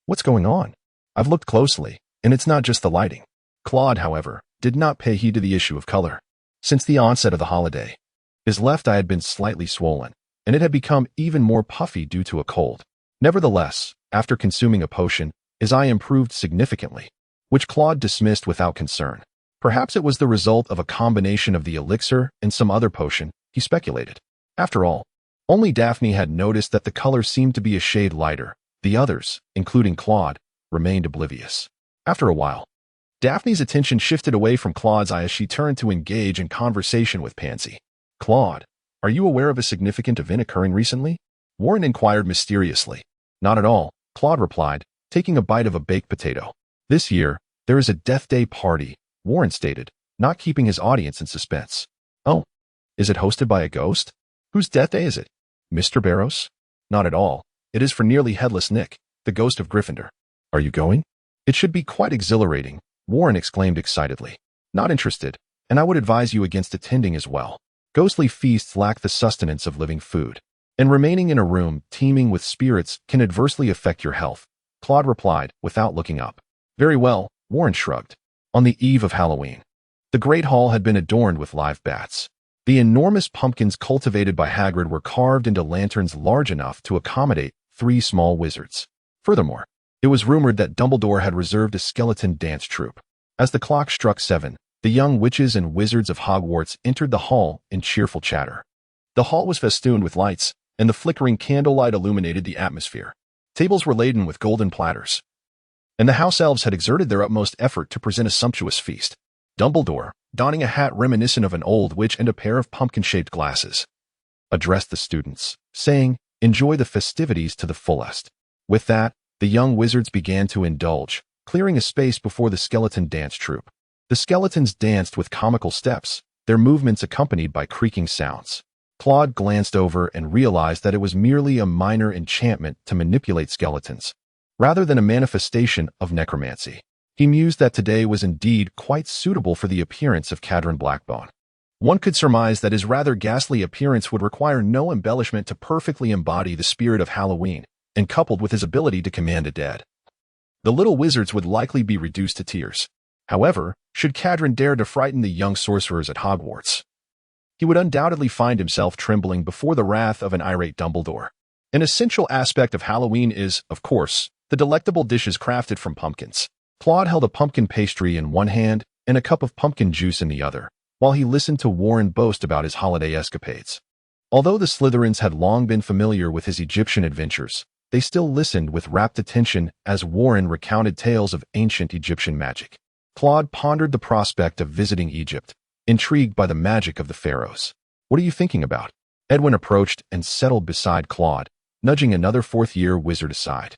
What's going on? I've looked closely, and it's not just the lighting. Claude, however, did not pay heed to the issue of color. Since the onset of the holiday, his left eye had been slightly swollen, and it had become even more puffy due to a cold. Nevertheless, after consuming a potion, his eye improved significantly, which Claude dismissed without concern. Perhaps it was the result of a combination of the elixir and some other potion, he speculated. After all, only Daphne had noticed that the color seemed to be a shade lighter. The others, including Claude, remained oblivious. After a while, Daphne's attention shifted away from Claude's eye as she turned to engage in conversation with Pansy. Claude, are you aware of a significant event occurring recently? Warren inquired mysteriously. Not at all, Claude replied, taking a bite of a baked potato. This year, there is a Death Day party, Warren stated, not keeping his audience in suspense. Oh, is it hosted by a ghost? Whose Death Day is it? Mr. Barrows? Not at all. It is for nearly headless Nick, the ghost of Gryffindor. Are you going? It should be quite exhilarating, Warren exclaimed excitedly. Not interested, and I would advise you against attending as well. Ghostly feasts lack the sustenance of living food, and remaining in a room teeming with spirits can adversely affect your health, Claude replied without looking up. Very well, Warren shrugged. On the eve of Halloween, the Great Hall had been adorned with live bats. The enormous pumpkins cultivated by Hagrid were carved into lanterns large enough to accommodate 3 small wizards. Furthermore, it was rumored that Dumbledore had reserved a skeleton dance troupe. As the clock struck 7, the young witches and wizards of Hogwarts entered the hall in cheerful chatter. The hall was festooned with lights, and the flickering candlelight illuminated the atmosphere. Tables were laden with golden platters, and the house elves had exerted their utmost effort to present a sumptuous feast. Dumbledore, donning a hat reminiscent of an old witch and a pair of pumpkin-shaped glasses, addressed the students, saying, "Enjoy the festivities to the fullest." With that, the young wizards began to indulge, clearing a space before the skeleton dance troupe. The skeletons danced with comical steps, their movements accompanied by creaking sounds. Claude glanced over and realized that it was merely a minor enchantment to manipulate skeletons, rather than a manifestation of necromancy. He mused that today was indeed quite suitable for the appearance of Cadron Blackbone. One could surmise that his rather ghastly appearance would require no embellishment to perfectly embody the spirit of Halloween, and coupled with his ability to command the dead, the little wizards would likely be reduced to tears. However, should Cadron dare to frighten the young sorcerers at Hogwarts, he would undoubtedly find himself trembling before the wrath of an irate Dumbledore. An essential aspect of Halloween is, of course, the delectable dishes crafted from pumpkins. Claude held a pumpkin pastry in one hand and a cup of pumpkin juice in the other, while he listened to Warren boast about his holiday escapades. Although the Slytherins had long been familiar with his Egyptian adventures, they still listened with rapt attention as Warren recounted tales of ancient Egyptian magic. Claude pondered the prospect of visiting Egypt, intrigued by the magic of the pharaohs. What are you thinking about? Edwin approached and settled beside Claude, nudging another fourth-year wizard aside.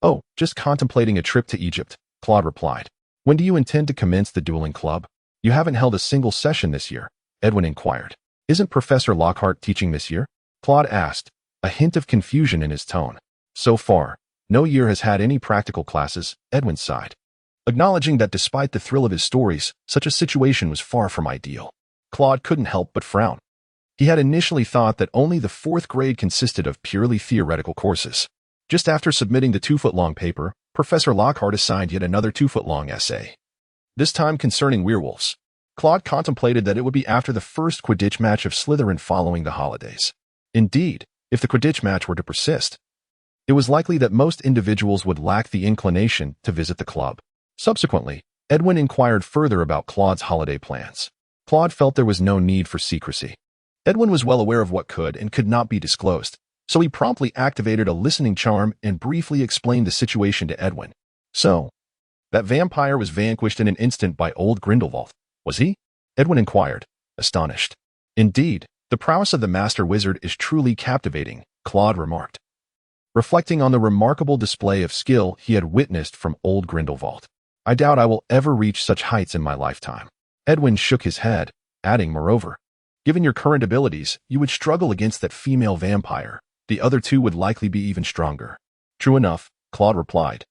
Oh, just contemplating a trip to Egypt, Claude replied. When do you intend to commence the dueling club? You haven't held a single session this year, Edwin inquired. Isn't Professor Lockhart teaching this year? Claude asked, a hint of confusion in his tone. So far, no year has had any practical classes, Edwin sighed. acknowledging that despite the thrill of his stories, such a situation was far from ideal. Claude couldn't help but frown. He had initially thought that only the 4th grade consisted of purely theoretical courses. Just after submitting the 2-foot-long paper, Professor Lockhart assigned yet another 2-foot-long essay. This time concerning werewolves. Claude contemplated that it would be after the first Quidditch match of Slytherin following the holidays. Indeed, if the Quidditch match were to persist, it was likely that most individuals would lack the inclination to visit the club. Subsequently, Edwin inquired further about Claude's holiday plans. Claude felt there was no need for secrecy. Edwin was well aware of what could and could not be disclosed, so he promptly activated a listening charm and briefly explained the situation to Edwin. So, that vampire was vanquished in an instant by old Grindelwald, was he? Edwin inquired, astonished. Indeed, the prowess of the master wizard is truly captivating, Claude remarked, reflecting on the remarkable display of skill he had witnessed from old Grindelwald. I doubt I will ever reach such heights in my lifetime. Edwin shook his head, adding, moreover, given your current abilities, you would struggle against that female vampire. The other two would likely be even stronger. True enough, Claude replied,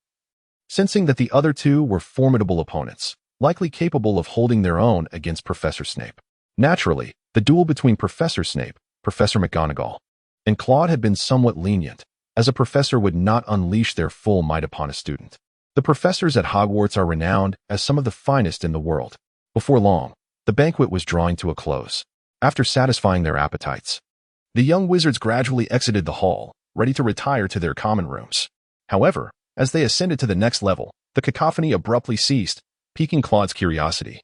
sensing that the other two were formidable opponents, likely capable of holding their own against Professor Snape. Naturally, the duel between Professor Snape, Professor McGonagall, and Claude had been somewhat lenient, as a professor would not unleash their full might upon a student. The professors at Hogwarts are renowned as some of the finest in the world. Before long, the banquet was drawing to a close. After satisfying their appetites, the young wizards gradually exited the hall, ready to retire to their common rooms. However, as they ascended to the next level, the cacophony abruptly ceased, piquing Claude's curiosity,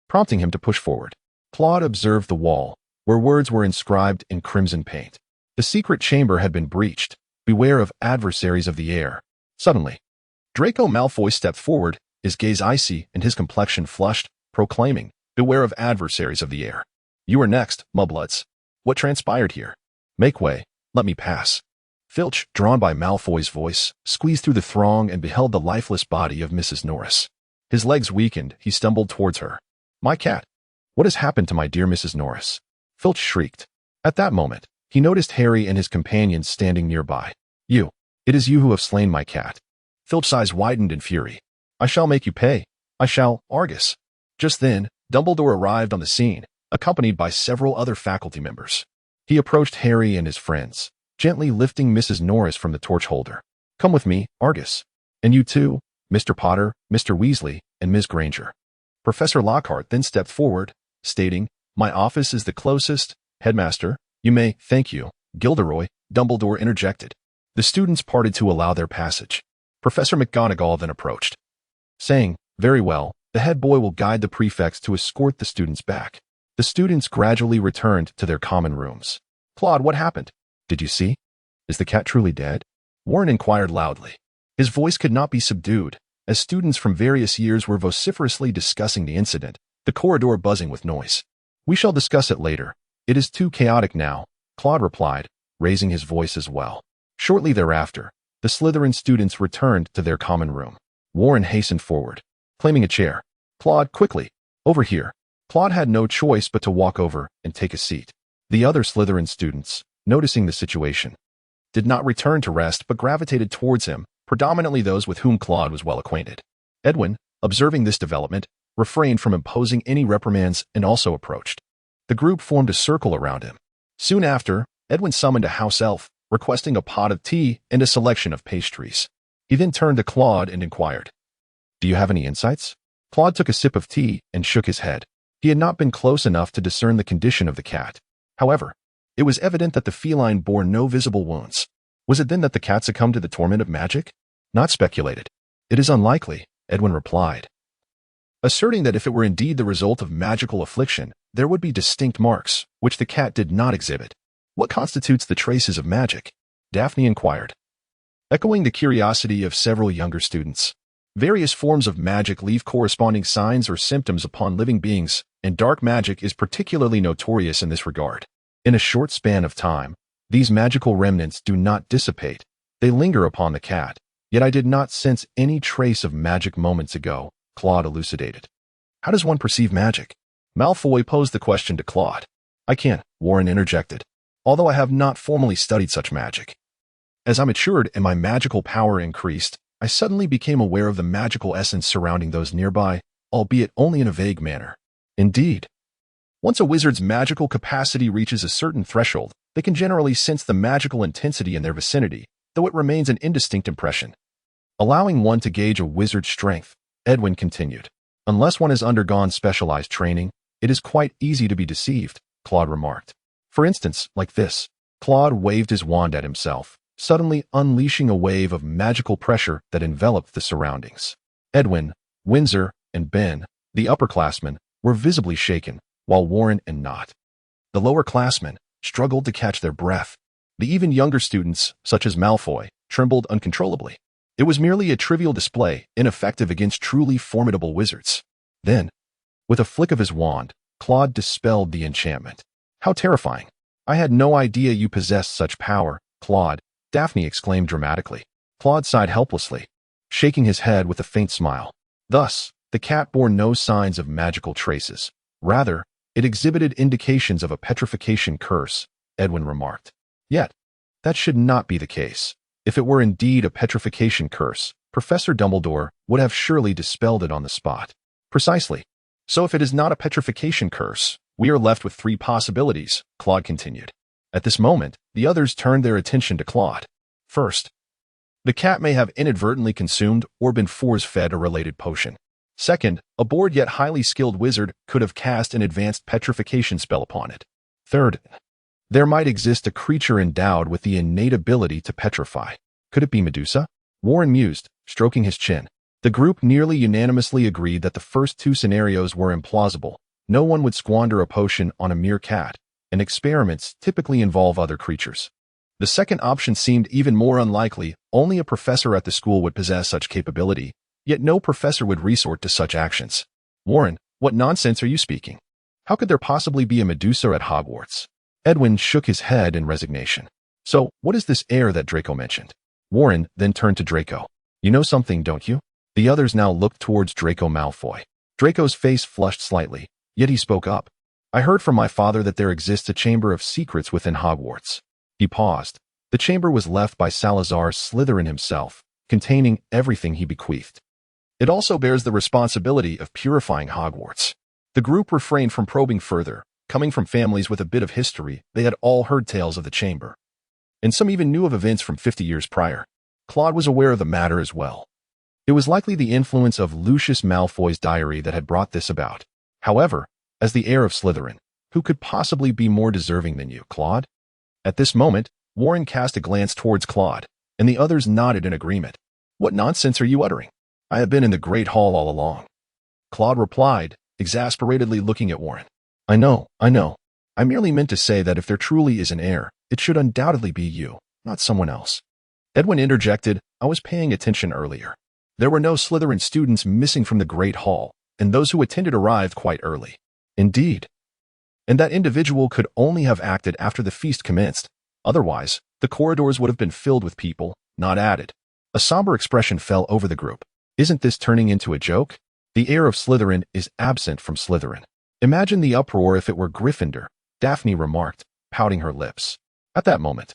prompting him to push forward. Claude observed the wall, where words were inscribed in crimson paint. The secret chamber had been breached. Beware of adversaries of the air. Suddenly, Draco Malfoy stepped forward, his gaze icy and his complexion flushed, proclaiming, beware of adversaries of the air. You are next, mudbloods. What transpired here? Make way, let me pass. Filch, drawn by Malfoy's voice, squeezed through the throng and beheld the lifeless body of Mrs. Norris. His legs weakened, he stumbled towards her. My cat! What has happened to my dear Mrs. Norris? Filch shrieked. At that moment, he noticed Harry and his companions standing nearby. You! It is you who have slain my cat. Filch's eyes widened in fury. I shall make you pay. I shall, Argus. Just then, Dumbledore arrived on the scene, accompanied by several other faculty members. He approached Harry and his friends, gently lifting Mrs. Norris from the torch holder. Come with me, Argus. And you too, Mr. Potter, Mr. Weasley, and Miss Granger. Professor Lockhart then stepped forward, stating, My office is the closest. Headmaster, you may, thank you, Gilderoy, Dumbledore interjected. The students parted to allow their passage. Professor McGonagall then approached, saying, Very well, the head boy will guide the prefects to escort the students back. The students gradually returned to their common rooms. Claude, what happened? Did you see? Is the cat truly dead? Warren inquired loudly. His voice could not be subdued, as students from various years were vociferously discussing the incident, the corridor buzzing with noise. We shall discuss it later. It is too chaotic now, Claude replied, raising his voice as well. Shortly thereafter, the Slytherin students returned to their common room. Warren hastened forward, claiming a chair. Claude, quickly, over here. Claude had no choice but to walk over and take a seat. The other Slytherin students, noticing the situation, did not return to rest but gravitated towards him, predominantly those with whom Claude was well acquainted. Edwin, observing this development, refrained from imposing any reprimands and also approached. The group formed a circle around him. Soon after, Edwin summoned a house elf, requesting a pot of tea and a selection of pastries. He then turned to Claude and inquired, Do you have any insights? Claude took a sip of tea and shook his head. He had not been close enough to discern the condition of the cat. However, it was evident that the feline bore no visible wounds. Was it then that the cat succumbed to the torment of magic? Not speculated. It is unlikely, Edwin replied, asserting that if it were indeed the result of magical affliction, there would be distinct marks, which the cat did not exhibit. What constitutes the traces of magic? Daphne inquired, echoing the curiosity of several younger students. Various forms of magic leave corresponding signs or symptoms upon living beings, and dark magic is particularly notorious in this regard. In a short span of time, these magical remnants do not dissipate. They linger upon the cat. Yet I did not sense any trace of magic moments ago, Claude elucidated. How does one perceive magic? Malfoy posed the question to Claude. I can't, Warren interjected, although I have not formally studied such magic. As I matured and my magical power increased, I suddenly became aware of the magical essence surrounding those nearby, albeit only in a vague manner. Indeed, once a wizard's magical capacity reaches a certain threshold, they can generally sense the magical intensity in their vicinity, though it remains an indistinct impression. Allowing one to gauge a wizard's strength, Edwin continued. Unless one has undergone specialized training, it is quite easy to be deceived, Claude remarked. For instance, like this. Claude waved his wand at himself, suddenly unleashing a wave of magical pressure that enveloped the surroundings. Edwin, Windsor, and Ben, the upperclassmen, were visibly shaken, while Warren and Knott, the lowerclassmen, struggled to catch their breath. The even younger students, such as Malfoy, trembled uncontrollably. It was merely a trivial display, ineffective against truly formidable wizards. Then, with a flick of his wand, Claude dispelled the enchantment. How terrifying! I had no idea you possessed such power, Claude, Daphne exclaimed dramatically. Claude sighed helplessly, shaking his head with a faint smile. Thus, the cat bore no signs of magical traces. Rather, it exhibited indications of a petrification curse, Edwin remarked. Yet, that should not be the case. If it were indeed a petrification curse, Professor Dumbledore would have surely dispelled it on the spot. Precisely. So if it is not a petrification curse, we are left with three possibilities, Claude continued. At this moment, the others turned their attention to Claude. First, the cat may have inadvertently consumed or been force-fed a related potion. Second, a bored yet highly skilled wizard could have cast an advanced petrification spell upon it. Third, there might exist a creature endowed with the innate ability to petrify. Could it be Medusa? Warren mused, stroking his chin. The group nearly unanimously agreed that the first two scenarios were implausible. No one would squander a potion on a mere cat, and experiments typically involve other creatures. The second option seemed even more unlikely. Only a professor at the school would possess such capability, yet no professor would resort to such actions. Warren, what nonsense are you speaking? How could there possibly be a Medusa at Hogwarts? Edwin shook his head in resignation. So, what is this air that Draco mentioned? Warren then turned to Draco. You know something, don't you? The others now looked towards Draco Malfoy. Draco's face flushed slightly, yet he spoke up. I heard from my father that there exists a chamber of secrets within Hogwarts. He paused. The chamber was left by Salazar Slytherin himself, containing everything he bequeathed. It also bears the responsibility of purifying Hogwarts. The group refrained from probing further. Coming from families with a bit of history, they had all heard tales of the chamber. And some even knew of events from 50 years prior. Claude was aware of the matter as well. It was likely the influence of Lucius Malfoy's diary that had brought this about. However, as the heir of Slytherin, who could possibly be more deserving than you, Claude? At this moment, Warren cast a glance towards Claude, and the others nodded in agreement. What nonsense are you uttering? I have been in the Great Hall all along. Claude replied, exasperatedly looking at Warren. I know. I merely meant to say that if there truly is an heir, it should undoubtedly be you, not someone else. Edwin interjected, I was paying attention earlier. There were no Slytherin students missing from the Great Hall, and those who attended arrived quite early. Indeed. And that individual could only have acted after the feast commenced. Otherwise, the corridors would have been filled with people, not added. A somber expression fell over the group. Isn't this turning into a joke? The heir of Slytherin is absent from Slytherin. Imagine the uproar if it were Gryffindor, Daphne remarked, pouting her lips. At that moment,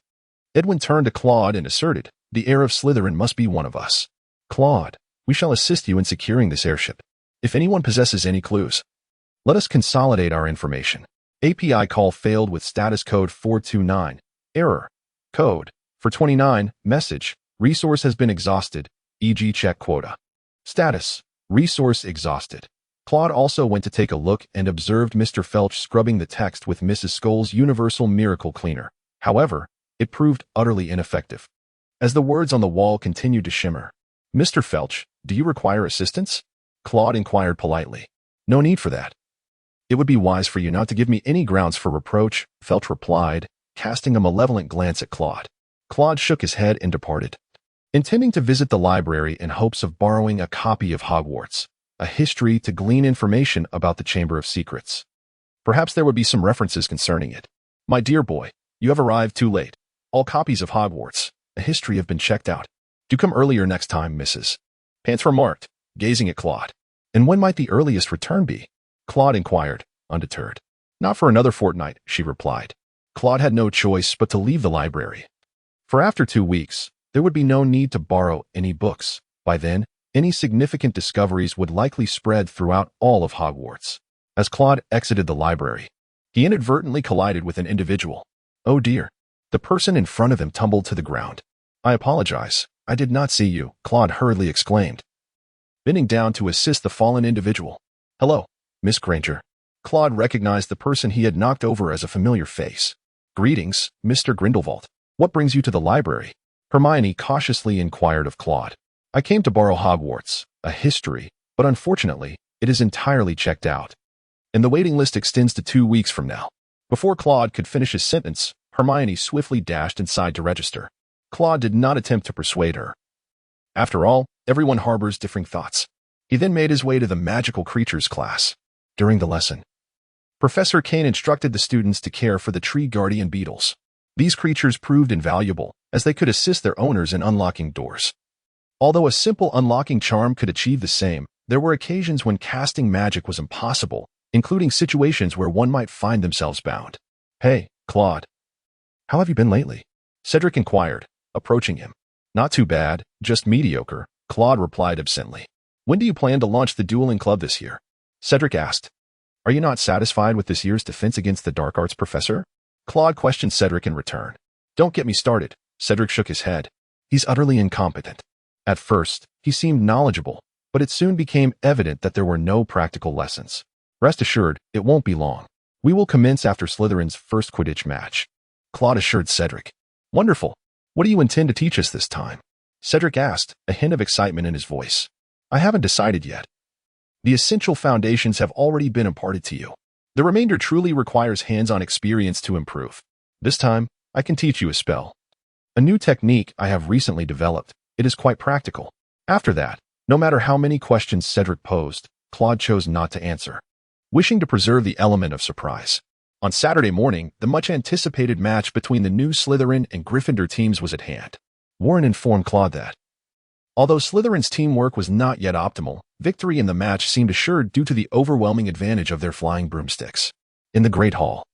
Edwin turned to Claude and asserted, the heir of Slytherin must be one of us. Claude, we shall assist you in securing this heirship. If anyone possesses any clues, let us consolidate our information. API call failed with status code 429. Error. Code. For 29. Message. Resource has been exhausted, e.g. check quota. Status. Resource exhausted. Claude also went to take a look and observed Mr. Felch scrubbing the text with Mrs. Skoll's universal miracle cleaner. However, it proved utterly ineffective. As the words on the wall continued to shimmer, Mr. Felch, do you require assistance? Claude inquired politely. No need for that. It would be wise for you not to give me any grounds for reproach, Felch replied, casting a malevolent glance at Claude. Claude shook his head and departed, intending to visit the library in hopes of borrowing a copy of Hogwarts, a history to glean information about the Chamber of Secrets. Perhaps there would be some references concerning it. My dear boy, you have arrived too late. All copies of Hogwarts, a history have been checked out. Do come earlier next time, Mrs. Pants remarked, gazing at Claude. And when might the earliest return be? Claude inquired, undeterred. Not for another fortnight, she replied. Claude had no choice but to leave the library. For after 2 weeks, there would be no need to borrow any books. By then, any significant discoveries would likely spread throughout all of Hogwarts. As Claude exited the library, he inadvertently collided with an individual. Oh dear. The person in front of him tumbled to the ground. I apologize. I did not see you, Claude hurriedly exclaimed, bending down to assist the fallen individual. Hello, Miss Granger. Claude recognized the person he had knocked over as a familiar face. Greetings, Mr. Grindelwald. What brings you to the library? Hermione cautiously inquired of Claude. I came to borrow Hogwarts, a history, but unfortunately, it is entirely checked out. And the waiting list extends to 2 weeks from now. Before Claude could finish his sentence, Hermione swiftly dashed inside to register. Claude did not attempt to persuade her. After all, everyone harbors differing thoughts. He then made his way to the magical creatures class. During the lesson, Professor Kane instructed the students to care for the tree guardian beetles. These creatures proved invaluable, as they could assist their owners in unlocking doors. Although a simple unlocking charm could achieve the same, there were occasions when casting magic was impossible, including situations where one might find themselves bound. Hey, Claude. How have you been lately? Cedric inquired, approaching him. Not too bad, just mediocre, Claude replied absently. When do you plan to launch the dueling club this year? Cedric asked. Are you not satisfied with this year's defense against the dark arts professor? Claude questioned Cedric in return. Don't get me started, Cedric shook his head. He's utterly incompetent. At first, he seemed knowledgeable, but it soon became evident that there were no practical lessons. Rest assured, it won't be long. We will commence after Slytherin's first Quidditch match. Claude assured Cedric. Wonderful. What do you intend to teach us this time? Cedric asked, a hint of excitement in his voice. I haven't decided yet. The essential foundations have already been imparted to you. The remainder truly requires hands-on experience to improve. This time, I can teach you a spell. A new technique I have recently developed. It is quite practical. After that, no matter how many questions Cedric posed, Claude chose not to answer, wishing to preserve the element of surprise. On Saturday morning, the much-anticipated match between the new Slytherin and Gryffindor teams was at hand. Warren informed Claude that, although Slytherin's teamwork was not yet optimal, victory in the match seemed assured due to the overwhelming advantage of their flying broomsticks. In the Great Hall,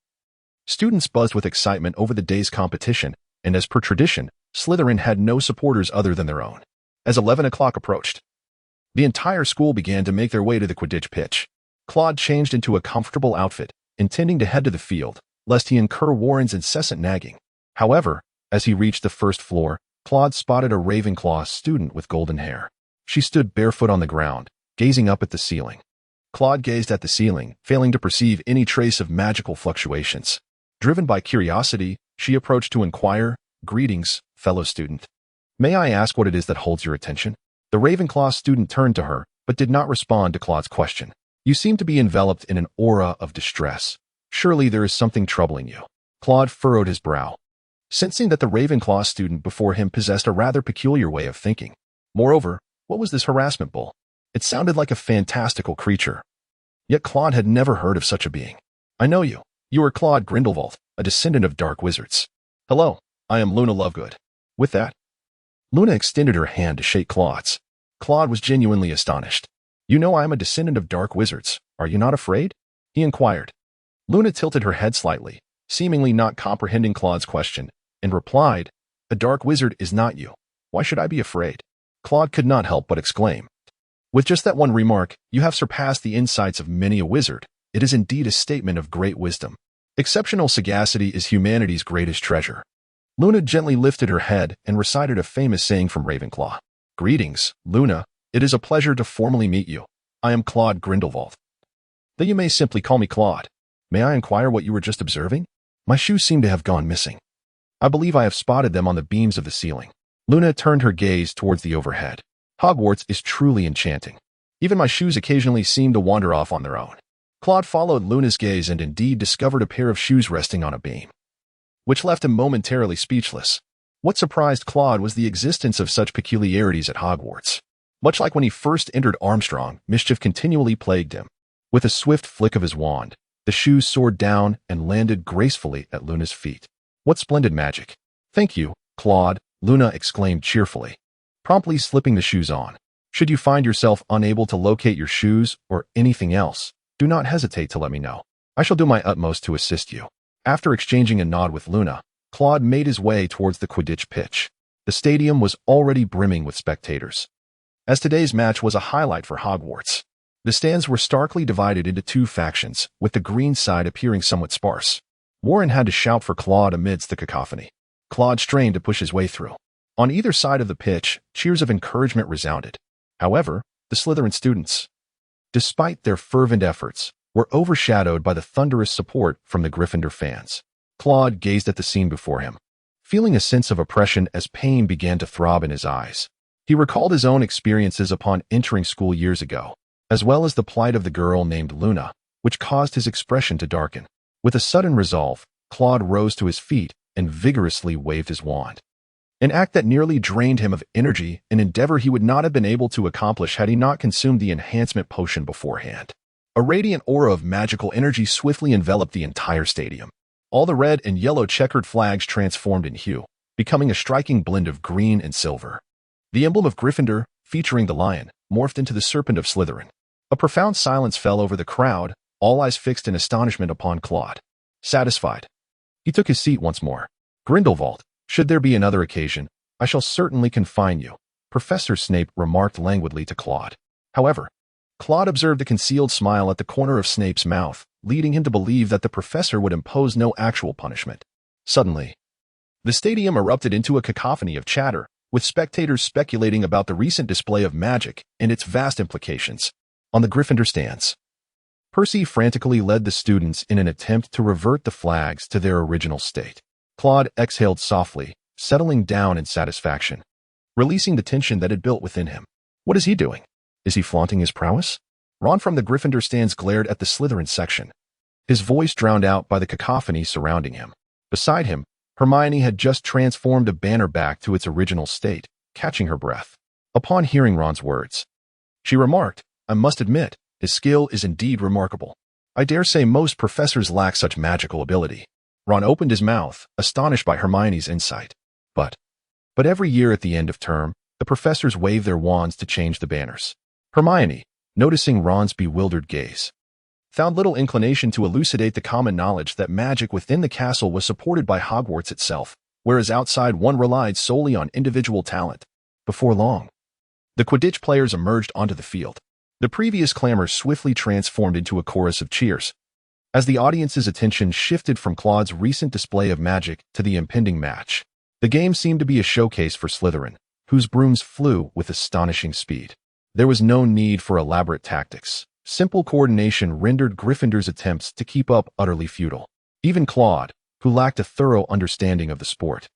students buzzed with excitement over the day's competition, and as per tradition, Slytherin had no supporters other than their own. As 11 o'clock approached, the entire school began to make their way to the Quidditch pitch. Claude changed into a comfortable outfit, intending to head to the field, lest he incur Warren's incessant nagging. However, as he reached the first floor, Claude spotted a Ravenclaw student with golden hair. She stood barefoot on the ground, gazing up at the ceiling. Claude gazed at the ceiling, failing to perceive any trace of magical fluctuations. Driven by curiosity, she approached to inquire, Greetings, fellow student. May I ask what it is that holds your attention? The Ravenclaw student turned to her, but did not respond to Claude's question. You seem to be enveloped in an aura of distress. Surely there is something troubling you. Claude furrowed his brow, sensing that the Ravenclaw student before him possessed a rather peculiar way of thinking. Moreover, what was this harassment bull? It sounded like a fantastical creature. Yet Claude had never heard of such a being. I know you. You are Claude Grindelwald, a descendant of dark wizards. Hello, I am Luna Lovegood. With that, Luna extended her hand to shake Claude's. Claude was genuinely astonished. You know I am a descendant of dark wizards. Are you not afraid? He inquired. Luna tilted her head slightly, seemingly not comprehending Claude's question, and replied, A dark wizard is not you. Why should I be afraid? Claude could not help but exclaim. With just that one remark, you have surpassed the insights of many a wizard. It is indeed a statement of great wisdom. Exceptional sagacity is humanity's greatest treasure. Luna gently lifted her head and recited a famous saying from Ravenclaw. Greetings, Luna. It is a pleasure to formally meet you. I am Claude Grindelwald. Though you may simply call me Claude. May I inquire what you were just observing? My shoes seem to have gone missing. I believe I have spotted them on the beams of the ceiling. Luna turned her gaze towards the overhead. Hogwarts is truly enchanting. Even my shoes occasionally seem to wander off on their own. Claude followed Luna's gaze and indeed discovered a pair of shoes resting on a beam, which left him momentarily speechless. What surprised Claude was the existence of such peculiarities at Hogwarts. Much like when he first entered Durmstrang, mischief continually plagued him. With a swift flick of his wand, the shoes soared down and landed gracefully at Luna's feet. What splendid magic! Thank you, Claude, Luna exclaimed cheerfully, promptly slipping the shoes on. Should you find yourself unable to locate your shoes or anything else, do not hesitate to let me know. I shall do my utmost to assist you. After exchanging a nod with Luna, Claude made his way towards the Quidditch pitch. The stadium was already brimming with spectators. as today's match was a highlight for Hogwarts. The stands were starkly divided into two factions, with the green side appearing somewhat sparse. Warren had to shout for Claude amidst the cacophony. Claude strained to push his way through. On either side of the pitch, cheers of encouragement resounded. However, the Slytherin students, despite their fervent efforts, were overshadowed by the thunderous support from the Gryffindor fans. Claude gazed at the scene before him, feeling a sense of oppression as pain began to throb in his eyes. He recalled his own experiences upon entering school years ago, as well as the plight of the girl named Luna, which caused his expression to darken. With a sudden resolve, Claude rose to his feet and vigorously waved his wand. An act that nearly drained him of energy, an endeavor he would not have been able to accomplish had he not consumed the enhancement potion beforehand. A radiant aura of magical energy swiftly enveloped the entire stadium. All the red and yellow checkered flags transformed in hue, becoming a striking blend of green and silver. The emblem of Gryffindor, featuring the lion, morphed into the serpent of Slytherin. A profound silence fell over the crowd, all eyes fixed in astonishment upon Claude. Satisfied, he took his seat once more. Grindelwald, should there be another occasion, I shall certainly confine you, Professor Snape remarked languidly to Claude. However, Claude observed a concealed smile at the corner of Snape's mouth, leading him to believe that the professor would impose no actual punishment. Suddenly, the stadium erupted into a cacophony of chatter, with spectators speculating about the recent display of magic and its vast implications. On the Gryffindor stands, Percy frantically led the students in an attempt to revert the flags to their original state. Claude exhaled softly, settling down in satisfaction, releasing the tension that had built within him. What is he doing? Is he flaunting his prowess? Ron from the Gryffindor stands glared at the Slytherin section, his voice drowned out by the cacophony surrounding him. Beside him, Hermione had just transformed a banner back to its original state, catching her breath. Upon hearing Ron's words, she remarked, I must admit, his skill is indeed remarkable. I dare say most professors lack such magical ability. Ron opened his mouth, astonished by Hermione's insight. But every year at the end of term, the professors wave their wands to change the banners. Hermione, noticing Ron's bewildered gaze, found little inclination to elucidate the common knowledge that magic within the castle was supported by Hogwarts itself, whereas outside one relied solely on individual talent. Before long, the Quidditch players emerged onto the field. The previous clamor swiftly transformed into a chorus of cheers, as the audience's attention shifted from Claude's recent display of magic to the impending match. The game seemed to be a showcase for Slytherin, whose brooms flew with astonishing speed. There was no need for elaborate tactics. Simple coordination rendered Gryffindor's attempts to keep up utterly futile. Even Claude, who lacked a thorough understanding of the sport,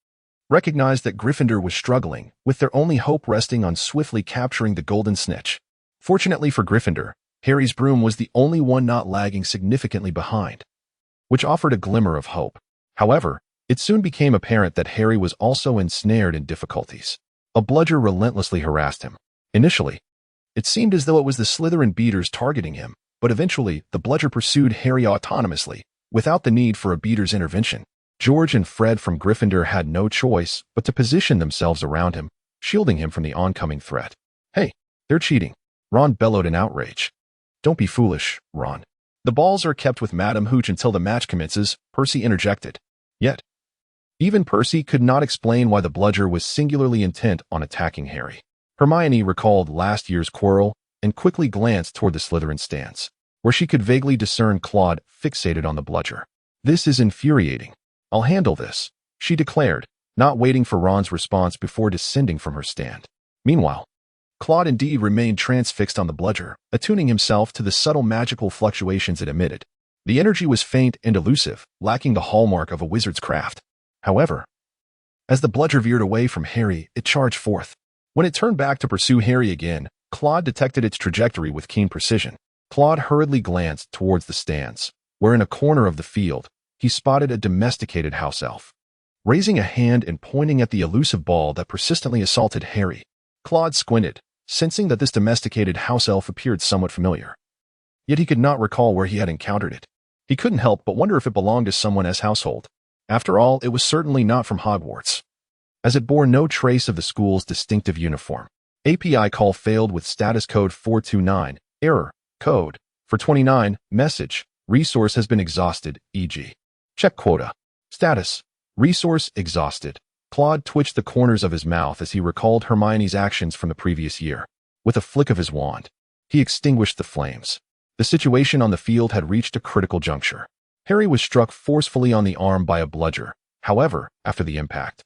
recognized that Gryffindor was struggling, with their only hope resting on swiftly capturing the golden snitch. Fortunately for Gryffindor, Harry's broom was the only one not lagging significantly behind, which offered a glimmer of hope. However, it soon became apparent that Harry was also ensnared in difficulties. A bludger relentlessly harassed him. Initially, it seemed as though it was the Slytherin beaters targeting him, but eventually the bludger pursued Harry autonomously, without the need for a beater's intervention. George and Fred from Gryffindor had no choice but to position themselves around him, shielding him from the oncoming threat. Hey, they're cheating, Ron bellowed in outrage. Don't be foolish, Ron. The balls are kept with Madam Hooch until the match commences, Percy interjected. Yet, even Percy could not explain why the bludger was singularly intent on attacking Harry. Hermione recalled last year's quarrel and quickly glanced toward the Slytherin stands, where she could vaguely discern Claude fixated on the bludger. This is infuriating. I'll handle this, she declared, not waiting for Ron's response before descending from her stand. Meanwhile, Claude indeed remained transfixed on the bludger, attuning himself to the subtle magical fluctuations it emitted. The energy was faint and elusive, lacking the hallmark of a wizard's craft. However, as the bludger veered away from Harry, it charged forth. When it turned back to pursue Harry again, Claude detected its trajectory with keen precision. Claude hurriedly glanced towards the stands, where in a corner of the field, he spotted a domesticated house elf. Raising a hand and pointing at the elusive ball that persistently assaulted Harry, Claude squinted, sensing that this domesticated house elf appeared somewhat familiar. Yet he could not recall where he had encountered it. He couldn't help but wonder if it belonged to someone's household. After all, it was certainly not from Hogwarts, as it bore no trace of the school's distinctive uniform. API call failed with status code 429, error, code, for 29, message, resource has been exhausted, e.g. check quota. Status, resource exhausted. Claude twitched the corners of his mouth as he recalled Hermione's actions from the previous year. With a flick of his wand, he extinguished the flames. The situation on the field had reached a critical juncture. Harry was struck forcefully on the arm by a bludger. However, after the impact,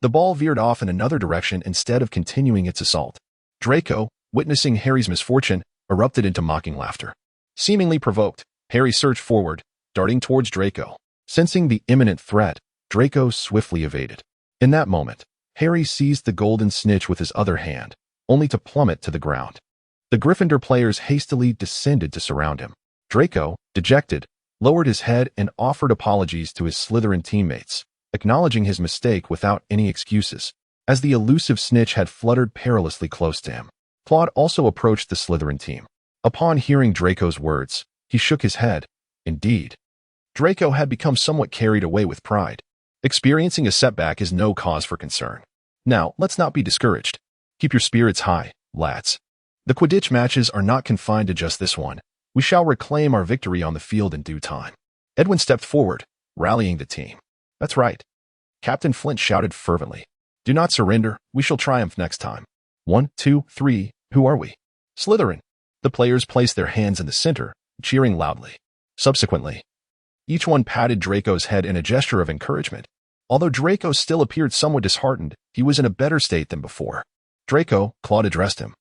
the ball veered off in another direction instead of continuing its assault. Draco, witnessing Harry's misfortune, erupted into mocking laughter. Seemingly provoked, Harry surged forward, darting towards Draco. Sensing the imminent threat, Draco swiftly evaded. In that moment, Harry seized the golden snitch with his other hand, only to plummet to the ground. The Gryffindor players hastily descended to surround him. Draco, dejected, lowered his head and offered apologies to his Slytherin teammates, acknowledging his mistake without any excuses. As the elusive snitch had fluttered perilously close to him, Claude also approached the Slytherin team. Upon hearing Draco's words, he shook his head. Indeed, Draco had become somewhat carried away with pride. Experiencing a setback is no cause for concern. Now, let's not be discouraged. Keep your spirits high, lads. The Quidditch matches are not confined to just this one. We shall reclaim our victory on the field in due time. Edwin stepped forward, rallying the team. That's right. Captain Flint shouted fervently. Do not surrender. We shall triumph next time. 1, 2, 3. Who are we? Slytherin. The players placed their hands in the center, cheering loudly. Subsequently, each one patted Draco's head in a gesture of encouragement. Although Draco still appeared somewhat disheartened, he was in a better state than before. Draco, Claude addressed him.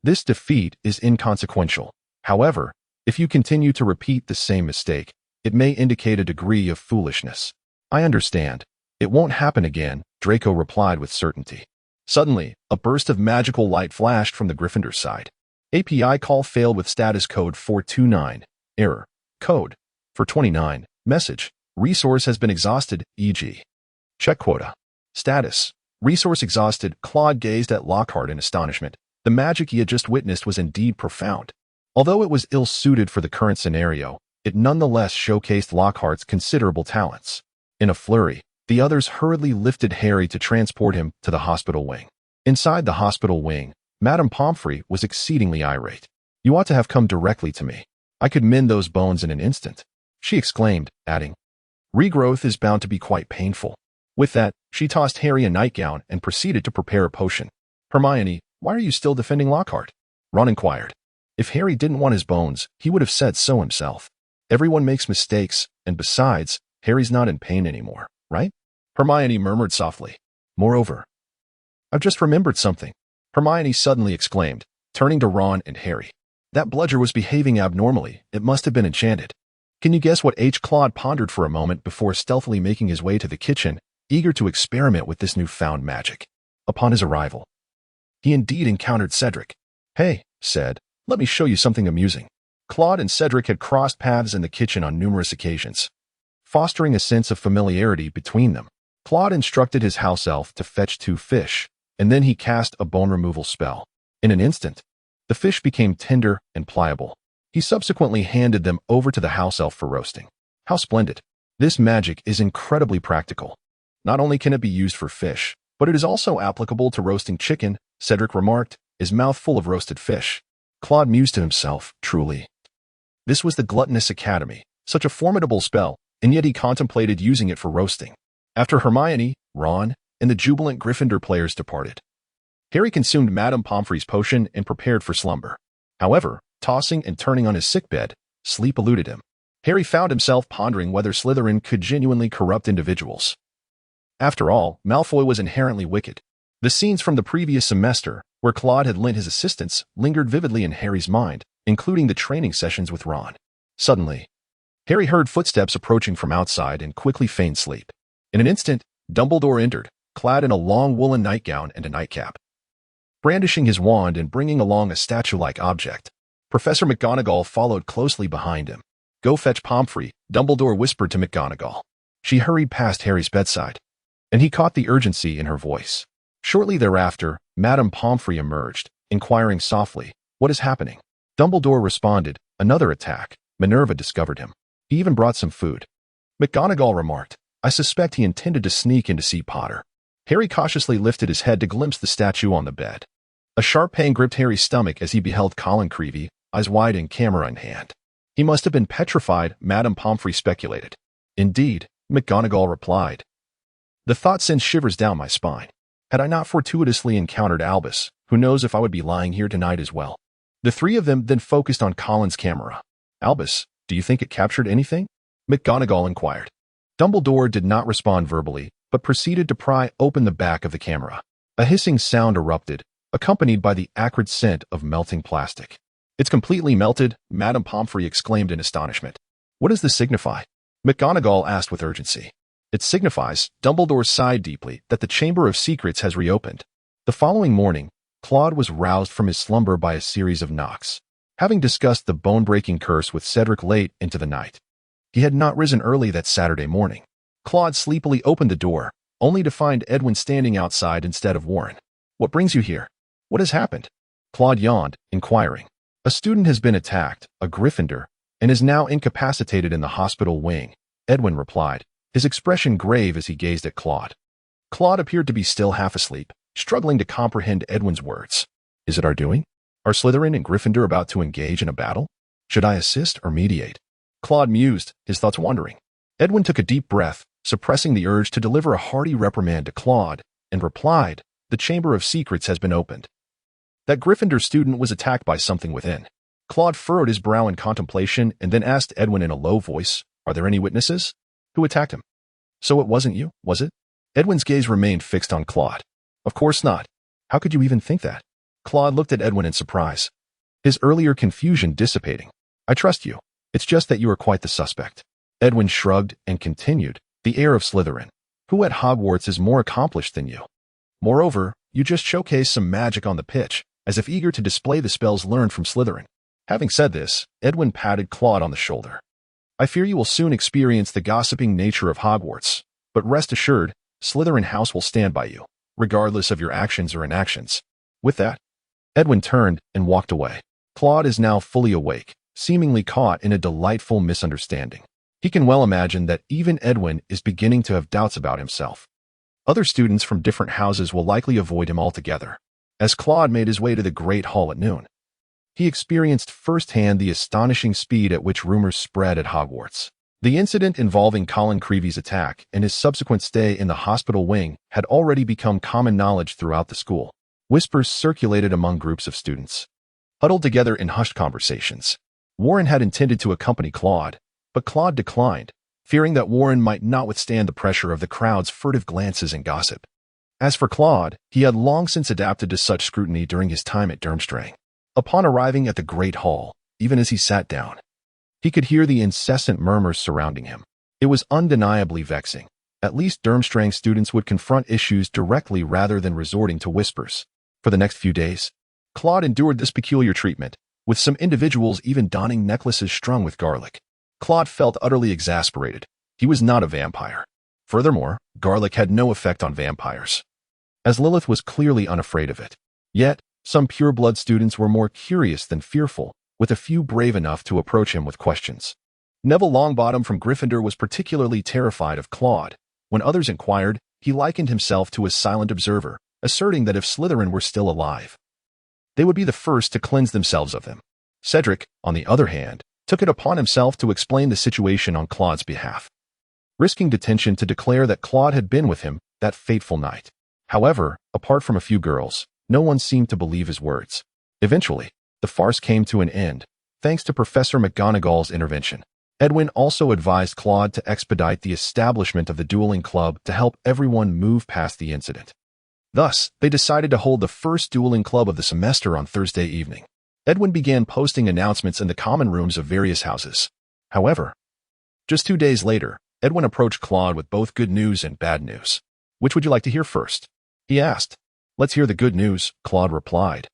This defeat is inconsequential. However, if you continue to repeat the same mistake, it may indicate a degree of foolishness. I understand. It won't happen again, Draco replied with certainty. Suddenly, a burst of magical light flashed from the Gryffindor side. API call failed with status code 429. Error. Code. For 29. Message. Resource has been exhausted, e.g. Check quota. Status. Resource exhausted. Claude gazed at Lockhart in astonishment. The magic he had just witnessed was indeed profound. Although it was ill-suited for the current scenario, it nonetheless showcased Lockhart's considerable talents. In a flurry, the others hurriedly lifted Harry to transport him to the hospital wing. Inside the hospital wing, Madame Pomfrey was exceedingly irate. You ought to have come directly to me. I could mend those bones in an instant, she exclaimed, adding, regrowth is bound to be quite painful. With that, she tossed Harry a nightgown and proceeded to prepare a potion. Hermione, why are you still defending Lockhart? Ron inquired. If Harry didn't want his bones, he would have said so himself. Everyone makes mistakes, and besides, Harry's not in pain anymore, right? Hermione murmured softly. Moreover, I've just remembered something, Hermione suddenly exclaimed, turning to Ron and Harry. That bludger was behaving abnormally. It must have been enchanted. Can you guess what Claude pondered for a moment before stealthily making his way to the kitchen, eager to experiment with this newfound magic? Upon his arrival, he indeed encountered Cedric. Hey, said, let me show you something amusing. Claude and Cedric had crossed paths in the kitchen on numerous occasions, fostering a sense of familiarity between them. Claude instructed his house elf to fetch 2 fish, and then he cast a bone removal spell. In an instant, the fish became tender and pliable. He subsequently handed them over to the house elf for roasting. How splendid. This magic is incredibly practical. Not only can it be used for fish, but it is also applicable to roasting chicken, Cedric remarked, his mouth full of roasted fish. Claude mused to himself, truly. This was the Gluttonous Academy, such a formidable spell, and yet he contemplated using it for roasting. After Hermione, Ron, and the jubilant Gryffindor players departed, Harry consumed Madame Pomfrey's potion and prepared for slumber. However, tossing and turning on his sickbed, sleep eluded him. Harry found himself pondering whether Slytherin could genuinely corrupt individuals. After all, Malfoy was inherently wicked. The scenes from the previous semester, where Claude had lent his assistance, lingered vividly in Harry's mind, including the training sessions with Ron. Suddenly, Harry heard footsteps approaching from outside and quickly feigned sleep. In an instant, Dumbledore entered, clad in a long woolen nightgown and a nightcap. Brandishing his wand and bringing along a statue-like object, Professor McGonagall followed closely behind him. Go fetch Pomfrey, Dumbledore whispered to McGonagall. She hurried past Harry's bedside, and he caught the urgency in her voice. Shortly thereafter, Madame Pomfrey emerged, inquiring softly, what is happening? Dumbledore responded, another attack. Minerva discovered him. He even brought some food. McGonagall remarked, I suspect he intended to sneak in to see Potter. Harry cautiously lifted his head to glimpse the statue on the bed. A sharp pain gripped Harry's stomach as he beheld Colin Creevey, eyes wide and camera in hand. He must have been petrified, Madame Pomfrey speculated. Indeed, McGonagall replied. The thought sends shivers down my spine. had I not fortuitously encountered Albus, who knows if I would be lying here tonight as well. The three of them then focused on Colin's camera. Albus, do you think it captured anything? McGonagall inquired. Dumbledore did not respond verbally, but proceeded to pry open the back of the camera. A hissing sound erupted, accompanied by the acrid scent of melting plastic. It's completely melted, Madame Pomfrey exclaimed in astonishment. What does this signify? McGonagall asked with urgency. It signifies, Dumbledore sighed deeply, that the Chamber of Secrets has reopened. The following morning, Claude was roused from his slumber by a series of knocks. Having discussed the bone-breaking curse with Cedric late into the night, he had not risen early that Saturday morning. Claude sleepily opened the door, only to find Edwin standing outside instead of Warren. What brings you here? What has happened? Claude yawned, inquiring. A student has been attacked, a Gryffindor, and is now incapacitated in the hospital wing, Edwin replied, his expression grave as he gazed at Claude. Claude appeared to be still half asleep, struggling to comprehend Edwin's words. Is it our doing? Are Slytherin and Gryffindor about to engage in a battle? Should I assist or mediate? Claude mused, his thoughts wandering. Edwin took a deep breath, suppressing the urge to deliver a hearty reprimand to Claude, and replied, The Chamber of Secrets has been opened. That Gryffindor student was attacked by something within. Claude furrowed his brow in contemplation and then asked Edwin in a low voice, Are there any witnesses? Who attacked him? So it wasn't you, was it? Edwin's gaze remained fixed on Claude. Of course not. How could you even think that? Claude looked at Edwin in surprise, his earlier confusion dissipating. I trust you. It's just that you are quite the suspect. Edwin shrugged and continued, The heir of Slytherin. Who at Hogwarts is more accomplished than you? Moreover, you just showcased some magic on the pitch, as if eager to display the spells learned from Slytherin. Having said this, Edwin patted Claude on the shoulder. I fear you will soon experience the gossiping nature of Hogwarts, but rest assured, Slytherin House will stand by you, regardless of your actions or inactions. With that, Edwin turned and walked away. Claude is now fully awake, seemingly caught in a delightful misunderstanding. He can well imagine that even Edwin is beginning to have doubts about himself. Other students from different houses will likely avoid him altogether. As Claude made his way to the Great Hall at noon, he experienced firsthand the astonishing speed at which rumors spread at Hogwarts. The incident involving Colin Creevy's attack and his subsequent stay in the hospital wing had already become common knowledge throughout the school. Whispers circulated among groups of students, huddled together in hushed conversations. Warren had intended to accompany Claude, but Claude declined, fearing that Warren might not withstand the pressure of the crowd's furtive glances and gossip. As for Claude, he had long since adapted to such scrutiny during his time at Durmstrang. Upon arriving at the Great Hall, even as he sat down, he could hear the incessant murmurs surrounding him. It was undeniably vexing. At least Durmstrang students would confront issues directly rather than resorting to whispers. For the next few days, Claude endured this peculiar treatment, with some individuals even donning necklaces strung with garlic. Claude felt utterly exasperated. He was not a vampire. Furthermore, garlic had no effect on vampires, as Lilith was clearly unafraid of it. Yet, some pure-blood students were more curious than fearful, with a few brave enough to approach him with questions. Neville Longbottom from Gryffindor was particularly terrified of Claude. When others inquired, he likened himself to a silent observer, asserting that if Slytherin were still alive, they would be the first to cleanse themselves of them. Cedric, on the other hand, took it upon himself to explain the situation on Claude's behalf, risking detention to declare that Claude had been with him that fateful night. However, apart from a few girls, no one seemed to believe his words. Eventually, the farce came to an end, thanks to Professor McGonagall's intervention. Edwin also advised Claude to expedite the establishment of the dueling club to help everyone move past the incident. Thus, they decided to hold the first dueling club of the semester on Thursday evening. Edwin began posting announcements in the common rooms of various houses. However, just 2 days later, Edwin approached Claude with both good news and bad news. Which would you like to hear first? He asked. Let's hear the good news, Claude replied,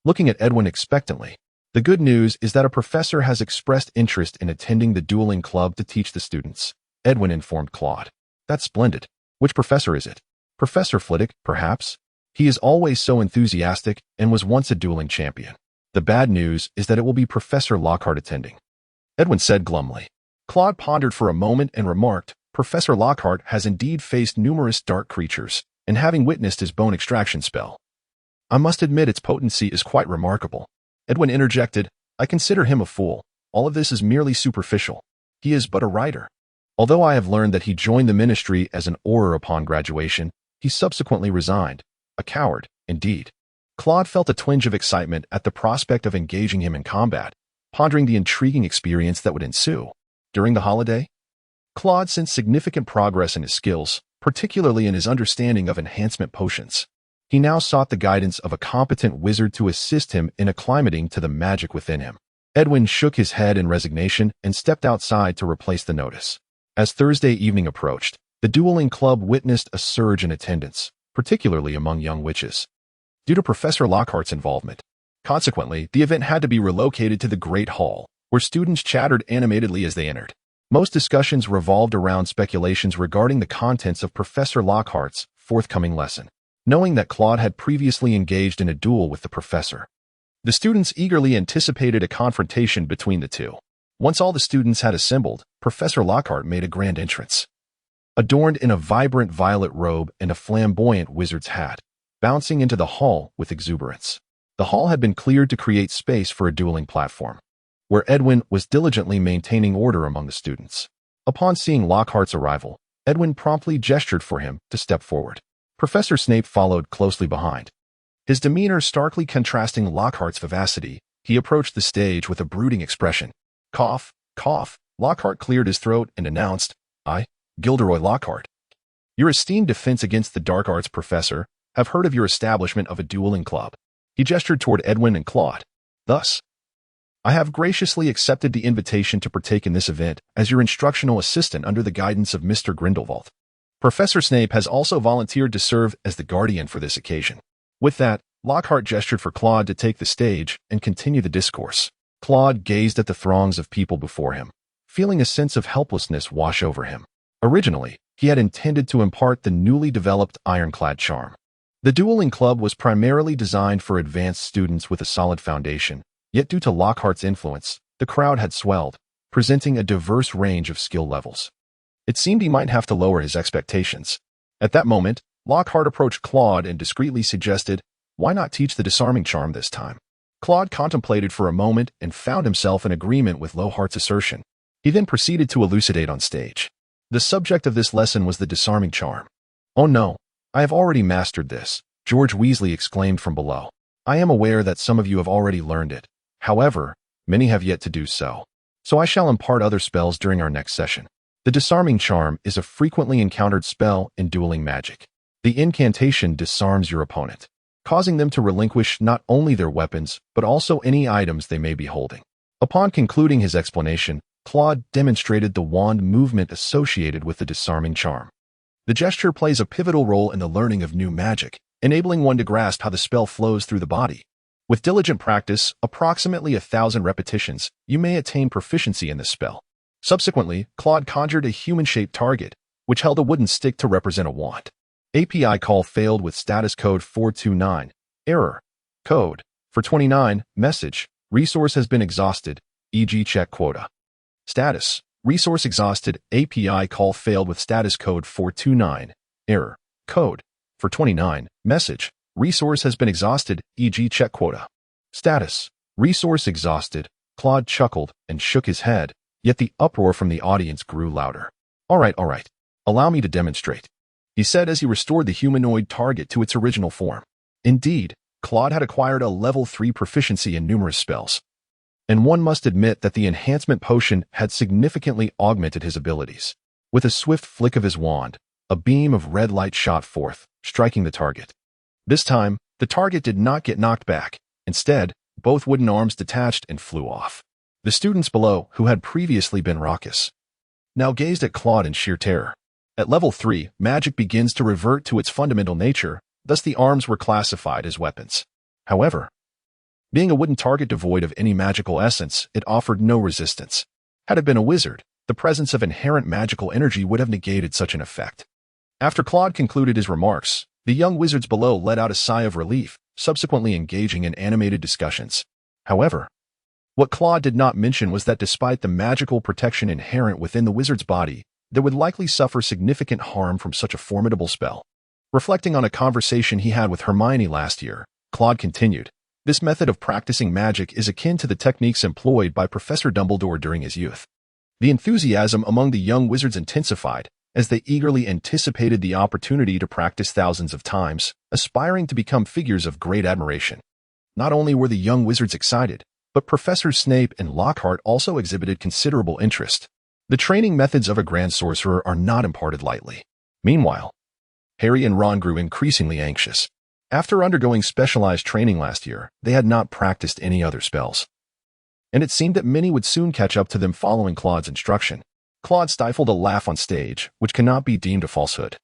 looking at Edwin expectantly. The good news is that a professor has expressed interest in attending the dueling club to teach the students, Edwin informed Claude. That's splendid. Which professor is it? Professor Flitwick, perhaps? He is always so enthusiastic and was once a dueling champion. The bad news is that it will be Professor Lockhart attending, Edwin said glumly. Claude pondered for a moment and remarked, Professor Lockhart has indeed faced numerous dark creatures, and having witnessed his bone extraction spell, I must admit its potency is quite remarkable. Edwin interjected, I consider him a fool. All of this is merely superficial. He is but a writer. Although I have learned that he joined the ministry as an Auror upon graduation, he subsequently resigned. A coward, indeed. Claude felt a twinge of excitement at the prospect of engaging him in combat, pondering the intriguing experience that would ensue. During the holiday, Claude sensed significant progress in his skills, particularly in his understanding of enhancement potions. He now sought the guidance of a competent wizard to assist him in acclimating to the magic within him. Edwin shook his head in resignation and stepped outside to replace the notice. As Thursday evening approached, the dueling club witnessed a surge in attendance, particularly among young witches, due to Professor Lockhart's involvement. Consequently, the event had to be relocated to the Great Hall, where students chattered animatedly as they entered. Most discussions revolved around speculations regarding the contents of Professor Lockhart's forthcoming lesson. Knowing that Claude had previously engaged in a duel with the professor, the students eagerly anticipated a confrontation between the two. Once all the students had assembled, Professor Lockhart made a grand entrance. Adorned in a vibrant violet robe and a flamboyant wizard's hat, bouncing into the hall with exuberance. The hall had been cleared to create space for a dueling platform, where Edwin was diligently maintaining order among the students. Upon seeing Lockhart's arrival, Edwin promptly gestured for him to step forward. Professor Snape followed closely behind. His demeanor starkly contrasting Lockhart's vivacity, he approached the stage with a brooding expression. Cough, cough. Lockhart cleared his throat and announced, I, Gilderoy Lockhart, your esteemed defense against the dark arts professor, have heard of your establishment of a dueling club. He gestured toward Edwin and Claude. Thus, I have graciously accepted the invitation to partake in this event as your instructional assistant under the guidance of Mr. Grindelwald. Professor Snape has also volunteered to serve as the guardian for this occasion. With that, Lockhart gestured for Claude to take the stage and continue the discourse. Claude gazed at the throngs of people before him, feeling a sense of helplessness wash over him. Originally, he had intended to impart the newly developed ironclad charm. The dueling club was primarily designed for advanced students with a solid foundation, yet due to Lockhart's influence, the crowd had swelled, presenting a diverse range of skill levels. It seemed he might have to lower his expectations. At that moment, Lockhart approached Claude and discreetly suggested, why not teach the disarming charm this time? Claude contemplated for a moment and found himself in agreement with Lockhart's assertion. He then proceeded to elucidate on stage. The subject of this lesson was the disarming charm. Oh no, I have already mastered this, George Weasley exclaimed from below. I am aware that some of you have already learned it. However, many have yet to do so. So I shall impart other spells during our next session. The disarming charm is a frequently encountered spell in dueling magic. The incantation disarms your opponent, causing them to relinquish not only their weapons, but also any items they may be holding. Upon concluding his explanation, Claude demonstrated the wand movement associated with the disarming charm. The gesture plays a pivotal role in the learning of new magic, enabling one to grasp how the spell flows through the body. With diligent practice, approximately 1,000 repetitions, you may attain proficiency in this spell. Subsequently, Claude conjured a human-shaped target, which held a wooden stick to represent a wand. API call failed with status code 429. Error. Code. For 29. Message. Resource has been exhausted, e.g. check quota. Status. Resource exhausted. API call failed with status code 429. Error. Code. For 29. Message. Resource has been exhausted, e.g. check quota. Status. Resource exhausted. Claude chuckled and shook his head, yet the uproar from the audience grew louder. All right. Allow me to demonstrate, he said as he restored the humanoid target to its original form. Indeed, Claude had acquired a level 3 proficiency in numerous spells, and one must admit that the enhancement potion had significantly augmented his abilities. With a swift flick of his wand, a beam of red light shot forth, striking the target. This time, the target did not get knocked back. Instead, both wooden arms detached and flew off. The students below, who had previously been raucous, now gazed at Claude in sheer terror. At level 3, magic begins to revert to its fundamental nature, thus the arms were classified as weapons. However, being a wooden target devoid of any magical essence, it offered no resistance. Had it been a wizard, the presence of inherent magical energy would have negated such an effect. After Claude concluded his remarks, the young wizards below let out a sigh of relief, subsequently engaging in animated discussions. However, what Claude did not mention was that despite the magical protection inherent within the wizard's body, they would likely suffer significant harm from such a formidable spell. Reflecting on a conversation he had with Hermione last year, Claude continued, this method of practicing magic is akin to the techniques employed by Professor Dumbledore during his youth. The enthusiasm among the young wizards intensified, as they eagerly anticipated the opportunity to practice thousands of times, aspiring to become figures of great admiration. Not only were the young wizards excited, but Professors Snape and Lockhart also exhibited considerable interest. The training methods of a grand sorcerer are not imparted lightly. Meanwhile, Harry and Ron grew increasingly anxious. After undergoing specialized training last year, they had not practiced any other spells. And it seemed that many would soon catch up to them following Claude's instruction. Claude stifled a laugh on stage, which cannot be deemed a falsehood.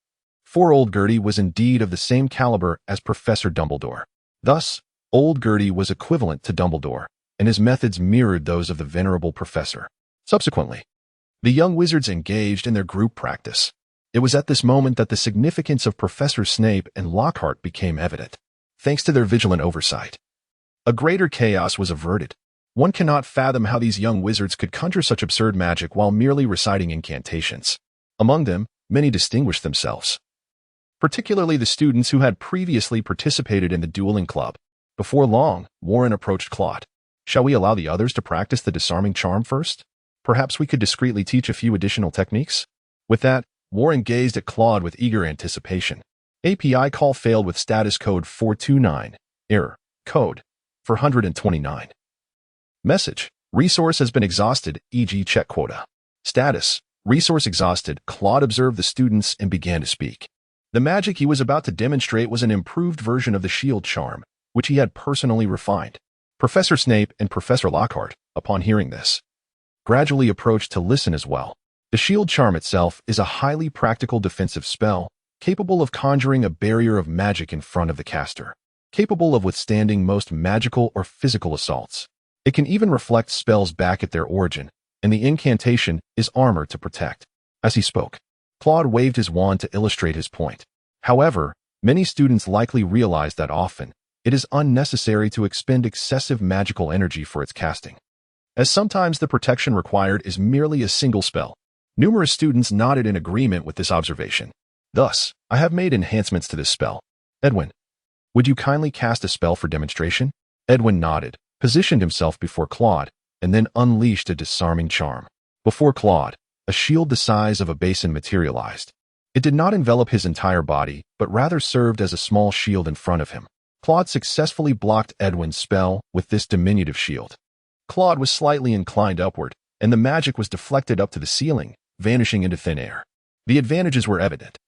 For old Gertie was indeed of the same caliber as Professor Dumbledore. Thus, old Gertie was equivalent to Dumbledore, and his methods mirrored those of the venerable professor. Subsequently, the young wizards engaged in their group practice. It was at this moment that the significance of Professor Snape and Lockhart became evident. Thanks to their vigilant oversight, a greater chaos was averted. One cannot fathom how these young wizards could conjure such absurd magic while merely reciting incantations. Among them, many distinguished themselves, particularly the students who had previously participated in the dueling club. Before long, Warren approached Claude. "Shall we allow the others to practice the disarming charm first? Perhaps we could discreetly teach a few additional techniques?" With that, Warren gazed at Claude with eager anticipation. API call failed with status code 429. Error. Code 429. Message. Resource has been exhausted, e.g. check quota. Status. Resource exhausted. Claude observed the students and began to speak. The magic he was about to demonstrate was an improved version of the shield charm, which he had personally refined. Professor Snape and Professor Lockhart, upon hearing this, gradually approached to listen as well. The shield charm itself is a highly practical defensive spell, capable of conjuring a barrier of magic in front of the caster, capable of withstanding most magical or physical assaults. It can even reflect spells back at their origin, and the incantation is armor to protect. As he spoke, Claude waved his wand to illustrate his point. However, many students likely realize that often, it is unnecessary to expend excessive magical energy for its casting, as sometimes the protection required is merely a single spell. Numerous students nodded in agreement with this observation. Thus, I have made enhancements to this spell. Edwin, would you kindly cast a spell for demonstration? Edwin nodded, positioned himself before Claude, and then unleashed a disarming charm. Before Claude, a shield the size of a basin materialized. It did not envelop his entire body, but rather served as a small shield in front of him. Claude successfully blocked Edwin's spell with this diminutive shield. Claude was slightly inclined upward, and the magic was deflected up to the ceiling, vanishing into thin air. The advantages were evident.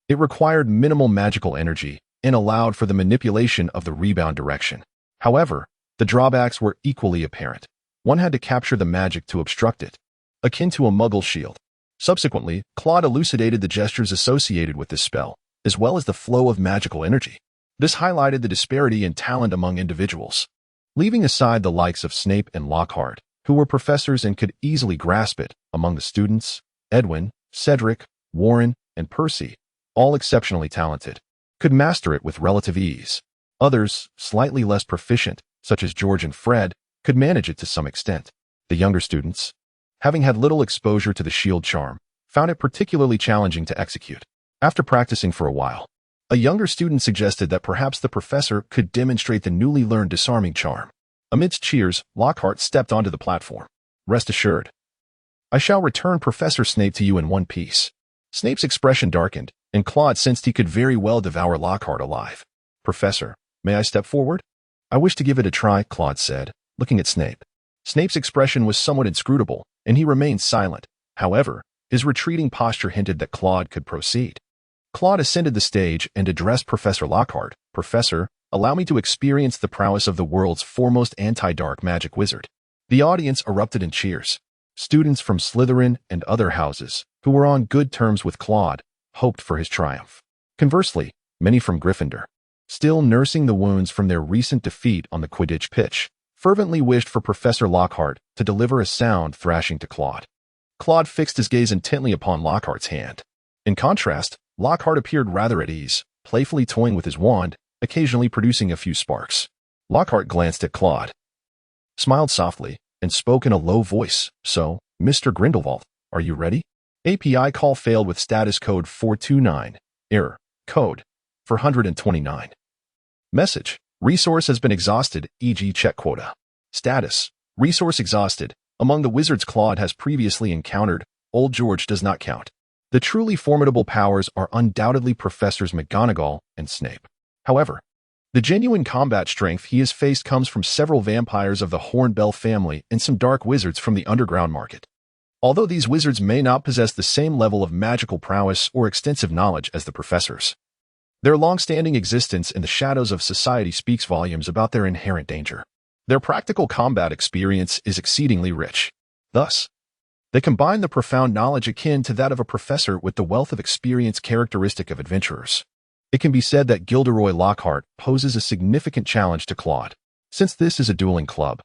It required minimal magical energy and allowed for the manipulation of the rebound direction. However, the drawbacks were equally apparent. One had to capture the magic to obstruct it, akin to a muggle shield. Subsequently, Claude elucidated the gestures associated with this spell, as well as the flow of magical energy. This highlighted the disparity in talent among individuals. Leaving aside the likes of Snape and Lockhart, who were professors and could easily grasp it, among the students, Edwin, Cedric, Warren, and Percy, all exceptionally talented, could master it with relative ease. Others, slightly less proficient, such as George and Fred, could manage it to some extent. The younger students, having had little exposure to the shield charm, found it particularly challenging to execute. After practicing for a while, a younger student suggested that perhaps the professor could demonstrate the newly learned disarming charm. Amidst cheers, Lockhart stepped onto the platform. "Rest assured, I shall return Professor Snape to you in one piece." Snape's expression darkened, and Claude sensed he could very well devour Lockhart alive. "Professor, may I step forward?" "I wish to give it a try," Claude said, looking at Snape. Snape's expression was somewhat inscrutable, and he remained silent. However, his retreating posture hinted that Claude could proceed. Claude ascended the stage and addressed Professor Lockhart. "Professor, allow me to experience the prowess of the world's foremost anti-dark magic wizard." The audience erupted in cheers. Students from Slytherin and other houses, who were on good terms with Claude, hoped for his triumph. Conversely, many from Gryffindor, still nursing the wounds from their recent defeat on the Quidditch pitch, fervently wished for Professor Lockhart to deliver a sound thrashing to Claude. Claude fixed his gaze intently upon Lockhart's hand. In contrast, Lockhart appeared rather at ease, playfully toying with his wand, occasionally producing a few sparks. Lockhart glanced at Claude, smiled softly, and spoke in a low voice. "So, Mr. Grindelwald, are you ready?" API call failed with status code 429. Error. Code 429. Message. Resource has been exhausted, e.g. check quota. Status. Resource exhausted. Among the wizards Claude has previously encountered, Old George does not count. The truly formidable powers are undoubtedly Professors McGonagall and Snape. However, the genuine combat strength he has faced comes from several vampires of the Hornbell family and some dark wizards from the underground market. Although these wizards may not possess the same level of magical prowess or extensive knowledge as the professors, their long-standing existence in the shadows of society speaks volumes about their inherent danger. Their practical combat experience is exceedingly rich. Thus, they combine the profound knowledge akin to that of a professor with the wealth of experience characteristic of adventurers. It can be said that Gilderoy Lockhart poses a significant challenge to Claude. Since this is a dueling club,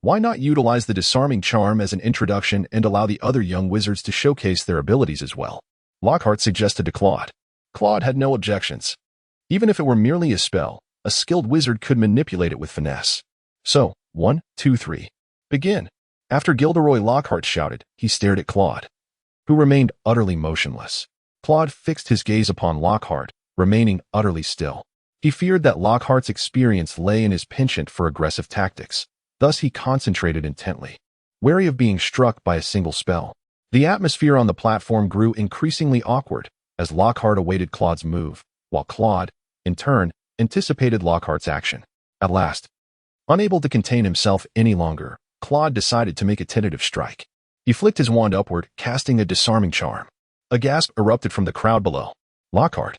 why not utilize the disarming charm as an introduction and allow the other young wizards to showcase their abilities as well? Lockhart suggested to Claude. Claude had no objections. Even if it were merely a spell, a skilled wizard could manipulate it with finesse. So, 1, 2, 3. Begin. After Gilderoy Lockhart shouted, he stared at Claude, who remained utterly motionless. Claude fixed his gaze upon Lockhart, remaining utterly still. He feared that Lockhart's experience lay in his penchant for aggressive tactics. Thus he concentrated intently, wary of being struck by a single spell. The atmosphere on the platform grew increasingly awkward as Lockhart awaited Claude's move, while Claude, in turn, anticipated Lockhart's action. At last, unable to contain himself any longer, Claude decided to make a tentative strike. He flicked his wand upward, casting a disarming charm. A gasp erupted from the crowd below. Lockhart,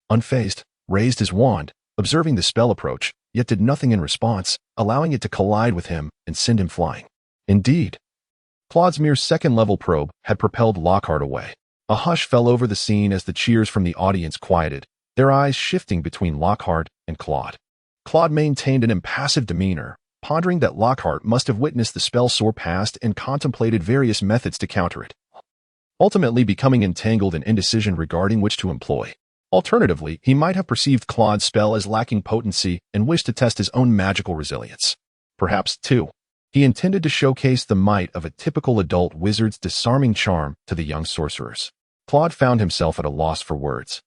unfazed, raised his wand, observing the spell approach, yet did nothing in response, allowing it to collide with him and send him flying. Indeed, Claude's mere second-level probe had propelled Lockhart away. A hush fell over the scene as the cheers from the audience quieted, their eyes shifting between Lockhart and Claude. Claude maintained an impassive demeanor, pondering that Lockhart must have witnessed the spell soar past and contemplated various methods to counter it, ultimately becoming entangled in indecision regarding which to employ. Alternatively, he might have perceived Claude's spell as lacking potency and wished to test his own magical resilience. Perhaps, too, he intended to showcase the might of a typical adult wizard's disarming charm to the young sorcerers. Claude found himself at a loss for words,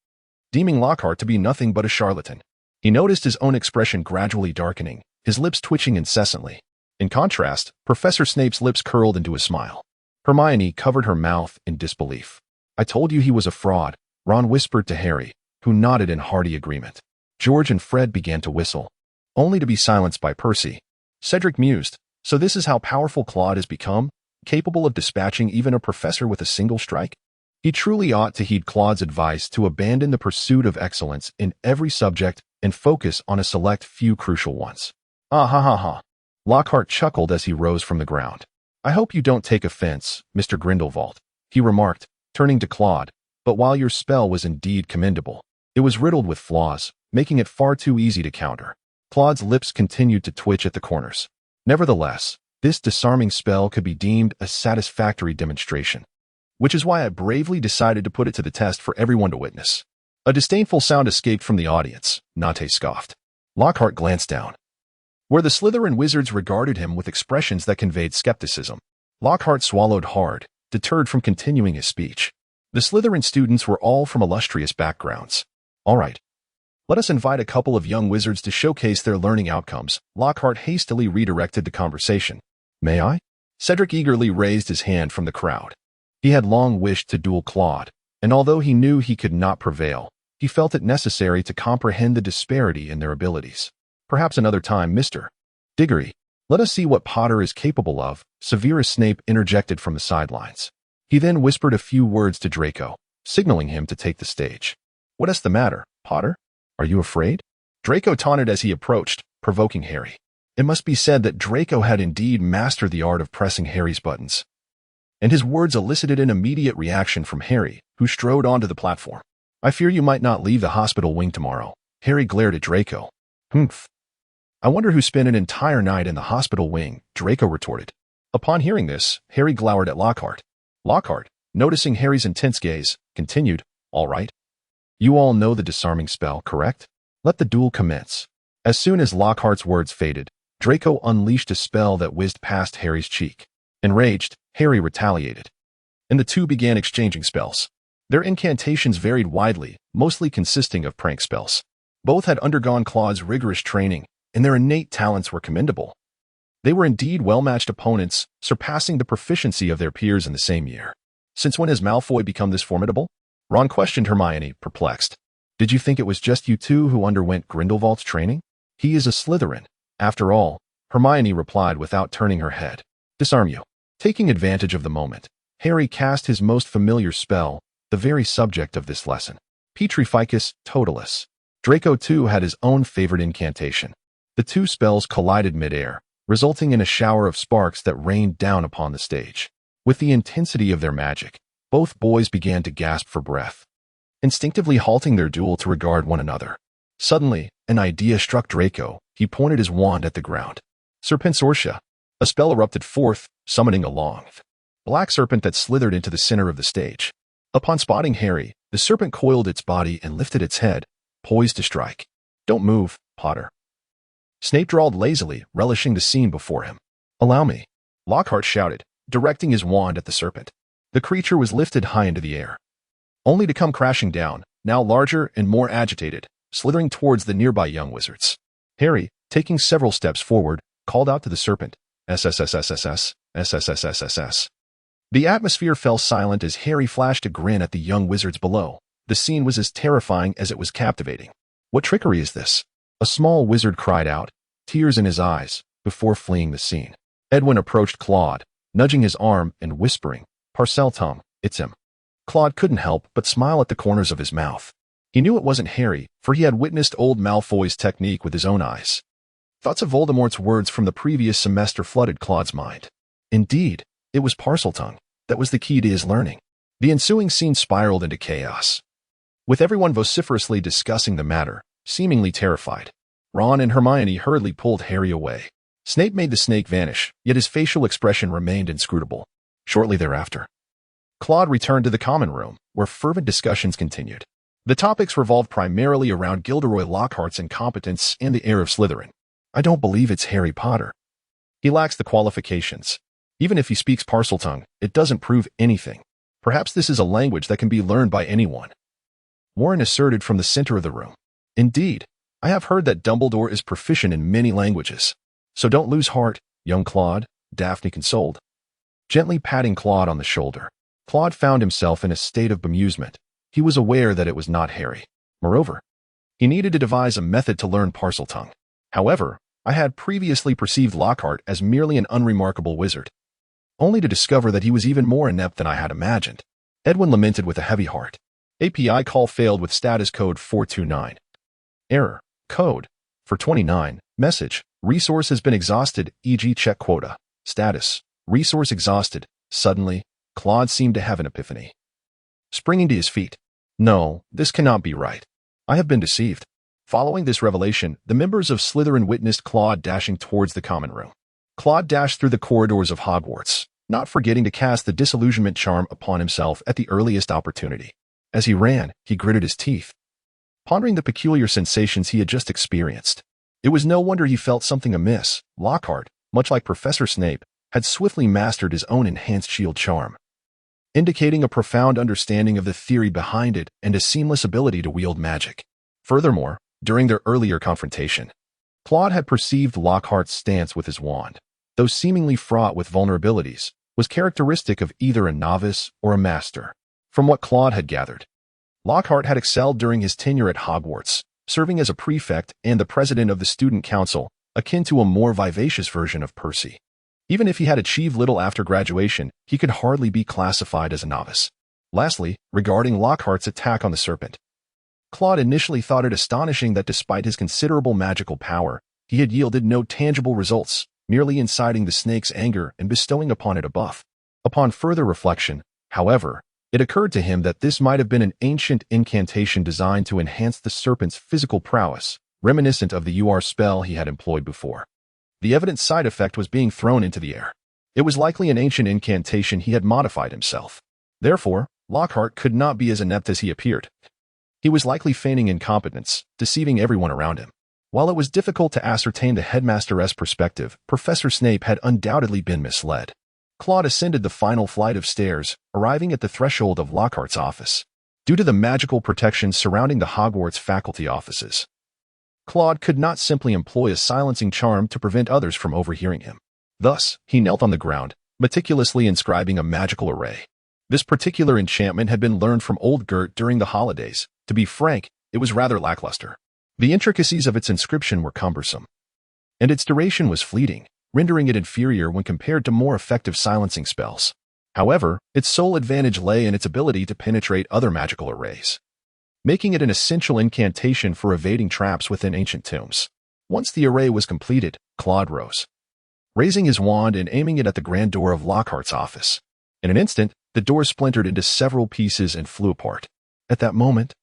deeming Lockhart to be nothing but a charlatan. He noticed his own expression gradually darkening, his lips twitching incessantly. In contrast, Professor Snape's lips curled into a smile. Hermione covered her mouth in disbelief. "I told you he was a fraud," Ron whispered to Harry, who nodded in hearty agreement. George and Fred began to whistle, only to be silenced by Percy. Cedric mused, "So this is how powerful Claude has become, capable of dispatching even a professor with a single strike?" He truly ought to heed Claude's advice to abandon the pursuit of excellence in every subject and focus on a select few crucial ones. "Ah ha ha ha." Lockhart chuckled as he rose from the ground. "I hope you don't take offense, Mr. Grindelwald," he remarked, turning to Claude, "but while your spell was indeed commendable, it was riddled with flaws, making it far too easy to counter." Claude's lips continued to twitch at the corners. Nevertheless, this disarming spell could be deemed a satisfactory demonstration, which is why I bravely decided to put it to the test for everyone to witness. A disdainful sound escaped from the audience. Nate scoffed. Lockhart glanced down, where the Slytherin wizards regarded him with expressions that conveyed skepticism. Lockhart swallowed hard, deterred from continuing his speech. The Slytherin students were all from illustrious backgrounds. "All right. Let us invite a couple of young wizards to showcase their learning outcomes." Lockhart hastily redirected the conversation. "May I?" Cedric eagerly raised his hand from the crowd. He had long wished to duel Claude, and although he knew he could not prevail, he felt it necessary to comprehend the disparity in their abilities. "Perhaps another time, Mr. Diggory. Let us see what Potter is capable of," Severus Snape interjected from the sidelines. He then whispered a few words to Draco, signaling him to take the stage. "What is the matter, Potter? Are you afraid?" Draco taunted as he approached, provoking Harry. It must be said that Draco had indeed mastered the art of pressing Harry's buttons, and his words elicited an immediate reaction from Harry, who strode onto the platform. "I fear you might not leave the hospital wing tomorrow." Harry glared at Draco. "Humph. I wonder who spent an entire night in the hospital wing," Draco retorted. Upon hearing this, Harry glowered at Lockhart. Lockhart, noticing Harry's intense gaze, continued, "All right. You all know the disarming spell, correct? Let the duel commence." As soon as Lockhart's words faded, Draco unleashed a spell that whizzed past Harry's cheek. Enraged, Harry retaliated, and the two began exchanging spells. Their incantations varied widely, mostly consisting of prank spells. Both had undergone Claude's rigorous training, and their innate talents were commendable. They were indeed well-matched opponents, surpassing the proficiency of their peers in the same year. Since when has Malfoy become this formidable? Ron questioned Hermione, perplexed. Did you think it was just you two who underwent Grindelwald's training? He is a Slytherin. After all, Hermione replied without turning her head. Disarm you. Taking advantage of the moment, Harry cast his most familiar spell, the very subject of this lesson. Petrificus Totalis. Draco too had his own favorite incantation. The two spells collided mid-air, resulting in a shower of sparks that rained down upon the stage. With the intensity of their magic, both boys began to gasp for breath, instinctively halting their duel to regard one another. Suddenly, an idea struck Draco. He pointed his wand at the ground. Serpensortia. A spell erupted forth, summoning a long, black serpent that slithered into the center of the stage. Upon spotting Harry, the serpent coiled its body and lifted its head, poised to strike. Don't move, Potter. Snape drawled lazily, relishing the scene before him. Allow me. Lockhart shouted, directing his wand at the serpent. The creature was lifted high into the air, only to come crashing down, now larger and more agitated, slithering towards the nearby young wizards. Harry, taking several steps forward, called out to the serpent, SSSSSS, SSSSSS. The atmosphere fell silent as Harry flashed a grin at the young wizards below. The scene was as terrifying as it was captivating. What trickery is this? A small wizard cried out, tears in his eyes, before fleeing the scene. Edwin approached Claude, nudging his arm and whispering, Parseltongue, it's him. Claude couldn't help but smile at the corners of his mouth. He knew it wasn't Harry, for he had witnessed old Malfoy's technique with his own eyes. Thoughts of Voldemort's words from the previous semester flooded Claude's mind. Indeed, it was Parseltongue that was the key to his learning. The ensuing scene spiraled into chaos, with everyone vociferously discussing the matter, seemingly terrified. Ron and Hermione hurriedly pulled Harry away. Snape made the snake vanish, yet his facial expression remained inscrutable. Shortly thereafter, Claude returned to the common room, where fervent discussions continued. The topics revolved primarily around Gilderoy Lockhart's incompetence and the heir of Slytherin. I don't believe it's Harry Potter. He lacks the qualifications. Even if he speaks Parseltongue, it doesn't prove anything. Perhaps this is a language that can be learned by anyone. Warren asserted from the center of the room. Indeed, I have heard that Dumbledore is proficient in many languages. So don't lose heart, young Claude, Daphne consoled, gently patting Claude on the shoulder. Claude found himself in a state of bemusement. He was aware that it was not Harry. Moreover, he needed to devise a method to learn Parseltongue. However, I had previously perceived Lockhart as merely an unremarkable wizard, only to discover that he was even more inept than I had imagined. Edwin lamented with a heavy heart. API call failed with status code 429. Error. Code. For 29. Message. Resource has been exhausted, e.g. check quota. Status. Resource exhausted. Suddenly, Claude seemed to have an epiphany. Springing to his feet. No, this cannot be right. I have been deceived. Following this revelation, the members of Slytherin witnessed Claude dashing towards the common room. Claude dashed through the corridors of Hogwarts, not forgetting to cast the disillusionment charm upon himself at the earliest opportunity. As he ran, he gritted his teeth, pondering the peculiar sensations he had just experienced. It was no wonder he felt something amiss. Lockhart, much like Professor Snape, had swiftly mastered his own enhanced shield charm, indicating a profound understanding of the theory behind it and a seamless ability to wield magic. Furthermore, during their earlier confrontation, Claude had perceived Lockhart's stance with his wand, though seemingly fraught with vulnerabilities, was characteristic of either a novice or a master. From what Claude had gathered, Lockhart had excelled during his tenure at Hogwarts, serving as a prefect and the president of the student council, akin to a more vivacious version of Percy. Even if he had achieved little after graduation, he could hardly be classified as a novice. Lastly, regarding Lockhart's attack on the serpent, Claude initially thought it astonishing that despite his considerable magical power, he had yielded no tangible results, merely inciting the snake's anger and bestowing upon it a buff. Upon further reflection, however, it occurred to him that this might have been an ancient incantation designed to enhance the serpent's physical prowess, reminiscent of the UR spell he had employed before. The evident side effect was being thrown into the air. It was likely an ancient incantation he had modified himself. Therefore, Lockhart could not be as inept as he appeared. He was likely feigning incompetence, deceiving everyone around him. While it was difficult to ascertain the headmaster's perspective, Professor Snape had undoubtedly been misled. Claude ascended the final flight of stairs, arriving at the threshold of Lockhart's office. Due to the magical protections surrounding the Hogwarts faculty offices, Claude could not simply employ a silencing charm to prevent others from overhearing him. Thus, he knelt on the ground, meticulously inscribing a magical array. This particular enchantment had been learned from old Gert during the holidays. To be frank, it was rather lackluster. The intricacies of its inscription were cumbersome, and its duration was fleeting, rendering it inferior when compared to more effective silencing spells. However, its sole advantage lay in its ability to penetrate other magical arrays, making it an essential incantation for evading traps within ancient tombs. Once the array was completed, Claude rose, raising his wand and aiming it at the grand door of Lockhart's office. In an instant, the door splintered into several pieces and flew apart. At that moment,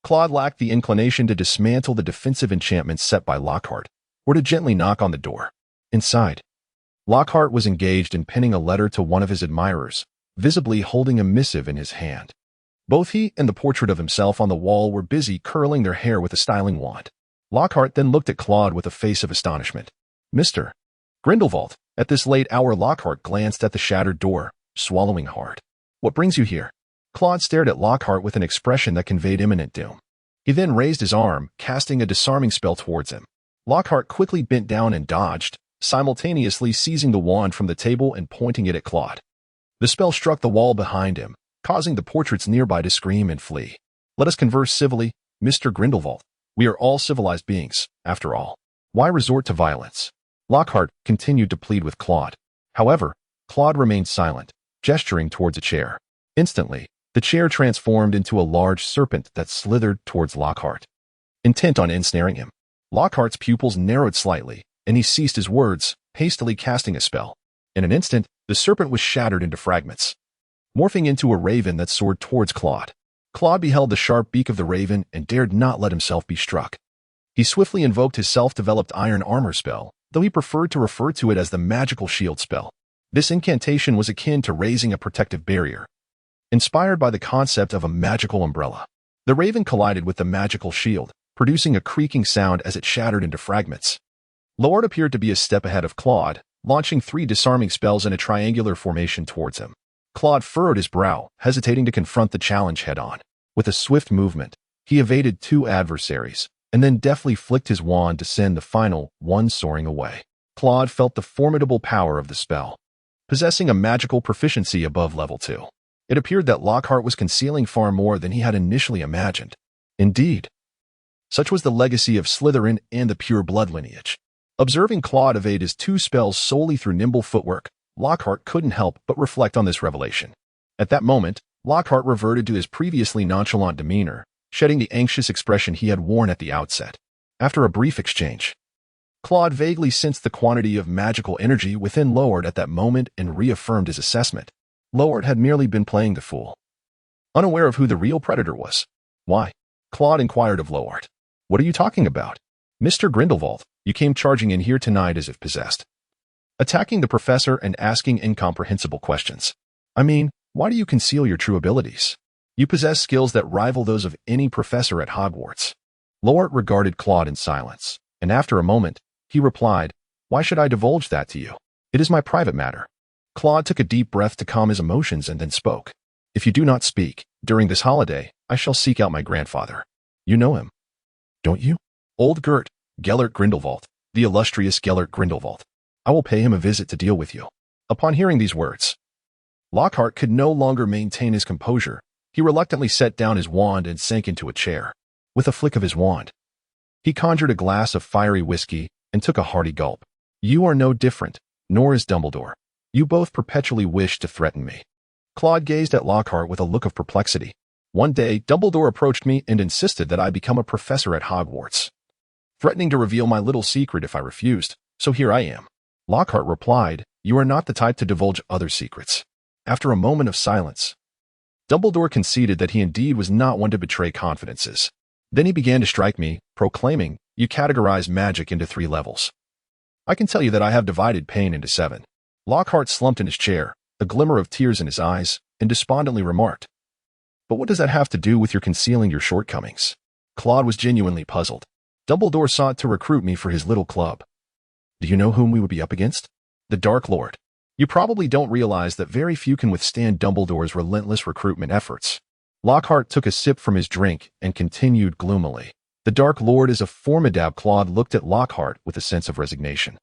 Claude lacked the inclination to dismantle the defensive enchantments set by Lockhart, or to gently knock on the door. Inside, Lockhart was engaged in penning a letter to one of his admirers, visibly holding a missive in his hand. Both he and the portrait of himself on the wall were busy curling their hair with a styling wand. Lockhart then looked at Claude with a face of astonishment. "Mr. Grindelwald." At this late hour, Lockhart glanced at the shattered door, swallowing hard. "What brings you here?" Claude stared at Lockhart with an expression that conveyed imminent doom. He then raised his arm, casting a disarming spell towards him. Lockhart quickly bent down and dodged, simultaneously seizing the wand from the table and pointing it at Claude. The spell struck the wall behind him, causing the portraits nearby to scream and flee. "Let us converse civilly, Mr. Grindelwald. We are all civilized beings, after all. Why resort to violence?" Lockhart continued to plead with Claude. However, Claude remained silent, gesturing towards a chair. Instantly, the chair transformed into a large serpent that slithered towards Lockhart, intent on ensnaring him. Lockhart's pupils narrowed slightly, and he ceased his words, hastily casting a spell. In an instant, the serpent was shattered into fragments, morphing into a raven that soared towards Claude. Claude beheld the sharp beak of the raven and dared not let himself be struck. He swiftly invoked his self-developed iron armor spell, though he preferred to refer to it as the magical shield spell. This incantation was akin to raising a protective barrier, inspired by the concept of a magical umbrella. The raven collided with the magical shield, producing a creaking sound as it shattered into fragments. Lord appeared to be a step ahead of Claude, launching 3 disarming spells in a triangular formation towards him. Claude furrowed his brow, hesitating to confront the challenge head-on. With a swift movement, he evaded 2 adversaries, and then deftly flicked his wand to send the final one soaring away. Claude felt the formidable power of the spell, possessing a magical proficiency above level 2. It appeared that Lockhart was concealing far more than he had initially imagined. Indeed, such was the legacy of Slytherin and the pure blood lineage. Observing Claude evade his 2 spells solely through nimble footwork, Lockhart couldn't help but reflect on this revelation. At that moment, Lockhart reverted to his previously nonchalant demeanor, shedding the anxious expression he had worn at the outset. After a brief exchange, Claude vaguely sensed the quantity of magical energy within Lord at that moment and reaffirmed his assessment. Lord had merely been playing the fool, unaware of who the real predator was. "Why?" Claude inquired of Lord. "What are you talking about? Mr. Grindelwald, you came charging in here tonight as if possessed, attacking the professor and asking incomprehensible questions. I mean, why do you conceal your true abilities? You possess skills that rival those of any professor at Hogwarts." Lord regarded Claude in silence, and after a moment, he replied, "Why should I divulge that to you? It is my private matter." Claude took a deep breath to calm his emotions and then spoke. "If you do not speak, during this holiday, I shall seek out my grandfather. You know him, don't you? Old Gert, Gellert Grindelwald, the illustrious Gellert Grindelwald. I will pay him a visit to deal with you." Upon hearing these words, Lockhart could no longer maintain his composure. He reluctantly set down his wand and sank into a chair. With a flick of his wand, he conjured a glass of fiery whiskey and took a hearty gulp. "You are no different, nor is Dumbledore. You both perpetually wish to threaten me." Claude gazed at Lockhart with a look of perplexity. "One day, Dumbledore approached me and insisted that I become a professor at Hogwarts, threatening to reveal my little secret if I refused, so here I am." Lockhart replied, "You are not the type to divulge other secrets." After a moment of silence, Dumbledore conceded that he indeed was not one to betray confidences. Then he began to strike me, proclaiming, "You categorize magic into 3 levels. I can tell you that I have divided pain into 7. Lockhart slumped in his chair, a glimmer of tears in his eyes, and despondently remarked, "But what does that have to do with your concealing your shortcomings?" Claude was genuinely puzzled. "Dumbledore sought to recruit me for his little club. Do you know whom we would be up against? The Dark Lord. You probably don't realize that very few can withstand Dumbledore's relentless recruitment efforts." Lockhart took a sip from his drink and continued gloomily. "The Dark Lord is a formidable." Claude looked at Lockhart with a sense of resignation.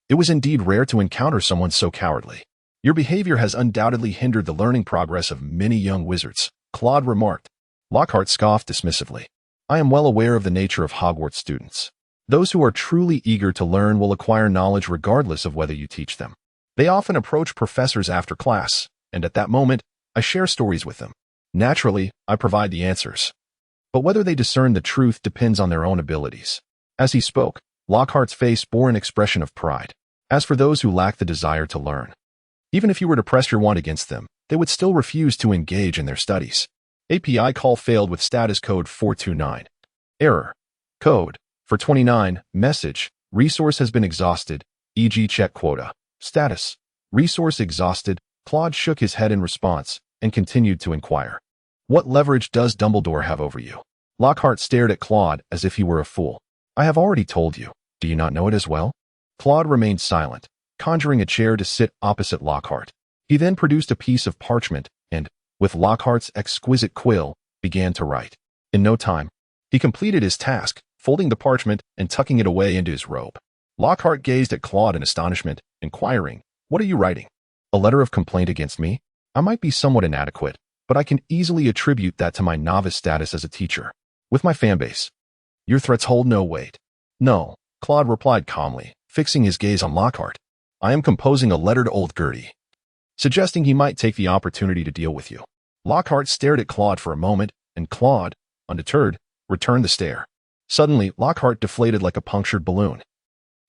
It was indeed rare to encounter someone so cowardly. Your behavior has undoubtedly hindered the learning progress of many young wizards, Claude remarked. Lockhart scoffed dismissively. I am well aware of the nature of Hogwarts students. Those who are truly eager to learn will acquire knowledge regardless of whether you teach them. They often approach professors after class, and at that moment, I share stories with them. Naturally, I provide the answers. But whether they discern the truth depends on their own abilities. As he spoke, Lockhart's face bore an expression of pride. As for those who lack the desire to learn, even if you were to press your wand against them, they would still refuse to engage in their studies. API call failed with status code 429. Error. Code. For 29, message. Resource has been exhausted, e.g. check quota. Status. Resource exhausted. Claude shook his head in response and continued to inquire. What leverage does Dumbledore have over you? Lockhart stared at Claude as if he were a fool. I have already told you. Do you not know it as well? Claude remained silent, conjuring a chair to sit opposite Lockhart. He then produced a piece of parchment and, with Lockhart's exquisite quill, began to write. In no time, he completed his task, folding the parchment and tucking it away into his robe. Lockhart gazed at Claude in astonishment, inquiring, What are you writing? A letter of complaint against me? I might be somewhat inadequate, but I can easily attribute that to my novice status as a teacher. With my fanbase. Your threats hold no weight. No, Claude replied calmly, fixing his gaze on Lockhart. I am composing a letter to old Gertie, suggesting he might take the opportunity to deal with you. Lockhart stared at Claude for a moment, and Claude, undeterred, returned the stare. Suddenly, Lockhart deflated like a punctured balloon,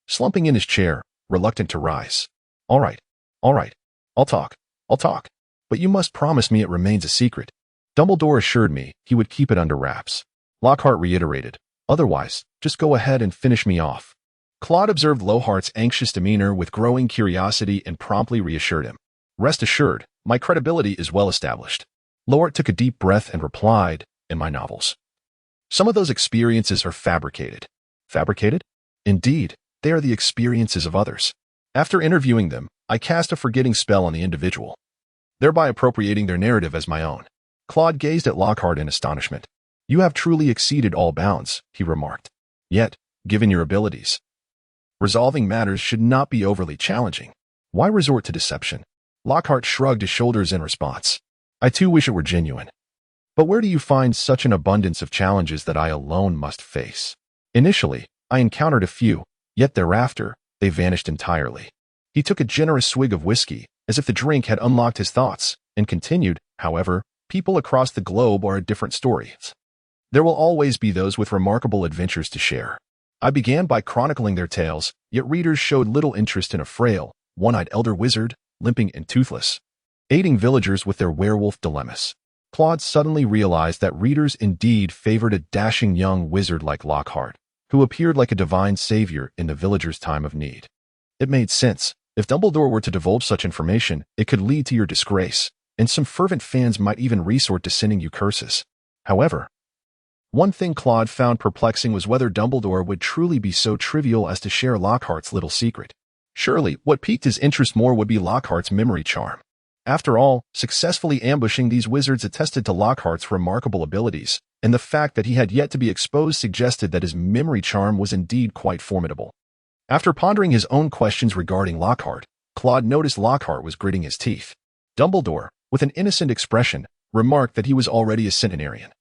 slumping in his chair, reluctant to rise. All right, I'll talk. But you must promise me it remains a secret. Dumbledore assured me he would keep it under wraps. Lockhart reiterated, otherwise, just go ahead and finish me off. Claude observed Lockhart's anxious demeanor with growing curiosity and promptly reassured him. Rest assured, my credibility is well established. Lockhart took a deep breath and replied, in my novels. Some of those experiences are fabricated. Fabricated? Indeed, they are the experiences of others. After interviewing them, I cast a forgetting spell on the individual, thereby appropriating their narrative as my own. Claude gazed at Lockhart in astonishment. You have truly exceeded all bounds, he remarked. Yet, given your abilities, resolving matters should not be overly challenging. Why resort to deception? Lockhart shrugged his shoulders in response. I too wish it were genuine. But where do you find such an abundance of challenges that I alone must face? Initially, I encountered a few, yet thereafter, they vanished entirely. He took a generous swig of whiskey, as if the drink had unlocked his thoughts, and continued, however, people across the globe are a different story. There will always be those with remarkable adventures to share. I began by chronicling their tales, yet readers showed little interest in a frail, one-eyed elder wizard, limping and toothless, aiding villagers with their werewolf dilemmas. Claude suddenly realized that readers indeed favored a dashing young wizard like Lockhart, who appeared like a divine savior in the villagers' time of need. It made sense. If Dumbledore were to divulge such information, it could lead to your disgrace, and some fervent fans might even resort to sending you curses. However, one thing Claude found perplexing was whether Dumbledore would truly be so trivial as to share Lockhart's little secret. Surely, what piqued his interest more would be Lockhart's memory charm. After all, successfully ambushing these wizards attested to Lockhart's remarkable abilities, and the fact that he had yet to be exposed suggested that his memory charm was indeed quite formidable. After pondering his own questions regarding Lockhart, Claude noticed Lockhart was gritting his teeth. Dumbledore, with an innocent expression, remarked that he was already a centenarian,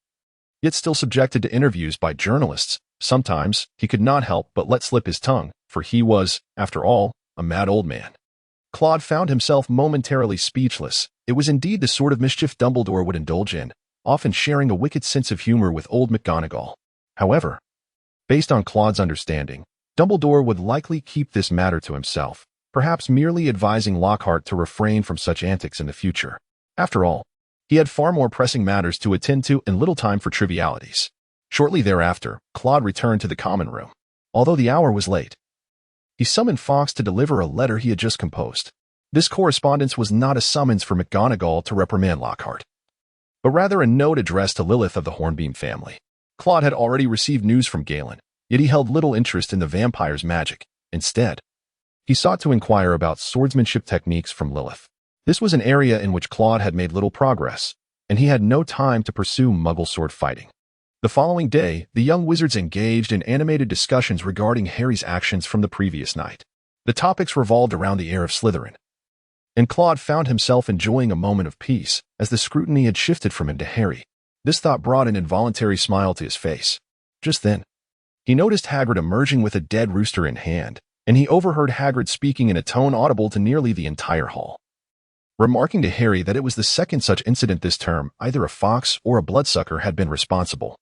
yet still subjected to interviews by journalists. Sometimes, he could not help but let slip his tongue, for he was, after all, a mad old man. Claude found himself momentarily speechless. It was indeed the sort of mischief Dumbledore would indulge in, often sharing a wicked sense of humor with old McGonagall. However, based on Claude's understanding, Dumbledore would likely keep this matter to himself, perhaps merely advising Lockhart to refrain from such antics in the future. After all, he had far more pressing matters to attend to and little time for trivialities. Shortly thereafter, Claude returned to the common room. Although the hour was late, he summoned Fawkes to deliver a letter he had just composed. This correspondence was not a summons for McGonagall to reprimand Lockhart, but rather a note addressed to Lilith of the Hornbeam family. Claude had already received news from Galen, yet he held little interest in the vampire's magic. Instead, he sought to inquire about swordsmanship techniques from Lilith. This was an area in which Claude had made little progress, and he had no time to pursue Muggle sword fighting. The following day, the young wizards engaged in animated discussions regarding Harry's actions from the previous night. The topics revolved around the heir of Slytherin, and Claude found himself enjoying a moment of peace as the scrutiny had shifted from him to Harry. This thought brought an involuntary smile to his face. Just then, he noticed Hagrid emerging with a dead rooster in hand, and he overheard Hagrid speaking in a tone audible to nearly the entire hall. Remarking to Harry that it was the second such incident this term, either a fox or a bloodsucker had been responsible,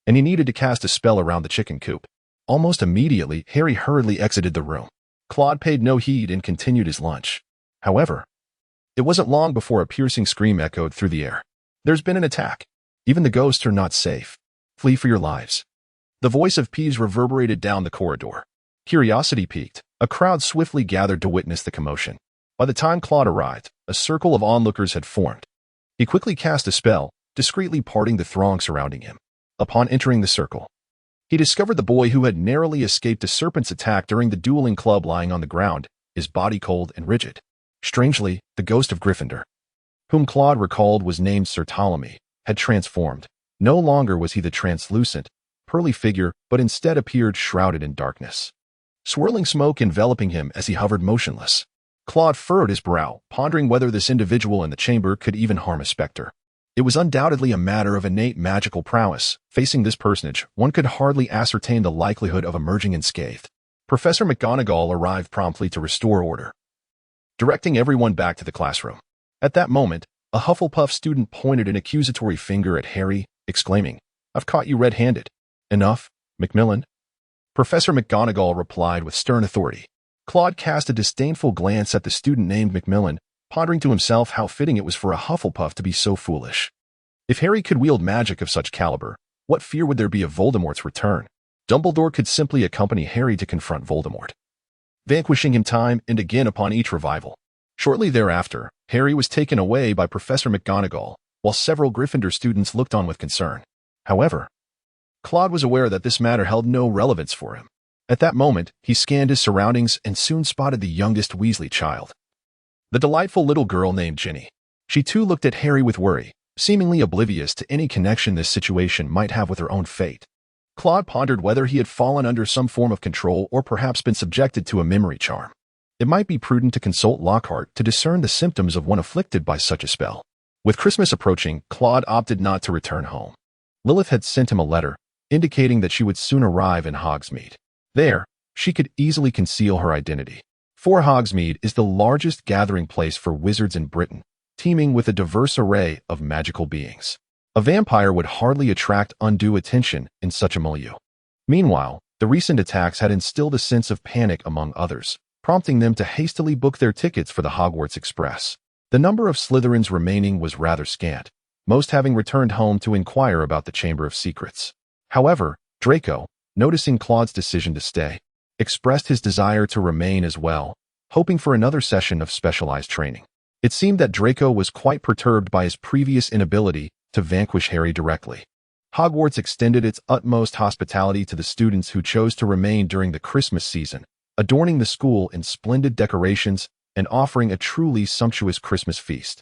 and he needed to cast a spell around the chicken coop. Almost immediately, Harry hurriedly exited the room. Claude paid no heed and continued his lunch. However, it wasn't long before a piercing scream echoed through the air. "There's been an attack. Even the ghosts are not safe. Flee for your lives." The voice of Peeves reverberated down the corridor. Curiosity piqued. A crowd swiftly gathered to witness the commotion. By the time Claude arrived, a circle of onlookers had formed. He quickly cast a spell, discreetly parting the throng surrounding him. Upon entering the circle, he discovered the boy who had narrowly escaped a serpent's attack during the dueling club lying on the ground, his body cold and rigid. Strangely, the ghost of Gryffindor, whom Claude recalled was named Sir Ptolemy, had transformed. No longer was he the translucent, pearly figure, but instead appeared shrouded in darkness, swirling smoke enveloping him as he hovered motionless. Claude furrowed his brow, pondering whether this individual in the chamber could even harm a spectre. It was undoubtedly a matter of innate magical prowess. Facing this personage, one could hardly ascertain the likelihood of emerging unscathed. Professor McGonagall arrived promptly to restore order, directing everyone back to the classroom. At that moment, a Hufflepuff student pointed an accusatory finger at Harry, exclaiming, "I've caught you red-handed." "Enough, Macmillan," Professor McGonagall replied with stern authority. Claude cast a disdainful glance at the student named Macmillan, pondering to himself how fitting it was for a Hufflepuff to be so foolish. If Harry could wield magic of such caliber, what fear would there be of Voldemort's return? Dumbledore could simply accompany Harry to confront Voldemort, vanquishing him time and again upon each revival. Shortly thereafter, Harry was taken away by Professor McGonagall, while several Gryffindor students looked on with concern. However, Claude was aware that this matter held no relevance for him. At that moment, he scanned his surroundings and soon spotted the youngest Weasley child, the delightful little girl named Ginny. She too looked at Harry with worry, seemingly oblivious to any connection this situation might have with her own fate. Claude pondered whether he had fallen under some form of control or perhaps been subjected to a memory charm. It might be prudent to consult Lockhart to discern the symptoms of one afflicted by such a spell. With Christmas approaching, Claude opted not to return home. Lilith had sent him a letter, indicating that she would soon arrive in Hogsmeade. There, she could easily conceal her identity. For Hogsmeade is the largest gathering place for wizards in Britain, teeming with a diverse array of magical beings. A vampire would hardly attract undue attention in such a milieu. Meanwhile, the recent attacks had instilled a sense of panic among others, prompting them to hastily book their tickets for the Hogwarts Express. The number of Slytherins remaining was rather scant, most having returned home to inquire about the Chamber of Secrets. However, Draco, noticing Claude's decision to stay, expressed his desire to remain as well, hoping for another session of specialized training. It seemed that Draco was quite perturbed by his previous inability to vanquish Harry directly. Hogwarts extended its utmost hospitality to the students who chose to remain during the Christmas season, adorning the school in splendid decorations and offering a truly sumptuous Christmas feast.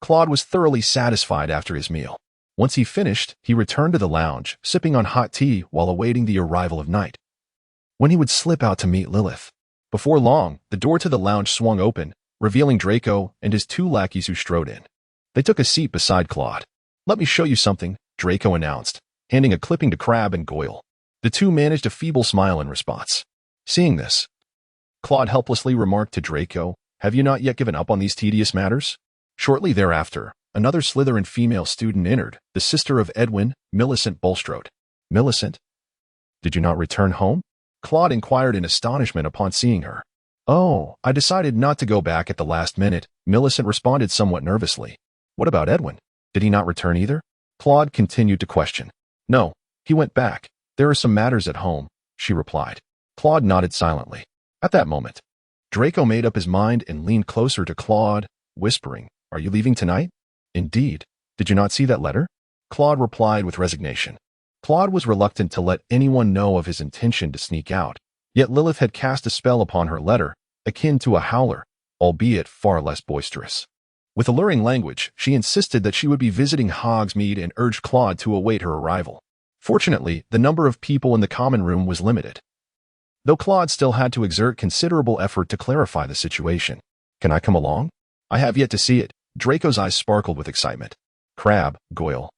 Claude was thoroughly satisfied after his meal. Once he finished, he returned to the lounge, sipping on hot tea while awaiting the arrival of night, when he would slip out to meet Lilith. Before long, the door to the lounge swung open, revealing Draco and his two lackeys who strode in. They took a seat beside Claude. "Let me show you something," Draco announced, handing a clipping to Crabbe and Goyle. The two managed a feeble smile in response. Seeing this, Claude helplessly remarked to Draco, "Have you not yet given up on these tedious matters?" Shortly thereafter, another Slytherin female student entered, the sister of Edwin, Millicent Bulstrode. "Millicent, did you not return home?" Claude inquired in astonishment upon seeing her. "Oh, I decided not to go back at the last minute," Millicent responded somewhat nervously. "What about Edwin? Did he not return either?" Claude continued to question. "No, he went back. There are some matters at home," she replied. Claude nodded silently. At that moment, Draco made up his mind and leaned closer to Claude, whispering, "Are you leaving tonight?" "Indeed. Did you not see that letter?" Claude replied with resignation. Claude was reluctant to let anyone know of his intention to sneak out, yet Lilith had cast a spell upon her letter, akin to a howler, albeit far less boisterous. With alluring language, she insisted that she would be visiting Hogsmeade and urged Claude to await her arrival. Fortunately, the number of people in the common room was limited, though Claude still had to exert considerable effort to clarify the situation. "Can I come along?" I have yet to see it. Draco's eyes sparkled with excitement. Crabbe, Goyle,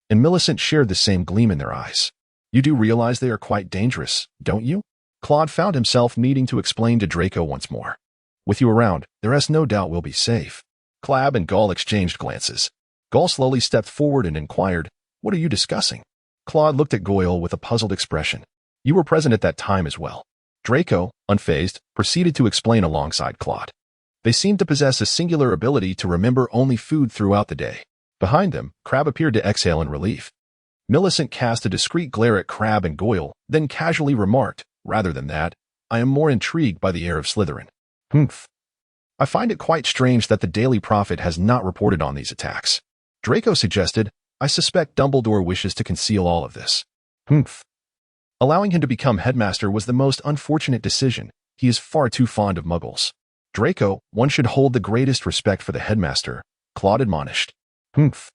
and Millicent shared the same gleam in their eyes. You do realize they are quite dangerous, don't you? Claude found himself needing to explain to Draco once more. With you around, there is no doubt we'll be safe. Crabbe and Goyle exchanged glances. Goyle slowly stepped forward and inquired, What are you discussing? Claude looked at Goyle with a puzzled expression. You were present at that time as well. Draco, unfazed, proceeded to explain alongside Claude. They seemed to possess a singular ability to remember only food throughout the day. Behind them, Crabbe appeared to exhale in relief. Millicent cast a discreet glare at Crabbe and Goyle, then casually remarked, Rather than that, I am more intrigued by the heir of Slytherin. Humph. I find it quite strange that the Daily Prophet has not reported on these attacks. Draco suggested, I suspect Dumbledore wishes to conceal all of this. Humph. Allowing him to become headmaster was the most unfortunate decision. He is far too fond of muggles. Draco, one should hold the greatest respect for the headmaster, Claude admonished. Humph.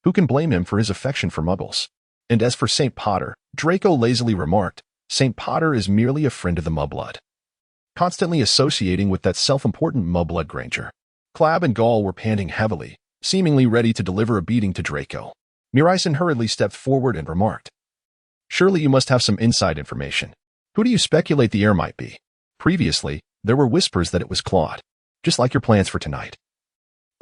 Who can blame him for his affection for muggles? And as for St. Potter, Draco lazily remarked, St. Potter is merely a friend of the mudblood, constantly associating with that self-important mudblood Granger. Crabbe and Goyle were panting heavily, seemingly ready to deliver a beating to Draco. Murison hurriedly stepped forward and remarked, Surely you must have some inside information. Who do you speculate the heir might be? Previously, there were whispers that it was Claude, just like your plans for tonight.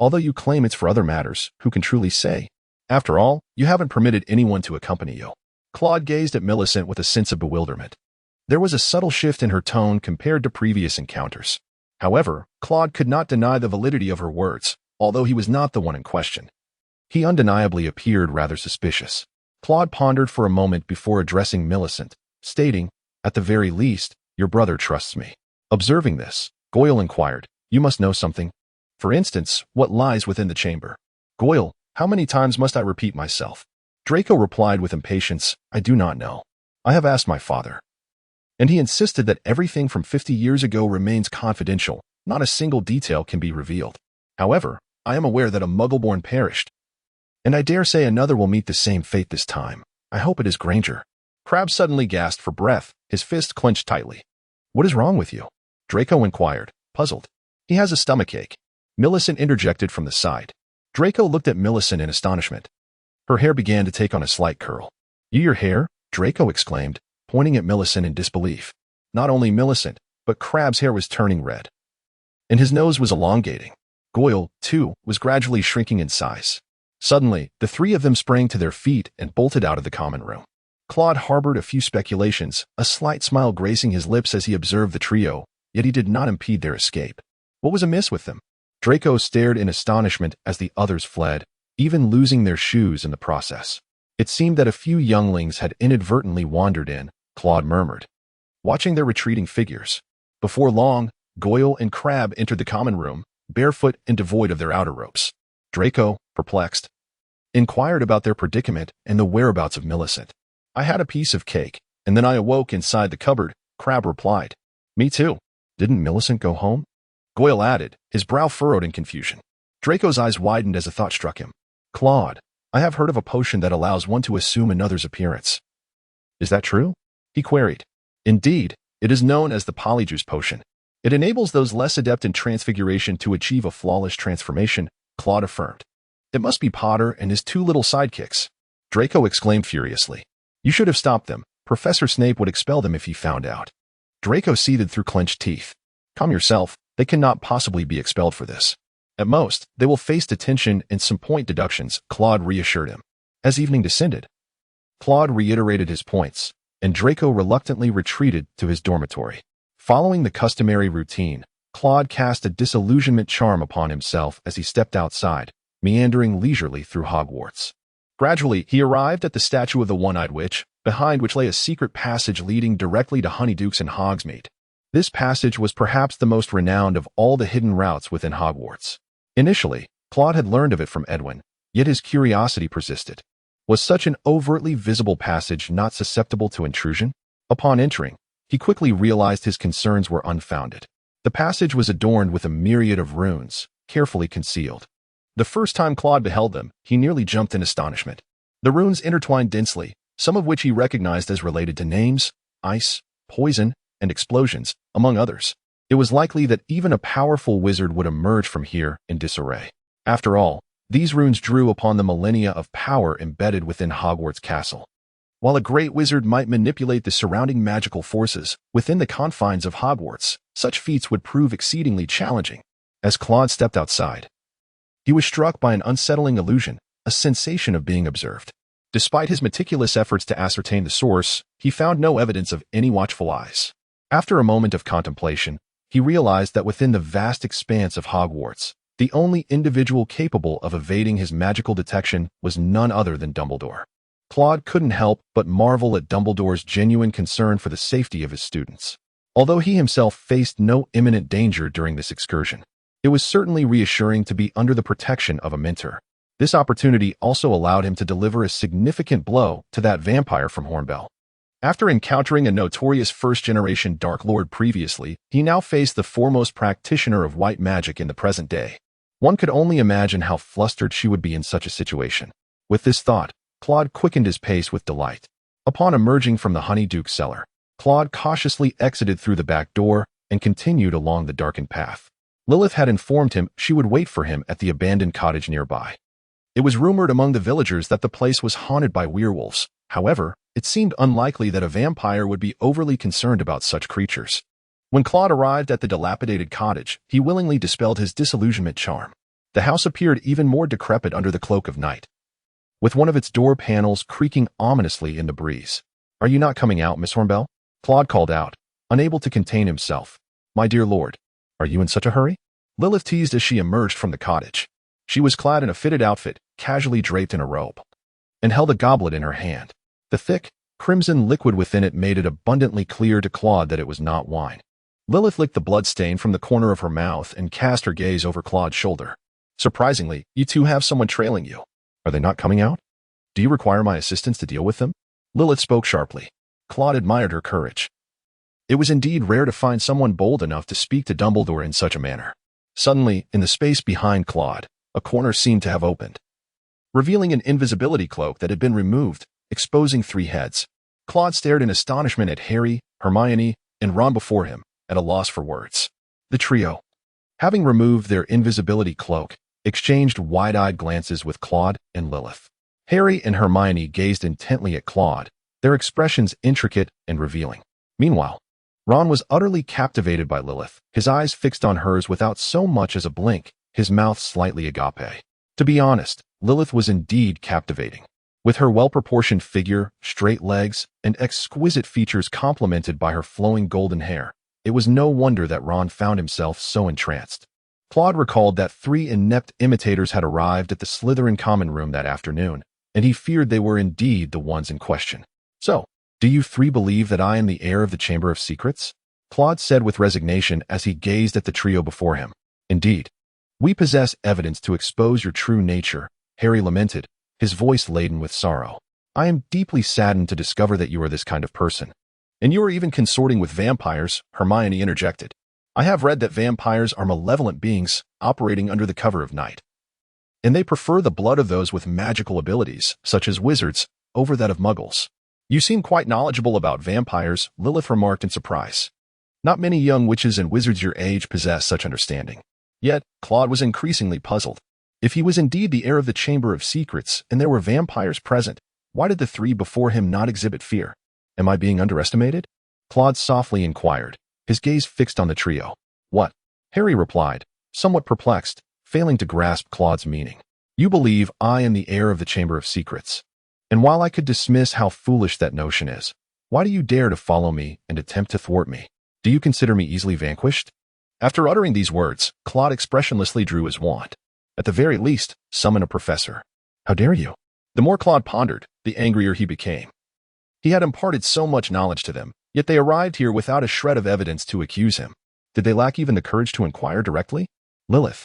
Although you claim it's for other matters, who can truly say? After all, you haven't permitted anyone to accompany you. Claude gazed at Millicent with a sense of bewilderment. There was a subtle shift in her tone compared to previous encounters. However, Claude could not deny the validity of her words, although he was not the one in question. He undeniably appeared rather suspicious. Claude pondered for a moment before addressing Millicent, stating, At the very least, your brother trusts me. Observing this, Goyle inquired, You must know something. For instance, what lies within the chamber? Goyle, how many times must I repeat myself? Draco replied with impatience, I do not know. I have asked my father. And he insisted that everything from 50 years ago remains confidential, not a single detail can be revealed. However, I am aware that a Muggle-born perished. And I dare say another will meet the same fate this time. I hope it is Granger. Crabbe suddenly gasped for breath, his fist clenched tightly. What is wrong with you? Draco inquired, puzzled. He has a stomachache. Millicent interjected from the side. Draco looked at Millicent in astonishment. Her hair began to take on a slight curl. Your hair? Draco exclaimed, pointing at Millicent in disbelief. Not only Millicent, but Crabbe's hair was turning red. And his nose was elongating. Goyle, too, was gradually shrinking in size. Suddenly, the three of them sprang to their feet and bolted out of the common room. Claude harbored a few speculations, a slight smile gracing his lips as he observed the trio, yet he did not impede their escape. What was amiss with them? Draco stared in astonishment as the others fled, even losing their shoes in the process. It seemed that a few younglings had inadvertently wandered in, Claude murmured, watching their retreating figures. Before long, Goyle and Crabbe entered the common room, barefoot and devoid of their outer ropes. Draco, perplexed, inquired about their predicament and the whereabouts of Millicent. I had a piece of cake, and then I awoke inside the cupboard, Crabbe replied. Me too. Didn't Millicent go home? Goyle added, his brow furrowed in confusion. Draco's eyes widened as a thought struck him. Claude, I have heard of a potion that allows one to assume another's appearance. Is that true? He queried. Indeed, it is known as the Polyjuice potion. It enables those less adept in transfiguration to achieve a flawless transformation, Claude affirmed. It must be Potter and his two little sidekicks. Draco exclaimed furiously. You should have stopped them. Professor Snape would expel them if he found out. Draco seethed through clenched teeth. Calm yourself. They cannot possibly be expelled for this. At most, they will face detention and some point deductions, Claude reassured him. As evening descended, Claude reiterated his points, and Draco reluctantly retreated to his dormitory. Following the customary routine, Claude cast a disillusionment charm upon himself as he stepped outside, meandering leisurely through Hogwarts. Gradually, he arrived at the statue of the One-Eyed Witch, behind which lay a secret passage leading directly to Honeydukes and Hogsmeade. This passage was perhaps the most renowned of all the hidden routes within Hogwarts. Initially, Claude had learned of it from Edwin, yet his curiosity persisted. Was such an overtly visible passage not susceptible to intrusion? Upon entering, he quickly realized his concerns were unfounded. The passage was adorned with a myriad of runes, carefully concealed. The first time Claude beheld them, he nearly jumped in astonishment. The runes intertwined densely, some of which he recognized as related to names, ice, poison, and explosions, among others. It was likely that even a powerful wizard would emerge from here in disarray. After all, these runes drew upon the millennia of power embedded within Hogwarts Castle. While a great wizard might manipulate the surrounding magical forces within the confines of Hogwarts, such feats would prove exceedingly challenging. As Claude stepped outside, he was struck by an unsettling illusion, a sensation of being observed. Despite his meticulous efforts to ascertain the source, he found no evidence of any watchful eyes. After a moment of contemplation, he realized that within the vast expanse of Hogwarts, the only individual capable of evading his magical detection was none other than Dumbledore. Claude couldn't help but marvel at Dumbledore's genuine concern for the safety of his students. Although he himself faced no imminent danger during this excursion, it was certainly reassuring to be under the protection of a mentor. This opportunity also allowed him to deliver a significant blow to that vampire from Hornbell. After encountering a notorious first-generation Dark Lord previously, he now faced the foremost practitioner of white magic in the present day. One could only imagine how flustered she would be in such a situation. With this thought, Claude quickened his pace with delight. Upon emerging from the Honeyduke cellar, Claude cautiously exited through the back door and continued along the darkened path. Lilith had informed him she would wait for him at the abandoned cottage nearby. It was rumored among the villagers that the place was haunted by werewolves. However, it seemed unlikely that a vampire would be overly concerned about such creatures. When Claude arrived at the dilapidated cottage, he willingly dispelled his disillusionment charm. The house appeared even more decrepit under the cloak of night, with one of its door panels creaking ominously in the breeze. "Are you not coming out, Miss Hornbell?" Claude called out, unable to contain himself. "My dear lord, are you in such a hurry?" Lilith teased as she emerged from the cottage. She was clad in a fitted outfit, casually draped in a robe, and held a goblet in her hand. The thick, crimson liquid within it made it abundantly clear to Claude that it was not wine. Lilith licked the blood stain from the corner of her mouth and cast her gaze over Claude's shoulder. "Surprisingly, you two have someone trailing you. Are they not coming out? Do you require my assistance to deal with them?" Lilith spoke sharply. Claude admired her courage. It was indeed rare to find someone bold enough to speak to Dumbledore in such a manner. Suddenly, in the space behind Claude, a corner seemed to have opened, revealing an invisibility cloak that had been removed, exposing 3 heads. Claude stared in astonishment at Harry, Hermione, and Ron before him, at a loss for words. The trio, having removed their invisibility cloak, exchanged wide-eyed glances with Claude and Lilith. Harry and Hermione gazed intently at Claude, their expressions intricate and revealing. Meanwhile, Ron was utterly captivated by Lilith, his eyes fixed on hers without so much as a blink, his mouth slightly agape. To be honest, Lilith was indeed captivating. With her well-proportioned figure, straight legs, and exquisite features complemented by her flowing golden hair, it was no wonder that Ron found himself so entranced. Claude recalled that 3 inept imitators had arrived at the Slytherin common room that afternoon, and he feared they were indeed the ones in question. "So, do you 3 believe that I am the heir of the Chamber of Secrets?" Claude said with resignation as he gazed at the trio before him. "Indeed. We possess evidence to expose your true nature," Harry lamented, his voice laden with sorrow. "I am deeply saddened to discover that you are this kind of person. And you are even consorting with vampires," Hermione interjected. "I have read that vampires are malevolent beings operating under the cover of night, and they prefer the blood of those with magical abilities, such as wizards, over that of muggles." "You seem quite knowledgeable about vampires," Lilith remarked in surprise. "Not many young witches and wizards your age possess such understanding." Yet, Claude was increasingly puzzled. If he was indeed the heir of the Chamber of Secrets and there were vampires present, why did the 3 before him not exhibit fear? "Am I being underestimated?" Claude softly inquired, his gaze fixed on the trio. "What?" Harry replied, somewhat perplexed, failing to grasp Claude's meaning. "You believe I am the heir of the Chamber of Secrets. And while I could dismiss how foolish that notion is, why do you dare to follow me and attempt to thwart me? Do you consider me easily vanquished?" After uttering these words, Claude expressionlessly drew his wand. At the very least, summon a professor. "How dare you?" The more Claude pondered, the angrier he became. He had imparted so much knowledge to them, yet they arrived here without a shred of evidence to accuse him. Did they lack even the courage to inquire directly? Lilith,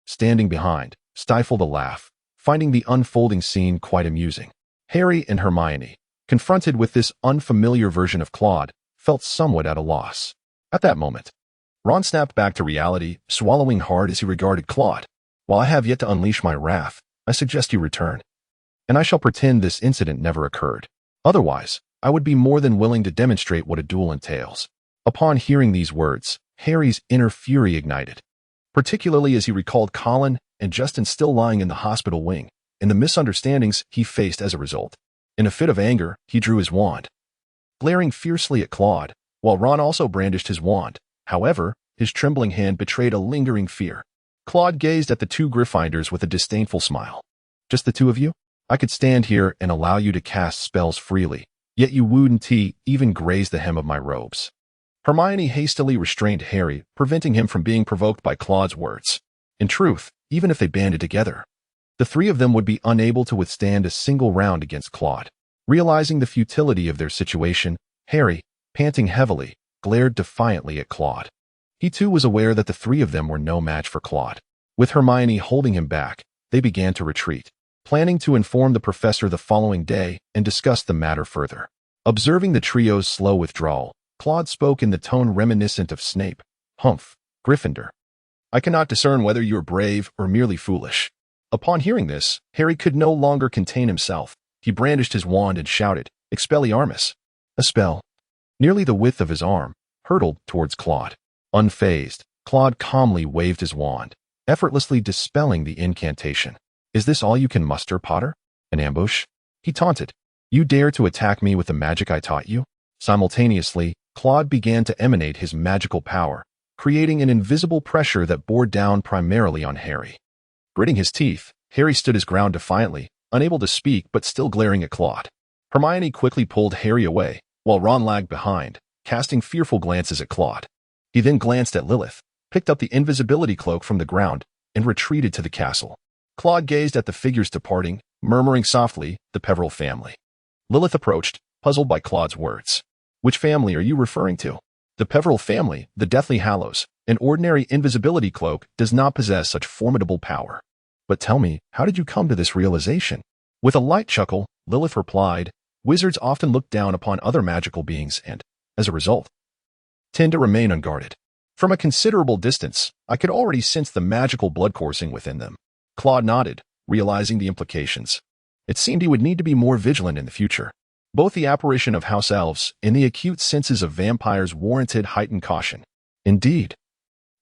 standing behind, stifled a laugh, finding the unfolding scene quite amusing. Harry and Hermione, confronted with this unfamiliar version of Claude, felt somewhat at a loss. At that moment, Ron snapped back to reality, swallowing hard as he regarded Claude. "While I have yet to unleash my wrath, I suggest you return, and I shall pretend this incident never occurred. Otherwise, I would be more than willing to demonstrate what a duel entails." Upon hearing these words, Harry's inner fury ignited, particularly as he recalled Colin and Justin still lying in the hospital wing, and the misunderstandings he faced as a result. In a fit of anger, he drew his wand, glaring fiercely at Claude, while Ron also brandished his wand. However, his trembling hand betrayed a lingering fear. Claude gazed at the two Gryffindors with a disdainful smile. Just the two of you? I could stand here and allow you to cast spells freely, yet you wouldn't even graze the hem of my robes. Hermione hastily restrained Harry, preventing him from being provoked by Claude's words. In truth, even if they banded together, the three of them would be unable to withstand a single round against Claude. Realizing the futility of their situation, Harry, panting heavily, glared defiantly at Claude. He too was aware that the three of them were no match for Claude. With Hermione holding him back, they began to retreat, planning to inform the professor the following day and discuss the matter further. Observing the trio's slow withdrawal, Claude spoke in the tone reminiscent of Snape. Humph, Gryffindor. I cannot discern whether you are brave or merely foolish. Upon hearing this, Harry could no longer contain himself. He brandished his wand and shouted, Expelliarmus. A spell, nearly the width of his arm, hurtled towards Claude. Unfazed, Claude calmly waved his wand, effortlessly dispelling the incantation. Is this all you can muster, Potter? An ambush? He taunted. You dare to attack me with the magic I taught you? Simultaneously, Claude began to emanate his magical power, creating an invisible pressure that bore down primarily on Harry. Gritting his teeth, Harry stood his ground defiantly, unable to speak but still glaring at Claude. Hermione quickly pulled Harry away, while Ron lagged behind, casting fearful glances at Claude. He then glanced at Lilith, picked up the invisibility cloak from the ground, and retreated to the castle. Claude gazed at the figures departing, murmuring softly, the Peverell family. Lilith approached, puzzled by Claude's words. Which family are you referring to? The Peverell family, the Deathly Hallows. An ordinary invisibility cloak does not possess such formidable power. But tell me, how did you come to this realization? With a light chuckle, Lilith replied, wizards often look down upon other magical beings and, as a result, tend to remain unguarded. From a considerable distance, I could already sense the magical blood coursing within them. Claude nodded, realizing the implications. It seemed he would need to be more vigilant in the future. Both the apparition of house elves and the acute senses of vampires warranted heightened caution. Indeed,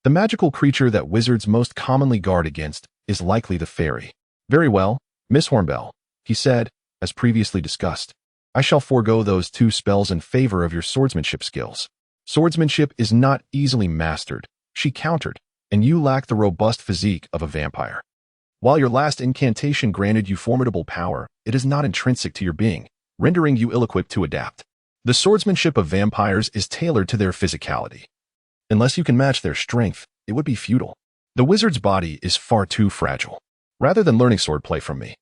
the magical creature that wizards most commonly guard against is likely the fairy. Very well, Miss Hornbell, he said, as previously discussed. I shall forego those two spells in favor of your swordsmanship skills. Swordsmanship is not easily mastered, she countered, and you lack the robust physique of a vampire. While your last incantation granted you formidable power, it is not intrinsic to your being, rendering you ill-equipped to adapt. The swordsmanship of vampires is tailored to their physicality. Unless you can match their strength, it would be futile. The wizard's body is far too fragile. Rather than learning swordplay from me,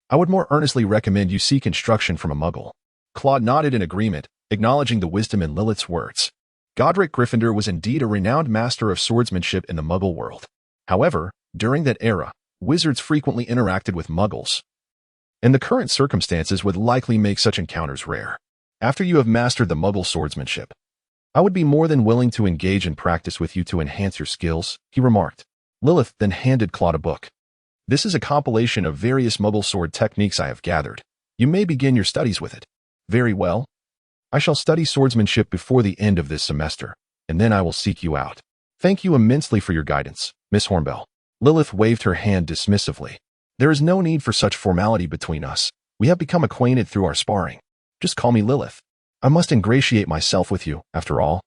I would more earnestly recommend you seek instruction from a muggle. Claude nodded in agreement, acknowledging the wisdom in Lilith's words. Godric Gryffindor was indeed a renowned master of swordsmanship in the muggle world. However, during that era, wizards frequently interacted with muggles, and the current circumstances would likely make such encounters rare. After you have mastered the muggle swordsmanship, I would be more than willing to engage in practice with you to enhance your skills, he remarked. Lilith then handed Claude a book. This is a compilation of various muggle sword techniques I have gathered. You may begin your studies with it. Very well. I shall study swordsmanship before the end of this semester, and then I will seek you out. Thank you immensely for your guidance, Miss Hornbell. Lilith waved her hand dismissively. There is no need for such formality between us. We have become acquainted through our sparring. Just call me Lilith. I must ingratiate myself with you, after all.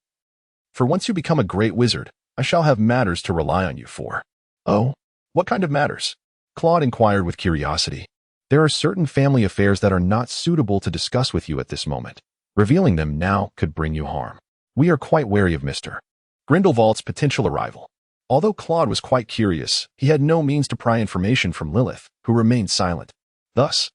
For once you become a great wizard, I shall have matters to rely on you for. Oh, what kind of matters? Claude inquired with curiosity. There are certain family affairs that are not suitable to discuss with you at this moment. Revealing them now could bring you harm. We are quite wary of Mr. Grindelwald's potential arrival. Although Claude was quite curious, he had no means to pry information from Lilith, who remained silent. Thus,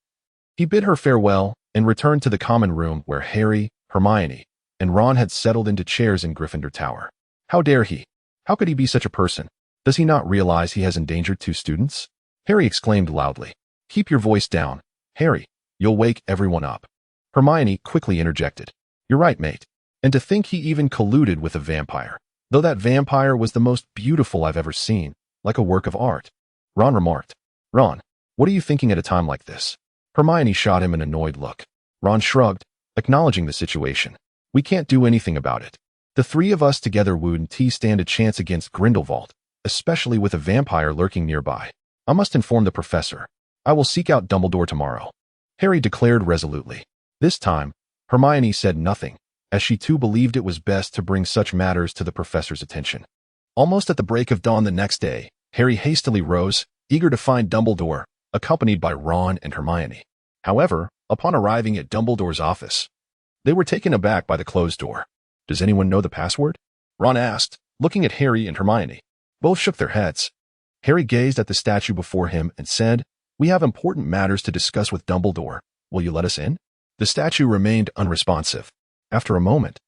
he bid her farewell and returned to the common room where Harry, Hermione, and Ron had settled into chairs in Gryffindor Tower. How dare he? How could he be such a person? Does he not realize he has endangered two students? Harry exclaimed loudly. Keep your voice down, Harry. You'll wake everyone up. Hermione quickly interjected. You're right, mate. And to think he even colluded with a vampire. Though that vampire was the most beautiful I've ever seen, like a work of art. Ron remarked. Ron, what are you thinking at a time like this? Hermione shot him an annoyed look. Ron shrugged, acknowledging the situation. We can't do anything about it. The three of us together wouldn't stand a chance against Grindelwald, especially with a vampire lurking nearby. I must inform the professor. I will seek out Dumbledore tomorrow," Harry declared resolutely. This time, Hermione said nothing, as she too believed it was best to bring such matters to the professor's attention. Almost at the break of dawn the next day, Harry hastily rose, eager to find Dumbledore, accompanied by Ron and Hermione. However, upon arriving at Dumbledore's office, they were taken aback by the closed door. "Does anyone know the password?" Ron asked, looking at Harry and Hermione. Both shook their heads. Harry gazed at the statue before him and said, "We have important matters to discuss with Dumbledore. Will you let us in?" The statue remained unresponsive. After a moment,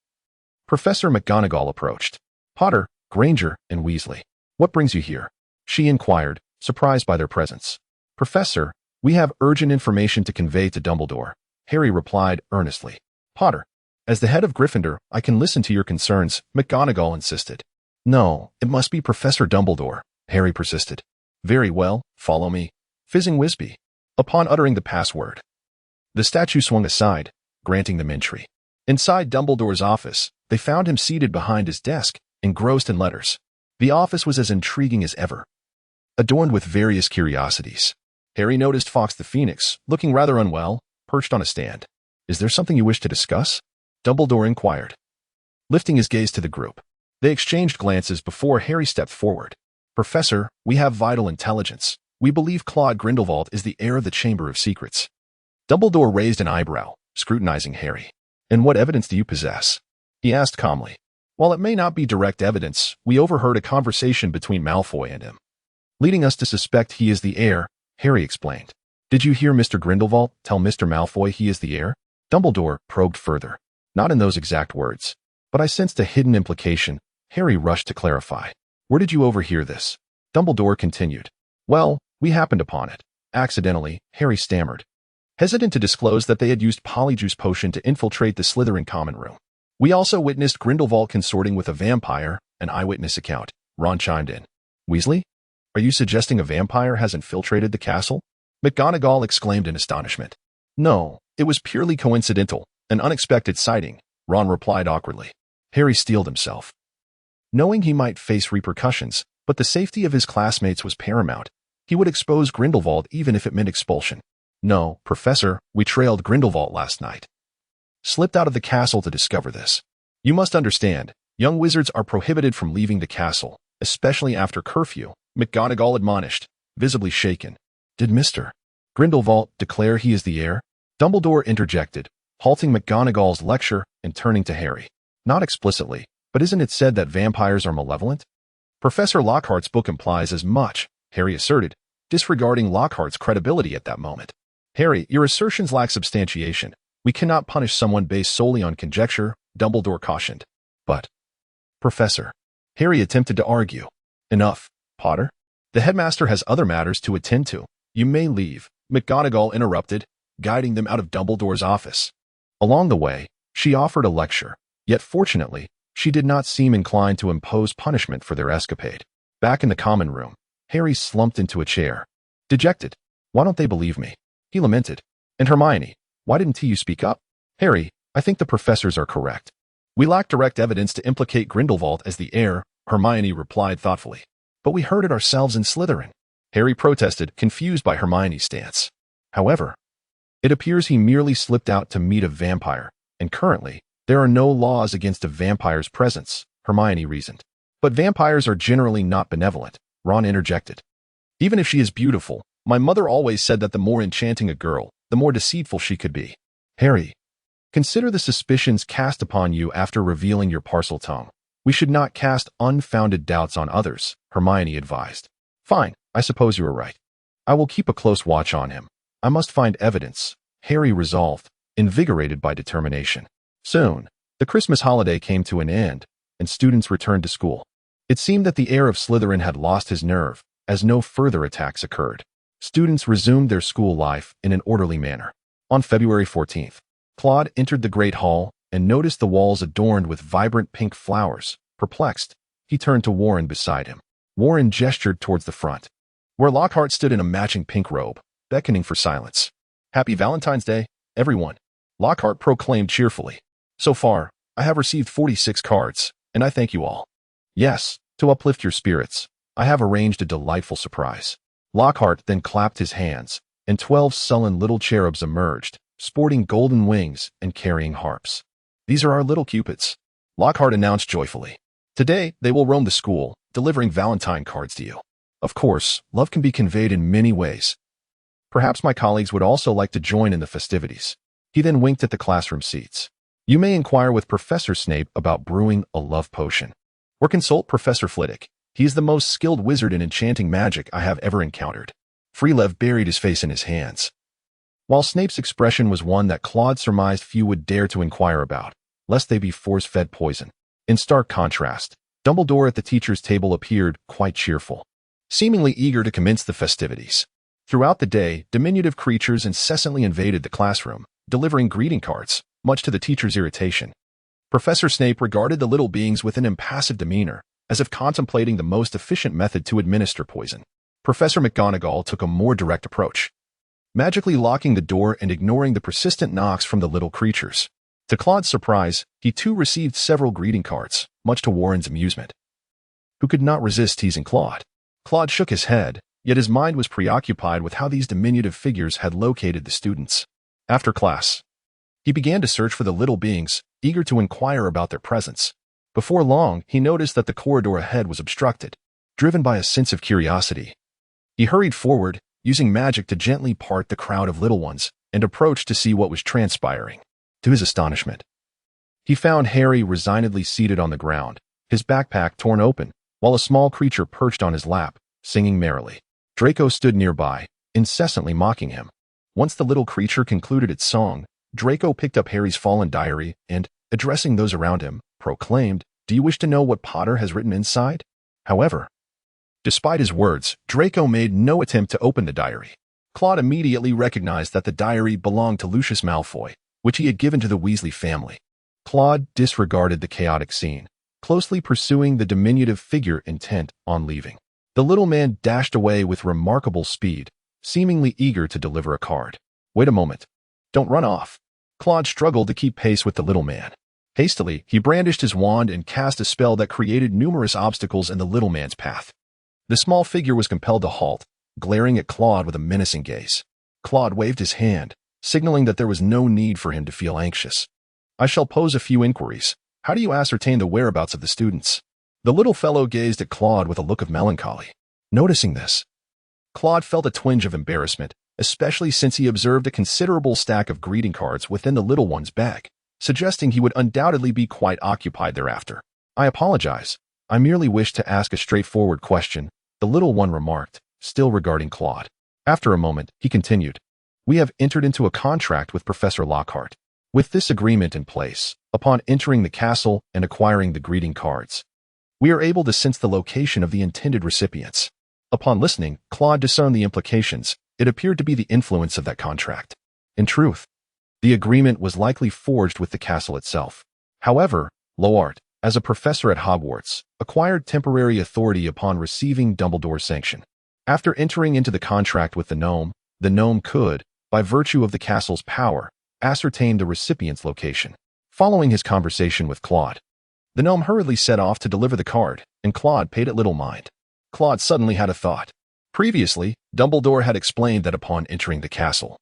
Professor McGonagall approached. "Potter, Granger, and Weasley, what brings you here?" she inquired, surprised by their presence. "Professor, we have urgent information to convey to Dumbledore," Harry replied earnestly. "Potter, as the head of Gryffindor, I can listen to your concerns," McGonagall insisted. "No, it must be Professor Dumbledore," Harry persisted. "Very well, follow me." Fizzing Whisby. Upon uttering the password, the statue swung aside, granting them entry. Inside Dumbledore's office, they found him seated behind his desk, engrossed in letters. The office was as intriguing as ever, adorned with various curiosities. Harry noticed Fawkes the Phoenix, looking rather unwell, perched on a stand. "Is there something you wish to discuss?" Dumbledore inquired, lifting his gaze to the group. They exchanged glances before Harry stepped forward. "Professor, we have vital intelligence. We believe Claude Grindelwald is the heir of the Chamber of Secrets." Dumbledore raised an eyebrow, scrutinizing Harry. "And what evidence do you possess?" he asked calmly. "While it may not be direct evidence, we overheard a conversation between Malfoy and him, leading us to suspect he is the heir," Harry explained. "Did you hear Mr. Grindelwald tell Mr. Malfoy he is the heir?" Dumbledore probed further. "Not in those exact words, but I sensed a hidden implication." Harry rushed to clarify. "Where did you overhear this?" Dumbledore continued. "Well, we happened upon it. Accidentally," Harry stammered, hesitant to disclose that they had used Polyjuice Potion to infiltrate the Slytherin common room. "We also witnessed Grindelwald consorting with a vampire," an eyewitness account, Ron chimed in. "Weasley? Are you suggesting a vampire has infiltrated the castle?" McGonagall exclaimed in astonishment. "No, it was purely coincidental, an unexpected sighting," Ron replied awkwardly. Harry steeled himself, knowing he might face repercussions, but the safety of his classmates was paramount. He would expose Grindelwald even if it meant expulsion. "No, Professor, we trailed Grindelwald last night. Slipped out of the castle to discover this. You must understand, young wizards are prohibited from leaving the castle, especially after curfew," McGonagall admonished, visibly shaken. "Did Mr. Grindelwald declare he is the heir?" Dumbledore interjected, halting McGonagall's lecture and turning to Harry. "Not explicitly, but isn't it said that vampires are malevolent?" "Professor Lockhart's book implies as much," Harry asserted, disregarding Lockhart's credibility at that moment. "Harry, your assertions lack substantiation. We cannot punish someone based solely on conjecture," Dumbledore cautioned. "But, Professor," Harry attempted to argue. "Enough, Potter. The headmaster has other matters to attend to. You may leave," McGonagall interrupted, guiding them out of Dumbledore's office. Along the way, she offered a lecture, yet fortunately, she did not seem inclined to impose punishment for their escapade. Back in the common room, Harry slumped into a chair, dejected. "Why don't they believe me?" he lamented. "And Hermione, why didn't you speak up?" "Harry, I think the professors are correct. We lack direct evidence to implicate Grindelwald as the heir," Hermione replied thoughtfully. "But we heard it ourselves in Slytherin," Harry protested, confused by Hermione's stance. "However, it appears he merely slipped out to meet a vampire, and currently, there are no laws against a vampire's presence," Hermione reasoned. "But vampires are generally not benevolent," Ron interjected. "Even if she is beautiful, my mother always said that the more enchanting a girl, the more deceitful she could be." "Harry, consider the suspicions cast upon you after revealing your parcel tongue. We should not cast unfounded doubts on others," Hermione advised. "Fine, I suppose you are right. I will keep a close watch on him. I must find evidence," Harry resolved, invigorated by determination. Soon, the Christmas holiday came to an end, and students returned to school. It seemed that the heir of Slytherin had lost his nerve, as no further attacks occurred. Students resumed their school life in an orderly manner. On February 14th, Claude entered the Great Hall and noticed the walls adorned with vibrant pink flowers. Perplexed, he turned to Warren beside him. Warren gestured towards the front, where Lockhart stood in a matching pink robe, beckoning for silence. "Happy Valentine's Day, everyone," Lockhart proclaimed cheerfully. "So far, I have received 46 cards, and I thank you all. Yes, to uplift your spirits, I have arranged a delightful surprise. Lockhart then clapped his hands, and 12 sullen little cherubs emerged, sporting golden wings and carrying harps. These are our little cupids, Lockhart announced joyfully. Today, they will roam the school, delivering Valentine cards to you. Of course, love can be conveyed in many ways. Perhaps my colleagues would also like to join in the festivities. He then winked at the classroom seats. You may inquire with Professor Snape about brewing a love potion. Or consult Professor Flitwick. He is the most skilled wizard in enchanting magic I have ever encountered. Freelev buried his face in his hands. While Snape's expression was one that Claude surmised few would dare to inquire about, lest they be force-fed poison. In stark contrast, Dumbledore at the teacher's table appeared quite cheerful, seemingly eager to commence the festivities. Throughout the day, diminutive creatures incessantly invaded the classroom, delivering greeting cards, much to the teacher's irritation. Professor Snape regarded the little beings with an impassive demeanor, as if contemplating the most efficient method to administer poison. Professor McGonagall took a more direct approach, magically locking the door and ignoring the persistent knocks from the little creatures. To Claude's surprise, he too received several greeting cards, much to Warren's amusement, who could not resist teasing Claude. Claude shook his head, yet his mind was preoccupied with how these diminutive figures had located the students. After class, he began to search for the little beings, eager to inquire about their presence. Before long, he noticed that the corridor ahead was obstructed. Driven by a sense of curiosity, he hurried forward, using magic to gently part the crowd of little ones, and approached to see what was transpiring. To his astonishment, he found Harry resignedly seated on the ground, his backpack torn open, while a small creature perched on his lap, singing merrily. Draco stood nearby, incessantly mocking him. Once the little creature concluded its song, Draco picked up Harry's fallen diary and, addressing those around him, proclaimed, "Do you wish to know what Potter has written inside?" However, despite his words, Draco made no attempt to open the diary. Claude immediately recognized that the diary belonged to Lucius Malfoy, which he had given to the Weasley family. Claude disregarded the chaotic scene, closely pursuing the diminutive figure intent on leaving. The little man dashed away with remarkable speed, seemingly eager to deliver a card. Wait a moment. Don't run off. Claude struggled to keep pace with the little man. Hastily, he brandished his wand and cast a spell that created numerous obstacles in the little man's path. The small figure was compelled to halt, glaring at Claude with a menacing gaze. Claude waved his hand, signaling that there was no need for him to feel anxious. I shall pose a few inquiries. How do you ascertain the whereabouts of the students? The little fellow gazed at Claude with a look of melancholy. Noticing this, Claude felt a twinge of embarrassment, especially since he observed a considerable stack of greeting cards within the little one's bag, suggesting he would undoubtedly be quite occupied thereafter. I apologize. I merely wish to ask a straightforward question, the little one remarked, still regarding Claude. After a moment, he continued. We have entered into a contract with Professor Lockhart. With this agreement in place, upon entering the castle and acquiring the greeting cards, we are able to sense the location of the intended recipients. Upon listening, Claude discerned the implications. It appeared to be the influence of that contract. In truth, the agreement was likely forged with the castle itself. However, Loart, as a professor at Hogwarts, acquired temporary authority upon receiving Dumbledore's sanction. After entering into the contract with the gnome could, by virtue of the castle's power, ascertain the recipient's location. Following his conversation with Claude, the gnome hurriedly set off to deliver the card, and Claude paid it little mind. Claude suddenly had a thought. Previously, Dumbledore had explained that upon entering the castle,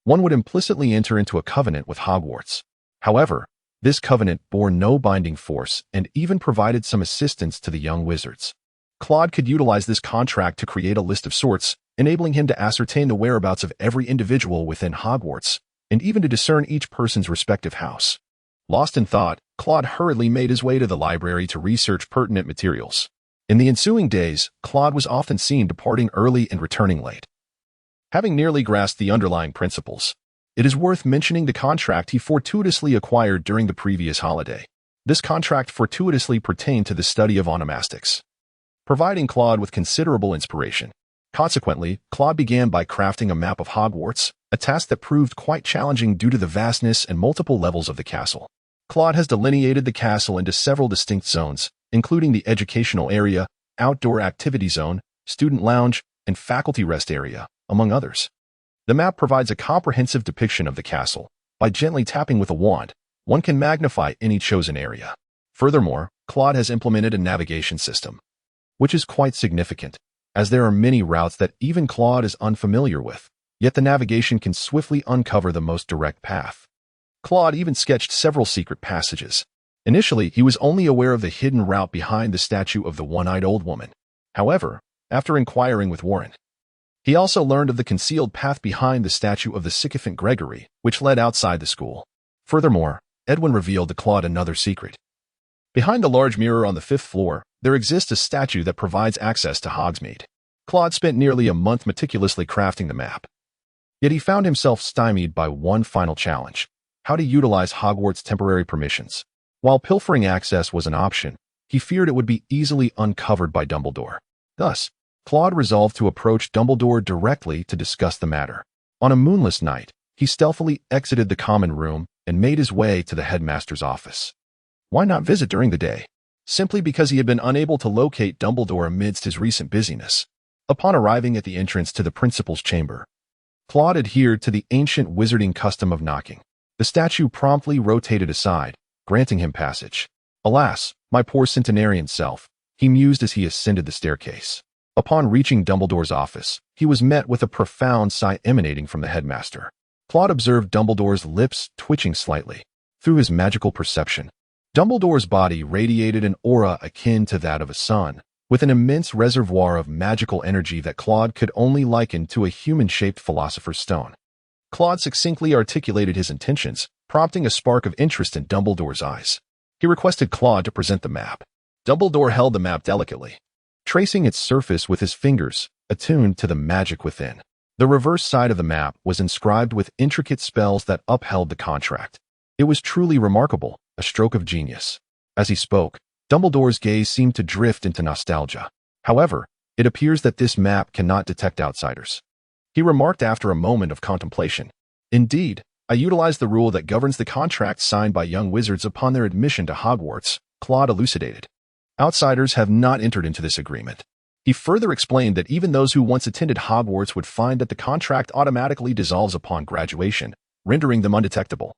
one would implicitly enter into a covenant with Hogwarts. However, this covenant bore no binding force and even provided some assistance to the young wizards. Claude could utilize this contract to create a list of sorts, enabling him to ascertain the whereabouts of every individual within Hogwarts, and even to discern each person's respective house. Lost in thought, Claude hurriedly made his way to the library to research pertinent materials. In the ensuing days, Claude was often seen departing early and returning late. Having nearly grasped the underlying principles, it is worth mentioning the contract he fortuitously acquired during the previous holiday. This contract fortuitously pertained to the study of onomastics, providing Claude with considerable inspiration. Consequently, Claude began by crafting a map of Hogwarts, a task that proved quite challenging due to the vastness and multiple levels of the castle. Claude has delineated the castle into several distinct zones, including the educational area, outdoor activity zone, student lounge, and faculty rest area, among others. The map provides a comprehensive depiction of the castle. By gently tapping with a wand, one can magnify any chosen area. Furthermore, Claude has implemented a navigation system, which is quite significant, as there are many routes that even Claude is unfamiliar with, yet the navigation can swiftly uncover the most direct path. Claude even sketched several secret passages. Initially, he was only aware of the hidden route behind the statue of the one-eyed old woman. However, after inquiring with Warren, he also learned of the concealed path behind the statue of the sycophant Gregory, which led outside the school. Furthermore, Edwin revealed to Claude another secret. Behind the large mirror on the 5th floor, there exists a statue that provides access to Hogsmeade. Claude spent nearly a month meticulously crafting the map. Yet he found himself stymied by one final challenge: how to utilize Hogwarts' temporary permissions. While pilfering access was an option, he feared it would be easily uncovered by Dumbledore. Thus, Claude resolved to approach Dumbledore directly to discuss the matter. On a moonless night, he stealthily exited the common room and made his way to the headmaster's office. Why not visit during the day? Simply because he had been unable to locate Dumbledore amidst his recent busyness. Upon arriving at the entrance to the principal's chamber, Claude adhered to the ancient wizarding custom of knocking. The statue promptly rotated aside, granting him passage. Alas, my poor centenarian self, he mused as he ascended the staircase. Upon reaching Dumbledore's office, he was met with a profound sigh emanating from the headmaster. Claude observed Dumbledore's lips twitching slightly. Through his magical perception, Dumbledore's body radiated an aura akin to that of a sun, with an immense reservoir of magical energy that Claude could only liken to a human-shaped philosopher's stone. Claude succinctly articulated his intentions, prompting a spark of interest in Dumbledore's eyes. He requested Claude to present the map. Dumbledore held the map delicately, tracing its surface with his fingers, attuned to the magic within. The reverse side of the map was inscribed with intricate spells that upheld the contract. It was truly remarkable, a stroke of genius. As he spoke, Dumbledore's gaze seemed to drift into nostalgia. However, it appears that this map cannot detect outsiders. He remarked after a moment of contemplation. Indeed, I utilized the rule that governs the contract signed by young wizards upon their admission to Hogwarts, Claude elucidated. Outsiders have not entered into this agreement. He further explained that even those who once attended Hogwarts would find that the contract automatically dissolves upon graduation, rendering them undetectable.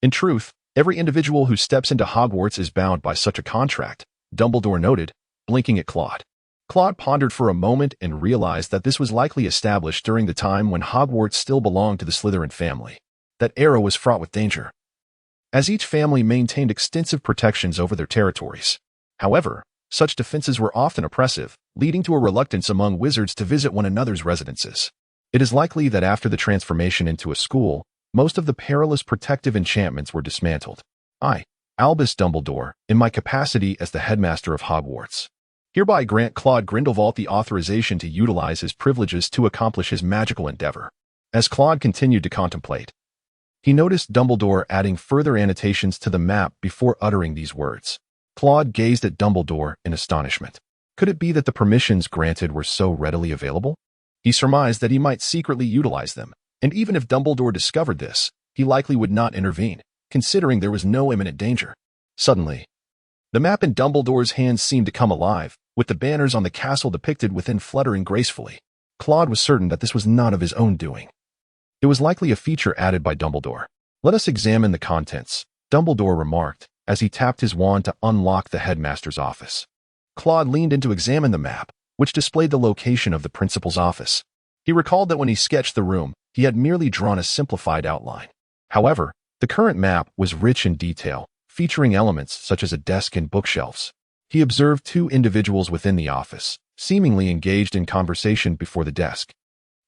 In truth, every individual who steps into Hogwarts is bound by such a contract, Dumbledore noted, blinking at Claude. Claude pondered for a moment and realized that this was likely established during the time when Hogwarts still belonged to the Slytherin family. That era was fraught with danger, as each family maintained extensive protections over their territories. However, such defenses were often oppressive, leading to a reluctance among wizards to visit one another's residences. It is likely that after the transformation into a school, most of the perilous protective enchantments were dismantled. I, Albus Dumbledore, in my capacity as the headmaster of Hogwarts, hereby grant Claude Grindelwald the authorization to utilize his privileges to accomplish his magical endeavor. As Claude continued to contemplate, he noticed Dumbledore adding further annotations to the map before uttering these words. Claude gazed at Dumbledore in astonishment. Could it be that the permissions granted were so readily available? He surmised that he might secretly utilize them, and even if Dumbledore discovered this, he likely would not intervene, considering there was no imminent danger. Suddenly, the map in Dumbledore's hands seemed to come alive, with the banners on the castle depicted within fluttering gracefully. Claude was certain that this was not of his own doing. It was likely a feature added by Dumbledore. Let us examine the contents, Dumbledore remarked, as he tapped his wand to unlock the headmaster's office. Claude leaned in to examine the map, which displayed the location of the principal's office. He recalled that when he sketched the room, he had merely drawn a simplified outline. However, the current map was rich in detail, featuring elements such as a desk and bookshelves. He observed two individuals within the office, seemingly engaged in conversation before the desk.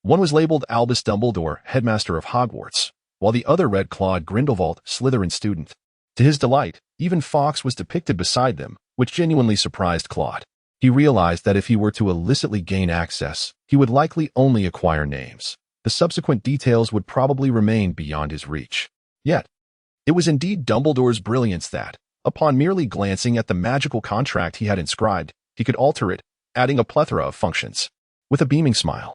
One was labeled Albus Dumbledore, headmaster of Hogwarts, while the other read Claude Grindelwald, Slytherin student. To his delight, even Fawkes was depicted beside them, which genuinely surprised Claude. He realized that if he were to illicitly gain access, he would likely only acquire names. The subsequent details would probably remain beyond his reach. Yet, it was indeed Dumbledore's brilliance that, upon merely glancing at the magical contract he had inscribed, he could alter it, adding a plethora of functions. With a beaming smile,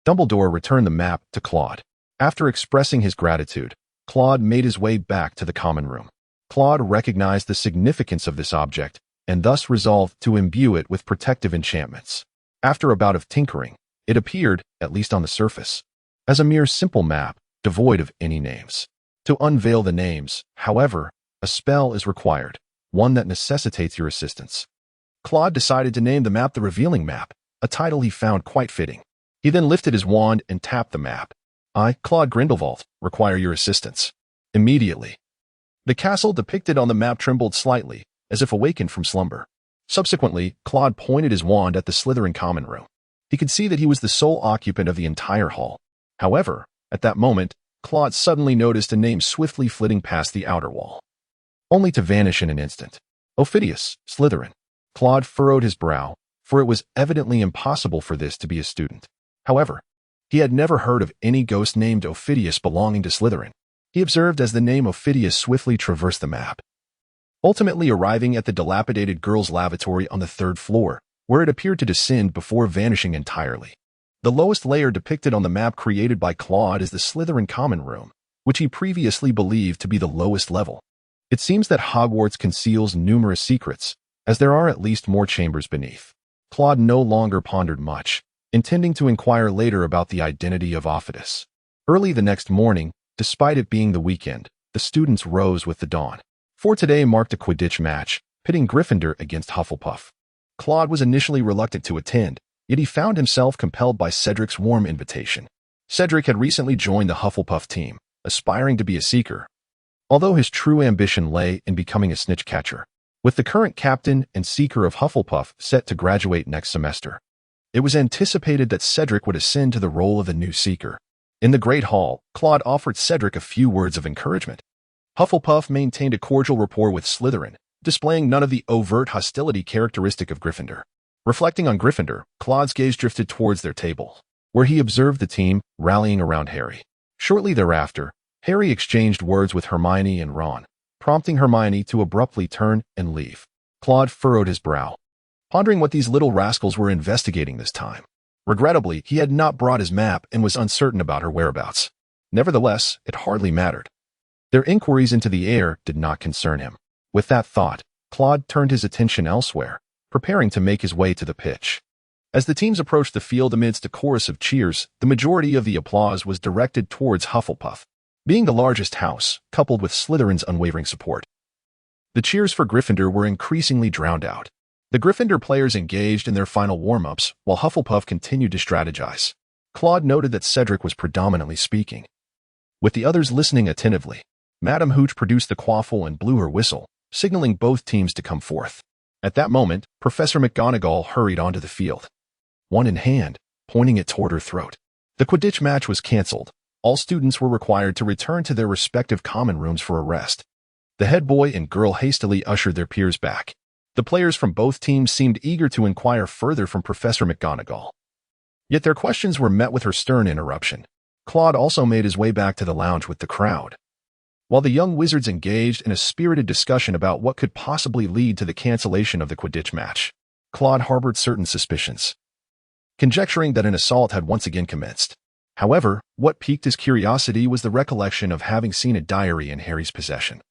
Dumbledore returned the map to Claude. After expressing his gratitude, Claude made his way back to the common room. Claude recognized the significance of this object, and thus resolved to imbue it with protective enchantments. After a bout of tinkering, it appeared, at least on the surface, as a mere simple map, devoid of any names. To unveil the names, however, A spell is required, one that necessitates your assistance. Claude decided to name the map the Revealing Map, a title he found quite fitting. He then lifted his wand and tapped the map. I, Claude Grindelwald, require your assistance. Immediately, the castle depicted on the map trembled slightly, as if awakened from slumber. Subsequently, Claude pointed his wand at the Slytherin common room. He could see that he was the sole occupant of the entire hall. However, at that moment, Claude suddenly noticed a name swiftly flitting past the outer wall, only to vanish in an instant. Ophidius, Slytherin. Claude furrowed his brow, for it was evidently impossible for this to be a student. However, he had never heard of any ghost named Ophidius belonging to Slytherin. He observed as the name Ophidius swiftly traversed the map, ultimately arriving at the dilapidated girls' lavatory on the 3rd floor, where it appeared to descend before vanishing entirely. The lowest layer depicted on the map created by Claude is the Slytherin common room, which he previously believed to be the lowest level. It seems that Hogwarts conceals numerous secrets, as there are at least more chambers beneath. Claude no longer pondered much, intending to inquire later about the identity of Ophidius. Early the next morning, despite it being the weekend, the students rose with the dawn. For today marked a Quidditch match, pitting Gryffindor against Hufflepuff. Claude was initially reluctant to attend, yet he found himself compelled by Cedric's warm invitation. Cedric had recently joined the Hufflepuff team, aspiring to be a seeker, although his true ambition lay in becoming a snitch catcher. With the current captain and seeker of Hufflepuff set to graduate next semester, it was anticipated that Cedric would ascend to the role of the new seeker. In the Great Hall, Claude offered Cedric a few words of encouragement. Hufflepuff maintained a cordial rapport with Slytherin, displaying none of the overt hostility characteristic of Gryffindor. Reflecting on Gryffindor, Claude's gaze drifted towards their table, where he observed the team rallying around Harry. Shortly thereafter, Harry exchanged words with Hermione and Ron, prompting Hermione to abruptly turn and leave. Claude furrowed his brow, pondering what these little rascals were investigating this time. Regrettably, he had not brought his map and was uncertain about her whereabouts. Nevertheless, it hardly mattered. Their inquiries into the air did not concern him. With that thought, Claude turned his attention elsewhere, preparing to make his way to the pitch. As the teams approached the field amidst a chorus of cheers, the majority of the applause was directed towards Hufflepuff, being the largest house, coupled with Slytherin's unwavering support. The cheers for Gryffindor were increasingly drowned out. The Gryffindor players engaged in their final warm-ups, while Hufflepuff continued to strategize. Claude noted that Cedric was predominantly speaking, with the others listening attentively. Madame Hooch produced the quaffle and blew her whistle, signaling both teams to come forth. At that moment, Professor McGonagall hurried onto the field, wand in hand, pointing it toward her throat. The Quidditch match was cancelled. All students were required to return to their respective common rooms for a rest. The head boy and girl hastily ushered their peers back. The players from both teams seemed eager to inquire further from Professor McGonagall, yet their questions were met with her stern interruption. Claude also made his way back to the lounge with the crowd, while the young wizards engaged in a spirited discussion about what could possibly lead to the cancellation of the Quidditch match. Claude harbored certain suspicions, conjecturing that an assault had once again commenced. However, what piqued his curiosity was the recollection of having seen a diary in Harry's possession,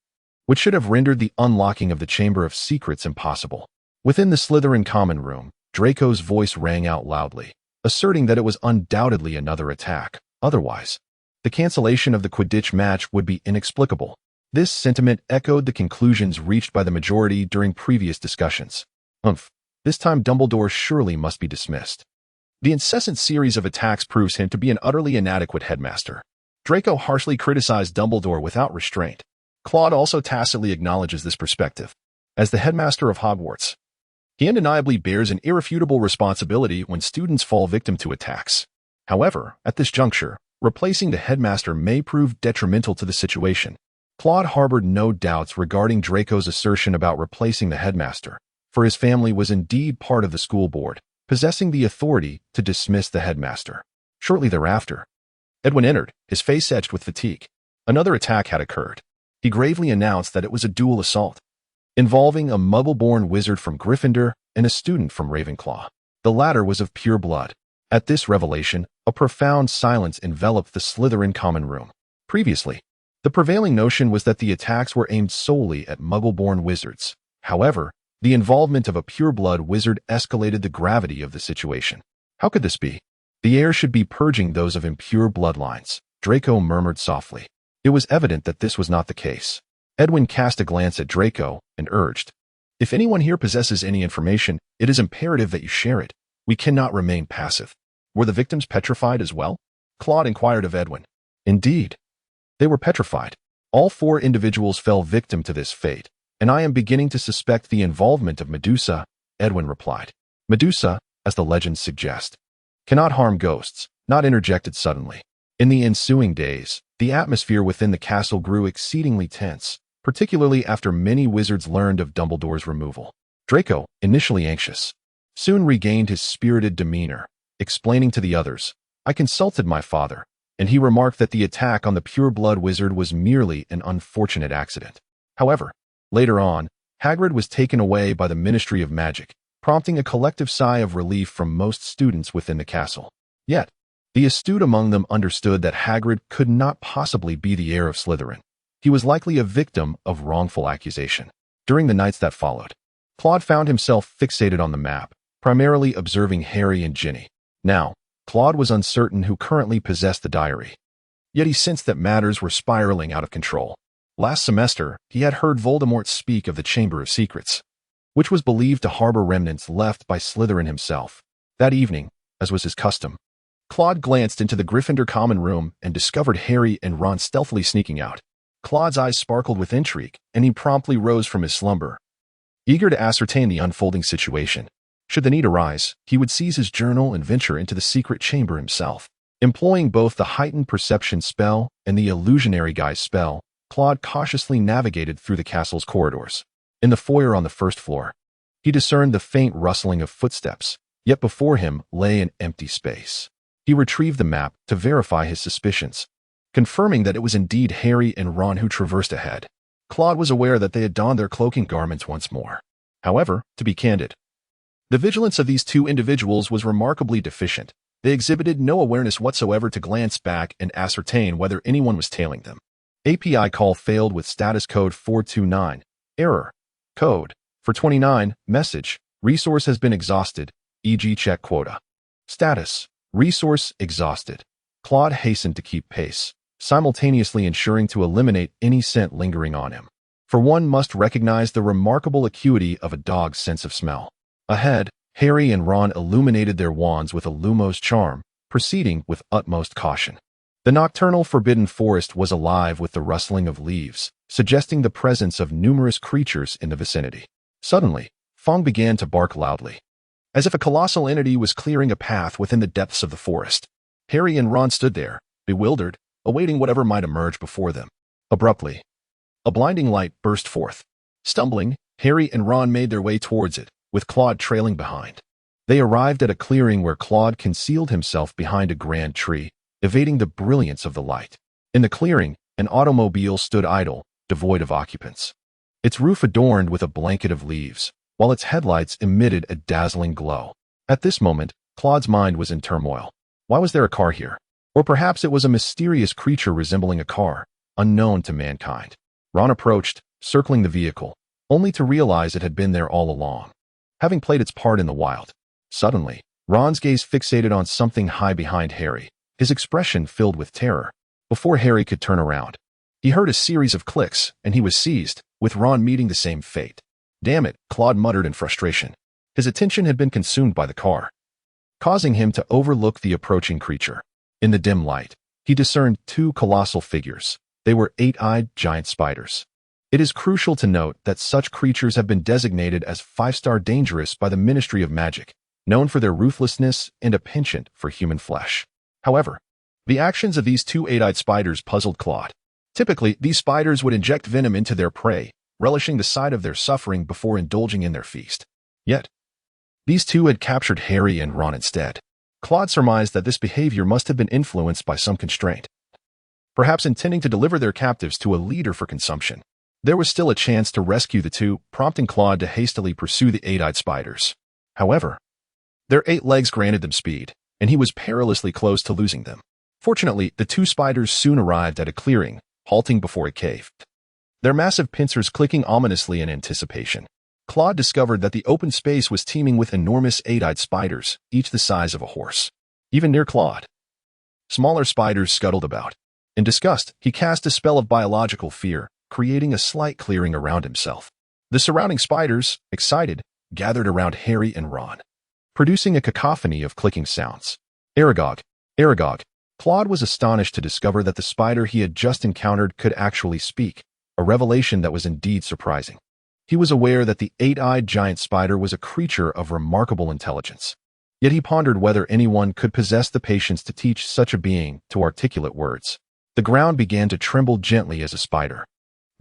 which should have rendered the unlocking of the Chamber of Secrets impossible. Within the Slytherin common room, Draco's voice rang out loudly, asserting that it was undoubtedly another attack. Otherwise, the cancellation of the Quidditch match would be inexplicable. This sentiment echoed the conclusions reached by the majority during previous discussions. This time Dumbledore surely must be dismissed. The incessant series of attacks proves him to be an utterly inadequate headmaster. Draco harshly criticized Dumbledore without restraint. Claude also tacitly acknowledges this perspective. As the headmaster of Hogwarts, he undeniably bears an irrefutable responsibility when students fall victim to attacks. However, at this juncture, replacing the headmaster may prove detrimental to the situation. Claude harbored no doubts regarding Draco's assertion about replacing the headmaster, for his family was indeed part of the school board, possessing the authority to dismiss the headmaster. Shortly thereafter, Edwin entered, his face etched with fatigue. Another attack had occurred. He gravely announced that it was a dual assault, involving a muggle-born wizard from Gryffindor and a student from Ravenclaw. The latter was of pure blood. At this revelation, a profound silence enveloped the Slytherin common room. Previously, the prevailing notion was that the attacks were aimed solely at muggle-born wizards. However, the involvement of a pure-blood wizard escalated the gravity of the situation. How could this be? The air should be purging those of impure bloodlines, Draco murmured softly. It was evident that this was not the case. Edwin cast a glance at Draco and urged, "If anyone here possesses any information, it is imperative that you share it. We cannot remain passive." Were the victims petrified as well? Claude inquired of Edwin. Indeed, they were petrified. All 4 individuals fell victim to this fate, and I am beginning to suspect the involvement of Medusa, Edwin replied. Medusa, as the legends suggest, cannot harm ghosts, not interjected suddenly. In the ensuing days, the atmosphere within the castle grew exceedingly tense, particularly after many wizards learned of Dumbledore's removal. Draco, initially anxious, soon regained his spirited demeanor, explaining to the others, "I consulted my father, and he remarked that the attack on the pure-blood wizard was merely an unfortunate accident." However, later on, Hagrid was taken away by the Ministry of Magic, prompting a collective sigh of relief from most students within the castle. Yet, the astute among them understood that Hagrid could not possibly be the heir of Slytherin. He was likely a victim of wrongful accusation. During the nights that followed, Claude found himself fixated on the map, primarily observing Harry and Ginny. Now, Claude was uncertain who currently possessed the diary. Yet he sensed that matters were spiraling out of control. Last semester, he had heard Voldemort speak of the Chamber of Secrets, which was believed to harbor remnants left by Slytherin himself. That evening, as was his custom, Claude glanced into the Gryffindor common room and discovered Harry and Ron stealthily sneaking out. Claude's eyes sparkled with intrigue, and he promptly rose from his slumber, eager to ascertain the unfolding situation. Should the need arise, he would seize his journal and venture into the secret chamber himself. Employing both the heightened perception spell and the illusionary guise spell, Claude cautiously navigated through the castle's corridors. In the foyer on the first floor, he discerned the faint rustling of footsteps, yet before him lay an empty space. He retrieved the map to verify his suspicions, confirming that it was indeed Harry and Ron who traversed ahead. Claude was aware that they had donned their cloaking garments once more. However, to be candid, the vigilance of these 2 individuals was remarkably deficient. They exhibited no awareness whatsoever to glance back and ascertain whether anyone was tailing them. API call failed with status code 429. Error. Code. For 29. Message. Resource has been exhausted, e.g. check quota. Status. Resource exhausted. Claude hastened to keep pace, simultaneously ensuring to eliminate any scent lingering on him. For one must recognize the remarkable acuity of a dog's sense of smell. Ahead, Harry and Ron illuminated their wands with a Lumos charm, proceeding with utmost caution. The nocturnal forbidden forest was alive with the rustling of leaves, suggesting the presence of numerous creatures in the vicinity. Suddenly, Fong began to bark loudly, as if a colossal entity was clearing a path within the depths of the forest. Harry and Ron stood there, bewildered, awaiting whatever might emerge before them. Abruptly, a blinding light burst forth. Stumbling, Harry and Ron made their way towards it, with Claude trailing behind. They arrived at a clearing where Claude concealed himself behind a grand tree, evading the brilliance of the light. In the clearing, an automobile stood idle, devoid of occupants. Its roof adorned with a blanket of leaves, while its headlights emitted a dazzling glow. At this moment, Claude's mind was in turmoil. Why was there a car here? Or perhaps it was a mysterious creature resembling a car, unknown to mankind. Ron approached, circling the vehicle, only to realize it had been there all along, having played its part in the wild. Suddenly, Ron's gaze fixated on something high behind Harry, his expression filled with terror. Before Harry could turn around, he heard a series of clicks, and he was seized, with Ron meeting the same fate. "Damn it," Claude muttered in frustration. His attention had been consumed by the car, causing him to overlook the approaching creature. In the dim light, he discerned 2 colossal figures. They were 8-eyed giant spiders. It is crucial to note that such creatures have been designated as 5-star dangerous by the Ministry of Magic, known for their ruthlessness and a penchant for human flesh. However, the actions of these 2 8-eyed spiders puzzled Claude. Typically, these spiders would inject venom into their prey, relishing the sight of their suffering before indulging in their feast. Yet, these 2 had captured Harry and Ron instead. Claude surmised that this behavior must have been influenced by some constraint, perhaps intending to deliver their captives to a leader for consumption. There was still a chance to rescue the 2, prompting Claude to hastily pursue the 8-eyed spiders. However, their 8 legs granted them speed, and he was perilously close to losing them. Fortunately, the 2 spiders soon arrived at a clearing, halting before a cave, their massive pincers clicking ominously in anticipation. Claude discovered that the open space was teeming with enormous 8-eyed spiders, each the size of a horse. Even near Claude, smaller spiders scuttled about. In disgust, he cast a spell of biological fear, creating a slight clearing around himself. The surrounding spiders, excited, gathered around Harry and Ron, producing a cacophony of clicking sounds. Aragog, Aragog. Claude was astonished to discover that the spider he had just encountered could actually speak, a revelation that was indeed surprising. He was aware that the eight-eyed giant spider was a creature of remarkable intelligence. Yet he pondered whether anyone could possess the patience to teach such a being to articulate words. The ground began to tremble gently as a spider,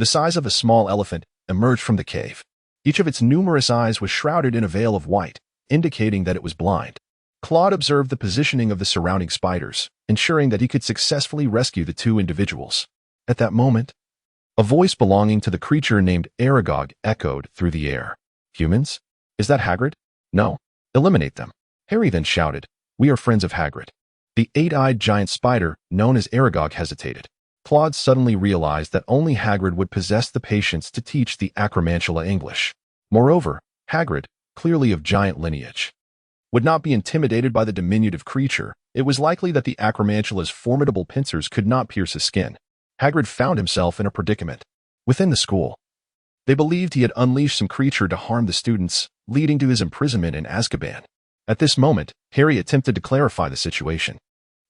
the size of a small elephant, emerged from the cave. Each of its numerous eyes was shrouded in a veil of white, indicating that it was blind. Claude observed the positioning of the surrounding spiders, ensuring that he could successfully rescue the two individuals. At that moment, a voice belonging to the creature named Aragog echoed through the air. Humans? Is that Hagrid? No. Eliminate them. Harry then shouted, We are friends of Hagrid. The eight-eyed giant spider, known as Aragog, hesitated. Claude suddenly realized that only Hagrid would possess the patience to teach the Acromantula English. Moreover, Hagrid, clearly of giant lineage, would not be intimidated by the diminutive creature. It was likely that the Acromantula's formidable pincers could not pierce his skin. Hagrid found himself in a predicament. Within the school, they believed he had unleashed some creature to harm the students, leading to his imprisonment in Azkaban. At this moment, Harry attempted to clarify the situation.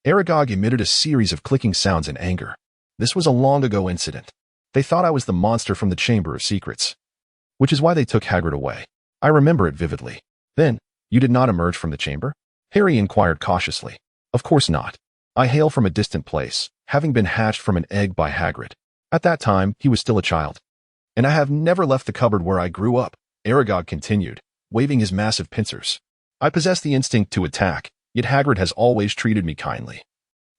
Aragog emitted a series of clicking sounds in anger. This was a long-ago incident. They thought I was the monster from the Chamber of Secrets, which is why they took Hagrid away. I remember it vividly. Then, you did not emerge from the chamber? Harry inquired cautiously. Of course not. I hail from a distant place, having been hatched from an egg by Hagrid. At that time, he was still a child. And I have never left the cupboard where I grew up, Aragog continued, waving his massive pincers. I possess the instinct to attack, yet Hagrid has always treated me kindly.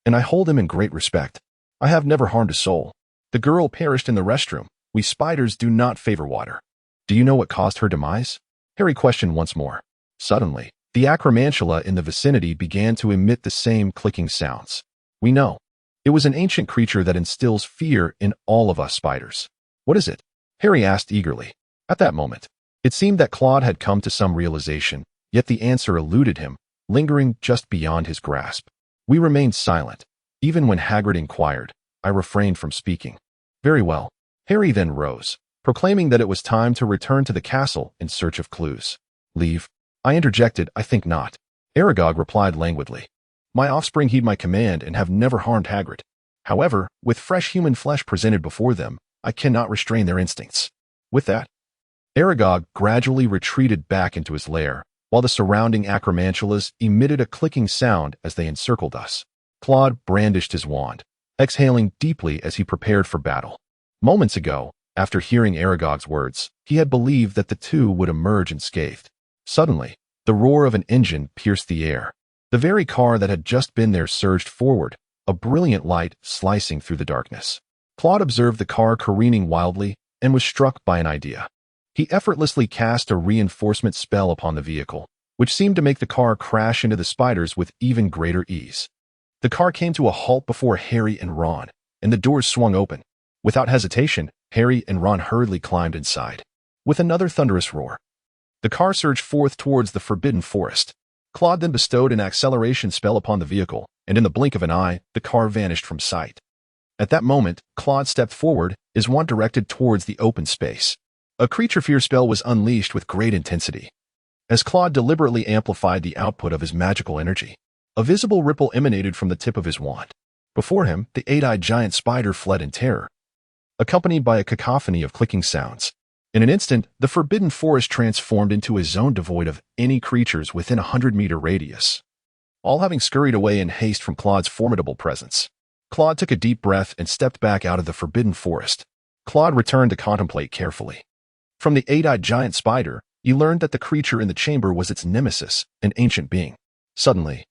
And I hold him in great respect. I have never harmed a soul. The girl perished in the restroom. We spiders do not favor water. Do you know what caused her demise? Harry questioned once more. Suddenly, the Acromantula in the vicinity began to emit the same clicking sounds. We know. It was an ancient creature that instills fear in all of us spiders. What is it? Harry asked eagerly. At that moment, it seemed that Claude had come to some realization, yet the answer eluded him, lingering just beyond his grasp. We remained silent. Even when Hagrid inquired, I refrained from speaking. Very well. Harry then rose, proclaiming that it was time to return to the castle in search of clues. Leave? I interjected, I think not. Aragog replied languidly. My offspring heed my command and have never harmed Hagrid. However, with fresh human flesh presented before them, I cannot restrain their instincts. With that, Aragog gradually retreated back into his lair, while the surrounding Acromantulas emitted a clicking sound as they encircled us. Claude brandished his wand, exhaling deeply as he prepared for battle. Moments ago, after hearing Aragog's words, he had believed that the two would emerge unscathed. Suddenly, the roar of an engine pierced the air. The very car that had just been there surged forward, a brilliant light slicing through the darkness. Claude observed the car careening wildly and was struck by an idea. He effortlessly cast a reinforcement spell upon the vehicle, which seemed to make the car crash into the spiders with even greater ease. The car came to a halt before Harry and Ron, and the doors swung open. Without hesitation, Harry and Ron hurriedly climbed inside. With another thunderous roar, the car surged forth towards the forbidden forest. Claude then bestowed an acceleration spell upon the vehicle, and in the blink of an eye, the car vanished from sight. At that moment, Claude stepped forward, his wand directed towards the open space. A creature fear spell was unleashed with great intensity. As Claude deliberately amplified the output of his magical energy, a visible ripple emanated from the tip of his wand. Before him, the eight-eyed giant spider fled in terror, accompanied by a cacophony of clicking sounds. In an instant, the forbidden forest transformed into a zone devoid of any creatures within a 100-meter radius, all having scurried away in haste from Claude's formidable presence. Claude took a deep breath and stepped back out of the forbidden forest. Claude returned to contemplate carefully. From the eight-eyed giant spider, he learned that the creature in the chamber was its nemesis, an ancient being. Suddenly,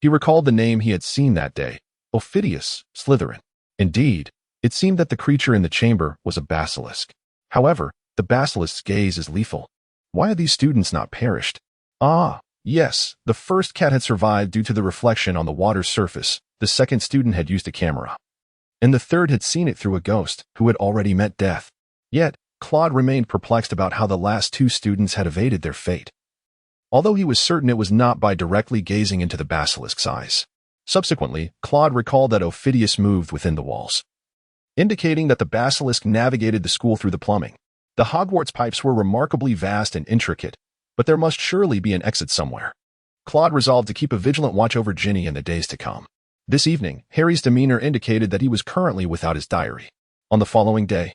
he recalled the name he had seen that day, Ophidius Slytherin. Indeed, it seemed that the creature in the chamber was a basilisk. However, the basilisk's gaze is lethal. Why had these students not perished? Ah, yes, the first cat had survived due to the reflection on the water's surface. The second student had used a camera, and the third had seen it through a ghost who had already met death. Yet, Claude remained perplexed about how the last two students had evaded their fate, although he was certain it was not by directly gazing into the basilisk's eyes. Subsequently, Claude recalled that Ophidius moved within the walls, indicating that the basilisk navigated the school through the plumbing. The Hogwarts pipes were remarkably vast and intricate, but there must surely be an exit somewhere. Claude resolved to keep a vigilant watch over Ginny in the days to come. This evening, Harry's demeanor indicated that he was currently without his diary. On the following day,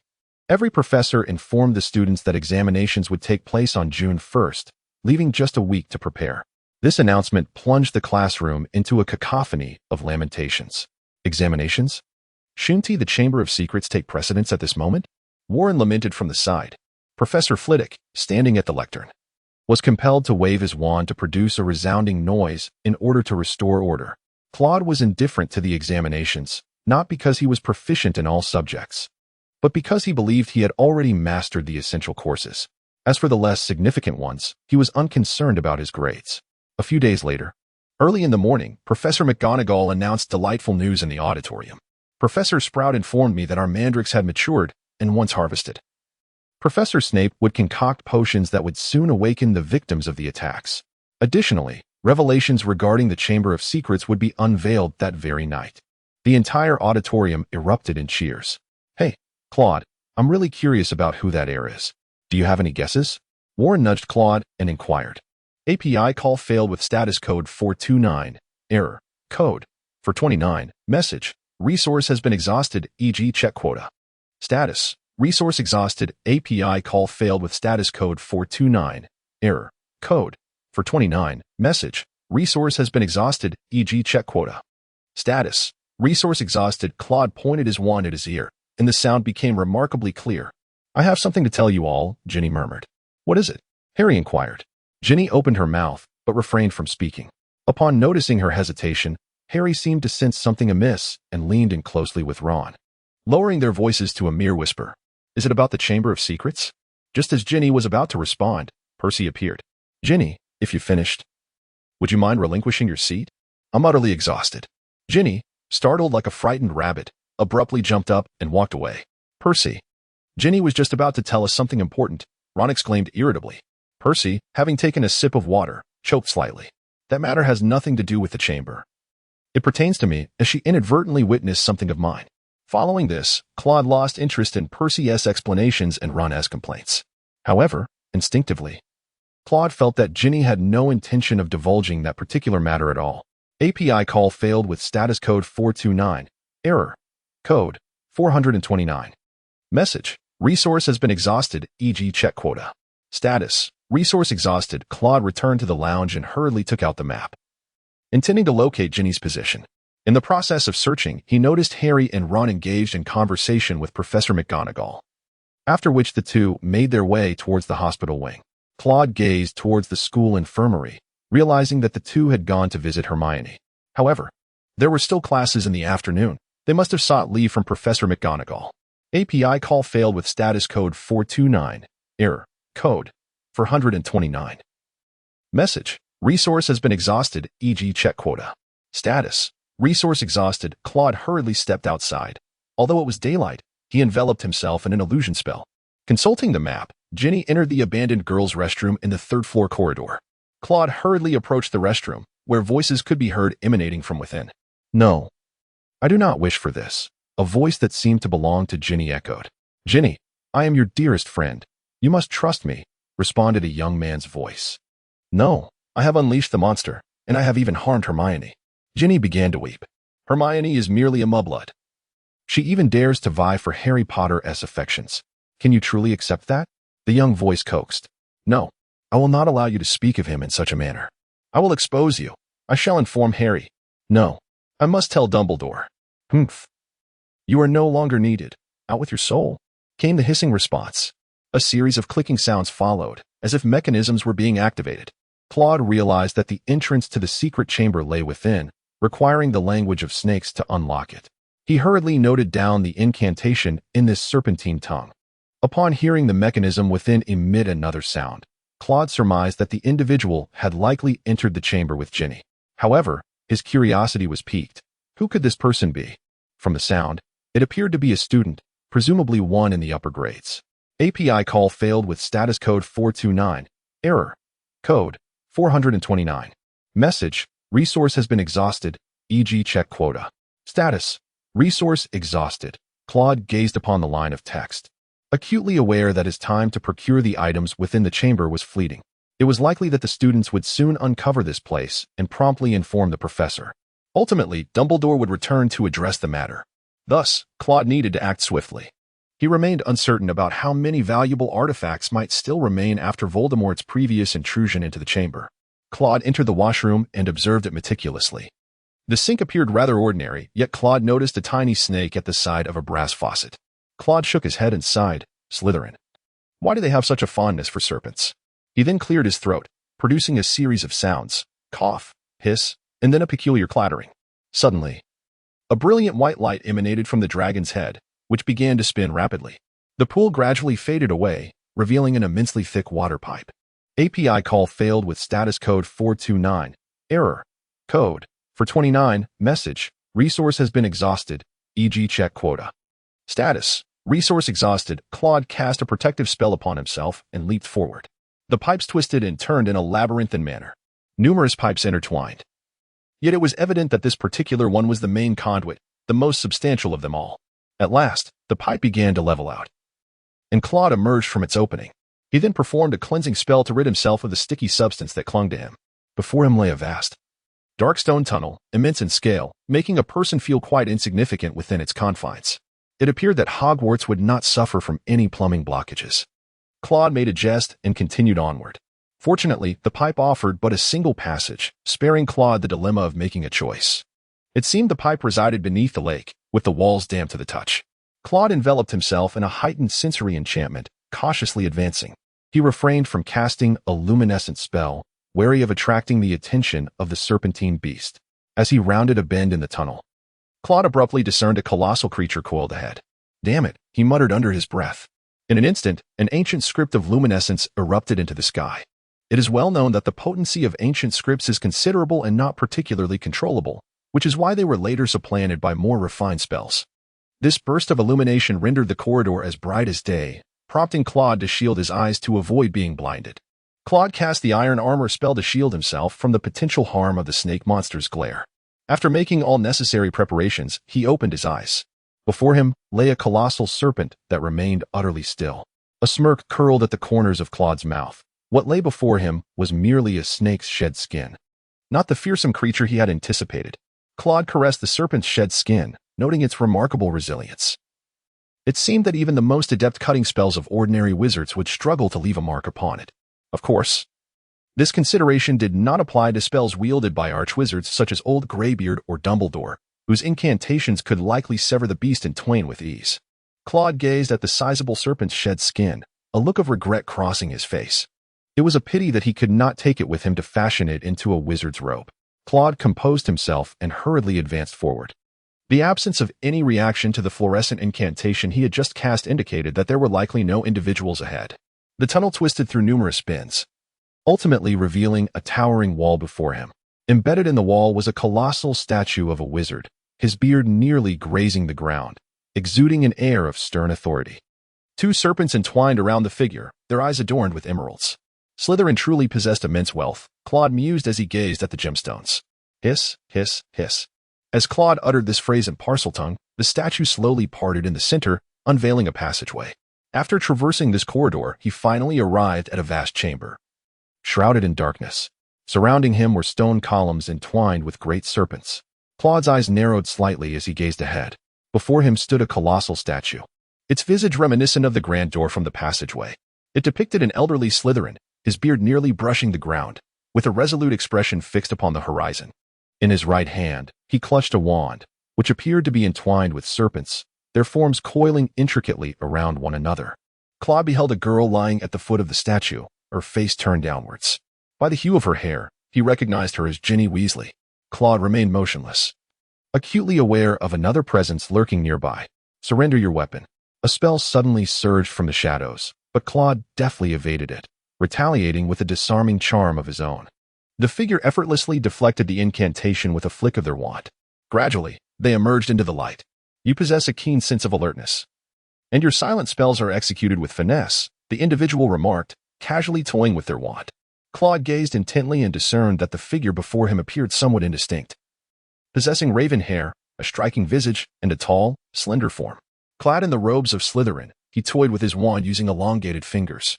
every professor informed the students that examinations would take place on June 1st, leaving just a week to prepare. This announcement plunged the classroom into a cacophony of lamentations. Examinations? Shouldn't the Chamber of Secrets take precedence at this moment? Warren lamented from the side. Professor Flitwick, standing at the lectern, was compelled to wave his wand to produce a resounding noise in order to restore order. Claude was indifferent to the examinations, not because he was proficient in all subjects, but because he believed he had already mastered the essential courses. As for the less significant ones, he was unconcerned about his grades. A few days later, early in the morning, Professor McGonagall announced delightful news in the auditorium. Professor Sprout informed me that our mandrakes had matured and once harvested. Professor Snape would concoct potions that would soon awaken the victims of the attacks. Additionally, revelations regarding the Chamber of Secrets would be unveiled that very night. The entire auditorium erupted in cheers. Hey, Claude, I'm really curious about who that heir is. Do you have any guesses? Warren nudged Claude and inquired. API call failed with status code 429. Error. Code. 429. Message. Resource has been exhausted, e.g. check quota. Status. Resource exhausted. API call failed with status code 429. Error. Code. 429. Message. Resource has been exhausted, e.g. check quota. Status. Resource exhausted. Claude pointed his wand at his ear, and the sound became remarkably clear. I have something to tell you all, Ginny murmured. What is it? Harry inquired. Ginny opened her mouth, but refrained from speaking. Upon noticing her hesitation, Harry seemed to sense something amiss and leaned in closely with Ron, lowering their voices to a mere whisper. Is it about the Chamber of Secrets? Just as Ginny was about to respond, Percy appeared. Ginny, if you finished, would you mind relinquishing your seat? I'm utterly exhausted. Ginny, startled like a frightened rabbit, abruptly jumped up and walked away. Percy. Ginny was just about to tell us something important, Ron exclaimed irritably. Percy, having taken a sip of water, choked slightly. That matter has nothing to do with the chamber. It pertains to me, as she inadvertently witnessed something of mine. Following this, Claude lost interest in Percy's explanations and Ron's complaints. However, instinctively, Claude felt that Ginny had no intention of divulging that particular matter at all. API call failed with status code 429. Error. Code 429. Message. Resource has been exhausted, e.g. check quota. Status. Resource exhausted. Claude returned to the lounge and hurriedly took out the map, intending to locate Ginny's position. In the process of searching, he noticed Harry and Ron engaged in conversation with Professor McGonagall, after which the two made their way towards the hospital wing. Claude gazed towards the school infirmary, realizing that the two had gone to visit Hermione. However, there were still classes in the afternoon. They must have sought leave from Professor McGonagall. API call failed with status code 429. Error. Code 429. Message. Resource has been exhausted, e.g. check quota. Status. Resource exhausted. Claude hurriedly stepped outside. Although it was daylight, he enveloped himself in an illusion spell. Consulting the map, Ginny entered the abandoned girls' restroom in the third-floor corridor. Claude hurriedly approached the restroom, where voices could be heard emanating from within. No, I do not wish for this. A voice that seemed to belong to Ginny echoed. Ginny, I am your dearest friend. You must trust me, responded a young man's voice. No, I have unleashed the monster, and I have even harmed Hermione. Ginny began to weep. Hermione is merely a mudblood. She even dares to vie for Harry Potter's affections. Can you truly accept that? The young voice coaxed. No, I will not allow you to speak of him in such a manner. I will expose you. I shall inform Harry. No, I must tell Dumbledore. Humph. You are no longer needed. Out with your soul, came the hissing response. A series of clicking sounds followed, as if mechanisms were being activated. Claude realized that the entrance to the secret chamber lay within, requiring the language of snakes to unlock it. He hurriedly noted down the incantation in this serpentine tongue. Upon hearing the mechanism within emit another sound, Claude surmised that the individual had likely entered the chamber with Ginny. However, his curiosity was piqued. Who could this person be? From the sound, it appeared to be a student, presumably one in the upper grades. API call failed with status code 429. Error. Code 429. Message. Resource has been exhausted, e.g. check quota. Status. Resource exhausted. Claude Claude gazed upon the line of text, acutely aware that his time to procure the items within the chamber was fleeting. It was likely that the students would soon uncover this place and promptly inform the professor. Ultimately, Dumbledore would return to address the matter. Thus, Claude needed to act swiftly. He remained uncertain about how many valuable artifacts might still remain after Voldemort's previous intrusion into the chamber. Claude entered the washroom and observed it meticulously. The sink appeared rather ordinary, yet Claude noticed a tiny snake at the side of a brass faucet. Claude shook his head and sighed. Slytherin. Why do they have such a fondness for serpents? He then cleared his throat, producing a series of sounds, cough, hiss, and then a peculiar clattering. Suddenly, a brilliant white light emanated from the dragon's head, which began to spin rapidly. The pool gradually faded away, revealing an immensely thick water pipe. API call failed with status code 429. Error. Code. For 29. Message. Resource has been exhausted, e.g. check quota. Status. Resource exhausted. Claude cast a protective spell upon himself and leaped forward. The pipes twisted and turned in a labyrinthine manner. Numerous pipes intertwined. Yet it was evident that this particular one was the main conduit, the most substantial of them all. At last, the pipe began to level out, and Claude emerged from its opening. He then performed a cleansing spell to rid himself of the sticky substance that clung to him. Before him lay a vast, dark stone tunnel, immense in scale, making a person feel quite insignificant within its confines. It appeared that Hogwarts would not suffer from any plumbing blockages. Claude made a jest and continued onward. Fortunately, the pipe offered but a single passage, sparing Claude the dilemma of making a choice. It seemed the pipe resided beneath the lake, with the walls damp to the touch. Claude enveloped himself in a heightened sensory enchantment, cautiously advancing. He refrained from casting a luminescent spell, wary of attracting the attention of the serpentine beast. As he rounded a bend in the tunnel, Claude abruptly discerned a colossal creature coiled ahead. Damn it, he muttered under his breath. In an instant, an ancient script of luminescence erupted into the sky. It is well known that the potency of ancient scripts is considerable and not particularly controllable, which is why they were later supplanted by more refined spells. This burst of illumination rendered the corridor as bright as day, prompting Claude to shield his eyes to avoid being blinded. Claude cast the iron armor spell to shield himself from the potential harm of the snake monster's glare. After making all necessary preparations, he opened his eyes. Before him lay a colossal serpent that remained utterly still. A smirk curled at the corners of Claude's mouth. What lay before him was merely a snake's shed skin, not the fearsome creature he had anticipated. Claude caressed the serpent's shed skin, noting its remarkable resilience. It seemed that even the most adept cutting spells of ordinary wizards would struggle to leave a mark upon it. Of course, this consideration did not apply to spells wielded by archwizards such as Old Greybeard or Dumbledore, whose incantations could likely sever the beast in twain with ease. Claude gazed at the sizable serpent's shed skin, a look of regret crossing his face. It was a pity that he could not take it with him to fashion it into a wizard's robe. Claude composed himself and hurriedly advanced forward. The absence of any reaction to the fluorescent incantation he had just cast indicated that there were likely no individuals ahead. The tunnel twisted through numerous bends, ultimately revealing a towering wall before him. Embedded in the wall was a colossal statue of a wizard, his beard nearly grazing the ground, exuding an air of stern authority. Two serpents entwined around the figure, their eyes adorned with emeralds. Slytherin truly possessed immense wealth, Claude mused as he gazed at the gemstones. Hiss, hiss, hiss. As Claude uttered this phrase in Parseltongue, the statue slowly parted in the center, unveiling a passageway. After traversing this corridor, he finally arrived at a vast chamber, shrouded in darkness. Surrounding him were stone columns entwined with great serpents. Claude's eyes narrowed slightly as he gazed ahead. Before him stood a colossal statue, its visage reminiscent of the grand door from the passageway. It depicted an elderly Slytherin, his beard nearly brushing the ground, with a resolute expression fixed upon the horizon. In his right hand, he clutched a wand, which appeared to be entwined with serpents, their forms coiling intricately around one another. Claude beheld a girl lying at the foot of the statue, her face turned downwards. By the hue of her hair, he recognized her as Ginny Weasley. Claude remained motionless, acutely aware of another presence lurking nearby. Surrender your weapon. A spell suddenly surged from the shadows, but Claude deftly evaded it, retaliating with a disarming charm of his own. The figure effortlessly deflected the incantation with a flick of their wand. Gradually, they emerged into the light. You possess a keen sense of alertness, and your silent spells are executed with finesse, the individual remarked, casually toying with their wand. Claude gazed intently and discerned that the figure before him appeared somewhat indistinct, possessing raven hair, a striking visage, and a tall, slender form. Clad in the robes of Slytherin, he toyed with his wand using elongated fingers.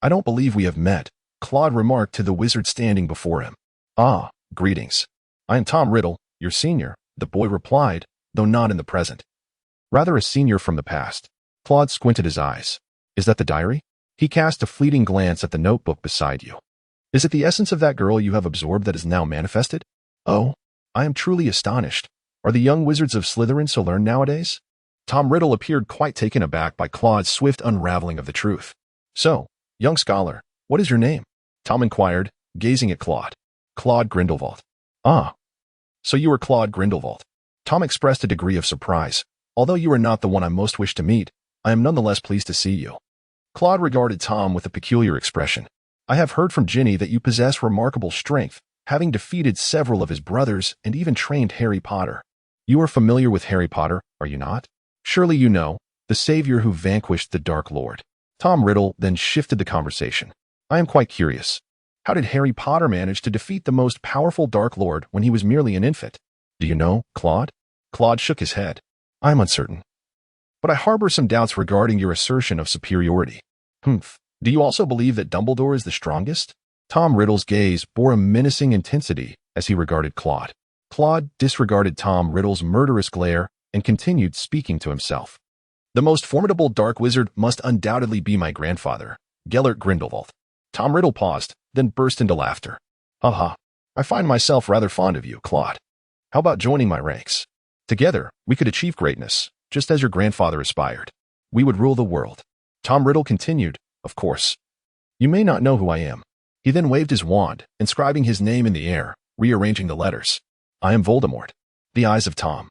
"I don't believe we have met," Claude remarked to the wizard standing before him. "Ah, greetings. I am Tom Riddle, your senior," the boy replied, though not in the present. "Rather a senior from the past." Claude squinted his eyes. "Is that the diary?" He cast a fleeting glance at the notebook beside you. "Is it the essence of that girl you have absorbed that is now manifested?" "Oh, I am truly astonished. Are the young wizards of Slytherin so learned nowadays?" Tom Riddle appeared quite taken aback by Claude's swift unraveling of the truth. "So, young scholar, what is your name?" Tom inquired, gazing at Claude. "Claude Grindelwald." "Ah, so you are Claude Grindelwald." Tom expressed a degree of surprise. "Although you are not the one I most wish to meet, I am nonetheless pleased to see you." Claude regarded Tom with a peculiar expression. "I have heard from Ginny that you possess remarkable strength, having defeated several of his brothers and even trained Harry Potter. You are familiar with Harry Potter, are you not? Surely you know, the savior who vanquished the Dark Lord." Tom Riddle then shifted the conversation. "I am quite curious. How did Harry Potter manage to defeat the most powerful Dark Lord when he was merely an infant? Do you know, Claude?" Claude shook his head. "I am uncertain. But I harbor some doubts regarding your assertion of superiority." "Humph. Do you also believe that Dumbledore is the strongest?" Tom Riddle's gaze bore a menacing intensity as he regarded Claude. Claude disregarded Tom Riddle's murderous glare and continued speaking to himself. "The most formidable dark wizard must undoubtedly be my grandfather, Gellert Grindelwald." Tom Riddle paused, then burst into laughter. "Ha! I find myself rather fond of you, Claude. How about joining my ranks? Together, we could achieve greatness, just as your grandfather aspired. We would rule the world." Tom Riddle continued, "Of course. You may not know who I am." He then waved his wand, inscribing his name in the air, rearranging the letters. "I am Voldemort." The eyes of Tom,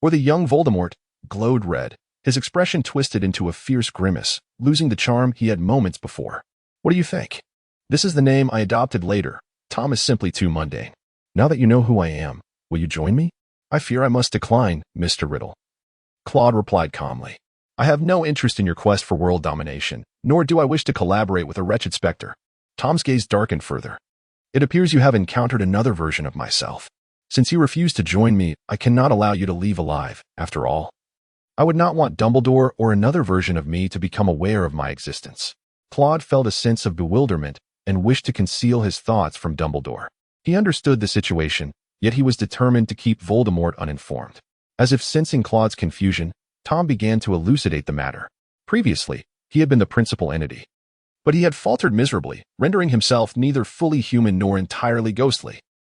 or the young Voldemort, glowed red. His expression twisted into a fierce grimace, losing the charm he had moments before. "What do you think? This is the name I adopted later. Tom is simply too mundane. Now that you know who I am, will you join me?" "I fear I must decline, Mr. Riddle." Claude replied calmly. "I have no interest in your quest for world domination, nor do I wish to collaborate with a wretched specter." Tom's gaze darkened further. "It appears you have encountered another version of myself. Since you refuse to join me, I cannot allow you to leave alive, after all. I would not want Dumbledore or another version of me to become aware of my existence." Claude felt a sense of bewilderment and wished to conceal his thoughts from Dumbledore. He understood the situation, yet he was determined to keep Voldemort uninformed. As if sensing Claude's confusion, Tom began to elucidate the matter. Previously, he had been the principal entity. But he had faltered miserably, rendering himself neither fully human nor entirely ghostly.